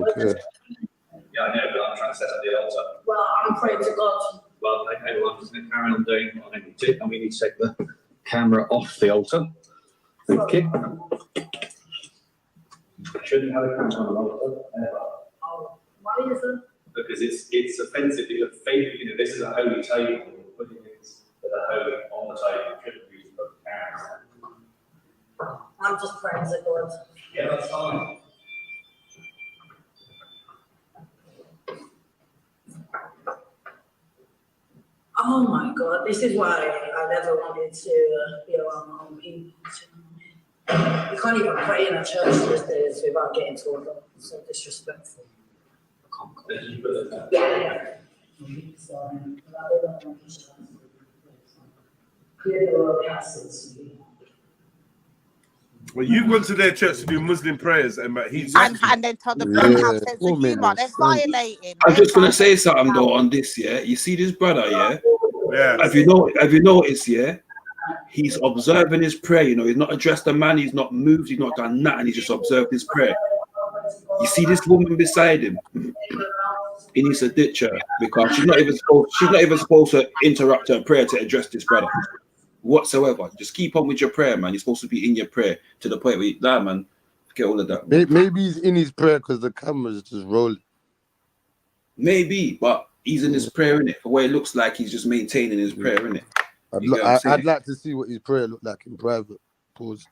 Okay. Yeah, I know, but I'm trying to set up the altar. Well, I'm praying to God. Well, okay, well, I'm just going to carry on doing what I need to, and we need to take the camera off the altar. Thank you. Shouldn't have a camera on the altar ever. Oh, why is it? Because it's offensive. Because faith, this is a holy table. Putting things that are holy on the table. Shouldn't be put cameras. I'm just praying to God. Yeah, that's fine. Oh my God, this is why I never wanted to be around my own people. You can't even pray in a church these days without getting told off. It's so disrespectful. Yeah. Well, you've gone to their church to do Muslim prayers, and he's and then tell the black have sense of humor. They're violating. I'm just gonna say something though on this. Yeah, you see this brother. Yeah. Yeah. Have you noticed? Yeah, He's observing his prayer. You know, he's not addressed the man. He's not moved. He's not done nothing. He's just observed his prayer. You see this woman beside him. He needs to ditch her because she's not even supposed to interrupt her prayer to address this brother whatsoever. Just keep on with your prayer, man. You're supposed to be in your prayer to the point where nah, man, forget all of that. Maybe he's in his prayer because the camera's just rolling. Maybe, but he's in his prayer, innit? For what it looks like, he's just maintaining his prayer, innit? I'd like to see what his prayer looked like in private. Pause.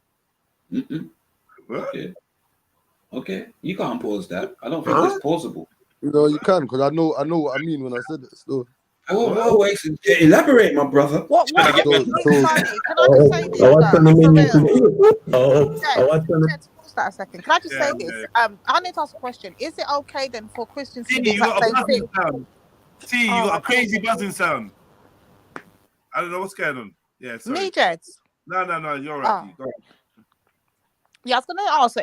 Okay, you can't pause that. I don't think it's pausable. You know, you can, because I know what I mean when I said it. So. Elaborate, my brother. What? Can I just say this? I Pause that a second. Can I just say this? I need to ask a question. Is it okay then for Christians to do You got a that same buzzing thing? sound. You got a crazy buzzing sound. I don't know what's going on. Yeah, sorry. Me, Jeds? No, you're right. Go on. Yeah, I was going to ask,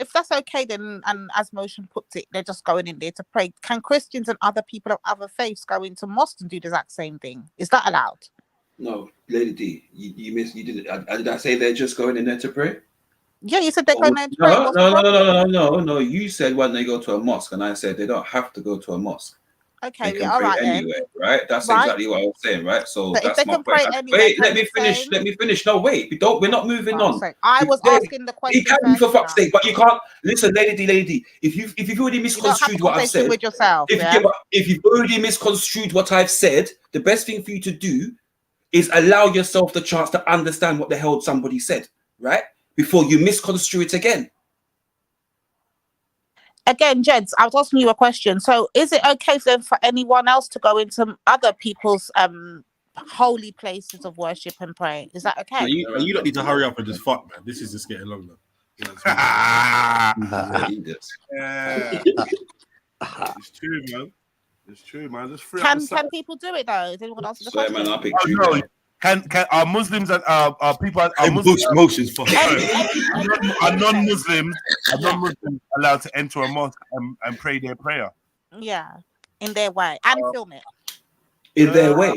if that's okay, then, and as Motion puts it, they're just going in there to pray. Can Christians and other people of other faiths go into mosques and do the exact same thing? Is that allowed? No, Lady D, you missed. You didn't. Did I say they're just going in there to pray? Yeah, you said they're going there to pray. No. You said when they go to a mosque, and I said they don't have to go to a mosque. Okay, they can pray anywhere, right? That's exactly what I was saying, right? So that's my point. Wait, let me finish. Let me finish. No, wait. We're not moving on. I was asking the question. He can be for fuck's sake, but you can't listen, Lady. If you've already misconstrued what I've said, with yourself, if you've already misconstrued what I've said, the best thing for you to do is allow yourself the chance to understand what the hell somebody said, right? Before you misconstrue it again. Again, Jeds, I was asking you a question. So is it okay then for anyone else to go into other people's holy places of worship and pray? Is that okay? You don't need to hurry up and just fuck, man. This is just getting longer. It's true, man. It's true, man. Just free can people do it though? Is anyone else? Sorry, man, I'll pick Can are Muslims and are people are motions for are non-Muslims allowed to enter a mosque and pray their prayer? Yeah, in their way and film it. In their way.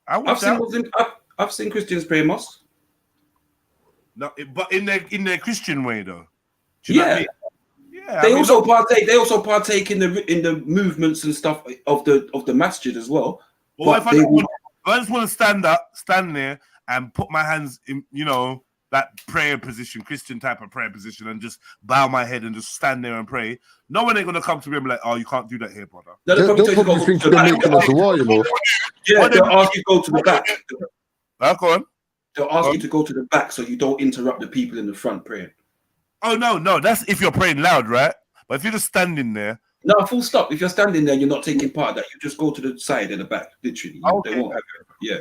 I've seen Christians pray mosque. No, but in their Christian way though. Do you know what I mean? Yeah, They also partake in the movements and stuff of the masjid as well. Well, if I just want to stand there and put my hands in, that prayer position, Christian type of prayer position, and just bow my head and just stand there and pray. No one ain't gonna come to me and be like, "Oh, you can't do that here, brother." They'll probably think they're making us war, Yeah, they'll ask you to go to the back. Go on. They'll ask you to go to the back so you don't interrupt the people in the front praying. Oh no, that's if you're praying loud, right? But if you're just standing there. No, full stop. If you're standing there and you're not taking part of that, you just go to the side and the back, literally. Okay. They won't have it. Yeah.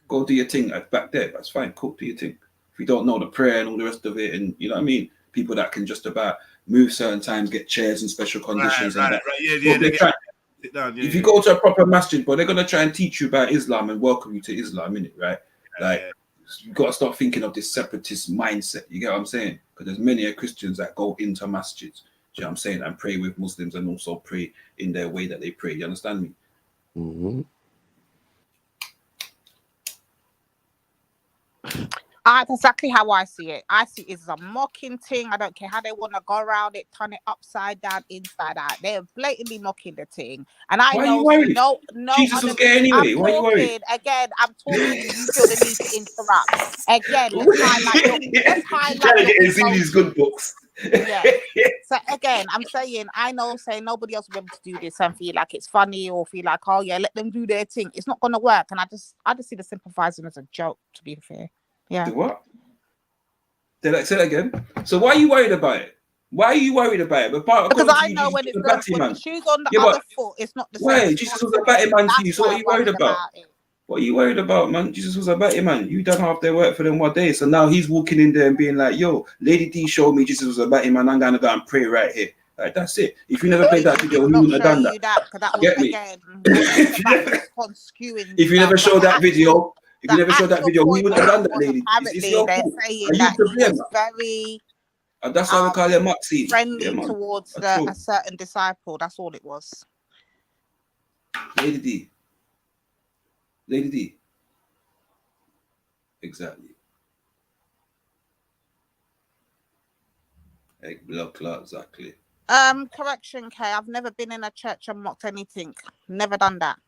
Go do your thing back there. That's fine. Cool, do your thing. If you don't know the prayer and all the rest of it, and you know what I mean? People that can just about move certain times, get chairs in special conditions and that. Yeah, if you go to a proper masjid, but they're gonna try and teach you about Islam and welcome you to Islam, innit, right? You've got to start thinking of this separatist mindset. You get what I'm saying? Because there's many Christians that go into masjids. You know what I'm saying? And pray with Muslims and also pray in their way that they pray. You understand me? Mm-hmm. That's exactly how I see it. I see it as a mocking thing. I don't care how they want to go around it, turn it upside down, inside out. They're blatantly mocking the thing. And I know no. Jesus was gay anyway. Why are you worried? Again, I'm talking. You feel the need to interrupt. Again, let's highlight these good books. Yeah. So again, I'm saying nobody else will be able to do this and feel like it's funny or feel like, oh yeah, let them do their thing. It's not gonna work. And I just see the sympathizing as a joke, to be fair. Yeah. The what? Say that again. So why are you worried about it? Why are you worried about it? Because I know when it's when the shoe's on the other foot, it's not the same. Wait, Jesus was a batty man to you. So what are you worried about? What are you worried about, man? Jesus was a batty man. You done half their work for them one day. So now he's walking in there and being like, yo, Lady D showed me Jesus was a batty man. I'm gonna go and pray right here. Like, that's it. If you never played that video, he wouldn't have done that. Get me? If you never showed that video, we wouldn't have done that, lady. Apparently, they're saying that he was very that's why we call it Maxine. Friendly towards a certain disciple. That's all it was. Lady D. Exactly. Egg blood clot, exactly. Correction, Kay. I've never been in a church and mocked anything. Never done that.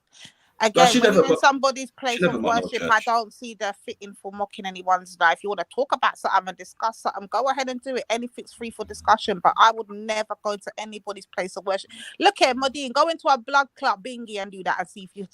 No, Again, she when never. you're in somebody's She place never of mocked no worship, I church. don't see the fitting for mocking anyone's life. You want to talk about something and discuss something, go ahead and do it. Anything's free for discussion, but I would never go to anybody's place of worship. Look here, Modine, go into a blood clot bingy and do that and see if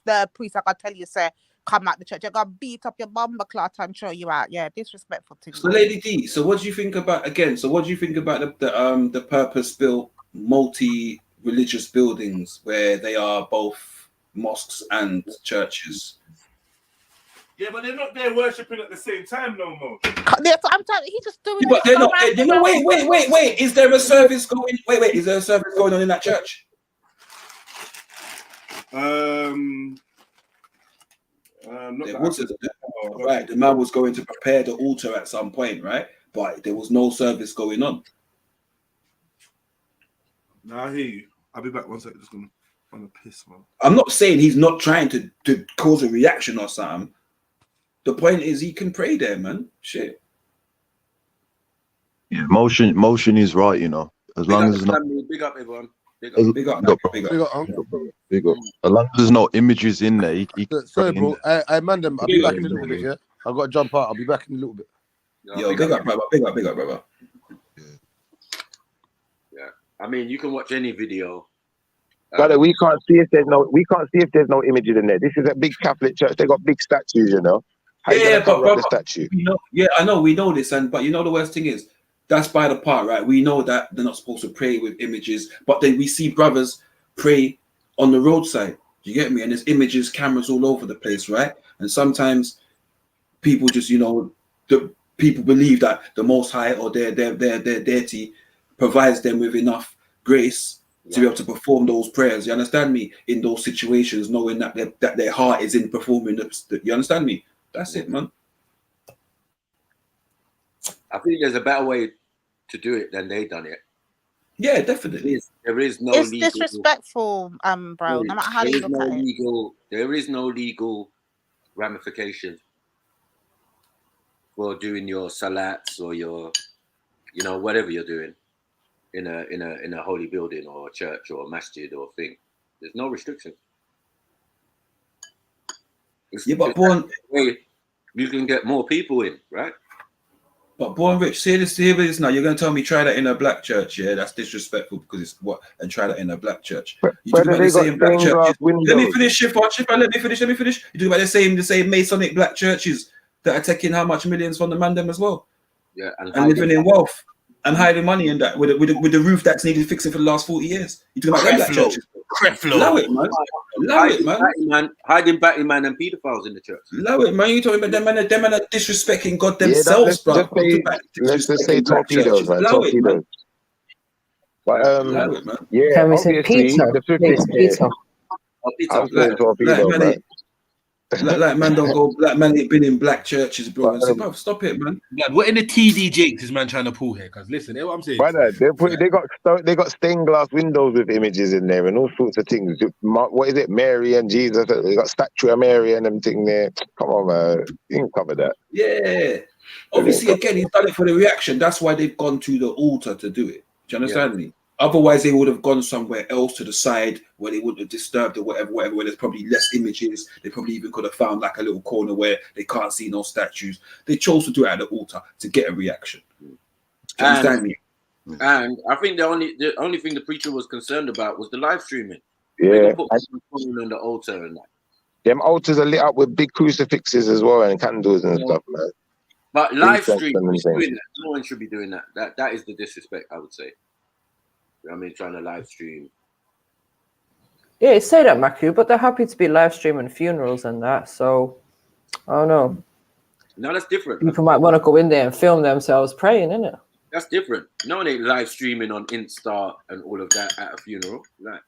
the priest are gonna tell you, say, come out the church, you're gonna beat up your bumper clot and throw you out. Yeah, disrespectful thing. So, Lady D, so what do you think about the purpose-built multi-religious buildings where they are both mosques and churches? Yeah, but they're not there worshipping at the same time no more. I'm telling you, he's just doing But they're not. You know, wait. Is there a service going? Wait. Is there a service going on in that church? There wasn't. Right, the man was going to prepare the altar at some point, right? But there was no service going on. Nah, I hear you. I'll be back 1 second. Just gonna piss, man. I'm not saying he's not trying to cause a reaction or something. The point is he can pray there, man. Shit. Yeah, motion is right, you know. As long as it's not. Big up, everyone. Big As long as there's no images in there, sorry, bro. I man them. I'll be back in a little bit. Yeah, I've got to jump out. I'll be back in a little bit. Yo, big up, brother. Big up, brother. Yeah, I mean, you can watch any video. Brother, we can't see if there's no images in there. This is a big Catholic church. They got big statues, you know. How you gonna cover up the statue? I know, we know this, but you know the worst thing is that's by the part, right? We know that they're not supposed to pray with images, but then we see brothers pray on the roadside. You get me? And there's images, cameras all over the place, right? And sometimes people just, the people believe that the Most High or their deity provides them with enough grace to be able to perform those prayers. You understand me? In those situations, knowing that their heart is in performing you understand me? That's it, man. I think there's a better way to do it than they done it. Yeah, definitely. There is no it's legal, disrespectful, bro. No matter how you look at it. There is no legal ramification for doing your salats or your, whatever you're doing in a holy building or a church or a masjid or thing. There's no restriction. But Born, you can get more people in, right? But Born Rich, see this now. You're going to tell me try that in a black church? Yeah, that's disrespectful because it's what? And try that in a black church. You talk about the same black churches. Let me finish, Shifra. Let me finish. You talk about the same Masonic black churches that are taking how much millions from the man them as well. Yeah, and living in wealth and hiding money in that with the roof that's needed fixing for the last 40 years. You talk about black churches. Allow it, man. Allow it, man. Hiding batty man and pedophiles in the church. Allow it, man. You talking about them man are disrespecting God themselves, bro. Let's just say torpedoes, man. Torpedoes. But yeah, can we say pizza? Please, pizza. I'm saying torpedo, man. Like man don't go. Like man ain't been in black churches, bro. And say, bro, stop it, man. Blood, what in the TD jinx is man trying to pull here? Because listen, what I'm saying. Brother, they got stained glass windows with images in there and all sorts of things. What is it? Mary and Jesus. They got statue of Mary and them thing there. Come on, man. You can cover that. Yeah. Obviously, again, he's done it for the reaction. That's why they've gone to the altar to do it. Do you understand me? Otherwise, they would have gone somewhere else to the side where they wouldn't have disturbed or whatever, where there's probably less images. They probably even could have found like a little corner where they can't see no statues. They chose to do it at the altar to get a reaction. Do you understand me? And I think the only thing the preacher was concerned about was the live streaming. Yeah. Put on the altar and that. Them altars are lit up with big crucifixes as well and candles and stuff, man. But live streaming, no one should be doing that. That is the disrespect, I would say. I mean, trying to live stream. Yeah, say that, Maku, but they're happy to be live streaming funerals and that. So, I don't know. No, that's different. People might want to go in there and film themselves praying, innit? That's different. No one ain't live streaming on Insta and all of that at a funeral. Like,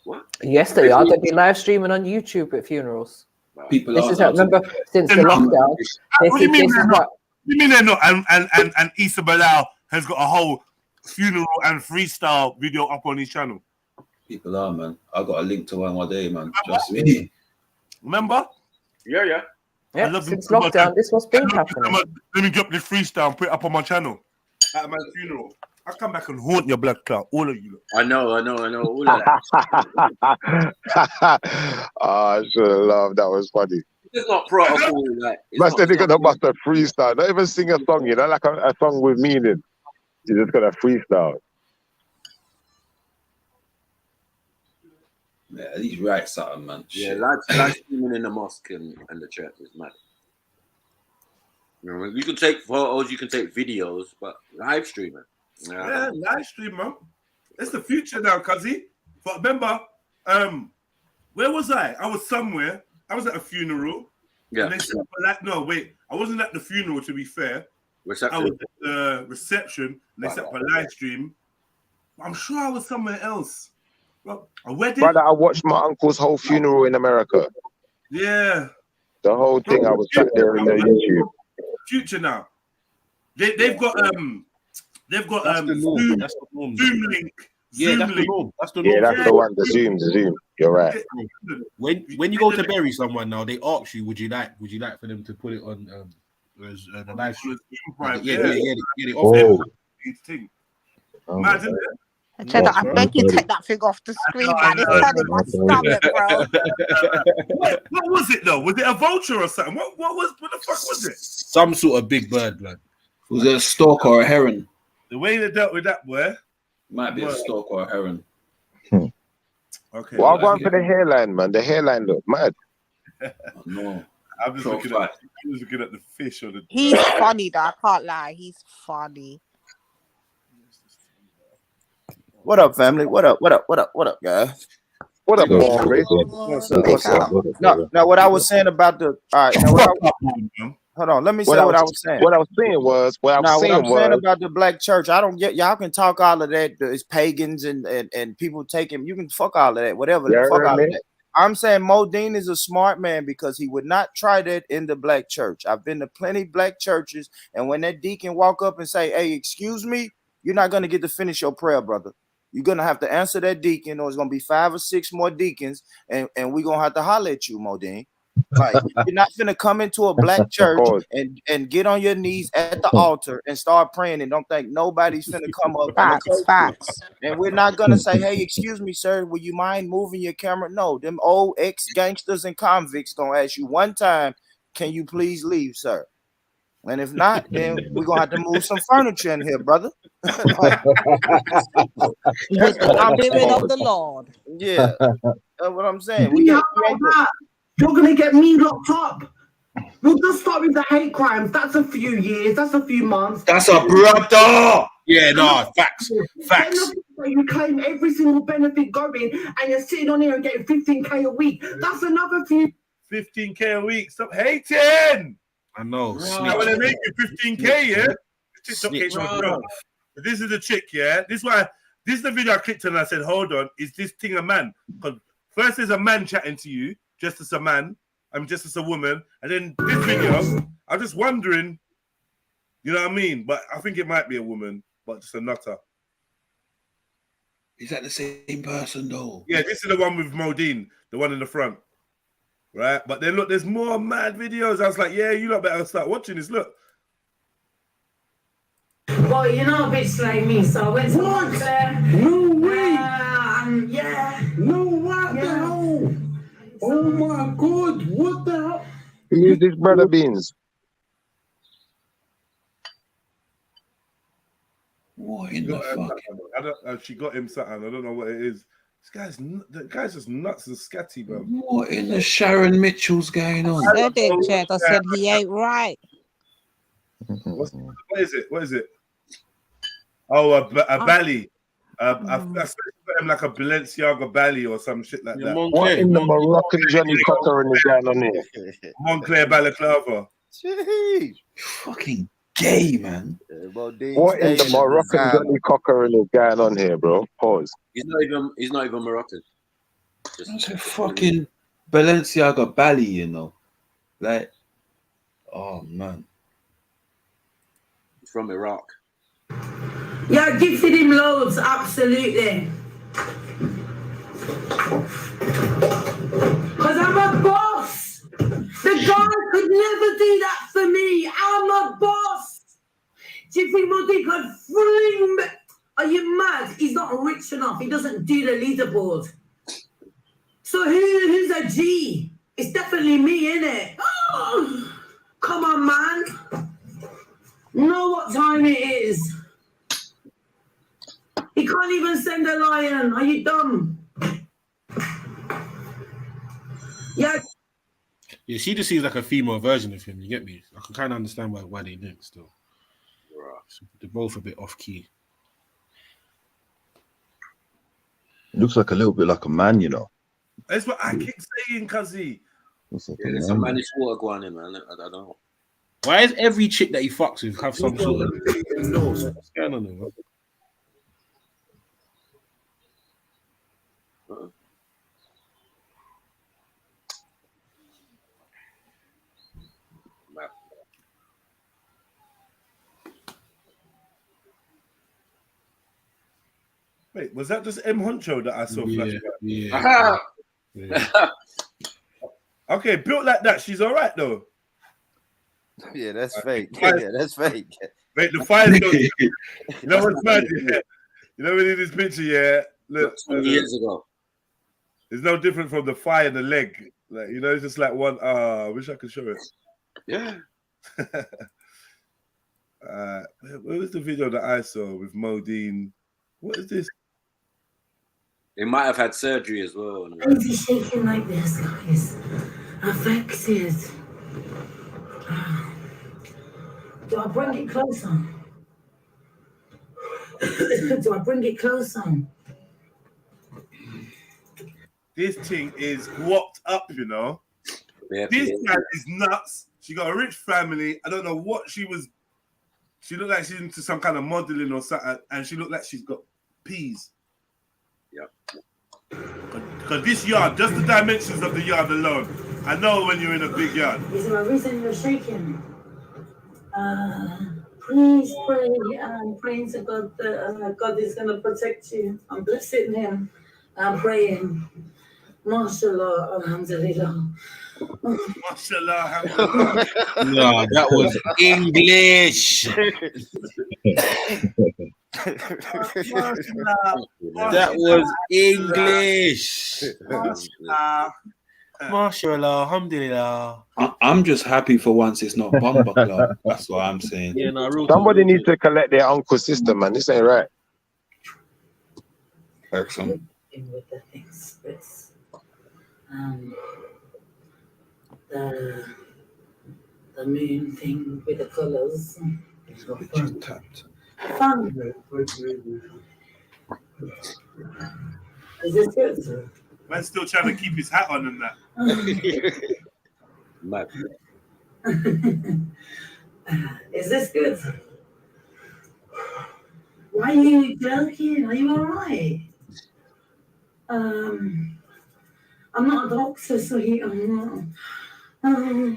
what? Yes, they are. They'd be live streaming on YouTube at funerals. People this is how, remember, since the lockdown. What do you mean they're not? What do you mean they're not? And Issa Bilal has got a whole funeral and freestyle video up on his channel. People are, man. I got a link to one day, man. Trust me. Remember? Yeah. Yeah, love since so much. lockdown, this what's been I love you happening. so much. Let me drop this freestyle and put it up on my channel at my funeral. I come back and haunt your blood clot, all of you. I know, all of that. I should have loved that. Was funny. It's not protocol, like. But then they're gonna bust a freestyle. Not even sing a song, you know, like a song with meaning. You're just gonna freestyle. Yeah, he's right, something, man. Yeah, live streaming in the mosque and the church is mad. You know, you can take photos, you can take videos, but live streaming. Yeah, live stream, man. It's the future now, cuzzy. But remember, where was I? I was somewhere. I was at a funeral. Yeah. And they set up no, wait. I wasn't at the funeral, to be fair. Reception. I was at the reception. And they set up a live stream. I'm sure I was somewhere else. Well, a wedding? Brother, I watched my uncle's whole funeral in America. Yeah. The whole thing, I was sat there in the YouTube. Future now. They've got Zoom, That's the norm. Zoom link. Yeah, Zoom that's the link. norm. That's the norm. Yeah, that's the one. The Zoom. You're right. When you go to bury someone now, they ask you, would you like for them to put it on the live stream? Yeah. They offer it. Mad, isn't it? Cheddar, I beg you take that thing off the screen, man. It's turning my stomach, bro. What was it though? Was it a vulture or something? What the fuck was it? Some sort of big bird, man. Was it a stork or a heron? The way they dealt with that, boy. Might be a stork or a heron. Okay. Well, I'm going for the hairline, man. The hairline look mad. No. I'm just looking at the fish or the. He's funny, though. I can't lie. He's funny. What up, family? What up, guys? What up, What's up? Now, what I was saying about the. All right. Now, hold on. Let me say what I was saying. What I was saying was. What I'm saying about the black church. I don't get. Y'all can talk all of that. It's pagans and people taking. You can fuck all of that. Whatever. Fuck all of that. I'm saying Modine is a smart man because he would not try that in the black church. I've been to plenty black churches, and when that deacon walk up and say, "Hey, excuse me," you're not gonna get to finish your prayer, brother. You're gonna have to answer that deacon, or it's gonna be 5 or 6 more deacons, and we're gonna have to holler at you, Modine. Like, you're not gonna come into a black church and get on your knees at the altar and start praying and don't think nobody's gonna come up. Facts. And we're not gonna say, "Hey, excuse me, sir, will you mind moving your camera?" No, them old ex-gangsters and convicts gonna ask you one time, "Can you please leave, sir?" And if not, then we're gonna have to move some furniture in here, brother. With the Spirit of the Lord. Yeah, that's what I'm saying. You're gonna get me locked up. We'll just start with the hate crimes. That's a few years. That's a few months. That's a brother. Yeah, no, facts. You claim every single benefit going, and you're sitting on here and getting 15K a week. That's another few. 15K a week. Stop hating. I know. Now when they make you 15K, yeah. This is the chick, yeah. This is the video I clicked on and I said, hold on, is this thing a man? Because first there's a man chatting to you, just as a man, just as a woman, and then this video, I'm just wondering, you know what I mean? But I think it might be a woman, but just a nutter. Is that the same person though? Yeah, this is the one with Modine, the one in the front. Right, but then look, there's more mad videos. I was like, yeah, you lot better start watching this. Look. Well, you're not a bitch like me, so I went to Montclair. No way! Yeah. No, what the hell? Oh my God, what the hell? Who is this brother Beans? What in the fuck? I don't. She got him something. I don't know what it is. The guy's just nuts and scatty, bro. What in the Sharon Mitchell's going on? I said he ain't right. What is it? What is it? Oh, a belly. I suppose him like a Balenciaga belly or some shit like that. What in the Moroccan Johnny Cocker in the going on here? Montclair balaclava. Jeez. Fucking gay, man. What in the Moroccan Johnny Cocker is going on here, bro? Pause. He's not even Moroccan. That's a fucking Balenciaga Bali, you know. Like, oh man. He's from Iraq. Yeah, I gifted him loads, absolutely. Because I'm a boss. The guy could do that for me. I'm a boss. Do you think Modine could fling me? Are you mad? He's not rich enough. He doesn't do the leaderboard. So who's a G? It's definitely me, innit? Oh, come on, man. Know what time it is. He can't even send a lion. Are you dumb? Yeah. Yeah, she just seems like a female version of him. You get me? I can kind of understand why they link still. So they're both a bit off key. Looks like a little bit like a man, you know. That's what I keep saying, Kazi. Looks like Yeah, there's some manish water going in, man. I don't know. Why is every chick that he fucks with have some sort of nose? What's going on there, man? Wait, was that just M Honcho that I saw flashback? Yeah. Okay, built like that, she's all right though. Yeah, that's fake. Yeah, that's fake. Wait, the fire's still. You know what's mad? Yeah. You know when in this picture, yeah. Look, 20 years ago. It's no different from the fire in the leg. Like, you know, it's just like one. I wish I could show it. Yeah. Where was the video that I saw with Modine? What is this? They might have had surgery as well. Why is he shaking like this, guys? Affected. Do I bring it closer? Do I bring it closer? This thing is whopped up, you know. Yeah, this guy is nuts. She got a rich family. I don't know what she was. She looked like she's into some kind of modeling or something, and she looked like she's got peas. Yep. Because this yard, just the dimensions of the yard alone, I know when you're in a big yard. Is there a reason you're shaking? Please pray. I'm praying to God that God is going to protect you. I'm blessing him. I'm praying. MashaAllah, alhamdulillah. MashaAllah, alhamdulillah. No, that was English. That was English. MashaAllah, alhamdulillah. I'm just happy for once it's not Bomber Club. That's what I'm saying. Yeah, no, somebody needs to collect their uncle sister, man. This ain't right. Excellent. With the express, the moon thing with the colors. Fun. Is this good? Man's still trying to keep his hat on and that. Mad. Is this good? Why are you joking? Are you all right? I'm not a doctor, so I'm not.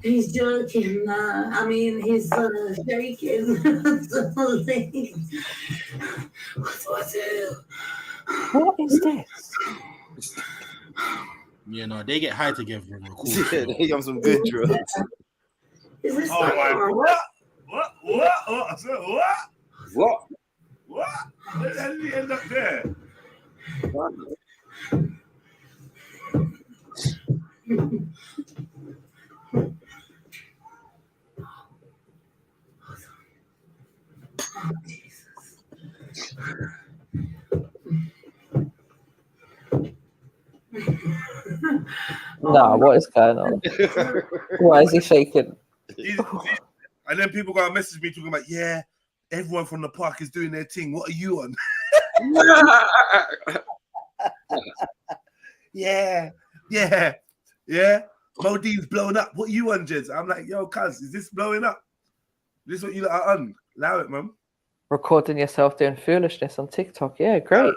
He's joking. I mean, he's shaking. What do I do? What is this? Yeah, no, they get high together and record. Yeah, they got some good drugs. Is this Oh my God. What? I said, what? Where the hell did he end up there? Nah, what is going on? Why is he shaking? And then people go and message me talking about, yeah, everyone from the park is doing their thing. What are you on? Yeah. Modine's blowing up. What are you on, Jez? I'm like, yo, cuz, is this blowing up? This is what you are on? Allow it, man. Recording yourself doing foolishness on TikTok. Yeah, great.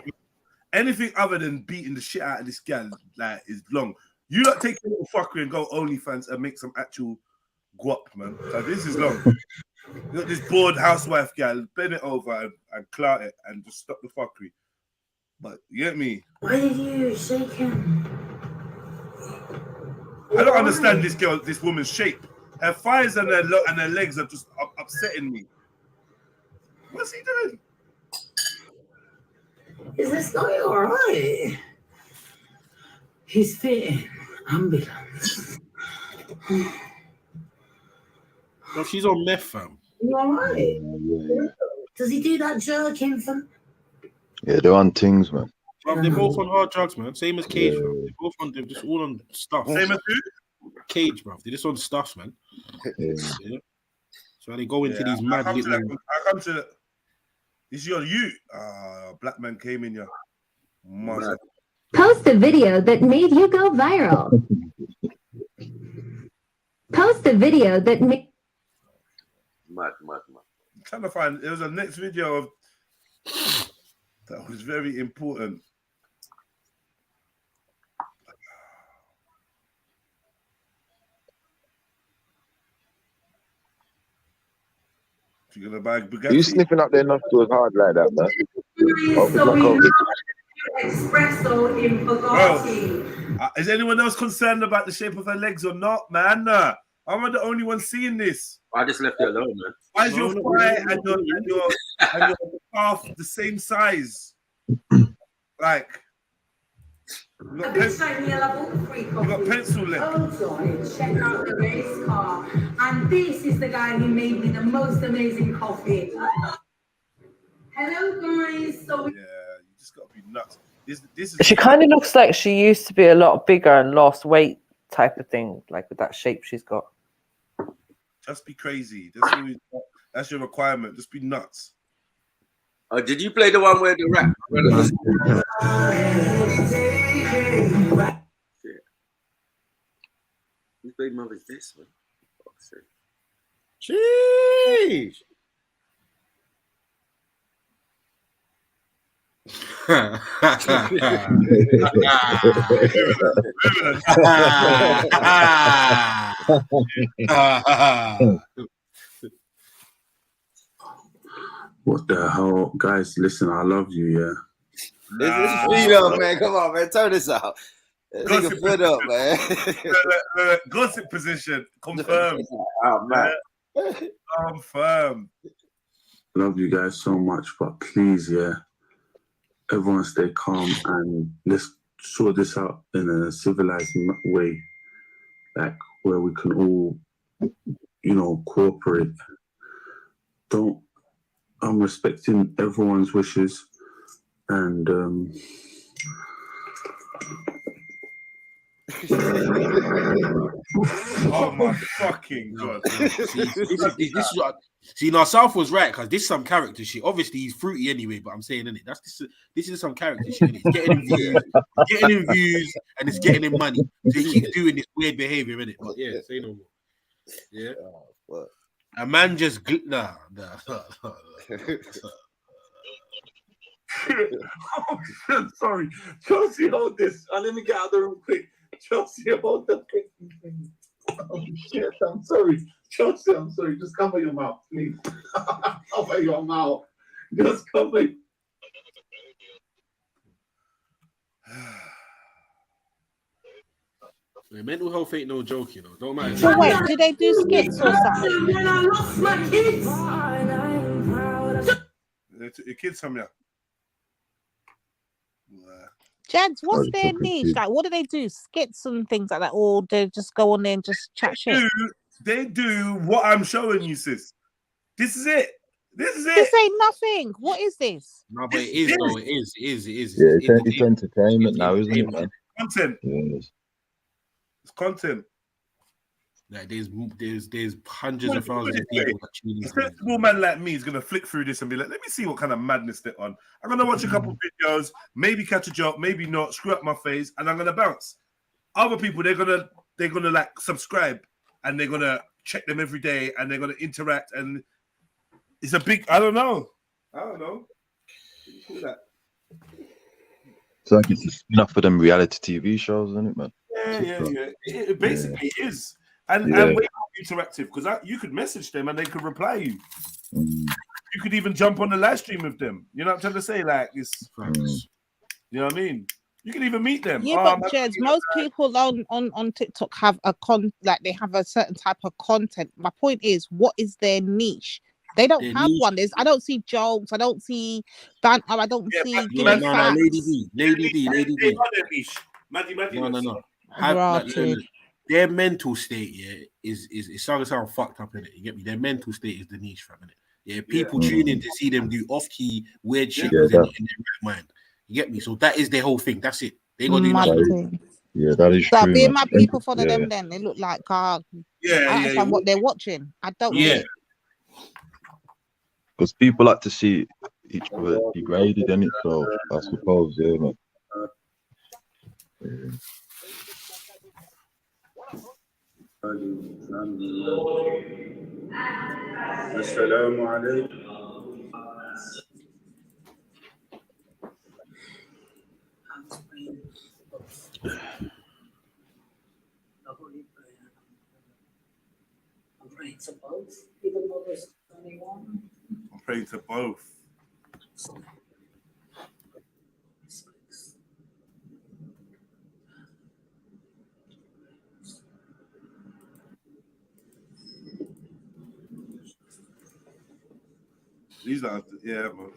Anything other than beating the shit out of this gal, like, is long. You don't take a little fuckery and go OnlyFans and make some actual guap, man. So this is long. You got this bored housewife gal, bend it over and clout it and just stop the fuckery. But you get me? Why are you shaking? I don't understand this woman's shape. Her thighs and her legs are just upsetting me. What's he doing? Is this guy all right? He's fitting ambulance. No, she's on meth, fam. You all right? Does he do that jerking for? Yeah, they're on things, man. Bro, they're both on hard drugs, man. Same as Cage, bro. They're both on. They're just all on stuff. Same as who? Cage, bro. They're just on stuff, man. Yeah. So they go into these mad little. I come to. Is your you? Black man came in here. Mother. Post a video that made you go viral. Post a video that made. Mad. I'm trying to find. There was a next video of that was very important. You're gonna buy Bugatti? You sniffing up their nostrils hard like that, man? Espresso in Bugatti. Bro, is anyone else concerned about the shape of her legs or not, man? I'm the only one seeing this. I just left it alone, man. Why is your thigh and your calf the same size? Like, you got pencil length. Check out the race car. And this is the guy who made me the most amazing coffee. Hello, guys. So yeah, you just gotta be nuts. This is. She kind of looks like she used to be a lot bigger and lost weight, type of thing, like with that shape she's got. Just be crazy. That's your requirement. Just be nuts. Oh, did you play the one where the rap? Whose baby mother is this, man? Jeez. What the hell, guys? Listen, I love you, yeah. This is speed up, man. Come on, man. Turn this out. Nigga, put up, man. Gossip position confirmed. Oh, man. Confirmed. Love you guys so much, but please, yeah, everyone stay calm and let's sort this out in a civilized way, like where we can all, cooperate. I'm respecting everyone's wishes, and oh my fucking god! See, now South was right because this is some character shit. Obviously, he's fruity anyway, but I'm saying, innit, this is some character shit. Innit? It's getting him views, and it's getting him money. So he keeps doing this weird behavior, innit? But yeah, say no more. Yeah. A man just nah. Oh, shit, sorry. Chelsea, hold this. Let me get out of the room quick. Chelsea, hold the freaking thing. Oh, shit, I'm sorry. Chelsea, I'm sorry. Just cover your mouth, please. Cover your mouth. Just cover. Mental health ain't no joke, Don't matter. So wait, do they do skits or something? When I lost my kids. Your kids from here. Gents, what's their niche? Like, what do they do? Skits and things like that, or they just go on there and just chat shit? They do what I'm showing you, sis. This is it. This ain't nothing. What is this? No, but it is, though. It is. Yeah, it's entertainment now, isn't it, man? Content. Yes. It's content. Like there's hundreds of thousands of people that tune A sensible man like me is gonna flick through this and be like, let me see what kind of madness they're on. I'm gonna watch a couple videos, maybe catch a joke, maybe not, screw up my face, and I'm gonna bounce. Other people, they're gonna like subscribe and they're gonna check them every day and they're gonna interact, and it's a big I don't know. That. It's like it's enough for them reality TV shows, isn't it, man? Yeah. It basically is. And way more interactive because you could message them and they could reply you. You could even jump on the live stream with them. You know what I'm trying to say? Like it's, you know what I mean? You can even meet them. Yeah, but Jeds, most people on TikTok have they have a certain type of content. My point is, what is their niche? They don't have one. I don't see jokes. I don't see banter. I don't see giving facts. Lady D. No. Their mental state, is starting to sound fucked up in it. You get me? Their mental state is the niche, fam. Yeah, people tune in to see them do off-key weird shit in their right mind. You get me? So that is their whole thing. That's it. They gonna do nothing. Yeah, that is So true. being my people follow them, then they look like I understand what they're watching. I don't. Yeah. Because people like to see each other degraded, in it. So I suppose, yeah. Assalamu alaikum. I'm praying to both, even though there's only one. I'm praying to both. These are, yeah, man.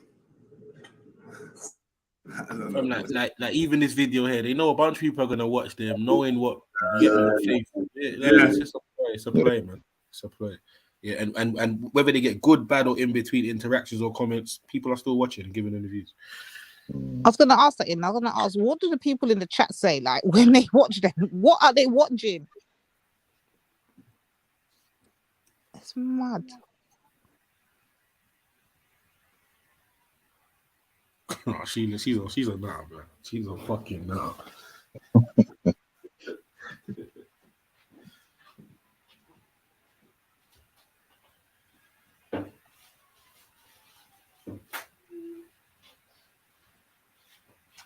Like even this video here, they know a bunch of people are gonna watch them, knowing what you get it's just a play. It's a play, man. It's a play. Yeah, and whether they get good, bad, or in between interactions or comments, people are still watching and giving them the views. I was gonna ask that. I was gonna ask, what do the people in the chat say? Like when they watch them, what are they watching? It's mad. Oh, she's a nah, man. She's a fucking nah.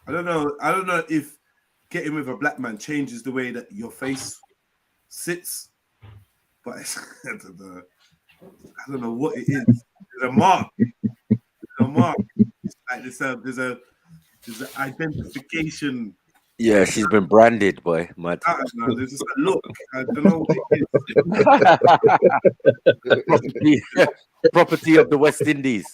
I don't know if getting with a black man changes the way that your face sits, but I don't know what it is. There's a mark. It's like there's an identification. Yeah, she's been branded, boy. Mad. There's just a look. I don't know what it is. Property of the West Indies.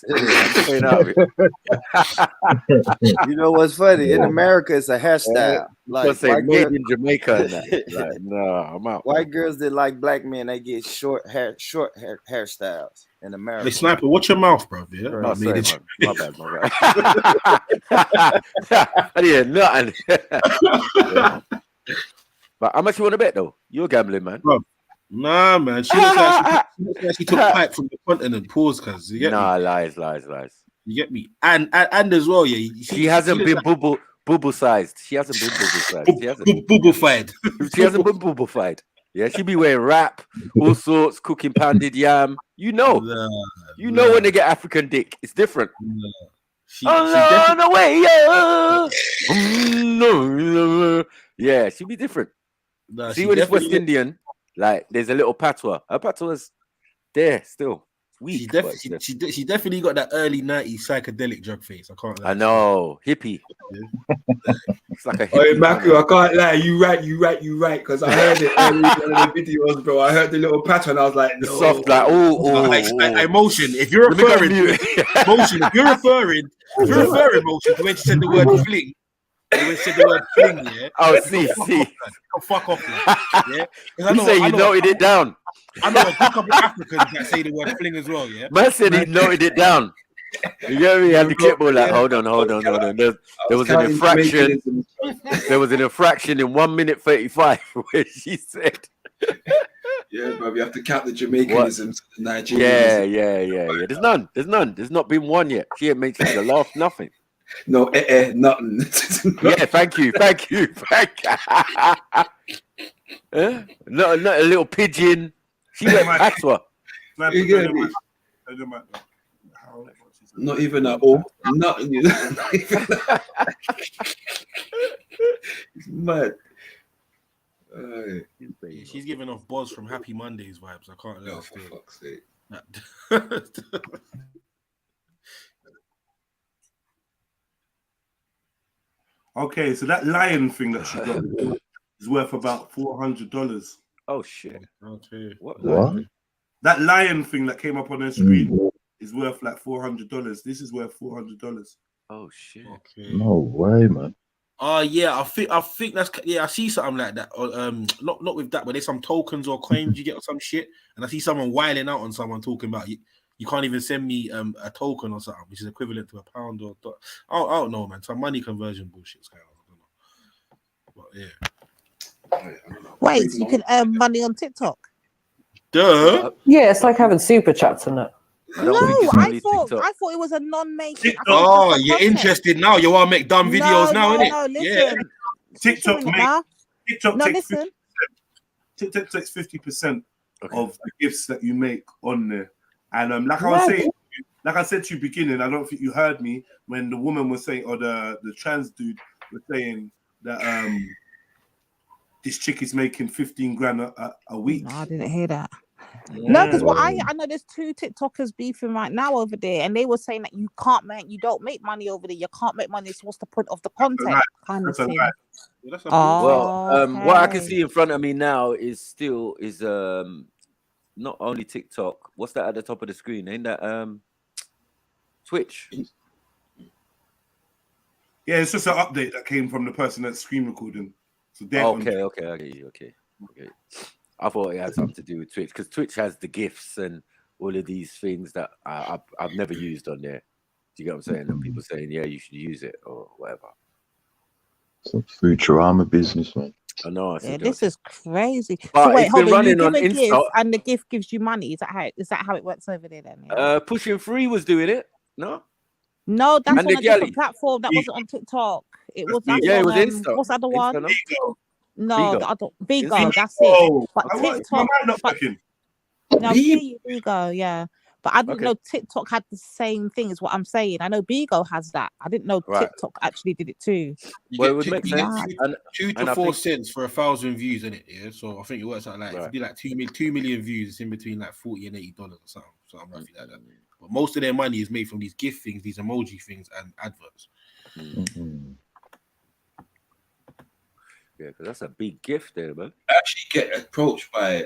You know what's funny? In America, it's a hairstyle. Like say made in Jamaica. And that. Like, no, I'm out. White girls that like black men, they get short hairstyles in America. Hey, Sniper, watch your mouth, bro. Yeah, no, sorry, my bad. Yeah, nothing. Yeah. But how much you want to bet though? You're gambling, man. Bro. Nah, man. She looks like she took pipe from the continent. Pause, cuz you get me. Lies. You get me, and as well, yeah. She hasn't been bubble sized. She hasn't been bubble sized. Bubble-fied. She hasn't been bubble-fied. Yeah, she be wearing wrap, all sorts, cooking pounded yam. You know when they get African dick, it's different. No way, yeah, she be different. Nah, see when it's West Indian, like there's a little patois. Her patois there still. She definitely got that early 90s psychedelic drug face. I can't lie. I know, hippie. It's like a hippie. Hey, Maku, I can't lie. You right. Because I heard it early in the videos, bro. I heard the little pattern. I was like, no. Soft, like emotion. If you're referring motion, if you're referring motion to when she said the word fling. When she said the word fling, yeah. Oh, see. Fuck off, yeah. You say you noted it down. I know a couple of Africans that say the word fling as well, yeah. Man said he noted it down. You get me? And the clipboard like, hold on. There was an infraction. There was an infraction in 1 minute 35 where she said. Yeah, bro, you have to count the Jamaicanisms, the Nigerians. Yeah. There's none. There's not been one yet. She ain't mentioned the laugh, nothing. No, nothing. Yeah, thank you. Not a little pigeon. She went patois. Not even at all. Nothing. It's mad. She's giving off buzz from Happy Mondays vibes. I can't let her stay. For fuck's sake. Okay, so that lion thing that she got is worth about $400. Oh shit! Okay. What? That lion thing that came up on her screen is worth like $400. This is worth $400. Oh shit! Okay. No way, man. Oh yeah, I think that's I see something like that. Or, not with that, but there's some tokens or coins you get or some shit, and I see someone whiling out on someone talking about you can't even send me a token or something, which is equivalent to £1 or I don't know, man. Some money conversion bullshit's going on. I don't know. But yeah. Wait, so you can earn money on TikTok? Duh. Yeah, it's like having super chats in it. No, I thought it was a non-making. Oh, you're interested now? You want to make dumb videos now, innit? No, listen. TikTok takes listen. 50%. TikTok takes 50% of the gifts that you make on there. And like I said to you beginning, I don't think you heard me when the woman was saying, or the trans dude was saying that this chick is making 15 grand a week. No, I didn't hear that. Yeah. No, because I know there's 2 TikTokers beefing right now over there, and they were saying that you don't make money over there. You can't make money. So what's the point of the content? Kind of thing. What I can see in front of me now is not only TikTok. What's that at the top of the screen? Ain't that Twitch? Yeah, it's just an update that came from the person that's screen recording. So okay. I thought it had something to do with Twitch, because Twitch has the gifts and all of these things that I've never used on there. Do you get what I'm saying? And people saying, yeah, you should use it or whatever. It's a Futurama business, man. I know. Yeah, this is crazy. But so wait, it's hold been on. You running give on a gift, Insta. and the gift gives you money. Is that how it works over there then? Yeah? Pushing Free was doing it. No, that's and on a different platform. That wasn't on TikTok. It was. It was Insta. What's the other one? Insta, No, Bigo. the other Bigo. That's it. But TikTok. No, Bigo. Yeah. But I didn't know TikTok had the same thing as what I'm saying. I know Bigo has that. I didn't know TikTok actually did it too. You get 2 to 4 cents for 1,000 views, in it. Yeah, so I think it works out like if you do like 2 million views, it's in between like $40 and $80 or something. So I'm roughly like that. But most of their money is made from these gift things, these emoji things, and adverts. Yeah, because that's a big gift there, man. Actually, get approached by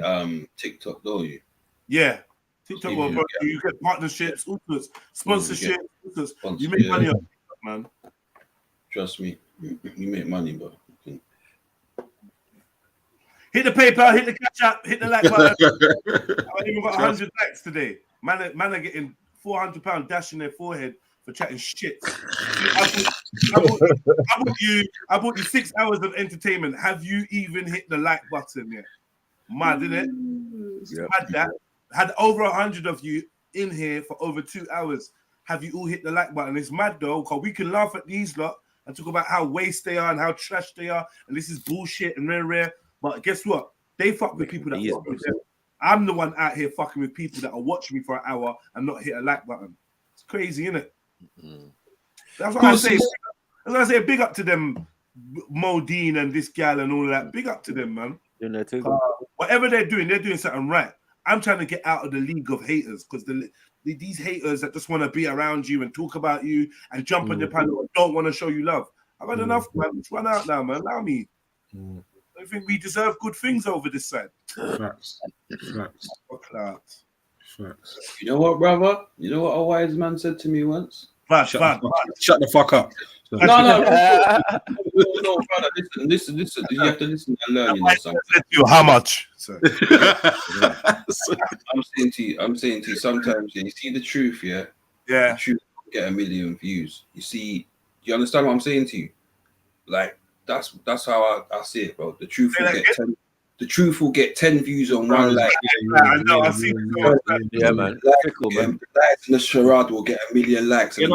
TikTok, don't you? Yeah. TikTok will approach you. You get partnerships, all sorts, sponsorship, all sorts. You make money on TikTok, man. Trust me, you make money, bro. Hit the PayPal, hit the cash app, hit the like button. I even got 100 likes today. Man are getting £400 dash in their forehead for chatting shit. I bought you 6 hours of entertainment. Have you even hit the like button yet? Mad, isn't it? Mad that. Had over 100 of you in here for over 2 hours. Have you all hit the like button? It's mad though, because we can laugh at these lot and talk about how waste they are and how trash they are, and this is bullshit and rare. But guess what? They fuck with people that fuck with them. I'm the one out here fucking with people that are watching me for an hour and not hit a like button. It's crazy, isn't it? That's what I say. That's what I say. Big up to them, Modine and this gal and all of that. Big up to them, man. Whatever they're doing something right. I'm trying to get out of the league of haters, because these haters that just want to be around you and talk about you and jump on your panel and don't want to show you love. I've had enough, man. Let's run out now, man. Allow me. I think we deserve good things over this side. Facts. You know what, brother? You know what a wise man said to me once? Shut the fuck up. No, brother. Listen. You have to listen and learn. You know something. How much? I'm saying to you. Sometimes you see the truth, yeah. The truth will get 1 million views. You understand what I'm saying to you? Like that's how I see it, bro. The truth will get 10. The truth will get 10 views on one like. I know. I see. Yeah, man. The charade will get 1 million likes. Yeah,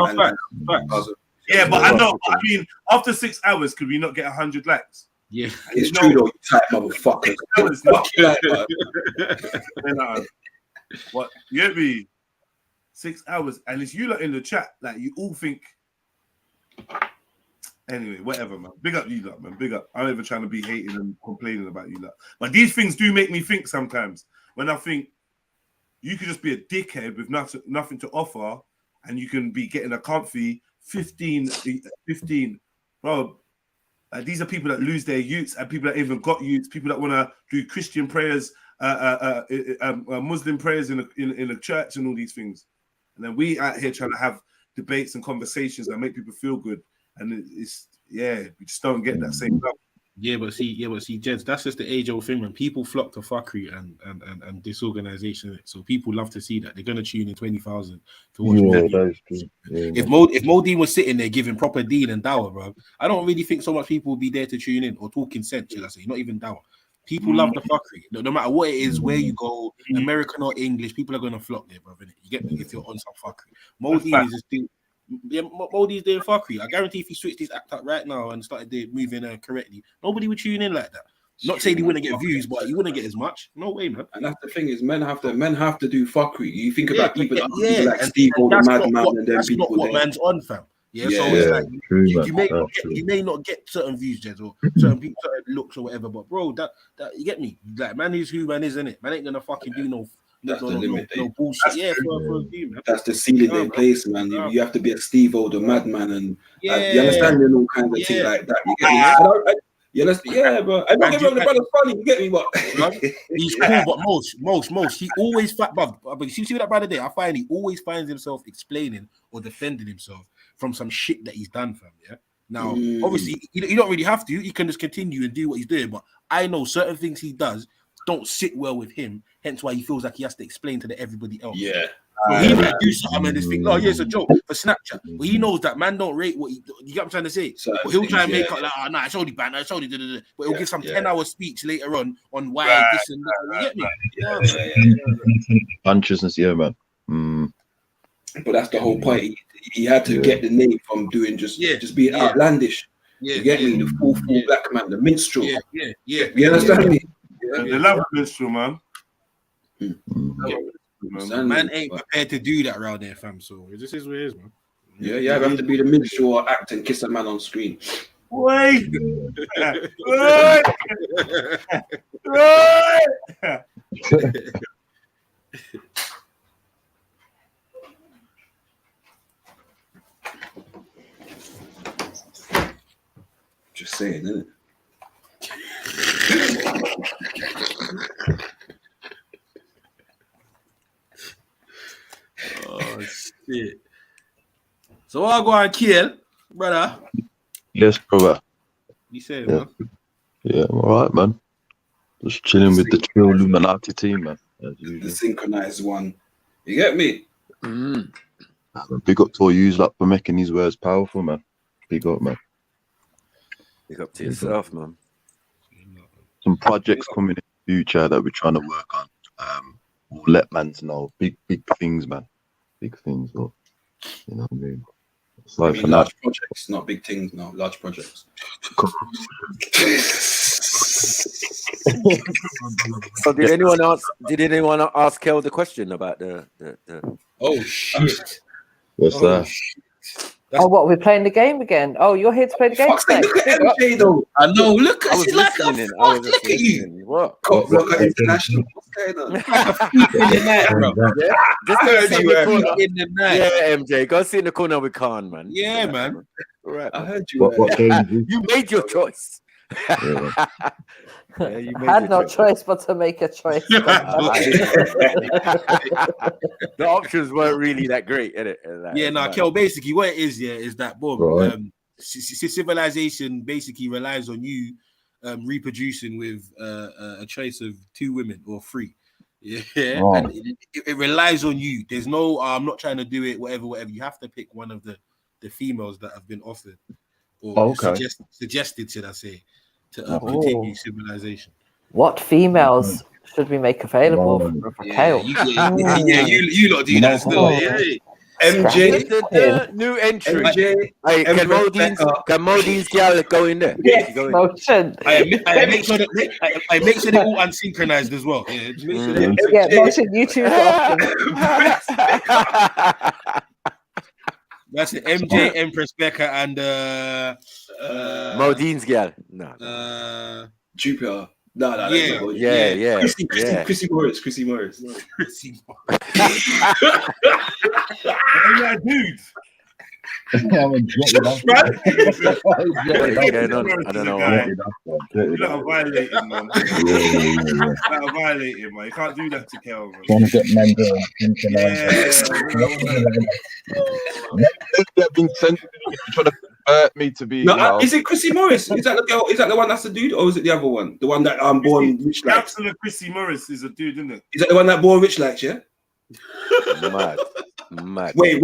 but I know. I mean, after 6 hours, could we not get 100 likes? Yeah, it's true though. You type motherfucker. What? You get me? 6 hours, and it's you lot in the chat. Like you all think. Anyway, whatever, man. Big up you lot, man. Big up. I'm never trying to be hating and complaining about you lot. But these things do make me think sometimes. When I think you could just be a dickhead with nothing to offer, and you can be getting a comfy 15. Bro, These are people that lose their youths and people that even got youths, people that want to do Christian prayers, Muslim prayers in a church and all these things. And then we out here trying to have debates and conversations that make people feel good. And it's we just don't get that same love. Yeah, but see, Jeds, that's just the age-old thing, when people flock to fuckery and disorganization. So people love to see that. They're gonna tune in 20,000 to watch. That is true. If Modine was sitting there giving proper deal and dawah, bro, I don't really think so much people would be there to tune in or talking sense, should I say? Not even dawah. People love the fuckery. No matter what it is, where you go, American or English, people are gonna flock there, bro. You get me? If you're on some fuckery, Modine is just doing. Yeah, Modi's doing fuckery. I guarantee if he switched his act up right now and started moving correctly, nobody would tune in like that. Not saying he wouldn't get views, but he wouldn't get as much. No way, man. And that's the thing is, men have to do fuckery. You think about people like Steve or the Madman, and then that's people not what man's on, fam. So it's like you may not get certain views, Jez, or certain people, certain looks or whatever. But bro, that you get me. Like, man is who man is, isn't it? Man ain't gonna fucking do no bullshit. That's the ceiling in place, man. You have to be a Steve O, the Madman, and you understand all kinds of things like that. You get me? You understand? But I don't get me wrong, the brother's funny. You get me? But he's cool, but most he always but you see that brother there. I find he always finds himself explaining or defending himself from some shit that he's done, fam. Yeah. Now, obviously, you don't really have to. You can just continue and do what he's doing. But I know certain things he does don't sit well with him, hence why he feels like he has to explain to everybody else. Yeah. So he might do something and just think, oh yeah, it's a joke for Snapchat. But he knows that man don't rate what you get what I'm trying to say. But he'll try and make up like, oh nah, it's only bad, it's only da. But he'll give some 10-hour speech later on why this and that. You get me? Consciousness, yeah, man. But that's the whole point. He had to get the name from doing just being outlandish. You get me? The full black man, the minstrel. Yeah. You understand me? They love minstrel, man. Man ain't prepared to do that around there, fam. So this is what it is, man. Yeah, you have to be the minstrel or act and kiss a man on screen. Wait. Just saying, isn't it? Oh shit! So I'll go and kill, brother. Yes, brother. You say, man? Yeah, I'm alright, man. Just chilling with the Trilluminati team, man. The synchronized one. You get me? Big up to all yous lot for making these words powerful, man. Big up, man. Big up to yourself, man. Some projects coming in the future that we're trying to work on. We'll let mans know. Big things, man. Big things, though. You know what I mean? It's like for large projects, not big things, no, large projects. So did anyone ask Kel the question about the Oh shit. What's that? What, we're playing the game again? Oh, you're here to play the game. Look at MJ though. I know. Look at you. Like a fuck. Look at you. What? International. What's going on? Like a freak in the night, bro. Just heard you in the night. Yeah, MJ, go sit in the corner with Khan, man. Yeah, man. All right. I heard you. What game? You made your choice. I had no choice but to make a choice. The options weren't really that great, innit? Kel, basically what it is, is that, civilization basically relies on you reproducing with a choice of 2 women or 3. And it relies on you. There's no, I'm not trying to do it, whatever. You have to pick one of the females that have been offered or suggested, should I say, to continue civilization. What females should we make available for Kale? You lot do that still. MJ, the new entry. Hey, can Modine's gal go in there? Motion. I make sure they're all unsynchronized as well. Motion. You two. That's the MJ, Empress Becca, and Modine's gal. No. Jupiter. No. Yeah. Chrissy Morris. Yeah, dude. I don't know. You're not violating, man. You're not violating, man. You can't do that to Kel, man. Trying to get men They've been sensitive. Trying to convert me to be. No, is it Chrissy Morris? Is that the girl? Is that the one that's the dude, or is it the other one? The one that born rich like? Councillor Chrissy Morris is a dude, isn't it? Is that the one that born rich like? Yeah. Mad. Wait.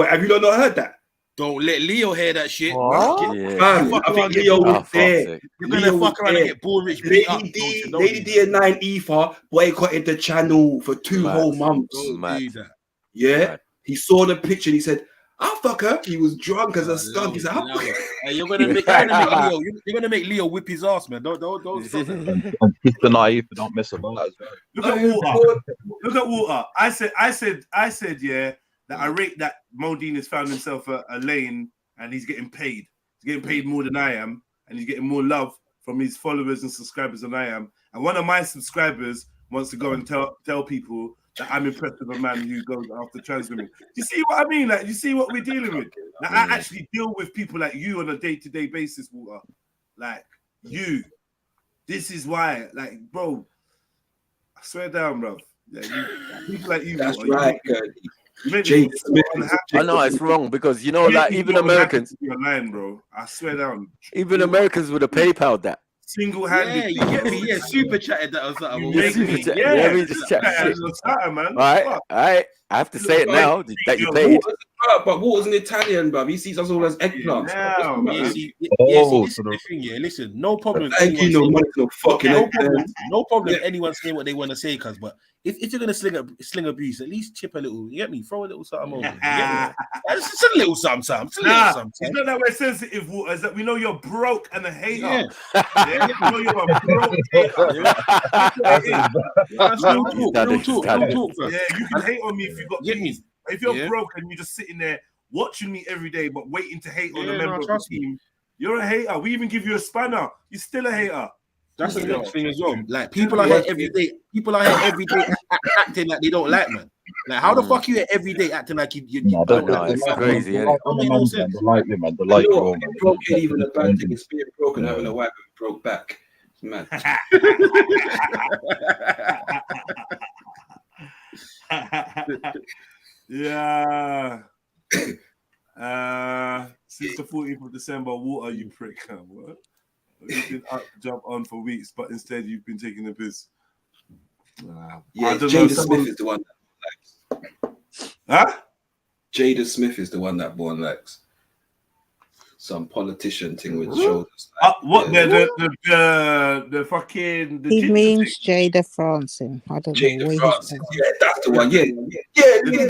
Have you not heard that? Don't let Leo hear that shit. I think Leo was there. You're gonna fuck around and get born rich. Lady D and 9 Ether boycotted the channel for 2 whole months. Yeah, he saw the picture and he said, "I'll fuck her." He was drunk as a skunk. He said, Hey, you're gonna make Leo. You're gonna make Leo whip his ass, man. Don't stop that. And kiss the naive, don't mess about as well. Look at water. I said, yeah, that I rate that Modine has found himself a lane and he's getting paid. He's getting paid more than I am, and he's getting more love from his followers and subscribers than I am. And one of my subscribers wants to go and tell people that I'm impressed with a man who goes after trans women. You see what I mean? Like, you see what we're dealing with? Now, I actually deal with people like you on a day-to-day basis, Walter. Like, you. This is why, like, bro, I swear down, bro. Like, people like you, that's Walter, right, I know it's wrong because you know, like even Americans, line, bro. I swear down. Even Americans would have PayPal that. Single-handed. Yeah, you get me. Yeah, super chatted that or something. Yeah, we just chat shit. Man. All right. I have to say it now that you paid. But Walter's an Italian, bruv. He sees us all as eggplants. Listen, no problem. No problem. Anyone saying what they want to say, cuz. But if you're gonna sling abuse, at least chip a little. You get me? Throw a little something over. It's just a little something. It's not that we're sensitive, Walter. It's that we know you're broke and a hater. Yeah, we know you're a broke hater. Talk. Yeah, you can hate on me if you got things. If you're broke and you're just sitting there watching me every day, but waiting to hate on a member of the team, you're a hater. We even give you a spanner. You're still a hater. That's the next thing as well. Like, people are here every day. Acting like they don't like, man. Like, how the fuck you here every day acting like you don't like? It's crazy. They like you, man. They like you. Broke ain't even a bad thing. It's being broken, having a wife with broke back. It's mad. Yeah. Since the 14th of December, what are you prick? What? You've been up, jump on for weeks, but instead you've been taking the piss. Yeah, Jada Smith is the one that likes. Huh? Jada Smith is the one that Born likes. Some politician thing with shoulders. What? The fucking. He means Jada Franson. I don't know. Franson. Yeah, that's the one. Yeah.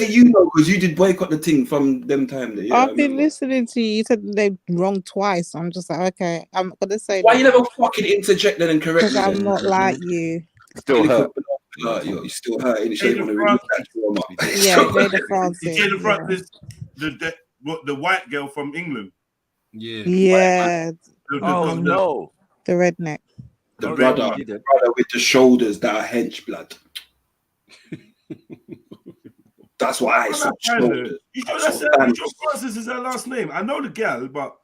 You know, because you did boycott the thing from them time. There. I've been listening to you. You said they wrong twice. I'm just like, okay, I'm gonna say. Why you never fucking interject then and correct me? Because I'm not like you. Still hurt. You still hurt. Yeah, Jada Franson. Jada Franson, the white girl from England. Yeah. No. The redneck. The brother with the shoulders that are hench blood. That's why I said shoulders. Jada Francis is her last name. I know the girl, but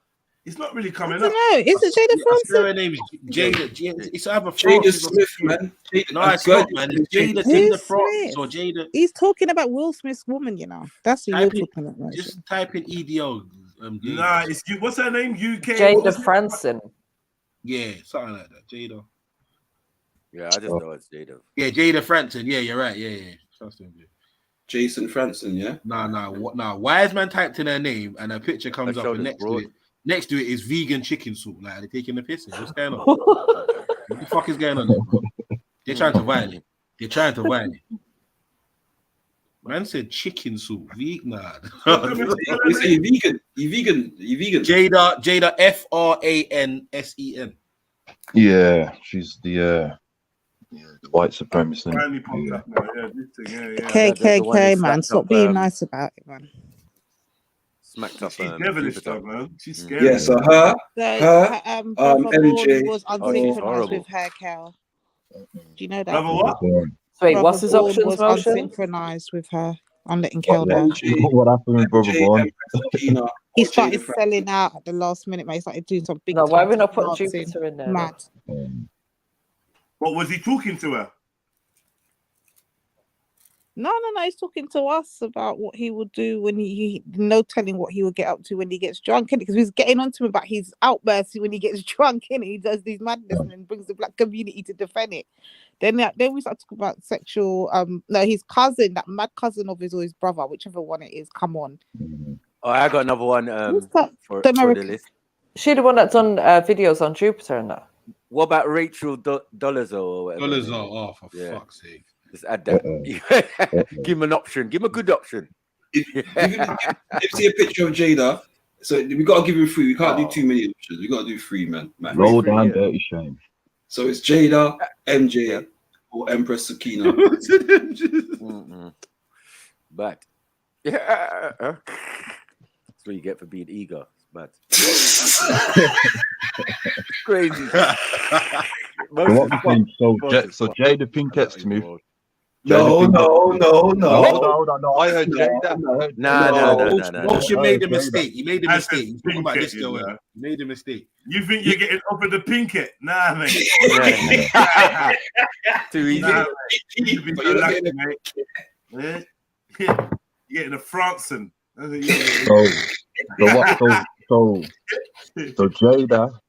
it's not really coming up. No, is it Jada Francis? Her name is Jada. It's either Jada Smith, man. No, it's not, man. It's Jada Francis or Jada. He's talking about Will Smith's woman, you know. That's what you're talking about. Right? Just type in EDO. Nah, it's what's her name? UK. Jada Franson. Yeah, something like that. Jada. Yeah, I just know it's Jada. Yeah, Jada Franson. Yeah, you're right. Yeah. Trust him. Jason Franson. Yeah. Nah. Wise man typed in her name and her picture comes up, and next to it is vegan chicken soup. Like, they're taking the piss. What's going on? What the fuck is going on there? They're trying to violate. Man said chicken soup. Nah. You say you vegan. Jada Fransen. Yeah, she's the white supremacist. KKK, man. Stop being nice about it, man. Smacked up. She's devilish, though, man. She's scary. Yeah, so her, MJ was unsynchronized with her, Cal. Do you know that? What? Wait, what's his options? Was unsynchronized with her. I'm letting Kel know. What happened with Brother Vaughn? He started selling out at the last minute, mate. He started doing some big. No, why are we not putting dancing. Jupiter in there? Mad. What was he talking to her? No. He's talking to us about what he would do when he no telling what he would get up to when he gets drunk, because he's getting onto him about his outbursts when he gets drunk, and he does these madness and then brings the black community to defend it. Then we start talking about sexual. No, his cousin, that mad cousin of his or his brother, whichever one it is. Come on. Oh, I got another one. For the list. She the one that's done videos on Jupiter and that. What about Rachel Dolezal or whatever? Dolezal, oh, for fuck's sake. Just add that. Give him an option. Give him a good option. If you see a picture of Jada, so we got to give him 3. We can't do too many options. We got to do 3, man. Roll down, dirty shame. So it's Jada, MJ, or Empress Sakina. But that's what you get for being eager. But crazy. So Jada Pinkett's to me. No. Hold on. I heard Jada. No. You made a mistake. You made a mistake. You talking about this girl. You made a mistake. You think you're getting offered the Pinkett? Nah, mate. Too easy. Nah, you've been so lucky, mate. You're getting a Franson. So Jada.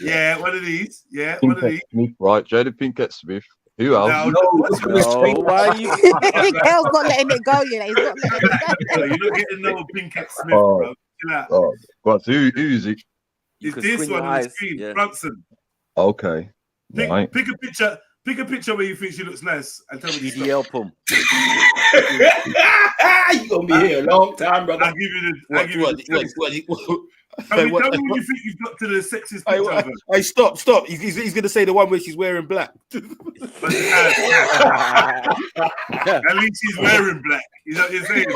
Yeah, one of these. Yeah, Pinkett Smith, right? Jada Pinkett Smith. Who else? No, why are you? Hell's not letting it go, you know. He's not letting it go. You're not getting no Pinkett Smith, bro. What? Who is it? It's this one on the screen, Brunson. Okay. Right. Pick a picture. Pick a picture where you think she looks nice and tell me the DDL pump. You gonna be here a long time, brother. I'll give you the. Tell me when you think you've got to the sexist picture. Hey, stop. He's gonna say the one where she's wearing black. At least she's wearing black. You know what you're saying?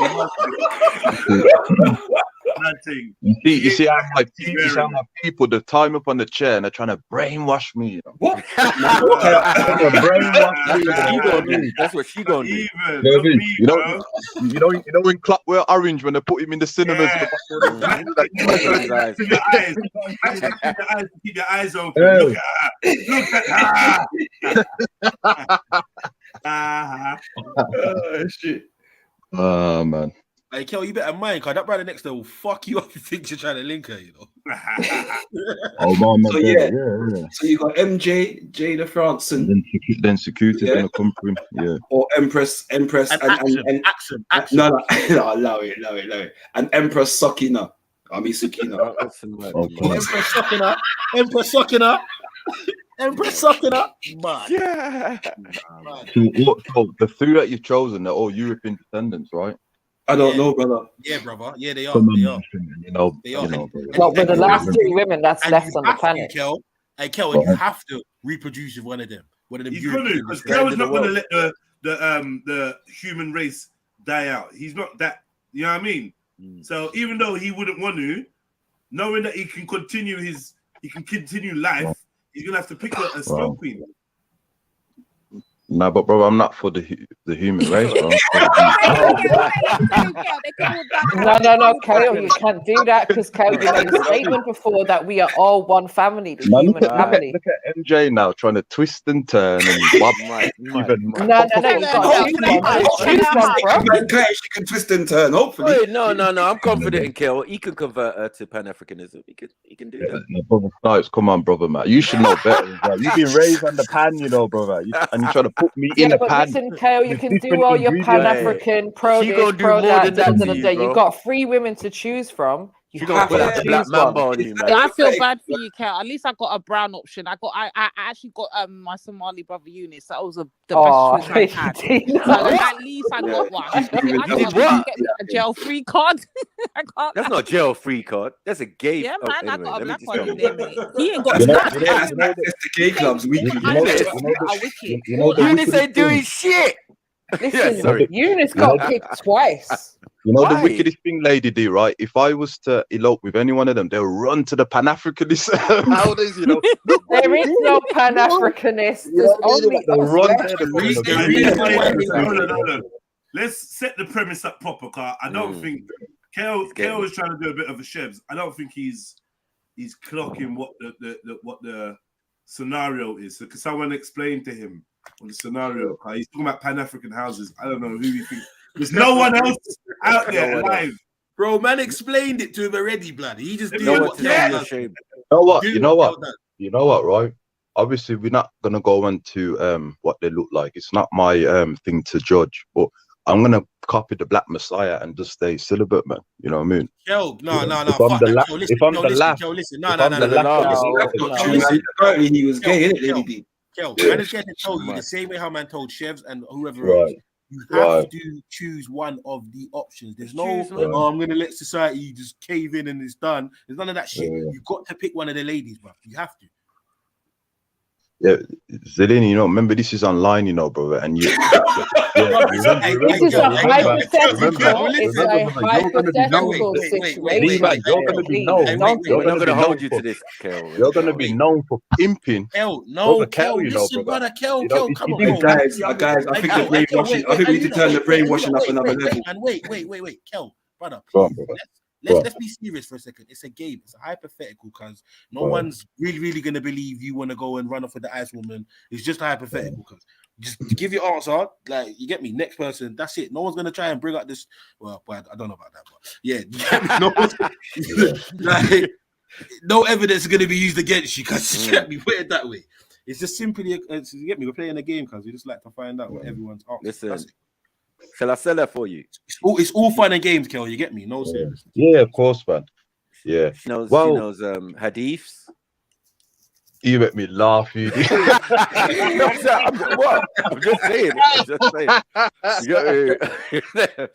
You see how my people they tie me up on the chair and they're trying to brainwash me. You know? What? That's what she gonna do. You know when Clark wear orange when they put him in the cinemas. Keep your eyes open. Look at her. Oh, shit. Oh man. Hey, Kel, you better mind, cause that brother next door will fuck you up if you think you're trying to link her, you know. Oh man, so So you got MJ, Jada Franson, then security gonna come through, or Empress, and action. No, allow it. And Empress Sakina. I mean Sakina. Empress Sakina. Man. Yeah. So the 3 that you've chosen are all European descendants, right? I don't know, brother. Yeah, brother. Yeah, they are. Well, we're the last 3 women that's left on the planet. Kel, and you have to reproduce with one of them. He's gonna, because Kel's not gonna let the human race die out. He's not that. You know what I mean? So even though he wouldn't want to, knowing that he can continue life, he's gonna have to pick a snow queen. No, but bro, I'm not for the human race, bro. No, Kyle, you can't do that because Kyle, you made a statement before that we are all one family, the human family. Look at MJ now trying to twist and turn and bob. No, you got she can twist and turn, hopefully. Wait, no, I'm confident in Kel. He can convert her to Pan-Africanism. He can do that. No, brother Snipes, come on, brother, man. You should know better. You've been raised on the pan, you know, brother. And you're trying to put me in a pan. Listen, Kale, you can do all your Pan-African, pro this, pro that. You've got 3 women to choose from. You have to choose one. Yeah, I feel bad for you, Kale. At least I got a brown option. I actually got my Somali brother Eunice. That was the best choice I had. So at least I got one. I did what? Get a jail-free card. That's not a jail-free card. That's a gay. Yeah, man, I got a black one in there, mate. He ain't got access to gay clubs weekly. Eunice ain't doing shit. Listen, Eunice got kicked twice. You know the wickedest thing, Lady D, right? If I was to elope with any one of them, they'll run to the Pan-Africanist houses, you know. There is no Pan-Africanist. There's only Let's set the premise up proper, car. I don't think Kale was trying to do a bit of a Chevs. I don't think he's clocking what the scenario is. So, because someone explained to him what the scenario. He's talking about Pan-African houses. I don't know who he thinks. There's no one else out there alive. Bro, man explained it to him already, blood. He just did You know what? You know what? You know what, right? Obviously, we're not gonna go into what they look like. It's not my thing to judge, but I'm gonna copy the Black Messiah and just stay celibate, man. You know what I mean? Yo, no. If I'm the last, Apparently he was gay, innit, Lady D? Kel, man is getting to tell you the same way how man told Chevs and whoever else. You have to choose one of the options. There's no, I'm going to let society just cave in and it's done. There's none of that shit. You've got to pick one of the ladies, bro. You have to. Yeah, Zelini, you know, remember this is online, you know, brother, and you. This is a hypothetical. It's a hypothetical situation. You're going to be known. You're going to hold you to this, Kel. You're going to be known for pimping. Kel, no, Kel, listen, brother, Kel, come on, guys. I think the brainwashing. I think we need to turn the brainwashing up another level. And wait, Kel, brother. Let's be serious for a second. It's a game. It's a hypothetical because no one's really going to believe you want to go and run off with the ice woman. It's just a hypothetical because just give your answer. Like, you get me? Next person. That's it. No one's going to try and bring up this. Well, I don't know about that. But yeah, like, no evidence is going to be used against you because you get me? Put it that way. It's just simply, you get me? We're playing a game because we just like to find out what everyone's answer. Listen. Shall I sell that for you? It's all fun and games, Kel. You get me? No serious. Yeah, of course, man. Yeah. She knows hadiths. You make me laugh, you. What? I'm just saying.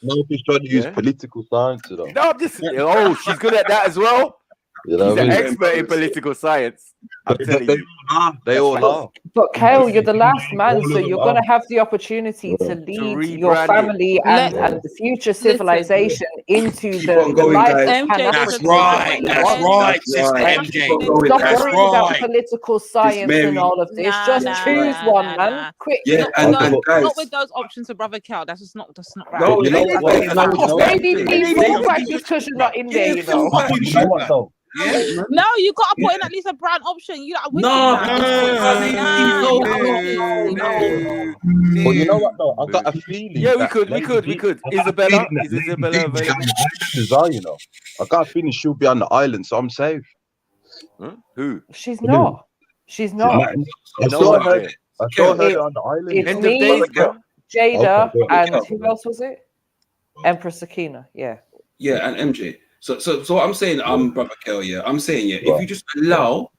No, he's trying to use political science, you know. No, I'm just. Oh, she's good at that as well. You know, she's an expert in political science. I'm telling you. They all are. But Kale, you're the last man, so you're going to have the opportunity to lead your family and the future civilization into the life of Pan-Africanism. That's right, Sister MJ. Stop worrying about political science and all of this. Just choose one, man. Quick. Yeah, not with those options for Brother Kel. That's not right. No, maybe people practice because you're not in there, you know. Yeah. No, you gotta put in at least a brown option. You But you know what though? I got a feeling. Yeah, we could. Isabella, is Isabella available? You know, I got a feeling she'll be on the island, so I'm safe. Who? She's not. She's not. I saw her on the island. It's me, Jada, and who else was it? Empress Sakina. Yeah. Yeah, and MJ. So what I'm saying, Brother Kel, if you just allow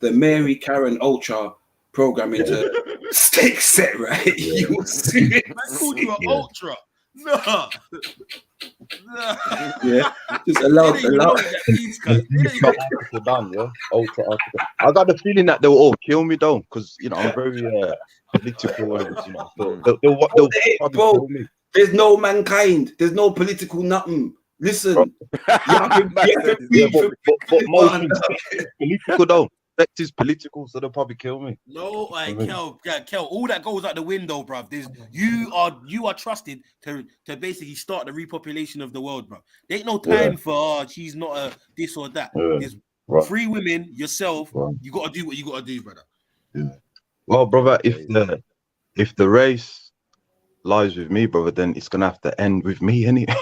the Mary Karen Ultra programming to stay set, right? You will see it. I called you an Ultra. No. Yeah, just allow. I got the feeling that they'll all kill me though, because you know I'm very political, and you know they'll bro, there's no mankind. There's no political nothing. Listen, but most political though. Fact is political, so they'll probably kill me. No, Kel, all that goes out the window, bruv. You are trusted to basically start the repopulation of the world, bruv. There ain't no time for she's not a this or that. There's free women, yourself. You gotta do what you gotta do, brother. Yeah. Well, brother, if the race lies with me, brother, then it's gonna have to end with me anyway.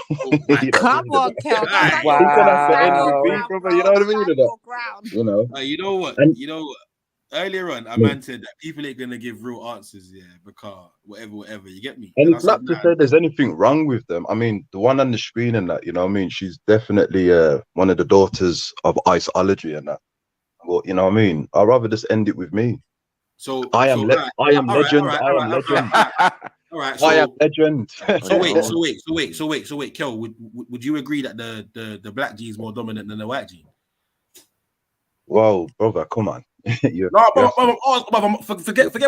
Come on, Kel. It's gonna have to end with me, brother. You know what I mean? You know. You know what? You know what? Earlier on, a man said that people ain't gonna give real answers, because whatever. You get me? And it's not to say there's anything wrong with them. I mean, the one on the screen and that, you know what I mean? She's definitely one of the daughters of iceology and that. Well, you know what I mean? I'd rather just end it with me. So I am legend. I am legend. All right, I am legend. So wait, Kel, would you agree that the black gene is more dominant than the white gene? Whoa, brother, come on. Forget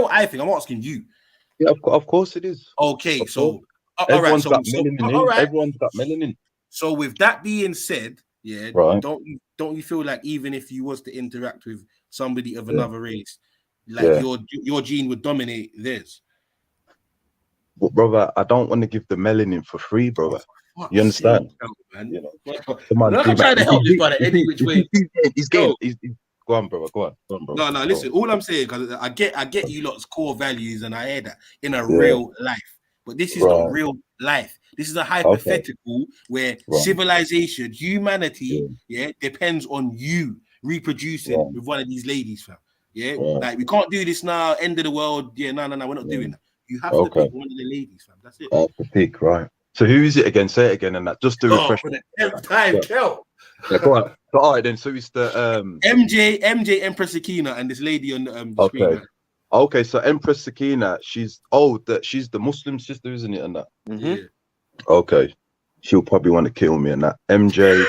what I think. I'm asking you. Yeah, of course it is. Okay, so everyone's got melanin. Everyone's got melanin. So with that being said, right. don't you feel like even if you was to interact with somebody of another race, like your gene would dominate theirs? But brother, I don't want to give the melanin for free, brother. You understand? Man. You know, I'm not trying to help this brother any which way. He's getting. Go on, brother. Go on, bro. No. Listen, all I'm saying, because I get you lot's core values, and I hear that in a real life. But this is not real life. This is a hypothetical where civilization, humanity, depends on you reproducing with one of these ladies, fam. Yeah, like we can't do this now. End of the world. Yeah, no, we're not doing that. You have to pick one of the ladies, fam. That's it. To pick, right? So who is it again? Say it again, and that just to refresh. For the 10th time, Kel. Yeah, go on. So, all right, then. So it's the MJ Empress Sakina and this lady on the screen. Right? Okay, so Empress Sakina, she's the Muslim sister, isn't it? And that. Yeah. Okay, she'll probably want to kill me and that. MJ,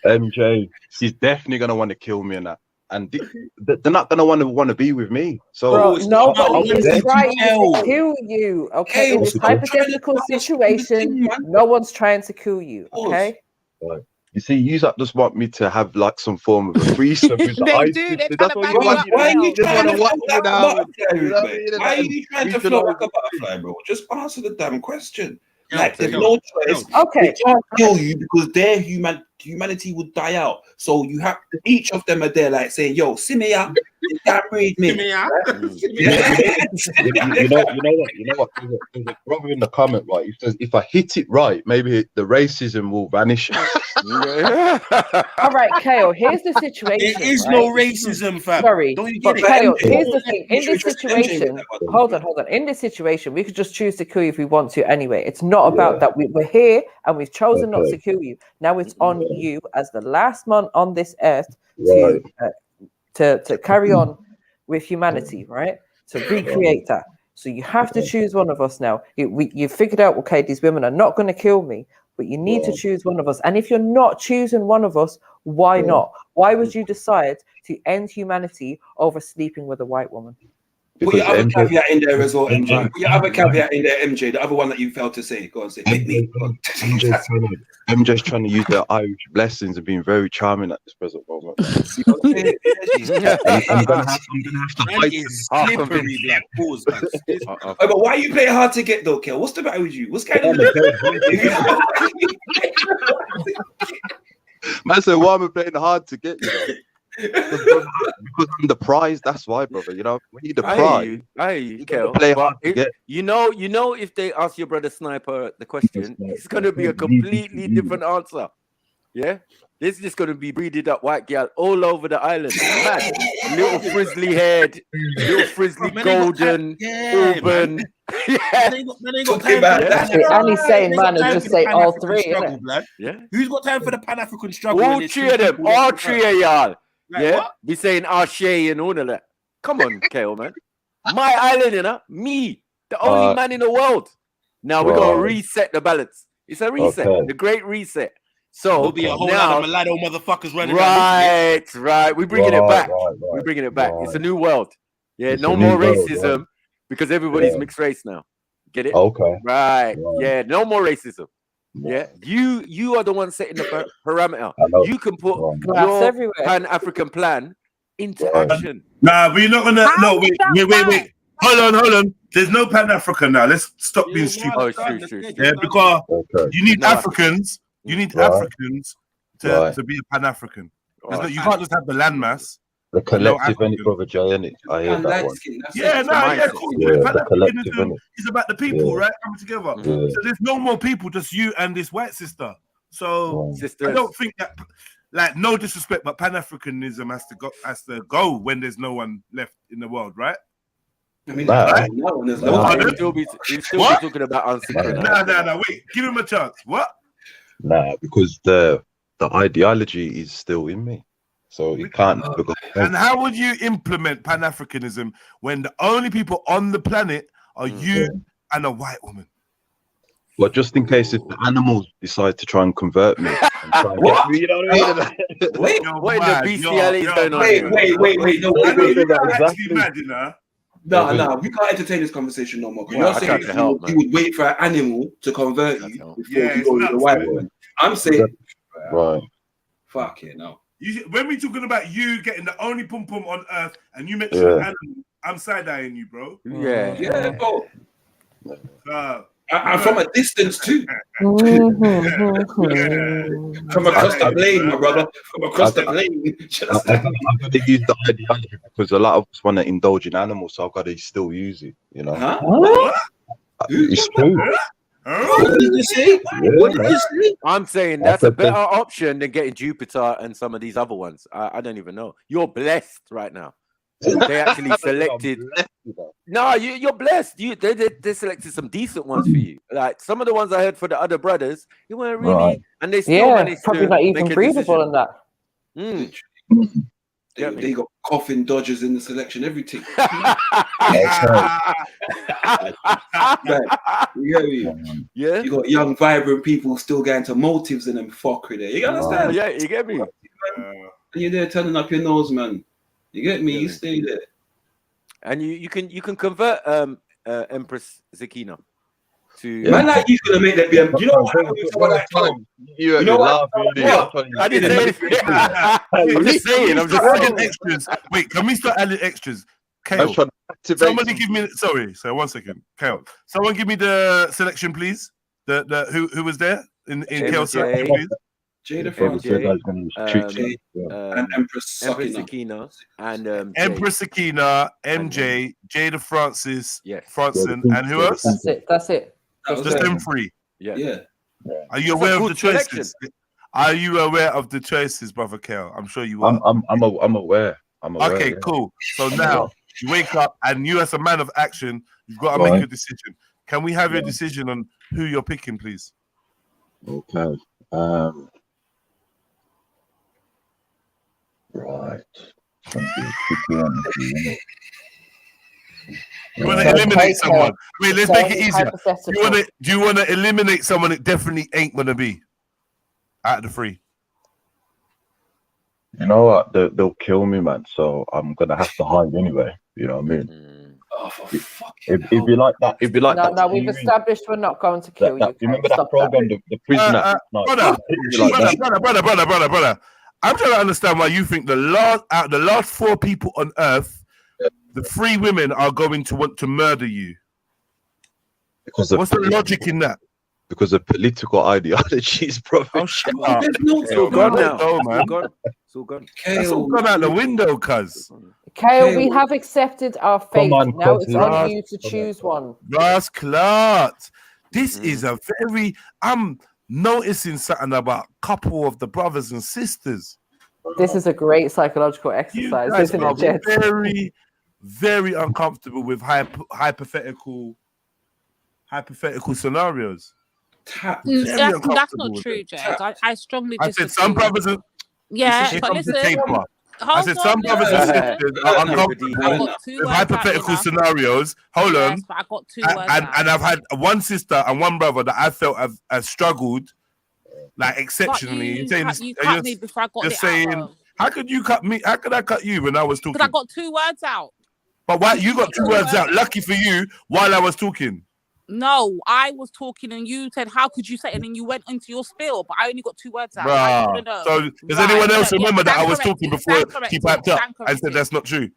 MJ, she's definitely gonna want to kill me and that. And they're not gonna want to be with me. So bro, nobody is trying to kill you. Okay, in this hypothetical situation, no one's trying to kill you. Okay. Right. You see, you just want me to have like some form of a threesome with the ISIS. That's what you want. Why are you trying to flop like a butterfly? Why are you trying to flop like a butterfly, bro? Just answer the damn question. Like, there's no choice. Okay. They can't kill you because their humanity would die out. So you have each of them are there, like saying, "Yo, see me out. You can't read me." You know what? There's a brother in the comment, right? He says, "If I hit it right, maybe the racism will vanish." All right, Kale, here's the situation. There is no racism, fam. Sorry, don't you but get it? Kale, here's the thing. In this situation, hold on. In this situation, we could just choose to kill you if we want to anyway. It's not about that. We're here and we've chosen not to kill you. Now it's on you as the last man on this earth to carry on with humanity, right? To recreate that. So you have to choose one of us now. You figured out, okay, these women are not going to kill me, but you need to choose one of us. And if you're not choosing one of us, why not? Why would you decide to end humanity over sleeping with a white woman? Put your other caveat in there as well, MJ. Put your other caveat in there, MJ. The other one that you failed to say. Go on, say. MJ's trying to use their Irish blessings and being very charming at this present moment. I'm gonna have to fight slippery, black pause, man. But why are you playing hard to get though, Kel? What's the matter with you? What's going on? Man said, why am I playing hard to get? You know? Because I'm the prize. That's why, brother. You know, we need the prize. I hear you, Kel. You know, if they ask your brother Sniper the question, it's gonna be a completely different answer. Yeah, this is just gonna be breeded up white girl all over the island. Man, little frizzly head, little frizzly golden, urban. And he's saying, man, and just say all three. Yeah. Who's got time for the Pan-African struggle? All three of them, all three of y'all. Like yeah, what? be saying Ashe and all of that. Come on, Kale, man. My island, you know, me, the only man in the world. Now we're gonna reset the balance. It's a reset, the great reset. So there'll be a whole lot of mulatto motherfuckers running around. Right. We're bringing it back. We're bringing it back. It's a new world. Yeah, it's no more racism because everybody's mixed race now. Get it? Okay. Right. Yeah, no more racism. Yeah, you are the one setting the parameter. You can put your Pan-African plan into action. Nah, we're not gonna. No, wait. Hold on. There's no Pan-African now. Let's stop being stupid. Yeah, because you need Africans. You need Africans to be a Pan-African. You can't just have the landmass. The collective, any brother Jay, innit? I hear that one. Cool. Pan-Africanism is about the people, right? Coming together. So there's no more people, just you and this white sister. So I don't think that, like, no disrespect, but Pan-Africanism has to go when there's no one left in the world, right? I mean, we'll still be talking about unsynchronized. No, wait, give him a chance. What? Nah, because the ideology is still in me. So it can't. And how would you implement Pan-Africanism when the only people on the planet are you and a white woman? Well, just in case if the animals decide to try and convert me. What? You know what I mean? What in the bestiality is going on? No, we can't entertain this conversation no more. You're saying you would wait for an animal to convert you before you go with the white woman. I'm saying, fuck it, no. When we talking about you getting the only pum pum on earth and you mention an animal, I'm side-eyeing you, bro. Yeah, bro. And from a distance too. From across the plane, my brother. From across the plane. I've got to use the ideology because a lot of us want to indulge in animals, so I've got to still use it. You know. It's true. What did you say? What did you say? I'm saying that's a better option than getting Jupiter and some of these other ones. I don't even know. You're blessed right now. They actually selected. No, you're blessed. They selected some decent ones for you. Like some of the ones I heard for the other brothers, you weren't really, and they still managed probably to not even make a breathable decision. in that. They got coffin dodgers in the selection, everything. Yeah. You got young, vibrant people still going to motives and them fuckery there. You understand? Yeah, you get me. And you're there turning up your nose, man. You get me? You stay there. And you can convert Empress Zakina to man like you's gonna make that be. Do you know what happened with someone like Tom? You know what? I didn't say anything. I'm just saying. Extras. Wait, can we start adding extras? Kale, somebody give me. Sorry, 1 second. Kale, someone give me the selection, please. The who was there in Kale's selection, please. Jada and Empress Sakina and Empress Sakina, MJ, Jada Francis, Franson, and who else? That's it. Just them three. Yeah. Are you aware of the choices? Are you aware of the choices, brother Kale? I'm sure you are. I'm aware. Okay, yeah. cool. So now you wake up, and you, as a man of action, you've got to make your decision. Can we have your decision on who you're picking, please? Okay. Right. You want to eliminate someone? Wait, let's make it easier. Do you want to eliminate someone that definitely ain't gonna be out of the three? You know what? They'll kill me, man. So I'm gonna have to hide anyway. You know what I mean? If you like that, No, we've established we're not going to kill you. Remember that program, the prisoner? Brother. I'm trying to understand why you think the last 4 people on Earth, the 3 women are going to want to murder you. What's the logic in that? Because of political ideologies, bro. Oh shit! It's all gone now. It's all gone. It's all gone out the window, cuz. Kale, we have accepted our fate. Now it's on you to choose one. Ross Clark. This is a very. I'm noticing something about a couple of the brothers and sisters. This is a great psychological exercise, isn't it, Jed? Very, very uncomfortable with hypothetical scenarios. That's not true, Jed. I strongly disagree. I said some brothers and but listen. I said some brothers and sisters are uncomfortable with hypothetical scenarios. Hold on. But I got 2 words and I've had one sister and one brother that I felt have struggled like exceptionally. You cut me before I got it out. How could you cut me? How could I cut you when I was talking? Because I got 2 words out. But why you got 2 words out? Lucky for you, while I was talking. No, I was talking and you said, "How could you say?" And then you went into your spiel, but I only got 2 words out. So does anyone else remember that I was talking before she piped up and said that's not true?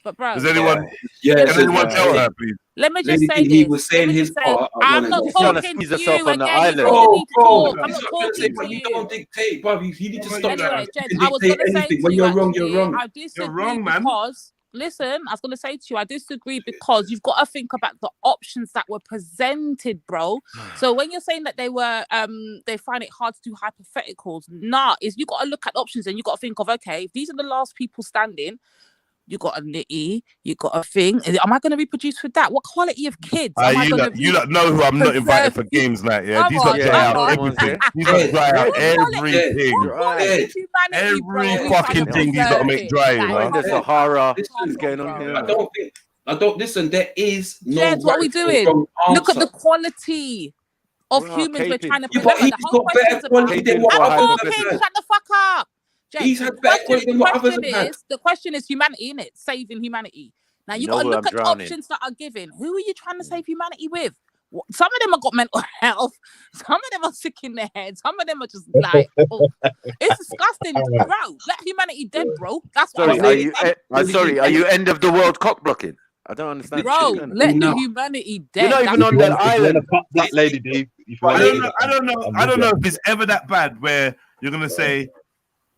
But bro, does anyone? Can anyone tell her, please? Let me just say he this. was saying his part. I'm not talking to you on the again. island. I'm not talking to you. Don't dictate, bro. You need to stop Anyway, that. Jed, I was going to say to when you, you're wrong, you're wrong. I disagree You're wrong, man. because. Listen, I was going to say to you, I disagree because you've got to think about the options that were presented, bro. So when you're saying that they find it hard to do hypotheticals, you got to look at options and you got to think of, okay, if these are the last people standing, you got a nitty, you got a thing. Am I going to reproduce with that? What quality of kids? You lot know who I'm not invited for games night, yeah? These are dry out everything. These are dry out everything. Every fucking thing these lot make dry. The Sahara. What's going on here? I don't listen. There is no. Jed, what are we doing? Look at the quality of humans we're trying to present. He's got better quality than what I'm talking. Shut the fuck up. Jed, he's had better quality than what others have had. The question is humanity, innit? Saving humanity. Now you got to look at the options that are given. Who are you trying to save humanity with? Some of them have got mental health. Some of them are sick in their head. Some of them are just like, it's disgusting, bro. Let humanity dead, bro. That's what I'm saying. Are you end of the world cock blocking? I don't understand. Bro, let the humanity dead. You're not even on that island. Black lady, Dave. I don't know if it's ever that bad where you're gonna say,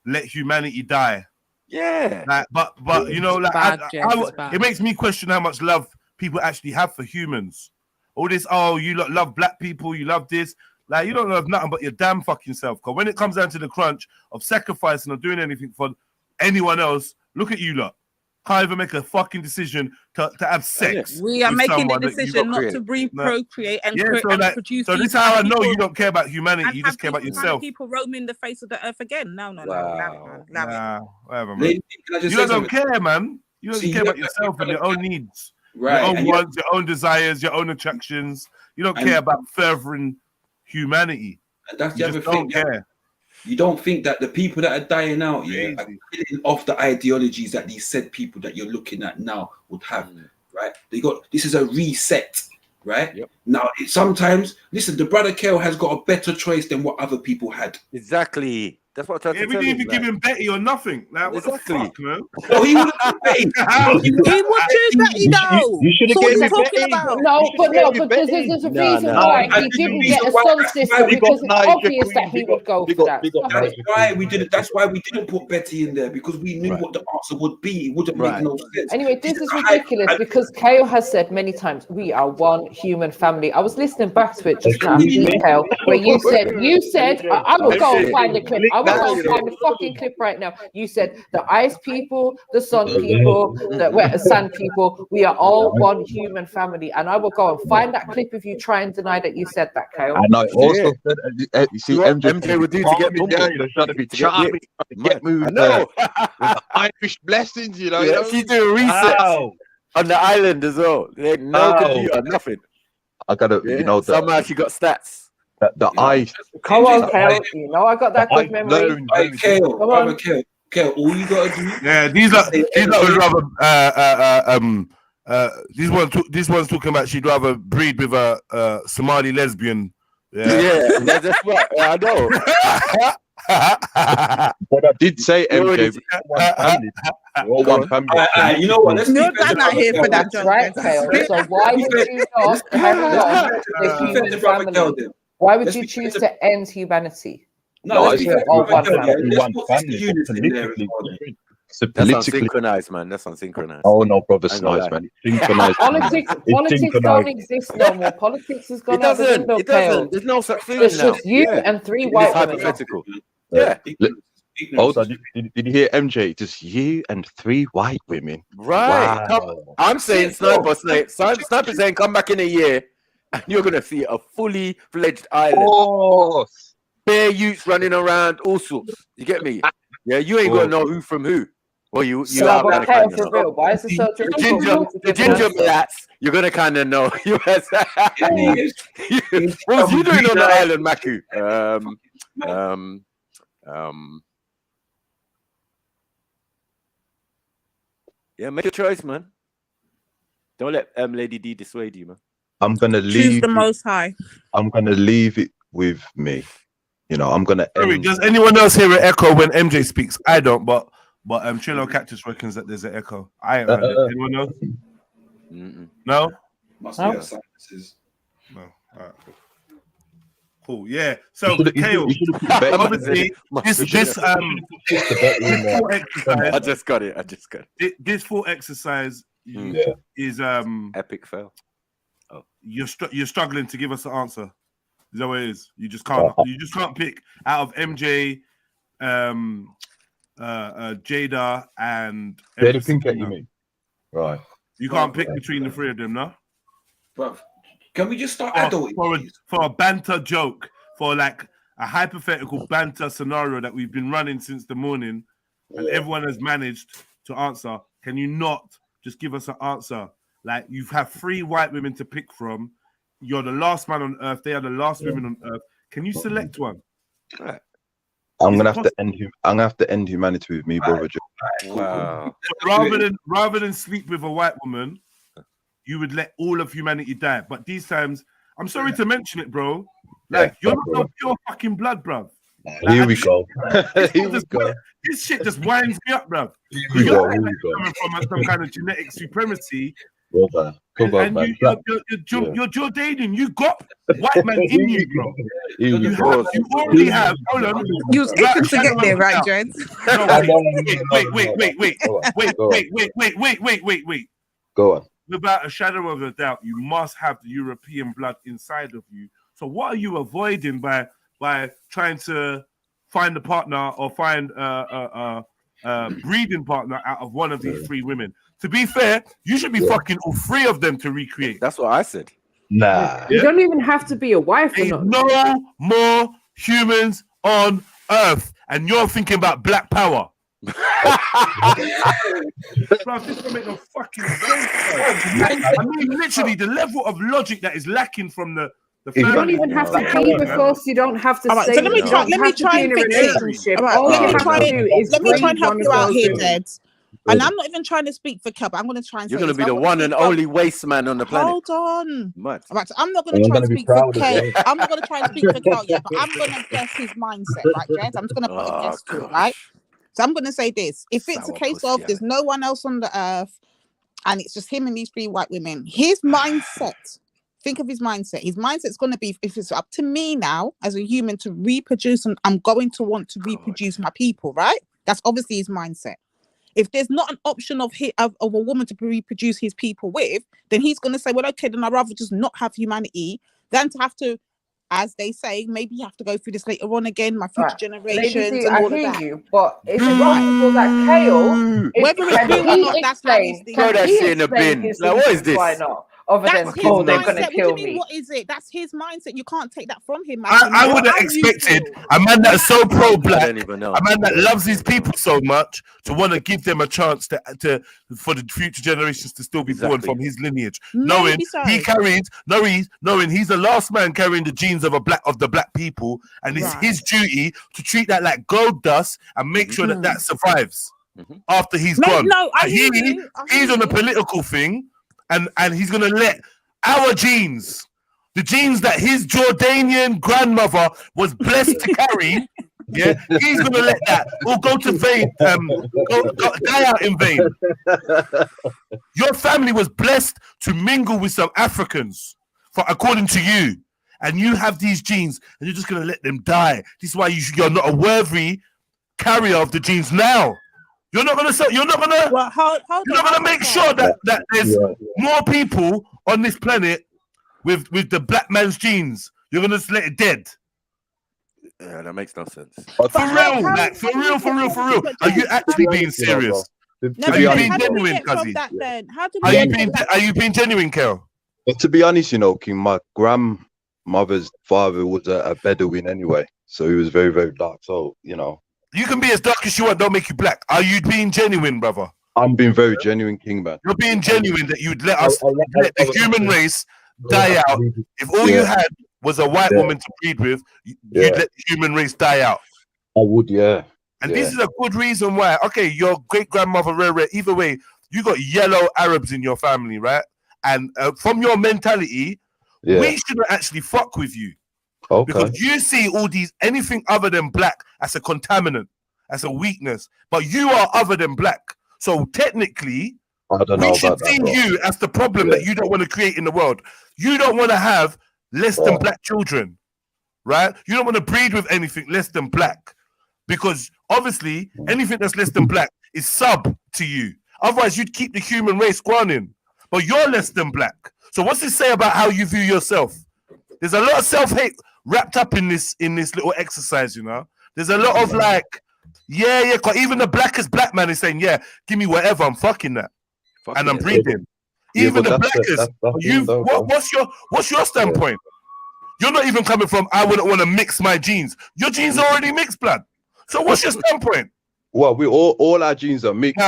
"Let humanity die." Yeah. Like, but you know, like bad, it's bad. it makes me question how much love people actually have for humans. All this, oh, you love black people, you love this. Like, you don't love nothing but your damn fucking self. Because when it comes down to the crunch of sacrificing or doing anything for anyone else, look at you lot. Can't even make a fucking decision to have sex. We are with making the someone that you decision got not to created. procreate and, Yeah, and produce. so this these is how I know people you don't care about humanity. and You have just care about people- have yourself. People roaming the face of the earth again. No. Nah, whatever, man. Lady, can I just You say don't something? care, man. You don't See, care you about don't- yourself and your own needs, Right, your own and you- wants, your own desires, your own attractions. You don't And- care about furthering humanity. And that's You the just other don't thing. care. You don't think that the people that are dying out, are killing off the ideologies that these said people that you're looking at now would have, right? This is a reset, right? Now, sometimes, listen, the brother Kale has got a better choice than what other people had. Exactly. That's what I'm trying Yeah, to we tell didn't you. even give him Betty or nothing. Like, what the fuck, man? No, he would have Betty. He would choose Betty though. You should have So what gave you me talking Betty. about? But there's a reason why he didn't get a son sister because it's obvious that he would go for that. That's why we didn't put Betty in there, because we knew what the answer would be. It wouldn't make no sense. Anyway, this is ridiculous because Kale has said many times, we are one human family. I was listening back to it just now, Kale, where you said, I will go and find the clip. I will go and find the fucking clip right now. You said the ice people, the sun people, the sand people, we are all one human family. And I will go and find that clip if you try and deny that you said that, Kale. And I also said, you see, MJ would do to get down, you know, trying to be charming, get me with the Irish blessings, you know. Yeah, she's doing research on the island as well. There ain't no computer, nothing. I gotta, you know, somehow she got stats. The ice. Come on, Kale. You know I got that good memory. Kale, Come on. Kale, all you gotta do. Yeah, these would rather this one's talking about she'd rather breed with a Somali lesbian. Yeah, that's what I know. But I did say MJ, we're one family. You know what? You're not here for that, John. Right, Kale. So why would you not have the human family? Why would you choose to end humanity? No, let's be all one family. That's unsynchronized, man. That's unsynchronized. Oh no, brother, nice, man. Synchronized. Politics don't exist no more. Politics is gone out the window. It doesn't. There's no such thing now. It's just you and three white women. Hypothetical. Yeah. Hold on. Did you hear MJ? Just you and 3 white women. Right. Wow. I'm saying Sniper's saying come back in a year and you're gonna see a fully fledged island. Oh, bare youths running around, all sorts. You get me? Yeah, you ain't gonna know who from who. Well, you so but Kale, for real, why is it so difficult? The ginger blacks, you're gonna kind of know. What was you doing on the island, Maku? Yeah, make a choice, man. Don't let Lady D dissuade you, man. I'm gonna leave. Choose the Most High. I'm gonna leave it with me. You know, I'm gonna. Does anyone else hear an echo when MJ speaks? I don't, but Trillo Cactus reckons that there's an echo. I ain't heard it. Anyone else? No. Must be our silences. No. All right. Cool. Yeah. So Kale, obviously, this I just got it. This full exercise is epic fail. Oh, you're struggling to give us an answer. Is that what it is? You just can't pick out of MJ, Jada, and They're the pink at you mean, right? You can't pick between the 3 of them, no? Bro, can we just start adulting? For a banter joke, for like a hypothetical banter scenario that we've been running since the morning, and everyone has managed to answer. Can you not just give us an answer? Like, you have 3 white women to pick from. You're the last man on earth. They are the last women on earth. Can you select one? I'm gonna have to end. I'm gonna have to end humanity with me, brother. Wow. So rather than sleep with a white woman, you would let all of humanity die. But these times, I'm sorry to mention it, bro. Like, you're not pure fucking blood, bro. Like, Here we go. This shit just winds me up, bro. Here we go. Coming from some kind of genetic supremacy, And you're Jordanian. You got white man in you, bro. You already have. Hold on. You was itching to get there, right, Jed? Wait. Go on. Without a shadow of a doubt, you must have the European blood inside of you. So what are you avoiding by trying to find a partner or find a breeding partner out of one of these three women? To be fair, you should be fucking all three of them to recreate. That's what I said. Nah. You don't even have to be a wife or not. No more humans on Earth, and you're thinking about black power. Bro, this don't make no fucking sense. I mean, literally, the level of logic that is lacking from the you don't even have to be with us. You don't have to say. So let me try and fix it. Let me try and help you out here, Dad. And I'm not even trying to speak for Kaba. I'm going to try and. You're going to be the one and only waste man on the planet. Hold on. Right, so I'm not going to try and speak for Kale. I'm not going to try and speak for Kale yet, but I'm going to guess his mindset, right, Jed? I'm just going to put a guess to it, right? So I'm going to say this: if it's a case of there's no one else on the earth, and it's just him and these three white women, his mindset. Think of his mindset. His mindset's going to be, if it's up to me now as a human to reproduce, and I'm going to want to reproduce my people, right? That's obviously his mindset. If there's not an option of a woman to reproduce his people with, then he's going to say, well, okay, then I'd rather just not have humanity than to have to, as they say, maybe you have to go through this later on again, my future generations and all of that. You, but it's possible that Kale, whether it's true or not, that's how he's thinking. Throw that shit in the bin. Like, what is this? Why not? Other than, That's his oh, they're going mindset. to kill What do you mean, me. what is it? That's his mindset. You can't take that from him. I would have expected a man that's so pro-black, a man that loves his people so much, to want to give them a chance to for the future generations to still be born from his lineage, knowing he's the last man carrying the genes of the black people, and it's his duty to treat that like gold dust and make sure that survives after he's gone. He's on a political thing. And he's going to let our genes, the genes that his Jordanian grandmother was blessed to carry, he's going to let that all go to vain, die out in vain. Your family was blessed to mingle with some Africans, according to you, and you have these genes, and you're just going to let them die. This is why you're not a worthy carrier of the genes now. You're not gonna say. You're not gonna. Well, you're not gonna make sure that there's more people on this planet with the black man's genes. You're gonna just let it dead. Yeah, that makes no sense. For real. Are you actually being serious? Are you being genuine, Kazi? Are you being genuine, Kel? But to be honest, King, my grandmother's father was a Bedouin anyway, so he was very, very dark. So you can be as dark as you want, don't make you black. Are you being genuine, brother? I'm being very genuine, King, man. You're being genuine that you'd let the human race die out. If all you had was a white woman to breed with, you'd let the human race die out. I would, yeah. And this is a good reason why. Okay, your great-grandmother, either way, you got yellow Arabs in your family, right? And from your mentality, we shouldn't actually fuck with you. Okay. Because you see anything other than black as a contaminant, as a weakness, but you are other than black. So technically, we should see you as the problem that you don't want to create in the world. You don't want to have less than black children, right? You don't want to breed with anything less than black, because obviously anything that's less than black is sub to you. Otherwise, you'd keep the human race growing. But you're less than black. So what's this say about how you view yourself? There's a lot of self-hate wrapped up in this little exercise, There's a lot of cause even the blackest black man is saying, give me whatever, I'm fucking that. And I'm breathing. Even the blackest, what's your standpoint? You're not even coming from, I wouldn't want to mix my genes. Your genes are already mixed, blood. So what's your standpoint? Well, we all our genes are mixed.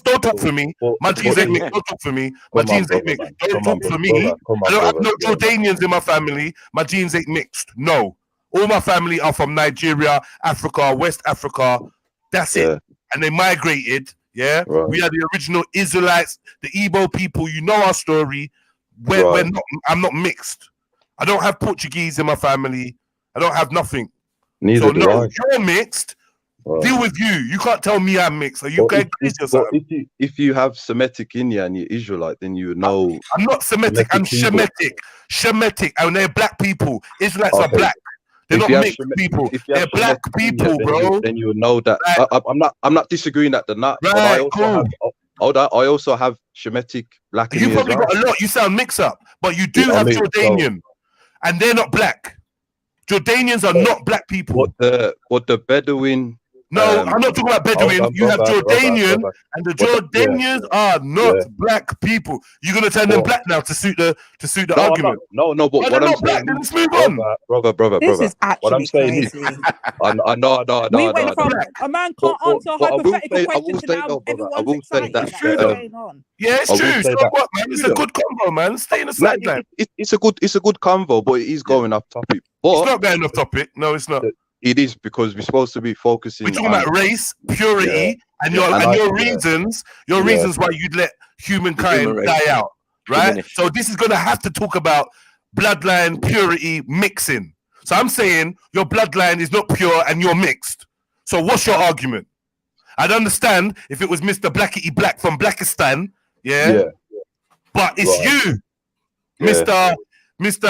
Don't talk for me. My genes ain't mixed. Don't talk for me. My genes ain't mixed. Don't talk for me. I don't have no Jordanians in my family. My genes ain't mixed. No. All my family are from Nigeria, Africa, West Africa. That's it. And they migrated. Yeah. Right. We are the original Israelites, the Igbo people. You know our story. I'm not mixed. I don't have Portuguese in my family. I don't have nothing. Neither do I. You're mixed. Deal with you. You can't tell me I'm mixed. Are you going crazy or something? If you have Semitic in you and you're Israelite, then you know. I'm not Semitic. I'm Shemitic. Shemitic, and they're black people. Israelites are black. They're not mixed people. They're black people, bro. Then you would know that. I'm not disagreeing at the nut. Right, but I also have Shemitic black in me as well. You probably got a lot. You sound mix up, but you do have Jordanian, and they're not black. Jordanians are not black people. What the Bedouin? No, I'm not talking about Bedouin. You have Jordanian, and the Jordanians are not black people. You're gonna turn them black now to suit the argument. No, but what I'm saying, let's move on, brother. This is actually what I'm saying crazy. is, I know. We went from a man can't answer a hypothetical question to now everyone's excited. That's going on. Yeah, it's true. So what, man? It's a good convo, man. Stay in the sideline. It's a good convo, but it is going off topic. But it's not going off topic. No, it's not. It is, because we're supposed to be focusing. We're talking about race, purity, and your reasons. Your reasons why you'd let humankind die out, right? So this is going to have to talk about bloodline, purity, mixing. So I'm saying your bloodline is not pure and you're mixed. So what's your argument? I'd understand if it was Mr. Blackity Black from Blackistan, but it's you, Mr.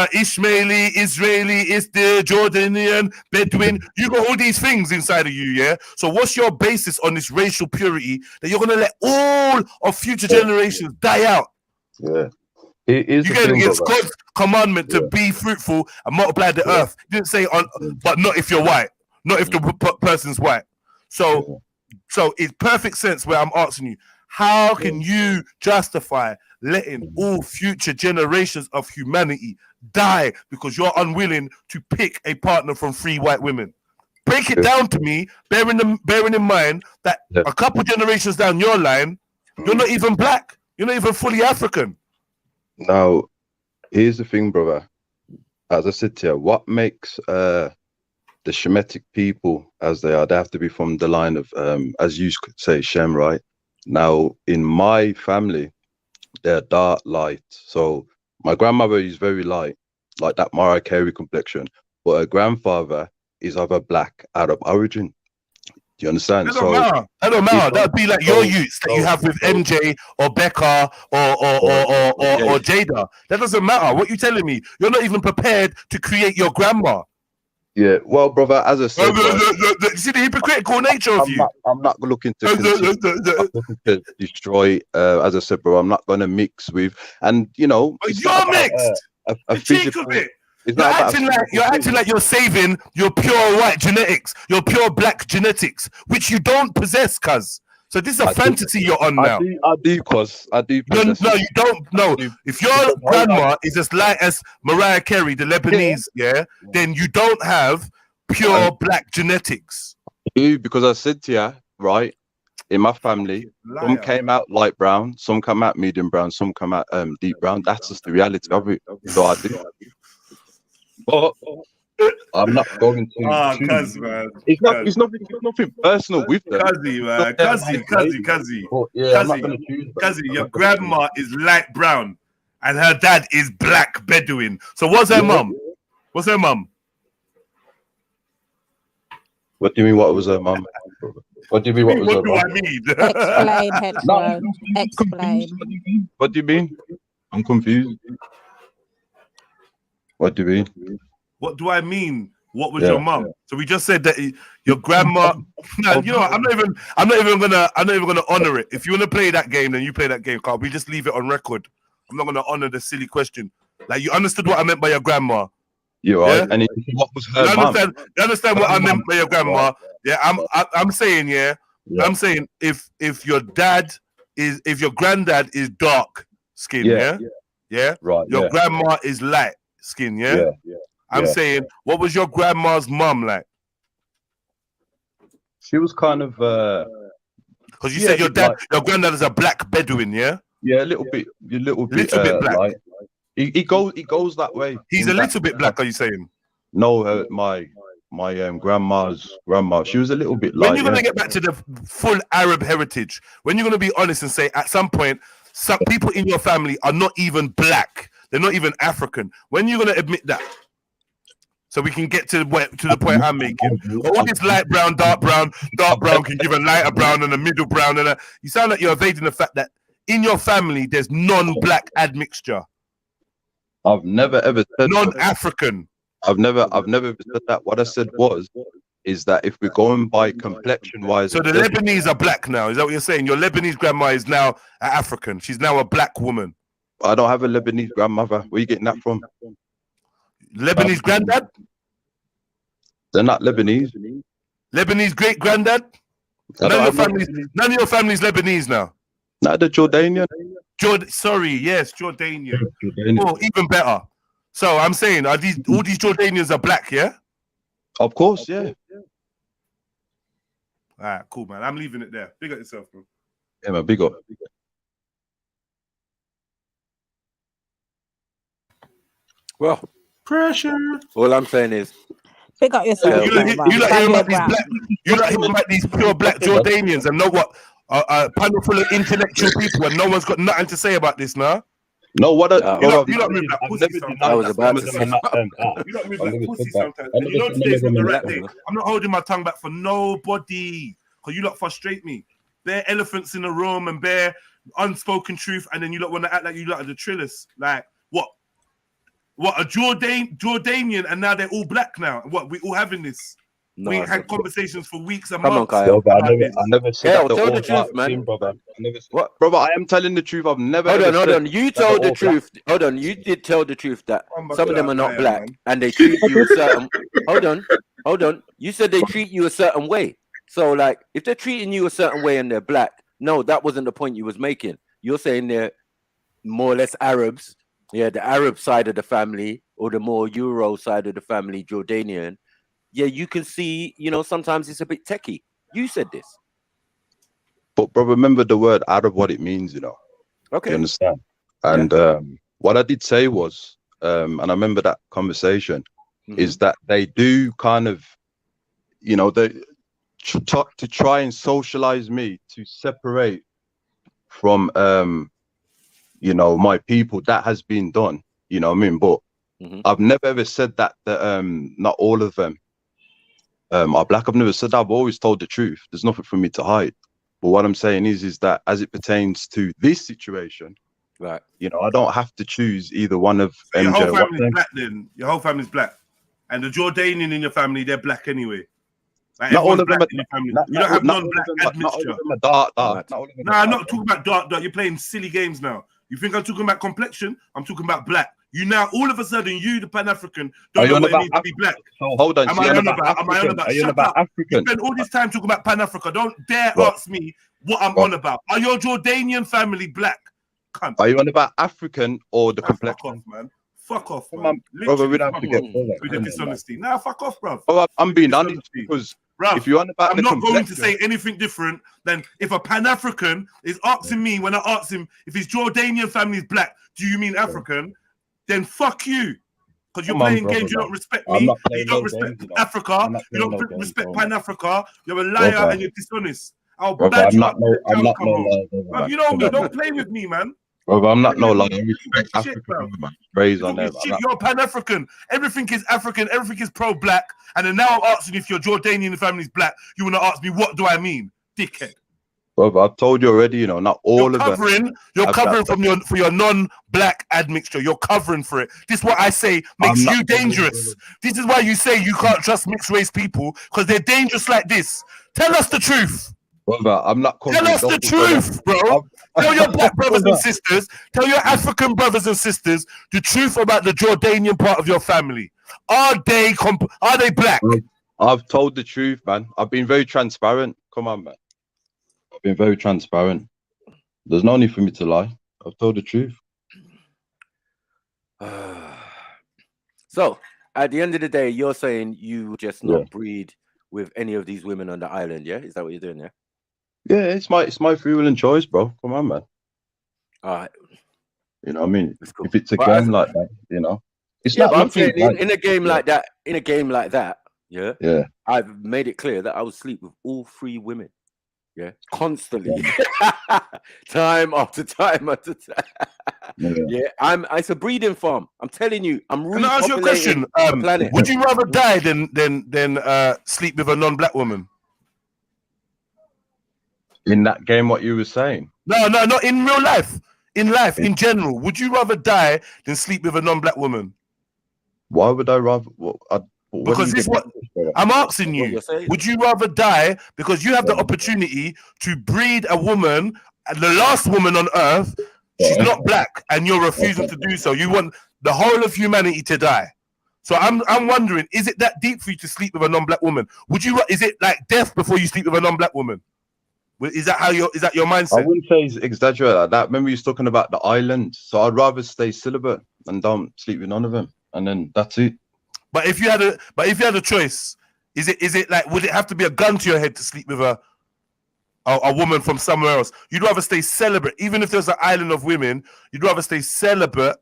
Ishmaeli, Israeli, Istir, Jordanian, Bedouin. You got all these things inside of you, yeah? So what's your basis on this racial purity that you're going to let all of future generations die out? Yeah. You're going against God's commandment to be fruitful and multiply the earth. He didn't say, but not if you're white, not if the person's white. So it's perfect sense where I'm asking you, how can you justify letting all future generations of humanity die because you're unwilling to pick a partner from 3 white women? Break it down to me, bearing in mind that a couple generations down your line, you're not even black. You're not even fully African. Now, here's the thing, brother. As I said to you, what makes the Shemitic people as they are, they have to be from the line of, as you could say, Shem, right? Now, in my family, they're dark light. So my grandmother is very light, like that Mariah Carey complexion, but her grandfather is of a black Arab origin. Do you understand? That don't matter. That'd be like your youths that you have with MJ or Becca or Jada. That doesn't matter. What you telling me? You're not even prepared to create your grandma. Yeah, well, brother, as I said, you see the hypocritical nature of you. I'm not looking to destroy. As I said, bro, I'm not going to mix with, and you know, you're mixed. A physical. You're acting like you're saving your pure white genetics, your pure black genetics, which you don't possess, cuz. So this is a fantasy you're on now. I do. No, you don't. No, if your grandma is as light as Mariah Carey, the Lebanese, then you don't have pure black genetics. Because I said to you, right, in my family, some came out light brown, some come out medium brown, some come out deep brown. That's just the reality of it. So I do. But I'm not going to. Cuz, man. It's nothing personal with them. Cuzzy, man. Cuzzy, your grandma is light brown and her dad is black Bedouin. So what's her mum? What's her mum? What do you mean, what was her mum? What do you mean, what was her mum? What do I mean? Explain, Headphone. Explain. What do you mean? I'm confused. What do you mean? What do I mean? What was your mum? So we just said that your grandma. No, you know what? I'm not even gonna honor it. If you want to play that game, then you play that game, Carl. We just leave it on record. I'm not gonna honor the silly question. Like, you understood what I meant by your grandma. You're right. And what was her mum? You understand what I meant by your grandma? Yeah, I'm saying, I'm saying if your granddad is dark skin, right, your grandma is light skin, I'm saying, what was your grandma's mum like? She was kind of because you said your granddad is a black Bedouin, Yeah, a little bit black. Like, he goes that way. He's a little bit black. Are you saying? No, my grandma's grandma. She was a little bit light. When you're gonna get back to the full Arab heritage, when you're gonna be honest and say, at some point, some people in your family are not even black. They're not even African. When you're gonna admit that? so we can get to the point I'm making. All this light brown, dark brown can give a lighter brown and a middle brown, and you sound like you're evading the fact that in your family there's non-black admixture. I've never ever said non-African. I've never said that. What I said is that if we're going by complexion wise, so the Lebanese are black now. Is that what you're saying? Your Lebanese grandma is now an African. She's now a black woman. I don't have a Lebanese grandmother. Where are you getting that from? Lebanese granddad? They're not Lebanese. Lebanese great granddad? None of your family's Lebanese now. Not the Jordanian. Jordanian. Oh, even better. So I'm saying, all these Jordanians are black, yeah? Of course, yeah. All right, cool, man. I'm leaving it there. Big up yourself, bro. Yeah, man, big up. Well, pressure. All I'm saying is, pick up yourself. You like hearing about these pure black Jordanians and know what? A panel full of intellectual people and no one's got nothing to say about this, nah? No, what? You don't move that pussy sometimes. I was about to say. You don't move that pussy sometimes. And you know today's not the right day. I'm not holding my tongue back for nobody, because you lot frustrate me. Bare elephants in the room and bare unspoken truth, and then you lot want to act like you lot are the trillers. Like what? What, a Jordanian, and now they're all black now? What, we all having this? No, we had conversations for weeks and months. I never said that. Tell the truth, man. Brother. Brother, I am telling the truth. I've never. Hold on. You told the truth. Hold on. You did tell the truth that some of them are not black, and they treat you a certain. Hold on. You said they treat you a certain way. So, like, if they're treating you a certain way and they're black, no, that wasn't the point you was making. You're saying they're more or less Arabs. Yeah, the Arab side of the family, or the more Euro side of the family, Jordanian. Yeah, you can see, sometimes it's a bit techie. You said this. But, bro, remember the word Arab, what it means, Okay. You understand? And what I did say was, and I remember that conversation, is that they do kind of, they to try and socialize me, to separate from, my people. That has been done, you know what I mean? But I've never ever said that not all of them are black. I've never said that. I've always told the truth. There's nothing for me to hide. But what I'm saying is that as it pertains to this situation, right? I don't have to choose either one of MJ. Your whole family's black then. Your whole family's black. And the Jordanian in your family, they're black anyway. Like, not all of them are in your family. You don't have non-black admixture. Not all of them are dark. No, I'm not talking about dark. You're playing silly games now. You think I'm talking about complexion? I'm talking about black. You now, all of a sudden, you, the Pan-African, don't know what it means to be black. So hold on. Am I on about? Are you about African? You spend all this time talking about Pan-Africa. Don't dare ask me what I'm on about. Are your Jordanian family black? Cunt. Are you on about African or the complexion? Fuck off, man. Brother, we don't have to get with the dishonesty. Nah, fuck off, bro. Oh, I'm being honest because if you're on about I'm not going to say anything different than if a Pan-African is asking me when I ask him if his Jordanian family is black, do you mean African? Then fuck you. Because you're playing games, you don't respect me, you don't respect Africa, you don't respect Pan-Africa, you're a liar and you're dishonest. I'll badge you up. You know me, don't play with me, man. Bro, I'm not no liar. Praise on there. You're Pan-African. Everything is African. Everything is pro-black. And then now I'm asking if your Jordanian family is black. You want to ask me, what do I mean? Dickhead. Bro, I've told you already, not all of them. You're covering for your non-black admixture. You're covering for it. This is what I say makes you dangerous. This is why you say you can't trust mixed race people, because they're dangerous like this. Tell us the truth. Brother, I'm not Tell us the truth, bro. Tell your black brothers and sisters, tell your African brothers and sisters the truth about the Jordanian part of your family. Are they black? I've told the truth, man. I've been very transparent. Come on, man. I've been very transparent. There's no need for me to lie. I've told the truth. So, at the end of the day, you're saying you just not breed with any of these women on the island, yeah? Is that what you're doing, yeah? Yeah, it's my free will and choice, bro. Come on, man. All right. You know what I mean? Cool. If it's a game like that, it's not. I'm saying in a game like that, yeah. Yeah. I've made it clear that I would sleep with all three women. Yeah, constantly, time after time after time. It's a breeding farm. I'm telling you. I'm Can I ask you a question? Would you rather die than sleep with a non-black woman? In that game, what you were saying? No, not in real life. In life, in general, would you rather die than sleep with a non-black woman? Why would I rather? Because this what I'm asking you. Would you rather die because you have the opportunity to breed a woman, the last woman on earth? She's not black, and you're refusing to do so. You want the whole of humanity to die. So I'm wondering, is it that deep for you to sleep with a non-black woman? Would you? Is it like death before you sleep with a non-black woman? Is that your mindset? I wouldn't say it's exaggerated like that. Remember, you was talking about the island. So I'd rather stay celibate and don't sleep with none of them, and then that's it. But if you had a choice, is it like, would it have to be a gun to your head to sleep with a woman from somewhere else? You'd rather stay celibate, even if there's an island of women. You'd rather stay celibate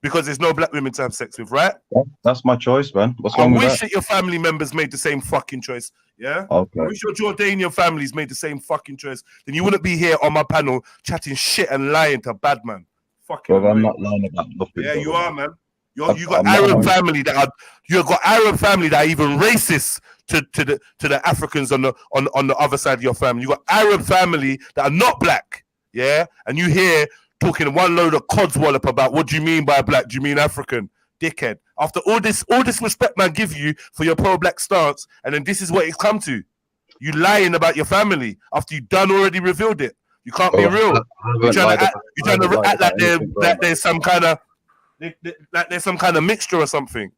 because there's no black women to have sex with, right? That's my choice, man. What's I wrong with wish that? that your family members made the same fucking choice. Yeah. Okay. I wish your Jordanian families made the same fucking choice. Then you wouldn't be here on my panel chatting shit and lying to bad man. Fucking. Bro, I'm not lying about nothing. Yeah, bro. you are, man. You got Arab family that are even racist to the Africans on the other side of your family. You got Arab family that are not black, yeah, and you hear talking one load of codswallop about what do you mean by black? Do you mean African? Dickhead. After all this respect man give you for your pro-black stance, and then this is what it's come to. You lying about your family after you done already revealed it. You can't be real. You're trying to act like there's some kind of like there's some kind of mixture or something.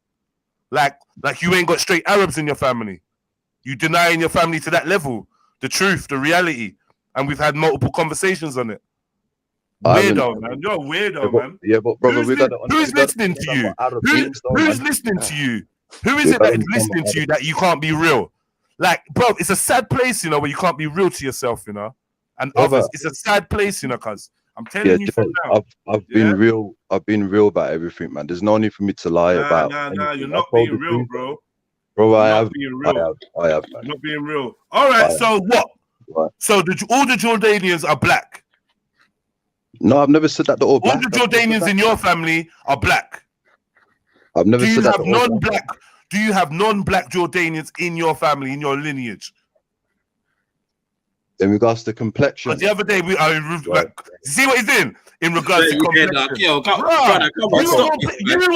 Like you ain't got straight Arabs in your family. You denying your family to that level, the truth, the reality. And we've had multiple conversations on it. Weirdo, man. You're a weirdo, man. Yeah, but brother, who's listening to you? Who's listening to you? Who is it that is listening to you that you can't be real? Like, bro, it's a sad place, you know, where you can't be real to yourself, you know, and others. It's a sad place, you know, cuz I'm telling you from now. I've been real. I've been real about everything, man. There's no need for me to lie about. Nah, you're not being real, bro. Bro, I have. I have. You're not being real. All right, so what? So all the Jordanians are black? No, I've never said that they're all black. All the Jordanians in your family are black. I've never said that. Do you have non-black Jordanians in your family, in your lineage? In regards to complexion. The other day, see what he's doing? In regards to complexion. You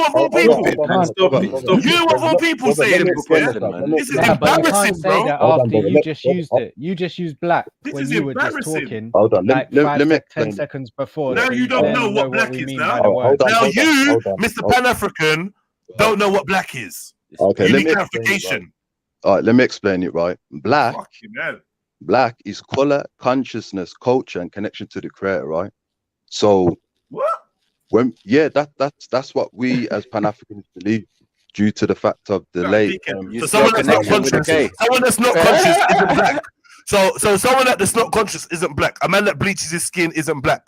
of all people saying this. This is embarrassing, bro. After you just used it. You just used black when you were just talking. Hold on, like 10 seconds before. Now you don't know what black is now. Now you, Mr. Pan-African, don't know what black is. Okay, let me clarification. All right, let me explain it, right? Black is color, consciousness, culture, and connection to the creator, right? So that's what we as Pan-Africans believe, due to the fact of the late. So someone that's not conscious isn't black. So someone that's not conscious isn't black. A man that bleaches his skin isn't black.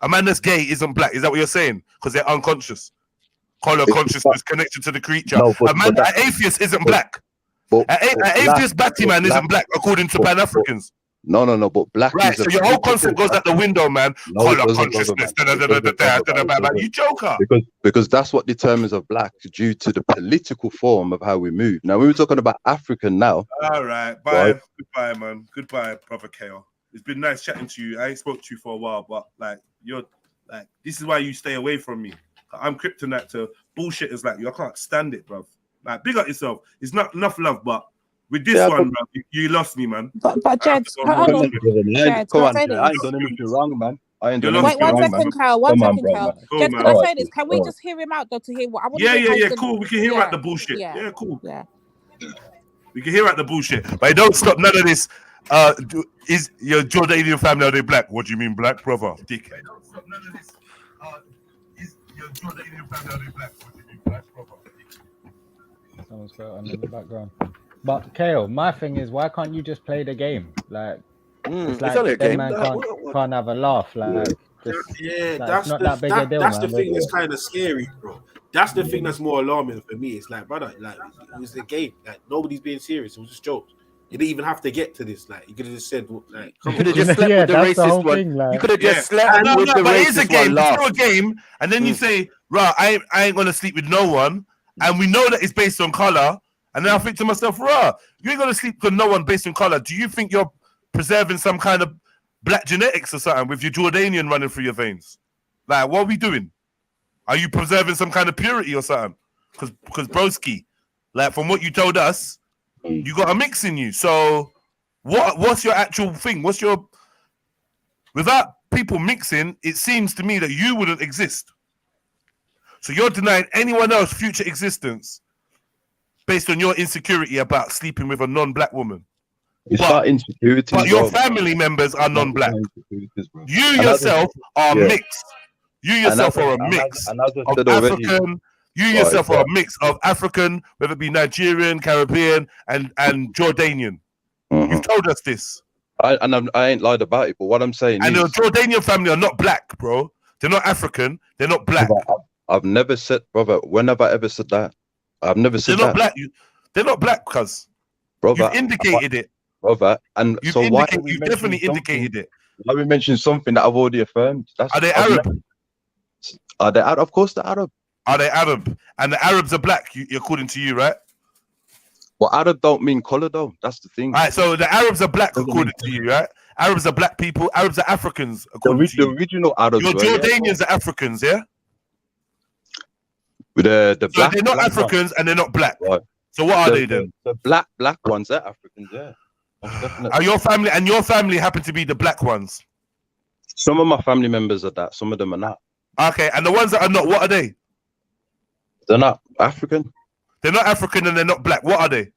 A man that's gay isn't black. Is that what you're saying? Because they're unconscious. Color consciousness, connection to the creature. No, a man that atheist isn't black. An atheist batty man isn't black according to Pan-Africans. No, but black is so your whole concept goes out the window, man. Color consciousness. You joker. Because that's what determines of black due to the political form of how we move. Now, we were talking about African now. All right. Bye. Right? Goodbye, man. Goodbye, Brother KO. It's been nice chatting to you. I ain't spoke to you for a while, but this is why you stay away from me. I'm kryptonite to bullshitters like you. I can't stand it, bro. Like, big up yourself. It's not enough love, but with this one, bro, you lost me, man. But Jed, come on, I ain't done anything wrong, man. I ain't done anything wrong, Wait, 1 second, Kyle. 1 second, Kyle. Jed, can I say this? Can we All just hear him out, though, to hear what I want? Yeah, cool. We can hear out the bullshit. Yeah, cool. Yeah. We can hear out the bullshit, but don't stop none of this. Is your Jordanian family, are they black? What do you mean black, brother? Dickhead. Don't stop none of this. Is your Jordanian family, are they black? What do you mean black, brother? Someone's got on in the background. But Kale, my thing is, why can't you just play the game? Like, it's like that man can't have a laugh. Like, that's not that big a deal. That's the thing that's kind of scary, bro. That's the thing that's more alarming for me. It's like, brother, like, it was the game. Like, nobody's being serious. It was just jokes. You didn't even have to get to this. Like, you could have just said, like, you could have just slept with the racist one. You could have just slept with the but it is a racist game. one. It's still a game, and then you say, "Right, I ain't gonna sleep with no one," and we know that it's based on color. And then I think to myself, "Right, you ain't gonna sleep with no one based on color. Do you think you're preserving some kind of black genetics or something with your Jordanian running through your veins? Like, what are we doing? Are you preserving some kind of purity or something? Because broski, like from what you told us, you got a mix in you. So what's your actual thing? What's your, without people mixing, it seems to me that you wouldn't exist. So you're denying anyone else future existence based on your insecurity about sleeping with a non-black woman. It's not insecurities. But your family members are non-black. You yourself are mixed. You yourself are a mix of African. You yourself are a mix of African, whether it be Nigerian, Caribbean, and Jordanian. You've told us this. I ain't lied about it, but what I'm saying and is... the Jordanian family are not black, bro. They're not African. They're not black. I've never said, brother, when have I ever said that? I've never said they're not black. They're not black, cuz. Brother, you've indicated it. Brother, and you've so why... You've definitely indicated it. Why we mentioned something that I've already affirmed? Are they Arab? Are they Arab? Of course they're Arab. Are they Arab? And the Arabs are black, according to you, right? Well, Arab don't mean color, though. That's the thing. All right, so the Arabs are black, according to you, right? Arabs are black people. Arabs are Africans, according to you. The original Arabs. Your Jordanians are Africans, yeah? With the black, they're not Africans and they're not black. Right. So what are they then? The black ones, they're Africans, yeah. Are your family happen to be the black ones? Some of my family members are that. Some of them are not. Okay, and the ones that are not, what are they? They're not African. They're not African and they're not black. What are they?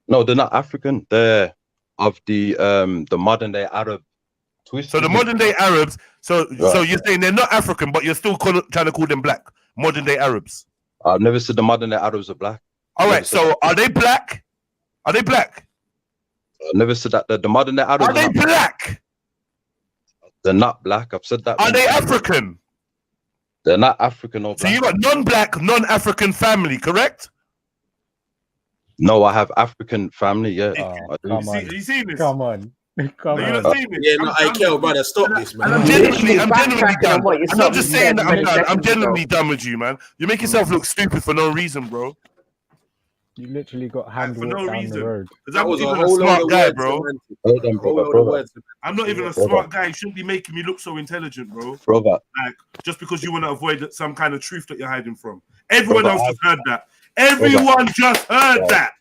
No, they're not African. They're of the modern day Arab twist. So the modern day Arabs. So you're saying they're not African, but you're still trying to call them black. Modern day Arabs. I've never said the modern day Arabs are black. All right. So are they black? Are they black? I've never said that. The modern day Arabs are they black? They're not black. I've said that. Are they African? They're not African or black. So you got non-black, non-African family, correct? No, I have African family. Yeah. You seen this? Come on. Come on. on. Yeah, no, I care, brother. Stop this, man. I'm genuinely done. I'm not just saying that I'm done. I'm genuinely done with you, man. You make yourself look stupid for no reason, bro. You literally got hand walked down the road. Because I was even a smart guy, bro. I'm not even a smart guy. You shouldn't be making me look so intelligent, bro. Brother. Like, just because you want to avoid some kind of truth that you're hiding from. Everyone else just heard that. Everyone just heard that.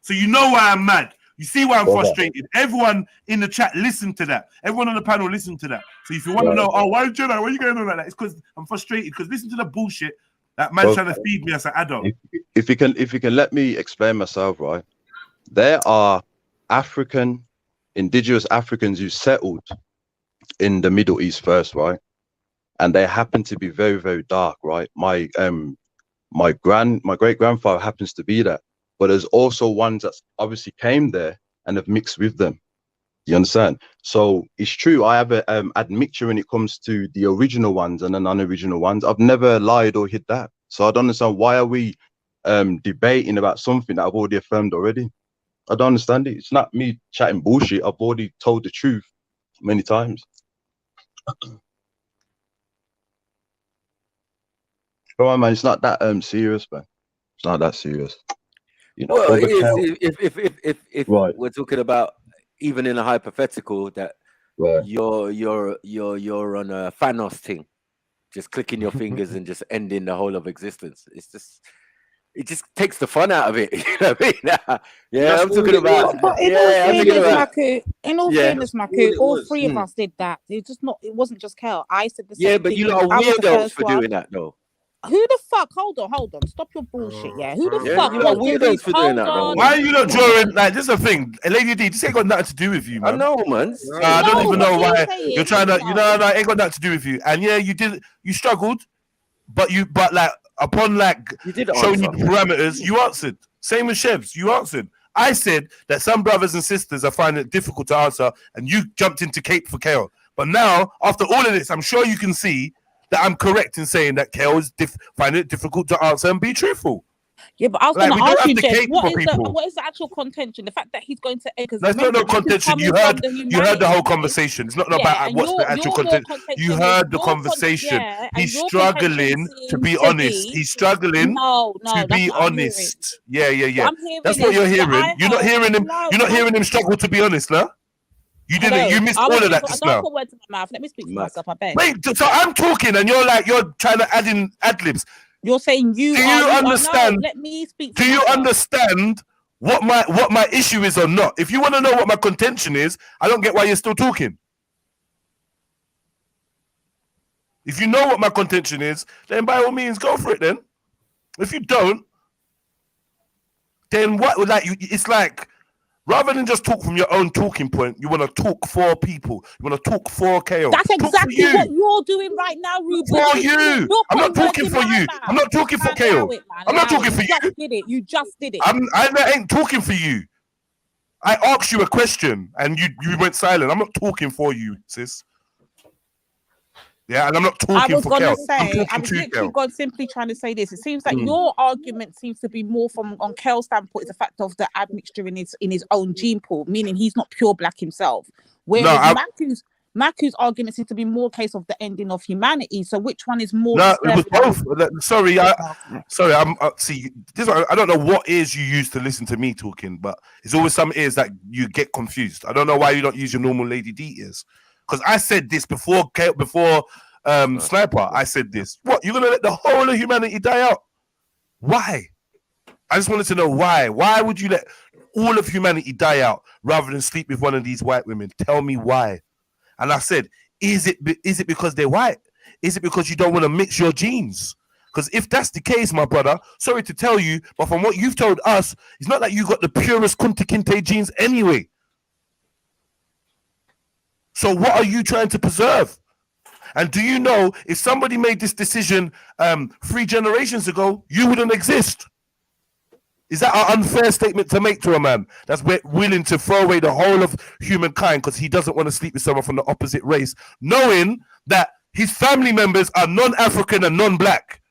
So you know why I'm mad. You see why I'm frustrated. Everyone in the chat listened to that. Everyone on the panel listened to that. So if you want to know, why Jedi, why are you going on like that? It's because I'm frustrated. Because listen to the bullshit that man's trying to feed me as an adult. If you can let me explain myself, right? There are indigenous Africans who settled in the Middle East first, right? And they happen to be very, very dark, right? My great grandfather happens to be that. But there's also ones that obviously came there and have mixed with them. You understand? So it's true. I have a admixture when it comes to the original ones and the non-original ones. I've never lied or hid that. So I don't understand why are we debating about something that I've already affirmed already. I don't understand it. It's not me chatting bullshit. I've already told the truth many times. Come on, man. It's not that serious, man. It's not that serious. You know, well, if we're talking about even in a hypothetical that you're on a Thanos thing, just clicking your fingers and just ending the whole of existence. It just takes the fun out of it. You know what I mean? Yeah, I'm talking about. But in all fairness, Maku, all three of us did that. It wasn't just Kel. I said the same thing. Yeah, but you lot are weirdos for doing that, though. Who the fuck? Hold on. Stop your bullshit, yeah. Who the fuck? You lot weirdos for doing that, though. Why are you not drawing? Like, this is a thing. Lady D, this ain't got nothing to do with you, man. I know, man. I don't even know why you're trying to. You know, it ain't got nothing to do with you. And yeah, you struggled, but like upon showing you the parameters, you answered. Same with Chevs, you answered. I said that some brothers and sisters are finding it difficult to answer, and you jumped into Cape for Kale. But now, after all of this, I'm sure you can see that I'm correct in saying that Kale is finding it difficult to answer and be truthful. Yeah, but I was Like, going we to don't ask you, have to Jed, cater for people. what is the actual contention? The fact that he's going to because That's not no contention. You heard the whole conversation. It's not about and what's the actual content. You heard the conversation. He's struggling to be honest. He's struggling to be honest. Yeah. That's what you're hearing. You're not hearing him. You're not hearing him struggle to be honest, no? You didn't. You missed all of that just now. Don't put words in my mouth. Let me speak for myself. I beg. Wait, so I'm talking and you're trying to add in ad libs. You're saying you. Do you understand? No, let me speak. Do you understand what my issue is or not? If you want to know what my contention is, I don't get why you're still talking. If you know what my contention is, then by all means go for it. Then, if you don't, then what? Like it's like. Rather than just talk from your own talking point, you want to talk for people. You want to talk for KO. That's exactly what you're doing right now, Ruben. For you. I'm not talking for you. I'm not talking for KO. I'm not talking for you. You just did it. I ain't talking for you. I asked you a question and you went silent. I'm not talking for you, sis. Yeah, and I'm not talking for Kel. I was literally simply trying to say this. It seems that your argument seems to be more on Kel's standpoint is the fact of the admixture in his own gene pool, meaning he's not pure black himself. Whereas Maku's argument seems to be more a case of the ending of humanity. So which one is more? No, it was both. Sorry, I'm see. This I don't know what ears you use to listen to me talking, but it's always some ears that you get confused. I don't know why you don't use your normal Lady D ears. Because I said this before Sniper. I said this. What? You're gonna let the whole of humanity die out? Why? I just wanted to know why. Why would you let all of humanity die out rather than sleep with one of these white women? Tell me why. And I said, is it because they're white? Is it because you don't want to mix your genes? Because if that's the case, my brother, sorry to tell you, but from what you've told us, it's not like you got the purest Kunta Kinte genes anyway. So what are you trying to preserve? And do you know if somebody made this decision 3 generations ago, you wouldn't exist? Is that an unfair statement to make to a man that's willing to throw away the whole of humankind because he doesn't want to sleep with someone from the opposite race, knowing that his family members are non-African and non-black?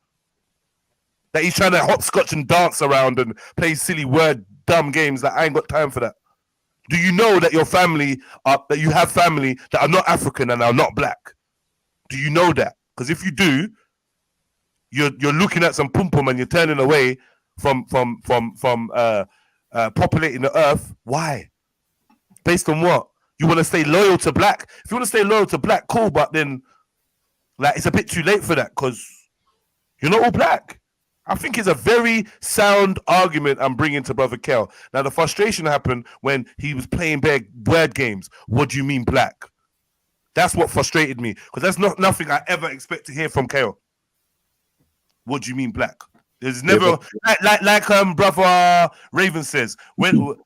That he's trying to hopscotch and dance around and play silly word dumb games that I ain't got time for that. Do you know that your family that you have family that are not African and are not black? Do you know that? Because if you do, you're looking at some pum pum and you're turning away from populating the earth. Why? Based on what? You want to stay loyal to black? If you want to stay loyal to black, cool. But then, like, it's a bit too late for that because you're not all black. I think it's a very sound argument I'm bringing to Brother Kel. Now, the frustration happened when he was playing word games. What do you mean black? That's what frustrated me because that's nothing I ever expect to hear from Kel. What do you mean black? There's never like Brother Raven says when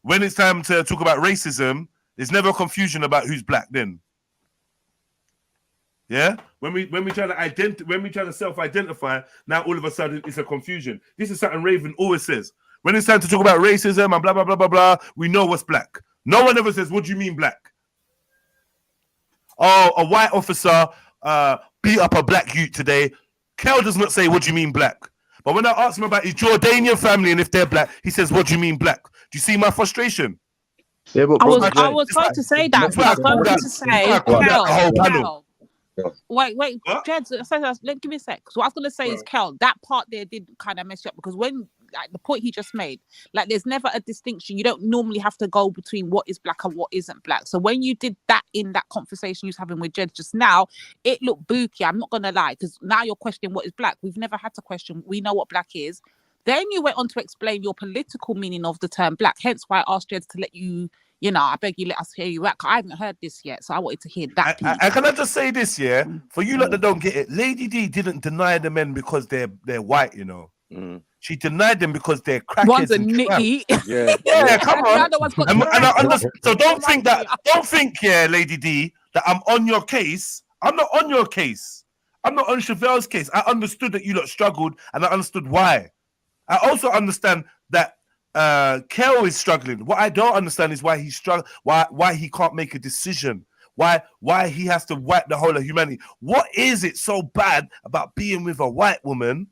it's time to talk about racism, there's never confusion about who's black. Then, yeah, when we try to self-identify, now all of a sudden it's a confusion. This is something Raven always says. When it's time to talk about racism and blah blah blah blah blah, we know what's black. No one ever says, "What do you mean black?" Oh, a white officer beat up a black youth today. Kel does not say, "What do you mean black?" But when I ask him about his Jordanian family and if they're black, he says, "What do you mean black?" Do you see my frustration? Yeah, but I was going to say that. I was going to say, Kel. Wait, Jed, give me a sec. So what I was going to say is, Kel, that part there did kind of mess you up because when, like, the point he just made, like, there's never a distinction. You don't normally have to go between what is black and what isn't black. So when you did that in that conversation you was having with Jed just now, it looked booky. I'm not going to lie, because now you're questioning what is black. We've never had to question. We know what black is. Then you went on to explain your political meaning of the term black. Hence why I asked Jed to let you, I beg you, let us hear you out. I haven't heard this yet, so I wanted to hear that. Can I just say this, yeah? For you lot that don't get it, Lady D didn't deny the men because they're white, you know. She denied them because they're crackheads. One's a nicky. Yeah, come on. So don't think, Lady D, that I'm on your case. I'm not on your case. I'm not on Chevelle's case. I understood that you lot struggled, and I understood why. I also understand that Kel is struggling. What I don't understand is why he's struggling. Why he can't make a decision. Why he has to wipe the whole of humanity. What is it so bad about being with a white woman,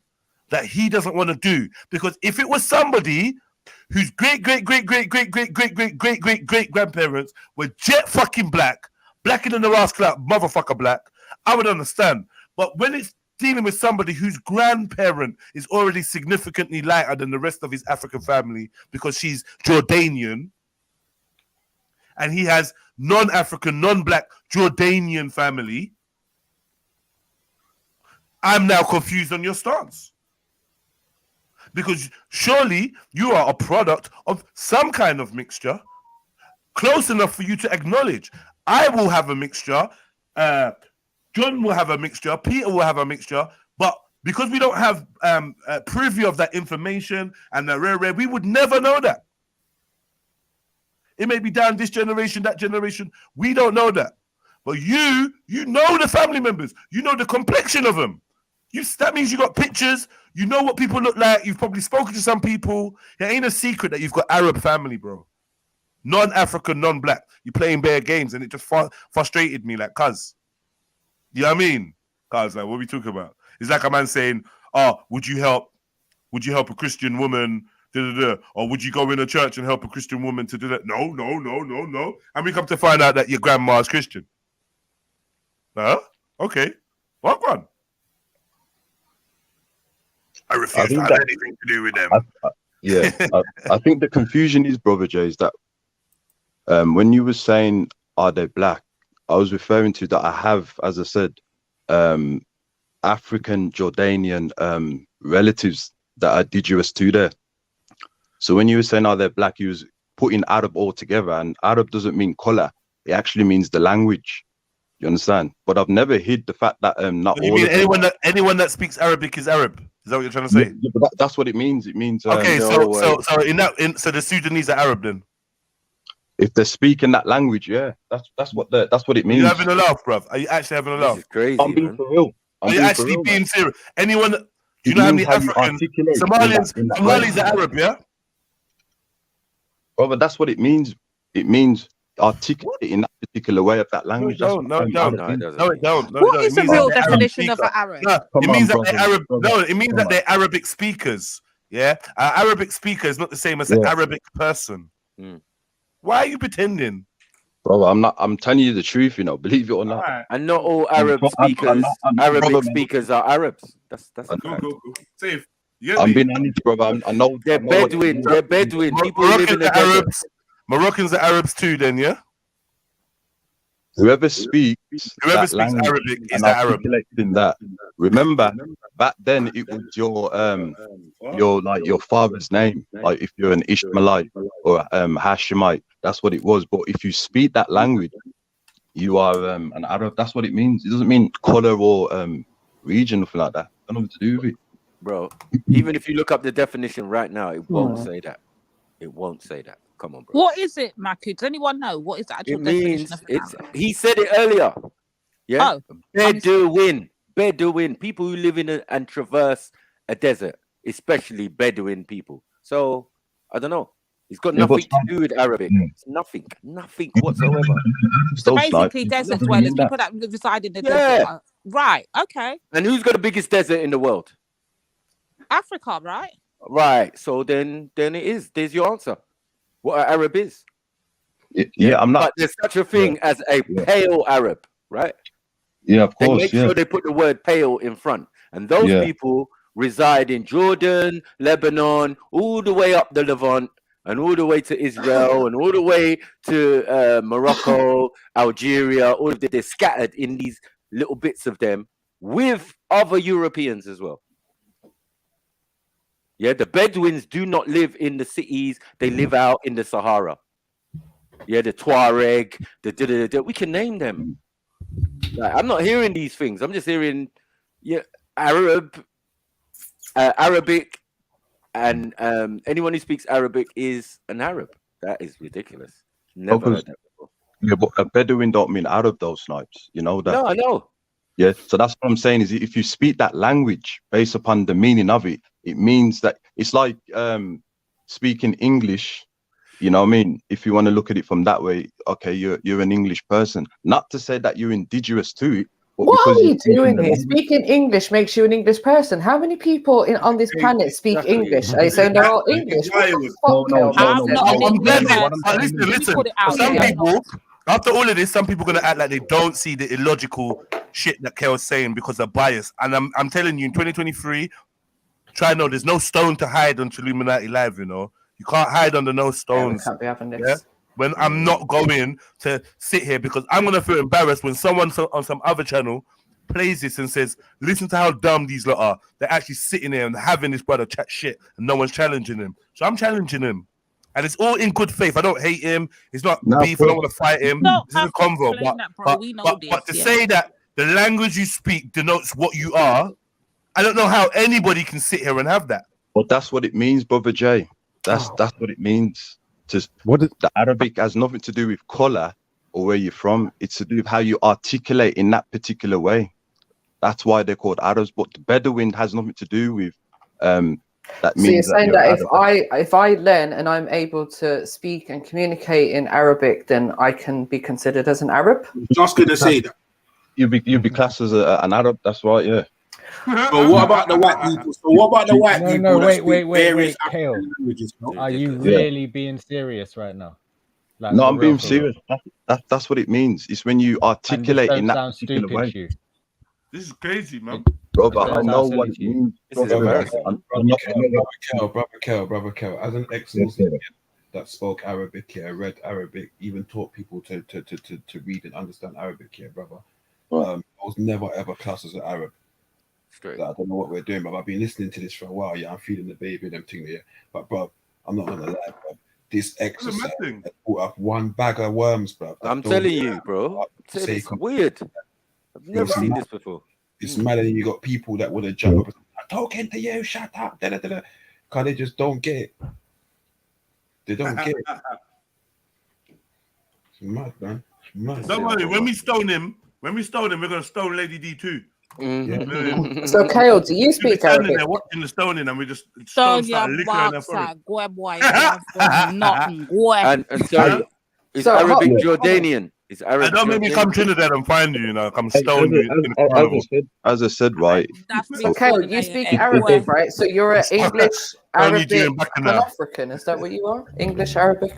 that he doesn't want to do. Because if it was somebody whose great grandparents were jet fucking blacker than the rascal motherfucker black, I would understand. But when it's dealing with somebody whose grandparent is already significantly lighter than the rest of his African family because she's Jordanian, and he has non-African, non-black Jordanian family, I'm now confused on your stance. Because surely you are a product of some kind of mixture close enough for you to acknowledge. I will have a mixture, John will have a mixture, Peter will have a mixture, but because we don't have privy of that information and the rare, we would never know that. It may be down this generation, that generation. We don't know that. But you know the family members. You know the complexion of them. That means you got pictures. You know what people look like. You've probably spoken to some people. It ain't a secret that you've got Arab family, bro. Non-African, non-black. You're playing bare games, and it just frustrated me, like, cuz. You know what I mean? Cuz, like, what are we talking about? It's like a man saying, oh, would you help a Christian woman, or would you go in a church and help a Christian woman to do that? No. And we come to find out that your grandma is Christian. Huh? Okay. What one? I refuse to have anything to do with them. I think the confusion is, Brother Jay, is that when you were saying, are they black? I was referring to that I have, as I said, African, Jordanian relatives that are indigenous to there. So when you were saying, are they black, you was putting Arab all together, and Arab doesn't mean color. It actually means the language. You understand? But I've never hid the fact that not all. You mean anyone that speaks Arabic is Arab? Is that what you're trying to say? Yeah, but that's what it means. It means okay. So the Sudanese are Arab then. If they're speaking that language, yeah, that's what it means. Are you having a laugh, bruv? Are you actually having a laugh? This is crazy. I'm being for real. Are you actually being serious? Anyone? Do you know how many Africans, Somalis are Arab? Yeah. Brother, that's what it means. It means articulate in that particular way of that language. No, it don't. What is the real definition of an Arab? It means that they're Arab. No, it means that they're Arabic speakers. Yeah, Arabic speaker is not the same as an Arabic person. Why are you pretending? Bro, I'm telling you the truth, you know, believe it or not. And not all Arab speakers, Arabic speakers are Arabs. That's a fact. Safe. I'm being honest, brother. I know they're Bedouin. They're Bedouin. People who live in the Arabs. Moroccans are Arabs too, then, yeah. Whoever speaks Arabic is the Arab. In that. Remember, back then it was your father's name. Like if you're an Ishmaelite or Hashemite, that's what it was. But if you speak that language, you are an Arab. That's what it means. It doesn't mean color or region, nothing like that. Got nothing to do with it. Bro, even if you look up the definition right now, it won't say that. It won't say that. Come on, bro. What is it, Maku? Does anyone know what is the actual definition of an Arab? He said it earlier. Yeah. Bedouin, people who live in and traverse a desert, especially Bedouin people. So I don't know. It's got nothing to do with Arabic. It's nothing whatsoever. So basically, desert dwellers, people that reside in the desert. Right. Okay. And who's got the biggest desert in the world? Africa, right? Right. So then it is. There's your answer. What an Arab is. I'm not. But there's such a thing as a pale Arab, right? Yeah, of course. They make sure they put the word pale in front. And those people reside in Jordan, Lebanon, all the way up the Levant, and all the way to Israel, and all the way to Morocco, Algeria. All of they're scattered in these little bits of them with other Europeans as well. Yeah, the Bedouins do not live in the cities. They live out in the Sahara. Yeah, the Tuareg, we can name them. Like, I'm not hearing these things. I'm just hearing Arabic, and anyone who speaks Arabic is an Arab. That is ridiculous. Never heard that before. Yeah, but a Bedouin don't mean Arab, those snipes. You know that? No, I know. Yeah, so that's what I'm saying is if you speak that language based upon the meaning of it, it means that it's like speaking English. You know what I mean? If you want to look at it from that way, okay, you're an English person. Not to say that you're indigenous to it, What are we doing here? Speaking English makes you an English person. How many people on this planet speak English? Are you saying they're all English? What the fuck, Listen. Some people, after all of this, some people are gonna act like they don't see the illogical shit that Kel's saying because they're biased. And I'm telling you, in 2023, try know there's no stone to hide on Trilluminati Live. You know, you can't hide under no stones. Can't be having this. Yeah? When I'm not going to sit here because I'm gonna feel embarrassed when someone on some other channel plays this and says, "Listen to how dumb these lot are." They're actually sitting there and having this brother chat shit, and no one's challenging him. So I'm challenging him, and it's all in good faith. I don't hate him. It's not beef. I don't want to fight him. This is a convo. But to say that the language you speak denotes what you are, I don't know how anybody can sit here and have that. Well, that's what it means, brother Jay. That's what it means. Just the Arabic has nothing to do with color or where you're from. It's to do with how you articulate in that particular way. That's why they're called Arabs. But the Bedouin has nothing to do with that. So you're saying that if I learn and I'm able to speak and communicate in Arabic, then I can be considered as an Arab? Just gonna say that. You'll be classed as an Arab. That's right. Yeah. But what about the white people? So what about the white people? No, that wait, speak various Kale. languages? Are you really being serious right now? Like, No, I'm being serious. That's what it means. It's when you articulate in that particular way. This is crazy, man. Bro, but I know what it means. Brother Kel, as an ex-Muslim that spoke Arabic here, read Arabic, even taught people to read and understand Arabic here, brother. I was never ever classed as an Arab. Like, I don't know what we're doing, but I've been listening to this for a while. Yeah, I'm feeding the baby and everything here. But bro, I'm not gonna lie, bro. This exercise has brought up one bag of worms, bro. I'm telling you, bro. It's weird. I've never seen this before. It's mad that you got people that want to jump up. I'm talking to you, shut up. Because they just don't get it. They don't get it. It's mad, man. It's mad. Don't worry, when we stone him, we're gonna stone Lady D too. Mm-hmm. So, Kale, do you speak Arabic? They're watching the stoning, and we just Stone start your licking on their box, forehead. And sorry, it's Arabic Jordanian. It's Arabic. Don't make me come Trinidad and find you. You know, come stone you. As I said, right. So, Kale, you speak Arabic, right? So you're an English Arabic Pan-African. Is that what you are? English Arabic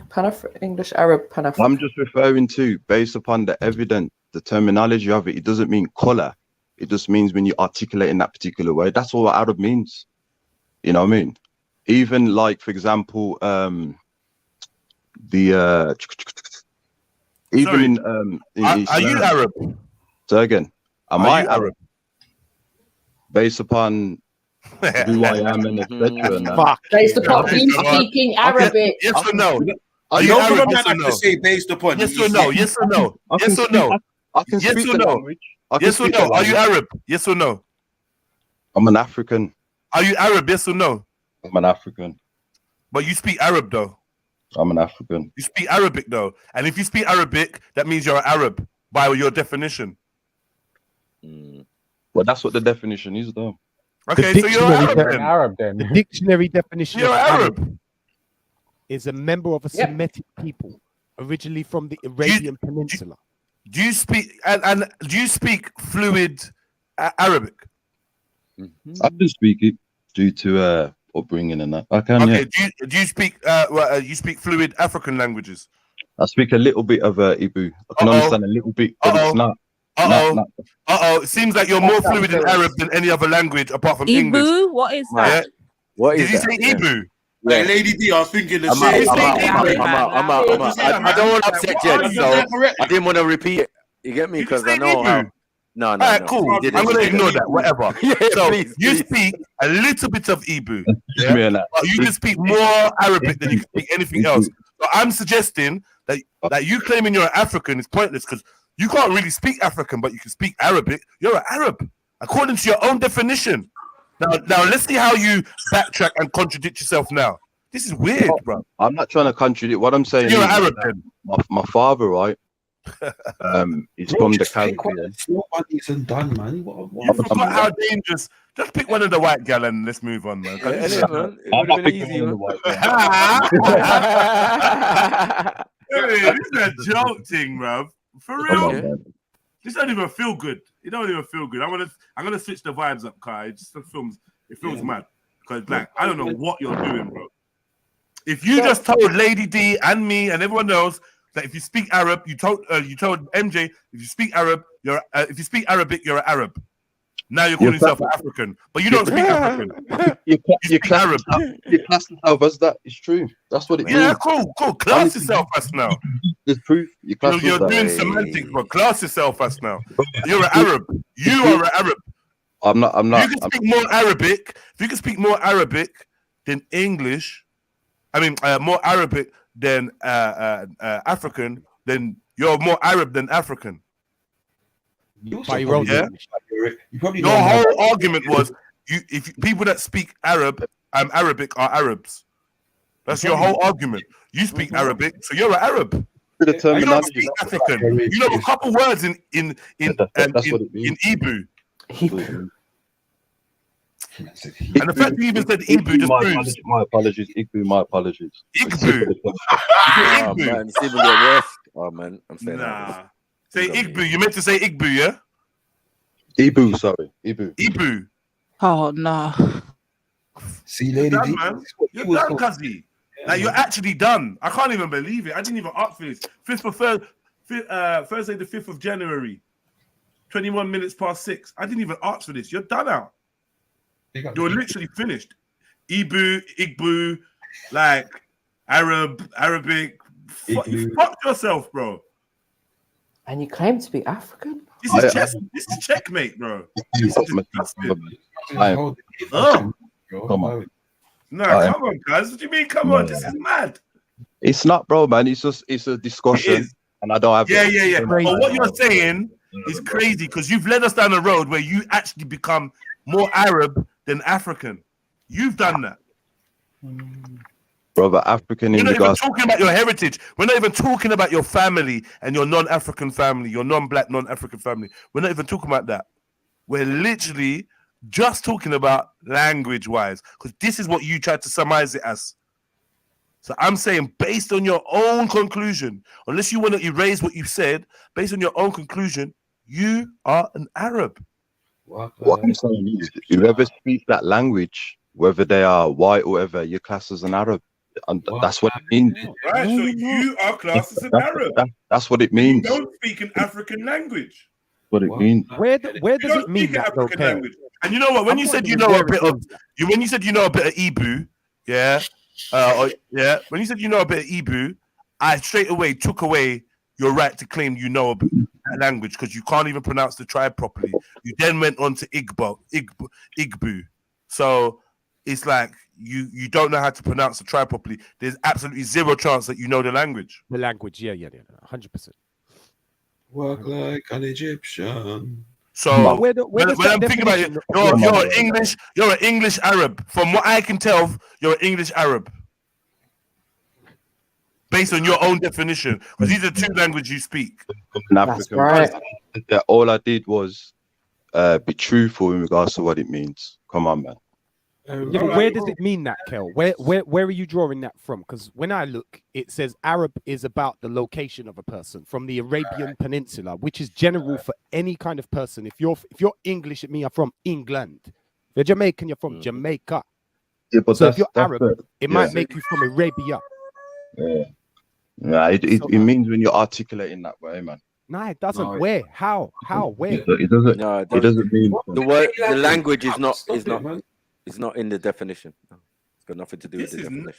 English Arab Pan-African. I'm just referring to based upon the evidence, the terminology of it. It doesn't mean color. It just means when you articulate in that particular way. That's all Arab means. You know what I mean? Even like, for example, even in Islam, are you Arab? So again, am I Arab? Based upon who I am and etc. Based upon you speaking Arabic. Yes or no? Are you Arab? Yes or no? Say based upon. Yes or no? Yes or no? Yes or no? I can speak the language. Yes or no? Are you Arab? Yes or no? I'm an African. Are you Arab? Yes or no? I'm an African. But you speak Arab though. I'm an African. You speak Arabic though, and if you speak Arabic, that means you're an Arab by your definition. Well, that's what the definition is, though. Okay, so you're an Arab then. The dictionary definition You're of Arab is a member of a Semitic people, originally from the Arabian Peninsula. Do you speak and do you speak fluid Arabic? I can speak it due to upbringing and that. I can. Okay. Yeah. Do you speak you speak fluid African languages? I speak a little bit of Ibu. I can understand a little bit, but it's not. It seems like you're more fluid in Arab than any other language apart from English. Ibu, what is that? What is Did you say Ibu? Yeah. Hey, Lady D, I was thinking the I'm same out. I don't want to upset Jed, so I didn't want to repeat it. You get me? Because I know how. No. All right, cool. I'm going to ignore that, whatever. So please, you speak a little bit of Ibu. Yeah? But you can speak more Arabic than you can speak anything else. So I'm suggesting that you claiming you're an African is pointless because you can't really speak African, but you can speak Arabic. You're an Arab, according to your own definition. Now let's see how you backtrack and contradict yourself now. This is weird, bro. I'm not trying to contradict. What I'm saying you're is, an Arab then. My father, right? He's from the Caribbean. Nobody isn't done, man. You forgot how dangerous. Just pick one of the white gal and let's move on, man. I'm not picking one of the white gal. Hey, this is a joke thing, bro. For real. This don't even feel good. It don't even feel good. I'm gonna switch the vibes up, Kai. It just feels mad. Because like I don't know what you're doing, bro. If you just told Lady D and me and everyone else that if you speak Arab, you told MJ, if you speak Arab, if you speak Arabic, you're an Arab. Now you're calling yourself an African, but you don't speak African. You speak Arab. You class yourself as that. It's true. That's what it means. Yeah, cool. Class yourself as now. There's proof. You're doing semantics, but class yourself as now. You're an Arab. You are an Arab. I'm not. You can speak more Arabic. If you can speak more Arabic than English, more Arabic than African, then you're more Arab than African. Your whole argument was people that speak Arabic are Arabs. That's your whole argument. You speak Arabic, so you're an Arab. You don't speak African. You know a couple words in Hebrew. And the fact you even said Igbo just proves. My apologies. Igbo, my apologies. Igbo. Oh, man, it's even worse. Oh, man, I'm saying that. Say Igbo. You meant to say Igbo, yeah? Igbo, sorry. Igbo. Oh, no. See, Lady D, man. You're done, Kazi. Like, you're actually done. I can't even believe it. I didn't even ask for this. Thursday, the 5th of January. 21 minutes past 6. I didn't even ask for this. You're done out. You're literally finished. Igbo, like Arabic. You fucked yourself, bro. And you claim to be African? This is checkmate, bro. This is disgusting. Come on. No, come on, guys. What do you mean? Come on, this is mad. It's not, bro, man. It's a discussion, and I don't have. Yeah. But what you're saying is crazy because you've led us down a road where you actually become more Arab than African. You've done that. Brother, African We're not even talking about your heritage. We're not even talking about your family and your non-African family, your non-black, non-African family. We're not even talking about that. We're literally just talking about language-wise, because this is what you tried to summarize it as. So I'm saying, based on your own conclusion, unless you want to erase what you said, based on your own conclusion, you are an Arab. What I'm saying is, whoever speaks that language, whether they are white or whatever, you're classed as an Arab. And that's what it means. Right, so you are classed as an Arab. That's what it means. You don't speak an African language. What it means. Where does it mean that, African language? And you know what? When you said you know a bit of Hebrew, when you said you know a bit of Hebrew, I straight away took away your right to claim you know a bit of that language because you can't even pronounce the tribe properly. You then went on to Igbo. So it's like you don't know how to pronounce the tribe properly. There's absolutely zero chance that you know the language. The language, yeah, 100%. Work like an Egyptian. So when I'm thinking about it, you're an English Arab. From what I can tell, you're an English Arab. Based on your own definition. Because these are two languages you speak. That's right. All I did was be truthful in regards to what it means. Come on, man. Yeah, but where does it mean that, Kel? Where are you drawing that from? Because when I look, it says Arab is about the location of a person from the Arabian Peninsula, which is general for any kind of person. If you're English, it means you're from England. If you're Jamaican, you're from Jamaica. Yeah, but so if you're Arab, it might make you from Arabia. Yeah, it means when you're articulating that way, man. No, it doesn't. No, where? How? Where? It doesn't. No, it doesn't mean the word. The language is not. It's not in the definition. It's got nothing to do with the definition.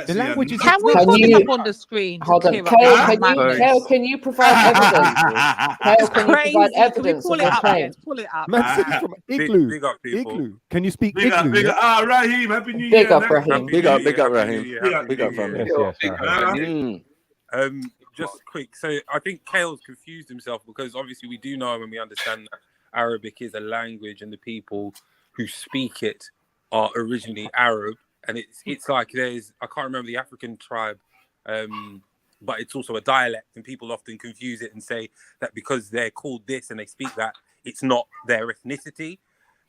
The language is. Can we put it up on the screen? Hold on, Kale, can you provide evidence? Kale, can you provide evidence of your claim? Pull it up. Man, from Igloo. Big up, people. Igloo. Can you speak Igloo? Big up, Raheem. Happy New Year. Big up, Raheem. Big up, Raheem. Big up, family. Just quick. So I think Kale's confused himself because obviously we do know and we understand that Arabic is a language and the people who speak it are originally Arab, and it's like I can't remember the African tribe, but it's also a dialect, and people often confuse it and say that because they're called this and they speak that, it's not their ethnicity.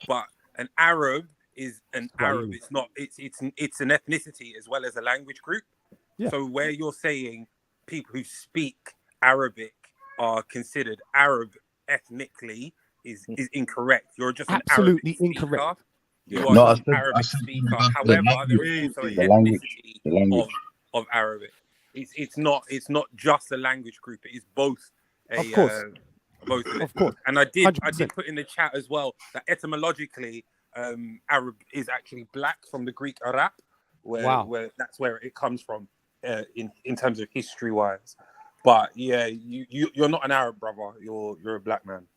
But an Arab is an Arab. It's not. It's an ethnicity as well as a language group. Yeah. So where you're saying people who speak Arabic are considered Arab ethnically is incorrect. You're just absolutely an Arabic incorrect. Speaker. You are No, just an Arabic speaker. However, there is also an the language, ethnicity the language. of Arabic. It's not just a language group. It is both. Of course. Both of it. Of course. And I did 100%. put in the chat as well that etymologically, Arab is actually black from the Greek Arab, where that's where it comes from in terms of history wise. But yeah, you're not an Arab, brother. You're a black man.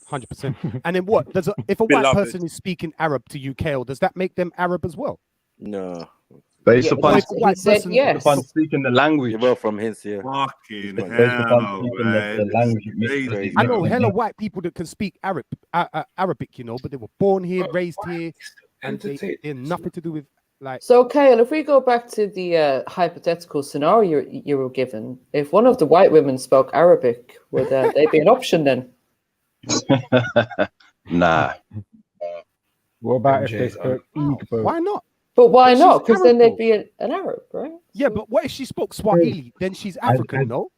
100%. And then what? If a white person is speaking Arab to you, Kale, does that make them Arab as well? No. Based upon speaking the language. Well, from his Fucking based hell, upon speaking the language. It means I know hella white people that can speak Arabic, you know, but they were born here, raised here, and they're nothing to do with like. So, Kale, if we go back to the hypothetical scenario you were given, if one of the white women spoke Arabic, would they be an option then? Nah. What about if they spoke Igbo? Why not? But why not? Because then they'd be an Arab, right? Yeah, but what if she spoke Swahili? Then she's African, no?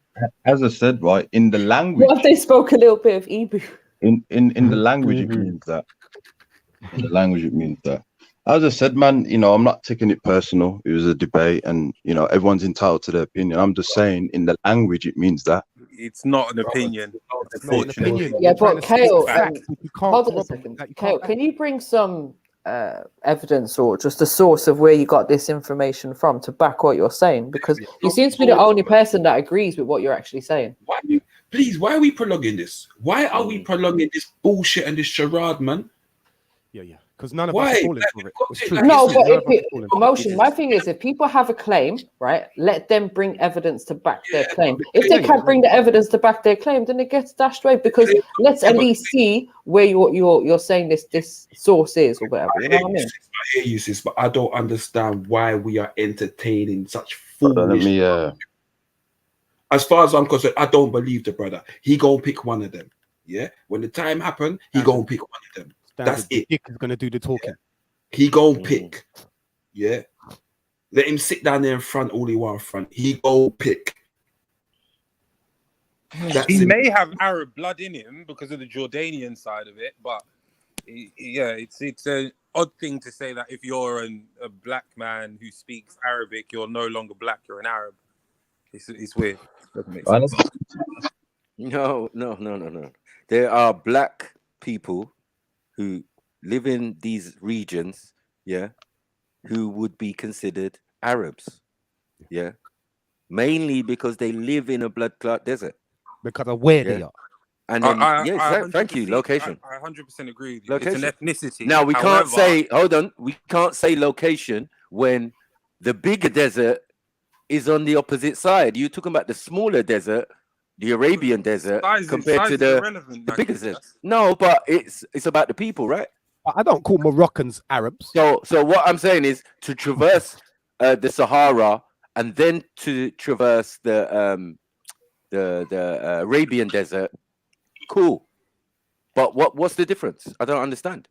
As I said, right, in the language. What if they spoke a little bit of Igbo? In the language, it means that. In the language, it means that. As I said, man, you know, I'm not taking it personal. It was a debate, and you know, everyone's entitled to their opinion. I'm just saying, in the language, it means that. It's not an opinion. It's not an opinion. Yeah, but Kale, hold on a second. Kale, can you bring some evidence or just a source of where you got this information from to back what you're saying? Because you seem to be the only person that agrees with what you're actually saying. Why are we prolonging this? Why are we prolonging this bullshit and this charade, man? Yeah. Because none of us are falling for it. It's true. No, but emotion. My thing is, if people have a claim, right, let them bring evidence to back their claim. If they can't bring the evidence to back their claim, then it gets dashed away. Because let's at least see where you're saying this source is or whatever. You know what I mean? I hear you, sis, but I don't understand why we are entertaining such foolish. As far as I'm concerned, I don't believe the brother. He gonna pick one of them. Yeah, when the time happen, he gonna pick one of them. That's it. Dick is gonna do the talking. He gonna pick. Yeah. Let him sit down there in front all he want in front. He go pick. He may have Arab blood in him because of the Jordanian side of it, but it's an odd thing to say that if you're a black man who speaks Arabic, you're no longer black, you're an Arab. It's weird. Doesn't make sense. No. There are black people who live in these regions, who would be considered Arabs, mainly because they live in a blood clot desert. Because of where they are. And then, thank you, location. I 100% agree with you. Location. It's an ethnicity. Now, we can't say, we can't say location when the bigger desert is on the opposite side. You're talking about the smaller desert, the Arabian desert, compared to the bigger desert. No, but it's about the people, right? I don't call Moroccans Arabs. So what I'm saying is to traverse the Sahara and then to traverse the Arabian desert, cool. But what's the difference? I don't understand.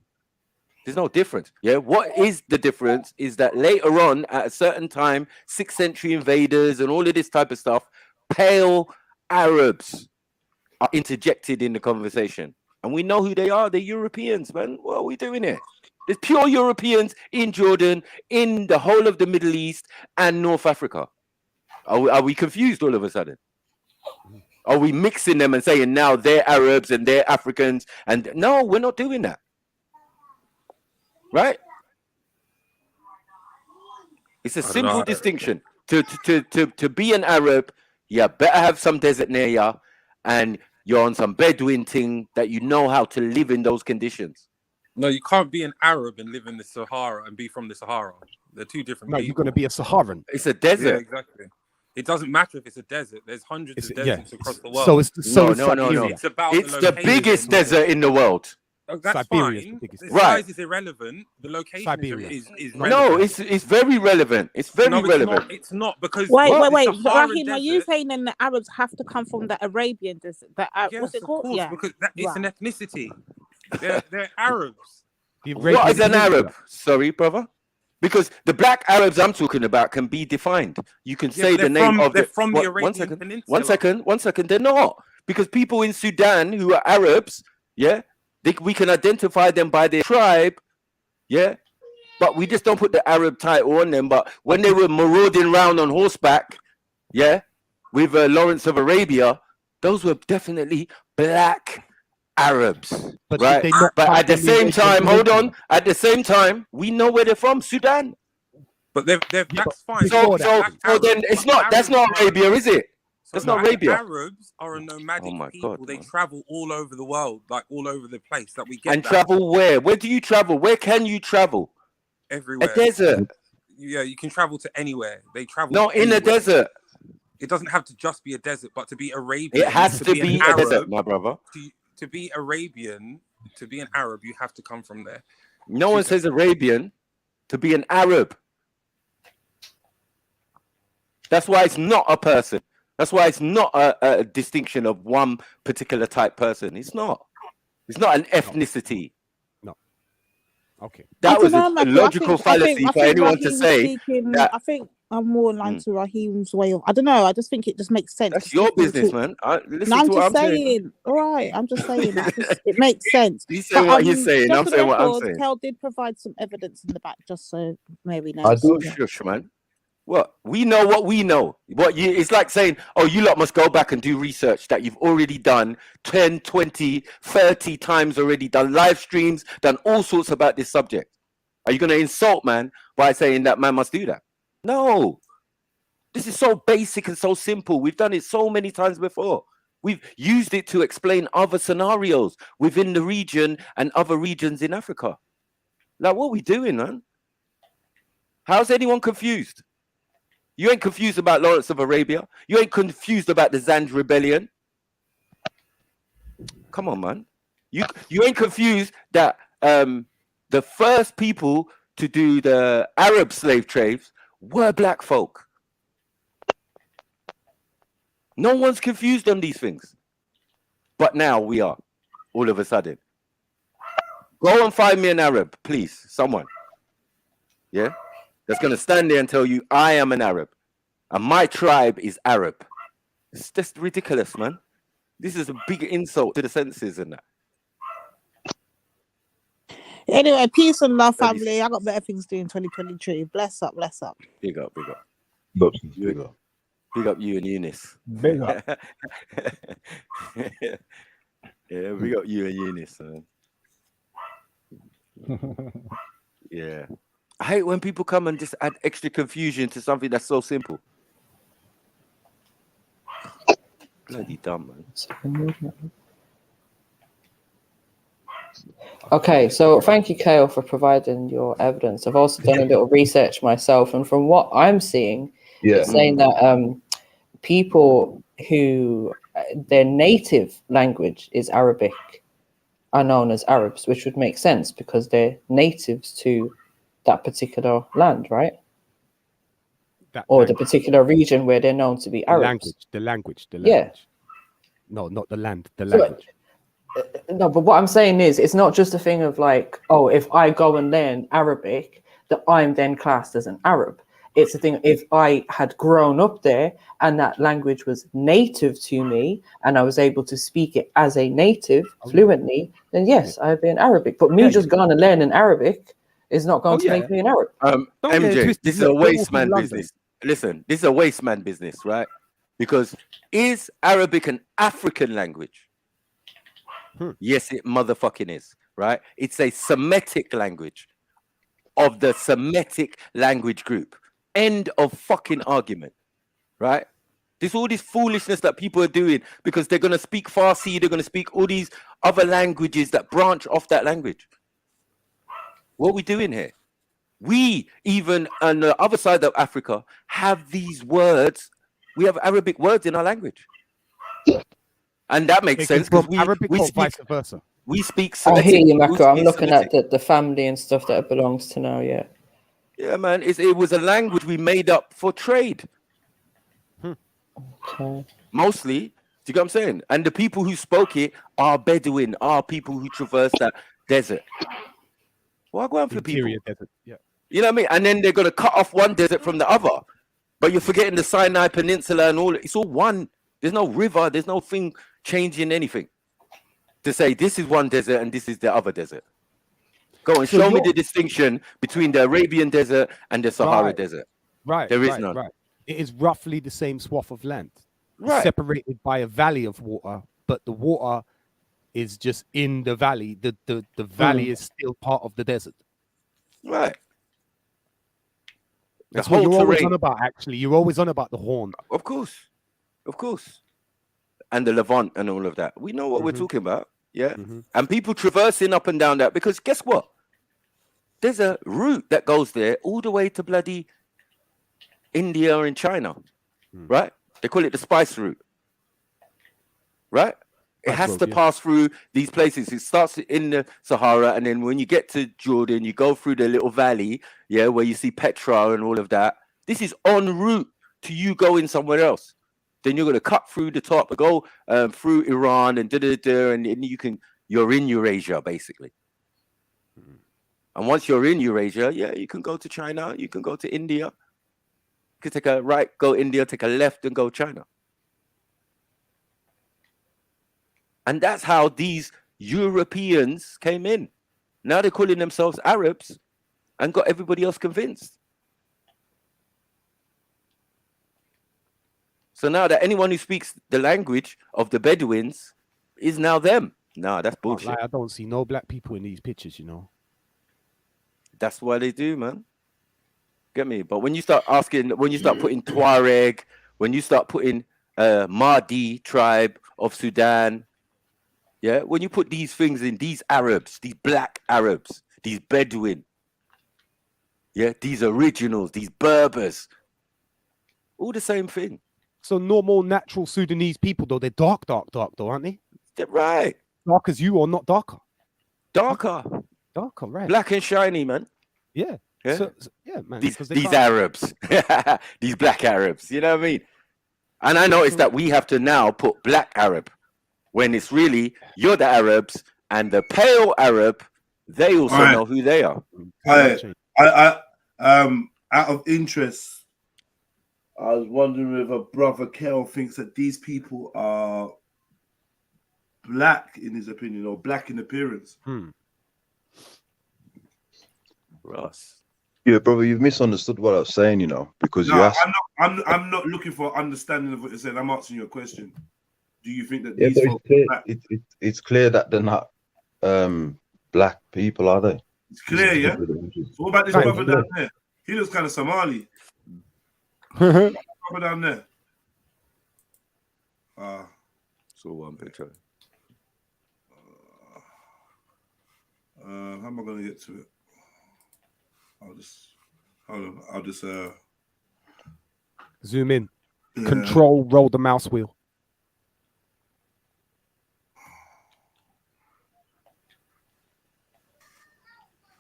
There's no difference. Yeah, what is the difference is that later on, at a certain time, 6th century invaders and all of this type of stuff, pale Arabs are interjected in the conversation. And we know who they are. They're Europeans, man. What are we doing here? There's pure Europeans in Jordan, in the whole of the Middle East and North Africa. Are we confused all of a sudden? Are we mixing them and saying now they're Arabs and they're Africans? And no, we're not doing that. Right? It's a simple distinction. To be an Arab, you better have some desert near you, and you're on some Bedouin thing that you know how to live in those conditions. No, you can't be an Arab and live in the Sahara and be from the Sahara. They're two different people. You're going to be a Saharan. It's a desert. Yeah, exactly. It doesn't matter if it's a desert. There's hundreds of deserts across the world. No. It's about it's the biggest desert in the world. Oh, that's fine. The size is irrelevant. The location is relevant. No, it's very relevant. It's very relevant. It's not because wait. Rahim, are you saying then the Arabs have to come from the Arabian desert? What's it called? Yeah, because it's an ethnicity. They're Arabs. What is an Arab? Sorry, brother. Because the black Arabs I'm talking about can be defined. You can say the name of they're from the Arabian Peninsula. One second. They're not. because people in Sudan who are Arabs, yeah, we can identify them by their tribe, yeah, but we just don't put the Arab title on them. But when they were marauding around on horseback, yeah, with Lawrence of Arabia, those were definitely black Arabs, but right? But at the same time, hold on, at the same time, we know where they're from, Sudan. But that's fine. So then it's not, that's not Arabia, is it? That's not Arabia. Arabs are a nomadic people. They travel all over the world, like all over the place. That we get. And travel where? Where do you travel? Where can you travel? Everywhere. A desert. Yeah, you can travel to anywhere. They travel. No, in a desert. It doesn't have to just be a desert, but to be Arabian. It has to be a desert, my brother. To be Arabian, to be an Arab, you have to come from there. No one says Arabian. To be an Arab. That's why it's not a person. That's why it's not a distinction of one particular type person. It's not. It's not an ethnicity. No. Okay. That was a logical fallacy for anyone to say. I think I'm more aligned to Raheem's way of. I don't know. I just think it just makes sense. That's your business, man. No, I'm just saying. All right, I'm just saying. It makes sense. He's saying what he's saying. I'm saying what I'm saying. Kel did provide some evidence in the back, just so Mary knows. I do, shush, man. What we know, what we know. It's like saying, oh, you lot must go back and do research that you've already done 10, 20, 30 times already, done live streams, done all sorts about this subject. Are you going to insult man by saying that man must do that? No. This is so basic and so simple. We've done it so many times before. We've used it to explain other scenarios within the region and other regions in Africa. Like, what are we doing, man? How's anyone confused? You ain't confused about Lawrence of Arabia. You ain't confused about the Zanj Rebellion. Come on, man. You ain't confused that the first people to do the Arab slave trades were black folk. No one's confused on these things. But now we are, all of a sudden. Go and find me an Arab, please, someone. Yeah? That's going to stand there and tell you, I am an Arab. And my tribe is Arab. It's just ridiculous, man. This is a big insult to the senses and that. Anyway, peace and love, family. I got better things to do in 2023. Bless up, bless up. Big up, big up. Big up. Big up you and Eunice. Big up. Yeah, big up you and Eunice, man. Yeah. I hate when people come and just add extra confusion to something that's so simple. Bloody dumb, man. Okay, so thank you, Kale, for providing your evidence. I've also done a little research myself, and from what I'm seeing, it's saying that people who their native language is Arabic are known as Arabs, which would make sense because they're natives to that particular land, right? The particular region where they're known to be Arabs. The language. Yeah. No, not the land, the language. No, but what I'm saying is, it's not just a thing of like, oh, if I go and learn Arabic, that I'm then classed as an Arab. It's a thing, if I had grown up there and that language was native to me and I was able to speak it as a native fluently, then yes, I'd be an Arabic. But me just going and learning Arabic is not going to make me an Arab. MJ, this is a waste man business. Listen, this is a waste man business, right? Because is Arabic an African language? Yes, it motherfucking is, right? It's a Semitic language of the Semitic language group. End of fucking argument, right? There's all this foolishness that people are doing because they're going to speak Farsi, they're going to speak all these other languages that branch off that language. What are we doing here? We, even on the other side of Africa, have these words. We have Arabic words in our language. And that makes sense because we speak, vice versa. We speak Semitic. I hear you, Mako. I'm looking Semitic. at the family and stuff that it belongs to now, yeah. Yeah, man. It was a language we made up for trade. Okay. Mostly. Do you get what I'm saying? And the people who spoke it are Bedouin, are people who traverse that desert. Well, I go on for people. Desert. Yeah. You know what I mean? And then they're going to cut off one desert from the other. But you're forgetting the Sinai Peninsula and all. It's all one. There's no river. There's no thing. changing anything to say this is one desert and this is the other desert. Go and show me the distinction between the Arabian desert and the Sahara desert. Right. There is none. Right. It is roughly the same swath of land. Right. It's separated by a valley of water, but the water is just in the valley. The valley is still part of the desert. Right. That's what you're always on about, actually. You're always on about the Horn. Of course. Of course. And the Levant and all of that. We know what we're talking about. Yeah. And people traversing up and down that, because guess what? There's a route that goes there all the way to bloody India and China. Right? They call it the spice route. Right? It has to pass through these places. It starts in the Sahara, and then when you get to Jordan, you go through the little valley, where you see Petra and all of that. This is en route to you going somewhere else. Then you're going to cut through the top, go through Iran and and you're in Eurasia basically. And once you're in Eurasia, you can go to China, you can go to India. You can take a right, go India, take a left, and go China. And that's how these Europeans came in. Now they're calling themselves Arabs and got everybody else convinced. So now that anyone who speaks the language of the Bedouins is now them. Nah, that's bullshit. I don't see no black people in these pictures, you know. That's why they do, man. Get me? But when you start asking, when you start putting Tuareg, when you start putting Mahdi tribe of Sudan, when you put these things in, these Arabs, these black Arabs, these Bedouin, these originals, these Berbers, all the same thing. So normal, natural Sudanese people, though, they're dark though, aren't they? They're right. Dark as you or not darker? Darker, right? Black and shiny, man. Yeah. Yeah, man. These Arabs, these black Arabs. You know what I mean? And I noticed that we have to now put black Arab when it's really you're the Arabs and the pale Arab. They also know who they are. I out of interest, I was wondering if a brother Kel thinks that these people are black in his opinion or black in appearance. Ross. Yeah, brother, you've misunderstood what I was saying, you know, because you asked. I'm not looking for understanding of what you're saying. I'm asking you a question. Do you think that Yeah, these but folks are black? it's clear that they're not black people, are they? It's clear, yeah. So what about this brother down there? He looks kind of Somali. Brother down there. So one picture. How am I going to get to it? I'll just zoom in. Control, roll the mouse wheel.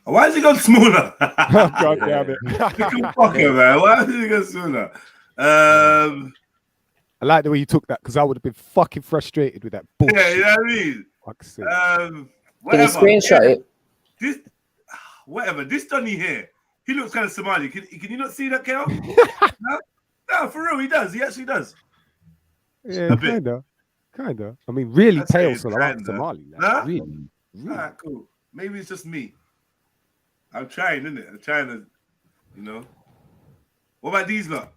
Why is he going smaller? Oh, God damn it. Fucker, man. Why is he going smaller? I like the way you took that, because I would have been fucking frustrated with that bullshit. Yeah, you know what I mean? Can you screenshot it? This, whatever. This Donny here, he looks kind of Somali. Can you not see that, Kel? No, for real, he does. He actually does. Yeah, kind of. I mean, really pale Somali. Nah? Really. Alright, cool. Maybe it's just me. I'm trying, innit? I'm trying to, you know. What about these lot?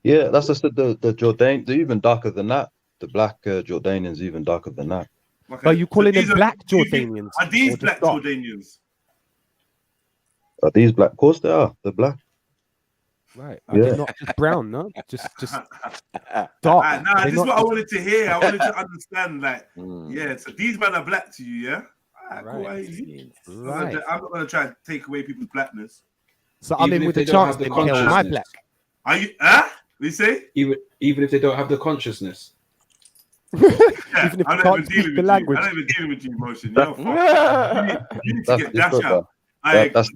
Yeah, that's just the Jordan. They're even darker than that. The black Jordanians even darker than that. Okay. Are you calling them black Jordanians? Are these black Jordanians? Are these black? Of course they are. They're black. Right. Are they not just brown, no? Just dark. Nah, this is what I wanted to hear. I wanted to understand, like, yeah, so these men are black to you, yeah? Right. Cool. I'm not going to try and take away people's blackness. So I'm in with a chance to kill my black. Are you, huh? We say? Even if they don't have the consciousness. Yeah, even if I'm you not can't speak the language. I'm not even dealing with you, emotion. You're you need to get dash out. That's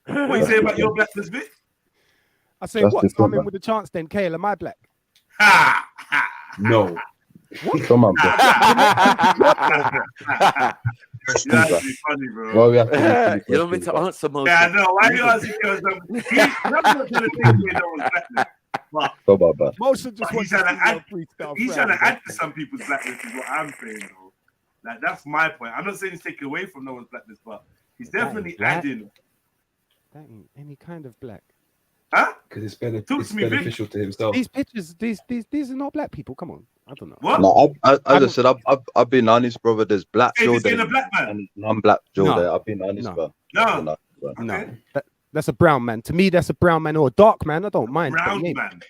What you say about your blackness, Vic? I say, what? So I'm in with a chance then, Kale, am I black? No. What? Come on, bro. That's actually funny, bro. Well, we have to you don't mean to answer most. Yeah, I know. Why are you asking? I'm not going to take away no one's blackness. Motion just wants to add. He's trying to add to some people's blackness. Is what I'm saying, though. Like that's my point. I'm not saying he's taking away from no one's blackness, but he's definitely adding. That ain't any kind of black. Huh? Because it's beneficial to himself. These pictures, these are not black people. Come on, I don't know. What? No, as I said, I've been honest, brother. There's black Hey, Joe there's there a black man. and non-black Joe No. there. I've been honest, bro. No. No, that's a brown man. To me, that's a brown man or a dark man. I don't mind. but Brown he ain't- man.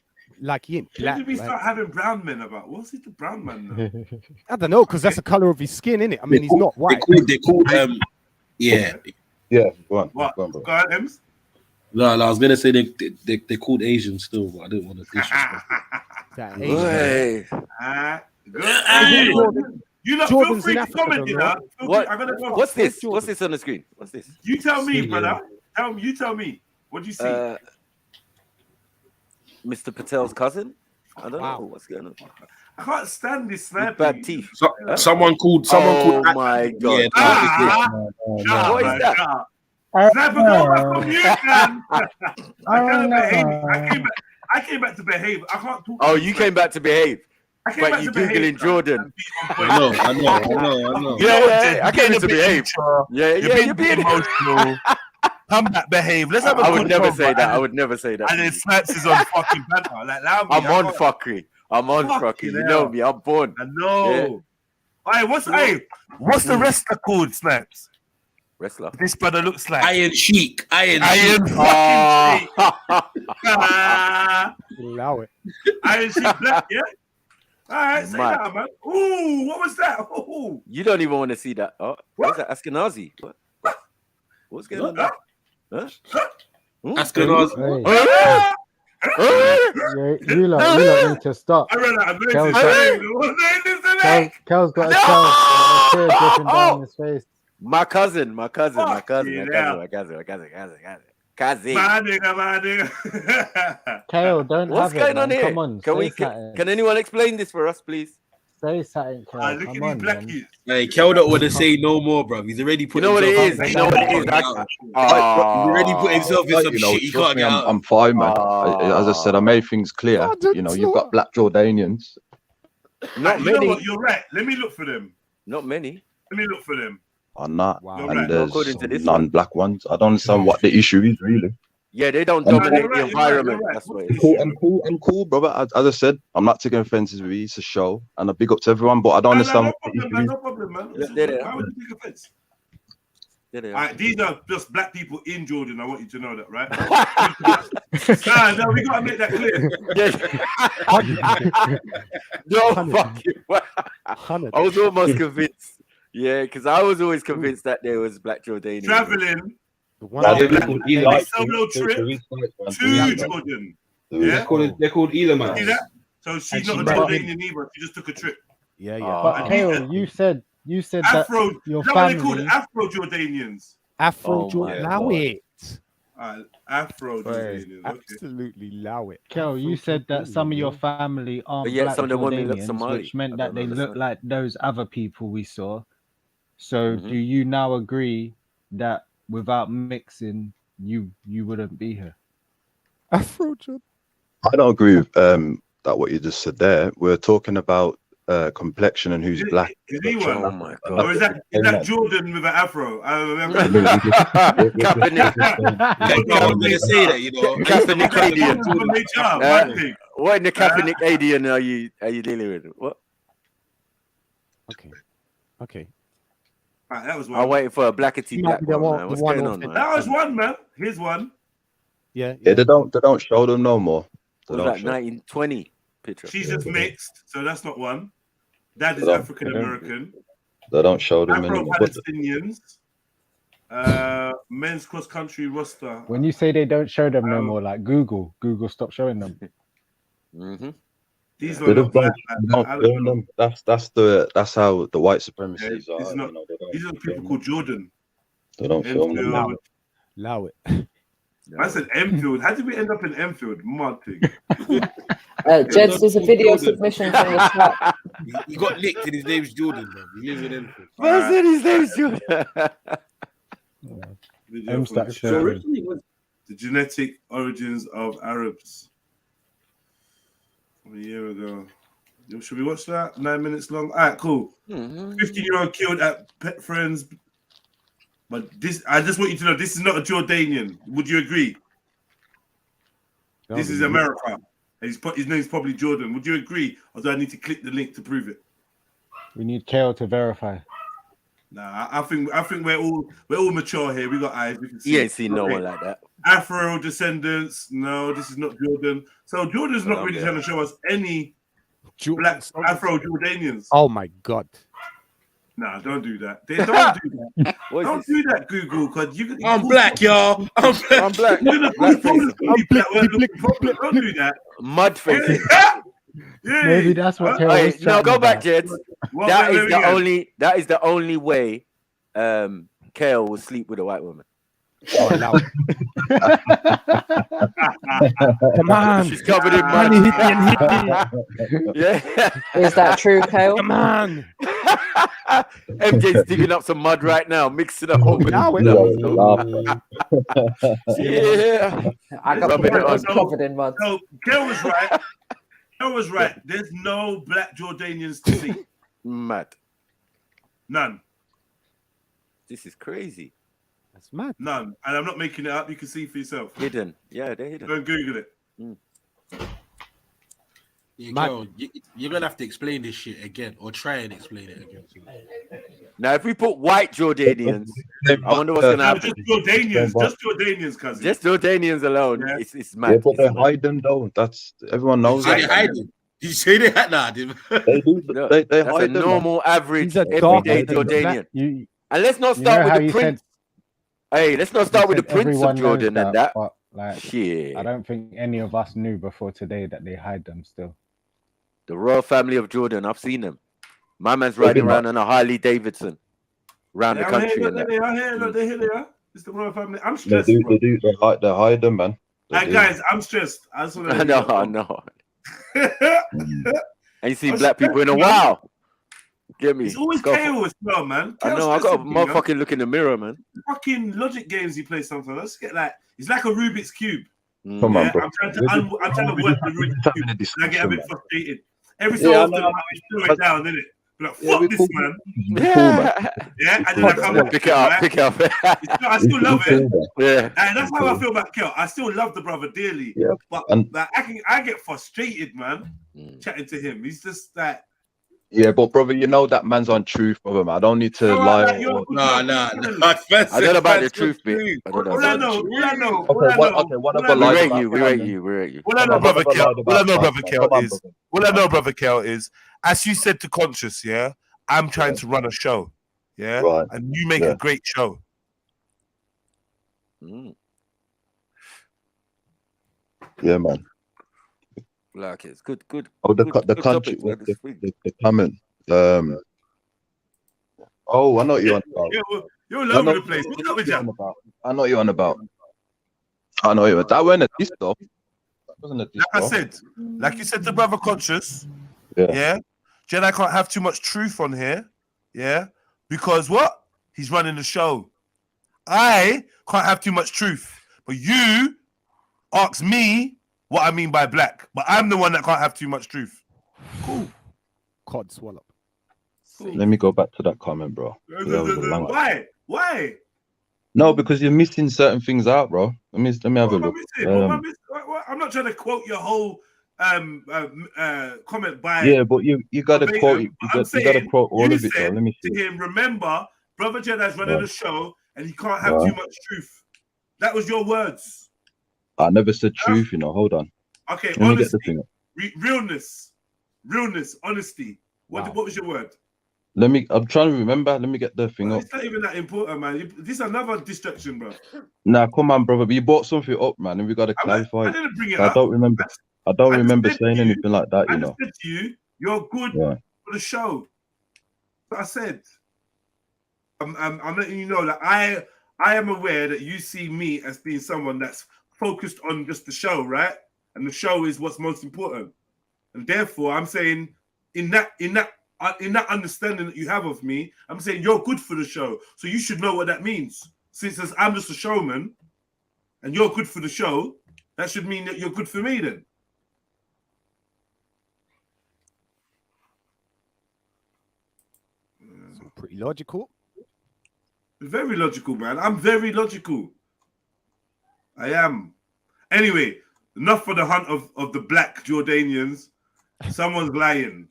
Like he ain't When black. did we like- start having brown men about? What's it the brown man now? I don't know, because that's the color of his skin, innit? I mean, he's not white. They called yeah. Go on. What? Go on, bro. Go on, Ems. No, I was gonna say they called Asian still, but I didn't want to disrespect. Hey. You know, feel free to comment, you know. What's this? What's this on the screen? What's this? You tell me, brother. You tell me. What do you see? Mr. Patel's cousin? I don't know what's going on. I can't stand this sniper. Bad teeth. Someone called. Oh my god! Yeah, what is that? Sniper, go back on mute, man. I came back to behave. I can't talk. Oh, you came back to behave. But you behave, googling Jordan. I know. Yeah. I came to behave. Yeah. You're being emotional. Come back, behave. Let's have a I good would never talk, say man. that. I would never say that. And then Snipes is on fucking banter. Like, I'm on fuckery. I'm on fuckery. You know me. I'm born. I know. Hey, what's the wrestler called, Snipes? Wrestler. This brother looks like Iron Sheik. Iron fucking Sheik. Allow it. Iron Sheik black, yeah? All right, say that, man. Ooh, what was that? Ooh. You don't even want to see that. Oh, what's that? Ashkenazi. What's going on there? Huh? Askenazi. You lot need to stop. I ran out of Kel's got a tear dripping down his face. My cousin. My cousin. nigga, Kale, don't What's have going it, man. on here? Come on, Can anyone explain this for us, please? Say something, Kale. Look Come at on, these man. blackies. Hey, Kel don't want to say no more, bro. He's already put. You know what it is. He's You know what it is. already put himself in some shit. He Trust can't me, get out. I'm fine, man. As I said, I made things clear. You know, you've got black Jordanians. Not You many. know what? You're right. Let me look for them. Not many. Let me look for them. On that, You're and right. there's According to this non-black ones. I don't understand what the issue is really. Yeah, they don't I'm dominate you're the right, environment. you're right. That's what it is. I'm cool, brother. As I said, I'm not taking offenses with you. It's a show, and a big up to everyone. But I don't understand No what the problem, issue man. is. No problem, man. Why would you take offense? There they All are. right, these are just black people in Jordan. I want you to know that, right? No, we gotta make that clear. No, fuck you. I was almost convinced. Yeah, because I was always convinced that there was black Jordanians. Traveling Eli. solo trip to Jordan. Yeah, They're called Elamites. see that? So she's not a Jordanian either. She just took a trip. Yeah. But Kale, you said Afro. that your Is that what they called family. Afro Jordanians? Afro, Oh my allow God. it. Afro Jordanians. Okay. Absolutely allow it. Kel, you said that some of your family aren't But yet black some of the women look Jordanians, Somali. which meant I that don't they look understand. like those other people we saw. So Mhm. do you now agree that without mixing, you wouldn't be here? Afro. I don't agree with that what you just said there. We're talking about complexion and who's black. Is he one? Oh my Or God. is that Jordan with an afro? I remember. Kaepernick. I'm gonna say that, you know. Kaepernick Adian. From HR, one thing. What in the Kaepernick Adian are you dealing with? What? Okay. Right, that was one. I'm waiting for a blackety black the one, one- man. What's the one going off on, it. man? That was one, man. Here's one. Yeah. Yeah, they don't show them no more. They Was don't that show. 1920 picture? She's just mixed, so that's not one. Dad is They don't- African American. They don't show them Afro anymore. But Palestinians. Men's cross country roster. When you say they don't show them no more, like Google stop showing them. Mm-hmm. These they are don't, not black. don't I show don't know. them. That's how the white supremacies Yeah, are. these are not- You know, they don't These are the show people them. called Jordan. They don't show them. Enfield. Allow it. I said Enfield. How did we end up in Enfield? Mad thing. Jeds, there's a video submission from the chat. He got licked and his name's Jordan, bro. He lives in Enfield. Man said his name's Jordan. The genetic origins of Arabs. A year ago. Should we watch that? 9 minutes long. All right, cool. 15-year-old killed at Pet Friends. But this, I just want you to know, this is not a Jordanian. Would you agree? This is America. And his name's probably Jordan. Would you agree? Or do I need to click the link to prove it? We need Kale to verify. Nah, I think we're all mature here. We got eyes. We can see. He ain't seen no one like that. Afro descendants. No, this is not Jordan. So Jordan's not really trying to show us any black Afro Jordanians. Oh my God. Nah, don't do that. Don't do that. Don't do that, Google, because you can. I'm black, y'all. I'm black. You're gonna black. Don't do that. Mud face. Yeah. Maybe that's what Kale was No, go back, Jed. What That were is they again? that is the only way Kale will sleep with a white woman. Oh, no. Come on. She's covered in mud. Yeah. Is that true, Kale? Come on. MJ's digging up some mud right now, mixing up. Yeah. I got covered in mud. So Kel was right. Kel was right. There's no black Jordanians to see. Mad. None. This is crazy. That's mad. None. And I'm not making it up. You can see for yourself. Hidden. Yeah, they're hidden. Go and Google it. Yeah, Kel, you're gonna have to explain this shit again, or try and explain it again. Now, if we put white Jordanians, I wonder what's gonna happen. Just Jordanians, cousin. Just Jordanians alone. Yeah. It's mad. Yeah, but they hide them though. That's everyone knows. They hide them. You say they had nah, dude. They do. They That's a hide them. normal, average, These are dark everyday Jordanian. And let's not start with the prince. Hey, let's not start with the prince of Jordan and that. But like, shit. I don't think any of us knew before today that they hide them still. The royal family of Jordan, I've seen them. My man's riding around on a Harley Davidson around the country. They are. It's the royal family. I'm They stressed. do. They hide them, man. Hey, guys, I'm stressed. I know. Ain't seen black people in a while. Get me? It's always Kale as well, man. I know. I got a motherfucking look in the mirror, man. Fucking logic games you play sometimes. Let's get like it's like a Rubik's cube. Come on, bro. I'm trying to work the Rubik's cube, and I get a bit frustrated. Every so often, I slow it down, innit? Like, fuck this, man. Yeah, and then I come back. Pick it up. I still love it. Yeah. And that's how I feel about Kel. I still love the brother dearly. Yeah. But like, I get frustrated, man, chatting to him. He's just like. Yeah, but brother, you know that man's on truth, brother. Man. I don't need to lie. Nah. I don't know about the truth bit. All I know. What about we rate you. What I know, brother Kel, is, as you said to Conscious, yeah, I'm trying to run a show, yeah, right. And you make a great show. Yeah, man. Like it's good. Oh, the country, the comment. Oh, I know what you're on about. You're all over the place. What's up with you? I know what you're on about. I know you. That wasn't a diss though. Wasn't a diss, Like I said, like you said to brother Conscious, yeah. Jedi can't have too much truth on here, yeah, because what? He's running the show. I can't have too much truth, but you ask me what I mean by black, but I'm the one that can't have too much truth. Cool. Cod swallow. Let me go back to that comment, bro. Why? No, because you're missing certain things out, bro. Let me have a look. I'm not trying to quote your whole comment by. Yeah, but you gotta quote. You gotta quote all of it, though. Let me see. To him, remember, brother Jedi's running the show, and he can't have too much truth. That was your words. I never said truth, you know. Hold on. Okay, Let me get the thing up. realness, honesty. What was your word? I'm trying to remember. Let me get the thing up. It's not even that important, man. This is another distraction, bro. Nah, come on, brother. You brought something up, man, and we gotta clarify. I didn't bring it up. I don't remember saying anything like that, you know. I said to you, you're good for the show. But I said, I'm letting you know that I am aware that you see me as being someone that's focused on just the show, right? And the show is what's most important. And therefore, I'm saying in that understanding that you have of me, I'm saying you're good for the show. So you should know what that means. Since I'm just a showman and you're good for the show, that should mean that you're good for me then. Pretty logical. Very logical, man. I'm very logical. I am. Anyway, enough for the hunt of the black Jordanians. Someone's lying.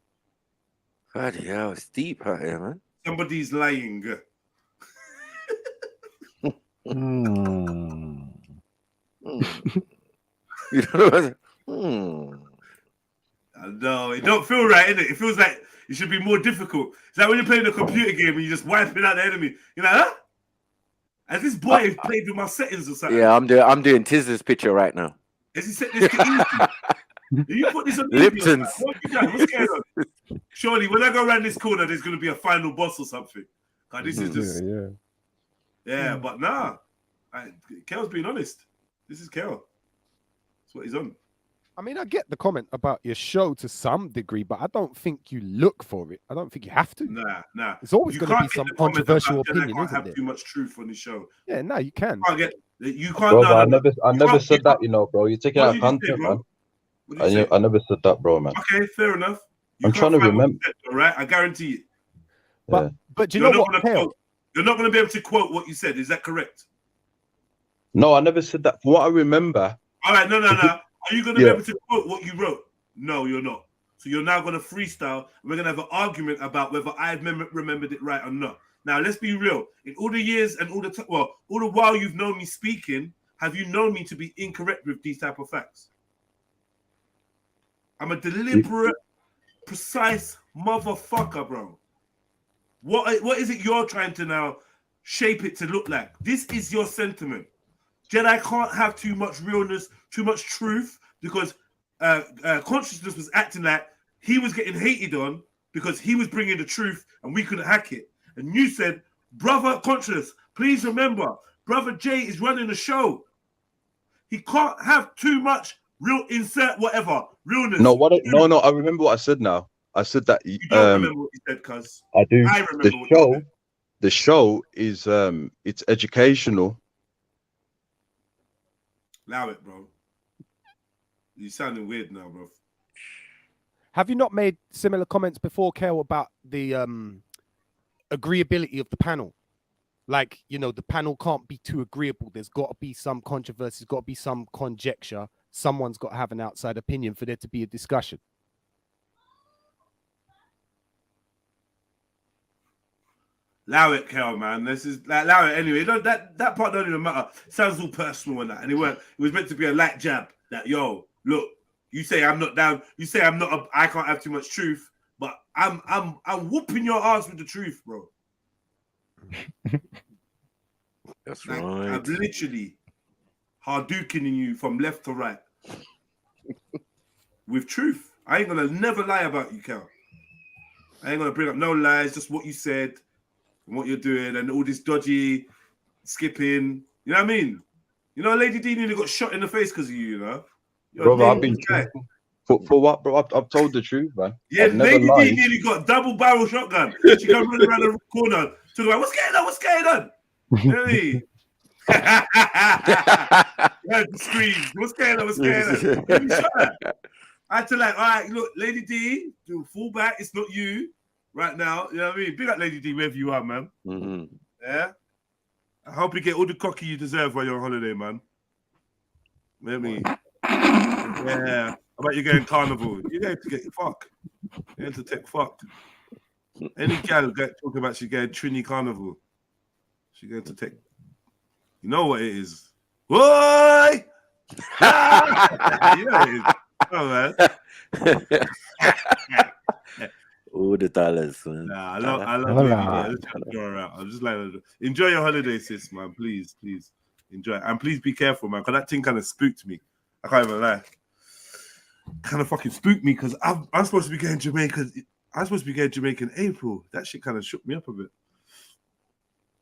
Bloody hell, it's deep out here, man. Somebody's lying. You know what? No, it don't feel right, innit? It feels like it should be more difficult. It's like when you're playing a computer game and you just wiping out the enemy. You're like, huh? Has this boy played with my settings or something? Yeah, I'm doing Tiz's picture right now. Has he set this to easy? Do you put this on Lipton's. What have you done? What's going on? Surely, when I go around this corner, there's going to be a final boss or something. This is just... Yeah, but nah. Kel's being honest. This is Kel. That's what he's on. I mean, I get the comment about your show to some degree, but I don't think you look for it. I don't think you have to. Nah. It's always going to be some controversial opinion, isn't isn't have it? too much truth on the show. Yeah, no, you can. You can't. Bro, No, I never said that, you know, bro. You're taking out content, man. I never said that, bro, man. Okay, fair enough. I'm trying to remember. All right, I guarantee it. But do you know what? You're not going to be able to quote what you said. Is that correct? No, I never said that. From what I remember. All right, no. Are you going to be able to quote what you wrote? No, you're not. So you're now going to freestyle. And we're going to have an argument about whether I've remembered it right or not. Now, let's be real. In all the years and all the while you've known me speaking, have you known me to be incorrect with these type of facts? I'm a deliberate, precise motherfucker, bro. What is it you're trying to now shape it to look like? This is your sentiment. Jedi can't have too much realness, too much truth, because consciousness was acting like he was getting hated on because he was bringing the truth and we couldn't hack it. And you said, brother conscious, please remember, brother Jay is running the show. He can't have too much real insert whatever realness. No, no. I remember what I said now. I said that. You don't remember what you said, cuz. I do. I remember the show is it's educational. Allow it, bro. You sounding weird now, bro. Have you not made similar comments before, Kel, about the agreeability of the panel? Like, you know, the panel can't be too agreeable. There's got to be some controversy. There's got to be some conjecture. Someone's got to have an outside opinion for there to be a discussion. Allow it, Kel, man. This is allow it anyway. That part don't even matter. Sounds all personal and that. And it was meant to be a light jab. That look, you say I'm not down. You say I can't have too much truth, but I'm whooping your ass with the truth, bro. That's like, right. I'm literally Hadoukening you from left to right with truth. I ain't gonna never lie about you, Kel. I ain't gonna bring up no lies. Just what you said. And what you're doing and all this dodgy skipping, you know what I mean? You know, Lady D nearly got shot in the face because of you, you know? Bro, I've been for what, bro? I've told the truth, man. Yeah, Lady D nearly got double barrel shotgun. She comes running around the corner, talking about, what's going on? You know what I mean? Yeah, scream, what's going on? I had to all right, look, Lady D, do fall back, it's not you. Right now, you know what I mean? Big up Lady D, wherever you are, man. Yeah? I hope you get all the cocky you deserve while you're on holiday, man. You know what I mean? Yeah. How about you going carnival? You're going to get fuck. You're going to take fuck. Any gal talk about she going Trini carnival, she going to take. You know what it is. Boy! You know what it is. Oh, man. All the dollars, man. Nah, I love you. I'm just like, enjoy your holiday, sis, man. Please enjoy it. And please be careful, man, because that thing kind of spooked me. I can't even lie. Kind of fucking spooked me because I'm supposed to be going to Jamaica. I'm supposed to be going to Jamaica in April. That shit kind of shook me up a bit.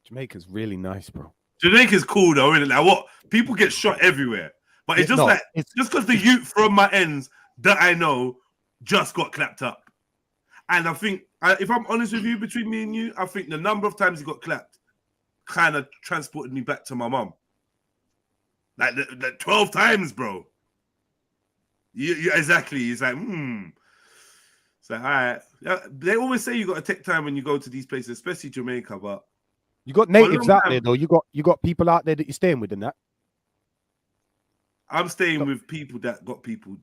Jamaica's really nice, bro. Jamaica's cool though, isn't it? Now what? People get shot everywhere, but it's just just because the youth from my ends that I know just got clapped up. And I think, if I'm honest with you, between me and you, I think the number of times he got clapped kind of transported me back to my mum. Like the 12 times, bro. Yeah, exactly. It's like, So, all right. They always say you got to take time when you go to these places, especially Jamaica. But you got natives out there, though. You got people out there that you're staying with, and that. I'm staying with people that got people.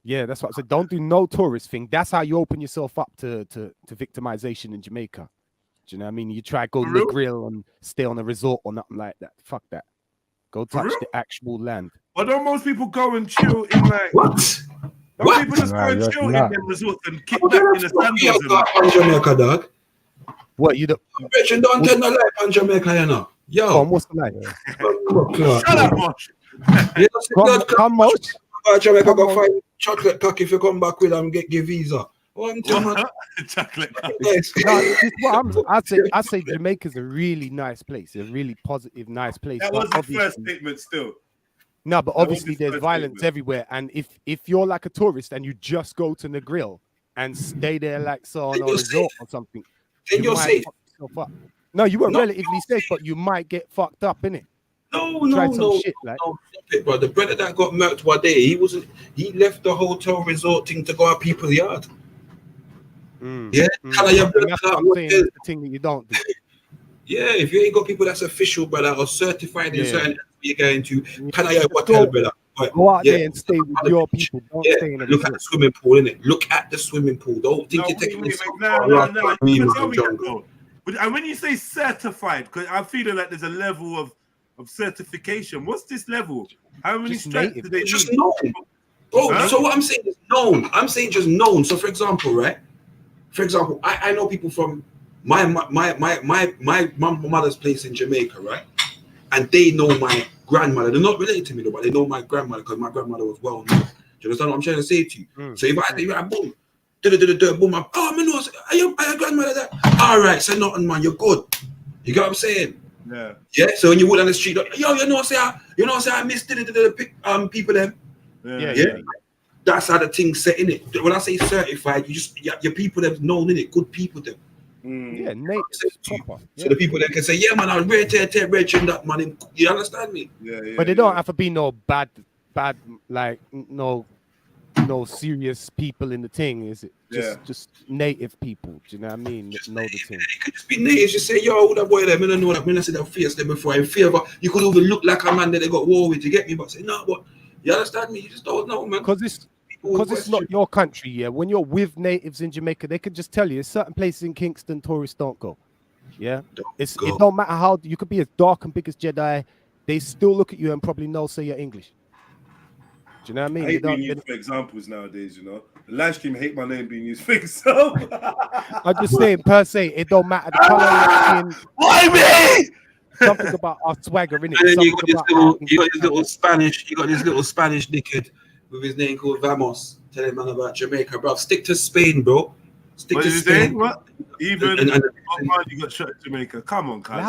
Yeah, that's what I said. Don't do no tourist thing. That's how you open yourself up to victimization in Jamaica. Do you know what I mean? You try to go to the grill and stay on a resort or nothing like that. Fuck that. Go touch the actual land. But don't most people go and chill in like what? Don't people just go and chill in their resorts and kick back in the sandals? On Jamaica, dog. What you do? Richard don't tell no life on Jamaica, you know. Yo, what's the life? Shut up, Mosh. Come, Mosh. Jamaica go find chocolate cock if you come back with them get visa. Chocolate cock. I say Jamaica's a really nice place, a really positive, nice place. That was the first statement still. No, but obviously there's violence everywhere. And if you're like a tourist and you just go to the grill and stay there like so on a resort or something, then you're safe. No, you were relatively safe, but you might get fucked up, innit? No. Shit, like. No, bro. The brother that got murked one day, he left the hotel resort thing to go at people's yard. Yeah, That's what I'm saying, the thing that you don't do. Yeah, if you ain't got people that's official, brother, or certified in certain areas you're going to, can I have hotel, brother? Go out there and stay with your people. Don't stay in a look at the swimming pool, innit? Look at the swimming pool. Don't think you're taking this. No. And when you say certified, because I'm feeling like there's a level of certification. What's this level? How many strikes do they just need? known, bro? So what I'm saying is known. I'm saying just known. So for example, right? For example, I know people from my mother's place in Jamaica, right? And they know my grandmother. They're not related to me though, but they know my grandmother because my grandmother was well known. Do you understand what I'm trying to say to you? So if I say, boom, boom, oh man, no, are your grandmother there? All right, say nothing, man. You're good. You get what I'm saying? Yeah. Yeah. So when you walk down the street, like, yo, you know, say I missed people them. Yeah. That's how the thing's set in it. When I say certified, your people them known in it, good people them. Yeah, native. So the people that can say, yeah, man, I'm red and that man. You understand me? Yeah. But they don't have to be no bad, like no serious people in the thing, is it? Just native people. Do you know what I mean? That know the thing. It could just be natives. Just say, yo, that boy them. I don't know that. When I said that face them before, in favor, you could even look like a man that they got war with. You get me? But say, no, but you understand me? You just don't know, man. Because it's not your country, yeah. When you're with natives in Jamaica, they could just tell you certain places in Kingston tourists don't go. Yeah, it don't matter how you could be as dark and big as JEDI, they still look at you and probably know say you're English. Do you know what I mean? I hate being used for examples nowadays. You know, the live stream hate my name being used for examples. I'm just saying per se, it don't matter the color of your skin. Why me? Something about our swagger, innit? And then you got this little Spanish dickhead with his name called Vamos, telling man about Jamaica, bro. Stick to Spain, bro. Stick to Spain. What? Even you got shot in Jamaica. Come on, guys.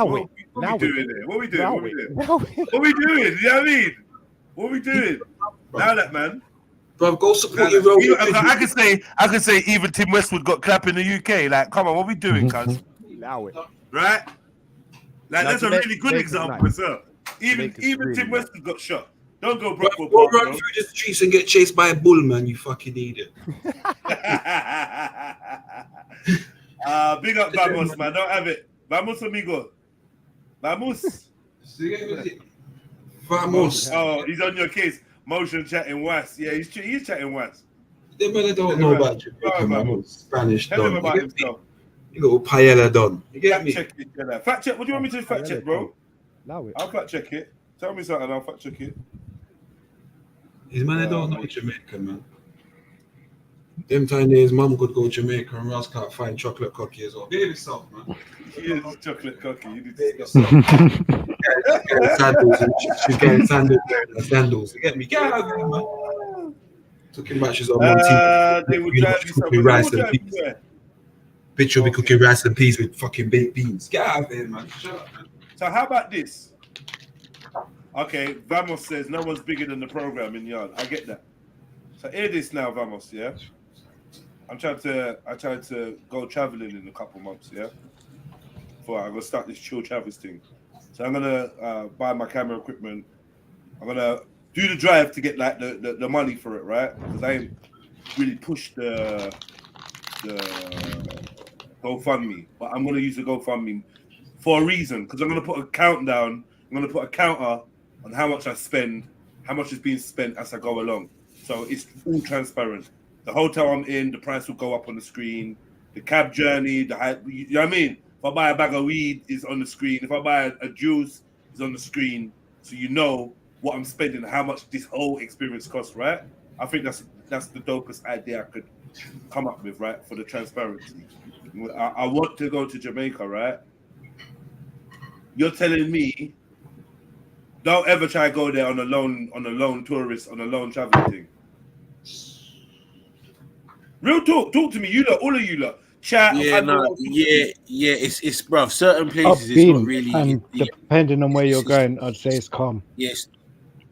What we doing here? What we doing? What we doing? What we doing? You know what I mean? What we doing? Now that man. Bro, go support your role. I can say even Tim Westwood got clap in the UK. Like, come on, what we doing, cuz? Allow it. Right? Like, that's a really good example, sir. Even Tim Westwood got shot. Don't go broke. Go run through the streets and get chased by a bull, man. You fucking idiot. Big up Vamos, man. Don't have it. Vamos, amigo. Vamos. Vamos. Oh, he's on your case. Motion chatting was. Yeah, he's chatting was. They better don't know about you. Spanish Tell him done. about himself. You got paella done. You get me? Check it, yeah. Fact check. What do you want me to fact check, bro? Allow it. I'll fact check it. Tell me something. I'll fact check it. His man, they don't know Jamaica, man. Them time his mum could go to Jamaica and Ross can't find chocolate cookie as well. Behave yourself, man. He is chocolate cookie. You need to yourself. She's getting sandals. You get me? Get out of here, man. Talking about she's on one team. They would drive you somewhere. Rice and peas. Bitch will be cooking rice and peas with fucking baked beans. Get out of here, man. Shut up, man. So how about this? Okay, Vamos says no one's bigger than the program in Yard. I get that. So hear this now, Vamos, yeah? I tried to go traveling in a couple months, yeah? Before I'm gonna start this chill travels thing. So I'm gonna buy my camera equipment. I'm gonna do the drive to get like the money for it, right? Because I ain't really pushed the GoFundMe, but I'm gonna use the GoFundMe for a reason, because I'm gonna put a countdown. I'm gonna put a counter on how much I spend, how much is being spent as I go along. So it's all transparent. The hotel I'm in, the price will go up on the screen. The cab journey, you know what I mean? If I buy a bag of weed, is on the screen. If I buy a juice, is on the screen. So you know what I'm spending, how much this whole experience costs, right? I think that's the dopest idea I could come up with, right? For the transparency. I want to go to Jamaica, right? You're telling me don't ever try to go there on a lone tourist, on a lone traveling thing. Real talk to me. You lot, all of you lot. Chat. Yeah, it's bruv. Certain places it's not really. And depending on where you're going, I'd say it's calm. Yes,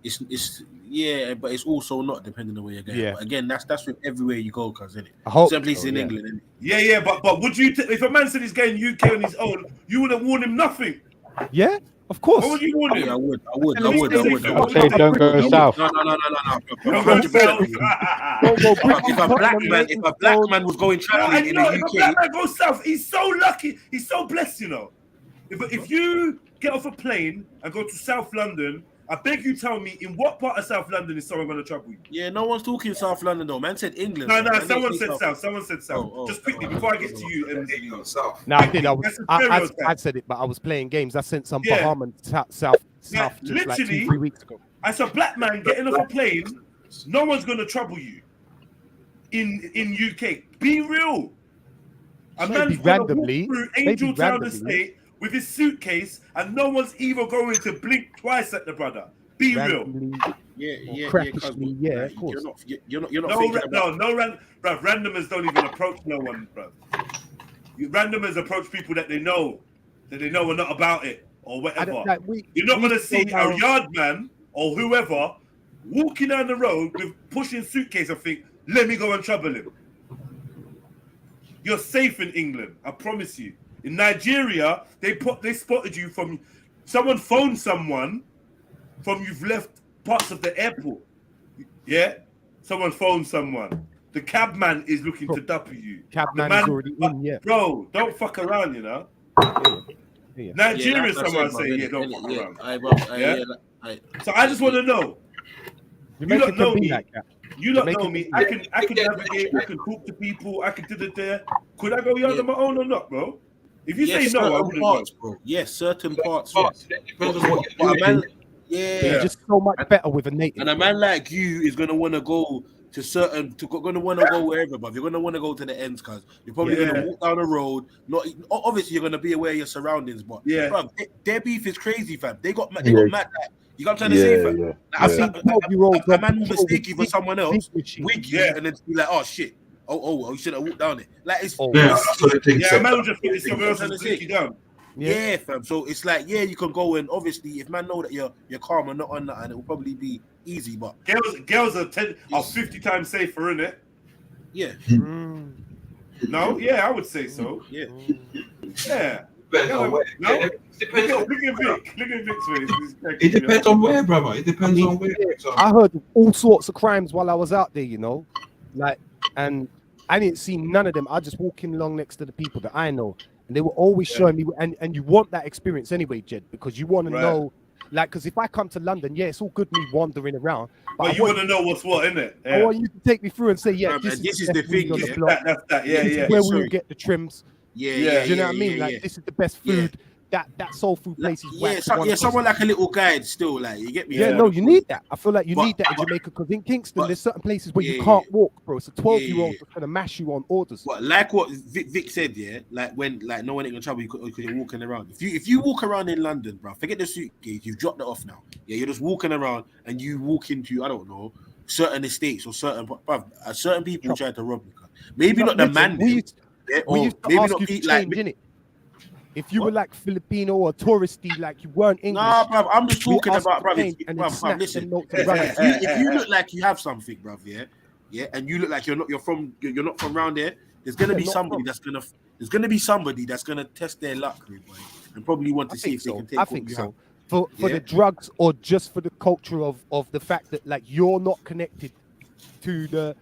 it's yeah, but it's also not depending on where you're going. Yeah. But again, that's with everywhere you go, cuz, isn't it? I hope certain places so, in yeah. England, innit? Yeah, but would you if a man said he's going UK on his own, you would have warned him nothing? Yeah, of course. What would you warn him? I would. I'd say don't go south. No. Don't go south. If a black man was going traveling in the if a UK, black man goes south, he's so lucky. He's so blessed, you know. If you get off a plane and go to South London, I beg you tell me in what part of South London is someone going to trouble you? yeah, no one's talking South London though. Man said England. No, Man. someone said South. Someone said South. Just quickly before I get to you, South. No, I did. I That's said it, but I was playing games. I sent some Yeah. Bahaman south Yeah, just like literally, 2-3 weeks ago. as a black man getting off a plane, no one's going to trouble you in UK. Be real. A Maybe man's going to walk randomly, through maybe Angel Town randomly. Estate with his suitcase, and no one's even going to blink twice at the brother. Be real. Yeah, Crackishly, yeah, of course. You're not thinking about. Bruv, randomers don't even approach no one, bruv. Randomers approach people that they know are not about it or whatever. You're not going to see a yard man or whoever walking down the road with pushing suitcase and think, let me go and trouble him. You're safe in England, I promise you. In Nigeria, they spotted you from someone phoned someone from you've left parts of the airport. Yeah? Someone phoned someone. The cabman is looking to dapper you. Cabman is already in, yeah. Bro, don't fuck around, you know? Yeah. Nigeria, that's someone it, say, bro, yeah, don't innit? fuck around. Yeah? So I just want to know. You Jamaica don't know can be me. like that. You don't Jamaica know me. can I be can navigate. I can talk to people. I can do it there. Could I go yard on my own or not, bro? If you say no, I wouldn't parts, go. bro. Yes, certain parts. Depends on what But a man, They're just so much better with a native. And a man like you is gonna want to go to gonna want to go wherever, but you're gonna want to go to the ends, cause you're probably gonna walk down the road. Not obviously you're gonna be aware of your surroundings, but bro, their beef is crazy, fam. They got mad. Like, you got what I'm trying to say, fam. Like, I've seen a man mistake you for someone else, wig you, and then be like, oh shit. Oh, you should have walked down it. Like it's a man will just put someone else and take you down. Yeah, fam. So it's like, you can go, and obviously, if man know that you're calm and not on that, and it will probably be easy. But girls are 50 times safer, innit? Yeah. No, I would say so. Yeah. No, depends on look at Vic. Look at Vic's face. It depends on where, brother. It depends on where. I heard of all sorts of crimes while I was out there, you know, like, and I didn't see none of them. I just walking along next to the people that I know, and they were always showing me. And you want that experience anyway, Jed, because you want to know, like, because if I come to London, it's all good me wandering around, but you want to know what's what, innit? I want you to take me through and say, this is the thing. On the block. This is where we will get the trims. Do you know what I mean? Like, this is the best food. That soul food place is someone like a little guide still, like, you get me? Yeah, no, you need that. I feel like you need that in Jamaica, because in Kingston there's certain places where you can't walk, bro. It's a 12-year-old that's gonna mash you on orders. But like what Vic said, like when no one ain't gonna trouble you because you're walking around. If you walk around in London, bro, forget the suitcase, you've dropped it off now. Yeah, you're just walking around and you walk into, I don't know, certain estates or certain people try to rob you. Maybe not the man. We used to ask you to change, innit? If you were like Filipino or touristy, like you weren't English. Nah, bruv, I'm just talking about, bruv. Listen, if you look like you have something, bruv, and you look like you're not from around there, there's gonna be somebody that's gonna test their luck, boy, and probably want to see if they can take. I think so. For the drugs, or just for the culture of the fact that, like, you're not connected to the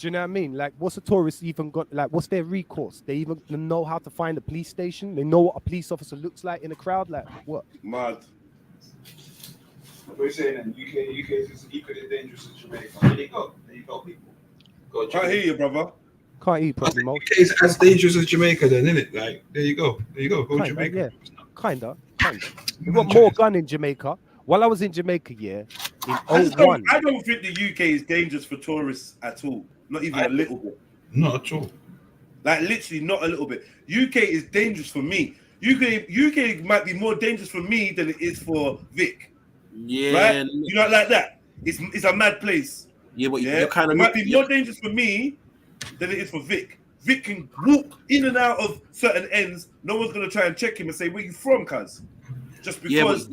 Do you know what I mean? Like, what's a tourist even got? Like, what's their recourse? They even know how to find a police station. They know what a police officer looks like in a crowd. Like, what? Mad. What are you saying? Then UK is equally dangerous as Jamaica. There you go, people. Go Can't hear you, brother. Can't eat properly, Mo. UK is as dangerous as Jamaica, then, isn't it? Like, there you go. Go Kinda, Jamaica. yeah. Kinda. We got more gun in Jamaica. While I was in Jamaica, yeah, in I 01. don't think the UK is dangerous for tourists at all. Not even a little bit. Not at all. Like literally not a little bit. UK is dangerous for me. UK might be more dangerous for me than it is for Vic. Yeah. Right? You know, like that. It's a mad place. Yeah, but you're kind of it might be more dangerous for me than it is for Vic. Vic can walk in and out of certain ends. No one's gonna try and check him and say, "Where you from, cuz?" Just because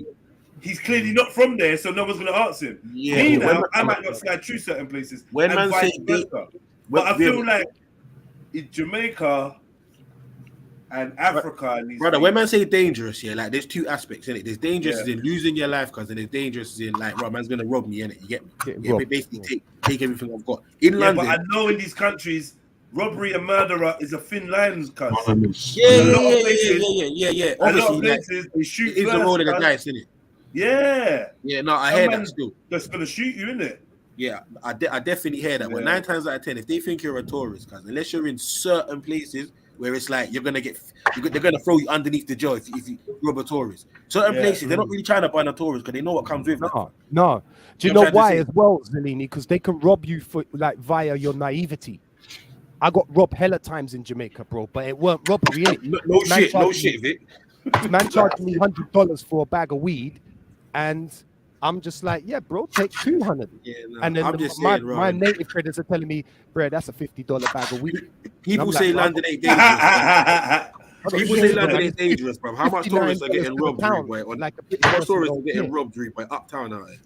he's clearly not from there, so no one's gonna answer him. Yeah, me now, I might not slide through certain places. When man vice say versa. But I feel like in Jamaica and Africa, and these brother, things, when man say dangerous, yeah, like there's two aspects in it. There's dangerous as in losing your life, cuz, and there's dangerous as in like, right, man's gonna rob me, innit? You get me? Yeah, basically take everything I've got. In London, but I know in these countries, robbery and murderer is a thin line, cuz. Yeah. A Obviously, lot of places they shoot it's first, a roll of the cuz. dice, innit? Yeah. Yeah, no, I Some hear man that still. Just gonna shoot you, innit? Yeah, I definitely hear that. But 9 times out of 10, if they think you're a tourist, cuz, unless you're in certain places where it's like they're gonna throw you underneath the jail if you rob a tourist. Certain places they're not really trying to ban a tourist because they know what comes with it. No. Do you know why as well, Zelini? Because they can rob you for like via your naivety. I got robbed hella times in Jamaica, bro, but it weren't robbery, innit? No shit, Vic. Man charged me $100 for a bag of weed, and I'm just like, yeah, bro, take 200. Yeah, no, and then I'm just my saying, native traders are telling me, bro, that's a $50 bag of weed. People say London ain't dangerous. People say London ain't dangerous, bro. How much tourists are getting robbed, how much tourists are getting robbed by uptown out here?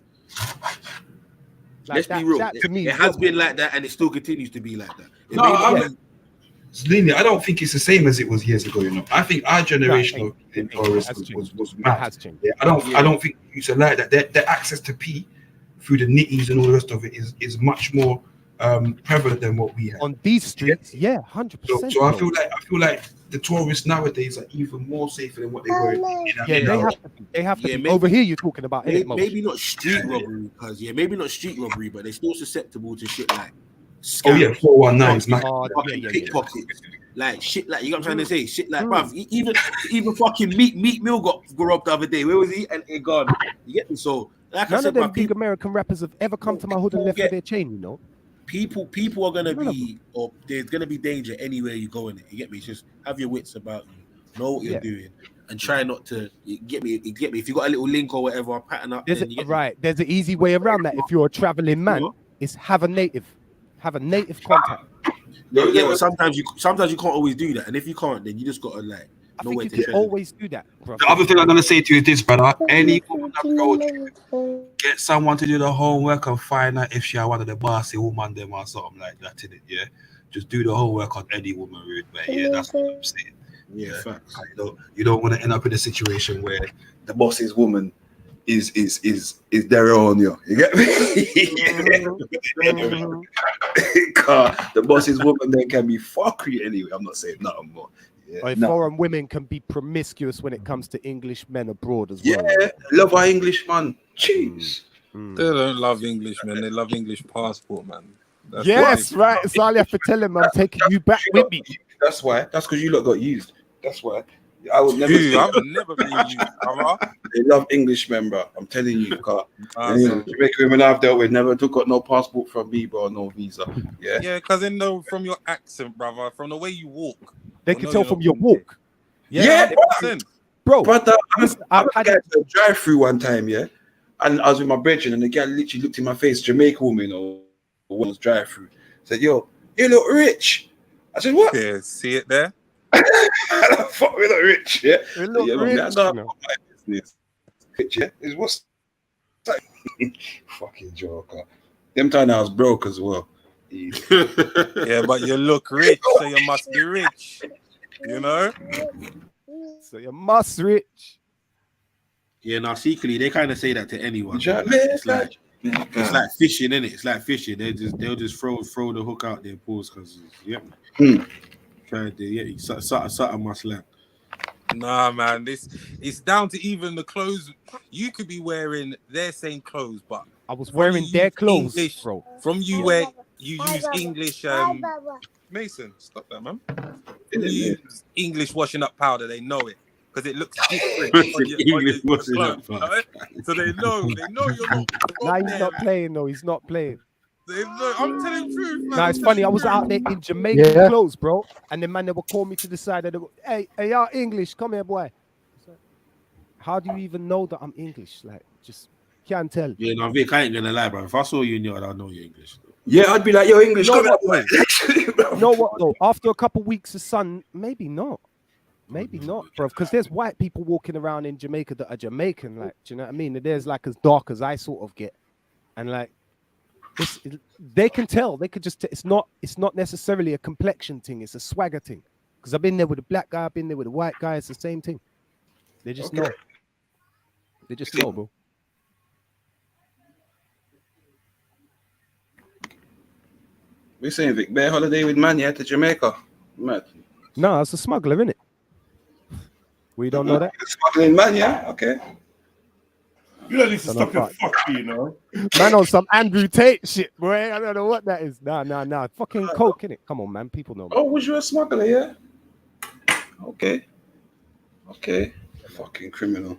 Let's be real. It has been like that, and it still continues to be like that. Zelini, I don't think it's the same as it was years ago. You know, I think our generation of tourists was mad. Yeah, I don't think it used to like that. Their access to P through the nitties and all the rest of it is much more prevalent than what we have on these streets. Yeah, 100%. So I feel like the tourists nowadays are even more safer than what they were. They have to be. Over here, you're talking about maybe not street robbery, because maybe not street robbery, but they're still susceptible to shit like. Oh yeah, 419s, pickpockets, like shit, like you know what I'm trying to say, shit like bruv, even fucking Meat Mill got robbed the other day. Where was he? And gone. You get me? So like none I said, of them big American rappers have ever come to my hood and left with their chain. You know, people are gonna be, or there's gonna be danger anywhere you go in it. You get me? Just have your wits about you, know what you're doing, and try not to get me. If you got a little link or whatever, pattern up. There's an easy way around that. If you're a traveling man, is have a native contact. Yeah, but sometimes you can't always do that, and if you can't, then you just gotta like. I think you can always do that. Bro. The other thing I'm gonna say to you is this, brother: any woman approach you, get someone to do the homework and find out if she are one of the bossy woman them or something like that in it. Yeah, just do the homework on any woman, rude man. Yeah, that's what I'm saying. Yeah, facts. You don't want to end up in a situation where the boss's woman is their own, you get me? The boss's woman then can be fuckery anyway. I'm not saying nothing more. Foreign women can be promiscuous when it comes to English men abroad as well. Yeah, love our English man. Jeez. They don't love English, man. They love English passport, man. That's right. So I have to tell him I'm taking you back with me. That's why. That's because you lot got used. That's why. I would never. I've never been used, brother. They love Englishmen, bro. I'm telling you, Jamaican women I've dealt with never got no passport from me, bro, no visa. Yeah. Yeah, because they know from your accent, brother, from the way you walk. They can tell from your walk. Yeah, 100%. Bro. Brother, I had a drive-through one time, yeah, and I was with my brethren, and the guy literally looked in my face, Jamaican woman or was drive-through, said, "Yo, you look rich." I said, "What?" Yeah, see it there. Fuck, we look rich, yeah. We look rich. I got my business. Yeah, is what's fucking joker. Them time I was broke as well. Yeah, but you look rich, so you must be rich. You know? So you must rich. Yeah, now secretly they kind of say that to anyone. It's like It's like fishing, innit? It's like fishing. They'll just throw the hook out there, pause, because trying to something must land. Nah, man, it's down to even the clothes. You could be wearing their same clothes, but I was wearing their clothes, English, bro. From you where you use English. Mason, stop that, man. You use English washing up powder. They know it because it looks different on your clothes, right? So they know you're not. Nah, he's not playing. No, he's not playing. I'm telling the truth, man. Nah, it's funny. I was out there in Jamaican clothes, bro, and the man they would call me to the side and they go, "Hey, y'all English? Come here, boy." Like, how do you even know that I'm English? Like, just can't tell. Yeah, no, Vic, I ain't gonna lie, bro. If I saw you in your, I'd know you're English. Yeah, I'd be like, "Yo, English, come what, on." You know what though? After a couple weeks of sun, maybe not. Maybe not, bro. Because there's white people walking around in Jamaica that are Jamaican, like, do you know what I mean? There's like as dark as I sort of get, and like. They can tell. They could just. It's not necessarily a complexion thing. It's a swagger thing. Because I've been there with a black guy. I've been there with a white guy. It's the same thing. They just know. They just know, bro. We're saying Vic Bear holiday with Mania to Jamaica. Mad. No, it's a smuggler, isn't it? We don't know that. Smuggling Mania. Okay. You don't need to stop your fucking, you know. Man on some Andrew Tate shit, boy. I don't know what that is. Nah. Fucking coke, innit? Come on, man. People know. Oh, was you a smuggler, yeah? Okay. Fucking criminal.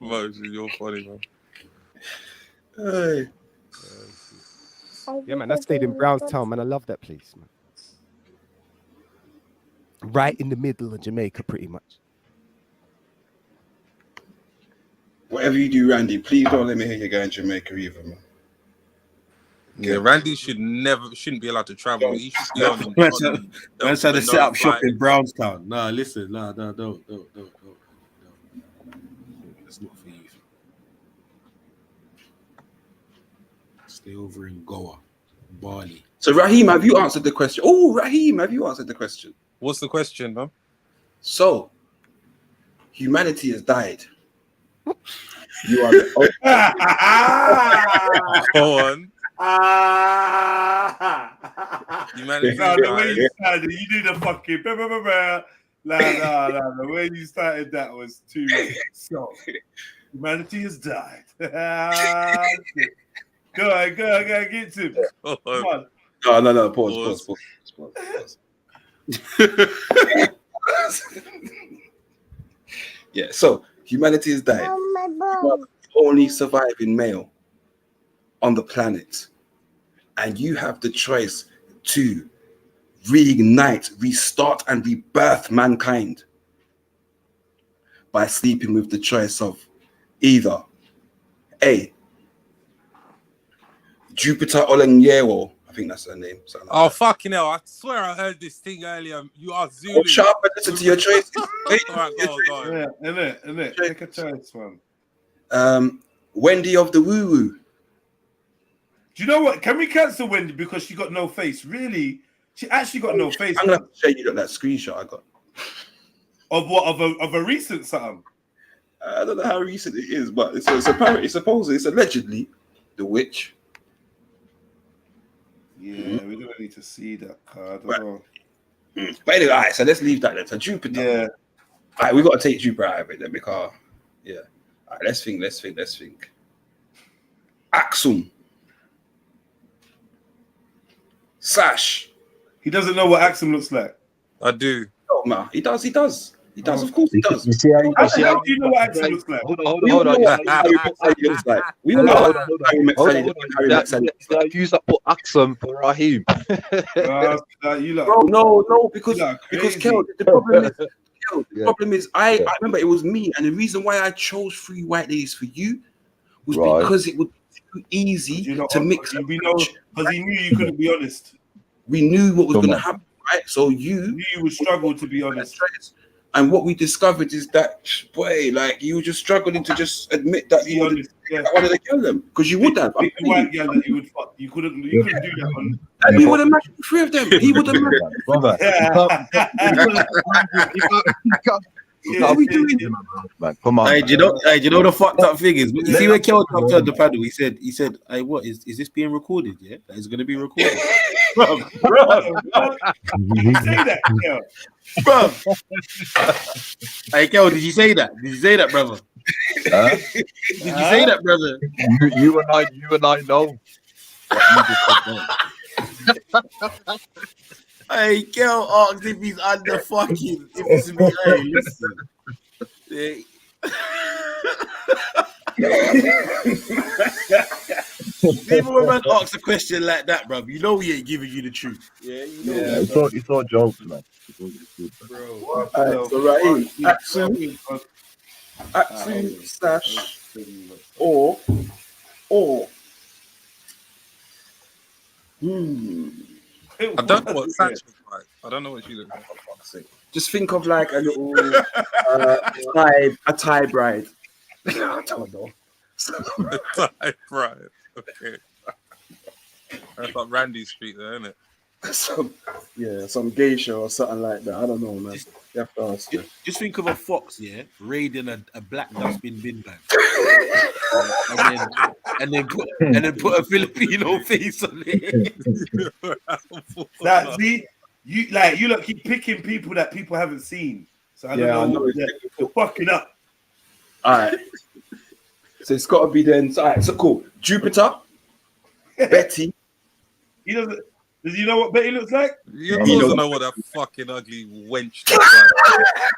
Moses, you're funny, man. Hey. Yeah, man. I stayed in Brownstown, man. I love that place, man. Right in the middle of Jamaica, pretty much. Whatever you do, Randy, please don't let me hear you going to Jamaica either, man. Yeah, Randy shouldn't be allowed to travel. He should be on. That's how they set up shop in Brownstown. No, listen, no, don't. That's not for you. Stay over in Goa, Bali. So, Raheem, have you answered the question? Oh, Raheem, have you answered the question? What's the question, man? So, humanity has died. You are the Go on. Humanity the way you started, you do the fucking the way you started that was too soft. Humanity has died. Go on, get to him. Come on. No, pause. Yeah, so humanity has died. You are the only surviving male on the planet, and you have the choice to reignite, restart, and rebirth mankind by sleeping with the choice of either A, Jupiter Olengyewo, I think that's her name. Oh, fucking hell. I swear I heard this thing earlier. You are Zulu. Oh, shut up and listen to your choices. All right, go on. Yeah, innit. Take a choice, man. Wendy of the Woo Woo. Do you know what? Can we cancel Wendy because she got no face? Really? She actually got no face. I'm going to show you that screenshot I got. Of what? Of a recent something? I don't know how recent it is, but it's allegedly the witch. Yeah, we don't need to see that card. But anyway, all right, so let's leave that then. So Jupiter. Yeah. All right, we got to take Jupiter out of it then because, yeah. All right, let's think. Axum. Sash. He doesn't know what Axum looks like. I do. Oh, man, he does. Of course he does. You see how do you know what Axum looks like? Hold on. We all know Harry met Sally. Use that for Axum for Raheem. No, because Kel, the problem is, I remember it was me, and the reason why I chose 3 white ladies for you was because it was too easy to mix. We know because he knew you couldn't be honest. We knew what was going to happen, right? So you would struggle to be honest. And what we discovered is that, boy, like you were just struggling to just admit that you wanted to kill them because you would have. The white girl that you would fuck, you couldn't do that one. And he would have matched 3 of them. He would have matched. Brother, What are we doing? Man, come on. Hey, do you know the fucked up thing is? You see when Kel jumped on the paddle, he said, "Hey, what is this being recorded? Yeah, that is going to be recorded." Bro, Did you say that, Kel? Bro. Hey, Kel, did you say that? Did you say that, brother? Did you say that, brother? You and I know. What you just said there. Hey, Kel asked if he's under fucking. If it's me, hey, listen. Hey. Even when man asks a question like that, bro, you know we ain't giving you the truth. Yeah, you know. Yeah, it's all jokes, man. It's all good, bro. Alright, so right here, action slash or I don't know what Satch looks like. I don't know what she looks like. For fuck's sake. Just think of like a little tie bride. I don't know. Tie bride. Okay. That's like Randy Street there, isn't it? Some geisha or something like that. I don't know, man. You have to ask her. Just think of a fox, yeah, raiding a black dustbin bin bag, and then put a Filipino face on it. See, you look keep picking people that people haven't seen. So I don't know. You're fucking up. All right. So it's got to be then. All right. So cool. Jupiter, Betty. He doesn't. Does you know what Betty looks like? You don't know what that fucking ugly wench looks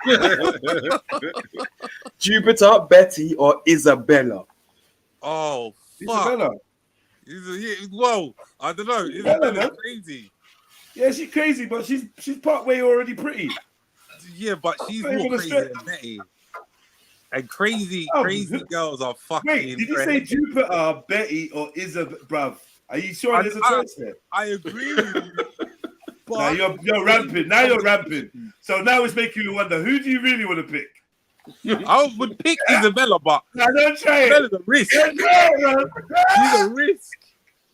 like. Jupiter, Betty, or Isabella? Oh, fuck. Isabella. Whoa, I don't know. Isabella's crazy. Yeah, she's crazy, but she's part way already pretty. Yeah, but she's more crazy than Betty. And crazy girls are fucking. Wait, did you say Jupiter, Betty, or Isabella, bruv? Are you sure there's a choice there? I agree with you. But now you're ramping. Now you're ramping. So now it's making you wonder, who do you really want to pick? I would pick Isabella, but now don't try it. Isabella's a risk. Don't try it, man. She's a risk.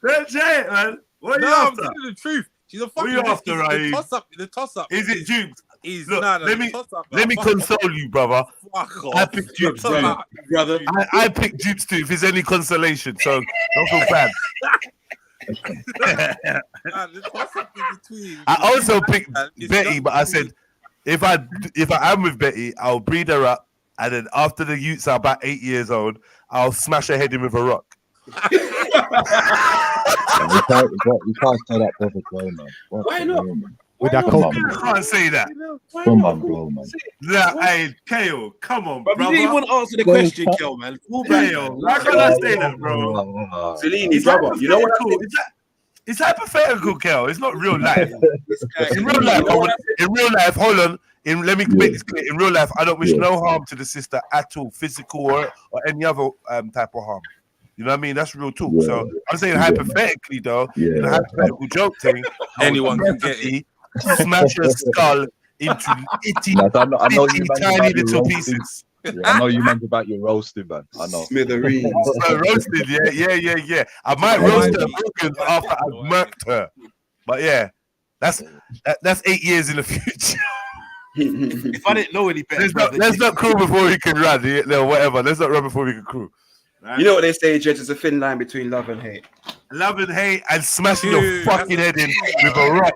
Don't try it, man. What are you after? I'm telling the truth. She's a fucking what are you after, right? The toss up. Is it Jukes? Look, let me console you, brother. Fuck off. I picked Jukes too, brother. I picked Jukes too. If there's any consolation, so don't feel bad. I also picked Betty, but I said if I am with Betty, I'll breed her up, and then after the youths are about 8 years old, I'll smash her head in with a rock. You can't say that perfect way, man. Why not? I can't say that. Come on, bro, man. Nah, hey, Kale, come on, But brother. you didn't even answer the question, Kel, man. Kale, why can't I say that, bro? Cellini, brother, you know what? It's hypothetical, Kel. It's not real life. In real life, hold on. Let me make this clear. In real life, I don't wish no harm to the sister at all, physical or any other type of harm. You know what I mean? That's real talk. Yeah. So I'm saying hypothetically, though, in a hypothetical joke thing, anyone can get it. Smash your skull into itty tiny little pieces. Yeah, I know you meant about your roasting, man. I know. Smithereens. Roasted, yeah. I might roast her organs after I've murked her. But yeah, that's 8 years in the future. If I didn't know any better, let's not crew before we can run. No, whatever. Let's not run before we can crew. Right? You know what they say, Judge, is a thin line between love and hate. Love and hate, and smashing your fucking head in with a rock.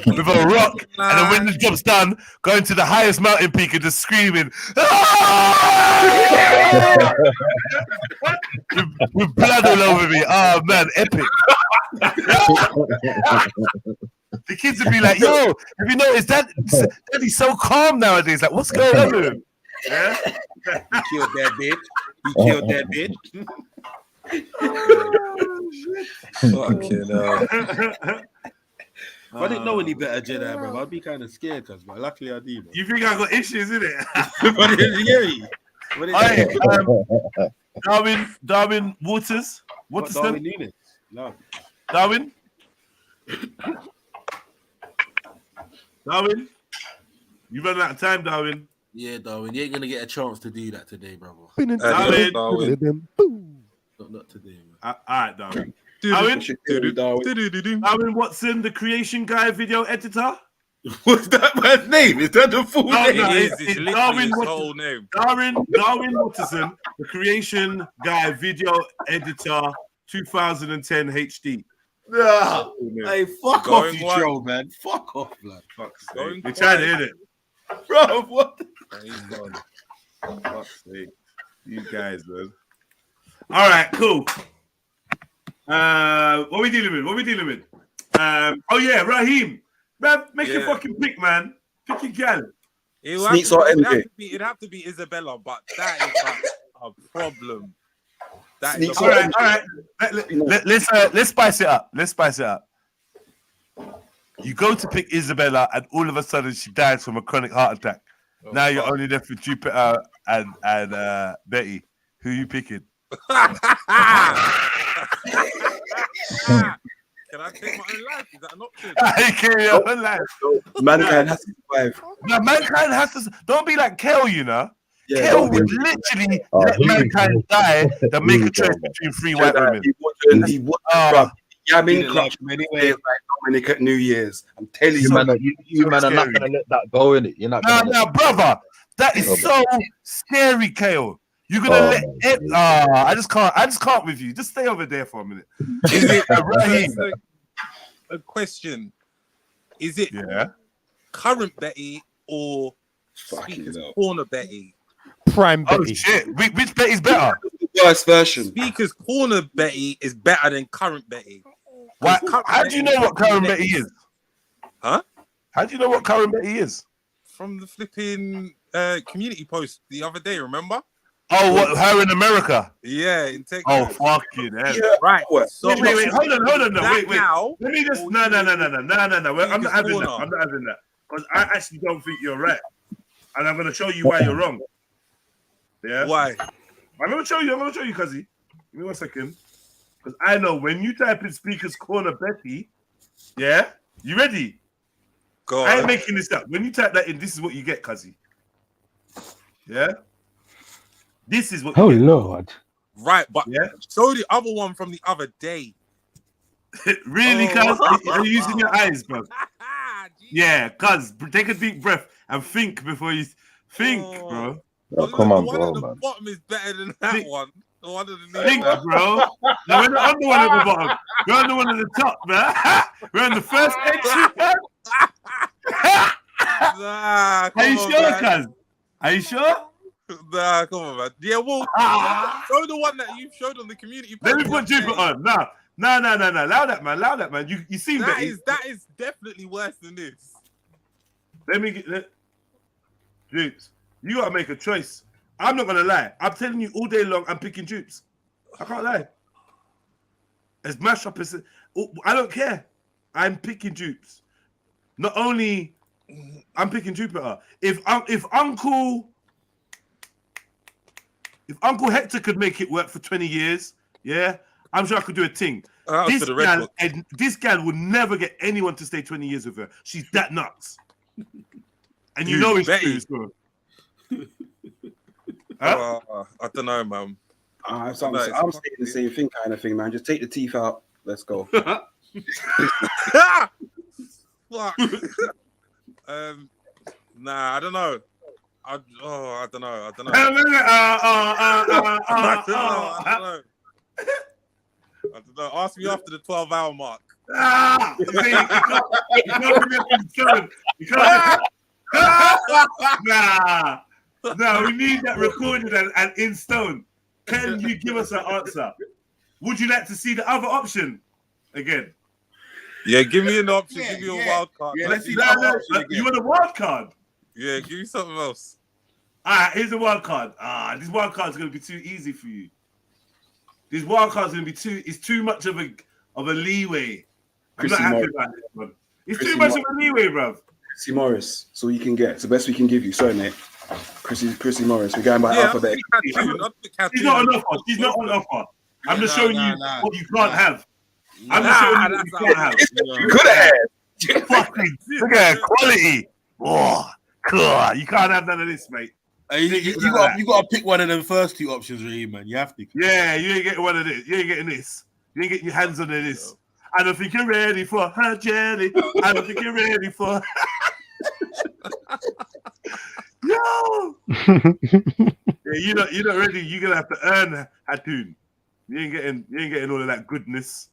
With a rock. And then when the job's done, going to the highest mountain peak and just screaming. with blood all over me. Oh, man, epic. The kids would be like, yo, have you noticed Daddy's so calm nowadays? Like, what's going on with him? Yeah? He killed that bitch. Fucking hell. If I didn't know any better, Jedi, bro, I'd be kind of scared, but luckily I do. You think I got issues, innit? Darwin Waters. What's his name? No. Darwin? You run out of time, Darwin. Yeah, Darwin, you ain't gonna get a chance to do that today, brother. Darwin. Not today, man. All right, Darwin. Darwin Watson, the creation guy, video editor. What's that man's name? Is that the full name? It's literally Darwin his Watterson. whole name. Darwin Watterson, the creation guy, video editor, 2010 HD. Nah, hey, fuck Going off, you one. troll, man. Fuck off, man. Fuck's Going sake. We're trying to quiet. hit it. Bro, what? He's gone. Fuck's sake. You guys, man. All right, cool. What we dealing with? Oh yeah, Raheem. Man, make your fucking pick, man. Pick your gal. It'd have to be Isabella, but that is like a problem. That is all right. Let's spice it up. You go to pick Isabella, and all of a sudden she dies from a chronic heart attack. Now you're only left with Jupiter and Betty. Who you picking? Can I take my own life? Is that an option? I carry your own life. Mankind has to survive. No, mankind has to. Don't be like Kel, you know. Yeah, Kel would literally let mankind die than make a choice between three white women. He wouldn't. Yamming crutch anyway, like Dominic at New Year's. I'm telling you, You man are not gonna let that go, innit? You're not. No, brother, that is so scary, Kale. You're gonna let it. I just can't with you. Just stay over there for a minute. Is it a question? Is it current Betty or Speaker's Corner Betty? Prime Oh Betty. shit! Which Betty's better? Worst version. Speaker's Corner Betty is better than current Betty. Why? How do you know what current Betty is? Huh? How do you know what current Betty is? From the flipping community post the other day, remember? Oh, what, her in America? Yeah, in Texas. Oh, fucking hell. Yeah. Right. So Wait, hold on. No, wait. Now, Let me just. No. I'm not having that. Because I actually don't think you're right. And I'm going to show you why you're wrong. Yeah? Why? I'm going to show you, Cuzzy. Give me 1 second. Because I know when you type in Speaker's Corner Betty, yeah? You ready? Go on. I ain't making this up. When you type that in, this is what you get, Cuzzy. Yeah? This is what you get. Lord. Right, but show the other one from the other day. Really, Cuz? Are you using your eyes, bro? Yeah, Cuz, take a deep breath and think before you think, bro. Oh, come on, the one bro, at the man. bottom is better than that one. The one at the Think, bro. No, we're not on the one at the bottom. We're on the one at the top, man. We're on the first entry, man. Nah, Are you sure, Cuz? Are you sure? Nah, come on, man. Yeah, well, show the one that you showed on the community. Let me put Jupiter on. No. Allow that, man. You see that Betty. that is definitely worse than this. Let me get Jupes. You gotta make a choice. I'm not gonna lie. I'm telling you all day long, I'm picking Jupes. I can't lie. As mashed up as I don't care. I'm picking Jupes. Not only I'm picking Jupiter. If Uncle Hector could make it work for 20 years, yeah, I'm sure I could do a thing. This gal would never get anyone to stay 20 years with her. She's that nuts. And you know it's true, so. Huh? I don't know, man. I'm saying the same thing, kind of thing, man. Just take the teeth out. Let's go. Fuck. Nah, I don't know. I don't know. Ask me after the 12-hour mark. No, we need that recorded and in stone. Can you give us an answer? Would you like to see the other option again? Yeah, give me an option. Give me a wild card. Yeah, let's see the other option again. You want a wild card? Yeah, give me something else. All right, here's a wild card. This wild card is going to be too easy for you. This wild card is going to be too much of a leeway. I'm not happy about this one. It's too much of a leeway, bruv. Chrissy Morris, so you can get. It's the best we can give you. Sorry, mate. Chrissy Morris. We're going by alphabet. She's not on offer. She's not on offer. I'm just showing you what you can't have. I'm just showing you what you can't have. You could have. Fucking look at her quality. Oh, God. You can't have none of this, mate. You got to pick one of them first two options, really, man. You have to. Yeah, you ain't getting one of this. You ain't getting this. You ain't getting your hands on this. I don't think you're ready for her jelly. I don't think you're ready for. Yo. Yeah, you're not ready. You're gonna have to earn Hatun. You ain't getting all of that goodness.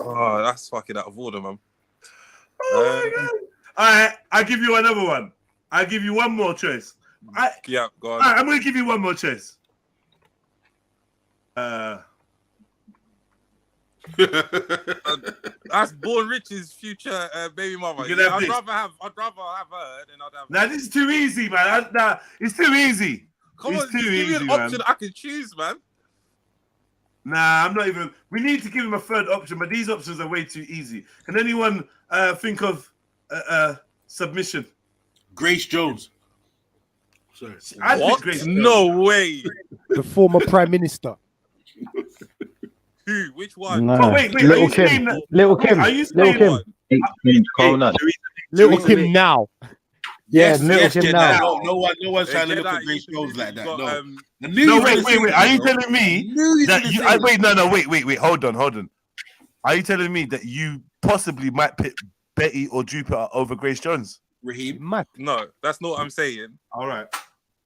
Oh, that's fucking out of order, man. Oh my God. All right, I'll give you another one. I'll give you one more choice. Yeah, go on. All right, I'm gonna give you one more choice. That's Born Rich's future baby mother. You can have I'd this. rather have her than I'd have. Nah, this is too easy, man. It's too easy. Come it's on, too just give me easy, an man. option I can choose, man. Nah, I'm not even. We need to give him a third option, but these options are way too easy. Can anyone think of submission? Grace Jones. Sorry. What? No way. The former prime minister. Who? Which one? Nah. Oh, wait. Little Are you Kim. saying that? Little Kim. Are you Little saying Kim. Little Kim now. Yeah, Little Kim now. No one's trying to look at Grace Jones like that. No. No, wait. Are you telling me that you? Wait. Hold on. Are you telling me that you possibly might pick Betty or Jupiter over Grace Jones? Raheem? No, that's not what I'm saying. All right.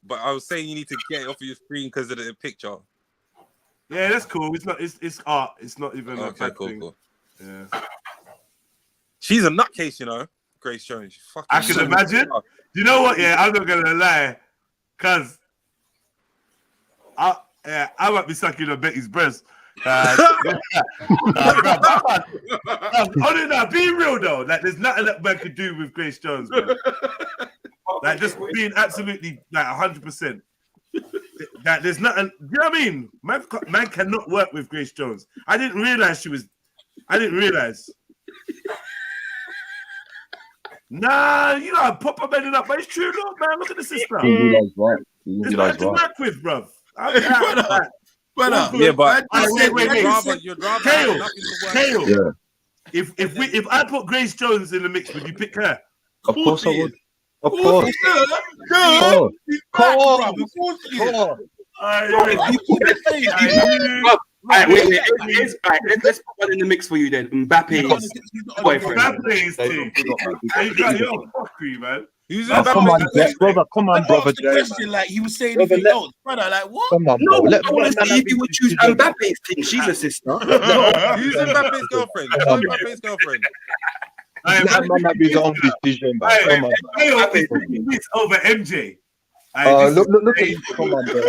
But I was saying you need to get it off of your screen because of the picture. Yeah, that's cool. It's not. It's art. It's not even a bad thing. Cool. Yeah. She's a nutcase, you know, Grace Jones. I can imagine. You know what? Yeah, I'm not gonna lie, cause I might be sucking on Betty's breast. Be real though. Like, there's nothing that man could do with Grace Jones. Man. Like, just being absolutely like 100%. That there's nothing. Do you know what I mean? Man cannot work with Grace Jones. I didn't realize. Nah, you know, pop up ended up, but it's true. Look, man, look at the sister. It's not to work with, bruv. Yeah, but wait. You'd rather Kale. Yeah. If I put Grace Jones in the mix, would you pick her? Of course I would. Of course. Come on. Let's put one in the mix for you then. Mbappe's boyfriend. Mbappe's team. You got your fuckery, man. Come on, brother. The question, like he was saying anything else, brother. Like what? Come on, no, bro. I want to see if you would choose Mbappe's team. She's a sister. Who's Mbappe's girlfriend? Mbappe's girlfriend. That might not be his own decision, but come on. It's over MJ. Look at you. Come on, bro.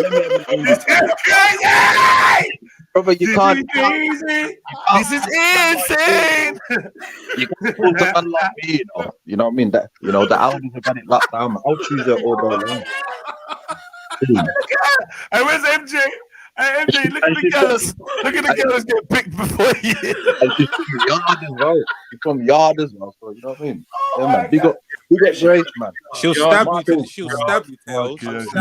Brother, you can't. This is insane. You can't pull someone like me, you know what I mean? That the Audis have got it locked down. I'll choose it all day long. Hey, where's MJ? Hey, MJ, look at the girls. Look at the girls get picked before you. Yard as well. You from Yard as well, so you know what I mean? Yeah, man. Big up Grace, man. She'll stab you. She'll stab you, Tails. She's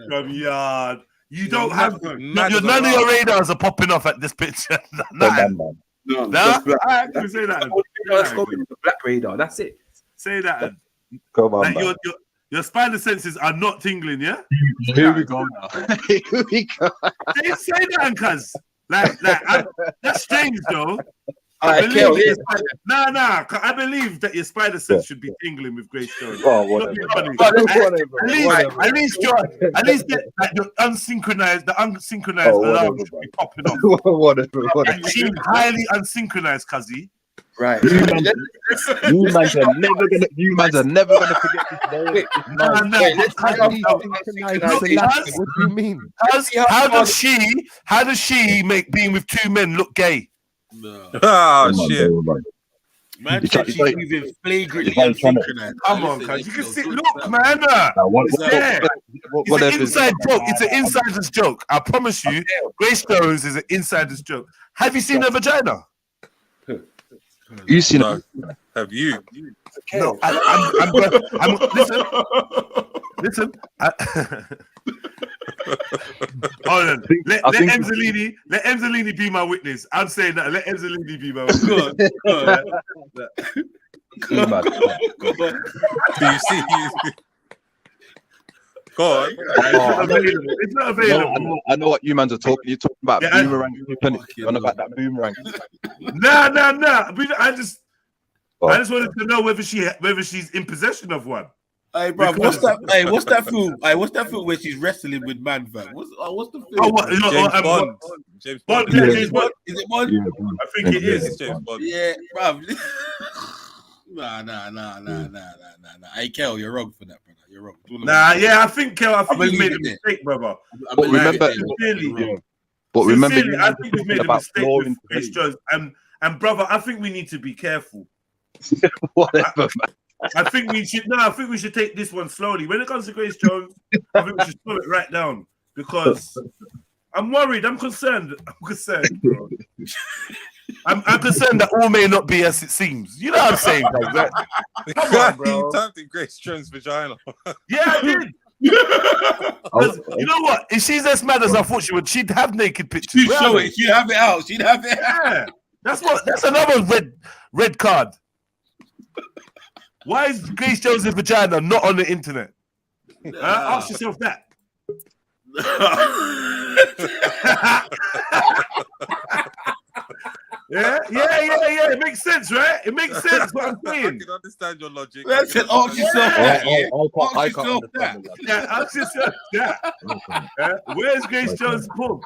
from Yard. You don't have none of your radars are popping off at this picture. No, I can say that. Black radar. That's it. Say that. Come on, like your spider senses are not tingling, yeah? Here we go now. Say that, cuz. Like that's strange, though. I believe that your spider sense should be tingling with Grace Jones. Oh, whatever. At least your unsynchronized alarm should be popping off. Whatever. Like, she's highly unsynchronized, cuzzy. Right. You mans are never gonna forget this day. What do you mean? How does she make being with two men look gay? No. Oh shit. Man, she's moving flagrantly unsynchronized. Come on, cuz. You can see. Look, man. It's an inside joke. It's an insider's joke. I promise you, Grace Jones is an insider's joke. Have you seen her vagina? You seen her? Have you? No, listen. Hold on. Let Emzalini be my witness. I'm saying that. Let Emzalini be my witness. Do you see? Go on. It's not available. I know what you mans are talking. You're talking about boomerang. You're about that boomerang. Nah. I just I just wanted to know whether she's in possession of one. Hey, bro, what's that? Hey, what's that film? Hey, what's that film where she's wrestling with man? Fam? What's the film? Oh, what? James Bond. James Bond. Yeah, James Bond. Is it Bond? Yeah, I think it is. It's James Bond. Yeah, bro. Nah. Hey, Kel, you're wrong for that, brother. You're wrong. Nah, yeah, I think Kel, you made a mistake, brother. But remember, I think we've made a mistake with Grace Jones, and brother, I think we need to be careful. Whatever, man. I think we should take this one slowly. When it comes to Grace Jones, I think we should slow it right down because I'm worried. I'm concerned. Bro. I'm concerned that all may not be as it seems. You know what I'm saying, bro? Come on, bro. He tapped in Grace Jones' vagina. Yeah, I did. You know what? If she's as mad as I thought she would, she'd have naked pictures. She'd show it. She'd have it out. She'd have it out. Yeah. That's another red card. Why is Grace Jones' vagina not on the internet? Ask yourself that. Yeah. It makes sense, right? It makes sense. What I'm saying. I can understand your logic. That's it. Ask yourself that. Ask yourself that. Where's Grace Jones' pub?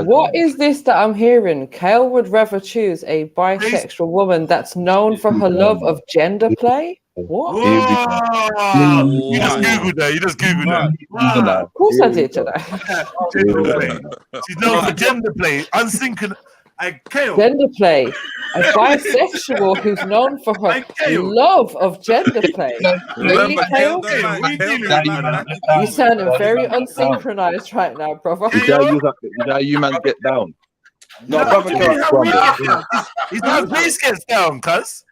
What is this that I'm hearing? Kale would rather choose a bisexual woman that's known for her love of gender play? What? You just Googled that. Of course I did today. She's known for gender play. Unsynchronized. Gender play. A bisexual who's known for her love of gender play. Really, Kale? You sounding very unsynchronized right now, brother. Is that you man get down? No, brother, he's not face gets down, cuz.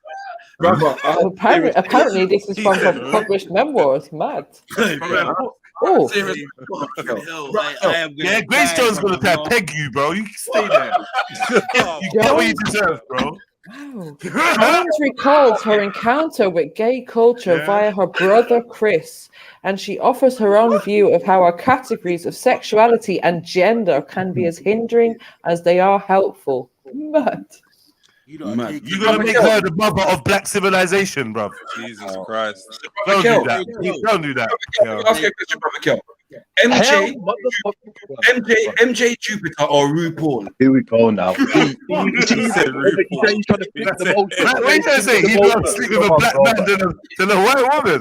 Apparently, this is from her published memoirs. Mad. Oh, yeah, Grace Jones gonna peg you, bro. You can stay there. You get what you deserve, bro. Jones recalls her encounter with gay culture via her brother Chris, and she offers her own view of how our categories of sexuality and gender can be as hindering as they are helpful. Mad. You gotta make her the mother of black civilization, bro. Jesus Christ. Don't do that. Don't do that. Ask you a question, brother Kel. MJ Jupiter or RuPaul? Here we go now. What are you trying to say? He'd rather sleep with a black man than a white woman.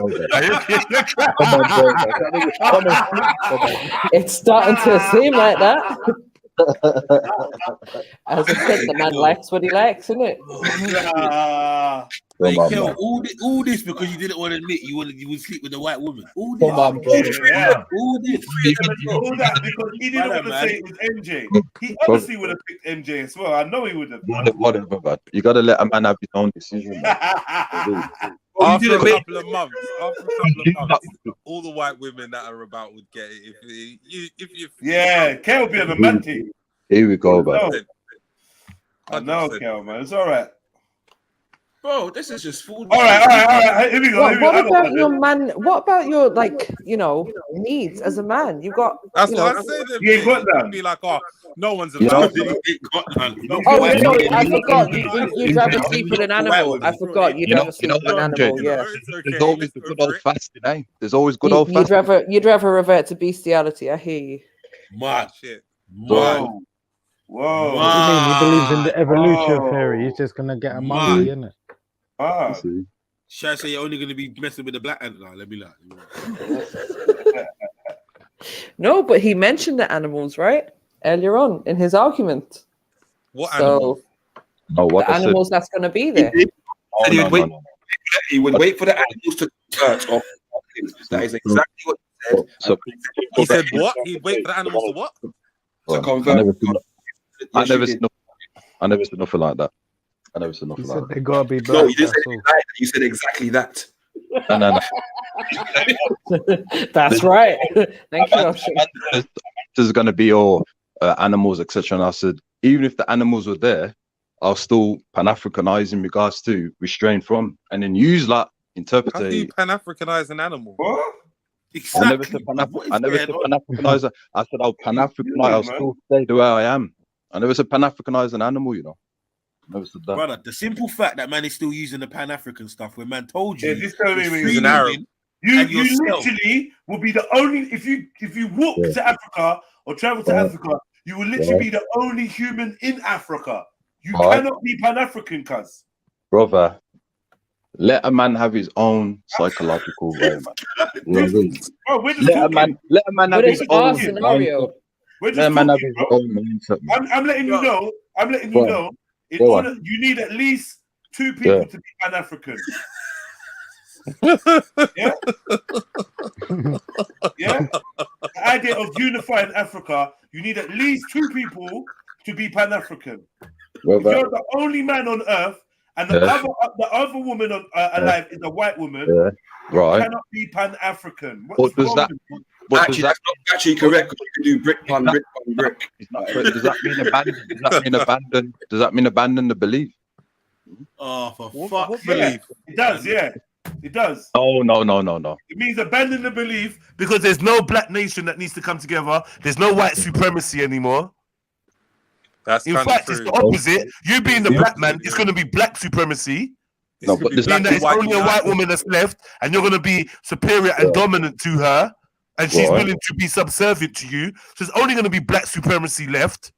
It's starting to seem like that. As I said, the man likes what he likes, isn't it? Hey, Kel, all this because you didn't want to admit you would sleep with a white woman. All this. All that because he didn't want to say it was MJ. He honestly would have picked MJ as well. I know he would have. Whatever, but you gotta let a man have his own decision. After a couple of months, all the white women that are about would get it. If you Kel will be on the romantic. Here we go, man. I know, Kel, man. It's all right. Bro, this is just food. All right. Here we go. What about your man? What about your needs as a man? You got. That's what I said. You ain't got that. Be like, no one's allowed. Oh, sorry, I forgot. You'd rather sleep with an animal. I forgot. You'd rather sleep with an animal. Yeah. There's always the good old fasting, eh? There's always good old fasting. You'd rather revert to bestiality. I hear you. Mad shit. Whoa. What do you mean? He believes in the evolution theory. He's just gonna get a monkey, isn't it? Should I say you're only going to be messing with the black ant? No, let me lie. No, but he mentioned the animals, right? Earlier on in his argument. What animals? The animals that's going to be there. He would wait for the animals to touch off him. That is exactly what he said. He said what? He'd wait for the animals to what? To convert. I never seen nothing like that. I never said nothing like that. They gotta be black. No, you didn't say that. You said exactly that. No. That's right. Thank you. This is gonna be all animals, etc. And I said, even if the animals were there, I'll still Pan-Africanize in regards to restrain from, and then use that interpret. How do you Pan-Africanize an animal? What? Exactly. I never said Pan-Africanize. I said I'll Pan-Africanize. I'll still stay the way I am. I never said Pan-Africanize an animal, you know. Never said that. Brother, the simple fact that man is still using the Pan-African stuff when man told you this telling it's me free he's an moving You and yourself. literally will be the only if you walk to Africa or travel to Africa, you will literally be the only human in Africa. You cannot be Pan-African, cuz. Brother, let a man have his own psychological way, man. You know what I mean? Bro, we're just Let a man have his own scenario. We're just let a man have talking, his bro. own mindset, man. I'm letting you know. I'm letting you know. In Go order, on. you need at least 2 people to be Pan-African. Yeah. Yeah. The idea of unifying Africa, you need at least 2 people to be Pan-African. If you're the only man on earth and the other woman alive is a white woman, you cannot be Pan-African. What's wrong with you? Actually, that's not actually correct. You can do brick on brick on brick. Does that mean abandon? Does that mean abandon the belief? Oh, for fuck's sake! It does, yeah. It does. Oh no. It means abandon the belief because there's no black nation that needs to come together. There's no white supremacy anymore. That's in fact, it's the opposite. You being the black man, it's going to be black supremacy. No, but it's only a white woman that's left, and you're going to be superior and dominant to her, and she's willing to be subservient to you. So it's only going to be black supremacy left.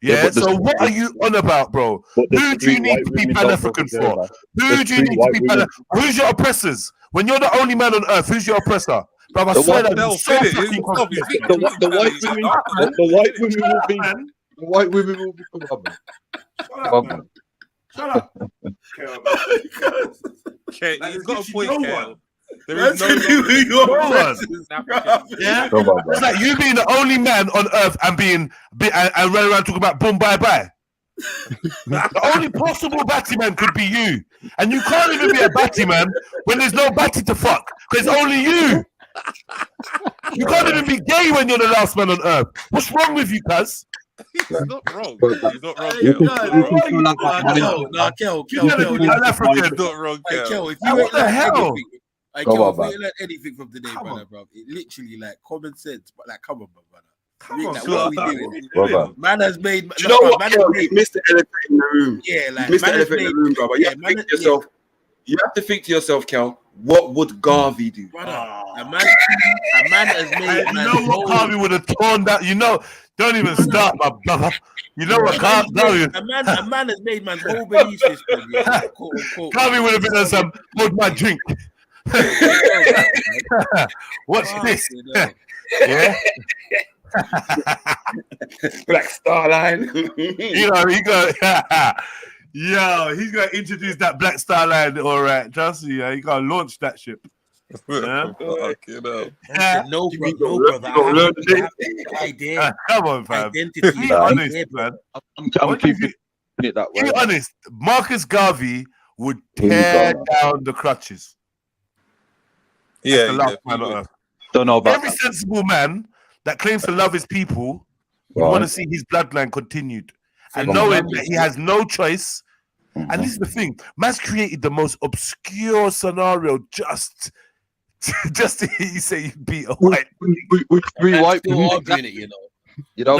Yeah. So what are you on about, bro? Who do you need to be Pan-African for? Who do you need to be Pan-African? Who's your oppressors? When you're the only man on earth, who's your oppressor? Bro, I swear that you're so fucking the white women will be come on. Shut up. Okay, he's got a point, Kel. There is no one. Yeah, it's like you being the only man on earth and and running around talking about boom bye bye. The only possible batty man could be you, and you can't even be a batty man when there's no batty to fuck because it's only you. You can't even be gay when you're the last man on earth. What's wrong with you, cuz? He's not wrong. He's not wrong. Kel. He's not wrong, Kel. What the hell? If you ain't learned anything from today, brother, bro, it literally like common sense, but like, come on, brother. Come on, what are we doing? Man has made. Do you know what, Kel? You missed the elephant in the room. Yeah, like you missed the elephant in the room, brother. You have to think to yourself. You have to think to yourself, Kel. What would Garvey do? Brother, a man has made. You know what Garvey would have torn that? You know, don't even start, my brother. You know what Garvey? A man has made man's whole belief system. Yeah, Garvey would have been on some hold my drink. What's this? Yeah. Black Star Line. He's gonna introduce that Black Star Line. All right, trust me. Yeah, he gonna launch that ship. Yeah. No, brother. Come on, fam. Identity. Be honest, man. I'm keeping it that way. Be honest. Marcus Garvey would tear down the crutches. Yeah, the last man on earth. Don't know about every sensible man that claims to love his people would want to see his bloodline continued, and knowing that he has no choice. And this is the thing: man's created the most obscure scenario just to hear you say you beat a white. Which 3 white people arguing it, you know. You know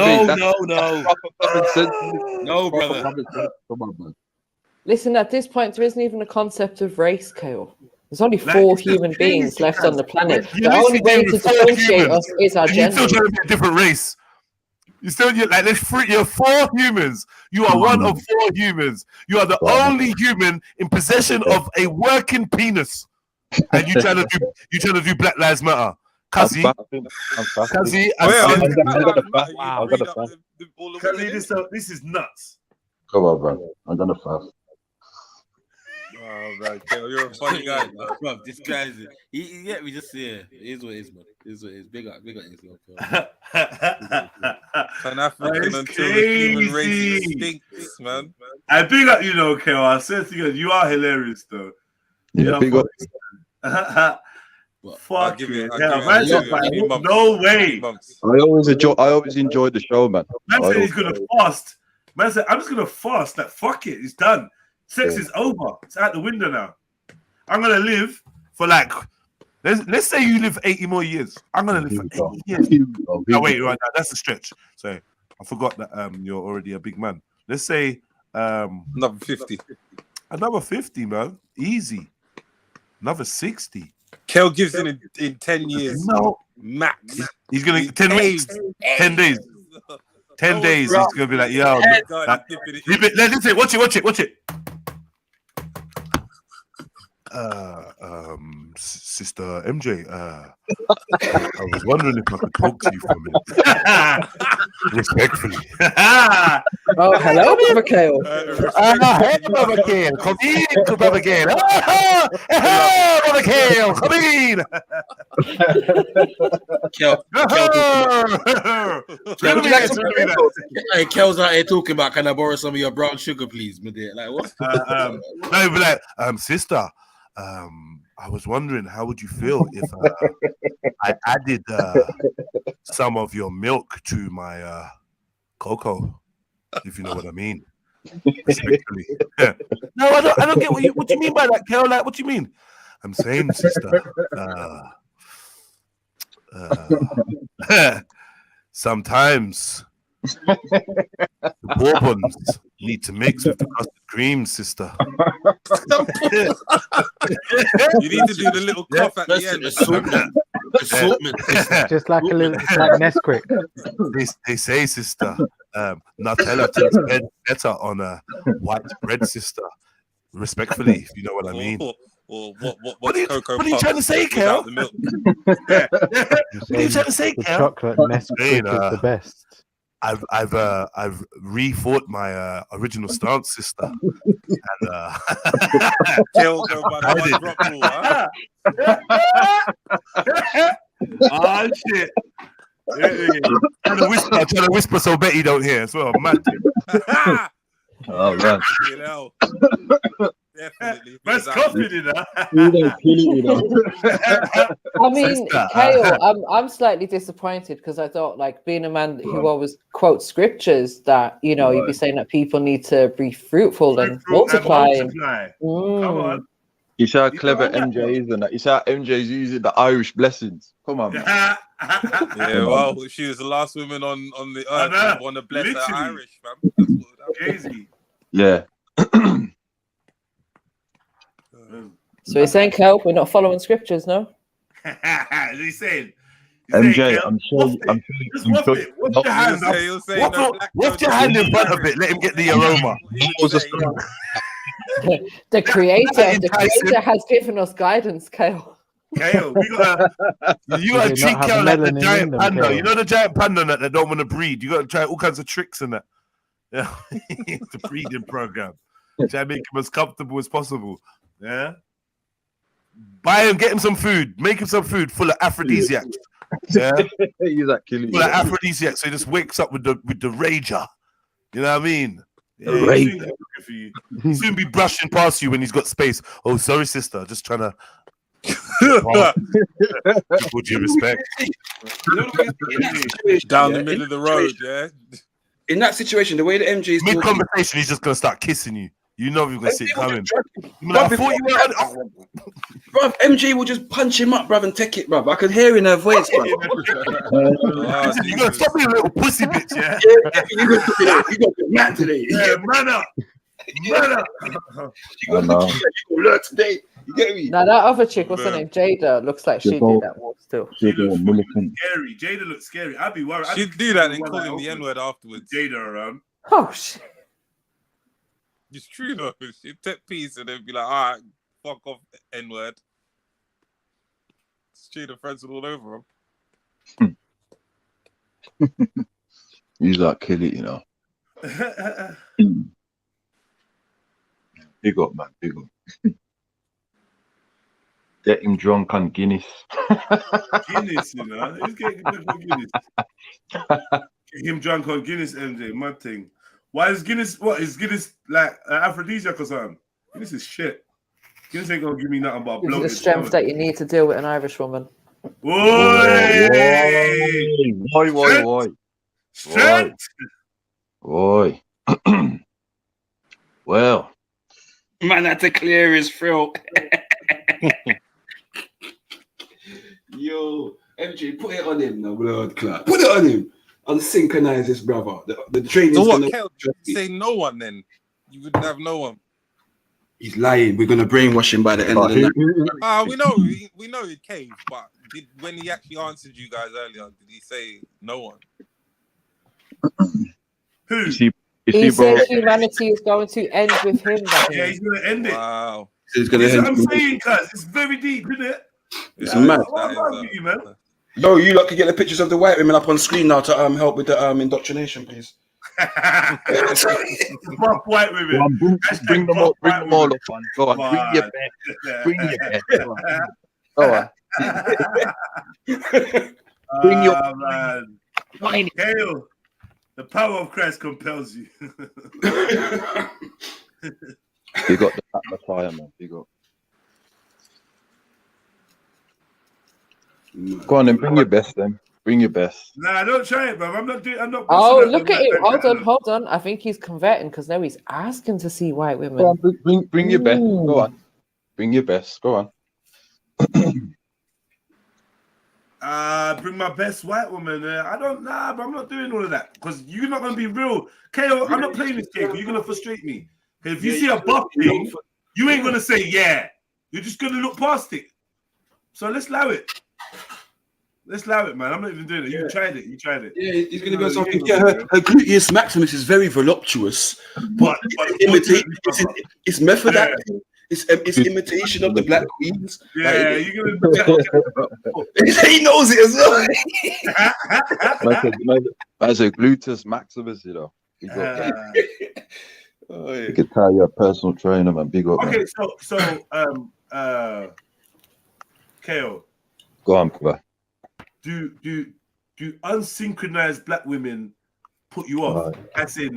No, brother. Come on, man. Listen, at this point, there isn't even a concept of race, Kyle. There's only 4 human beings left on the planet. The only way to differentiate us is our gender. You're still trying to be a different race. You're 4 humans. You are one of 4 humans. You are the only human in possession of a working penis, and you trying to do Black Lives Matter. Cuzzy, this is nuts. Come on, bro. I'm gonna fast. Oh, man, Kel, you're a funny guy, bro. This guy's we just it is what it is, man. It is what it is. Big up, Islam. Pan-African until the human race extincts, man. I big up, Kel. I said to you are hilarious, though. Yeah, big up. Fuck you. No way. I always enjoy the show, man. Man said he's gonna fast. Man said I'm just gonna fast. Like fuck it, it's done. Sex is over. It's out the window now. I'm gonna live for let's say you live 80 more years. I'm gonna live for 80 years. Oh wait, right now that's a stretch. So I forgot that you're already a big man. Let's say Another 50. Another 50, man. Easy. Another 60. Kel gives in 10 years. No. Max. He's going to 10 weeks. 10 days. 10 days. He's going to be like, yo. Listen, watch it. Sister MJ, I was wondering if I could talk to you for a minute. Respectfully. Oh, hello, Brother Kale. Hey, Brother Kale. Come in, Brother Kale. Brother Kale, come in. Hey, Kel's out here talking about, can I borrow some of your brown sugar, please, my dear? Like, what? No, be like, sister, I was wondering, how would you feel if I added some of your milk to my cocoa, if you know what I mean? Respectfully. Yeah. No, I don't get what you mean by that, Kel. Like, what do you mean? I'm saying, sister, sometimes the bourbons need to mix with the custard cream, sister. You need to do the little cough at the end. Assortment. Just like a little, like Nesquik. They say, sister, Nutella tastes better on a white bread, sister. Respectfully, if you know what I mean. Or what are you trying to say, Kel? What are you trying to say, Kel? Chocolate Nesquik is the best. I've rethought my original stance, sister. And Kel go by the one drop rule, huh? Oh shit. Trying to whisper so Betty don't hear as well. Mad. Oh man. You know. Definitely. That's confident, huh? I mean, Kale, I'm slightly disappointed because I thought, like, being a man who always quotes scriptures, that, you know, you'd be saying that people need to be fruitful and multiply. Come on. You see how clever MJ is, and you see how MJ's using the Irish blessings. Come on, man. Yeah, well, she was the last woman on the earth to want to bless her Irish, man. That's what crazy. Yeah. So you're saying, Kel, we're not following scriptures, no? He's saying, MJ, I'm sure. What's your hand in front of it? Let him get the aroma. The creator has given us guidance, Kale. Kale, you gotta treat Kale like the giant panda. You know the giant panda that they don't want to breed. You gotta try all kinds of tricks in that. Yeah, the breeding program. Try to make him as comfortable as possible. Yeah. Buy him, get him some food, make him some food full of aphrodisiacs. Yeah, he's that killing. Full of aphrodisiacs, so he just wakes up with the rager. You know what I mean? Yeah, he'll soon be brushing past you when he's got space. Oh, sorry, sister, just trying to. Would you respect? Down the middle of the road, yeah. In that situation, the way the MJ is mid conversation, he's just gonna start kissing you. You know you're gonna see it coming. Like, I thought you were. Bruv, MJ will just punch him up, bruv, and take it, bruv. I could hear in her voice, bruv. You gotta stop being a little pussy bitch, yeah? You got to be mad today. Yeah, man up. Man up. You got to learn today. You get me? Now, that other chick, what's her name? Jada, looks like she did that walk still. Scary. Jada looks scary. I'd be worried. She'd do that and call him the N-word afterwards. Jada around. Oh, shit. It's true though. She'd take peace and then be like, all right, fuck off, N-word. Street of friends all over him. He's like kill it, you know. Big up, man. Big up. Get him drunk on Guinness. Guinness, you know. He's getting drunk on Guinness. Get him drunk on Guinness, MJ. Mad thing. Why is Guinness? What is Guinness like? Aphrodisiac or something? Guinness is shit. Guinness ain't gonna give me nothing but bloated. The strength that you need to deal with an Irish woman. Boy. Strength. Boy. Well, man had to clear his throat. Yo, MJ, put it on him now, blood clot. Put it on him. Unsynchronize this, brother. The training. So what? Kel, say no one then. You wouldn't have no one. He's lying. We're gonna brainwash him by the end of the night. We know he caved, but when he actually answered you guys earlier, did he say no one? Who? He said humanity is going to end with him. Yeah, he's gonna end it. Wow. He's gonna That's end what I'm it. saying, cuz it's very deep, isn't it? It's mad. What's wrong with you, man? Yo, you lot can get the pictures of the white women up on screen now to help with the indoctrination, please. Buff white women. Bring them all up, man. Go on, bring your best. Go on. Bring your man. Hail. The power of Christ compels you. You got the Messiah, man. You got. Go on, then bring your best, then. Bring your best. Nah, don't try it, bro. I'm not doing. I'm not. Oh, look at him! Hold on. I think he's converting because now he's asking to see white women. Go on, bring your best. Go on, bring your best. Go on. Bring my best white woman. I don't but I'm not doing all of that because you're not gonna be real. KO, I'm not playing this game. You're gonna frustrate me. If you see a buff thing, you ain't gonna say yeah. You're just gonna look past it. So let's allow it. Let's allow it, man. I'm not even doing it. You tried it. Yeah, he's gonna go something. Yeah, her gluteus maximus is very voluptuous, but it's method acting. It's imitation of the black queens. Yeah, you're gonna. He knows it as well. As a gluteus maximus, you know. You can tell you're a personal trainer, man. Big up. Okay, man. so KO. Go on, brother. Do unsynchronized black women put you off? As in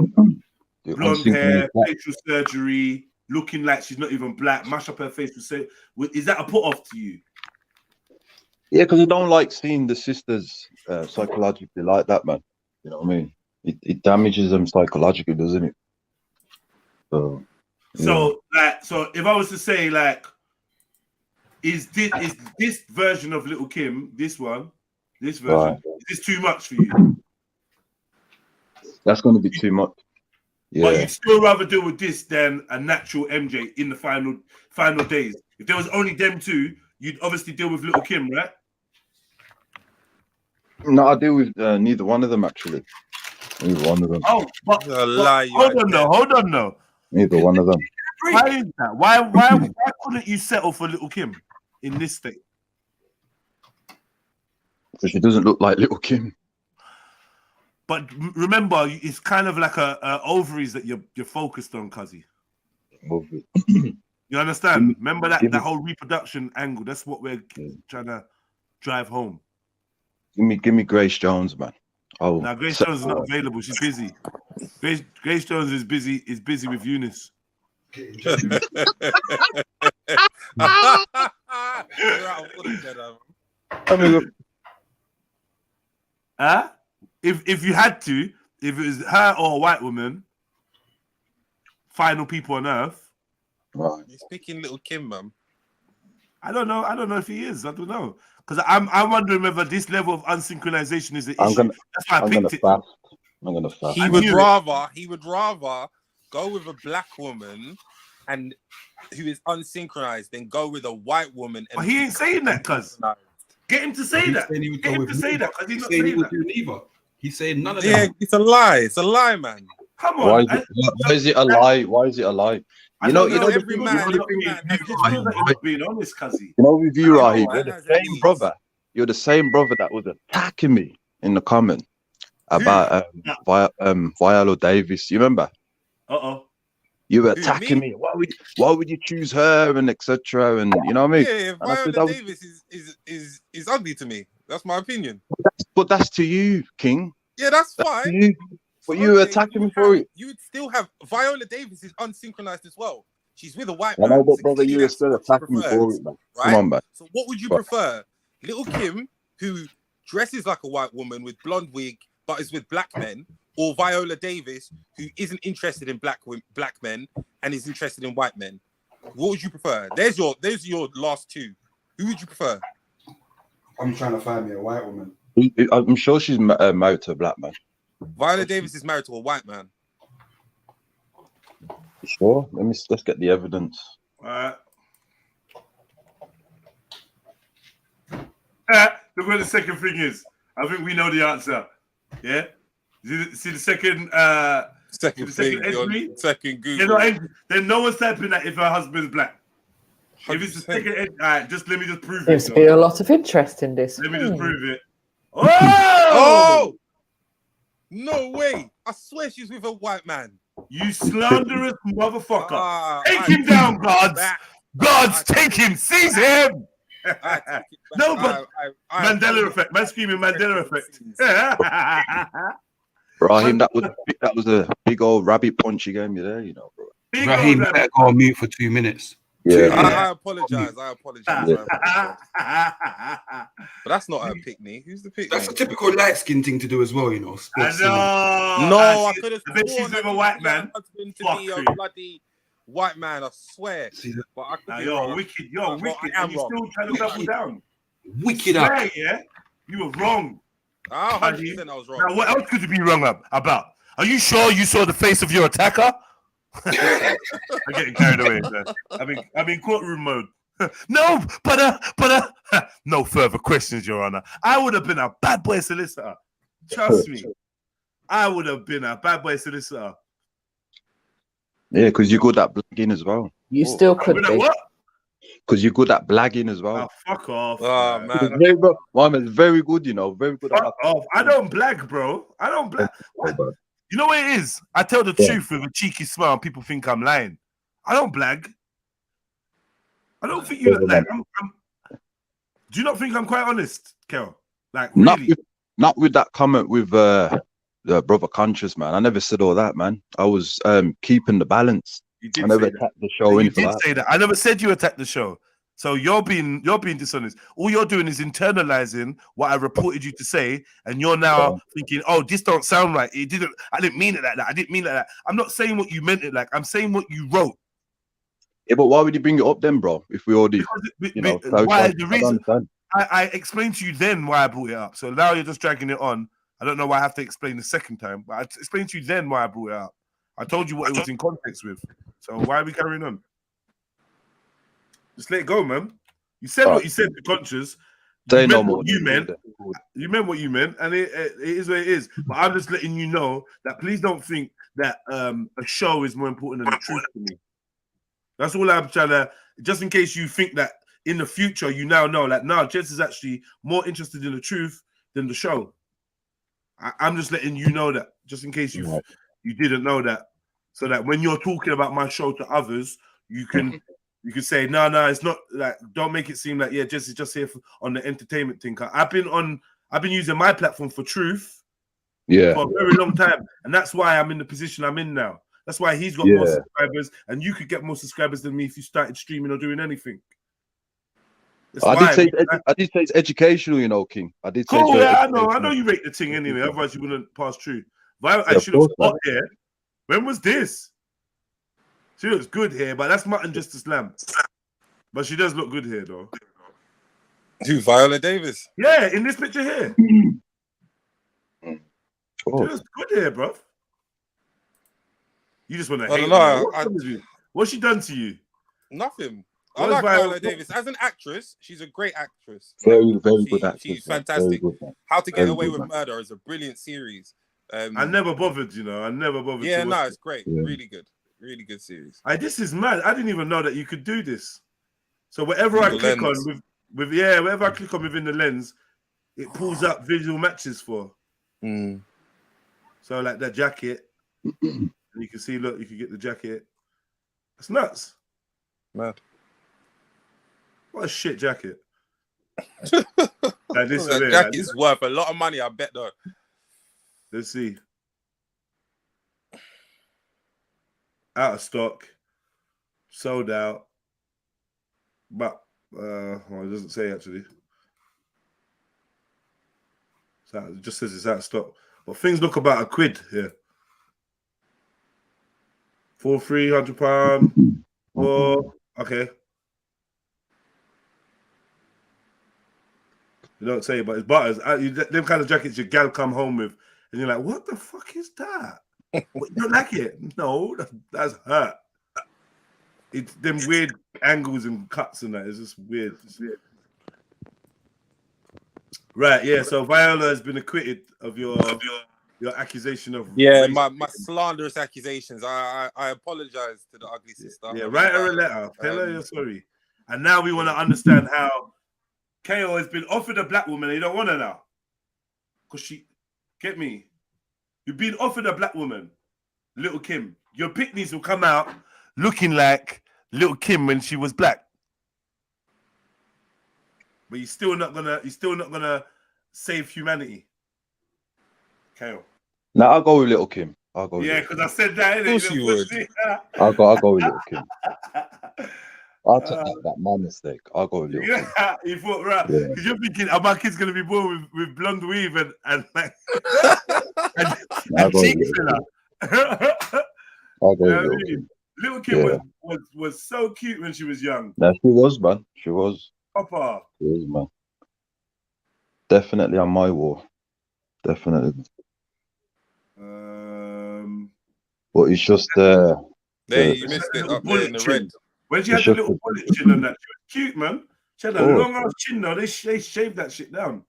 blonde hair, facial surgery, looking like she's not even black, mash up her face with say, is that a put off to you? Yeah, because I don't like seeing the sisters psychologically like that, man. You know what I mean? It damages them psychologically, doesn't it? So if I was to say like, is this version of Little Kim, this version, is this too much for you? That's going to be too much. Yeah. But you'd still rather deal with this than a natural MJ in the final days. If there was only them two, you'd obviously deal with Little Kim, right? No, I deal with neither one of them actually. Neither one of them. Oh, but hold on now. Neither one of them. Why is that? Why couldn't you settle for Little Kim in this state? Because she doesn't look like Little Kim. But remember, it's kind of like a ovaries that you're focused on, Cuzzy. You understand? Remember that whole reproduction angle. That's what we're trying to drive home. Give me Grace Jones, man. Oh, now Grace Jones is not available. She's busy. Grace Jones is busy with Eunice. If you had to, if it was her or a white woman, final people on earth. Right. He's picking Little Kim, man. I don't know if he is. I don't know. Because I'm wondering whether this level of unsynchronization is an issue. That's why I picked it. I'm gonna fast. He would rather go with a black woman and who is unsynchronized than go with a white woman. But he ain't saying that, cuz. Get him to say that. Get him to say that, because he's not saying that. Neither. He's saying none of that. Yeah, it's a lie. It's a lie, man. Come on. Why is it a lie? Why is it a lie? You know, every man being honest, Cuzzy. You know, with you, Raheem, you're the same brother. You're the same brother that was attacking me in the comment about Viola Davis. You remember? You were attacking me. Why would you choose her and etc. And you know what I mean? Yeah, Viola Davis is ugly to me. That's my opinion. But that's to you, King. Yeah, that's fine. But you were attacking me for it. You would still have Viola Davis is unsynchronized as well. She's with a white man. I know, but brother, you were still attacking me for it, man. Right? Come on, man. So what would you prefer? Little Kim, who dresses like a white woman with blonde wig, but is with black men, or Viola Davis, who isn't interested in black men and is interested in white men? What would you prefer? There's your last two. Who would you prefer? I'm trying to find me a white woman. I'm sure she's married to a black man. Viola Davis is married to a white man. Sure. Let's get the evidence. All right. Look what the second thing is. I think we know the answer. Yeah. See the second. Second thing. entry. Second Google. Then no one's typing that if her husband's black. 100%. If it's the second, all right, let me just prove Seems it. to be a lot of interest in this. Let me just prove it. Oh! No way! I swear she's with a white man. You slanderous motherfucker! Take him down, gods! Gods, take him! Seize him! No, but Mandela effect. Man screaming Mandela effect. Raheem, that was a big old rabbit punch you gave me there, you know, bro. Raheem better go on mute for 2 minutes. Yeah. I apologize. But that's not a pick-me. Who's the pick-me? That's a typical light-skin thing to do as well, you know. I could have sworn she's with a white man. Husband to be a bloody white man, I swear. But I could be wrong. Wicked. You're wicked. And you still trying to double down. Wicked up. Yeah? You were wrong. 100% I was wrong. Now, what else could you be wrong about? Are you sure you saw the face of your attacker? I'm getting carried away. I'm in courtroom mode. No, but no further questions, Your Honor. I would have been a bad boy solicitor. Trust me. I would have been a bad boy solicitor. Yeah, because you're good at blagging as well. You still could be. What? Because you're good at blagging as well. Oh, fuck off. Oh, man. Mohammed's very good, you know. Very good. Fuck off. I don't blag, bro. I don't blag. What? You know what it is? I tell the truth with a cheeky smile and people think I'm lying. I don't blag. I don't think you like. Do you not think I'm quite honest, Carol? Like, really? Not with that comment with the brother conscious, man. I never said all that, man. I was keeping the balance. I never attacked the show. You did say that. I never said you attacked the show. So you're being dishonest. All you're doing is internalizing what I reported you to say, and you're now thinking, "Oh, this don't sound right. It didn't. I didn't mean it like that. I didn't mean it like that." I'm not saying what you meant it like. I'm saying what you wrote. Yeah, but why would you bring it up then, bro? If we already, the reason I explained to you then why I brought it up. So now you're just dragging it on. I don't know why I have to explain the second time, but I explained to you then why I brought it up. I told you what it was in context with. So why are we carrying on? Just let it go, man. You said what you said to conscious. Say no more. You meant what you meant, and it is what it is. But I'm just letting you know that please don't think that a show is more important than the truth to me. That's all I'm trying to. Just in case you think that in the future you now know, like, no, Jess is actually more interested in the truth than the show. I'm just letting you know that, just in case you didn't know that, so that when you're talking about my show to others, you can say, no, it's not like, don't make it seem like, yeah, Jess is just here on the entertainment thing. I've been using my platform for truth, for a very long time, and that's why I'm in the position I'm in now. That's why he's got more subscribers, and you could get more subscribers than me if you started streaming or doing anything. I did say it's educational, you know, King. I did say. Oh yeah, I know you rate the thing anyway. Otherwise, you wouldn't pass through. Violet, she looks hot here. When was this? She looks good here, but that's mutton just to slam. But she does look good here, though. Who, Viola Davis? Yeah, in this picture here. She looks good here, bro. You just want to hate her. What's she done to you? Nothing. I like Viola Davis as an actress. She's a great actress. Very good actress. She's fantastic. How to Get Away with Murder is a brilliant series. I never bothered, you know. I never bothered. Yeah, no, it's great. Really good. Really good series. This is mad. I didn't even know that you could do this. So whatever I click on whatever I click on within the lens, it pulls up visual matches for. So like that jacket, and you can see. Look, you can get the jacket. It's nuts. Mad. What a shit jacket. Like this jacket's worth a lot of money, I bet though. Let's see. Out of stock. Sold out. But it doesn't say actually. So it just says it's out of stock. But things look about £1 here. For £300. Or okay. You don't say, but it's butters. Them kind of jackets your gal come home with, and you're like, "What the fuck is that? What, you don't like it? No, that's hurt. It's them weird angles and cuts and that. It's just weird. It's weird. Right, yeah. So Viola has been acquitted of your accusation of my slanderous accusations. I apologize to the ugly sister. Yeah, write her a letter. Tell her you're sorry. And now we want to understand how KO has been offered a black woman and you don't want her now. Because she, get me? You've been offered a black woman, Little Kim. Your picnics will come out looking like Little Kim when she was black. But you're still not gonna save humanity. KO. Now I'll go with Little Kim. I'll go. Yeah, because I said that. Of course you would. I'll go with Little Kim. I'll take that my mistake. I'll go with Little Kim. You thought right because you're thinking, are my kids gonna be born with blonde weave and like and cheeks filler? I'll go with Little Kim. Little Kim was so cute when she was young. No, she was, man. She was. Papa. She was, man. Definitely on my wall. Definitely. But it's just there you missed it up there in the red. When she had the little bullet chin on that, she was cute, man. She had a long ass chin though. They shaved that shit down.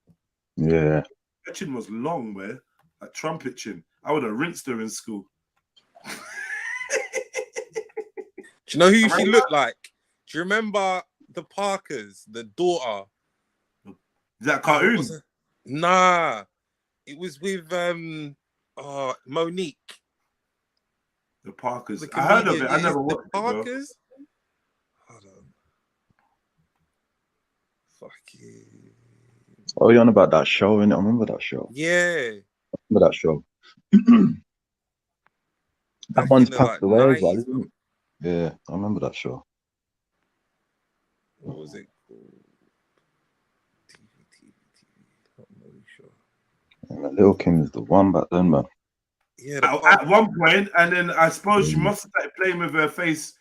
Yeah. That chin was long, man. Like trumpet chin. I would have rinsed her in school. Do you know who she looked like? Do you remember the Parkers, the daughter? Is that a cartoon? Nah. It was with Monique. The Parkers. I heard of it. I never watched it. Parkers? Hold on. Fuck you. Oh, you're on about that show, innit? I remember that show. Yeah. I remember that show. That one's passed away as well, isn't it? Yeah, I remember that show. What was it called? TV. Not really sure. Yeah, Little Kim is the one back then, man. Yeah, at one point, and then I suppose she must have started playing with her face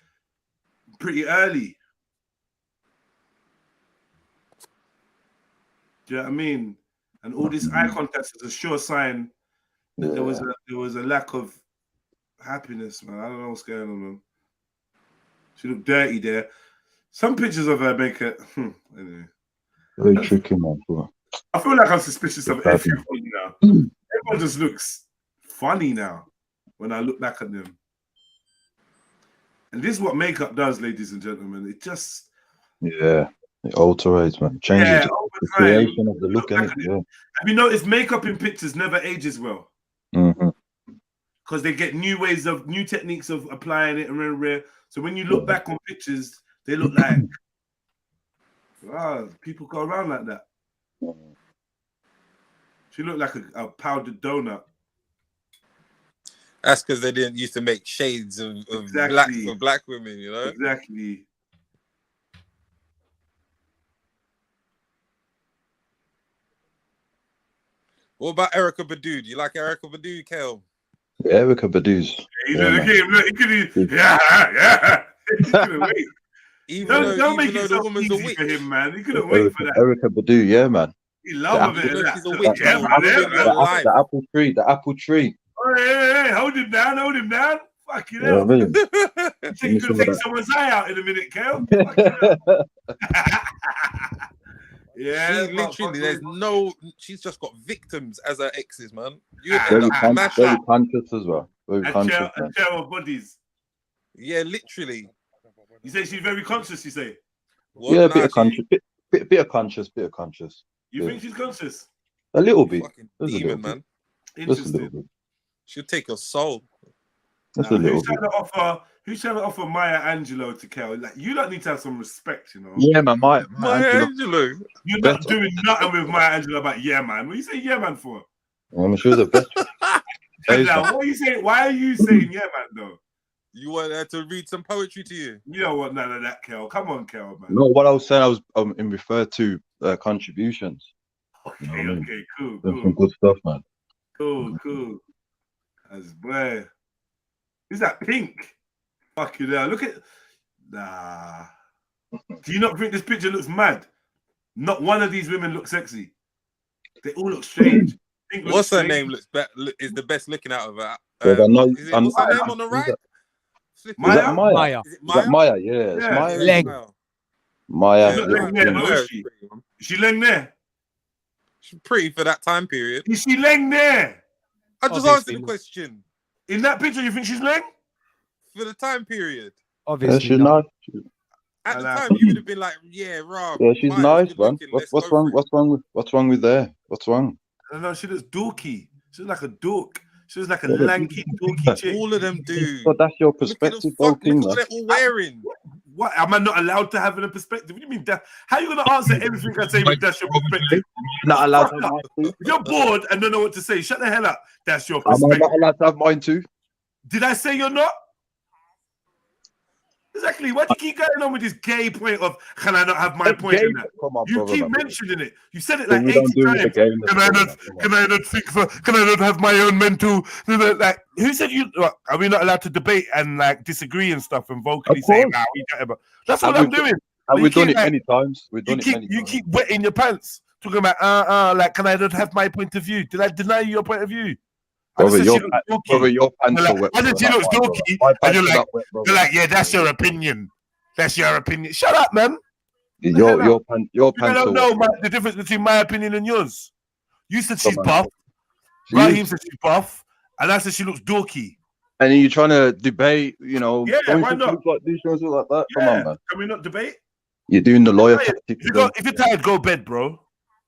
pretty early. Do you know what I mean? And all this eye contact is a sure sign that there was a lack of happiness, man. I don't know what's going on, man. She looked dirty there. Some pictures of her make it anyway. Very tricky, man. I feel like I'm suspicious of everybody now. Everyone just looks funny now when I look back at them. And this is what makeup does, ladies and gentlemen. It just it alterates, man. Changes the creation of the look, innit? Yeah. Have you noticed makeup in pictures never ages well? Because they get new techniques of applying it and rare. So when you look back on pictures, they look like people go around like that. She looked like a powdered donut. That's because they didn't used to make shades of black for black women, you know? Exactly. What about Erykah Badu? Do you like Erykah Badu, Kel? Yeah, Erykah Badu's. He's in the game. Look, he could yeah. He couldn't wait. Don't make it so easy for him, man. He couldn't wait for that. Erykah Badu, yeah, man. He loves it. She's a witch. The apple tree. The apple tree. Oh, hey, hold him down. Fuck you know. You think you could take someone's eye out in a minute, Kel? Yeah, she literally, she's just got victims as her exes, man. Very conscious as well. Very conscious. And share of bodies. Yeah, literally. You say she's very conscious, you say? What? Yeah, a bit of conscious. Bit of conscious. You think she's conscious? A little bit. Demon, man. Interesting. She'll take your soul. Just a little bit. Who's trying to offer Maya Angelou to Kel? Like, you don't need to have some respect, you know. Yeah, man. Maya Angelou. You're not doing nothing with Maya Angelou about yeah, man. What are you saying yeah, man for? She was the best. Now, what are you saying? Why are you saying yeah, man, though? You want her to read some poetry to you? You don't want none of that, Kel. Come on, Kel, man. No, what I was saying, I was in refer to contributions. Okay, cool. Some good stuff, man. Cool. As boy. Is that pink? Fuck you there. Look at Do you not think this picture looks mad? Not one of these women look sexy. They all look strange. What's her name? Is the best looking out of her? What's her name on the right? Maya? Maya? Is it Is that Maya? Maya? Yeah, it's Yeah. Maya. Yeah, isn't it? Maya. Maya. She's not little laying there, thing. though, is she? Is she laying there? She's pretty for that time period. Is she laying there? I just Obviously answered the not. question. In that picture, you think she's laying? For the time period. Yeah, Obviously she's not. nice. At the time, you would have been like, yeah, rah, Yeah, she's Maya's nice, good man. looking. Let's What's go wrong? for it. What's wrong with there? What's wrong? I don't know. She looks dorky. She looks like a dork. She looks like a Yeah, but- lanky, dorky chick. All of them do. But that's your Look at the perspective, fuck. though, King. Look at what Man. they're all wearing. What? Am I not allowed to have a perspective? What do you mean? How are you going to answer everything I say with that's your perspective? Not allowed to Fuck have up. mine too. If you're bored and don't know what to say, shut the hell up. That's your Am I perspective. not allowed to have mine too? Did I say you're not? Exactly. Why do you keep going on with this gay point of can I not have my point in that? Come on, You brother, keep man. mentioning it. You said it But like we 80 don't do it times. again. Can I not think for? Can I not have my own mental? Like who said you? Are we not allowed to debate and like disagree and stuff and vocally say, "Nah, we get it." That's what I'm doing. And we've done it many times. We've done it many You times. keep wetting your pants talking about like can I not have my point of view? Did I deny you your point of view? Brother, your pants are wet. I said she looks dorky, and you're like, yeah, that's your opinion. That's your opinion. Shut up, man. Your pants You are don't know wet. the difference between my opinion and yours. You said she's Come on. buff. She Raheem is. said she's buff, and I said she looks dorky. And then you're trying to debate, you know, Yeah, don't why you not? look like this, don't you look like that? Come Yeah, on, man. can we not debate? You're doing the lawyer If tactic. if you're tired, go bed, bro.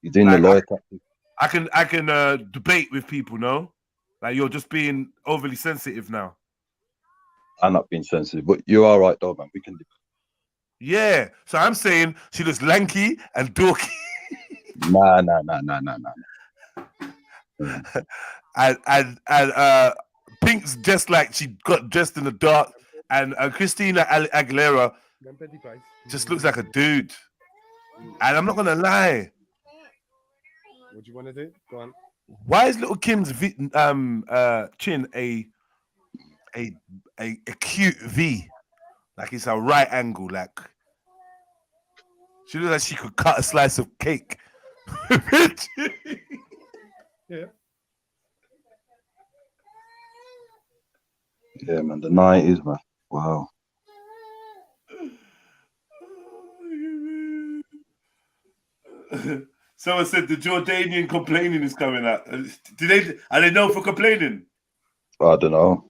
You're doing the lawyer tactic. I can debate with people, no? Like you're just being overly sensitive now. I'm not being sensitive, but you're all right, though, man. We can. Yeah. So I'm saying she looks lanky and dorky. Nah. and Pink's just like she got dressed in the dark, and Christina Aguilera just looks like a dude. And I'm not gonna lie. What do you want to do? Go on. Why is little Kim's chin a cute V? Like it's a right angle. Like she looks like she could cut a slice of cake. Yeah. Yeah, man. The 90s, man. Wow. Someone said the Jordanian complaining is coming out. Are they known for complaining? I don't know.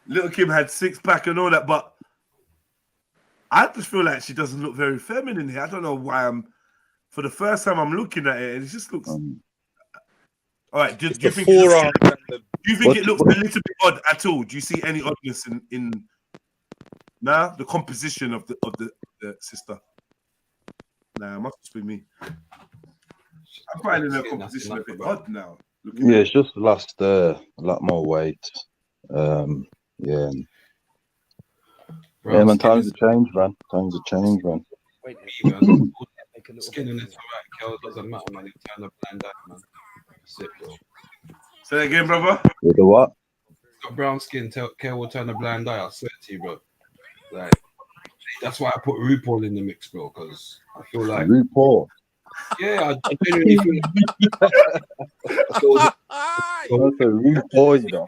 Little Kim had 6-pack and all that, but I just feel like she doesn't look very feminine here. I don't know why for the first time I'm looking at it, and it just looks. All right, do you think it looks a little bit odd at all? Do you see any oddness in the composition of the sister? Nah, it must just be me. I'm finding her composition a bit odd now. Yeah, it's just lost a lot more weight. Yeah. Yeah, man, times have changed, man. Times have changed, man. Skin in it's alright, Kel. Doesn't matter, man. You turn a blind eye, man. That's it, bro. Say that again, brother. With the what? Got brown skin, Kel will turn a blind eye. I swear to you, bro. Like, that's why I put RuPaul in the mix, bro, because I feel like RuPaul. Yeah, I genuinely feel RuPaul, you know.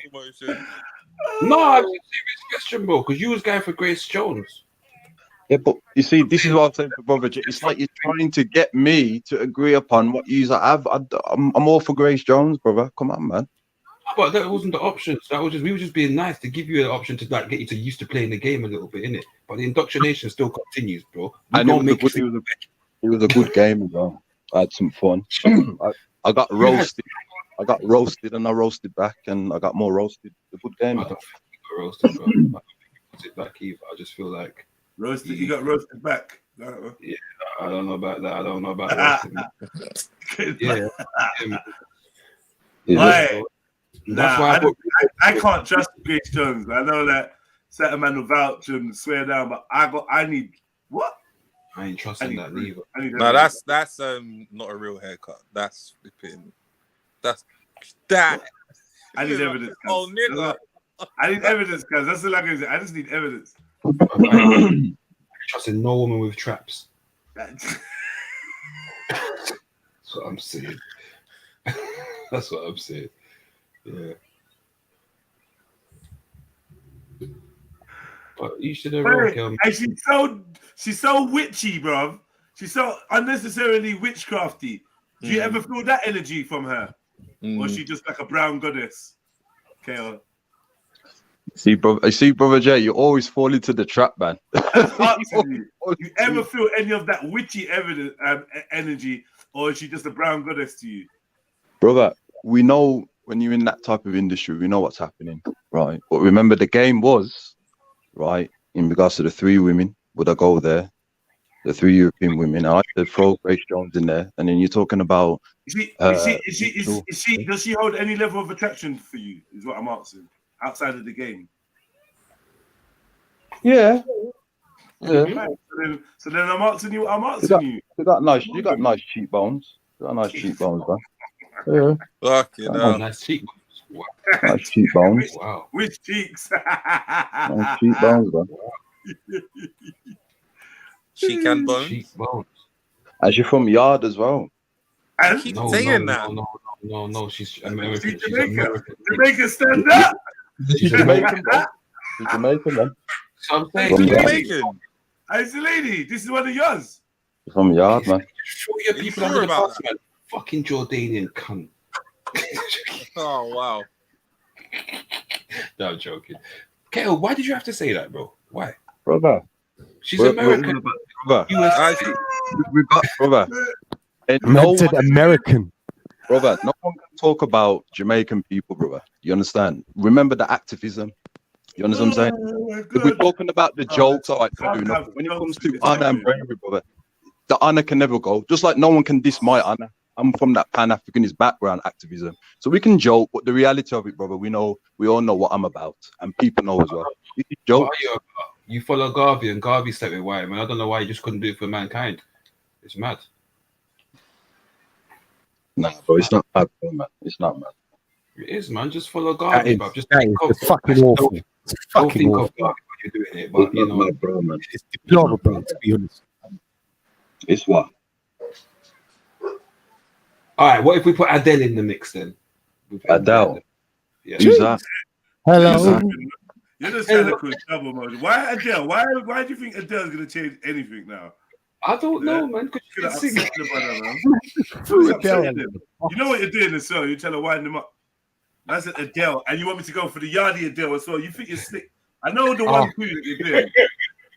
No, I'm a serious question, bro, because you was going for Grace Jones. Yeah, but you see, this is what I'm saying for Brother J. It's like you're trying to get me to agree upon what you have. I'm all for Grace Jones, brother. Come on, man. But that wasn't the option. That was we were just being nice to give you an option to like get you to used to playing the game a little bit, innit? But the indoctrination still continues, bro. And it was a good game as well. I had some fun. I got roasted. I got roasted and I roasted back, and I got more roasted. A good game. I don't think you got roasted, bro. I don't think you put it back either. I just feel like roasted. You got roasted back. Yeah, I don't know about that. I don't know about roasted. Yeah. That's why I can't trust Grace Jones. I know that certain man will vouch and swear down, but I need what? I ain't trusting that neither. No, that's not a real haircut. That's flipping. That's that. I need evidence. Oh, nigga. I need evidence, guys. That's the language. I just need evidence. I'm trusting no woman with traps. That's what I'm saying. That's what I'm saying. Yeah. But you should have Wait, and she's so witchy, bro. She's so unnecessarily witchcrafty. Do you ever feel that energy from her? Or is she just like a brown goddess? Okay. See, brother Jay, you always fall into the trap, man. Do you ever feel any of that witchy energy, or is she just a brown goddess to you? Brother, we know when you're in that type of industry, we know what's happening, right? But remember, the game was, right, in regards to the 3 women, would I go there? The 3 European women, I said throw Grace Jones in there, and then you're talking about. Does she hold any level of attraction for you? Is what I'm asking. Outside of the game. Yeah. Right. So then I'm asking you. You got nice cheekbones. You got nice cheekbones, man. Yeah. Fucking hell. Nice cheekbones. Nice cheekbones. Wow. Which cheeks? Nice cheekbones, man. Cheek and bones. Cheekbones. As you're from Yard as well. And keep saying that. No. She's American. She's Jamaican. Jamaican, stand up. She's Jamaican, bro. She's Jamaican, man. Something. Jamaican. It's the lady. This is one of yours. From Yard, man. Show your people under the bus, man. Fucking Jordanian cunt. Oh wow. No, I'm joking. Kale, why did you have to say that, bro? Why? Brother. She's American. Brother. We got brother. Man said American. Brother, no one can talk about Jamaican people, brother. You understand? Remember the activism. You understand what I'm saying? If we're talking about the jokes, all right, when it comes to honor and bravery, brother, the honor can never go. Just like no one can diss my honor. I'm from that Pan-Africanist background, activism. So we can joke, but the reality of it, brother, we all know what I'm about, and people know as well. You can joke. You follow Garvey, and Garvey said it right, man. I don't know why you just couldn't do it for mankind. It's mad. No, bro, it's not mad, man. It's not mad. It is, man. Just follow Garvey, bro. Just it's fucking awful. It's fucking awful. Of Garvey when you're doing it, but you know, bro, man. It's deplorable, to be honest. It's what? All right, what if we put Adele in the mix then? Adele? Yeah. Who's that? Hello. You're just trying to put trouble mode. Why Adele? Why do you think Adele's going to change anything now? I don't know, man. You know what you're doing as well. You're trying to wind them up. That's an Adele, and you want me to go for the Yardie Adele as well. You think you're slick. I know the one too that you're doing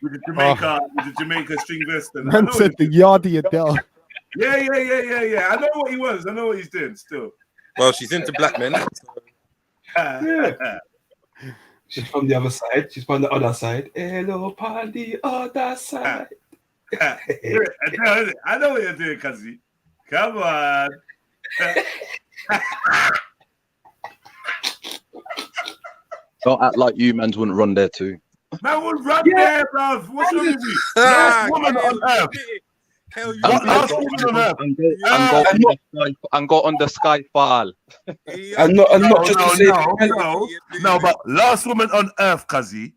with the Jamaica string vest. Man said the Yardie Adele. Yeah. I know what he was. I know what he's doing still. Well, she's into black men. Yeah. She's from the other side. She's from the other side. Hello, on the other side. I know what you're doing, Kazi. Come on. Don't act like you mans wouldn't run there too. Man would run there, bruv. What's wrong with you? Last woman on earth. Last woman on earth. And go on the Skyfall. And not just to say no, but last woman on earth, Kazi,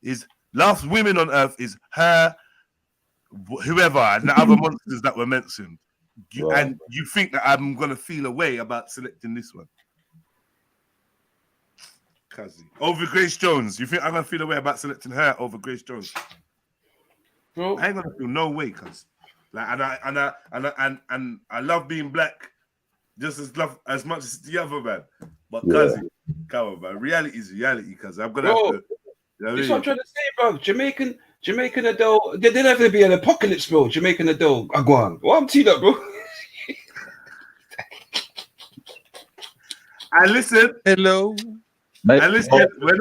is last women on earth is her, whoever, and the other monsters that were mentioned. And you think that I'm gonna feel a way about selecting this one? Kazi. Over Grace Jones. You think I'm gonna feel a way about selecting her over Grace Jones? Bro, I ain't gonna feel no way, cuz. Like, and I love being black just as much as the other man. But Kazi, come on, man. Reality is reality, cuz. I'm gonna have to. You know that's what I'm trying to say, bro. Jamaican Adele. There didn't have to be an apocalypse, bro. Jamaican Adele. Aguan. What I'm teed up, bro. And listen. Hello. Mate, and listen, we're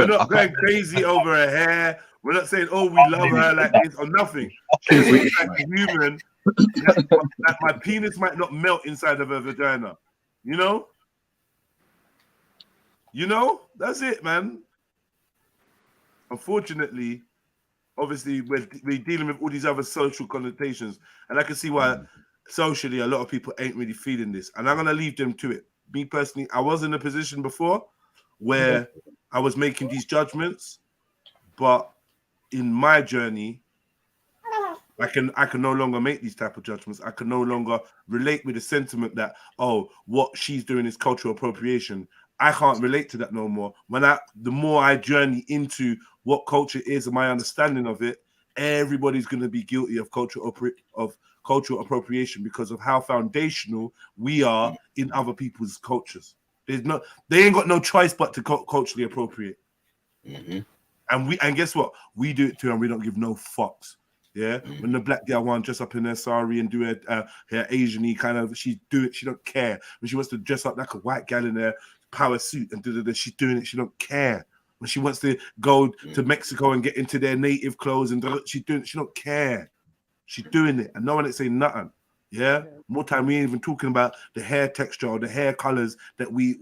not going crazy over her hair. We're not saying, oh, we love her like this or nothing. She's like a human. That my penis might not melt inside of her vagina. You know? That's it, man. Unfortunately, obviously, we're dealing with all these other social connotations. And I can see why socially a lot of people ain't really feeling this. And I'm going to leave them to it. Me personally, I was in a position before where I was making these judgments, but in my journey, I can no longer make these type of judgments. I can no longer relate with the sentiment that, oh, what she's doing is cultural appropriation. I can't relate to that no more. The more I journey into what culture is and my understanding of it, everybody's going to be guilty of cultural appropriation because of how foundational we are in other people's cultures. They ain't got no choice but to culturally appropriate. And guess what? We do it too, and we don't give no fucks. Yeah, when the black girl wants to dress up in her sari and do her Asian-y kind of, she don't care. When she wants to dress up like a white girl in her power suit and she's doing it, she don't care. When she wants to go to Mexico and get into their native clothes and she's doing it, she don't care. She's doing it, and no one ain't saying nothing. Yeah, more time we ain't even talking about the hair texture or the hair colors that we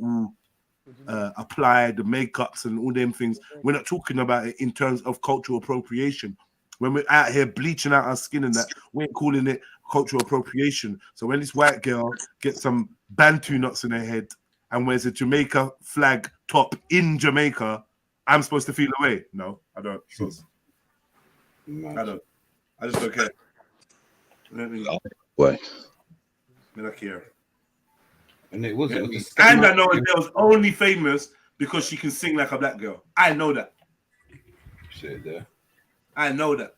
apply, the makeups and all them things. We're not talking about it in terms of cultural appropriation. When we're out here bleaching out our skin and that, we ain't calling it cultural appropriation. So when this white girl gets some Bantu knots in her head and wears a Jamaica flag top in Jamaica, I'm supposed to feel away? No, I don't. I don't. I just don't care. Why? I don't care. And it was. And I know a girl's only famous because she can sing like a black girl. I know that. Shit there. I know that.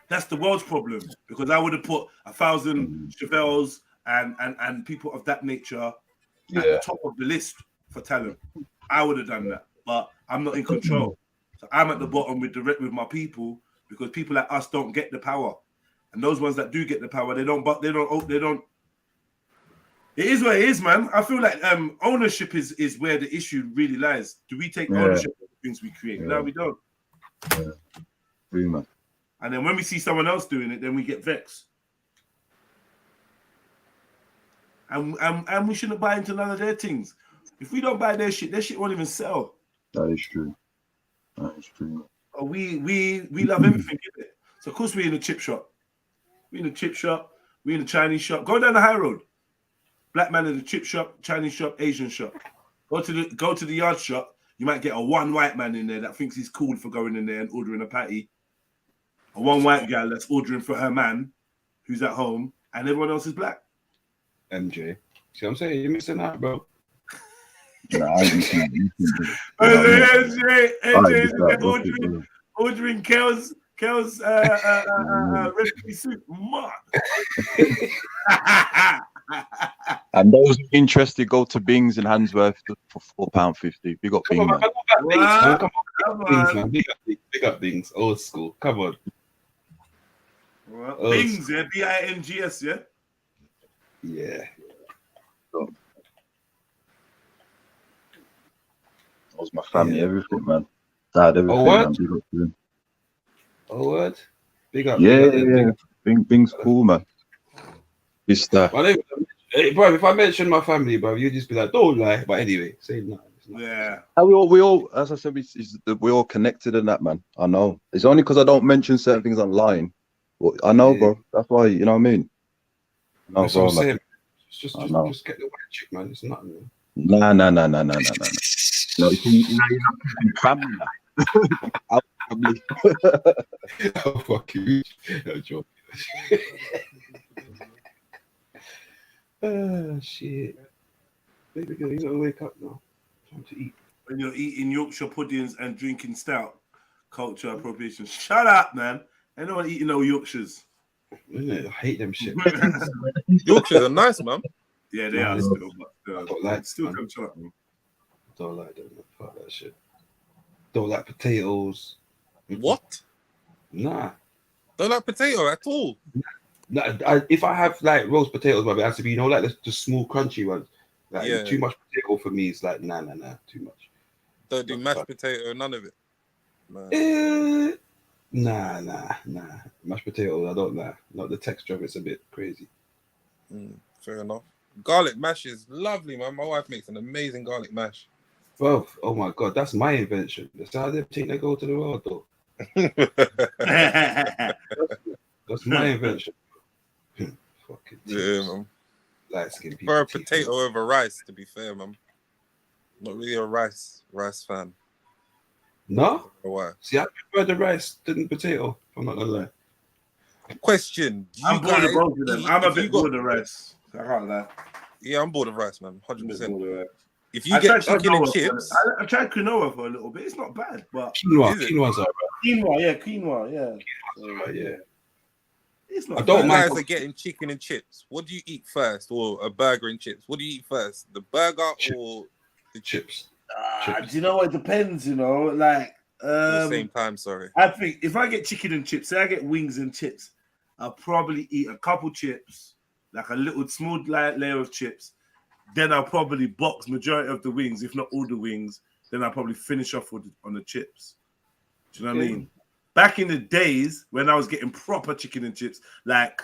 That's the world's problem, because I would have put 1,000 Chevelles and people of that nature at the top of the list for talent. I would have done that, but I'm not in control. So I'm at the bottom with my people, because people like us don't get the power, and those ones that do get the power, they don't. It is what it is, man. I feel like ownership is where the issue really lies. Do we take ownership of the things we create? No, we don't. Man. And then when we see someone else doing it, then we get vexed. And we shouldn't buy into none of their things. If we don't buy their shit won't even sell. That is true. That is true. We love everything, isn't it? So of course we're in a chip shop. We're in a chip shop. We're in a Chinese shop. Go down the high road. Black man in the chip shop, Chinese shop, Asian shop. Go to the yard shop. You might get one white man in there that thinks he's cool for going in there and ordering a patty. And one white girl that's ordering for her man who's at home, and everyone else is black. MJ. See what I'm saying? You're missing out, bro. Nah, I ain't MJ ordering Kel's recipe soup. And those interested, go to Bing's in Handsworth for £4.50. Big up Bing, man. Big up Bing's, old school. Come on. Well, Bing's, yeah, Bings, yeah. Yeah. That was my family, everything, man. Dad, everything. Oh, what? Man. Big up to him. Oh, what? Big up. Yeah. Bing's cool, man. It's that. Hey, bro, if I mention my family, bro, you just be like, don't lie. But anyway, say no. Yeah. And we all, as I said, we're all connected in that, man. I know. It's only because I don't mention certain things online. Well, I know, bro. That's why, you know what I mean? No, that's bro, what I'm saying. Like, Just get the white chick, man. It's nothing. Nah. No, you're not family. Family. Oh, fuck you. No joke. Oh, shit. Baby girl, you gotta wake up now. Time to eat. When you're eating Yorkshire puddings and drinking stout, culture appropriation. Shut up, man. Ain't no one eating no Yorkshires. I hate them shit. Yorkshires are nice, man. Yeah, they are still, but still come shut up, man. Don't like them. Fuck that shit. Don't like potatoes. What? Nah. Don't like potato at all. Nah, if I have like roast potatoes, but it has to be, like the small crunchy ones. Like too much potato for me is like nah, too much. Don't do mashed potato, none of it. Nah. Mashed potatoes, I don't like. Not the texture of it's a bit crazy. Fair enough. Garlic mash is lovely, man. My wife makes an amazing garlic mash. Bro, oh my god, that's my invention. That's how they think they go to the world, though. That's my invention. Fucking man. Light skin people. Prefer a potato over rice, to be fair, man. Not really a rice fan. No? Why? See, I prefer the rice than the potato. I'm not gonna lie. Question. I'm bored of both of them. I'm a bit bored of rice. I can't lie. Yeah, I'm bored of rice, man. 100%. If you get chicken and quinoa chips, I tried quinoa for a little bit. It's not bad, but quinoa's alright. Quinoa, yeah. Yeah. It's I not don't bad. guys are getting chicken and chips. What do you eat first, or a burger and chips? What do you eat first, the burger or the chips? Do you know what? It depends. You know, like At the same time, sorry. I think if I get chicken and chips, say I get wings and chips, I'll probably eat a couple chips, like a little small layer of chips. Then I'll probably box majority of the wings, if not all the wings. Then I'll probably finish off on the chips. Do you know what I mean? Back in the days when I was getting proper chicken and chips, like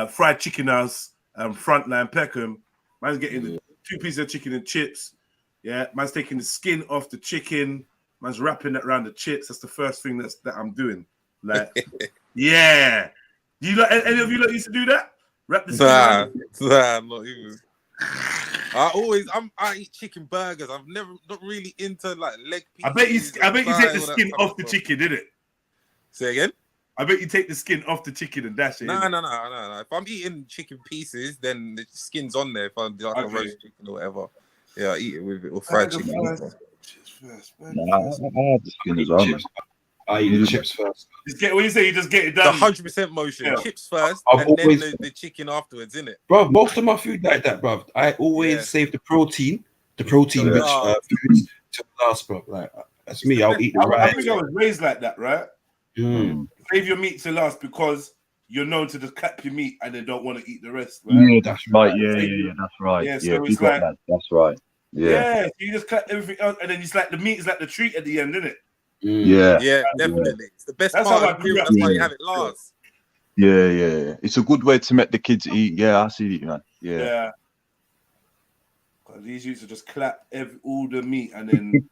fried chicken house, Frontline Peckham, man's getting 2 pieces of chicken and chips. Yeah, man's taking the skin off the chicken. Man's wrapping it around the chips. That's the first thing that I'm doing. Like, yeah. Do you any of you lot used to do that? Wrap the skin around the chips? Nah, not even. I eat chicken burgers. I've never not really into like leg pieces. I bet you take the skin off the chicken, didn't it? Say again? I bet you take the skin off the chicken and dash it. No. If I'm eating chicken pieces, then the skin's on there. If I'm like a roast chicken or whatever, yeah, I eat it with it or fried chicken. I had the skin as well, man. I eat the chips first. When you say you just get it done, the 100% motion. Yeah. Chips first, I've and always, then the chicken afterwards, innit? Bro, most of my food like that, bro. I always save the protein rich foods to last, bro. Like that's me. I'll eat the rice. I think I was raised like that, right? Save your meat to last because you're known to just clap your meat and they don't want to eat the rest. Right? Yeah, that's right. Yeah, that's right. Yeah, so yeah, it's like that's right. Yeah. So you just clap everything else, and then it's like the meat is like the treat at the end, isn't it? Yeah, definitely. It's the best That's part how of the meal. That's why you have it last. Yeah. It's a good way to make the kids eat. Yeah, I see it, man. Yeah. These used to just clap all the meat and then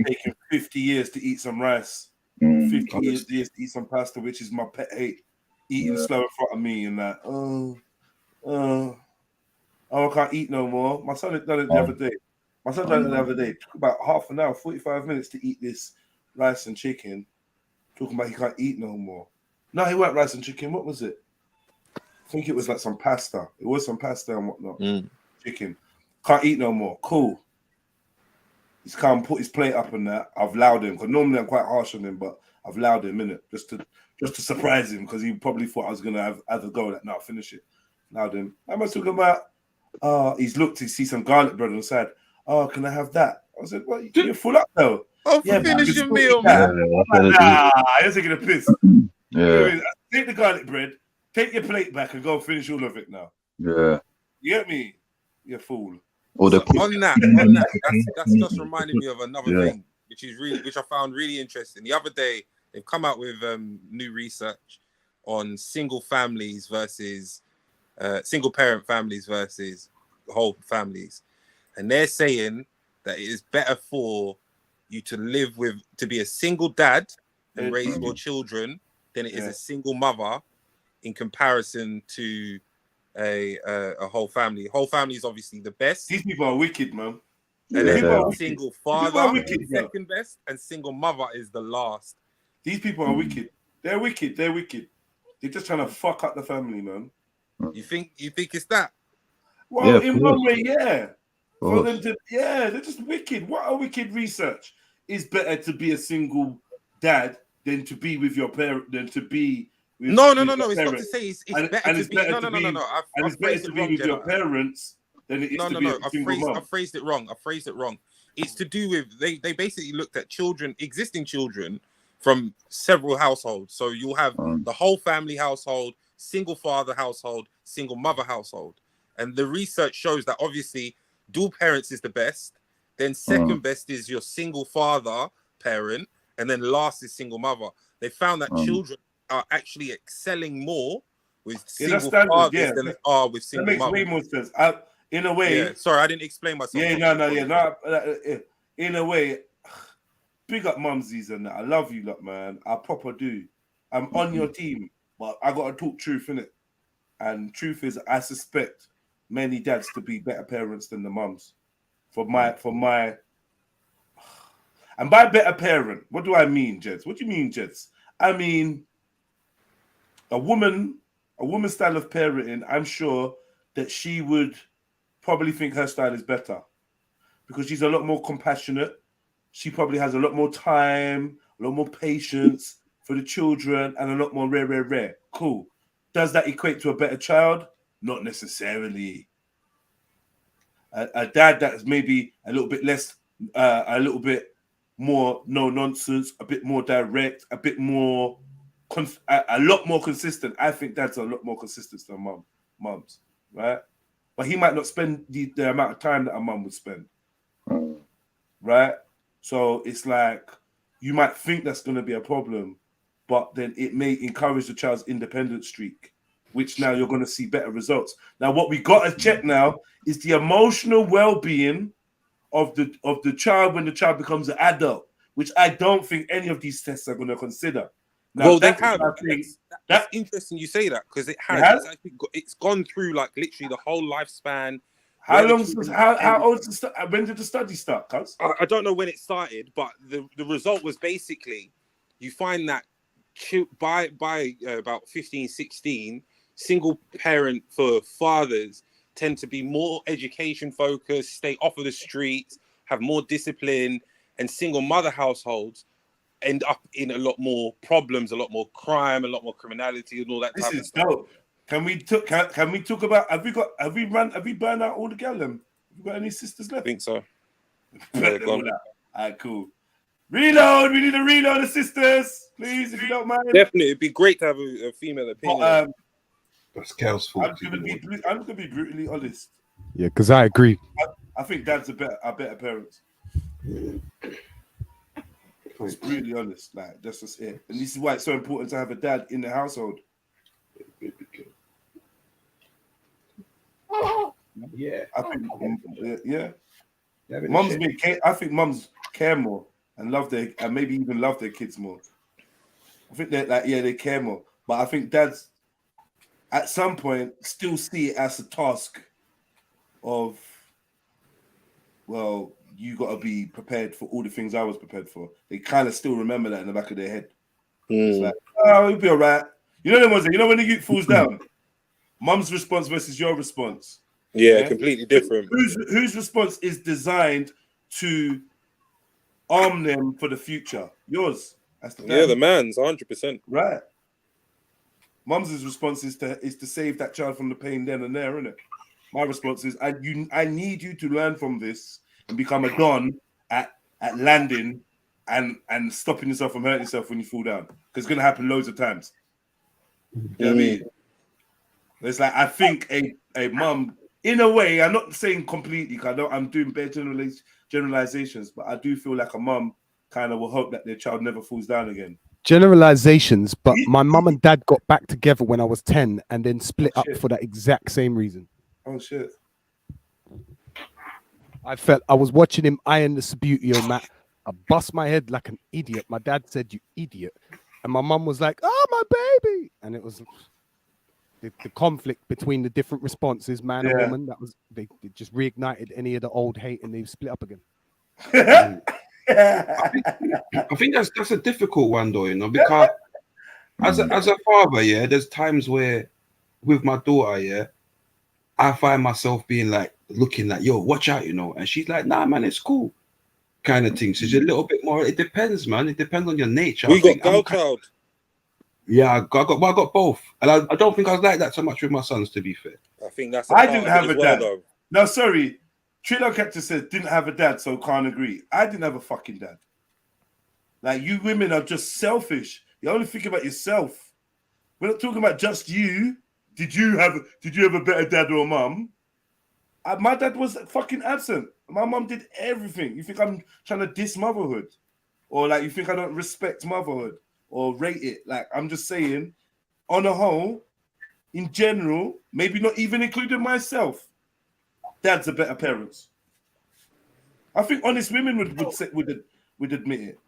taking 50 years to eat some rice, 50 years to eat some pasta, which is my pet hate. Eating slow in front of me and that. I can't eat no more. My son done it the other day. It took about half an hour, 45 minutes to eat this rice and chicken. Talking about he can't eat no more. No, he weren't rice and chicken. What was it? I think it was like some pasta. It was some pasta and whatnot. Chicken. Can't eat no more. Cool. He's come put his plate up and that. I've allowed him because normally I'm quite harsh on him, but I've allowed him in it just to surprise him because he probably thought I was gonna have a go at now finish it. Allowed him. How much talking about? He's looked to see some garlic bread on the side. Oh, can I have that? I said, well, you're full up though. Oh, finish your meal, man. Nah, you're taking a piss. Yeah. Take the garlic bread, take your plate back, and go and finish all of it now. Yeah. You get me? You fool. Or the on that, that's just reminded me of another thing, which I found really interesting. The other day, they've come out with new research on single families versus single parent families versus whole families, and they're saying that it is better for you to be a single dad and raise your children than it is a single mother in comparison to a whole family. Whole family is obviously the best. These people are wicked, man. And then single father is second best, and single mother is the last. These people are wicked. They're wicked. They're just trying to fuck up the family, man. You think it's that? Well, in one way, yeah. For them to, they're just wicked. What a wicked research. It's better to be a single dad than to be with your parent than to be with No. your It's not to parents. say it's And better it's to be. better No. to be- and it's better to be with your parents than it is to be a single mom. I phrased it wrong. It's to do with they basically looked at existing children from several households. So you'll have the whole family household, single father household, single mother household. And the research shows that obviously dual parents is the best. Then second best is your single father parent. And then last is single mother. They found that children are actually excelling more with single fathers than they are with single mothers. That makes way more sense. In a way... Sorry, I didn't explain myself. In a way, big up mumsies and that. I love you lot, man. I proper do. I'm on your team, but I got to talk truth, innit? And truth is, I suspect many dads to be better parents than the mums. And by better parent, what do I mean, Jeds? What do you mean, Jeds? I mean, a woman's style of parenting, I'm sure that she would probably think her style is better. because she's a lot more compassionate. She probably has a lot more time, a lot more patience for the children, and a lot more rare. Cool. Does that equate to a better child? Not necessarily. A dad that's maybe a little bit less, a little bit more no nonsense, a bit more direct, a bit more, a lot more consistent. I think dad's a lot more consistent than mums, right? But he might not spend the amount of time that a mum would spend, right? So it's like you might think that's going to be a problem, but then it may encourage the child's independent streak, which now you're going to see better results. Now, what we got to check now is the emotional well-being of the child when the child becomes an adult, which I don't think any of these tests are going to consider. Now, Well, they have. That's interesting you say that, because it has. It's gone through like literally the whole lifespan. How old? When did the study start, cuz? I don't know when it started, but the result was basically you find that by about 15, 16, single parent for fathers tend to be more education focused, stay off of the streets, have more discipline, and single mother households end up in a lot more problems, a lot more crime, a lot more criminality, and all that type of stuff. Dope. Can we talk about have we burned out all the girls? Have you got any sisters left? I think so. All right, cool. Reload. We need to reload the sisters, please, if you don't mind. Definitely, it'd be great to have a female opinion. That's Kel's fault. I'm gonna be brutally honest. Yeah, because I agree. I think dad's a better parent. It's brutally honest. Like that's just it. And this is why it's so important to have a dad in the household. Yeah, I think mums I think mums care more and maybe even love their kids more. I think they're like, they care more. But I think dads at some point still see it as a task of, well, you got to be prepared for all the things I was prepared for. They kind of still remember that in the back of their head. It's like, oh, it'll be all right. You know when the youth falls down, mum's response versus your response. Yeah, completely different. Whose response is designed to arm them for the future? Yours. That's the man's 100%. Right. Mum's response is to save that child from the pain then and there, isn't it? My response is I need you to learn from this and become a don at landing and stopping yourself from hurting yourself when you fall down. Because it's gonna happen loads of times. You know what I mean? It's like I think a mum, in a way, I'm not saying completely, because I'm doing bare generalizations, but I do feel like a mum kind of will hope that their child never falls down again. Generalizations, but my mum and dad got back together when I was 10 and then split up for that exact same reason. Oh shit. I was watching him iron the Subbuteo mat. I bust my head like an idiot. My dad said, "You idiot," and my mum was like, "Oh, my baby," and it was the conflict between the different responses, man and woman. That was they just reignited any of the old hate and they split up again. I think that's a difficult one though, you know, because as a father, there's times where with my daughter, I find myself being like looking like, yo, watch out, you know, and she's like, nah, man, it's cool, kind of thing. So it's a little bit more. It depends, man. It depends on your nature. We got girl child. Yeah, I got both, and I don't think I was like that so much with my sons. To be fair, I think that's. I didn't have a dad. No, sorry. Trillo Captain says didn't have a dad, so can't agree. I didn't have a fucking dad. Like, you women are just selfish. You only think about yourself. We're not talking about just you. Did you have a better dad or mum? My dad was fucking absent. My mum did everything. You think I'm trying to diss motherhood? Or like you think I don't respect motherhood or rate it? Like, I'm just saying, on a whole, in general, maybe not even including myself, dads are better parents. I think honest women would admit it.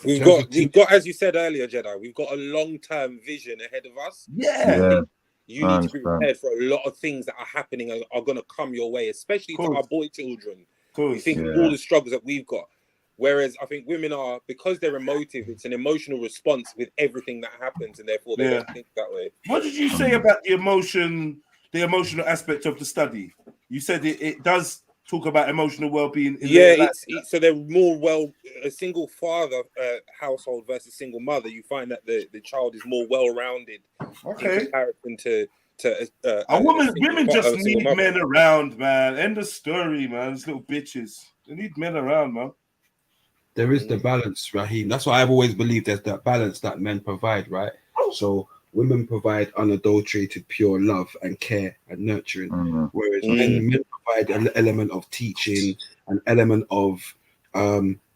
We've got, as you said earlier, Jedi, we've got a long-term vision ahead of us. Yeah. You need to be prepared for a lot of things that are happening and are going to come your way, especially to our boy children. You think all the struggles that we've got. Whereas I think women are, because they're emotive, it's an emotional response with everything that happens, and therefore they don't think that way. What did you say about the emotional aspect of the study? You said it does talk about emotional well-being in Yeah, their life. so they're more a single father household versus single mother. You find that the child is more well-rounded in comparison to women just need mother. men around, man. End of story, man. These little bitches. They need men around, man. There is the balance, Raheem. That's why I've always believed there's that balance that men provide, right? So women provide unadulterated, pure love and care and nurturing, whereas men provide an element of teaching, an element of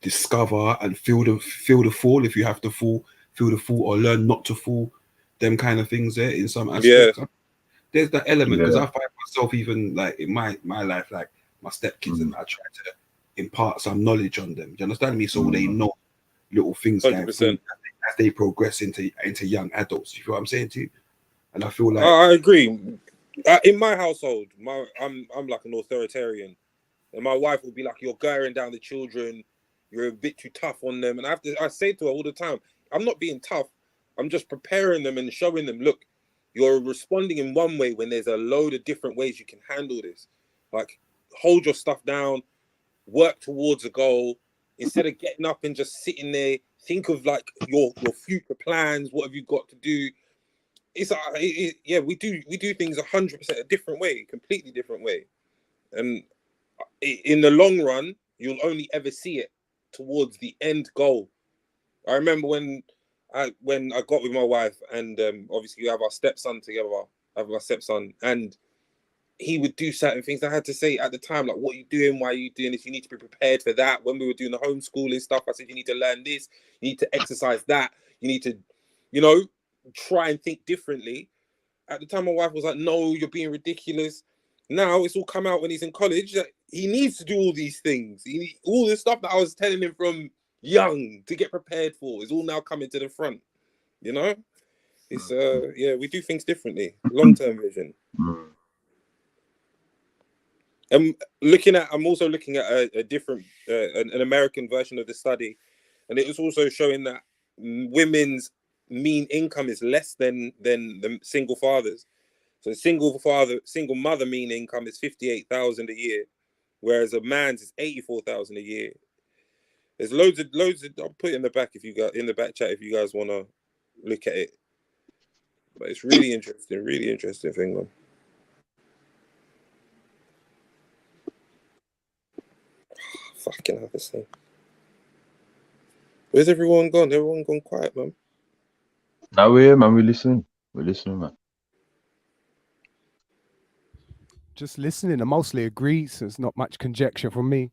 discover and feel the fall if you have to fall, feel the fall or learn not to fall, them kind of things there in some aspects. There's that element because I find myself even like in my life, like my stepkids and I try to impart some knowledge on them. Do you understand me? So they know little things going forward as they progress into young adults. You feel what I'm saying to you? And I feel like I agree. In my household, I'm like an authoritarian, and my wife will be like, "You're glaring down the children. You're a bit too tough on them." And I say to her all the time, "I'm not being tough. I'm just preparing them and showing them, look, you're responding in one way when there's a load of different ways you can handle this. Like, hold your stuff down, work towards a goal instead of getting up and just sitting there. Think of like your future plans. What have you got to do?" It's we do things 100% a different way, completely different way, and in the long run, you'll only ever see it towards the end goal. I remember when I got with my wife, and obviously we have our stepson together. I have my stepson, and he would do certain things. I had to say at the time, like, "What are you doing? Why are you doing this? You need to be prepared for that." When we were doing the homeschooling stuff, I said, "You need to learn this. You need to exercise that. You need to, try and think differently." At the time, my wife was like, "No, you're being ridiculous." Now it's all come out when he's in college that he needs to do all these things. All this stuff that I was telling him from young to get prepared for is all now coming to the front. It's we do things differently. Long-term vision. I'm also looking at a different, an American version of the study, and it was also showing that women's mean income is less than the single fathers. So single mother mean income is 58,000 a year, whereas a man's is 84,000 a year. There's loads of. I'll put it in the back in the back chat if you guys want to look at it. But it's really interesting thing, man. Fucking hell, this thing. Where's everyone gone? Everyone gone quiet, man. Now we're here, man. We're listening, man. Just listening. I mostly agree, so it's not much conjecture from me.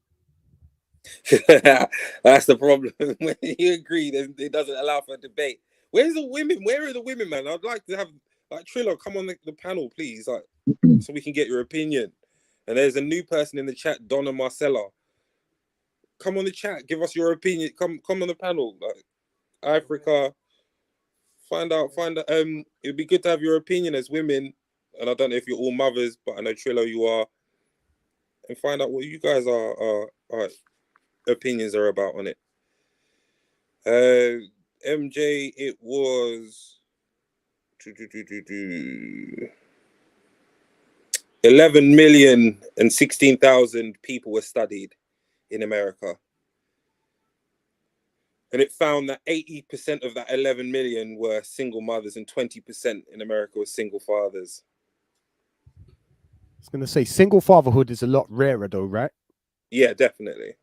That's the problem. When you agree, it doesn't allow for debate. Where are the women, man? I'd like to have like Trillo come on the panel, please, like so we can get your opinion. And there's a new person in the chat, Donna Marcella. Come on the chat, give us your opinion. Come on the panel, like Africa. Find out. It'd be good to have your opinion as women. And I don't know if you're all mothers, but I know Trillo you are. And find out what you guys are opinions are about on it. MJ, it was 11,016,000 people were studied in America. And it found that 80% of that 11 million were single mothers and 20% in America were single fathers. I was going to say single fatherhood is a lot rarer though, right? Yeah, definitely.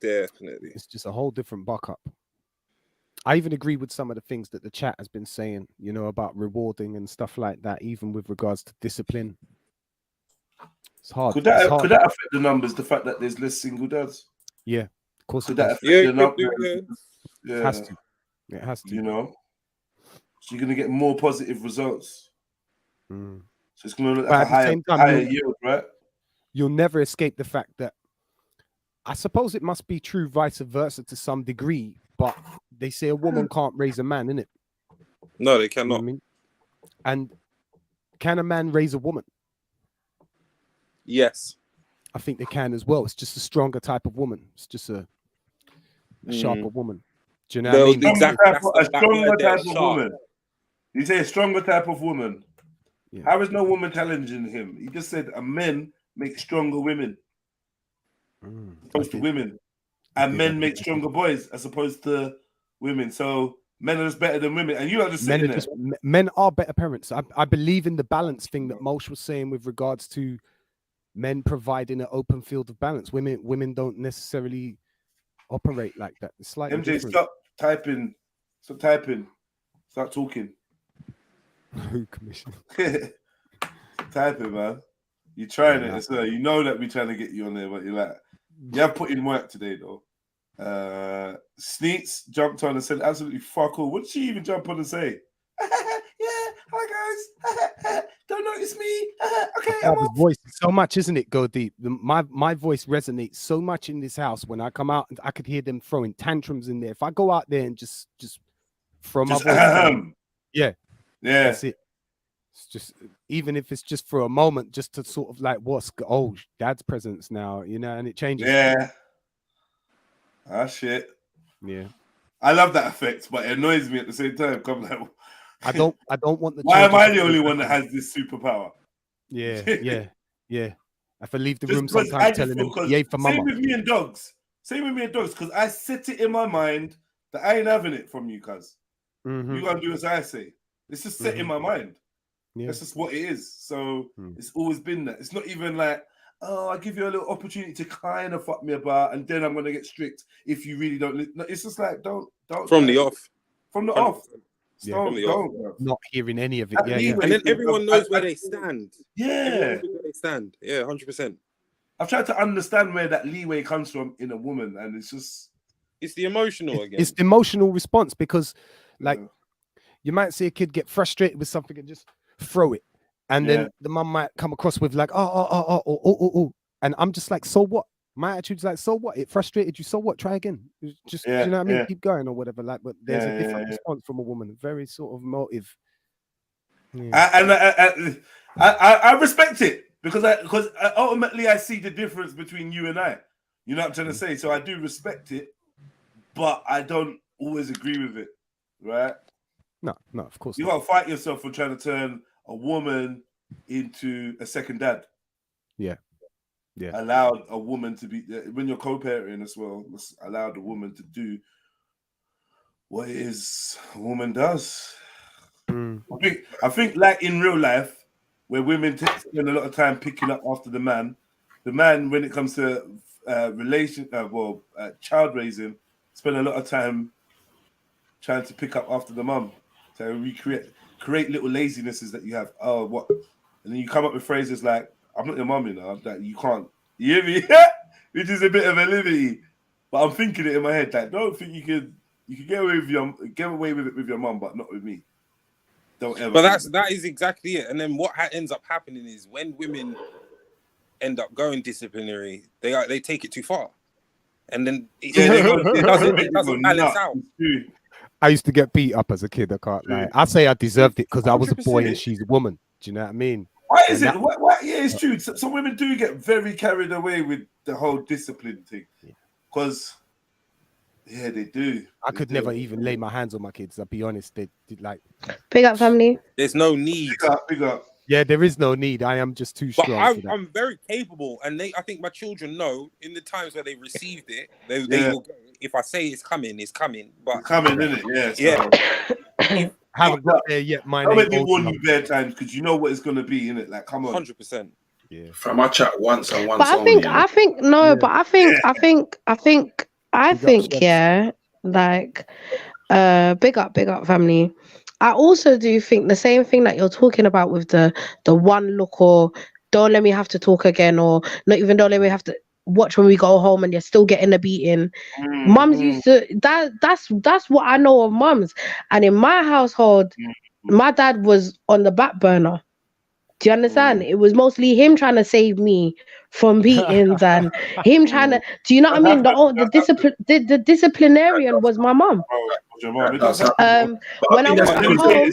It's just a whole different buck up. I even agree with some of the things that the chat has been saying, about rewarding and stuff like that, even with regards to discipline. It's hard. Could that affect the numbers, the fact that there's less single dads? Yeah, of course. Could that affect the numbers? Yeah. It has to. It has to. So you're going to get more positive results. So it's going to look but like at the same time, higher yield, right? You'll never escape the fact that I suppose it must be true vice versa to some degree, but they say a woman can't raise a man, innit? No, they cannot. You know what I mean? And can a man raise a woman? Yes. I think they can as well. It's just a stronger type of woman. It's just a sharper woman. Do you know what I mean? A stronger type of woman. You say a stronger type of woman. Yeah. How is no woman challenging him? He just said men make stronger women. opposed to women, and men make stronger boys as opposed to women. So men are just better than women, and you are just sitting there. Men are better parents. I believe in the balance thing that Molsh was saying with regards to men providing an open field of balance. Women don't necessarily operate like that. It's slightly MJ, different. stop typing. Stop typing. Start talking. Who commissioned? Typing, man. You're trying it, so you know that we're trying to get you on there, but you're like, you have put in work today, though. Sneets jumped on and said absolutely fuck all. What did she even jump on and say? Yeah, hi guys. Don't notice me. Okay, I'm His voice is so much, isn't it? Go deep. My voice resonates so much in this house. When I come out, I could hear them throwing tantrums in there. If I go out there and just throw my voice, yeah, that's it. It's just, even if it's just for a moment, just to sort of like, dad's presence now, you know, and it changes. Yeah. Ah, shit. Yeah. I love that effect, but it annoys me at the same time. I'm like, I don't want the. Why am I the only one that has this superpower? Yeah. If I leave the room sometimes telling them, yay for mama. Same with me and dogs, because I set it in my mind that I ain't having it from you, cuz. You gotta do as I say. It's just set in my mind. Yeah. That's just what it is. So it's always been that. It's not even like, oh, I give you a little opportunity to kind of fuck me about, and then I'm gonna get strict if you really don't. No, it's just like don't from the off. From the off. Yeah. Not hearing any of it. Yeah. And then everyone knows where they stand. Yeah. Where they stand. Yeah, 100%. I've tried to understand where that leeway comes from in a woman, and it's the emotional again. It's the emotional response, because like you might see a kid get frustrated with something and just throw it, and then the mum might come across with like oh, and I'm just like, so what? My attitude's like, so what? It frustrated you, so what? Try again. Just you know what I mean? Keep going or whatever. Like, but there's a different response from a woman, very sort of motive. I respect it because ultimately I see the difference between you and I. You know what I'm trying to say? So I do respect it, but I don't always agree with it, right? No, of course you gotta fight yourself for trying to turn a woman into a second dad. Yeah. Allowed a woman to be, when you're co-parenting as well, allowed a woman to do what it is a woman does. I think like in real life, where women spend a lot of time picking up after the man when it comes to child raising, spend a lot of time trying to pick up after the mum, to create little lazinesses that you have. Oh, what? And then you come up with phrases like, I'm not your mum, you know, that you can't. You hear me? Which is a bit of a liberty. But I'm thinking it in my head, like, don't think you could get away with it with your mum, but not with me. Don't ever. But that is exactly it. And then what ends up happening is when women end up going disciplinary, they take it too far. And then it doesn't balance out. I used to get beat up as a kid. I can't lie. I say I deserved it because I was a boy and she's a woman. Do you know what I mean? Why is it? Yeah, it's true. Some women do get very carried away with the whole discipline thing. Because, they do. I could never even lay my hands on my kids. I'll be honest. They did like. Big up, family. There's no need. Big up. Yeah, there is no need. I am just too strong. I'm very capable, and I think my children know in the times where they received it, they will go. If I say it's coming, it's coming. But it's coming, isn't it? Yeah. Haven't got there yet. Don't make me warn you bare times because you know what it's gonna be, innit? Like, come on, 100%. Yeah. From I chat once and once. But I think, yeah, like, big up, family. I also do think the same thing that you're talking about with the one look, or don't let me have to talk again, or not even don't let me have to watch when we go home and you're still getting a beating. Mums used to that's what I know of mums. And in my household, my dad was on the back burner. Do you understand? It was mostly him trying to save me from beatings and him trying to. Do you know what I mean? The disciplinarian was my mum. When I went back home,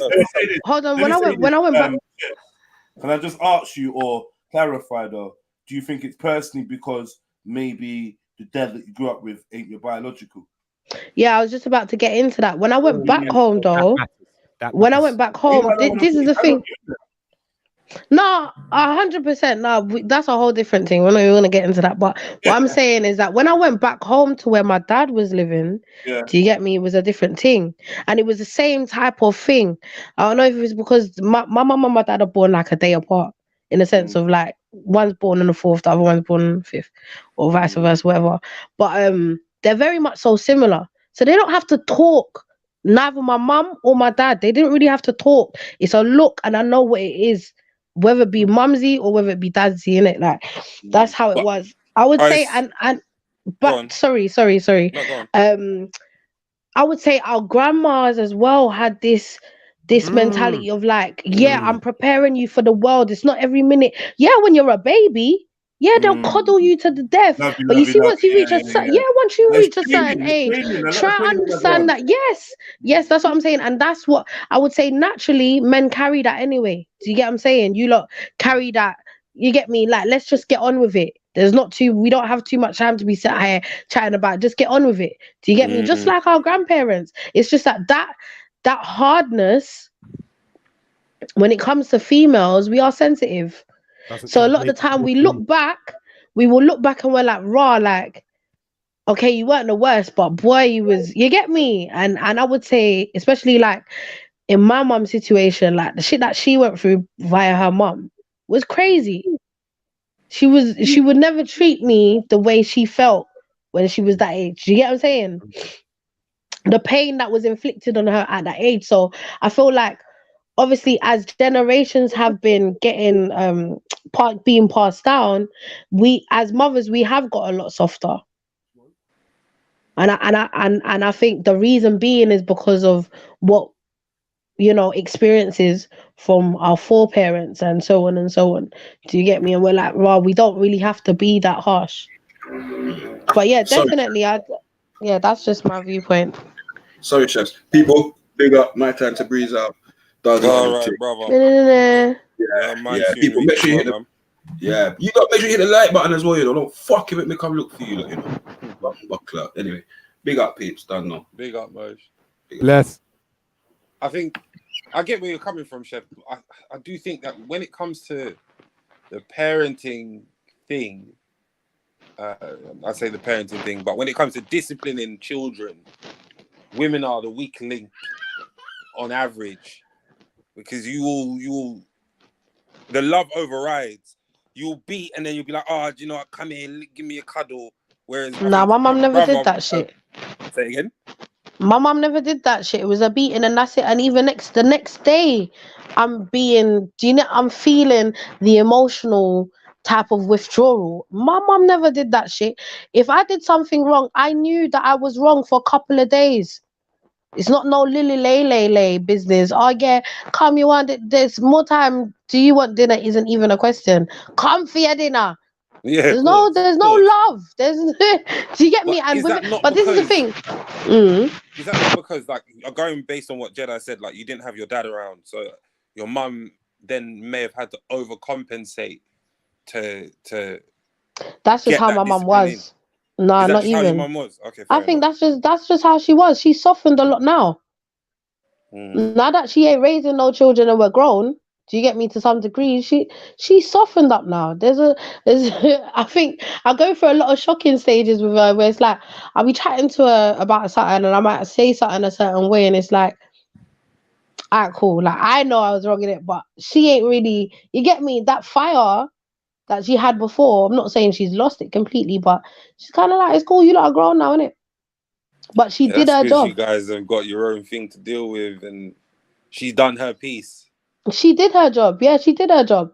hold on. When I went back, can I just ask you or clarify though? Do you think it's personally because maybe the dad that you grew up with ain't your biological? Yeah, I was just about to get into that. When I went back home, though, this is the thing. No, 100%. No, that's a whole different thing. We're not even gonna get into that. But what I'm saying is that when I went back home to where my dad was living, do you get me? It was a different thing, and it was the same type of thing. I don't know if it was because my mum and my dad are born like a day apart, in the sense of like one's born on the 4th, the other one's born on the 5th, or vice versa, whatever. But they're very much so similar, so they don't have to talk. Neither my mum or my dad, they didn't really have to talk. It's a look, and I know what it is. Whether it be mumsy or whether it be dadsy, innit? Like that's how it was. I would say, but sorry. I would say our grandmas as well had this mentality of like, I'm preparing you for the world. It's not every minute. Yeah, when you're a baby, they'll coddle you to the death. But you see, once you reach once you reach a certain age, try and understand that. Yes, that's what I'm saying, and that's what I would say. Naturally, men carry that anyway. Do you get what I'm saying? You lot carry that. You get me? Like, let's just get on with it. We don't have too much time to be sat here chatting about. Just get on with it. Do you get me? Just like our grandparents. It's just that hardness. When it comes to females, we are sensitive. So a lot of the time we will look back and we're like, raw, like, okay, you weren't the worst, but boy, you get me? And I would say, especially like in my mum's situation, like the shit that she went through via her mum was crazy. She would never treat me the way she felt when she was that age. Do you get what I'm saying? The pain that was inflicted on her at that age. So I feel like, obviously, as generations have been getting being passed down, we as mothers, we have got a lot softer. And I think the reason being is because of what, experiences from our foreparents and so on and so on. Do you get me? And we're like, well, we don't really have to be that harsh. But yeah, definitely, that's just my viewpoint. Sorry, chefs. People, big up. My time to breeze out. All right, brother. People, make sure you hit the. Yeah, you got to make sure you hit the like button as well. Don't fucking make me come look for you. Buckler. Anyway, big up, peeps. Done now. Big up, Moj. Bless. I think I get where you're coming from, Chef. I do think that when it comes to the parenting thing, I say the parenting thing, but when it comes to disciplining children, women are the weak link on average, because you will the love overrides. You'll beat and then you'll be like, oh, do you know what? Come here, give me a cuddle. Whereas my mum never did that shit. Say again. My mum never did that shit. It was a beating and that's it. And even the next day, I'm feeling the emotional type of withdrawal. My mum never did that shit. If I did something wrong, I knew that I was wrong for a couple of days. It's not no lay business. Oh yeah, come, you want it? There's more time. Do you want dinner? Isn't even a question. Come for your dinner. Yeah, there's no love. There's do you get me? And this is the thing. Is that not because, like, going based on what Jedi said, like, you didn't have your dad around, so your mum then may have had to overcompensate to that's just how my mum was. No, not even. How your mum was? Okay, I think that's just how she was. She softened a lot now. Now that she ain't raising no children and we're grown, do you get me, to some degree? She softened up now. There's I think I go through a lot of shocking stages with her where it's like I'll be chatting to her about something and I might say something a certain way and it's like, alright, cool. Like I know I was wrong in it, but she ain't really. You get me? That fire that she had before. I'm not saying she's lost it completely, but she's kind of like, it's cool. You lot are grown now, innit? But she did her job. You guys have got your own thing to deal with, and she's done her piece. She did her job. Yeah, she did her job.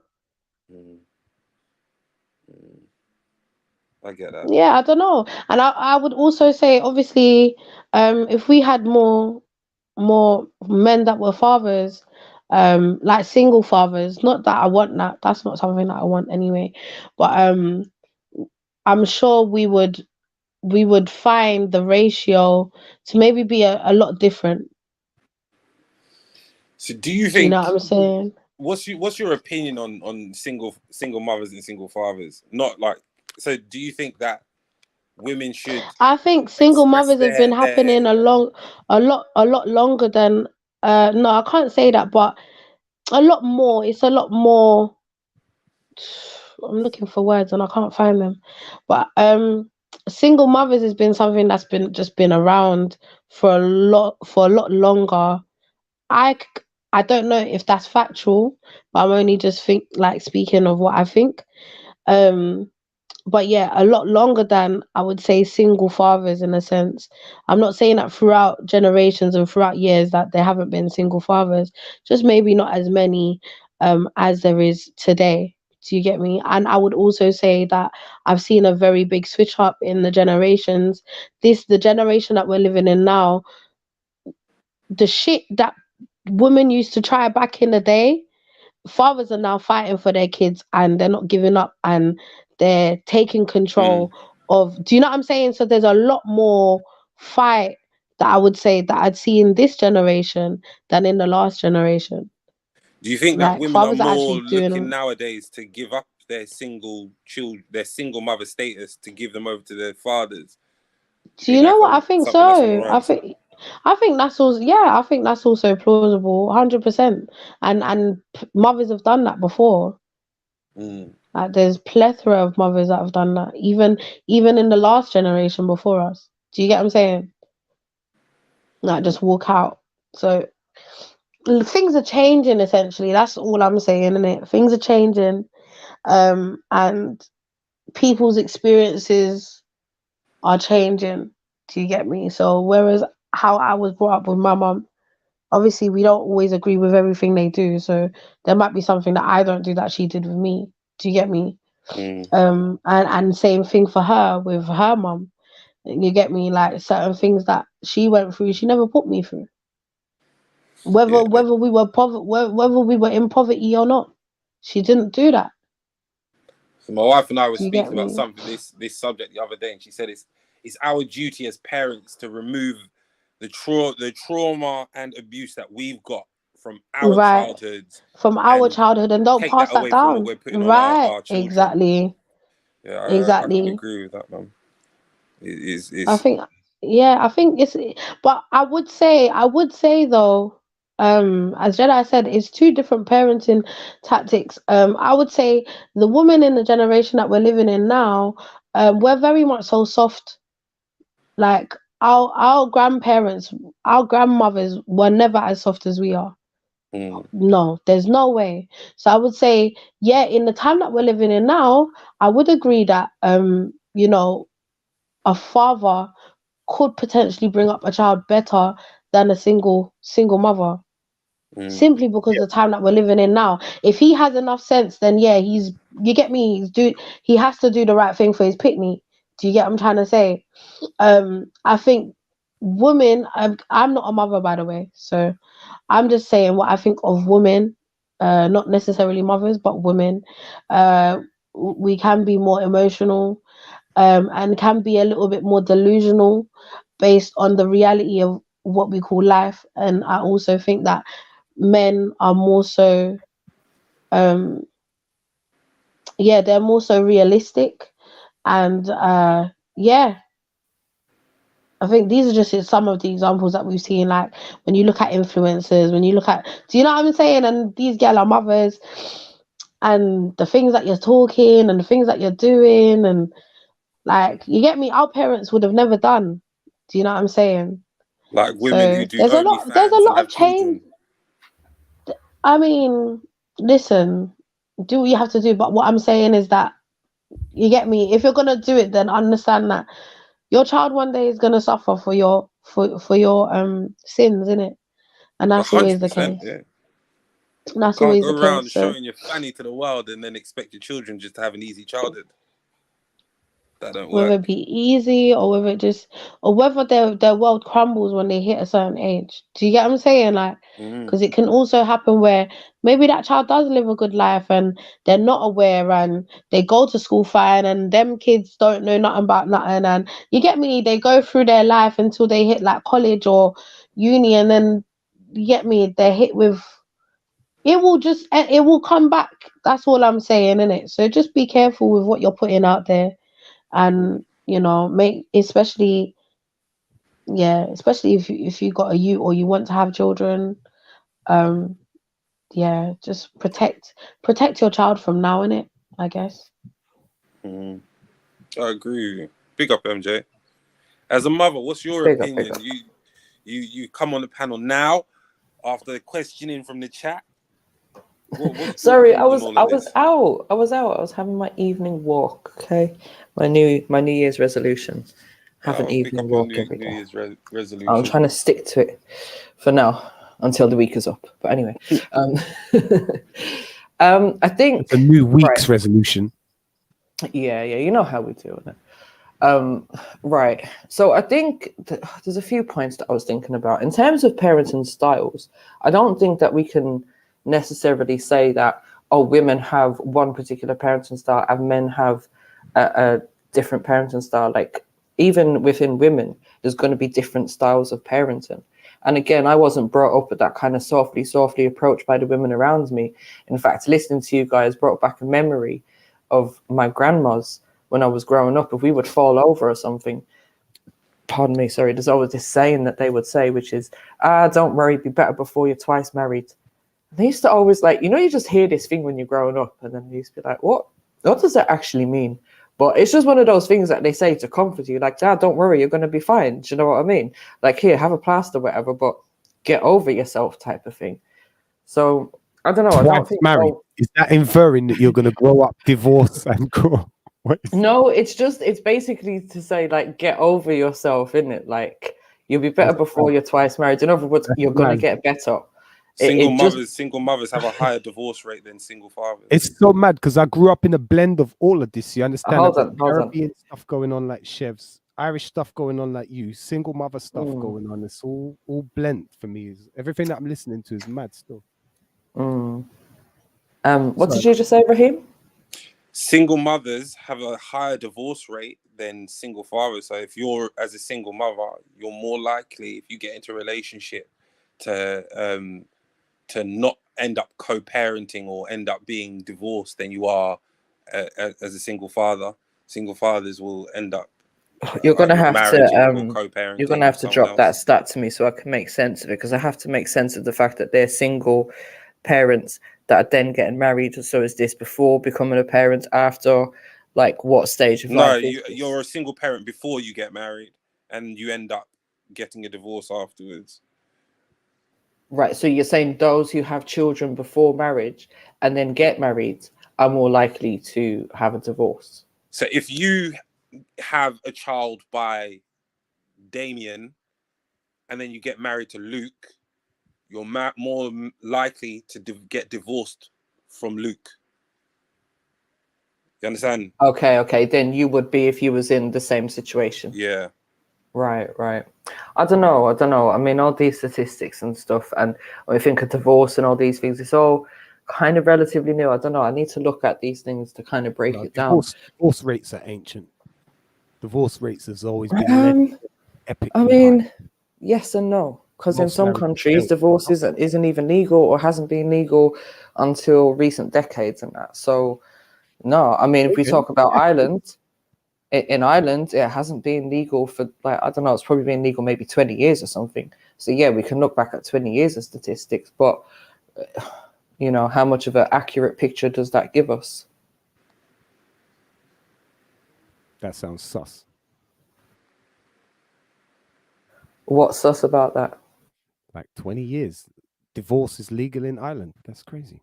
I get that. Yeah, I don't know. And I would also say, obviously, if we had more men that were fathers, like single fathers, not that I want that. That's not something that I want anyway. But I'm sure we would find the ratio to maybe be a lot different. So do you think? You know what I'm saying? What's your opinion on single mothers and single fathers? Not like, so do you think that women should? I think single mothers have been happening a lot longer than no, I can't say that, but a lot more. It's a lot more. I'm looking for words and I can't find them. But single mothers has been something that's been around for a lot longer. I don't know if that's factual, but I'm only just speaking of what I think. But yeah, a lot longer than I would say single fathers in a sense. I'm not saying that throughout generations and throughout years that there haven't been single fathers, just maybe not as many as there is today. Do you get me? And I would also say that I've seen a very big switch up in the generations. The generation that we're living in now, the shit that women used to try back in the day, fathers are now fighting for their kids and they're not giving up and they're taking control of, do you know what I'm saying? So there's a lot more fight that I would say that I'd see in this generation than in the last generation. Do you think that Like women are fathers are more actually doing looking them. nowadays to give up their single mother status to give them over to their fathers? Do you know what? I think something that's on the so. rise? I think that's also, yeah, I think that's also plausible, 100%. And mothers have done that before. Like there's plethora of mothers that have done that, even in the last generation before us. Do you get what I'm saying? Like just walk out. So things are changing essentially. That's all I'm saying, innit? Things are changing. And people's experiences are changing. Do you get me? So whereas how I was brought up with my mum, obviously we don't always agree with everything they do. So there might be something that I don't do that she did with me. Do you get me? And same thing for her with her mum. You get me? Like certain things that she went through, she never put me through. Whether we were whether we were in poverty or not, she didn't do that. So my wife and I were Do you get speaking about me? something this subject the other day, and she said it's our duty as parents to remove the trauma and abuse that we've got from our Right. childhoods, From our and childhood, and don't take pass that that away from what down. we're putting on Right. our children. Exactly. Yeah, I can Exactly. agree with that, man. I think, yeah, I think it's, but I would say though, as Jedi said, it's two different parenting tactics. I would say the woman in the generation that we're living in now, we're very much so soft. Like our grandparents, our grandmothers were never as soft as we are. No, there's no way. So I would say, yeah, in the time that we're living in now, I would agree that you know, a father could potentially bring up a child better than a single mother. Simply because the time that we're living in now. If he has enough sense, then yeah, you get me, he has to do the right thing for his pitney. Do you get what I'm trying to say? I think women, I'm not a mother, by the way, so I'm just saying what I think of women, not necessarily mothers, but women. We can be more emotional, and can be a little bit more delusional based on the reality of what we call life. And I also think that men are more so, they're more so realistic. And yeah, I think these are just some of the examples that we've seen. Like when you look at influencers, when you look at, do you know what I'm saying? And these girl are mothers, and the things that you're talking and the things that you're doing, and like, you get me? Our parents would have never done. Do you know what I'm saying? Like women who So do there's a OnlyFans and lot of have change. children. I mean, listen, do what you have to do. But what I'm saying is that, you get me? If you're gonna do it, then understand that your child one day is gonna suffer for your sins, innit? And that's always the 100%, case. yeah. That's Can't always go the around case. So showing your fanny to the world and then expect your children just to have an easy childhood. That don't whether work. it be easy or whether their world crumbles when they hit a certain age. Do you get what I'm saying? Like, because it can also happen where maybe that child does live a good life and they're not aware, and they go to school fine, and them kids don't know nothing about nothing, and you get me, they go through their life until they hit like college or uni, and then you get me, they're hit with, it will come back. That's all I'm saying, innit? So just be careful with what you're putting out there. And make, especially if you got a you, or you want to have children, yeah, just protect your child from now, innit, I guess. I agree. Big up, MJ. As a mother, what's your Big up, opinion? big up. You come on the panel now after questioning from the chat. What's Sorry, your I thoughts was on all of this? out. I was having my evening walk. Okay, my New Year's resolution. Have an Pick evening up your walk every New day. Year's resolution. I'm trying to stick to it for now until the week is up. But anyway, I think It's a new week's resolution. Yeah, you know how we do it. Right. So I think there's a few points that I was thinking about in terms of parenting styles. I don't think that we can necessarily say that women have one particular parenting style and men have a different parenting style. Like even within women, there's going to be different styles of parenting. And again, I wasn't brought up with that kind of softly approach by the women around me. In fact, listening to you guys brought back a memory of my grandma's when I was growing up. If we would fall over or something, pardon me, sorry, there's always this saying that they would say, which is, don't worry, be better before you're twice married. And they used to always you just hear this thing when you're growing up, and then they used to be like, what does that actually mean? But it's just one of those things that they say to comfort you, like, don't worry, you're going to be fine. Do you know what I mean? Like, here, have a plaster, whatever, but get over yourself type of thing. So, I don't know. I don't think married. Is that inferring that you're going to grow up, divorce, and grow? No, it's basically to say, like, get over yourself, isn't it? Like, you'll be better before you're twice married. In other words, you're going to get better. Single mothers have a higher divorce rate than single fathers. It's so mad because I grew up in a blend of all of this. You understand? Hold I've on, got Caribbean stuff going on like Chevs, Irish stuff going on like you, single mother stuff going on. It's all blend for me. Everything that I'm listening to is mad still. What did you just say, Raheem? Single mothers have a higher divorce rate than single fathers. So if you're, as a single mother, you're more likely, if you get into a relationship, to not end up co-parenting or end up being divorced than you are as a single father. Single fathers will end up You're gonna have to co-parenting. you're gonna have to drop that stat to me so I can make sense of it, because I have to make sense of the fact that they're single parents that are then getting married. So is this before becoming a parent, after? Like, what stage of life? No, you're a single parent before you get married, and you end up getting a divorce afterwards. Right. So you're saying those who have children before marriage and then get married are more likely to have a divorce. So if you have a child by Damien and then you get married to Luke, you're more likely to get divorced from Luke. You understand? Okay. Then you would be if you was in the same situation. Yeah. Right. I don't know. I mean, all these statistics and stuff, and when I think of divorce and all these things, it's all kind of relatively new. I don't know. I need to look at these things to kind of break it down. Divorce rates are ancient. Divorce rates has always been epic. I mean, yes and no, because in some countries, divorce isn't even legal or hasn't been legal until recent decades and that. So, no, I mean, if we talk about Ireland, in Ireland, it hasn't been legal for, like, I don't know, it's probably been legal maybe 20 years or something. So, yeah, we can look back at 20 years of statistics, but, you know, how much of an accurate picture does that give us? That sounds sus. What's sus about that? Like 20 years. Divorce is legal in Ireland. That's crazy.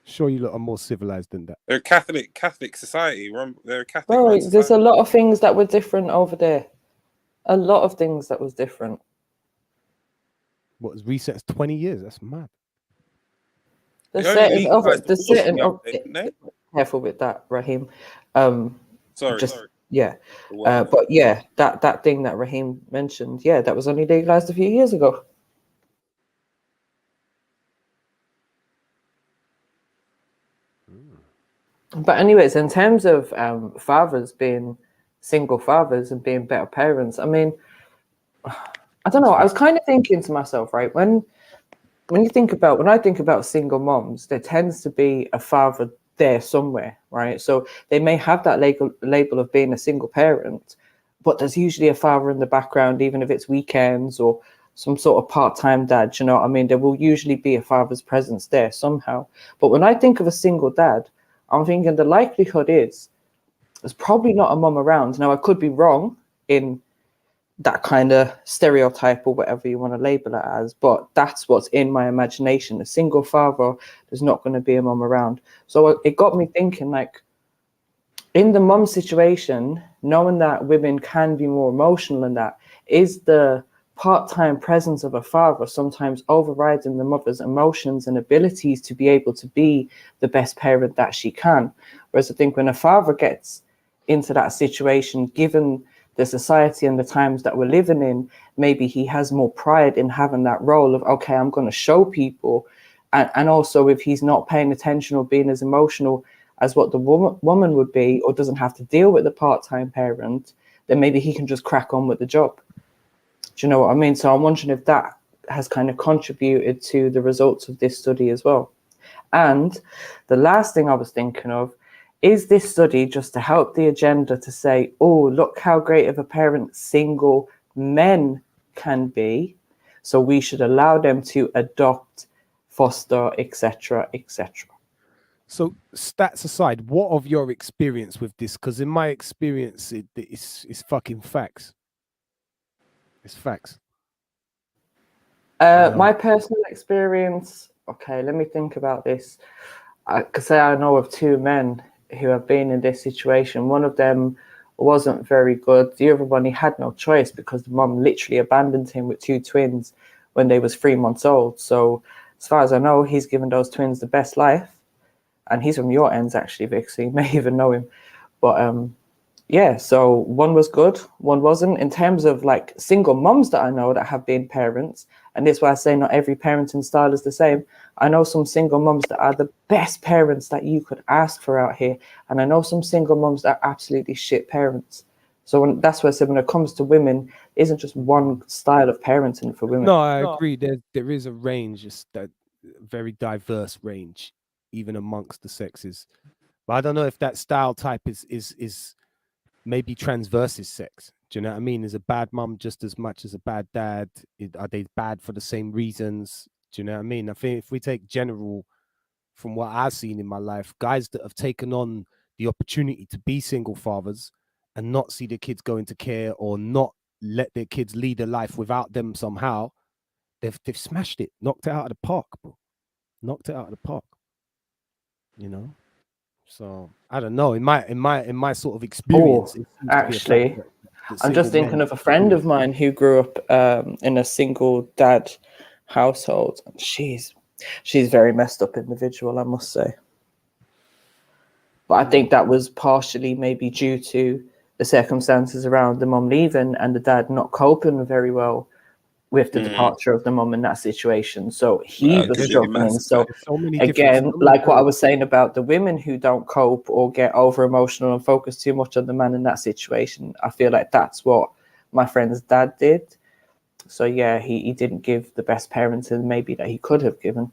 Sure, you lot are more civilized than that. They're a Catholic society. They're a Catholic. Bro, there's a lot of things that were different over there. A lot of things that was different. What was recent? 20 years. That's mad. Careful with that, Raheem. Sorry. Yeah. But yeah, that thing that Raheem mentioned, yeah, that was only legalized a few years ago. But anyways, in terms of fathers being single fathers and being better parents, I mean, I don't know. I was kind of thinking to myself, right, when I think about single moms, there tends to be a father there somewhere, right? So they may have that label of being a single parent, but there's usually a father in the background, even if it's weekends or some sort of part-time dad. You know what I mean? There will usually be a father's presence there somehow. But when I think of a single dad, I'm thinking the likelihood is there's probably not a mum around. Now, I could be wrong in that kind of stereotype or whatever you want to label it as, but that's what's in my imagination. A single father, there's not going to be a mum around. So it got me thinking, like, in the mum situation, knowing that women can be more emotional than that, is the part-time presence of a father sometimes overriding the mother's emotions and abilities to be able to be the best parent that she can. Whereas I think when a father gets into that situation, given the society and the times that we're living in, maybe he has more pride in having that role of, okay, I'm going to show people. And also, if he's not paying attention or being as emotional as what the woman would be, or doesn't have to deal with the part-time parent, then maybe he can just crack on with the job. Do you know what I mean? So I'm wondering if that has kind of contributed to the results of this study as well. And the last thing I was thinking of, is this study just to help the agenda to say, oh, look how great of a parent single men can be, so we should allow them to adopt, foster, etc., etc. So stats aside, what of your experience with this? Because in my experience, it's fucking facts. It's facts. My personal experience, okay, let me think about this. I could say I know of two men who have been in this situation. One of them wasn't very good. The other one, he had no choice because the mum literally abandoned him with two twins when they was 3 months old. So as far as I know, he's given those twins the best life. And he's from your ends, actually, Vic, so you may even know him. But yeah, so one was good, one wasn't. In terms of like single mums that I know that have been parents, and this is why I say not every parenting style is the same. I know some single mums that are the best parents that you could ask for out here. And I know some single mums that are absolutely shit parents. So that's why I said when it comes to women, it isn't just one style of parenting for women. No, I agree. There is a range, just that very diverse range, even amongst the sexes. But I don't know if that style type is maybe transverses sex. Do you know what I mean? Is a bad mum just as much as a bad dad? Are they bad for the same reasons? Do you know what I mean? I think if we take general, from what I've seen in my life, guys that have taken on the opportunity to be single fathers and not see their kids go into care or not let their kids lead a life without them somehow, they've smashed it, knocked it out of the park, bro. Knocked it out of the park. You know? So I don't know. In my sort of experience, actually, I'm just thinking of a friend of mine who grew up in a single dad household. She's very messed up individual, I must say. But I think that was partially maybe due to the circumstances around the mum leaving and the dad not coping very well with the departure of the mum in that situation. So he was struggling. So again, like what I was saying about the women who don't cope or get over emotional and focus too much on the man in that situation, I feel like that's what my friend's dad did. So yeah, he didn't give the best parenting maybe that he could have given.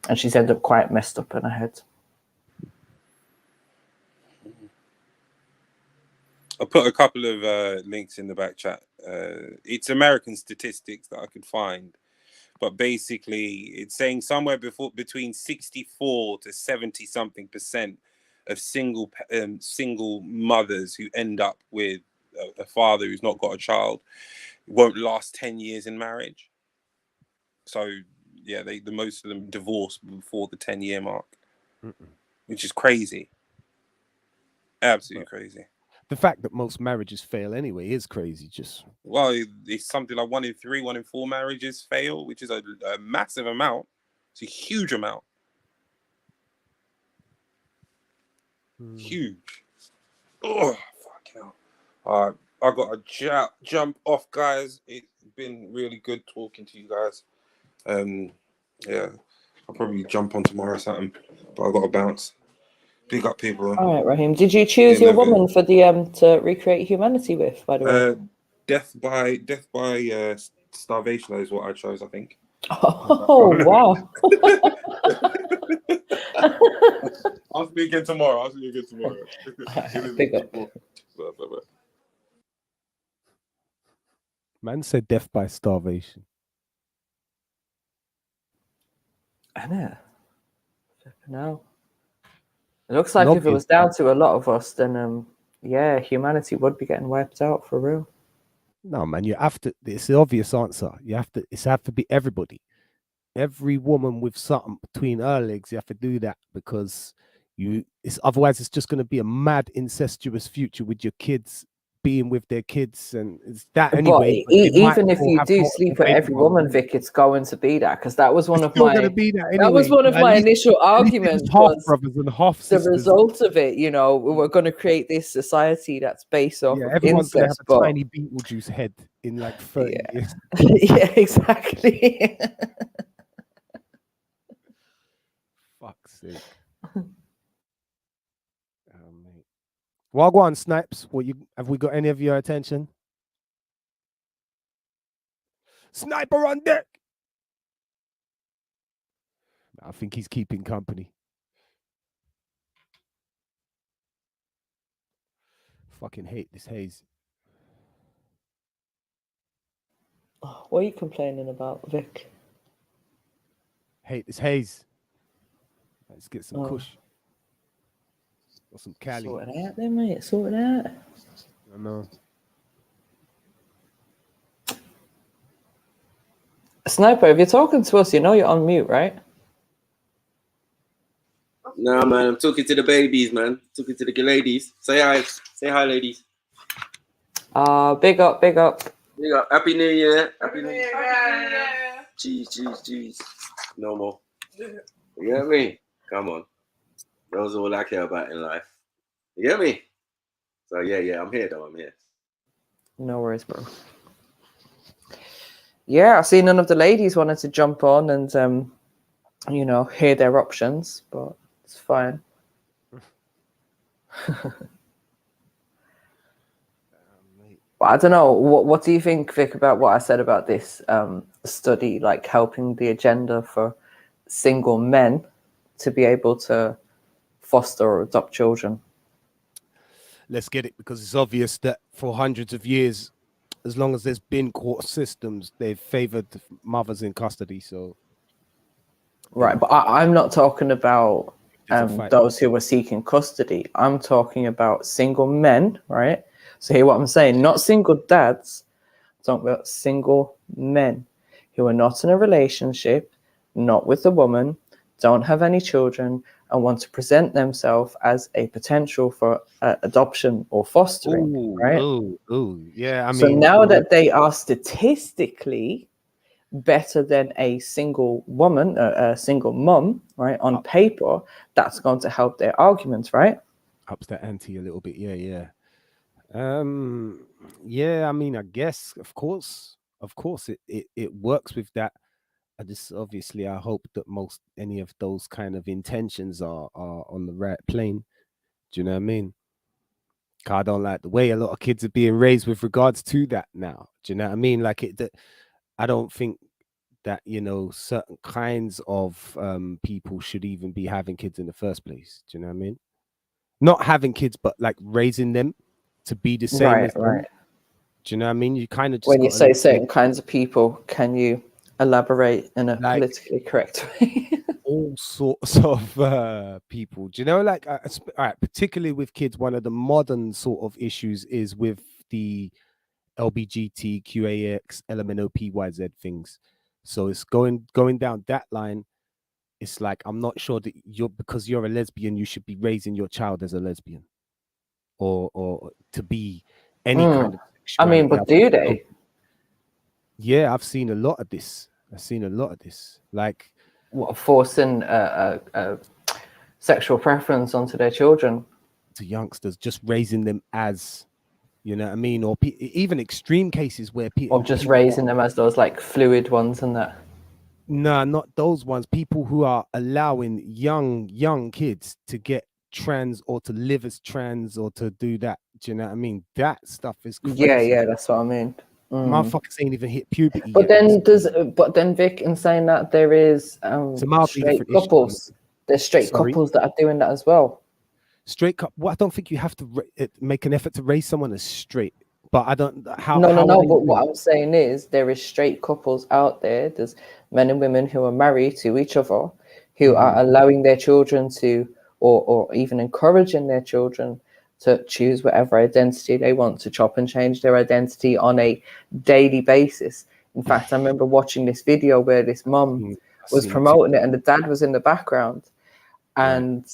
And she's ended up quite messed up in her head. I'll put a couple of links in the back chat. It's American statistics that I could find, but basically it's saying somewhere between 64 to 70 something % of single mothers who end up with a father who's not got a child won't last 10 years in marriage. So yeah, the most of them divorce before the 10-year mark, which is crazy. Absolutely crazy. The fact that most marriages fail anyway is crazy. Well, it's something like 1 in 3, 1 in 4 marriages fail, which is a massive amount. It's a huge amount. Huge. Oh, fuck hell. All right, I got to jump off, guys. It's been really good talking to you guys. Yeah, I'll probably jump on tomorrow or something, but I got to bounce. Big up, people. All right, Raheem. Did you choose your woman for the to recreate humanity with, by the way? Death by starvation is what I chose, I think. Oh, wow. I'll speak again tomorrow. Big up. Man said death by starvation. I know. No. It looks like if it was down to a lot of us, then yeah, humanity would be getting wiped out for real. No, man, you have to. It's the obvious answer. You have to. It's have to be everybody. Every woman with something between her legs, you have to do that because it's otherwise it's just going to be a mad incestuous future with your kids being with their kids, and it's that anyway. But even if you do sleep with every woman, Vic, it's going to be that, because that was one of my that was one of my initial arguments. Half brothers and half sisters. The result of it, you know, we're going to create this society that's based off of everyone's going to have incest, a tiny Beetlejuice head in like 30 years. Yeah, exactly. Fuck's sake. Well, go on, Snipes. Have we got any of your attention? Sniper on deck. I think he's keeping company. Fucking hate this haze. What are you complaining about, Vic? Hate this haze. Let's get some kush. Or some Cali. Sort it out then, mate. Sort it out. I know. Sniper, if you're talking to us, you know you're on mute, right? Nah, man, I'm talking to the babies, man. Talking to the ladies. Say hi. Say hi, ladies. Big up, big up. Big up. Happy New Year. Happy New Year. Jeez. No more. You get me? Come on. Those are all I care about in life. You get me? So yeah, I'm here though. I'm here. No worries, bro. Yeah, I see none of the ladies wanted to jump on and you know, hear their options, but it's fine. But I don't know. What do you think, Vic, about what I said about this study, like helping the agenda for single men to be able to foster or adopt children? Let's get it, because it's obvious that for hundreds of years, as long as there's been court systems, they've favored mothers in custody. So, right, but I'm not talking about those who were seeking custody. I'm talking about single men, right? So hear what I'm saying, not single dads. I'm talking about single men who are not in a relationship, not with a woman, don't have any children, and want to present themselves as a potential for adoption or fostering, right? Yeah, I mean, so now that they are statistically better than a single woman, a single mum, right, on paper, that's going to help their arguments, right? Ups the ante a little bit, yeah. Yeah, I mean, I guess, of course, it works with that. I hope that any of those kind of intentions are on the right plane. Do you know what I mean? I don't like the way a lot of kids are being raised with regards to that now. Do you know what I mean? Like I don't think that, you know, certain kinds of people should even be having kids in the first place. Do you know what I mean? Not having kids, but like raising them to be the same as them. Right. Do you know what I mean? You kind of just when you say certain kinds of people, can you elaborate in a politically correct way? All sorts of people. Do you know, like, all right, particularly with kids, one of the modern sort of issues is with the LBGTQAX, LMNOPYZ things. So it's going down that line. It's like, I'm not sure that because you're a lesbian, you should be raising your child as a lesbian or to be any kind of. I mean, but do they? Yeah, I've seen a lot of this. Like, what, forcing a sexual preference onto their children? To youngsters, just raising them as, you know what I mean? Or even extreme cases where people... Or just raising them as those, like, fluid ones and that. No, not those ones. People who are allowing young kids to get trans or to live as trans or to do that. Do you know what I mean? That stuff is crazy. Yeah, that's what I mean. Motherfuckers ain't even hit puberty but yet. then Vic, in saying that, there is straight couples. There's straight couples that are doing that as well. Straight couple. Well, I don't think you have to make an effort to raise someone as straight. But I don't. How? No. But what I'm saying is, there is straight couples out there. There's men and women who are married to each other, who are allowing their children to, or even encouraging their children to choose whatever identity they want, to chop and change their identity on a daily basis. In fact, I remember watching this video where this mum was promoting it and the dad was in the background, and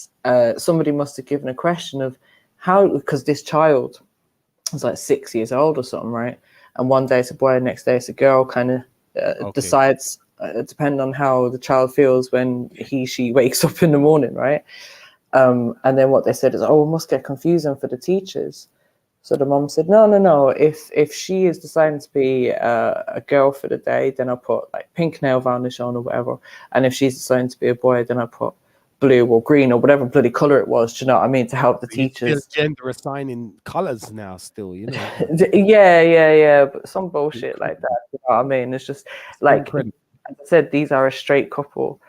somebody must have given a question of how, because this child was like 6 years old or something, right? And one day it's a boy, next day it's a girl, kind of decides, depending on how the child feels when she wakes up in the morning, right? And then what they said is, oh, we must get confusing for the teachers. So the mom said, no. If she is deciding to be a girl for the day, then I'll put like pink nail varnish on or whatever. And if she's deciding to be a boy, then I'll put blue or green or whatever bloody color it was. Do you know what I mean? To help the teachers. Gender assigning colors now, still, you know. Yeah. But some bullshit like that. You know what I mean? It's just like, as I said, these are a straight couple,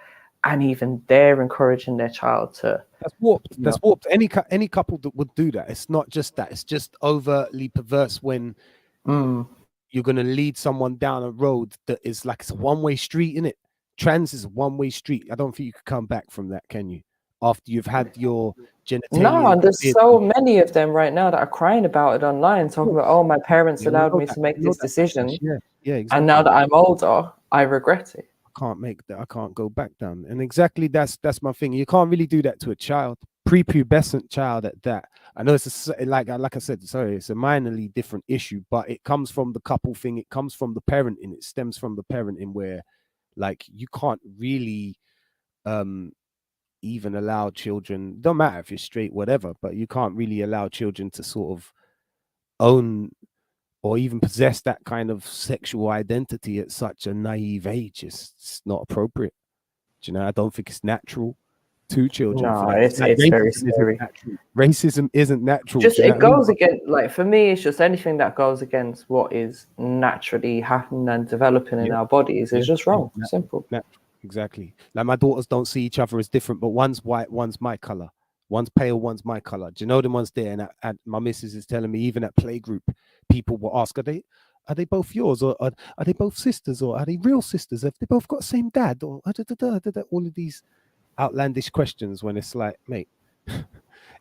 and even they're encouraging their child to. That's warped. That's warped. Any couple that would do that. It's not just that. It's just overtly perverse when you're going to lead someone down a road that is like, it's a one-way street, innit? Trans is a one-way street. I don't think you could come back from that, can you? After you've had your genitalia. No, and there's so many of them right now that are crying about it online, talking about, oh, my parents allowed me to make this decision. Yeah, exactly. And now that I'm older, I regret it. I can't make that. I can't go back down. And exactly that's my thing. You can't really do that to a child, prepubescent child at that. I know it's like I said, sorry, it's a minorly different issue, but it comes from the couple thing. It comes from the parenting. It stems from the parenting where, like, you can't really even allow children, don't matter if you're straight, whatever, but you can't really allow children to sort of own or even possess that kind of sexual identity at such a naive age. It's not appropriate. Do you know, I don't think it's natural to children. No, it's very scary. Racism isn't natural. Just it goes against, like, for me, it's just anything that goes against what is naturally happening and developing in our bodies is just wrong. Simple. Exactly. Like, my daughters don't see each other as different, but one's white, one's my color. One's pale, one's my color. Do you know the ones there? And my missus is telling me, even at playgroup, people will ask, are they both yours, or are they both sisters, or are they real sisters? Have they both got the same dad, or all of these outlandish questions, when it's like, mate,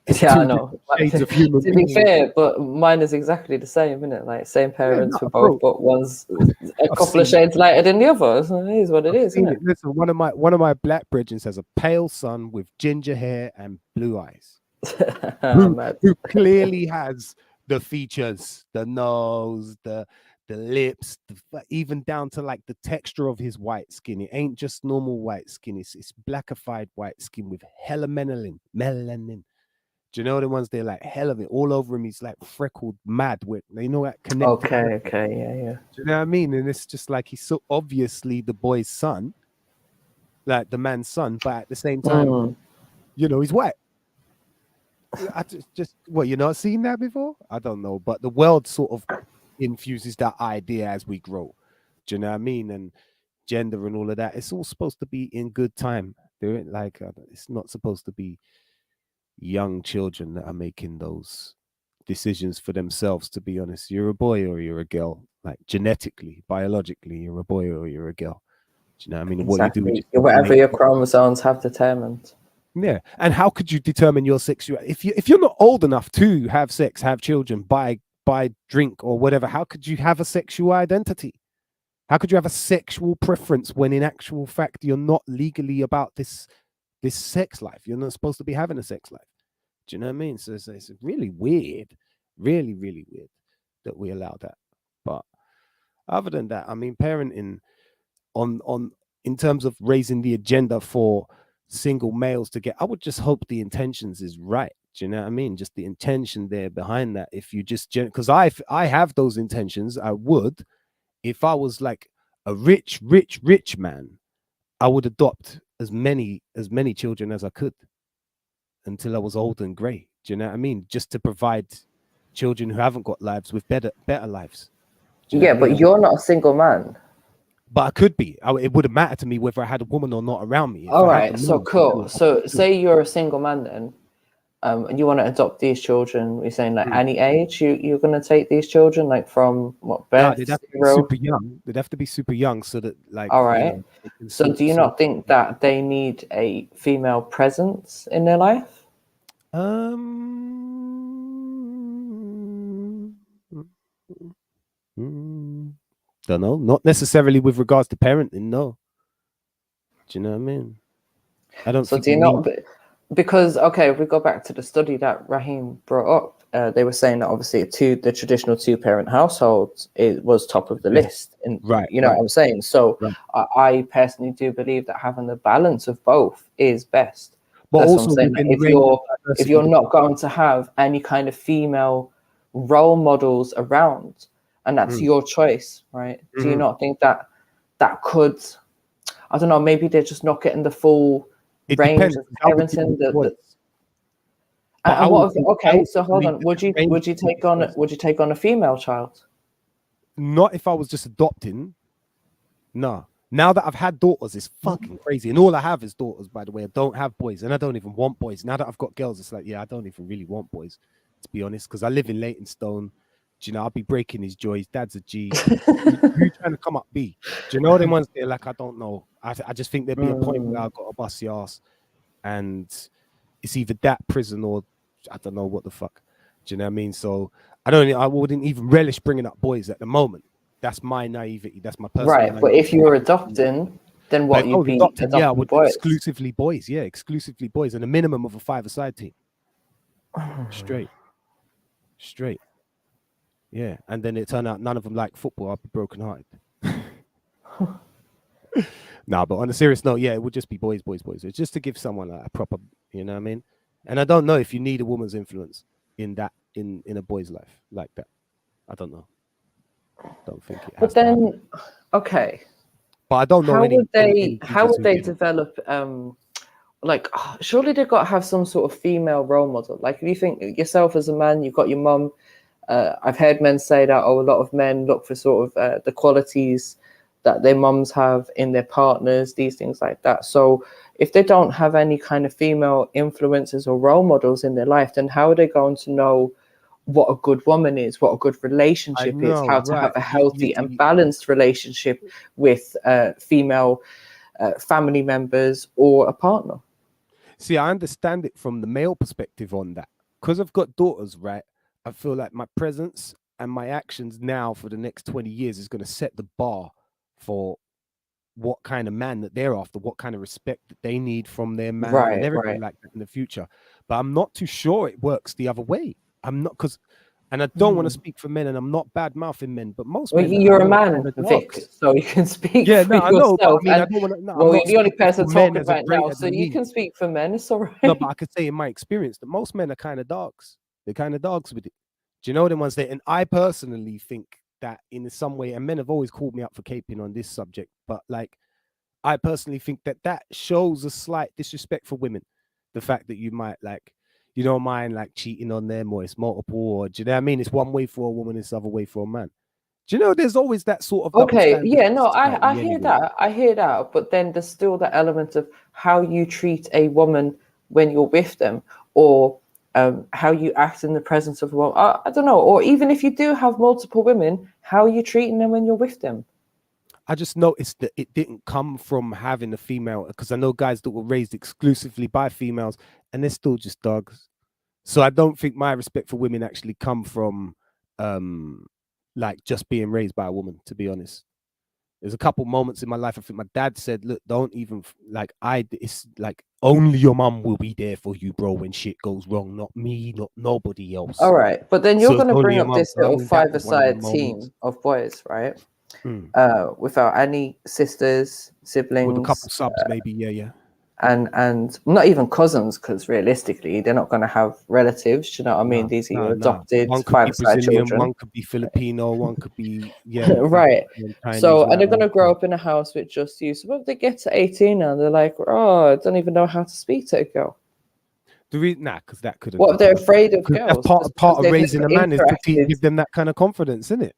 it's I know. Shades of human to be fair, but mine is exactly the same, isn't it? Like, same parents for both, but one's a couple of shades lighter than the other. So it is what it is, isn't it? Listen, one of my black brethren has a pale son with ginger hair and blue eyes, who clearly has the features, the nose, the lips, even down to like the texture of his white skin. It ain't just normal white skin. It's blackified white skin with hella melanin. Do you know the ones they're like hell of it all over him? He's like freckled mad with, you know, that connected. Okay, yeah. Do you know what I mean? And it's just like, he's so obviously the boy's son, like the man's son, but at the same time, you know, he's white. I just what, you're not seeing that before? I don't know, but the world sort of infuses that idea as we grow. Do you know what I mean? And gender and all of that, it's all supposed to be in good time. They're like, it's not supposed to be young children that are making those decisions for themselves. To be honest, you're a boy or you're a girl, like genetically, biologically, you're a boy or you're a girl. Do you know what I mean? Exactly. What you do, whatever your chromosomes have determined. Yeah. And how could you determine your sexuality if you're not old enough to have sex, have children, buy drink or whatever? How could you have a sexual identity? How could you have a sexual preference when in actual fact you're not legally about this sex life? You're not supposed to be having a sex life. Do you know what I mean? So it's really weird, really, really weird that we allow that. But other than that, I mean, parenting on in terms of raising the agenda for single males to get, I would just hope the intentions is right. Do you know what I mean? Just the intention there behind that. If you just, because I have those intentions, I would, if I was like a rich man, I would adopt as many children as I could until I was old and grey. Do you know what I mean? Just to provide children who haven't got lives with better lives. Yeah, but you're not a single man. But I could be. It wouldn't matter to me whether I had a woman or not around me. All right, so cool. So say you're a single man then, and you want to adopt these children, we're saying like any age you're going to take these children, like from what birth? They'd have to be super young. They'd have to be super young so that like. All right. So do you not think that they need a female presence in their life? Don't know. Not necessarily with regards to parenting. No. Do you know what I mean? I don't. So think do you not? Because okay, if we go back to the study that Raheem brought up, they were saying that obviously the traditional two-parent households it was top of the list, and you know what I'm saying. So I personally do believe that having the balance of both is best. But that's also, what I'm saying. If you're not going to have any kind of female role models around, and that's your choice, right? Do you not think that could? I don't know. Maybe they're just not getting the full range of parenting. Okay, so hold on. Would you take on a female child? Not if I was just adopting. No. Now that I've had daughters, it's fucking crazy. And all I have is daughters, by the way. I don't have boys, and I don't even want boys. Now that I've got girls, it's like, yeah, I don't even really want boys, to be honest, because I live in Leytonstone. Do you know, I'll be breaking his joys. Dad's a G. You trying to come up B? Do you know them ones there? Like, I don't know. I just think there'd be a point where I got to bust your ass, and it's either that prison or I don't know what the fuck. Do you know what I mean? So I wouldn't even relish bringing up boys at the moment. That's my naivety. That's my personal right. But if you were adopting, then what you'd be adopting? Yeah, I would boys. Exclusively boys. Yeah, exclusively boys, and a minimum of a 5-a-side team. Straight. Yeah, and then it turned out none of them like football. I'd be brokenhearted. Nah, but on a serious note, yeah, it would just be boys. It's just to give someone like a proper, you know what I mean? And I don't know if you need a woman's influence in that in a boy's life like that. I don't know. Don't think it has. But then, okay. But I don't know. How would they develop? Like, surely they've got to have some sort of female role model. Like, if you think yourself as a man, you've got your mum. I've heard men say that, a lot of men look for sort of the qualities that their mums have in their partners, these things like that. So if they don't have any kind of female influences or role models in their life, then how are they going to know what a good woman is, what a good relationship is, how to have a healthy and balanced relationship with female family members or a partner? See, I understand it from the male perspective on that. Because I've got daughters, right? I feel like my presence and my actions now for the next 20 years is going to set the bar for what kind of man that they're after, what kind of respect that they need from their man and everything like that in the future. But I'm not too sure it works the other way. I'm not, and I don't want to speak for men, and I'm not bad mouthing men, but most men. You're a man, Vic, so you can speak for yourself. I know, but I mean, I don't want to. No, well, you're the only person talking right now, so you can speak for men. It's all right. No, but I could say in my experience that most men are kind of dogs. They're kind of dogs with it. Do you know the ones that? And I personally think that in some way, and men have always called me up for caping on this subject, but like, I personally think that shows a slight disrespect for women. The fact that you might like, you don't mind like cheating on them, or it's multiple, or do you know what I mean? It's one way for a woman, it's the other way for a man. Do you know there's always that sort of okay, yeah, no, I hear that. I hear that, but then there's still the element of how you treat a woman when you're with them, or how you act in the presence of a woman. I don't know, or even if you do have multiple women, how are you treating them when you're with them? I just noticed that it didn't come from having a female, because I know guys that were raised exclusively by females and they're still just dogs. So I don't think my respect for women actually come from like just being raised by a woman, to be honest. There's a couple moments in my life, I think my dad said, look, don't even like, it's like only your mum will be there for you, bro, when shit goes wrong, not me, not nobody else. All right, but then you're going to bring up this little 5-a-side team of boys, right? Without any sisters, siblings, with a couple subs, maybe, yeah, and not even cousins, because realistically, they're not going to have relatives. You know what I mean? These are your adopted 5-a-side children. One could be Filipino, one could be right. So, and they're going to grow up in a house with just you. So when they get to 18 now, they're like, oh, I don't even know how to speak to a girl. Because that couldn't. What, they're afraid of girls? Part of raising a man is to give them that kind of confidence, isn't it?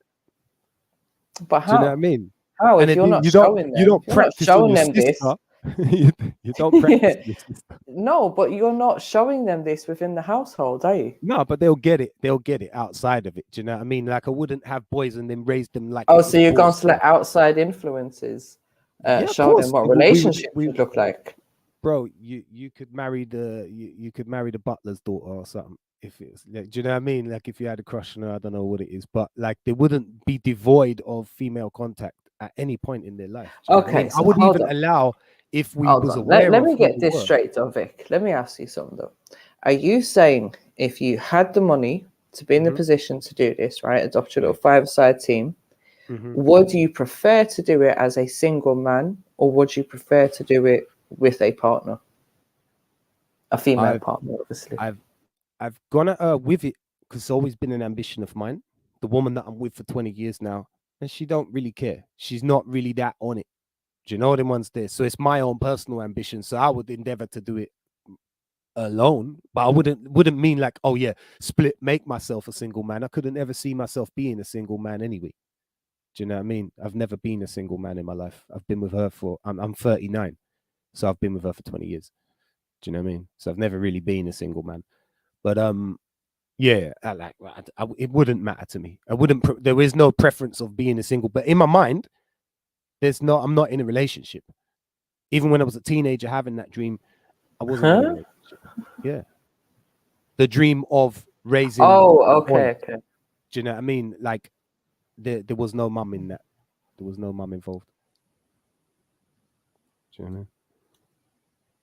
But how? Do you know what I mean? How? If you're not showing them, you don't practice on your sister. you don't practice this. No, but you're not showing them this within the household, are you? No, but they'll get it. They'll get it outside of it. Do you know what I mean? Like I wouldn't have boys and then raise them like. Oh, so you're going to let outside influences show them what relationships would look like. Bro, you could marry you could marry the butler's daughter or something if it's. Like, do you know what I mean? Like if you had a crush on her, I don't know what it is, but like they wouldn't be devoid of female contact at any point in their life. Okay, I would even allow if we was aware. Let me get this straight, though, Vic. Let me ask you something, though. Are you saying if you had the money to be in the position to do this, right, adopt your little five-a-side team, would you prefer to do it as a single man, or would you prefer to do it with a partner, a female partner, obviously? I've gone with it because it's always been an ambition of mine. The woman that I'm with for 20 years now, and she don't really care. She's not really that on it. Do you know the ones there? So it's my own personal ambition. So I would endeavor to do it alone, but I wouldn't mean like, oh yeah, split, make myself a single man. I couldn't ever see myself being a single man anyway. Do you know what I mean? I've never been a single man in my life. I've been with her I'm 39, so I've been with her for 20 years. Do you know what I mean? So I've never really been a single man. But yeah, it wouldn't matter to me. There is no preference of being a single, but in my mind, I'm not in a relationship. Even when I was a teenager having that dream, I wasn't in a relationship. Yeah. The dream of raising. Oh, okay. Do you know what I mean? Like there was no mum in that. There was no mum involved. Do you know what I mean?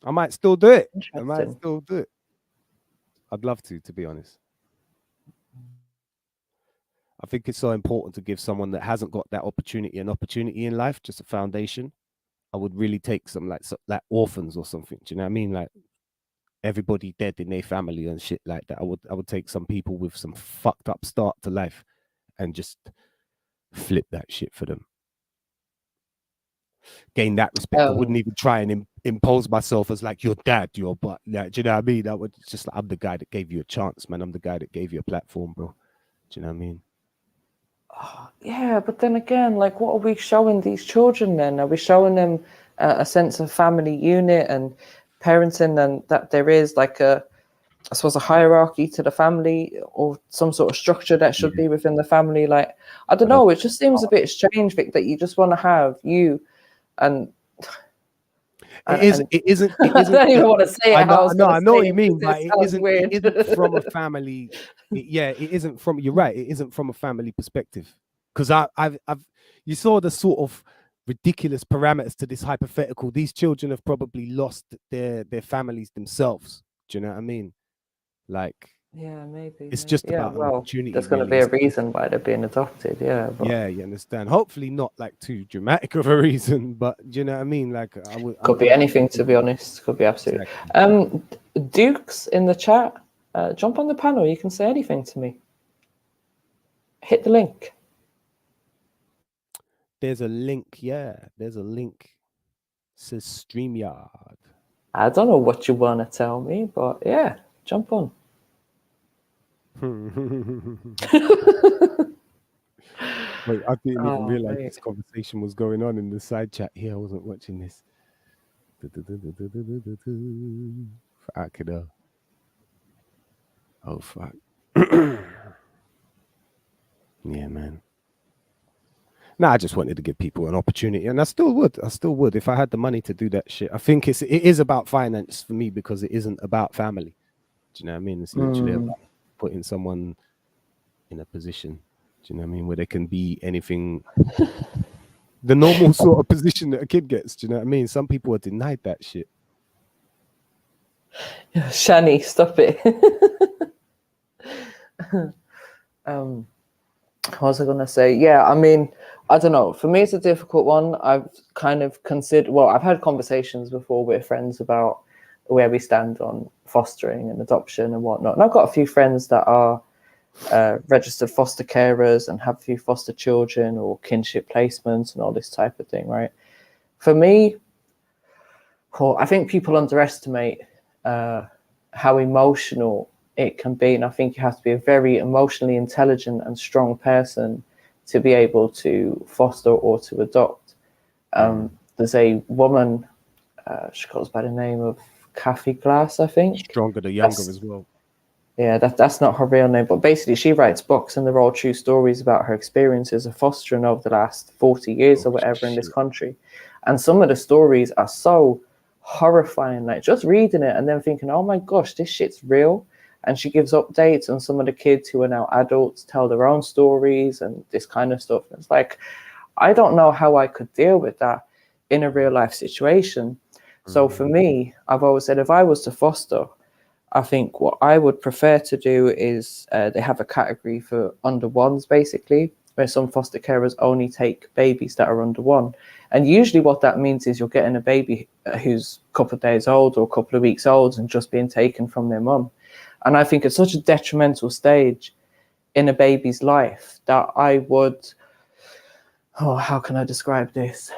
I might still do it. I'd love to be honest. I think it's so important to give someone that hasn't got that opportunity an opportunity in life, just a foundation. I would really take some like orphans or something. Do you know what I mean? Like everybody dead in their family and shit like that. I would take some people with some fucked up start to life and just flip that shit for them. Gain that respect. I wouldn't even try and impose myself as like your dad, your butt. Like, do you know what I mean? I would just like, I'm the guy that gave you a chance, man. I'm the guy that gave you a platform, bro. Do you know what I mean? Yeah, but then again, like, what are we showing these children then? Are we showing them a sense of family unit and parenting, and that there is like I suppose a hierarchy to the family or some sort of structure that should be within the family? Like, I don't know, it just seems a bit strange, Vic, that you just want to have you and it isn't I don't even want to say it. I know what you mean, but it isn't from a family. It isn't from. You're right. It isn't from a family perspective, because I've you saw the sort of ridiculous parameters to this hypothetical. These children have probably lost their families themselves. Do you know what I mean? Like, yeah, maybe it's just about an opportunity. There's going to be a reason why they're being adopted. Yeah. But... yeah, you understand. Hopefully not like too dramatic of a reason, but do you know what I mean? Like, could be anything, to be honest. Could be absolutely. Exactly. Dukes in the chat, jump on the panel. You can say anything to me. Hit the link. There's a link. Yeah, there's a link. It says StreamYard. I don't know what you want to tell me, but yeah, jump on. Wait, I didn't even realize this conversation was going on in the side chat here. I wasn't watching this. Fuck it up. Oh fuck. Yeah, man. No, I just wanted to give people an opportunity, and I still would. If I had the money to do that shit. I think it is about finance for me, because it isn't about family. Do you know what I mean? It's literally about putting someone in a position, do you know what I mean, where they can be anything, the normal sort of position that a kid gets. Do you know what I mean? Some people are denied that shit. Shani, stop it. What was I gonna say? Yeah, I mean, I don't know. For me, it's a difficult one. I've kind of considered. Well, I've had conversations before with friends about where we stand on fostering and adoption and whatnot. And I've got a few friends that are registered foster carers and have a few foster children or kinship placements and all this type of thing, right? For me, I think people underestimate how emotional it can be. And I think you have to be a very emotionally intelligent and strong person to be able to foster or to adopt. There's a woman she goes by the name of Kathy Glass, I think. Stronger the Younger as well. Yeah, that's not her real name, but basically she writes books and they're all true stories about her experiences of fostering over the last 40 years or whatever in this country. And some of the stories are so horrifying, like just reading it and then thinking, oh my gosh, this shit's real. And she gives updates on some of the kids who are now adults, tell their own stories and this kind of stuff. And it's like, I don't know how I could deal with that in a real life situation. So for me, I've always said if I was to foster, I think what I would prefer to do is they have a category for under ones, basically, where some foster carers only take babies that are under one. And usually what that means is you're getting a baby who's a couple of days old or a couple of weeks old and just being taken from their mum. And I think it's such a detrimental stage in a baby's life that I would, how can I describe this?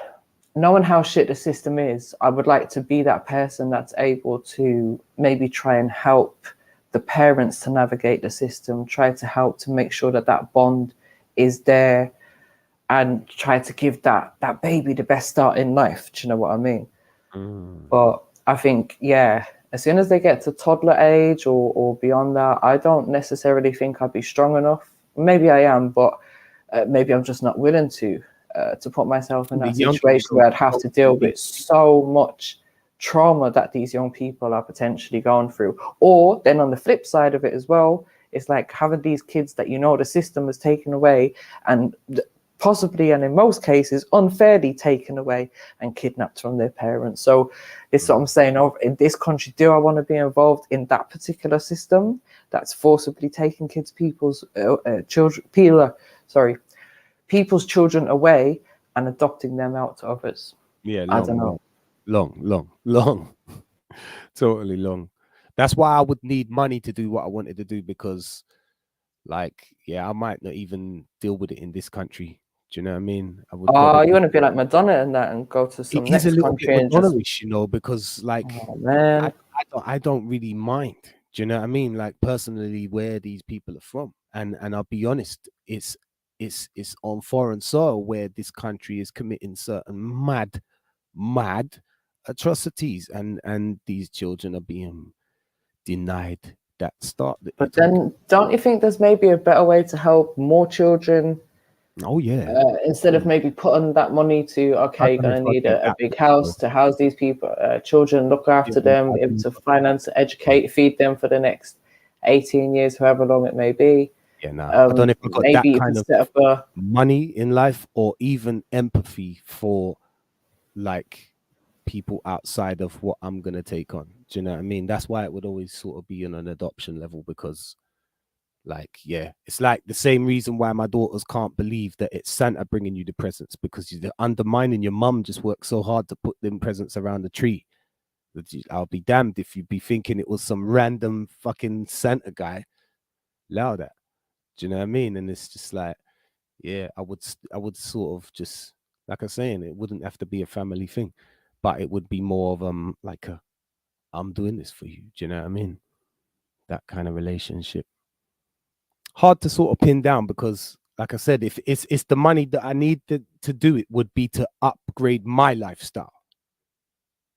Knowing how shit the system is, I would like to be that person that's able to maybe try and help the parents to navigate the system, try to help to make sure that that bond is there and try to give that baby the best start in life. Do you know what I mean? But I think, yeah, as soon as they get to toddler age or beyond that, I don't necessarily think I'd be strong enough. Maybe I am, but maybe I'm just not willing to put myself in that situation where I'd have to deal with so much trauma that these young people are potentially going through. Or then on the flip side of it as well, it's like having these kids that, you know, the system has taken away and possibly, and in most cases, unfairly taken away and kidnapped from their parents. So it's what I'm saying, in this country, do I want to be involved in that particular system that's forcibly taking people's children away and adopting them out to others? Yeah, I don't know. Long. Totally long. That's why I would need money to do what I wanted to do, because, like, yeah, I might not even deal with it in this country. Do you know what I mean? I would. You want to be like Madonna and that and go to some next country and just, you know, because like, man, I don't really mind. Do you know what I mean? Like personally, where these people are from, and I'll be honest, it's on foreign soil where this country is committing certain mad atrocities, and these children are being denied that start. But then, don't you think there's maybe a better way to help more children? Oh yeah. Instead of maybe putting that money to, okay, you're going to need a big house to house these people, children, look after them, able to finance, educate, feed them for the next 18 years, however long it may be. Yeah, I don't know if I've got maybe that kind of set up money in life or even empathy for like people outside of what I'm going to take on. Do you know what I mean? That's why it would always sort of be on an adoption level, because like, yeah, it's like the same reason why my daughters can't believe that it's Santa bringing you the presents, because you're undermining your mum just worked so hard to put them presents around the tree. I'll be damned if you'd be thinking it was some random fucking Santa guy. Allow that. Do you know what I mean? And it's just like, yeah, I would sort of just, like I'm saying, it wouldn't have to be a family thing, but it would be more of like a, I'm doing this for you. Do you know what I mean? That kind of relationship. Hard to sort of pin down, because like I said, if it's the money that I need to do it, would be to upgrade my lifestyle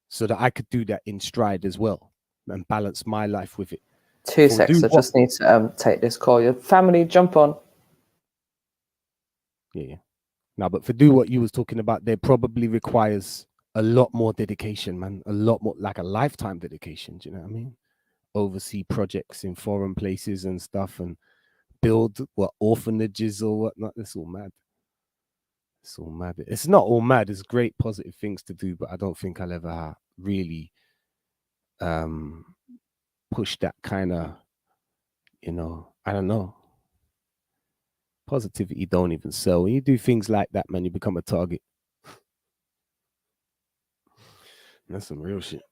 so that I could do that in stride as well and balance my life with it. 2 seconds. I just need to take this call. Your family, jump on. Yeah. Now, but for do what you was talking about, there probably requires a lot more dedication, man. A lot more, like a lifetime dedication. Do you know what I mean? Oversee projects in foreign places and stuff, and build orphanages or whatnot. It's all mad. It's all mad. It's not all mad. It's great positive things to do, but I don't think I'll ever really push that kind of, you know, I don't know. Positivity don't even sell. When you do things like that, man, you become a target. That's some real shit.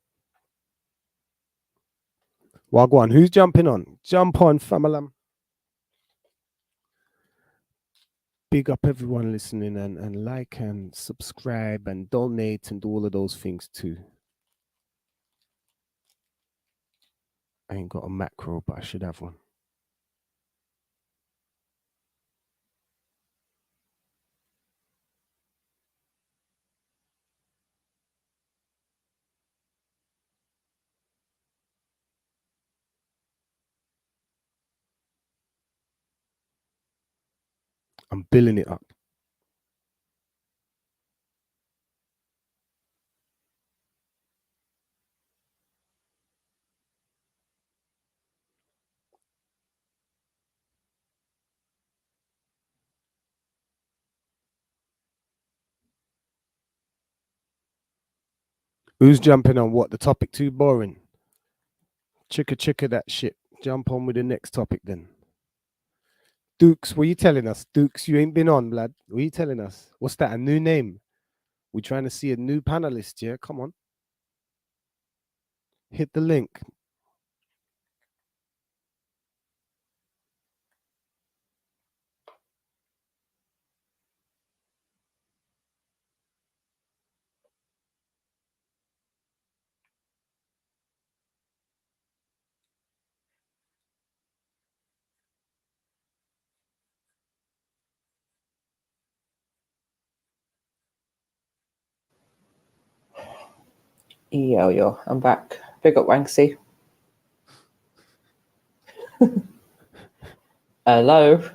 Wagwan, who's jumping on? Jump on, famalam. Big up everyone listening, and like and subscribe and donate and do all of those things too. I ain't got a macro, but I should have one. I'm billing it up. Who's jumping on what? The topic too boring? Chicka that shit. Jump on with the next topic then. Dukes, what are you telling us? Dukes, you ain't been on, lad. What are you telling us? What's that? A new name? We're trying to see a new panelist here. Come on. Hit the link. Yo, I'm back. Big up Wanksy. Hello.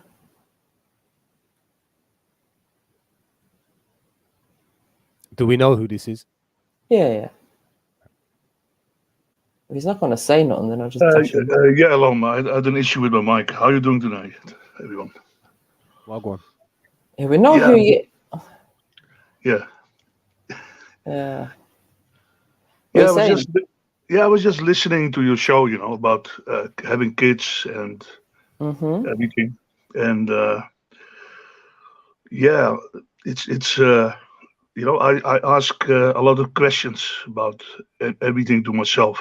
Do we know who this is? Yeah. If he's not going to say nothing, then I'll just dash him. Yeah, hello, I had an issue with my mic. How are you doing tonight, everyone? Well, go on. Yeah, we know who you... Yeah. Yeah. I was just listening to your show, about having kids and everything. And it's I ask a lot of questions about everything to myself.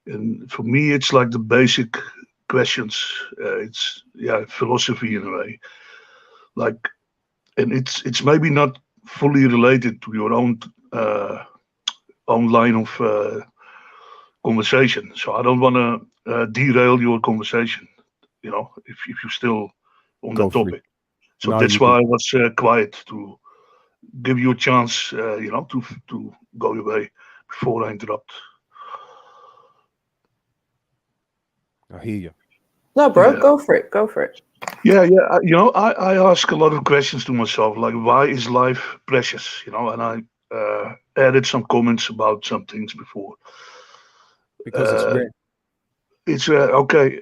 And for me, it's like the basic questions. It's philosophy in a way. Like, and it's maybe not fully related to your own line of conversation. So I don't want to derail your conversation. If you're still on that topic. So that's why I was quiet, to give you a chance, to go away before I interrupt. I hear you. No, bro, go for it. Go for it. Yeah. I ask a lot of questions to myself, like, why is life precious? And I added some comments about some things before. Because it's rare. It's okay.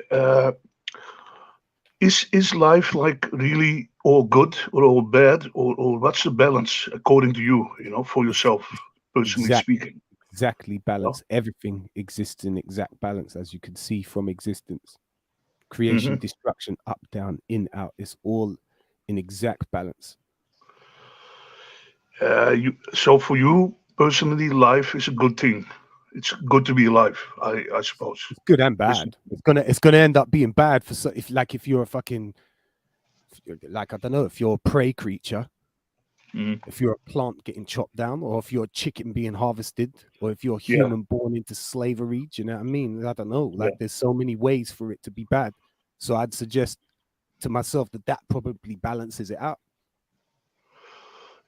Is life like really all good or all bad, or what's the balance according to you? For yourself, personally speaking. Exactly balance. Everything exists in exact balance, as you can see from existence. Creation, destruction, up, down, in, out. It's all in exact balance. So for you personally, life is a good thing. It's good to be alive, I suppose. It's good and bad. It's gonna end up being bad for if you're a fucking, like, I don't know, if you're a prey creature, if you're a plant getting chopped down, or if you're a chicken being harvested, or if you're a human born into slavery. Do you know what I mean? I don't know. Like, there's so many ways for it to be bad. So I'd suggest to myself that probably balances it out.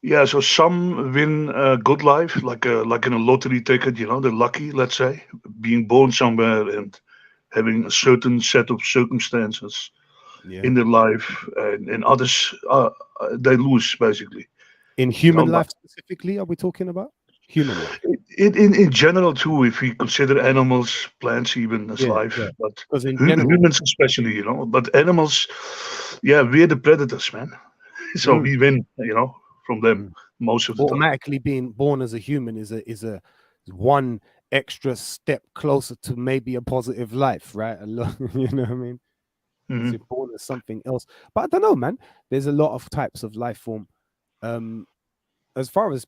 Yeah, so some win a good life, like in a lottery ticket, they're lucky, let's say, being born somewhere and having a certain set of circumstances in their life, and others, they lose, basically. In human life specifically, are we talking about? Human life. In general, too, if we consider animals, plants even as life, but humans especially, but animals, we're the predators, man. So we win, from them most of the time. Automatically being born as a human is a one extra step closer to maybe a positive life, right? You know what I mean? So you're born as something else. But I don't know, man. There's a lot of types of life form. As far as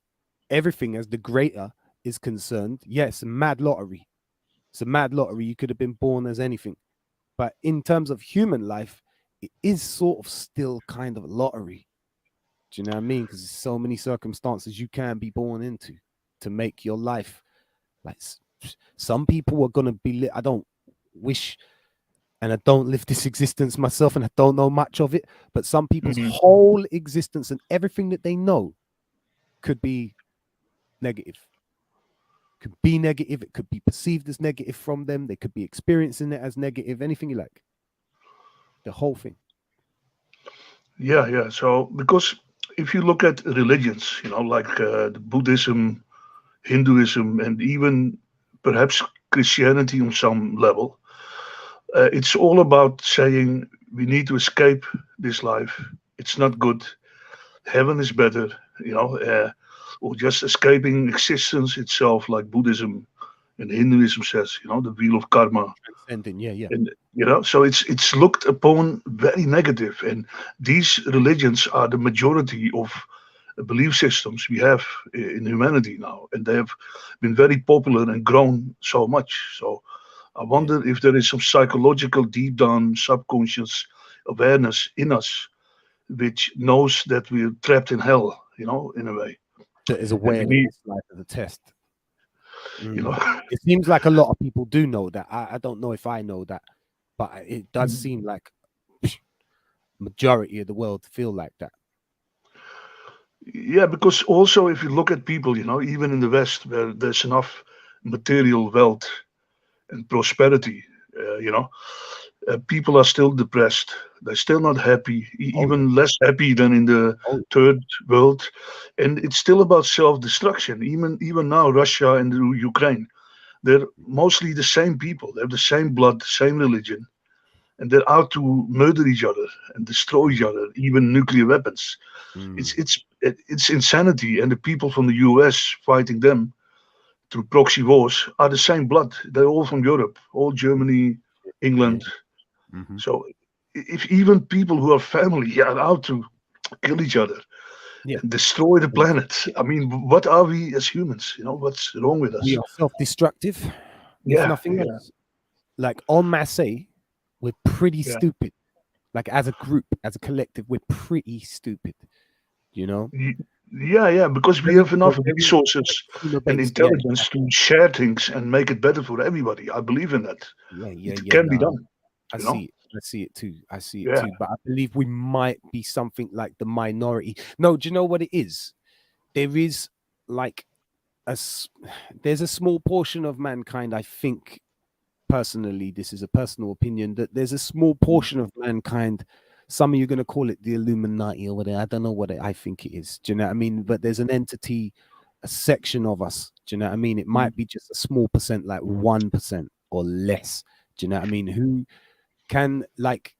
everything as the greater is concerned, it's a mad lottery. It's a mad lottery. You could have been born as anything. But in terms of human life, it is sort of still kind of a lottery. Do you know what I mean? Because there's so many circumstances you can be born into to make your life. Like, some people are going to be I don't wish, and I don't live this existence myself, and I don't know much of it, but some people's whole existence and everything that they know could be negative. Could be negative. It could be perceived as negative from them. They could be experiencing it as negative. Anything you like. The whole thing. Yeah. So because if you look at religions, like the Buddhism, Hinduism, and even perhaps Christianity on some level, it's all about saying we need to escape this life. It's not good. Heaven is better, or just escaping existence itself, like Buddhism and Hinduism says, the wheel of karma. Transcending, yeah. And so it's looked upon very negative, and these religions are the majority of belief systems we have in humanity now, and they have been very popular and grown so much. So I wonder if there is some psychological, deep down, subconscious awareness in us which knows that we're trapped in hell, in a way. That is And aware we that need, this life is a test. It seems like a lot of people do know that. I don't know if I know that, but it does seem like majority of the world feel like that. Yeah, because also if you look at people, even in the West, where there's enough material wealth and prosperity, people are still depressed. They're still not happy, even less happy than in the third world, and it's still about self-destruction. Even now, Russia and Ukraine, they're mostly the same people. They have the same blood, the same religion, and they're out to murder each other and destroy each other, even nuclear weapons. It's insanity, and the people from the US fighting them through proxy wars are the same blood. They're all from Europe, all Germany, England. So if even people who are family are out to kill each other and destroy the planet, I mean, what are we as humans? What's wrong with us? We are self-destructive, if Yeah, nothing yeah. else. Like en masse, we're pretty stupid. Like as a group, as a collective, we're pretty stupid. Yeah, because we have enough resources and intelligence to share things and make it better for everybody. I believe in that. It can be done. I see it too. I see it Yeah. too. But I believe we might be something like the minority. No, do you know what it is? There is like there's a small portion of mankind, I think, personally, this is a personal opinion, that there's a small portion of mankind. Some of you are going to call it the Illuminati or whatever. I don't know what I think it is. Do you know what I mean? But there's an entity, a section of us. Do you know what I mean? It might be just a small percent, like 1% or less. Do you know what I mean? Who can, like,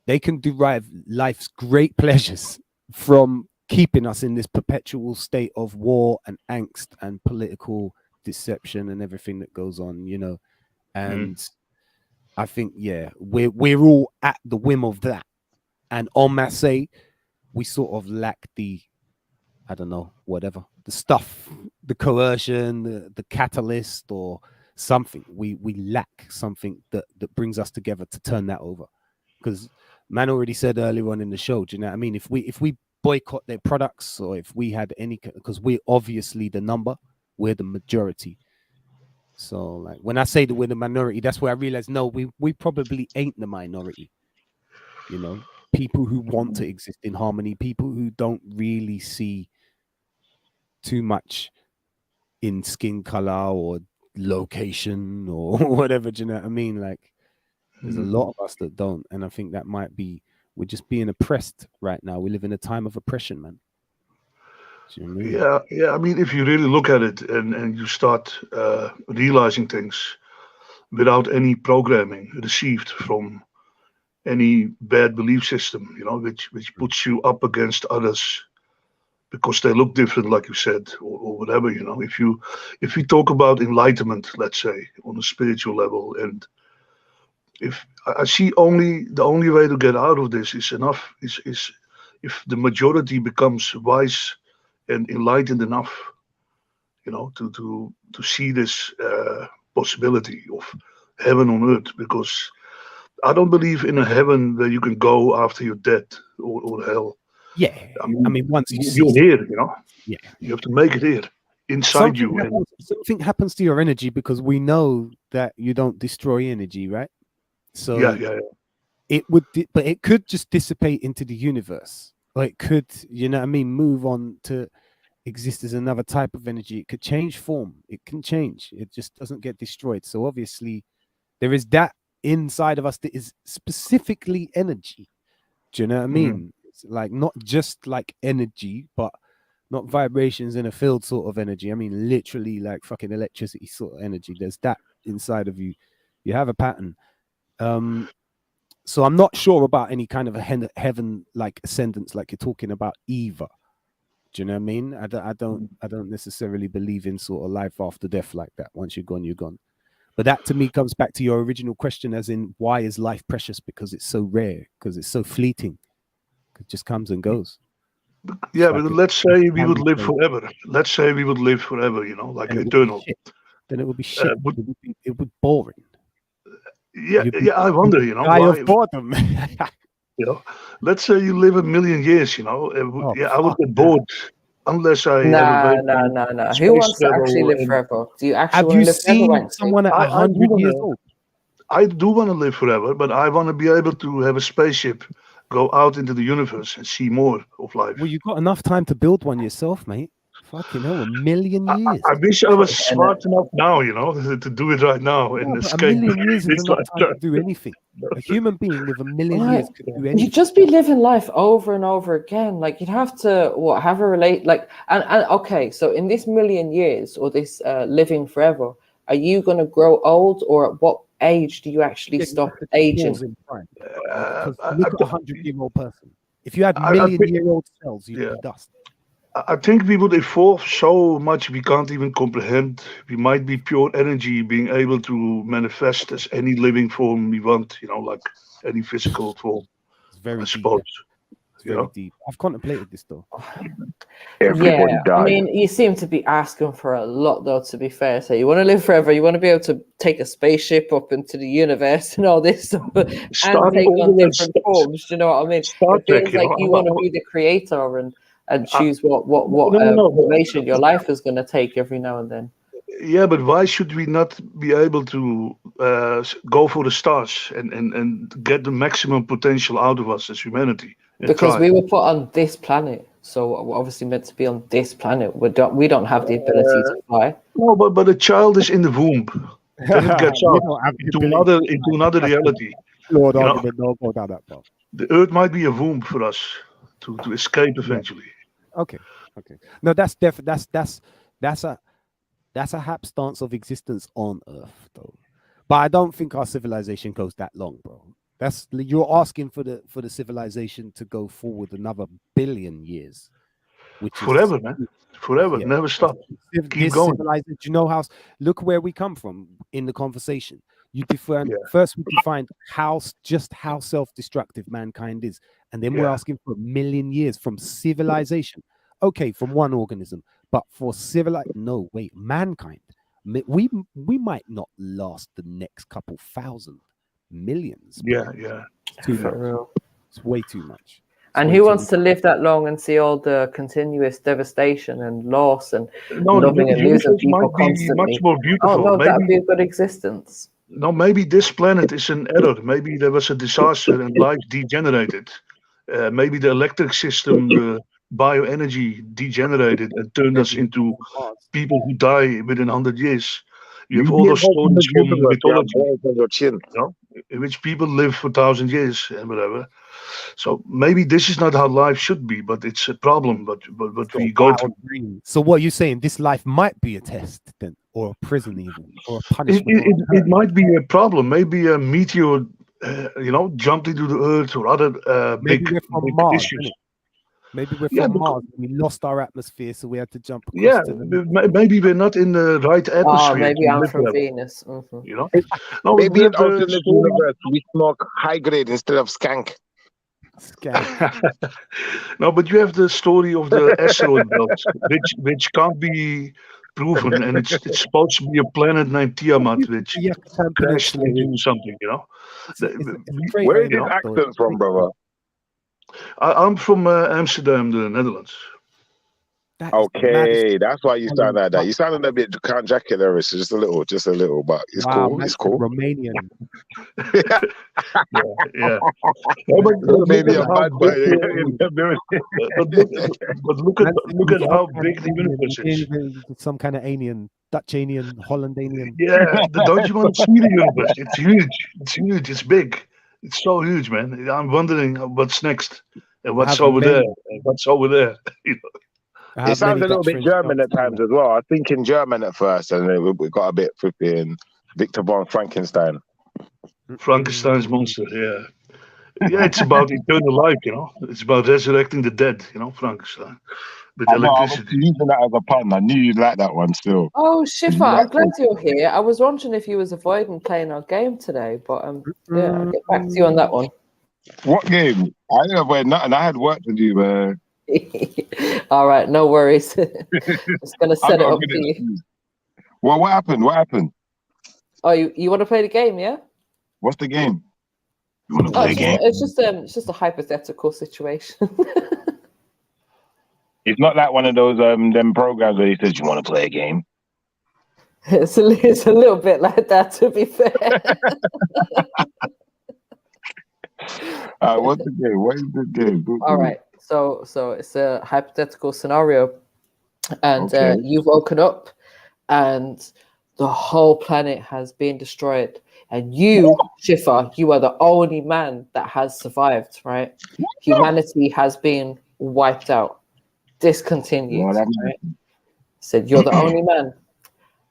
they can derive life's great pleasures from keeping us in this perpetual state of war and angst and political deception and everything that goes on, And I think, we're all at the whim of that. And en masse, we sort of lack the, I don't know, whatever, the stuff, the coercion, the catalyst or something. We lack something that brings us together to turn that over. Because man already said earlier on in the show, do you know what I mean? If we boycott their products, or if we had any, because we're obviously the number, we're the majority. So like when I say that we're the minority, that's where I realize, no, we probably ain't the minority. People who want to exist in harmony, people who don't really see too much in skin color or location or whatever. Do you know what I mean? Like there's a lot of us that don't, and I think that might be, we're just being oppressed right now. We live in a time of oppression, man. Do you know what I mean? Yeah. I mean, if you really look at it and you start realizing things without any programming received from any bad belief system, which puts you up against others because they look different, like you said, or whatever, if we talk about enlightenment, let's say, on a spiritual level, and if I see the only way to get out of this is if the majority becomes wise and enlightened enough, to see this possibility of heaven on earth, because I don't believe in a heaven where you can go after you're dead, or hell. Yeah, I mean once you're here, yeah, you have to make it here inside something happens to your energy, because we know that you don't destroy energy, right? So yeah. It would, but it could just dissipate into the universe, or it could, move on to exist as another type of energy. It could change form. It can change. It just doesn't get destroyed. So obviously, there is that inside of us that is specifically energy. Do you know what I mean? like not just like energy, but not vibrations in a field sort of energy. I mean, literally like fucking electricity sort of energy. There's that inside of you. You have a pattern. So I'm not sure about any kind of a heaven like ascendance like you're talking about either. Do you know what I mean? I don't necessarily believe in sort of life after death like that. Once you're gone, you're gone. But that to me comes back to your original question, as in, why is life precious? Because it's so rare, because it's so fleeting. It just comes and goes. Yeah, but let's say we would live forever. Let's say we would live forever, you know, like eternal. Then it would be shit. It would be boring. Yeah, I wonder, you know, die why, of boredom. you know, let's say you live 1,000,000 years, you know, I would get bored unless I have a No. Who wants to actually live forever? Do you actually want to live forever? Have you seen someone at 100 years old? I do want to live forever, but I want to be able to have a spaceship, go out into the universe and see more of life. Well, you've got enough time to build one yourself, mate. Fucking hell, 1,000,000 years. I wish I was smart enough now, you know, to do it right now and escape. 1,000,000 years is enough time to do anything. A human being with 1,000,000 years could do anything. You'd just be living life over and over again. Like you'd have to have a and okay, so in this 1,000,000 years or this living forever, are you going to grow old, or at what age do you actually stop aging? Look at a 100-year-old person. If you had 1,000,000-year-old cells, you'd be dust. I think we would evolve so much we can't even comprehend. We might be pure energy being able to manifest as any living form we want, you know, like any physical form. It's very I suppose. It's very deep. I've contemplated this though. I mean, you seem to be asking for a lot though, to be fair. So you want to live forever, you want to be able to take a spaceship up into the universe and all this stuff, and take on different forms. Do you know what I mean? It feels like you want to be the creator and choose what formation your life is going to take every now and then. Yeah, but why should we not be able to go for the stars and get the maximum potential out of us as humanity? Because we were put on this planet, so we're obviously meant to be on this planet. We don't have the ability to fly. No, but a child is in the womb. Then it gets out into another reality. Lord, no, go down that path. The Earth might be a womb for us to escape eventually. Okay. No, that's a hap stance of existence on Earth, though. But I don't think our civilization goes that long, bro. You're asking for the civilization to go forward another 1,000,000,000 years, which forever, man. Forever, never stop. Keep going. Do you know how? Look where we come from in the conversation. First we defined how self-destructive mankind is, and then we're asking for 1,000,000 years from civilization. Okay, from one organism, but for mankind, we might not last the next couple thousand millions. Yeah. It's way too much. And who wants to live that long and see all the continuous devastation and loss and loving and losing people constantly? Much more beautiful. Oh no, that'd be a good existence. No, maybe this planet is an error. Maybe there was a disaster and life degenerated. Maybe the electric system, bioenergy degenerated and turned us into people who die within 100 years. You have all those stories from mythology, in which people live for 1,000 years and whatever. So maybe this is not how life should be, but it's a problem. But we go through. So what are you saying? This life might be a test then, or a prison even, or a punishment. It might be a problem. Maybe a meteor, jumped into the Earth, or other big issues. Maybe we're from Mars. We lost our atmosphere, so we had to jump across. Maybe we're not in the right atmosphere. Maybe I'm from Venus. No, maybe in alternate universe we smoke high grade instead of skank. No, but you have the story of the asteroid belt, which can't be proven, and it's supposed to be a planet named Tiamat, which crashed into something. Where is this accent from, brother? I'm from Amsterdam, the Netherlands. Okay, that's why you sound like that. You sounded a bit Count Dracula, so just a little, but it's cool. It's cool. Romanian. Yeah. Maybe a bad boy. But look at how big the universe is. Some kind of alien, Dutch-alien, Holland-alien. Yeah, don't you want to see the universe? It's huge. It's huge. It's big. It's so huge, man. I'm wondering what's next. And what's over there? And what's over there? You know? It sounds a little bit German at times as well. I was thinking German at first, and then we got a bit flipping Victor von Frankenstein. Frankenstein's monster, yeah. Yeah, it's about eternal life, you know. It's about resurrecting the dead, you know, Frankenstein. With I know, I was electricity. using that as a pun. I knew you'd like that one still. Oh, Shifa, I'm glad you're here. I was wondering if you was avoiding playing our game today, but yeah, I'll get back to you on that one. What game? I didn't avoid nothing. I had work to do, man. All right, no worries. Just gonna set it up for you. Well, what happened? What happened? Oh, you want to play the game, yeah? What's the game? You want to play a game? It's just a hypothetical situation. It's not like one of those them programs where he says you want to play a game. It's a little bit like that, to be fair. What's the game? What is the game? All right, so it's a hypothetical scenario, and you've woken up, and the whole planet has been destroyed, and you, Shifa, you are the only man that has survived. Right? Humanity has been wiped out, discontinued. Right? Said you're the only man,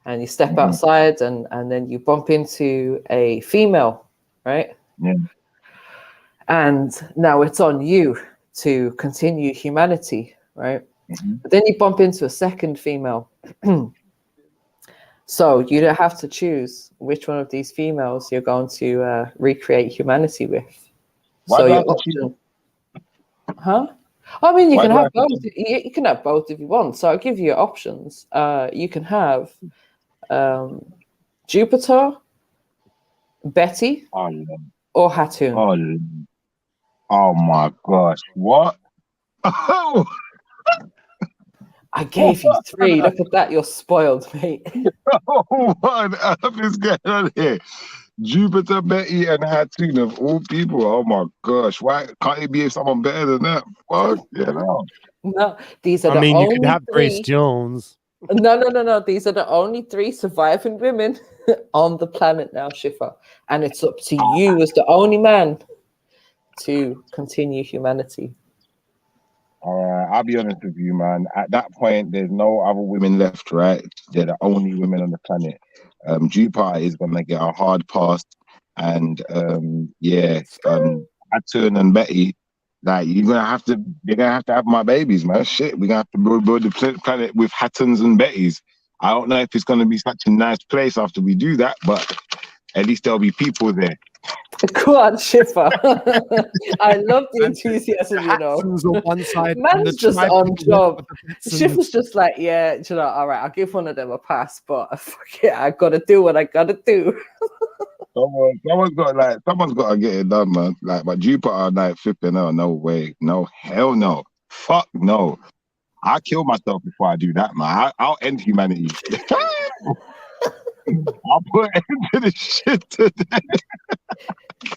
and you step outside, and then you bump into a female, right? Yeah. And now it's on you to continue humanity, right? But then you bump into a second female. So you don't have to choose which one of these females you're going to recreate humanity with. Why So do I your have to option, huh? I mean, you Why can do I have have to both. You can have both if you want. So I'll give you options. You can have Jupiter, Betty, or Hatun. Oh my gosh! What? I gave you 3. Look at that. You're spoiled, mate. What on earth is going on here? Jupiter, Betty, and Hatun of all people. Oh my gosh! Why can't it be someone better than that? Fuck yeah, no. No, these are I the mean, only you could have 3. Grace Jones. No. These are the only 3 surviving women on the planet now, Shifa. And it's up to you as the only man to continue humanity. I'll be honest with you, man. At that point, there's no other women left, right? They're the only women on the planet. Jupiter is gonna get a hard pass, and Hatun and Betty, like they're gonna have to have my babies, man. Shit, we're gonna have to build the planet with Hattuns and Bettys. I don't know if it's gonna be such a nice place after we do that, but at least there'll be people there. Go on, Shifa. I love the enthusiasm, you know. On one side, Man's just on job. Shifa's just like, yeah, you know, all right, I'll give one of them a pass, but fuck it, I gotta do what I gotta do. Someone's got to get it done, man. Like, but Jupiter, like, flipping out, no way, no, hell no, fuck no. I'll kill myself before I do that, man. I'll end humanity. I'll put an end to this shit today.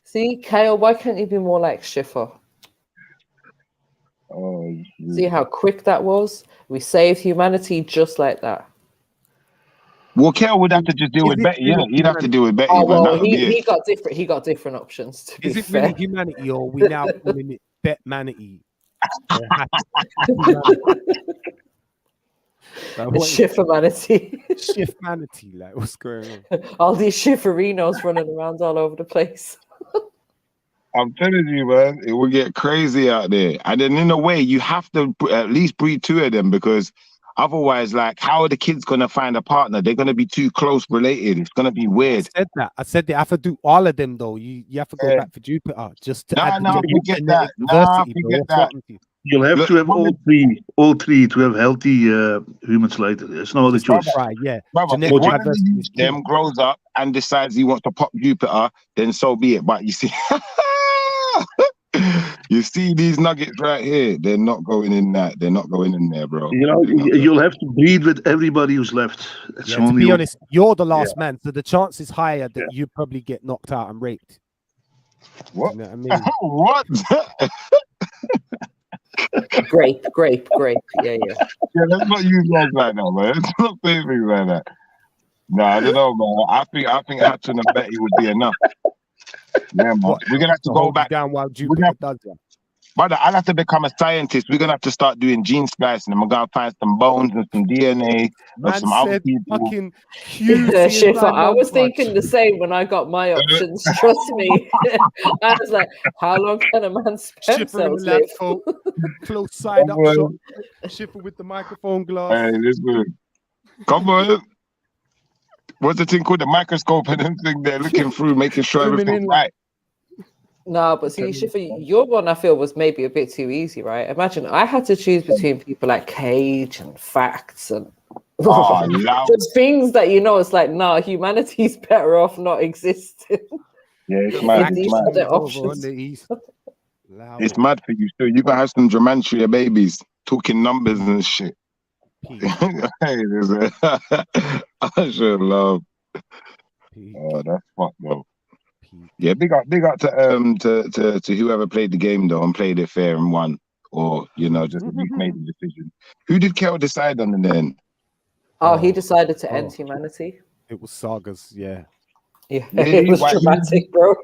See, Kale, why can't you be more like Shifa? Oh, see how quick that was? We saved humanity just like that. Well, Kale would have to just deal with Betty, yeah. He'd have to deal with Betty. Oh well, he got different options. To be Is it fair. really humanity, or are we now calling it Betmanity? Shifumanity. Shifumanity, like what's going on? All these shiferinos running around all over the place. I'm telling you, man, it will get crazy out there. And then in a way, you have to at least breed 2 of them, because otherwise, like, how are the kids gonna find a partner? They're gonna be too close related. It's gonna be weird. I said that. I have to do all of them though. You have to go back for Jupiter just to add forget that. Forget that. You'll have to have all three to have healthy humans later. There's no other choice. Right, yeah. Brother, if one of them grows up and decides he wants to pop Jupiter, then so be it. But you see, you see these nuggets right here, they're not going in that. They're not going in there, bro. You know, you'll have to breed with everybody who's left. That's to be honest, you're the last man, so the chance is higher that you probably get knocked out and raped. What? You know what I mean? What? Grape. Yeah. Yeah, let's not use words like that, man. Let's not say things like that. No, I don't know, man. I think Hatun and Betty would be enough. Yeah, man. We're gonna have to go back down while Jupiter does that. Brother, I'll have to become a scientist. We're gonna have to start doing gene splicing, and we're gonna find some bones and some DNA of Man some other said people. fucking Yeah, QC Shifa, I was fudge. thinking the same when I got my options. Trust me. I was like, how long can a man's sperm Schiffer in the cells lab live? coat, close side up shot. Schiffer with the microphone glass. Hey, listen. Come on. What's the thing called? The microscope and everything they're looking through, making sure everything's right. No, but see, Shifa, your one I feel was maybe a bit too easy, right? Imagine I had to choose between people like Cage and Facts and just things that it's like, nah, humanity's better off not existing. Yeah, it's mad. These It's are the mad. options. It's mad for you. So you gonna have some Germantria babies talking numbers and shit. Hey, there's a I should love. Oh, that's fucked though. Yeah, big up to whoever played the game though and played it fair and won, or just at least made the decision. Who did Kel decide on in the end? Oh, he decided to end humanity. It was Sagas, yeah. Yeah, it was dramatic, bro.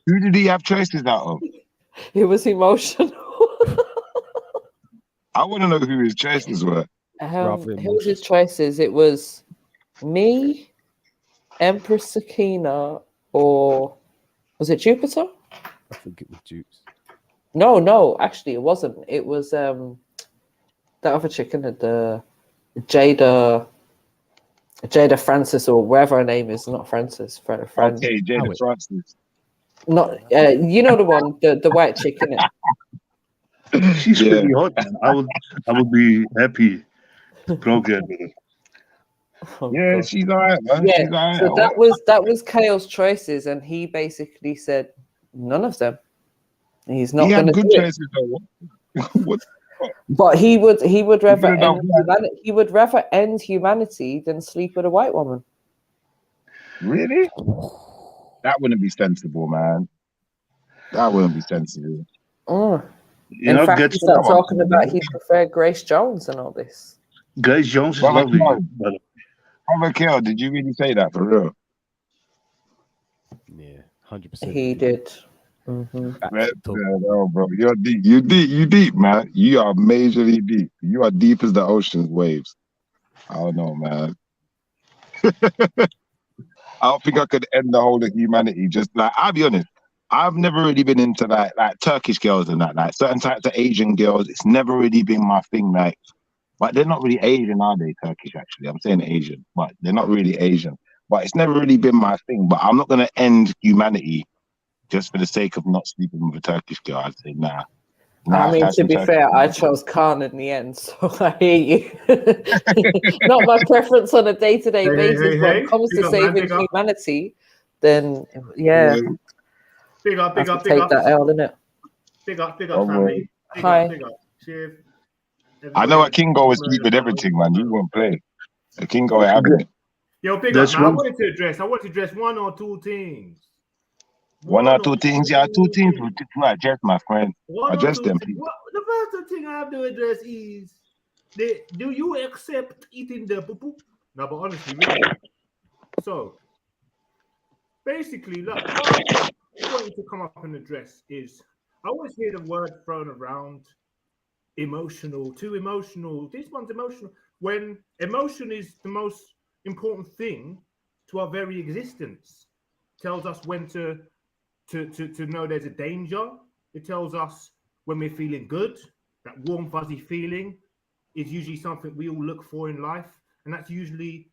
Who did he have choices out of? It was emotional. I want to know who his choices were. Who was his choices? It was me, Empress Sakina, or was it Jupiter? I think it was Jupes. No, actually it wasn't. It was that other chicken, the Jada Francis or wherever her name is, not Francis. Okay, Jada Francis. Not you know the one, the white chick, innit? She's pretty hot, man. I would be happy to progress with her. Yeah, she's alright, man. Yeah, She's alright. so that was Kale's choices, and he basically said none of them. He's not going to do it. Choices, though. What? But he would rather end humanity than sleep with a white woman. Really? That wouldn't be sensible, man. That wouldn't be sensible. Oh. In fact, he started talking about he preferred Grace Jones and all this. Grace Jones is lovely. Brother Kel, did you really say that for real? Yeah, 100%. He did. No, bro, you're deep. You deep, man. You are majorly deep. You are deep as the ocean's waves. I don't know, man. I don't think I could end the whole of humanity. Just like, I'll be honest, I've never really been into like Turkish girls and that, like certain types of Asian girls. It's never really been my thing. Like, but they're not really Asian, are they? Turkish, actually. I'm saying Asian, but they're not really Asian. But it's never really been my thing. But I'm not gonna end humanity just for the sake of not sleeping with a Turkish girl. I'd say nah. I mean, to be fair, I chose Khan in the end, so I hear you. Not my preference on a day-to-day basis, but when it comes to saving humanity, then yeah. Big up, take that L, innit? Big up, family. Hi. Big up. Cheers. I know a Kingo was sleep with everything, man. You won't play. A Kingo having it. Yo, big up, man. I wanted to address one or two things. One or two things, yeah, two things to address, my friend. Address them, please. The first thing I have to address is, do you accept eating the poo-poo? No, but honestly, really. So, basically, look, what I wanted to come up and address is, I always hear the word thrown around, emotional, too emotional, this one's emotional, when emotion is the most important thing to our very existence. It tells us when to know there's a danger. It tells us when we're feeling good. That warm, fuzzy feeling is usually something we all look for in life, and that's usually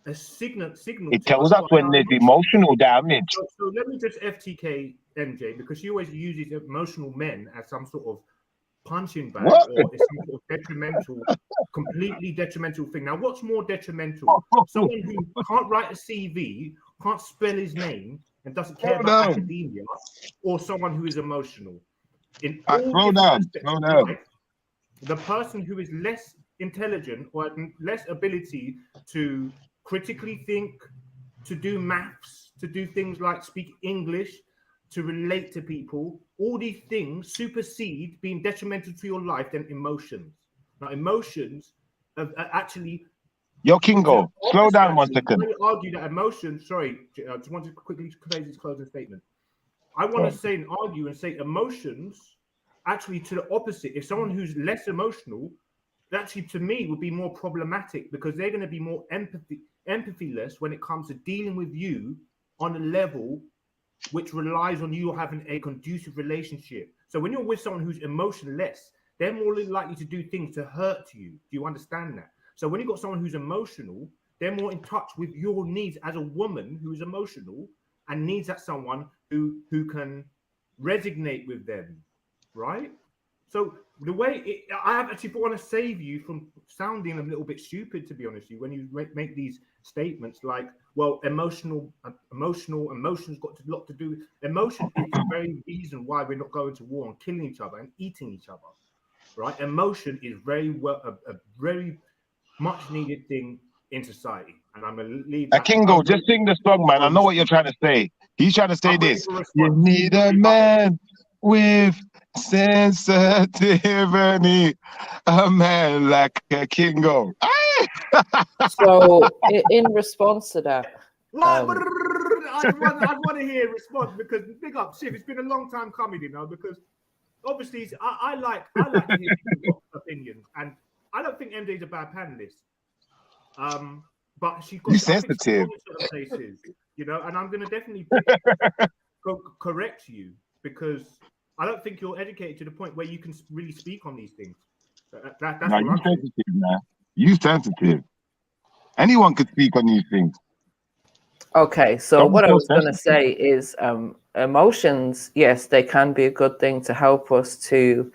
a signal. It tells us when there's emotional damage. So let me just FTK MJ, because she always uses emotional men as some sort of punching bag, or it's some sort of detrimental, completely detrimental thing. Now, what's more detrimental? Someone who can't write a CV, can't spell his name, and doesn't care about academia, or someone who is emotional. In all slow down. Life, the person who is less intelligent or less ability to critically think, to do maths, to do things like speak English, to relate to people, all these things supersede being detrimental to your life than emotions. Now, emotions are actually... Yo, Kingo, slow down 1 second. I argue that emotions, sorry, I just want to quickly close this closing statement. I want to say and argue and say emotions actually to the opposite. If someone who's less emotional, actually to me would be more problematic because they're going to be more empathyless when it comes to dealing with you on a level which relies on you having a conducive relationship. So when you're with someone who's emotionless, they're more likely to do things to hurt you. Do you understand that? So when you've got someone who's emotional, they're more in touch with your needs as a woman who's emotional and needs that someone who can resonate with them, right? So the way I actually want to save you from sounding a little bit stupid, to be honest with you, when you make these statements like, well, emotions got a lot to do with emotion. Is the very reason why we're not going to war and killing each other and eating each other, right? Emotion is very a very much needed thing in society, and I'm gonna leave that. Kingo, just sing the song, man. I know what you're trying to say. He's trying to say this. You need a man with sensitivity, a man like a Kingo. So, in response to that, I want to hear a response because big up, Shiv. It's been a long time coming, you know, because obviously I like to hear people's opinions, and I don't think MJ's a bad panelist. But she got sensitive, places, you know, and I'm going to definitely correct you because I don't think you're educated to the point where you can really speak on these things. That's no, you sensitive, man. You sensitive. Anyone could speak on these things. Okay, so what I was going to say is emotions, yes, they can be a good thing to help us to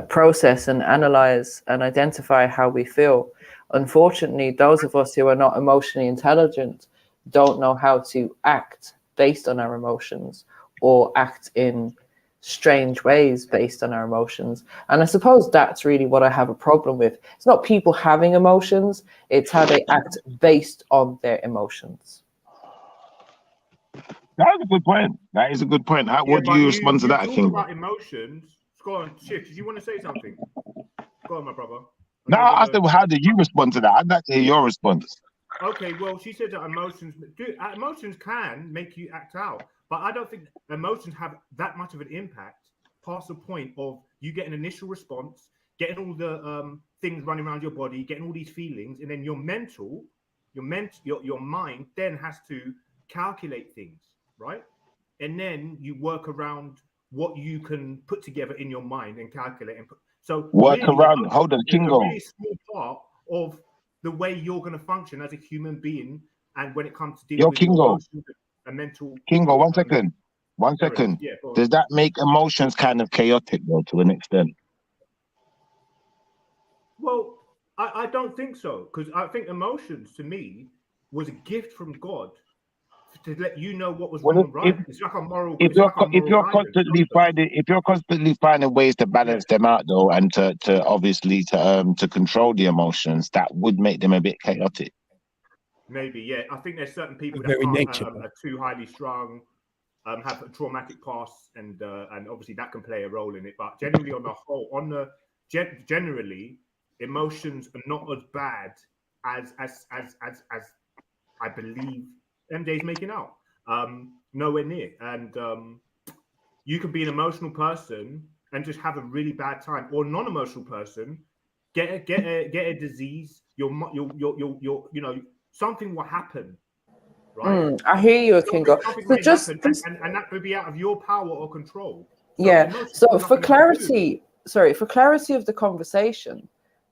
process and analyze and identify how we feel. Unfortunately, those of us who are not emotionally intelligent don't know how to act based on our emotions or act in strange ways based on our emotions. And I suppose that's really what I have a problem with. It's not people having emotions, it's how they act based on their emotions. That is a good point. That is a good point. How would you respond to that, King? About emotions. Go on, Shiv, did you want to say something? Go on, my brother. No, I said, well, how did you respond to that? I'd like to hear your response. Okay, well, she said that emotions can make you act out, but I don't think emotions have that much of an impact past the point of you get an initial response, getting all the things running around your body, getting all these feelings, and then your mind then has to calculate things, right? And then you work around what you can put together in your mind and calculate and put. So work really, around. Hold on, Kingo. A really small part of the way you're going to function as a human being, and when it comes to dealing with your emotions and mental. Kingo, one second. Yeah, does that make emotions kind of chaotic though, to an extent? Well, I don't think so, because I think emotions to me was a gift from God to let you know what was wrong and right. It's like a moral. If you're constantly finding ways to balance them out though, and to obviously to control the emotions, that would make them a bit chaotic. Maybe, yeah. I think there's certain people that are too highly strung, have a traumatic past, and obviously that can play a role in it. But generally, on the whole, generally, emotions are not as bad as I believe MJ's making out. Nowhere near. And you could be an emotional person and just have a really bad time, or a non-emotional person get a disease. You know, something will happen. Right. I hear you, Kingo. So just and that could be out of your power or control. So yeah. So for clarity, for clarity of the conversation,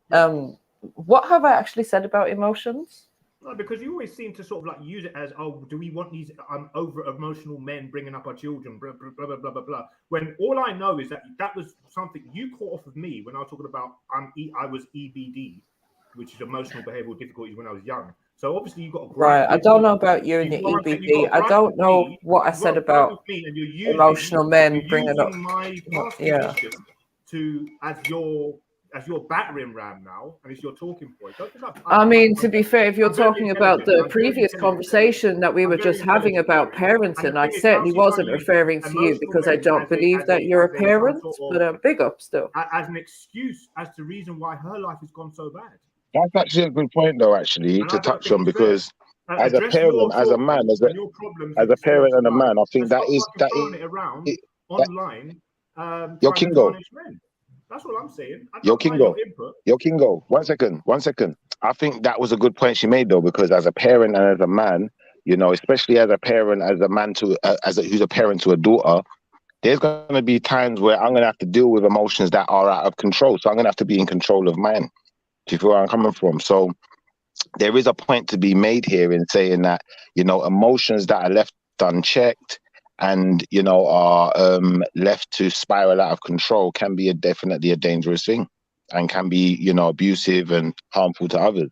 what have I actually said about emotions? No, because you always seem to sort of like use it as, oh, do we want these over emotional men bringing up our children, blah, blah, blah, blah, blah, blah. When all I know is that was something you caught off of me when I was talking about I was EBD, which is emotional behavioral difficulties when I was young. So obviously you got a right. I don't know about you and your EBD. I don't know what I said about emotional men bringing up my to as your battering ram now, and it's your talking point. I mean, to be fair, if you're talking about the previous conversation that we were just having about parenting, I certainly wasn't referring to you because I don't believe that you're a parent, but big up still. As an excuse, as the reason why her life has gone so bad. That's actually a good point, though, actually, to touch on, because as a parent, as a man, as a parent and a man, I think that is online. Yo, trying to Kingo. tarnish men. That's all I'm saying. I Yo, don't mind Kingo. your input. Yo, Kingo. 1 second. 1 second. I think that was a good point she made though, because as a parent and as a man, you know, especially as a parent, as a man to who's a parent to a daughter, there's going to be times where I'm going to have to deal with emotions that are out of control. So I'm going to have to be in control of mine. Do you feel where I'm coming from? So there is a point to be made here in saying that, you know, emotions that are left unchecked and, you know, are left to spiral out of control can be definitely a dangerous thing and can be, you know, abusive and harmful to others.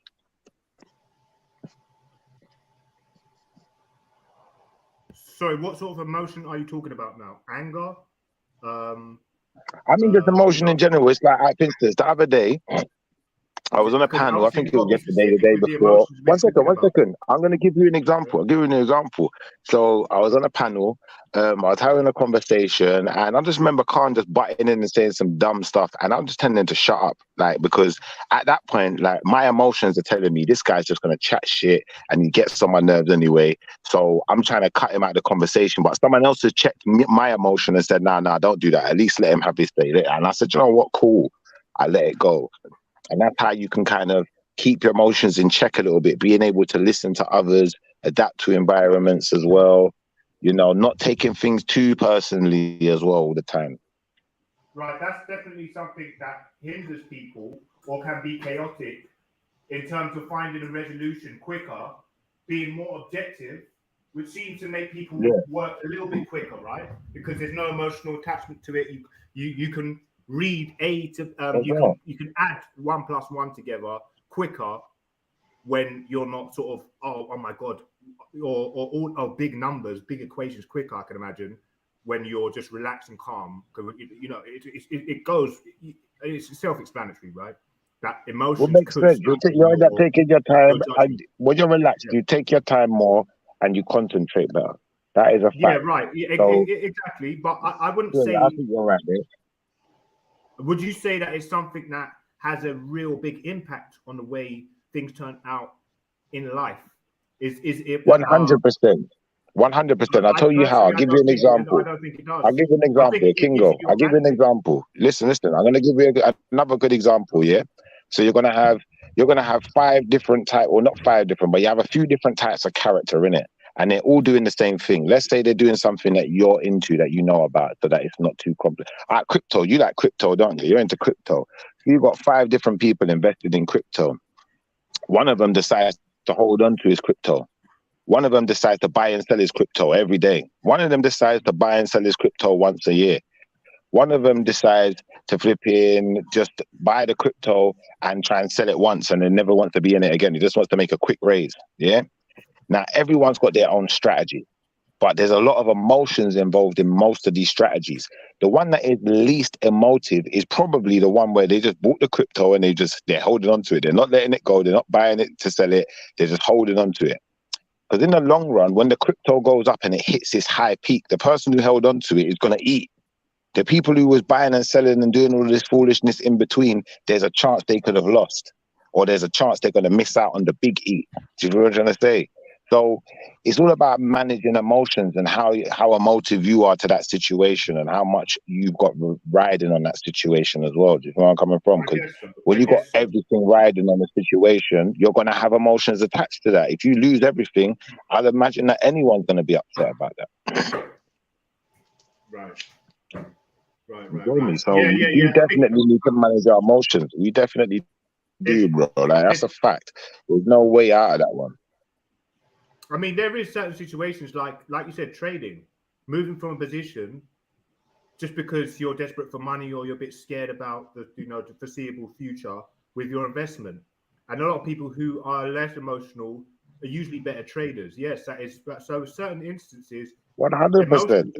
Sorry, what sort of emotion are you talking about now? Anger? I mean, just emotion in general. It's like, for instance, the other day, I was on a panel, I think it was yesterday, the day before. 1 second, 1 second. I'm going to give you an example. I'll give you an example. So I was on a panel, I was having a conversation, and I just remember Khan just butting in and saying some dumb stuff, and I'm just tending to shut up, like, because at that point, like, my emotions are telling me this guy's just going to chat shit, and he gets on my nerves anyway. So I'm trying to cut him out of the conversation, but someone else has checked my emotion and said, nah, don't do that. At least let him have his say. And I said, you know what, cool. I let it go. And that's how you can kind of keep your emotions in check a little bit, being able to listen to others, adapt to environments as well, you know, not taking things too personally as well all the time. Right, that's definitely something that hinders people or can be chaotic in terms of finding a resolution quicker, being more objective, which seems to make people work a little bit quicker, right? Because there's no emotional attachment to it. You can read you can add 1 + 1 together quicker when you're not sort of oh my god or big numbers, big equations quicker. I can imagine when you're just relaxed and calm, because you know it goes. It's self-explanatory, right? That emotions. What makes sense? You end up taking your time, and when you're relaxed, you take your time more and you concentrate better. That is a fact. Yeah, right. Yeah, so, exactly. But I wouldn't say. I think you're right, mate. Would you say that it's something that has a real big impact on the way things turn out in life? Is it 100%? 100%. I'll tell you how. I'll give you an example. I don't think it does. I'll give you an example, Kingo. I'll give you an example. Listen. I'm going to give you another good example. Yeah. So you're going to have 5 different types, or not 5 different, but you have a few different types of character in it, and they're all doing the same thing. Let's say they're doing something that you're into, that you know about, so that it's not too complex. Crypto. You like crypto, don't you? You're into crypto. You've got 5 different people invested in crypto. One of them decides to hold on to his crypto. One of them decides to buy and sell his crypto every day. One of them decides to buy and sell his crypto once a year. One of them decides to flip in, just buy the crypto and try and sell it once, and then never wants to be in it again. He just wants to make a quick raise. Yeah. Now, everyone's got their own strategy, but there's a lot of emotions involved in most of these strategies. The one that is least emotive is probably the one where they just bought the crypto and they're holding on to it. They're not letting it go. They're not buying it to sell it. They're just holding on to it. Because in the long run, when the crypto goes up and it hits this high peak, the person who held on to it is going to eat. The people who was buying and selling and doing all this foolishness in between, there's a chance they could have lost, or there's a chance they're going to miss out on the big eat. Do you know what I'm trying to say? So it's all about managing emotions and how emotive you are to that situation and how much you've got riding on that situation as well. Do you know where I'm coming from? Because when you've got everything riding on the situation, you're going to have emotions attached to that. If you lose everything, I'd imagine that anyone's going to be upset about that. Right. So you definitely need to manage our emotions. We definitely do, bro. Like, that's a fact. There's no way out of that one. I mean, there is certain situations like you said, trading, moving from a position just because you're desperate for money or you're a bit scared about the foreseeable future with your investment. And a lot of people who are less emotional are usually better traders. Yes, that is. So certain instances, 100%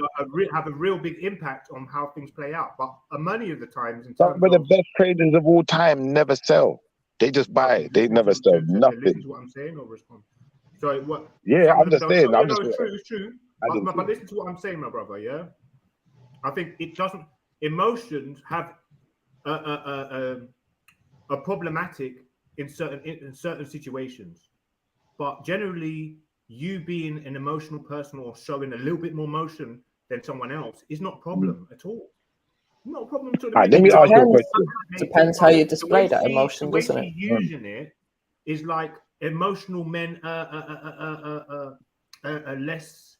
have a real big impact on how things play out. But many of the times, some of the best traders of all time never sell. They just buy. They never sell nothing. Listen to what I'm saying or respond. So what? Yeah, I'm just saying. It's true. But listen to what I'm saying, my brother. Yeah, I think it doesn't. Emotions have a problematic in certain situations, but generally, you being an emotional person or showing a little bit more emotion than someone else is not a problem at all. Not a problem at all. Right, let me ask you a question. Depends how you display that emotion, doesn't it? The way she's using it is like emotional men less,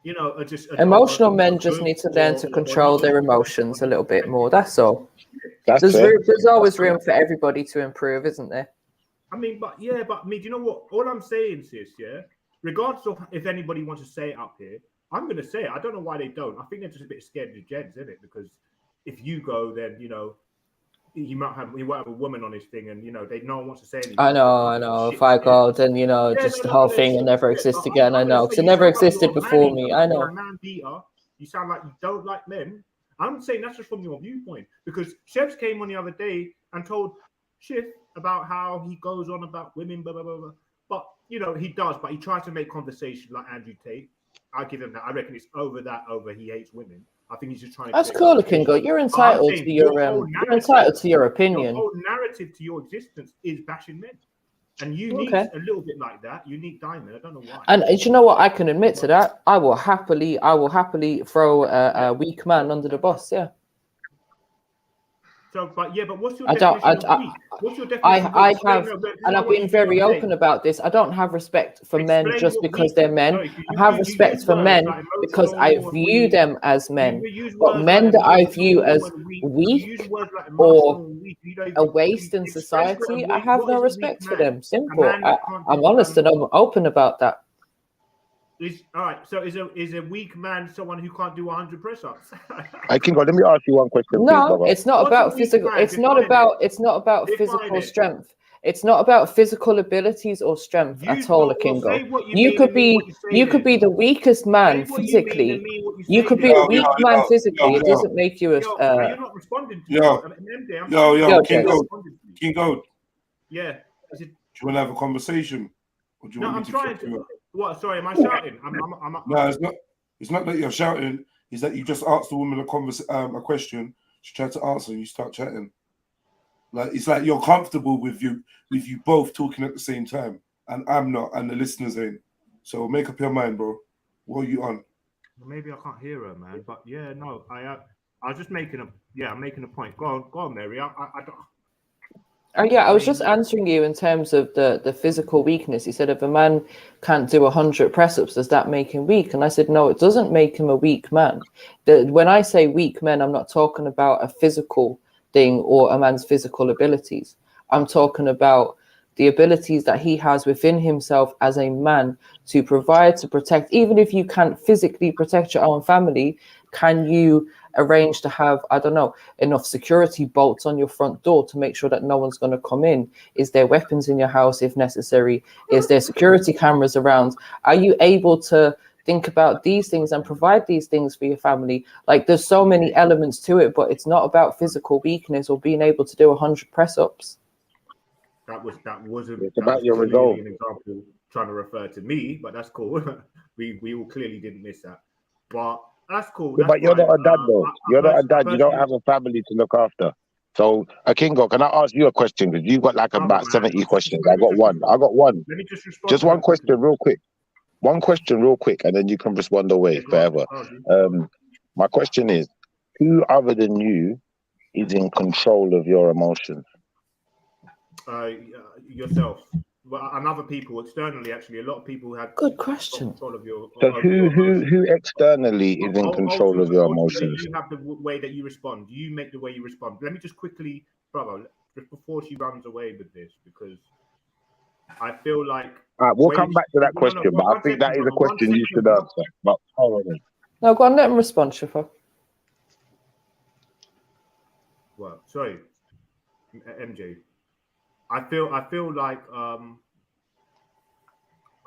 you know, are just emotional men just need to learn to control their emotions a little bit more. That's all. That's There's always room for everybody to improve, isn't there? I mean, but yeah, but me, do you know what? All I'm saying, sis, yeah, regardless of if anybody wants to say it up here, I'm going to say it. I don't know why they don't. I think they're just a bit scared of the Jeds, isn't it? Because if you go, then, you know, he might have a woman on his thing, and, you know, no one wants to say anything. I know. If I go, then, you know, just the whole thing will never exist again. I know, because it never existed before me. I know. You're a man beater. You sound like you don't like men. I'm saying that's just from your viewpoint, because Chefs came on the other day and told Schiff about how he goes on about women, blah, blah, blah, blah. But, you know, he does, but he tries to make conversation like Andrew Tate. I give him that. I reckon it's over he hates women. I think he's just trying to. That's cool, Kingo. You're entitled to your opinion. The whole narrative to your existence is bashing men. And you need a little bit like that. You need Diamond. I don't know why. And you know what? I can admit to that. I will happily throw a weak man under the bus. Yeah. So, but what's your definition of weak? What's your definition? I've been very open about this. I don't have respect for men just because they're men. I have respect for men because I view them as men. But men that I view as weak or a waste in society, I have no respect for them. Simple. I'm honest and I'm open about that. All right. So is a weak man someone who can't do 100 press-ups? I can go. Let me ask you one question. No, please, it's not about physical. It's not about physical strength. It's not about physical abilities or strength at all, Kingo. You could be the weakest man physically. You could be a weak man physically. It doesn't make you a. You're not responding to Kingo. Yeah. Do you want to have a conversation? Or do you want I'm me to trying to. What? Sorry, am I shouting? No, it's not. It's not that you're shouting. It's that you just asked the woman a question. She tried to answer, and you start chatting. Like it's like you're comfortable with you both talking at the same time, and I'm not, and the listeners ain't. So make up your mind, bro. What are you on? Maybe I can't hear her, man. But yeah, no, I was just making I'm making a point. Go on, Mary. I don't. Oh yeah, I was just answering you in terms of the physical weakness. You said if a man can't do 100 press-ups, does that make him weak? And I said, no, it doesn't make him a weak man. When I say weak men, I'm not talking about a physical thing or a man's physical abilities. I'm talking about the abilities that he has within himself as a man to provide, to protect. Even if you can't physically protect your own family, can you arrange to have, I don't know, enough security bolts on your front door to make sure that no one's going to come in? Is there weapons in your house if necessary? Is there security cameras around? Are you able to think about these things and provide these things for your family? Like there's so many elements to it, but it's not about physical weakness or being able to do 100 press-ups. That wasn't. It's about your resolve. An example trying to refer to me, but that's cool. we all clearly didn't miss that, but. That's cool. Yeah, but you're not a dad, though. You're not a dad. You don't have a family to look after. So, Kingo, can I ask you a question? Because you've got like about 70 questions. I got one. Let me just respond. Just one question, real quick. One question, real quick, and then you can respond away forever. My question is: who other than you is in control of your emotions? Yourself. Well, and other people externally, actually, a lot of people have good question. Control of your. So who externally is in control of your emotions? You have the way that you respond. You make the way you respond. Let me just quickly, brother, just before she runs away with this, because I feel like. All right, we'll come back to that question, but I think that is a question you should answer. But hold on. No, go on, let him respond, Shifa. Well, sorry, MJ. I feel like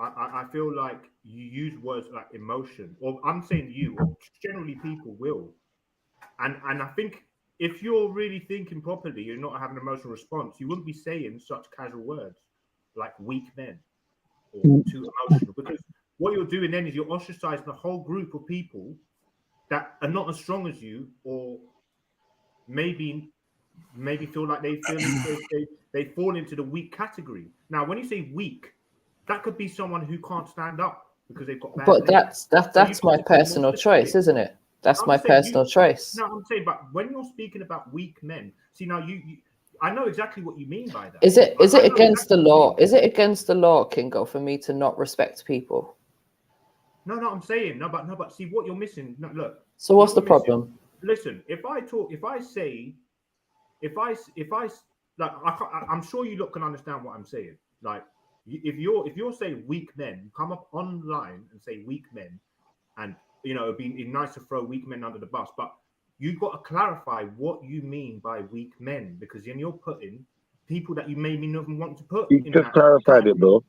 I feel like you use words like emotion, or I'm saying you, or generally people will, and I think if you're really thinking properly, you're not having an emotional response, you wouldn't be saying such casual words like weak men or too emotional, because what you're doing then is you're ostracizing a whole group of people that are not as strong as you, or maybe feel like they fall into the weak category. Now, when you say weak, that could be someone who can't stand up because they've got bad But legs. that's my personal choice, isn't it? That's my personal choice. No, I'm saying, but when you're speaking about weak men, see now I know exactly what you mean by that. Is it against the law? Is it against the law, Kingo, for me to not respect people? No, I'm saying no, but see what you're missing. No, look. So what's the problem? Listen, if I like, I'm sure you lot can understand what I'm saying. Like, if you're saying weak men, come up online and say weak men, and it'd be nice to throw weak men under the bus, but you've got to clarify what you mean by weak men, because then you're putting people that you maybe not want to put. You just clarified it, bro.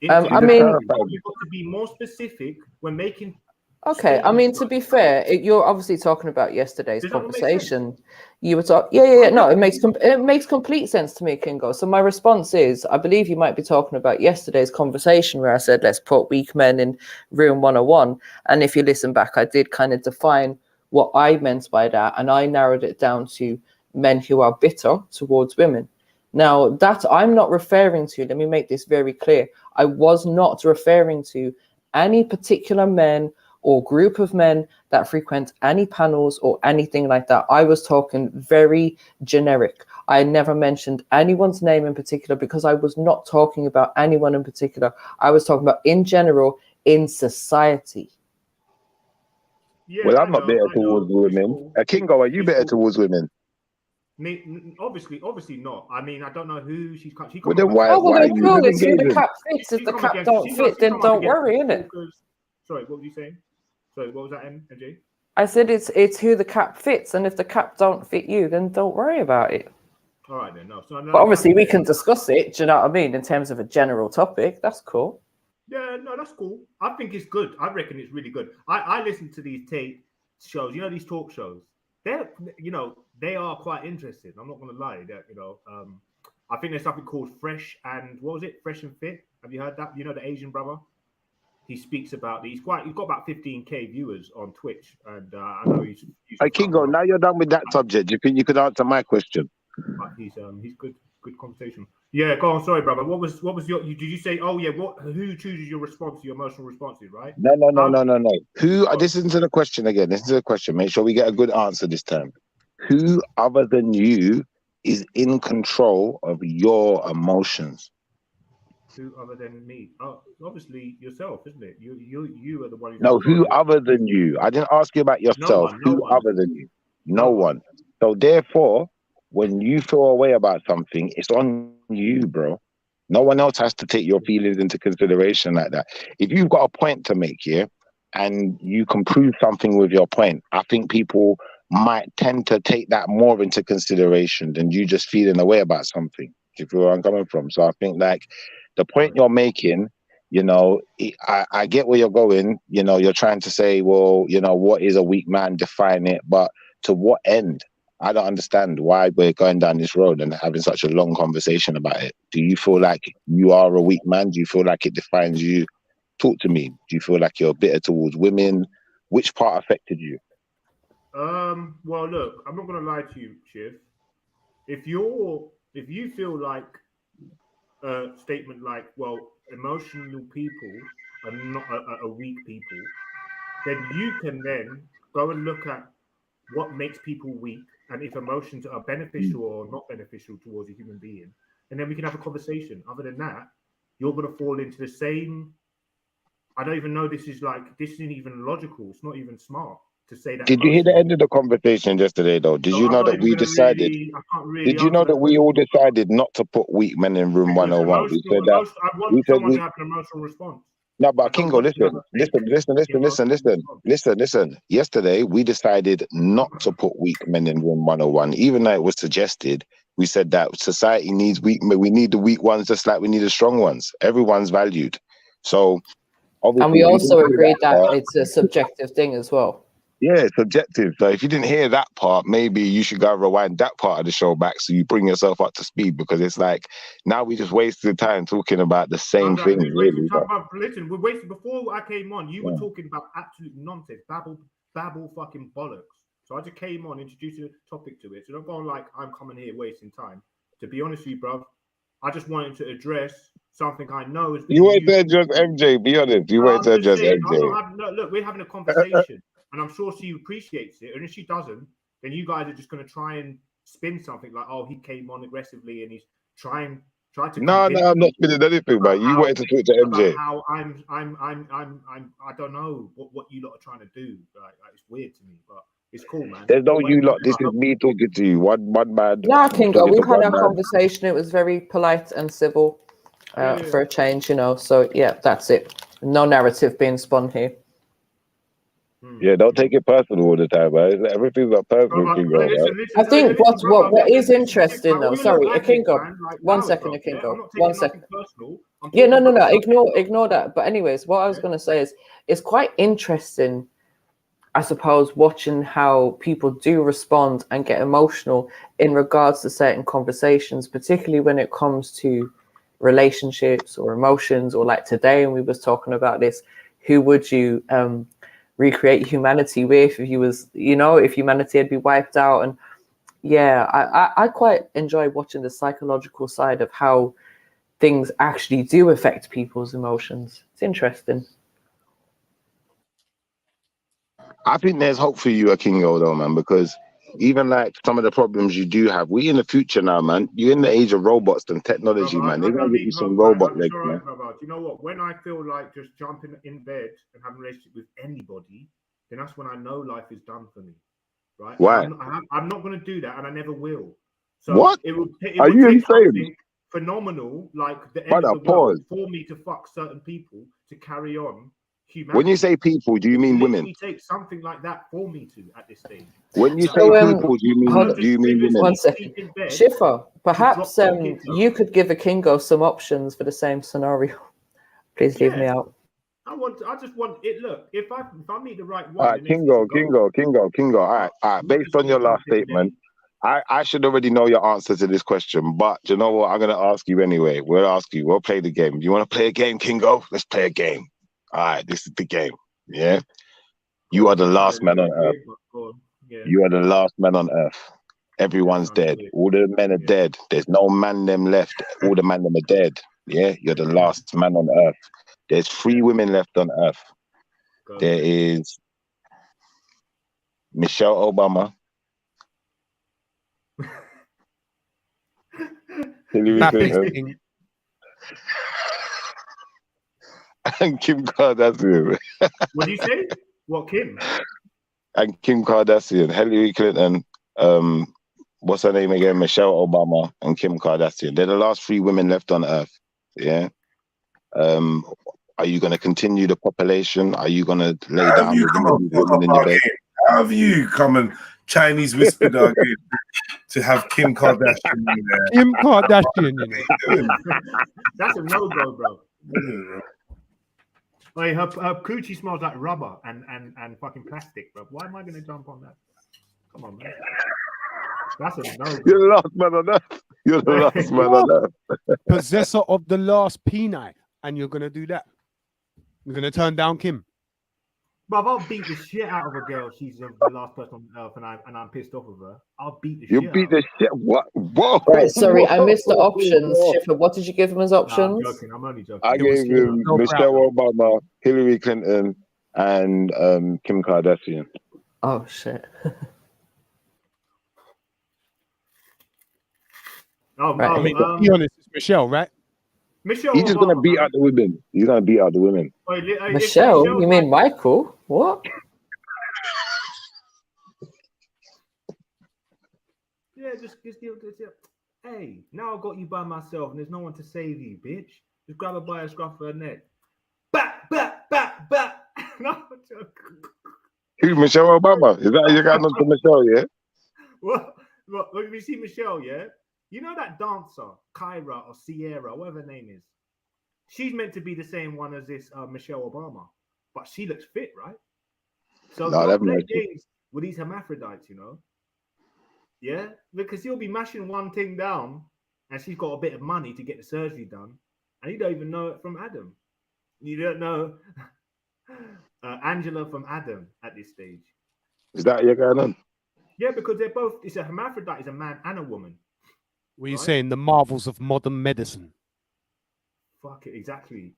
I mean, you've got to be more specific when making. Okay, I mean, to be fair, you're obviously talking about yesterday's conversation. You were talking, yeah. No, it makes complete sense to me, Kingo. So my response is, I believe you might be talking about yesterday's conversation where I said, let's put weak men in room 101. And if you listen back, I did kind of define what I meant by that, and I narrowed it down to men who are bitter towards women. Now, that I'm not referring to, let me make this very clear. I was not referring to any particular men or group of men that frequent any panels or anything like that. I was talking very generic. I never mentioned anyone's name in particular because I was not talking about anyone in particular. I was talking about in general in society. Yeah, well, I'm not bitter towards women. Kingo, are you bitter towards women? Obviously not. I mean, I don't know who she's. Well, then why? Oh, well, why then are cool. you It's who the engaging? cap fits. If the cap don't fit, then don't worry, innit? Sorry, what were you saying? Sorry, what was that, MJ? I said it's who the cap fits, and if the cap don't fit you, then don't worry about it. All right then, no. So But obviously we can discuss it. Do you know what I mean? In terms of a general topic, that's cool. Yeah, no, that's cool. I think it's good. I reckon it's really good. I listen to these TATE shows. These talk shows. They're they are quite interesting. I'm not gonna lie. That I think there's something called Fresh and what was it? Fresh and Fit. Have you heard that? The Asian brother. He speaks about he's got about 15K viewers on Twitch, and I know he's Kingo, now you're done with that subject. Do you think you could answer my question? But he's good conversation. Yeah, go on. Sorry, brother. What was your? Did you say? Oh yeah. Who chooses your response? Your emotional responses, right? No. Who? Listen to the question again. Listen to the question. Make sure we get a good answer this time. Who other than you is in control of your emotions? Who other than me? Oh, obviously yourself, isn't it? You are the one. No, who other than you? I didn't ask you about yourself. Who other than you? No one. So therefore, when you feel a way about something, it's on you, bro. No one else has to take your feelings into consideration like that. If you've got a point to make here, and you can prove something with your point, I think people might tend to take that more into consideration than you just feeling a way about something. Do you feel where I'm coming from? So I think like the point you're making, I get where you're going. You're trying to say, well, what is a weak man? Define it, but to what end? I don't understand why we're going down this road and having such a long conversation about it. Do you feel like you are a weak man? Do you feel like it defines you? Talk to me. Do you feel like you're bitter towards women? Which part affected you? Well, look, I'm not gonna lie to you, Shiv. If you feel like a statement like, well, emotional people are not are weak people, then you can then go and look at what makes people weak and if emotions are beneficial or not beneficial towards a human being, and then we can have a conversation. Other than that, you're gonna fall into the same. I don't even know. This isn't even logical. It's not even smart to say that. Did you hear the end of the conversation yesterday, though? Did you know that we decided? Did you know that we all decided not to put weak men in room 101? We said that. I want someone to have an emotional response. No, but Kingo, listen. Yesterday, we decided not to put weak men in room 101, even though it was suggested. We said that society needs weak men. We need the weak ones just like we need the strong ones. Everyone's valued. So, and we also agreed that it's a subjective thing as well. Yeah, it's subjective. So if you didn't hear that part, maybe you should go rewind that part of the show back so you bring yourself up to speed, because it's like now we just wasted time talking about the same thing. Really, listen, we wasted before I came on. You were talking about absolute nonsense, babble, fucking bollocks. So I just came on, introducing a topic to it. So don't go on like I'm coming here wasting time. To be honest with you, bro, I just wanted to address something I know is. You weren't there just MJ. Be honest, you weren't there just MJ. Look, we're having a conversation. and I'm sure she appreciates it. And if she doesn't, then you guys are just going to try and spin something like, oh, he came on aggressively and he's try to. No, I'm not spinning anything, man. You wanted to talk to MJ. How I don't know what you lot are trying to do. Like, it's weird to me, but it's cool, man. There's no you lot. This is me talking to you. One man. Yeah, Kingo, we had our conversation. It was very polite and civil for a change, you know. So yeah, that's it. No narrative being spun here. Yeah, don't take it personal all the time, man. Everything's not personal, Kingo. I think what is interesting though. Sorry, Kingo. 1 second, Kingo. 1 second. Yeah, no. Ignore that. But anyways, what I was going to say is, it's quite interesting, I suppose, watching how people do respond and get emotional in regards to certain conversations, particularly when it comes to relationships or emotions, or like today, and we was talking about this. Who would you recreate humanity with if you was, you know, if humanity had been wiped out? And yeah, I quite enjoy watching the psychological side of how things actually do affect people's emotions. It's interesting. I think there's hope for you, Kingo, though, man, because even like some of the problems you do have, we in the future now, man. You're in the age of robots and technology, man. They're gonna give you some robot legs, man. You know what? When I feel like just jumping in bed and having a relationship with anybody, then that's when I know life is done for me, right? Why? I'm not going to do that, and I never will. So what? It would Are you take insane? something phenomenal, like the end of the world, for me to fuck certain people to carry on humanity. When you say people, do you mean women? It takes something like that for me to at this stage. When you say people, do you mean women? 1 second. Schiffer, perhaps you could give a Kingo some options for the same scenario. Please leave me out. I just want it. Look, if I meet the right one. All right, Kingo. All right. Based on your last statement, I should already know your answer to this question, but you know what? I'm gonna ask you anyway. We'll ask you. We'll play the game. Do you want to play a game, Kingo? Let's play a game. All right, this is the game. Yeah, you are the last man on earth. You are the last man on earth. Everyone's dead. All the men are dead. There's no man them left. All the men them are dead. Yeah, you're the last man on earth. There's 3 women left on earth. There is Michelle Obama, Hillary Clinton, and Kim Kardashian. What do you say? What, Kim? And Kim Kardashian, Hillary Clinton, what's her name again? Michelle Obama and Kim Kardashian. They're the last 3 women left on earth. Yeah. Are you going to continue the population? Are you going to lay down with women in your bed? How have you come and Chinese whispered our game to have Kim Kardashian in there? Kim Kardashian in it. That's a no-go, bro. Like her coochie smells like rubber and fucking plastic, bro. Why am I going to jump on that? Come on, man. That's a no-go. You're the last man on earth. You're the last man on earth. Possessor of the last peanut, and you're going to do that? You're going to turn down Kim? But I'll beat the shit out of a girl. She's the last person on earth, and I'm pissed off of her. I'll beat the shit. You beat the shit. What? Whoa. Right, sorry, I missed the options. Schiffer, what did you give him as options? I'm joking. I'm only joking. I gave him Michelle Obama, Hillary Clinton, and Kim Kardashian. Oh shit. Right. I mean, to be honest, it's Michelle, right? Michelle. He's just going to beat out the women. He's going to beat out the women. Michelle? You mean Michael? What? Yeah, just hey, now I got you by myself, and there's no one to save you, bitch. Just grab her by a scruff of her neck. Back. No, I'm joking. Who, Michelle Obama? Is that your guy not to Michelle, yeah? What? When you see Michelle, yeah? You know that dancer, Kyra or Sierra, whatever her name is? She's meant to be the same one as this Michelle Obama, but she looks fit, right? So don't play games with these hermaphrodites, you know? Yeah? Because you'll be mashing one thing down, and she's got a bit of money to get the surgery done, and you don't even know it from Adam. You don't know Angela from Adam at this stage. Is that your guy on? Yeah, because they're both, it's a hermaphrodite, is a man and a woman. What are you saying? The marvels of modern medicine. Fuck it, exactly.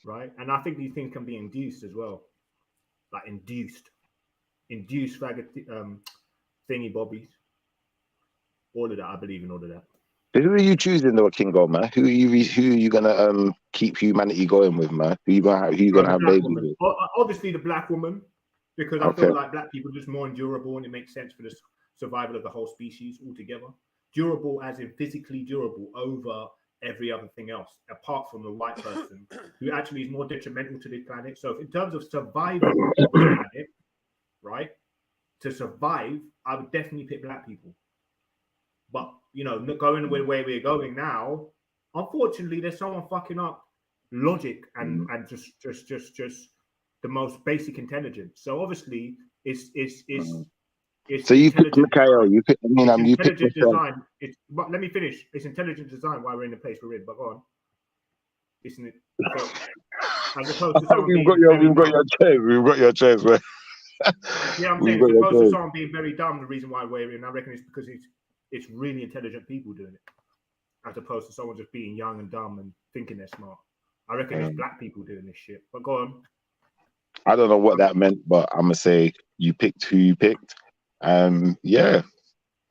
Right? And I think these things can be induced as well. Like induced. induced faggot thingy bobbies. All of that, I believe in all of that. Who are you choosing though, Kingo, man? Who are you gonna keep humanity going with, man? Who you gonna have babies with? Obviously the black woman, because I feel like black people are just more endurable and it makes sense for the survival of the whole species altogether. Durable as in physically durable over every other thing else, apart from the white person who actually is more detrimental to the planet. So in terms of survival on the planet, right, to survive, I would definitely pick black people. But, you know, going the way we're going now, unfortunately, there's someone fucking up logic and just the most basic intelligence. So obviously, it's so you pick Mikhail, you pick. I mean, you pick design. But let me finish. It's intelligent design why we're in the place we're in. But go on, isn't it? So, as opposed to we've got your chairs. Man. Yeah, I'm saying as opposed to someone being very dumb. The reason why we're in, I reckon, is because it's really intelligent people doing it, as opposed to someone just being young and dumb and thinking they're smart. I reckon it's black people doing this shit. But go on. I don't know what that meant, but I'm gonna say you picked who you picked. Yeah.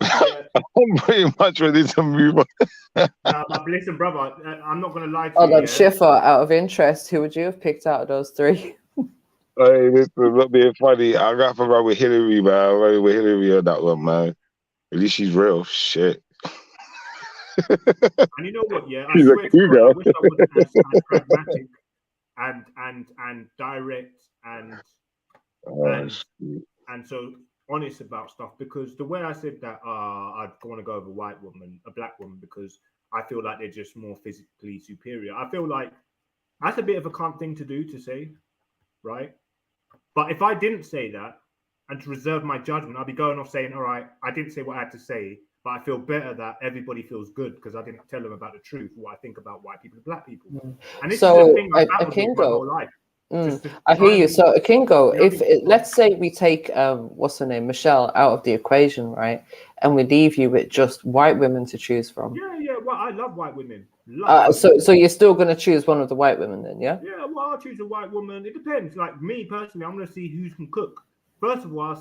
I'm pretty much ready to move on. But listen, brother, I'm not gonna lie to you. Oh, like Schiffer, out of interest, who would you have picked out of those three? Hey, listen, not being funny. I got to run with Hillary, man. I'm running with Hillary on that one, man. At least she's real. Shit. And you know what? Yeah, I swear to God, I wish I wasn't as pragmatic and direct and so honest about stuff, because the way I said that I'd want to go over a black woman, because I feel like they're just more physically superior. I feel like that's a bit of a cunt thing to do, to say, right? But if I didn't say that and to reserve my judgment, I'd be going off saying, all right, I didn't say what I had to say, but I feel better that everybody feels good because I didn't tell them about the truth, what I think about white people and black people. And this is the thing I've battled with my whole life. I hear you. So, Kingo, let's say we take what's her name, Michelle, out of the equation, right, and we leave you with just white women to choose from. Yeah. Well, I love white women. So you're still gonna choose one of the white women then, yeah? Yeah. Well, I'll choose a white woman. It depends. Like me personally, I'm gonna see who can cook. First of all, I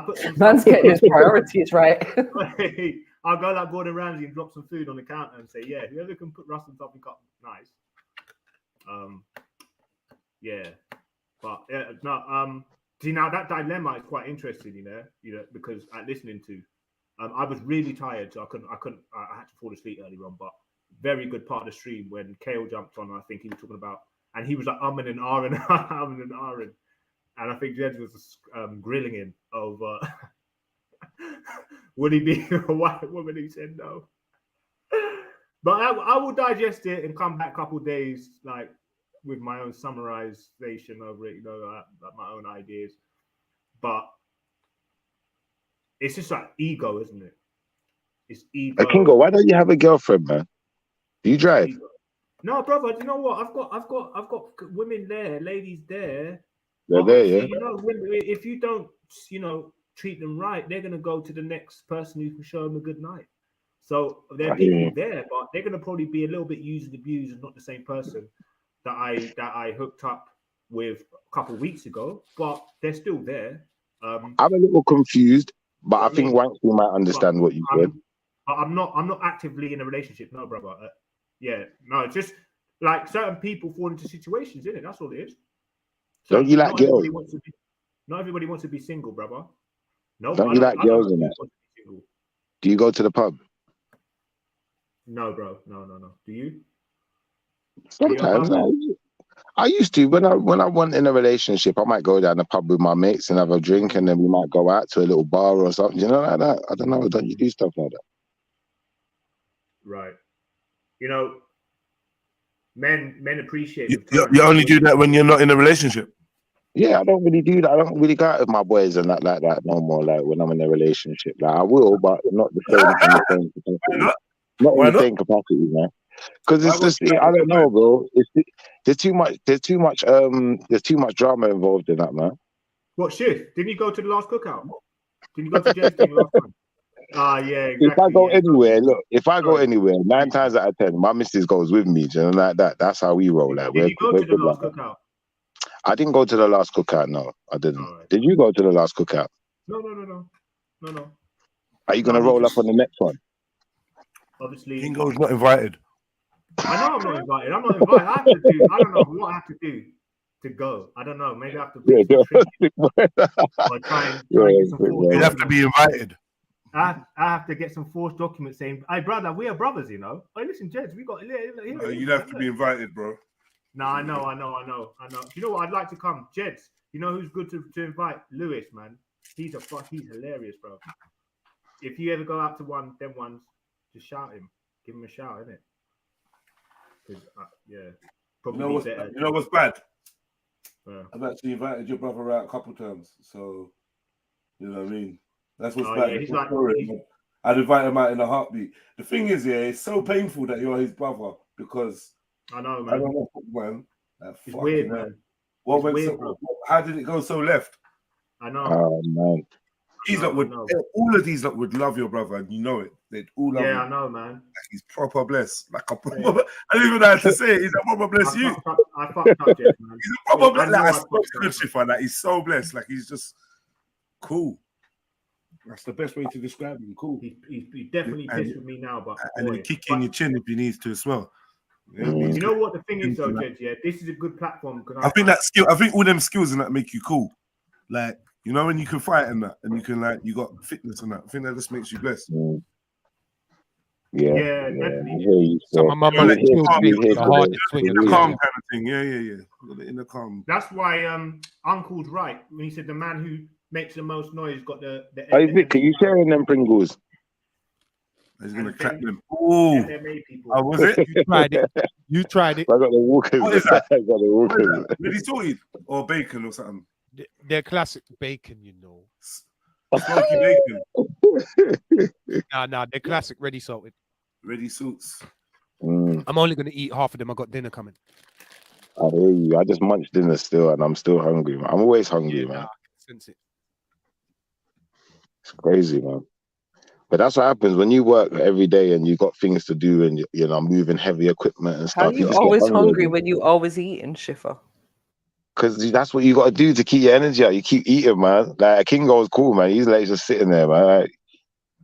put some. Man's getting his priorities right. I'll go like Gordon Ramsay and drop some food on the counter and say, yeah, whoever can put Russell something up, nice. Yeah, but see, now that dilemma is quite interesting, you know, because listening to, I was really tired, so I had to fall asleep earlier on. But very good part of the stream when Kale jumped on, I think he was talking about, and he was like umming and ahhing, and I think Jed was grilling him over would he be a white woman? He said no. But I will digest it and come back a couple of days, like, with my own summarization over it, you know, like my own ideas. But it's just like ego, isn't it? It's ego. Kingo, why don't you have a girlfriend, man? Do you drive? Ego. No, brother. You know what? I've got women there, ladies there. They're there, yeah. You know, if you don't, you know, treat them right, they're gonna go to the next person who can show them a good night. So there are people there, but they're gonna probably be a little bit used and abused and not the same person that I hooked up with a couple of weeks ago, but they're still there. I'm a little confused, but I think Wanky might understand what you said. I'm not actively in a relationship, no, brother. It's just like certain people fall into situations, isn't it? That's all it is. So don't you like girls? Not everybody wants to be single, brother. No, don't you like girls in that? Do you go to the pub? No, bro. No. Do you? Sometimes I used to. When I want in a relationship, I might go down the pub with my mates and have a drink, and then we might go out to a little bar or something. You know, like that. I don't know. Don't you do stuff like that? Right. You know, men appreciate. You only do that when you're not in a relationship. Yeah, I don't really do that. I don't really go out with my boys and that like that no more. Like when I'm in a relationship, like I will, but not the same capacity. Not in the same capacity, man. Because it's just, I don't know, bro. There's too much drama involved in that, man. What shift? Didn't you go to the last cookout? Didn't you go to Jen's thing last time? Yeah, exactly. If I go anywhere, look, if I go anywhere, 9 times out of 10, my missus goes with me. Do you know, like that. That's how we roll. Like, did you go to the last cookout? I didn't go to the last cookout. No, I didn't. Did you go to the last cookout? No. Are you gonna roll up on the next one? Obviously, Kingo's not invited. I know I'm not invited. I'm not invited. I have to do. I don't know what I have to do to go. I don't know. Maybe I have to bring some trinkets or try and get some forced. You have to be invited. I have to get some forced documents saying, "Hey, brother, we are brothers, you know." Oh, listen, Jeds, we got. You'd have to be invited, bro. No, I know. Do you know what? I'd like to come, Jeds. You know who's good to invite? Lewis, man. He's hilarious, bro. If you ever go out to them ones, just shout him. Give him a shout, innit? Because probably better. You know what's bad? Yeah. I've actually invited your brother out a couple times, so you know what I mean. That's what's Oh, bad. yeah, he's I'd invite him out in a heartbeat. The thing is, it's so painful that you're his brother because I know, man. I don't know, man. It's weird, man. What went so? How did it go so left? I know. Oh man. All of these would love your brother, and you know it. They'd all love him. I know, man. Like he's proper blessed. Like a proper, I don't even know how to say it. He's a proper blessed you. I fucked up, Jeff, man. He's a proper blessed. Like, like he's so blessed. Like he's just cool. That's the best way to describe him. Cool. He definitely pissed with me now, but and he kick you in your chin if he needs to as well. You know what the thing is, though, Jed? Yeah, this is a good platform because I think that skill. I think all them skills and that make you cool. Like. You know when you can fight and that, and you can you got fitness and that. I think that just makes you blessed. Yeah, definitely. Some of my mother killed me with the hardest swing in the calm kind of thing. Yeah. In the calm. That's why Uncle's right when he said the man who makes the most noise got the. Hey Vic, are you sharing them Pringles? He's gonna clap them. Oh, was it? You tried it. I got the walkers. What is that? I got the walkers. Ready salted or bacon or something? They're classic bacon, you know. Smoky bacon. Nah, they're classic ready salted. Ready salts. I'm only gonna eat half of them. I got dinner coming. I hear you. I just munched dinner still, and I'm still hungry, man. I'm always hungry, man. I can sense it. It's crazy, man. But that's what happens when you work every day and you got things to do, and you know, moving heavy equipment and stuff. How are you always hungry when you always eating, Schiffer? Because that's what you got to do to keep your energy out. You keep eating, man. Like Kingo's cool, man. He's like just sitting there, man. Like,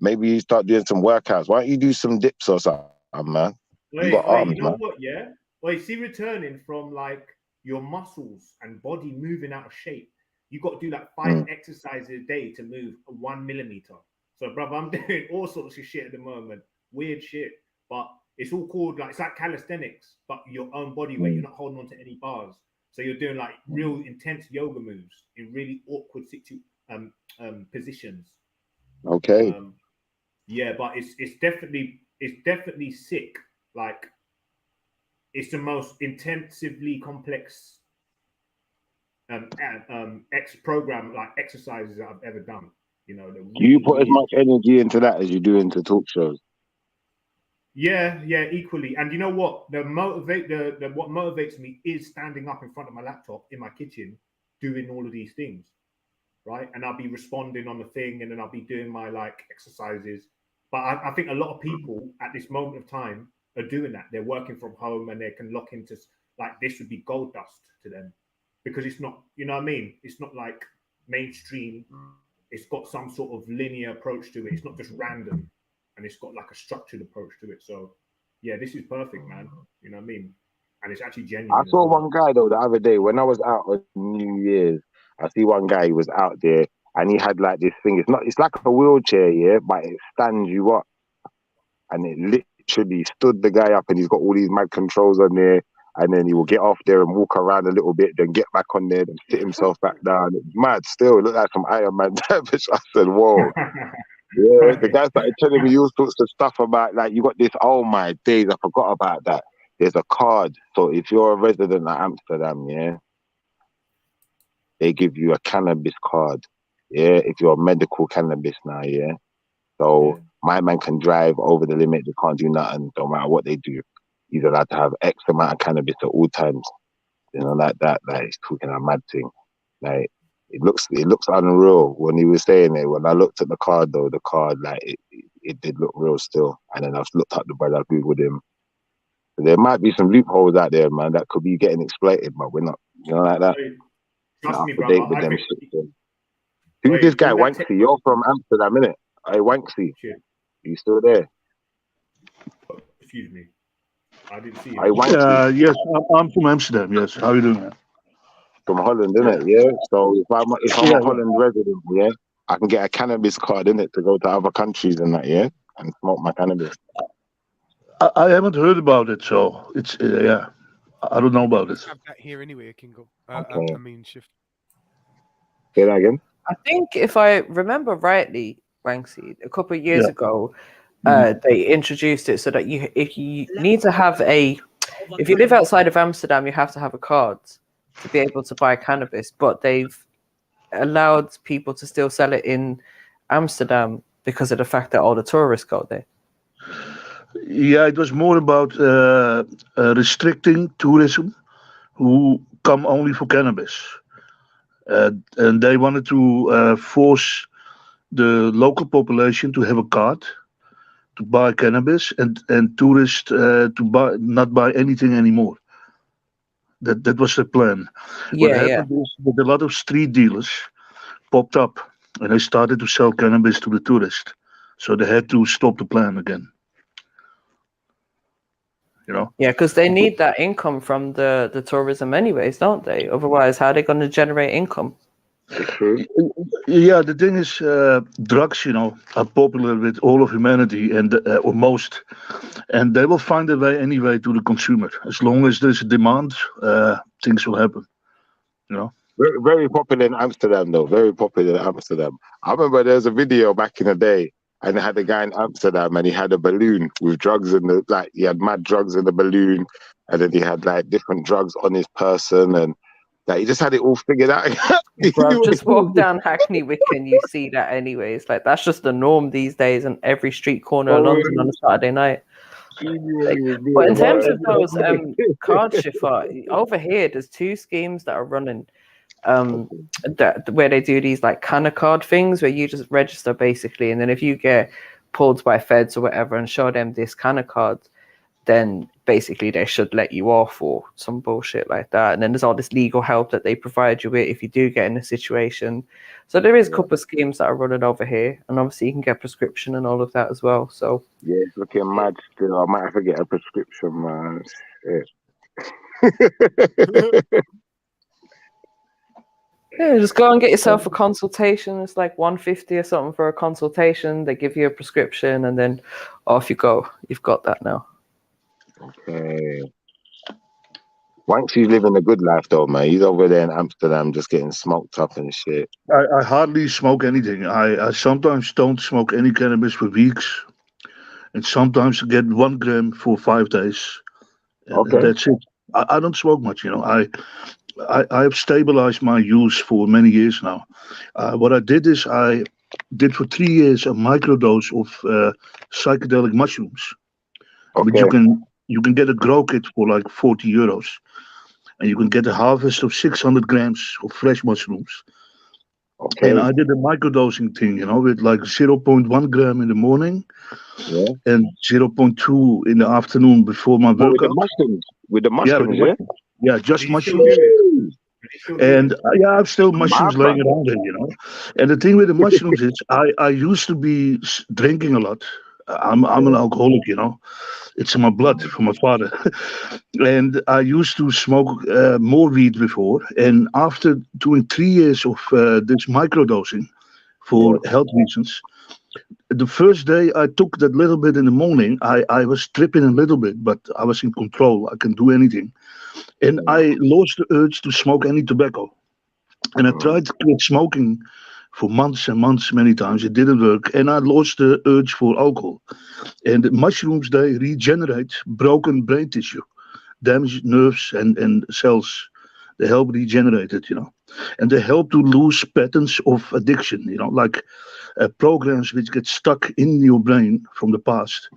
maybe you start doing some workouts. Why don't you do some dips or something, man? You got arms, you know man. what? Yeah. Well, see, returning from like your muscles and body moving out of shape, you got to do like 5 exercises a day to move 1 millimeter. So, brother, I'm doing all sorts of shit at the moment, weird shit, but it's all called it's like calisthenics, but your own body weight. You're not holding on to any bars. So you're doing like real intense yoga moves in really awkward positions. Okay. Yeah, but it's definitely sick. Like it's the most intensively complex program like exercises that I've ever done. You know, do you put as much energy into that as you do into talk shows? Yeah, equally. And you know what? What motivates me is standing up in front of my laptop in my kitchen, doing all of these things, right? And I'll be responding on the thing, and then I'll be doing my like exercises. But I think a lot of people at this moment of time are doing that. They're working from home, and they can lock into like this would be gold dust to them because it's not, you know what I mean? It's not like mainstream. It's got some sort of linear approach to it. It's not just random. And it's got like a structured approach to it. So, yeah, this is perfect, man. You know what I mean? And it's actually genuine. I saw one guy, though, the other day when I was out on New Year's. I see one guy, he was out there and he had like this thing. It's like a wheelchair, yeah, but it stands you up. And it literally stood the guy up and he's got all these mad controls on there. And then he will get off there and walk around a little bit, then get back on there, then sit himself back down. It's mad still. It looked like some Iron Man type. I said, whoa. Yeah, the guy started telling me all sorts of stuff about like you got this. Oh my days, I forgot about that. There's a card. So if you're a resident of Amsterdam, yeah, they give you a cannabis card. Yeah, if you're medical cannabis now, yeah. So my man can drive over the limit. They can't do nothing. No matter what they do, he's allowed to have X amount of cannabis at all times. You know, like that. Like he's talking a mad thing. Like. It looks unreal when he was saying it. When I looked at the card, though, like it did look real still. And then I looked up the brother, I Googled him. There might be some loopholes out there, man, that could be getting exploited, but we're not, you know, like that. Trust me, to brother. date with I them think. shit. Then. Who's this guy, Wanksy? You're from Amsterdam, innit? Hey, Wanksy. You still there? Excuse me. I didn't see Hey, it. Wanksy. Yes, I'm from Amsterdam. Yes, how you doing, man? From Holland, innit? Yeah. So if I'm Yeah, a Holland resident, yeah, I can get a cannabis card, innit, to go to other countries and that, yeah, and smoke my cannabis. I haven't heard about it, so it's yeah, I don't know about it. Have that here anyway, Kingo. Okay. I mean, shift. Say that again. I think if I remember rightly, Wanksy, a couple of years Yeah. ago, they introduced it so that if you need to have if you live outside of Amsterdam, you have to have a card to be able to buy cannabis. But they've allowed people to still sell it in Amsterdam because of the fact that all the tourists go there. Yeah, it was more about restricting tourism who come only for cannabis. And they wanted to force the local population to have a card to buy cannabis and tourists to not buy anything anymore. That was the plan. What happened is that a lot of street dealers popped up and they started to sell cannabis to the tourists. So they had to stop the plan again. You know? Yeah, because they need that income from the tourism anyways, don't they? Otherwise, how are they going to generate income? Yeah, the thing is, drugs, you know, are popular with all of humanity and or most, and they will find their way anyway to the consumer. As long as there's a demand, things will happen. You know. Very, very popular in Amsterdam, though. Very popular in Amsterdam. I remember there was a video back in the day, and they had a guy in Amsterdam, and he had a balloon with drugs in the he had mad drugs in the balloon, and then he had like different drugs on his person, and he just had it all figured out. Bro, just walk down Hackney Wick and you see that anyways. Like that's just the norm these days in every street corner of London on a Saturday night. But in terms of those card shifter, over here there's two schemes that are running. That where they do these like canna card things where you just register basically, and then if you get pulled by feds or whatever and show them this canna card, then basically they should let you off or some bullshit like that. And then there's all this legal help that they provide you with if you do get in a situation. So there is a couple of schemes that are running over here, and obviously you can get prescription and all of that as well. So yeah, it's looking mad still. I might have to get a prescription, man. yeah, just go and get yourself a consultation. It's like $150 or something for a consultation. They give you a prescription and then off you go. You've got that now. Okay. Wanksy's living a good life though, man. He's over there in Amsterdam just getting smoked up and shit. I hardly smoke anything. I sometimes don't smoke any cannabis for weeks, and sometimes get 1 gram for 5 days. And that's it. I don't smoke much, you know. I have stabilized my use for many years now. What I did is I did for 3 years a microdose of psychedelic mushrooms, which you can get a grow kit for like €40, and you can get a harvest of 600 grams of fresh mushrooms. And I did a microdosing thing, you know, with like 0.1 gram in the morning and 0.2 in the afternoon before my workout. With the mushrooms, yeah, just mushrooms. And yeah, I have still mushrooms laying around here, you know. And the thing with the mushrooms is, I used to be drinking a lot. I'm an alcoholic, you know. It's in my blood from my father. And I used to smoke more weed before. And after doing 3 years of this microdosing for health reasons, the first day I took that little bit in the morning, I was tripping a little bit, but I was in control. I can do anything. And I lost the urge to smoke any tobacco. And I tried to quit smoking for months and months, many times. It didn't work. And I lost the urge for alcohol. And the mushrooms, they regenerate broken brain tissue, damaged nerves and cells. They help regenerate it, you know. And they help to lose patterns of addiction, you know, like programs which get stuck in your brain from the past.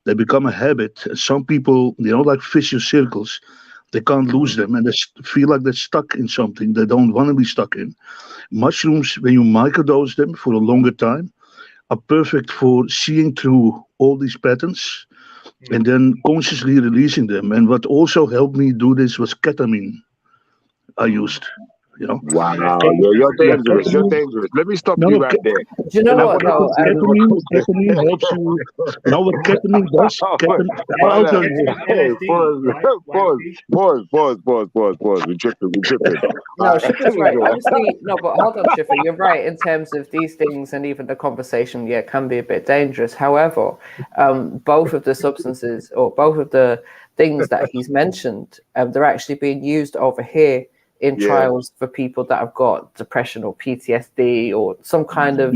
They become a habit. Some people, you know, like vicious circles, they can't lose them, and they feel like they're stuck in something they don't want to be stuck in. Mushrooms, when you microdose them for a longer time, are perfect for seeing through all these patterns and then consciously releasing them. And what also helped me do this was ketamine I used. You know. Wow, you're dangerous. You're dangerous. Let me stop you right there. Do you know what though? Ketamine helps you. You know what ketamine does? I'll tell you. Pause. We tripping. No, Shiffer's right. Obviously, no, but hold on, Shiffer. You're right in terms of these things, and even the conversation, yeah, can be a bit dangerous. However, both of the substances or both of the things that he's mentioned, they're actually being used over here in trials for people that have got depression or PTSD or some kind of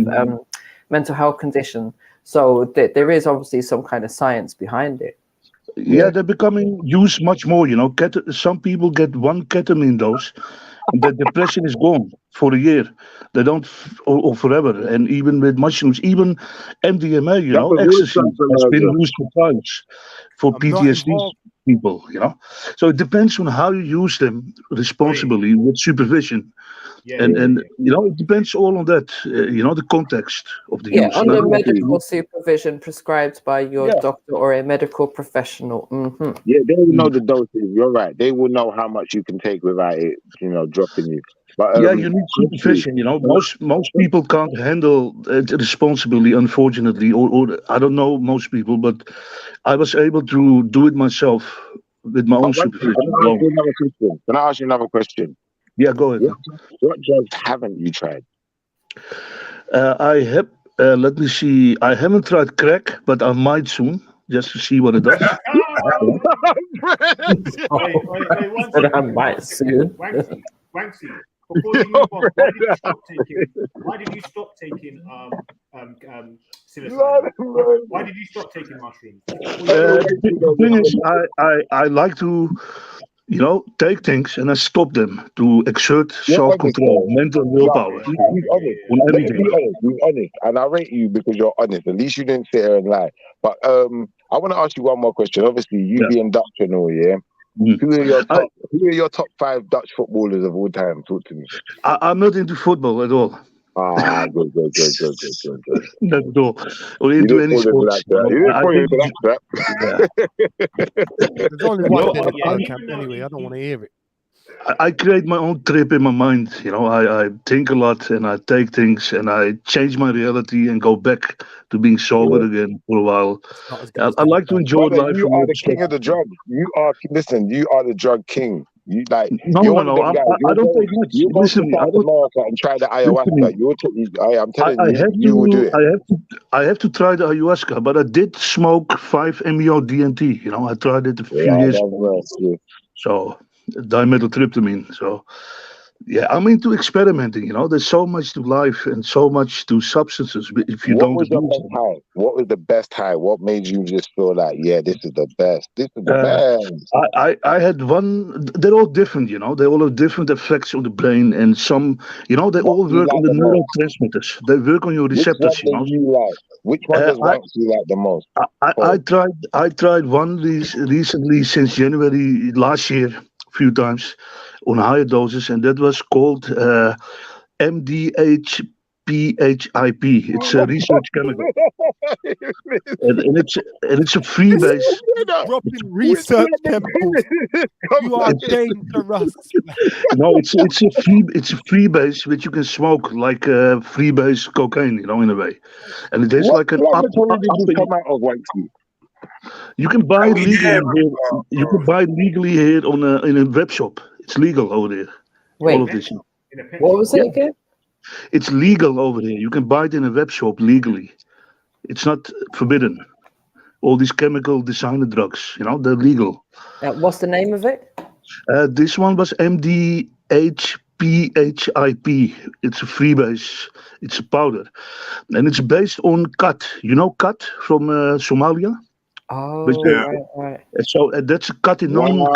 mental health condition. So there is obviously some kind of science behind it. Yeah, they're becoming used much more. You know, some people get one ketamine dose, and the depression is gone for a year. They don't, or forever. And even with mushrooms, even MDMA, you know, ecstasy has been used for trials for PTSD people. You know, so it depends on how you use them responsibly with supervision. And you know, it depends all on that. You know, the context of the use. Under medical supervision prescribed by your doctor or a medical professional. Yeah, they will know the doses. You're right. They will know how much you can take without it, you know, dropping you. But yeah, you need supervision. You know, most people can't handle it responsibly, unfortunately, or I don't know most people, but I was able to do it myself with my own supervision. Can I ask you another question? Yeah, go ahead. What drugs haven't you tried? I have. Let me see. I haven't tried crack, but I might soon, just to see what it does. I might soon. Wanksy, before you move on, why did you stop taking psilocybin? Why did you stop taking mushrooms? The thing is, I like to, you know, take things and I stop them to exert self-control, mental willpower. Be honest, and I rate you because you're honest. At least you didn't sit here and lie. But I want to ask you one more question. Obviously, you being Dutch and all, yeah. Who are your top 5 Dutch footballers of all time? Talk to me. I'm not into football at all. Good. Not at all. Or into any sports. There's only one thing anyway. I don't want to hear it. I create my own trip in my mind. You know, I think a lot and I take things and I change my reality and go back to being sober again for a while. I like to enjoy life. You are the king of the drug. You are the drug king. You like no, I don't take much. Listen, I don't America and try the ayahuasca. I'm telling you will do it. I have to try the ayahuasca, but I did smoke 5-MeO DMT. You know, I tried it a few years ago. So dimethyltryptamine. So yeah, I'm into experimenting. You know, there's so much to life and so much to substances. If you What was the best high? What made you just feel like, yeah, this is the best? This is the best. I had one. They're all different. You know, they all have different effects on the brain, and some, you know, they all work on the neurotransmitters. They work on your receptors. Which one does you like the most? I tried one recently since January last year, a few times on higher doses, and that was called MDHPHIP. It's a research chemical, and it's a free base. Dropping research chemicals. You are dangerous. No, it's a free base which you can smoke like free base cocaine, you know, in a way, and it is like an You can buy it legally here. You can buy it legally here in a web shop. It's legal over there. Wait, all of this. What was it again? It's legal over there. You can buy it in a web shop legally. It's not forbidden. All these chemical designer drugs, you know, they're legal. What's the name of it? This one was MDHPHIP. It's a freebase. It's a powder, and it's based on khat. You know khat from Somalia. Oh, right. So that's a catenon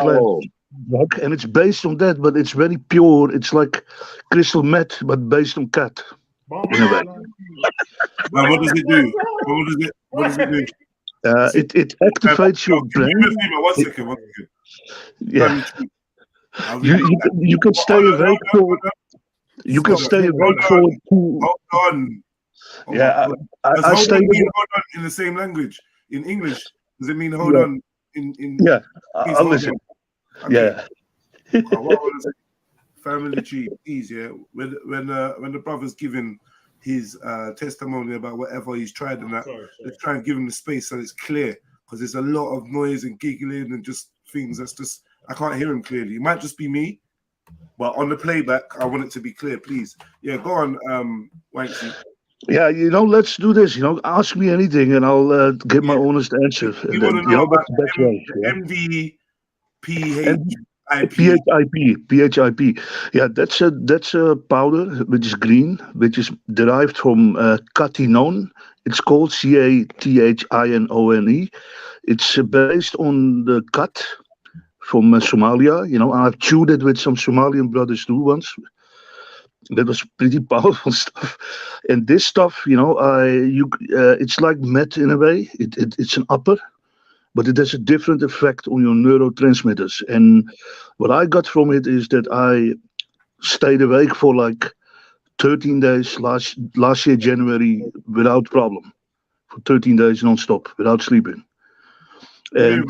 drug, and it's based on that, but it's very pure. It's like crystal meth, but based on khat. In a way. Now, what does it do? What does it do? It activates your brain. One second. Yeah. You can stay awake for. You can stay awake for 2. Hold on. Yeah, I stay mean hold on in the same language. In English, does it mean hold on? In yeah, I'll listen. Okay. Yeah. family tree, please, yeah. When the brother's giving his testimony about whatever he's tried and that, let's try and give him the space so it's clear, because there's a lot of noise and giggling and just things that's just, I can't hear him clearly. It might just be me, but on the playback, I want it to be clear, please. Yeah, go on, Wanksy. Yeah, let's do this. Ask me anything and I'll give my honest answer. You And want then, to know about that's the best way. Yeah? PHIP. Yeah, that's a powder which is green, which is derived from cathinone. It's called CATHINONE. It's based on the cat from Somalia. I've chewed it with some Somalian brothers too once. That was pretty powerful stuff. And this stuff, it's like meth in a way. It's an upper, but it has a different effect on your neurotransmitters. And what I got from it is that I stayed awake for like 13 days last year, January, without problem. For 13 days non-stop, without sleeping. And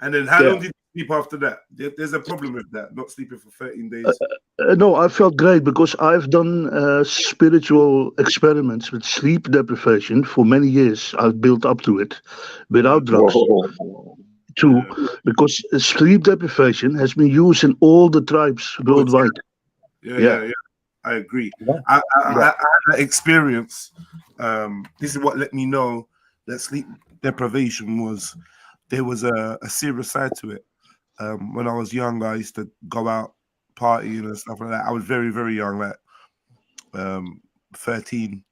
then how long did you sleep after that? There's a problem with that, not sleeping for 13 days. No, I felt great because I've done spiritual experiments with sleep deprivation for many years. I've built up to it without drugs. Too, because sleep deprivation has been used in all the tribes worldwide. Yeah. I agree. I had that experience. This is what let me know that sleep deprivation there was a serious side to it. When I was young, I used to go out partying and stuff like that. I was very, very young, like 13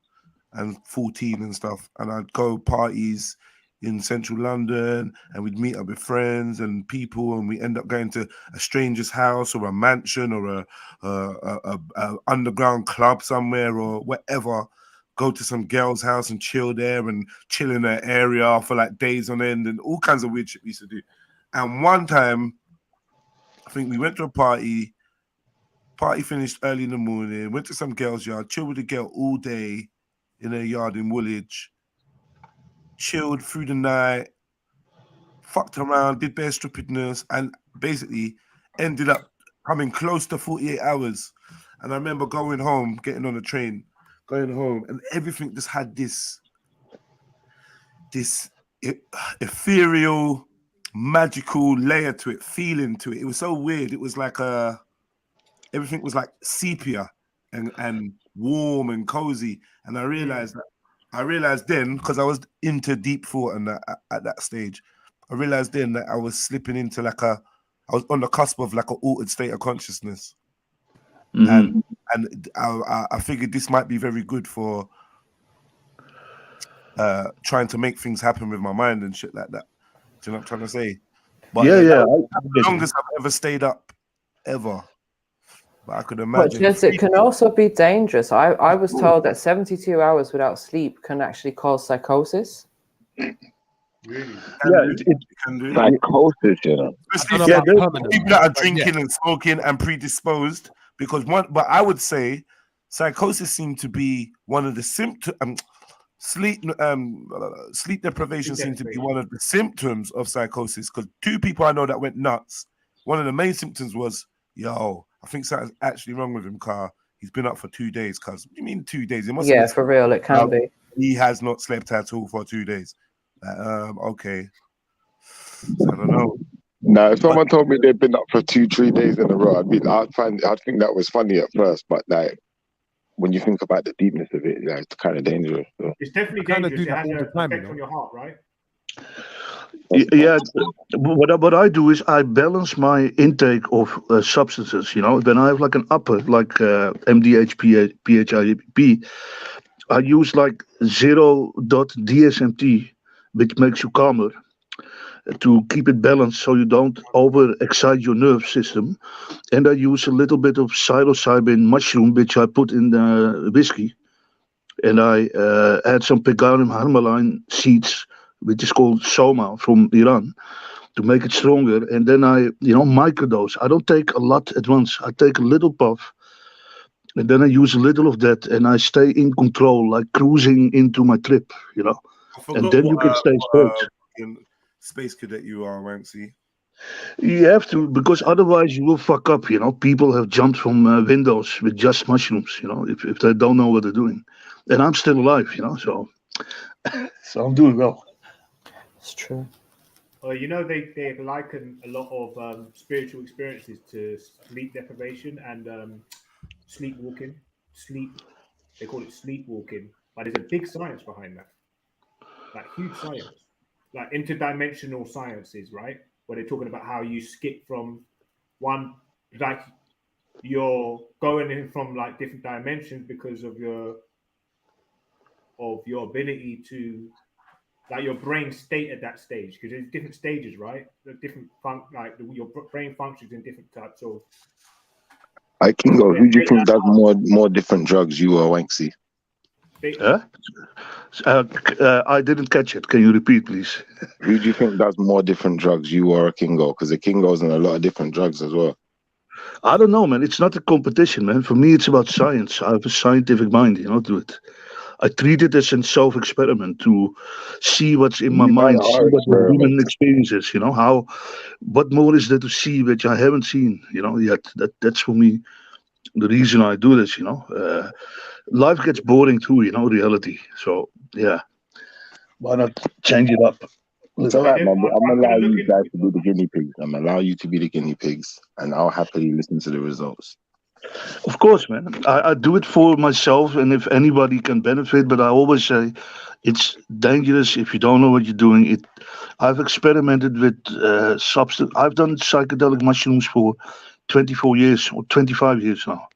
and 14 and stuff. And I'd go parties in central London and we'd meet up with friends and people, and we end up going to a stranger's house or a mansion or a underground club somewhere or whatever. Go to some girl's house and chill there and chill in that area for like days on end and all kinds of weird shit we used to do. And one time, I think we went to a party finished early in the morning, went to some girl's yard, chilled with the girl all day in her yard in Woolwich, chilled through the night, fucked around, did bare stupidness, and basically ended up coming close to 48 hours. And I remember going home, getting on the train, going home, and everything just had this ethereal, magical layer to it, feeling to it. It was so weird. It was like everything was like sepia and warm and cozy. And I realized then, because I was into deep thought and at that stage, I realized then that I was slipping into I was on the cusp of like an altered state of consciousness. And I figured this might be very good for trying to make things happen with my mind and shit like that. Do you know what I'm trying to say? But yeah. The longest I've ever stayed up, ever. But I could imagine. But it can also be dangerous. I was told that 72 hours without sleep can actually cause psychosis. Really? It can do psychosis, Especially people that are drinking and smoking and predisposed. Because but I would say psychosis seemed to be one of the symptoms. Sleep deprivation seemed to be one of the symptoms of psychosis. Because two people I know that went nuts. One of the main symptoms was, I think something's actually wrong with him, car. He's been up for 2 days. Cuz what do you mean 2 days? It must have for real, it can be. He has not slept at all for 2 days. Okay. So I don't know. Now, if someone told me they'd been up for 2-3 days in a row, I'd think that was funny at first, but like when you think about the deepness of it, it's kind of dangerous. So. It's definitely dangerous. It has an effect on your heart, right? Yeah, what I do is I balance my intake of substances. When I have like an upper, like MDH, PHIP, I use like 0.DSMT, which makes you calmer, to keep it balanced so you don't overexcite your nerve system. And I use a little bit of psilocybin mushroom, which I put in the whiskey. And I add some pegarum harmaline seeds, which is called soma from Iran, to make it stronger. And then I, microdose. I don't take a lot at once. I take a little puff. And then I use a little of that, and I stay in control, like cruising into my trip, And then you can stay straight. Space cadet you are, Wanksy. You have to, because otherwise you will fuck up. People have jumped from windows with just mushrooms. If they don't know what they're doing, and I'm still alive. So so I'm doing well. It's true. Well, they liken a lot of spiritual experiences to sleep deprivation and sleepwalking. They call it sleepwalking, but there's a big science behind that, like huge science, like interdimensional sciences, right? Where they're talking about how you skip from one, like you're going in from like different dimensions because of your ability to, like your brain state at that stage, because there's different stages, right? The different your brain functions in different types of. Kingo, who do you think does more different drugs, you or Wanksy? I didn't catch it. Can you repeat, please? Who do you think does more different drugs, you or a Kingo? Because the Kingo's on a lot of different drugs as well. I don't know, man. It's not a competition, man. For me, it's about science. I have a scientific mind, to it. I treat it as a self-experiment to see what's in my mind, see what the human experience is, what more is there to see which I haven't seen, yet. That's for me the reason I do this, Life gets boring too, reality. So, yeah. Why not change it up? It's all right, man. I'm allow you guys to be the guinea pigs. I'm allow you to be the guinea pigs, and I'll happily listen to the results. Of course, man. I do it for myself, and if anybody can benefit. But I always say, it's dangerous if you don't know what you're doing. I've experimented with substance. I've done psychedelic mushrooms for 24 years or 25 years now.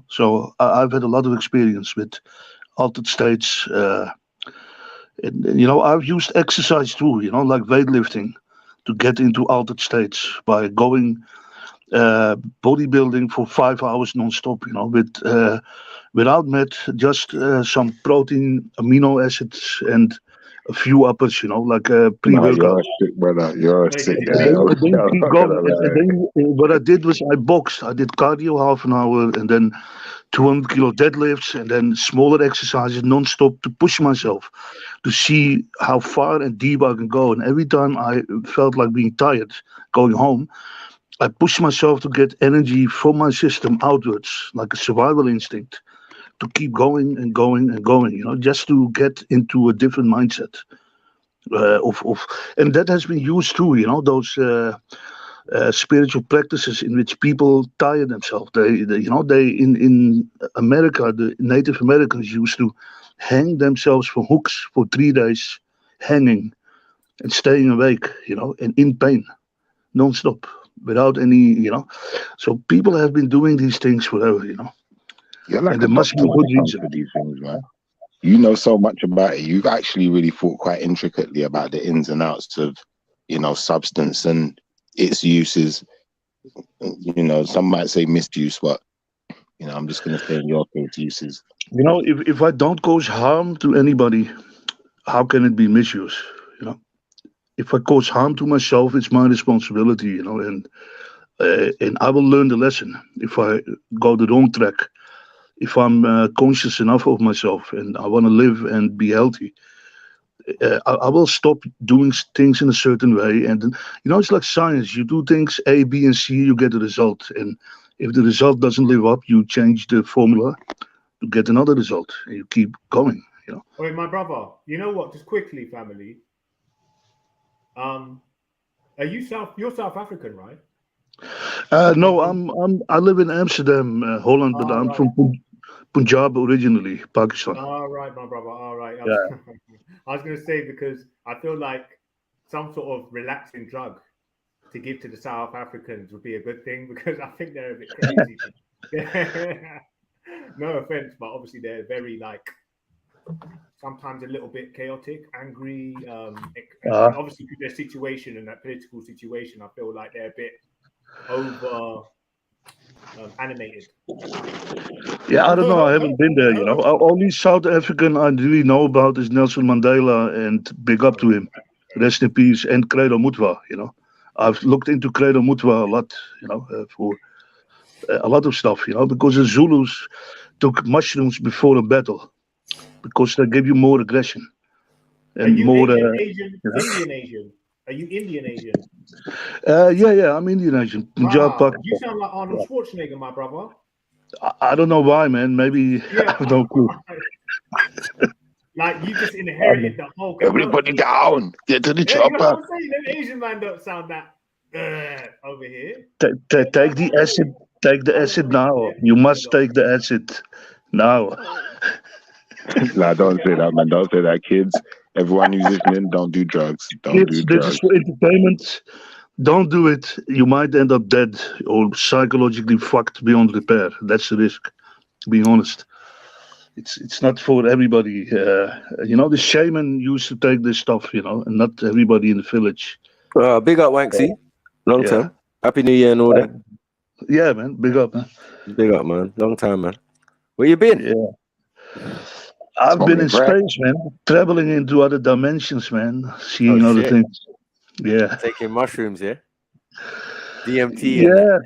So I've had a lot of experience with altered states. I've used exercise too. Like weightlifting, to get into altered states by going bodybuilding for 5 hours non-stop, without med, just some protein, amino acids, and a few uppers, like pre-workout. You're a sick brother. You're a sick guy. And then keep going. And then what I did was I boxed. I did cardio half an hour, and then 200 kilo deadlifts, and then smaller exercises non-stop to push myself, to see how far and deep I can go. And every time I felt like being tired going home, I pushed myself to get energy from my system outwards, like a survival instinct, to keep going and going and going, just to get into a different mindset. And that has been used too, those spiritual practices in which people tire themselves. They in America, the Native Americans used to hang themselves from hooks for 3 days, hanging and staying awake, and in pain, non-stop, without any, So people have been doing these things forever, You're like and there must be a good reason for these things, man. You know so much about it. You've actually really thought quite intricately about the ins and outs of, substance and its uses. Some might say misuse, but I'm just going to say in your case, uses. If I don't cause harm to anybody, how can it be misuse? If I cause harm to myself, it's my responsibility, and I will learn the lesson if I go the wrong track. If I'm conscious enough of myself and I want to live and be healthy, I will stop doing things in a certain way. And it's like science. You do things A, B, and C, you get a result. And if the result doesn't live up, you change the formula to get another result, and you keep going. Wait, my brother. You know what? Just quickly, family. Are you You're South African, right? No, I live in Amsterdam, Holland, but I'm from Punjab originally, Pakistan. All right, my brother. All right. Yeah. I was going to say, because I feel like some sort of relaxing drug to give to the South Africans would be a good thing, because I think they're a bit crazy. No offense, but obviously they're very sometimes a little bit chaotic, angry. Obviously, with their situation and that political situation, I feel like they're a bit over animated. Yeah, I don't know. I haven't been there. Only South African I really know about is Nelson Mandela, and big up to him, rest in peace, and Credo Mutwa. I've looked into Credo Mutwa a lot. For a lot of stuff. Because the Zulus took mushrooms before a battle, because they give you more aggression and more. Indian Asian? Are you Indian Asian? Yeah, I'm Indian Asian. Punjab, Wow, Pakistan. you sound like Arnold Schwarzenegger, my brother. I don't know why, man. Maybe I have no clue. Like you just inherited the whole. Everybody down. Get to the Yeah, you know chopper. what I'm saying? Them Asian man don't sound that over here. Take the acid. Take the acid now. You must take the acid now. Nah, don't say that, man. Don't say that, kids. Everyone who's listening, don't do drugs. Don't Kids, do this drugs. is for entertainment. Don't do it. You might end up dead or psychologically fucked beyond repair. That's the risk. Being honest, it's not for everybody. You know, the shaman used to take this stuff. You know, and not everybody in the village. Big up, Wanksy. Long Yeah. time. Happy New Year and all that. Yeah, man. Big up, man. Big up, man. Long time, man. Where you been? Yeah. I've been in space, man. Traveling into other dimensions, man. Seeing other shit. things. Yeah. Taking mushrooms, yeah? DMT Yeah.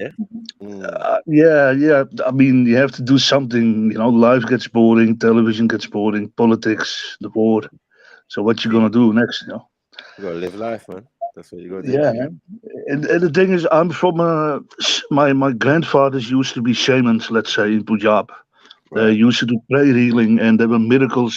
and that, Yeah. I mean, you have to do something. You know, life gets boring, television gets boring, politics, the war. So what you gonna do next? You know. You gotta live life, man. That's what you gotta do. Yeah, man. And the thing is, I'm from my grandfathers used to be shamans. Let's say in Punjab, they used to do prayer healing, and there were miracles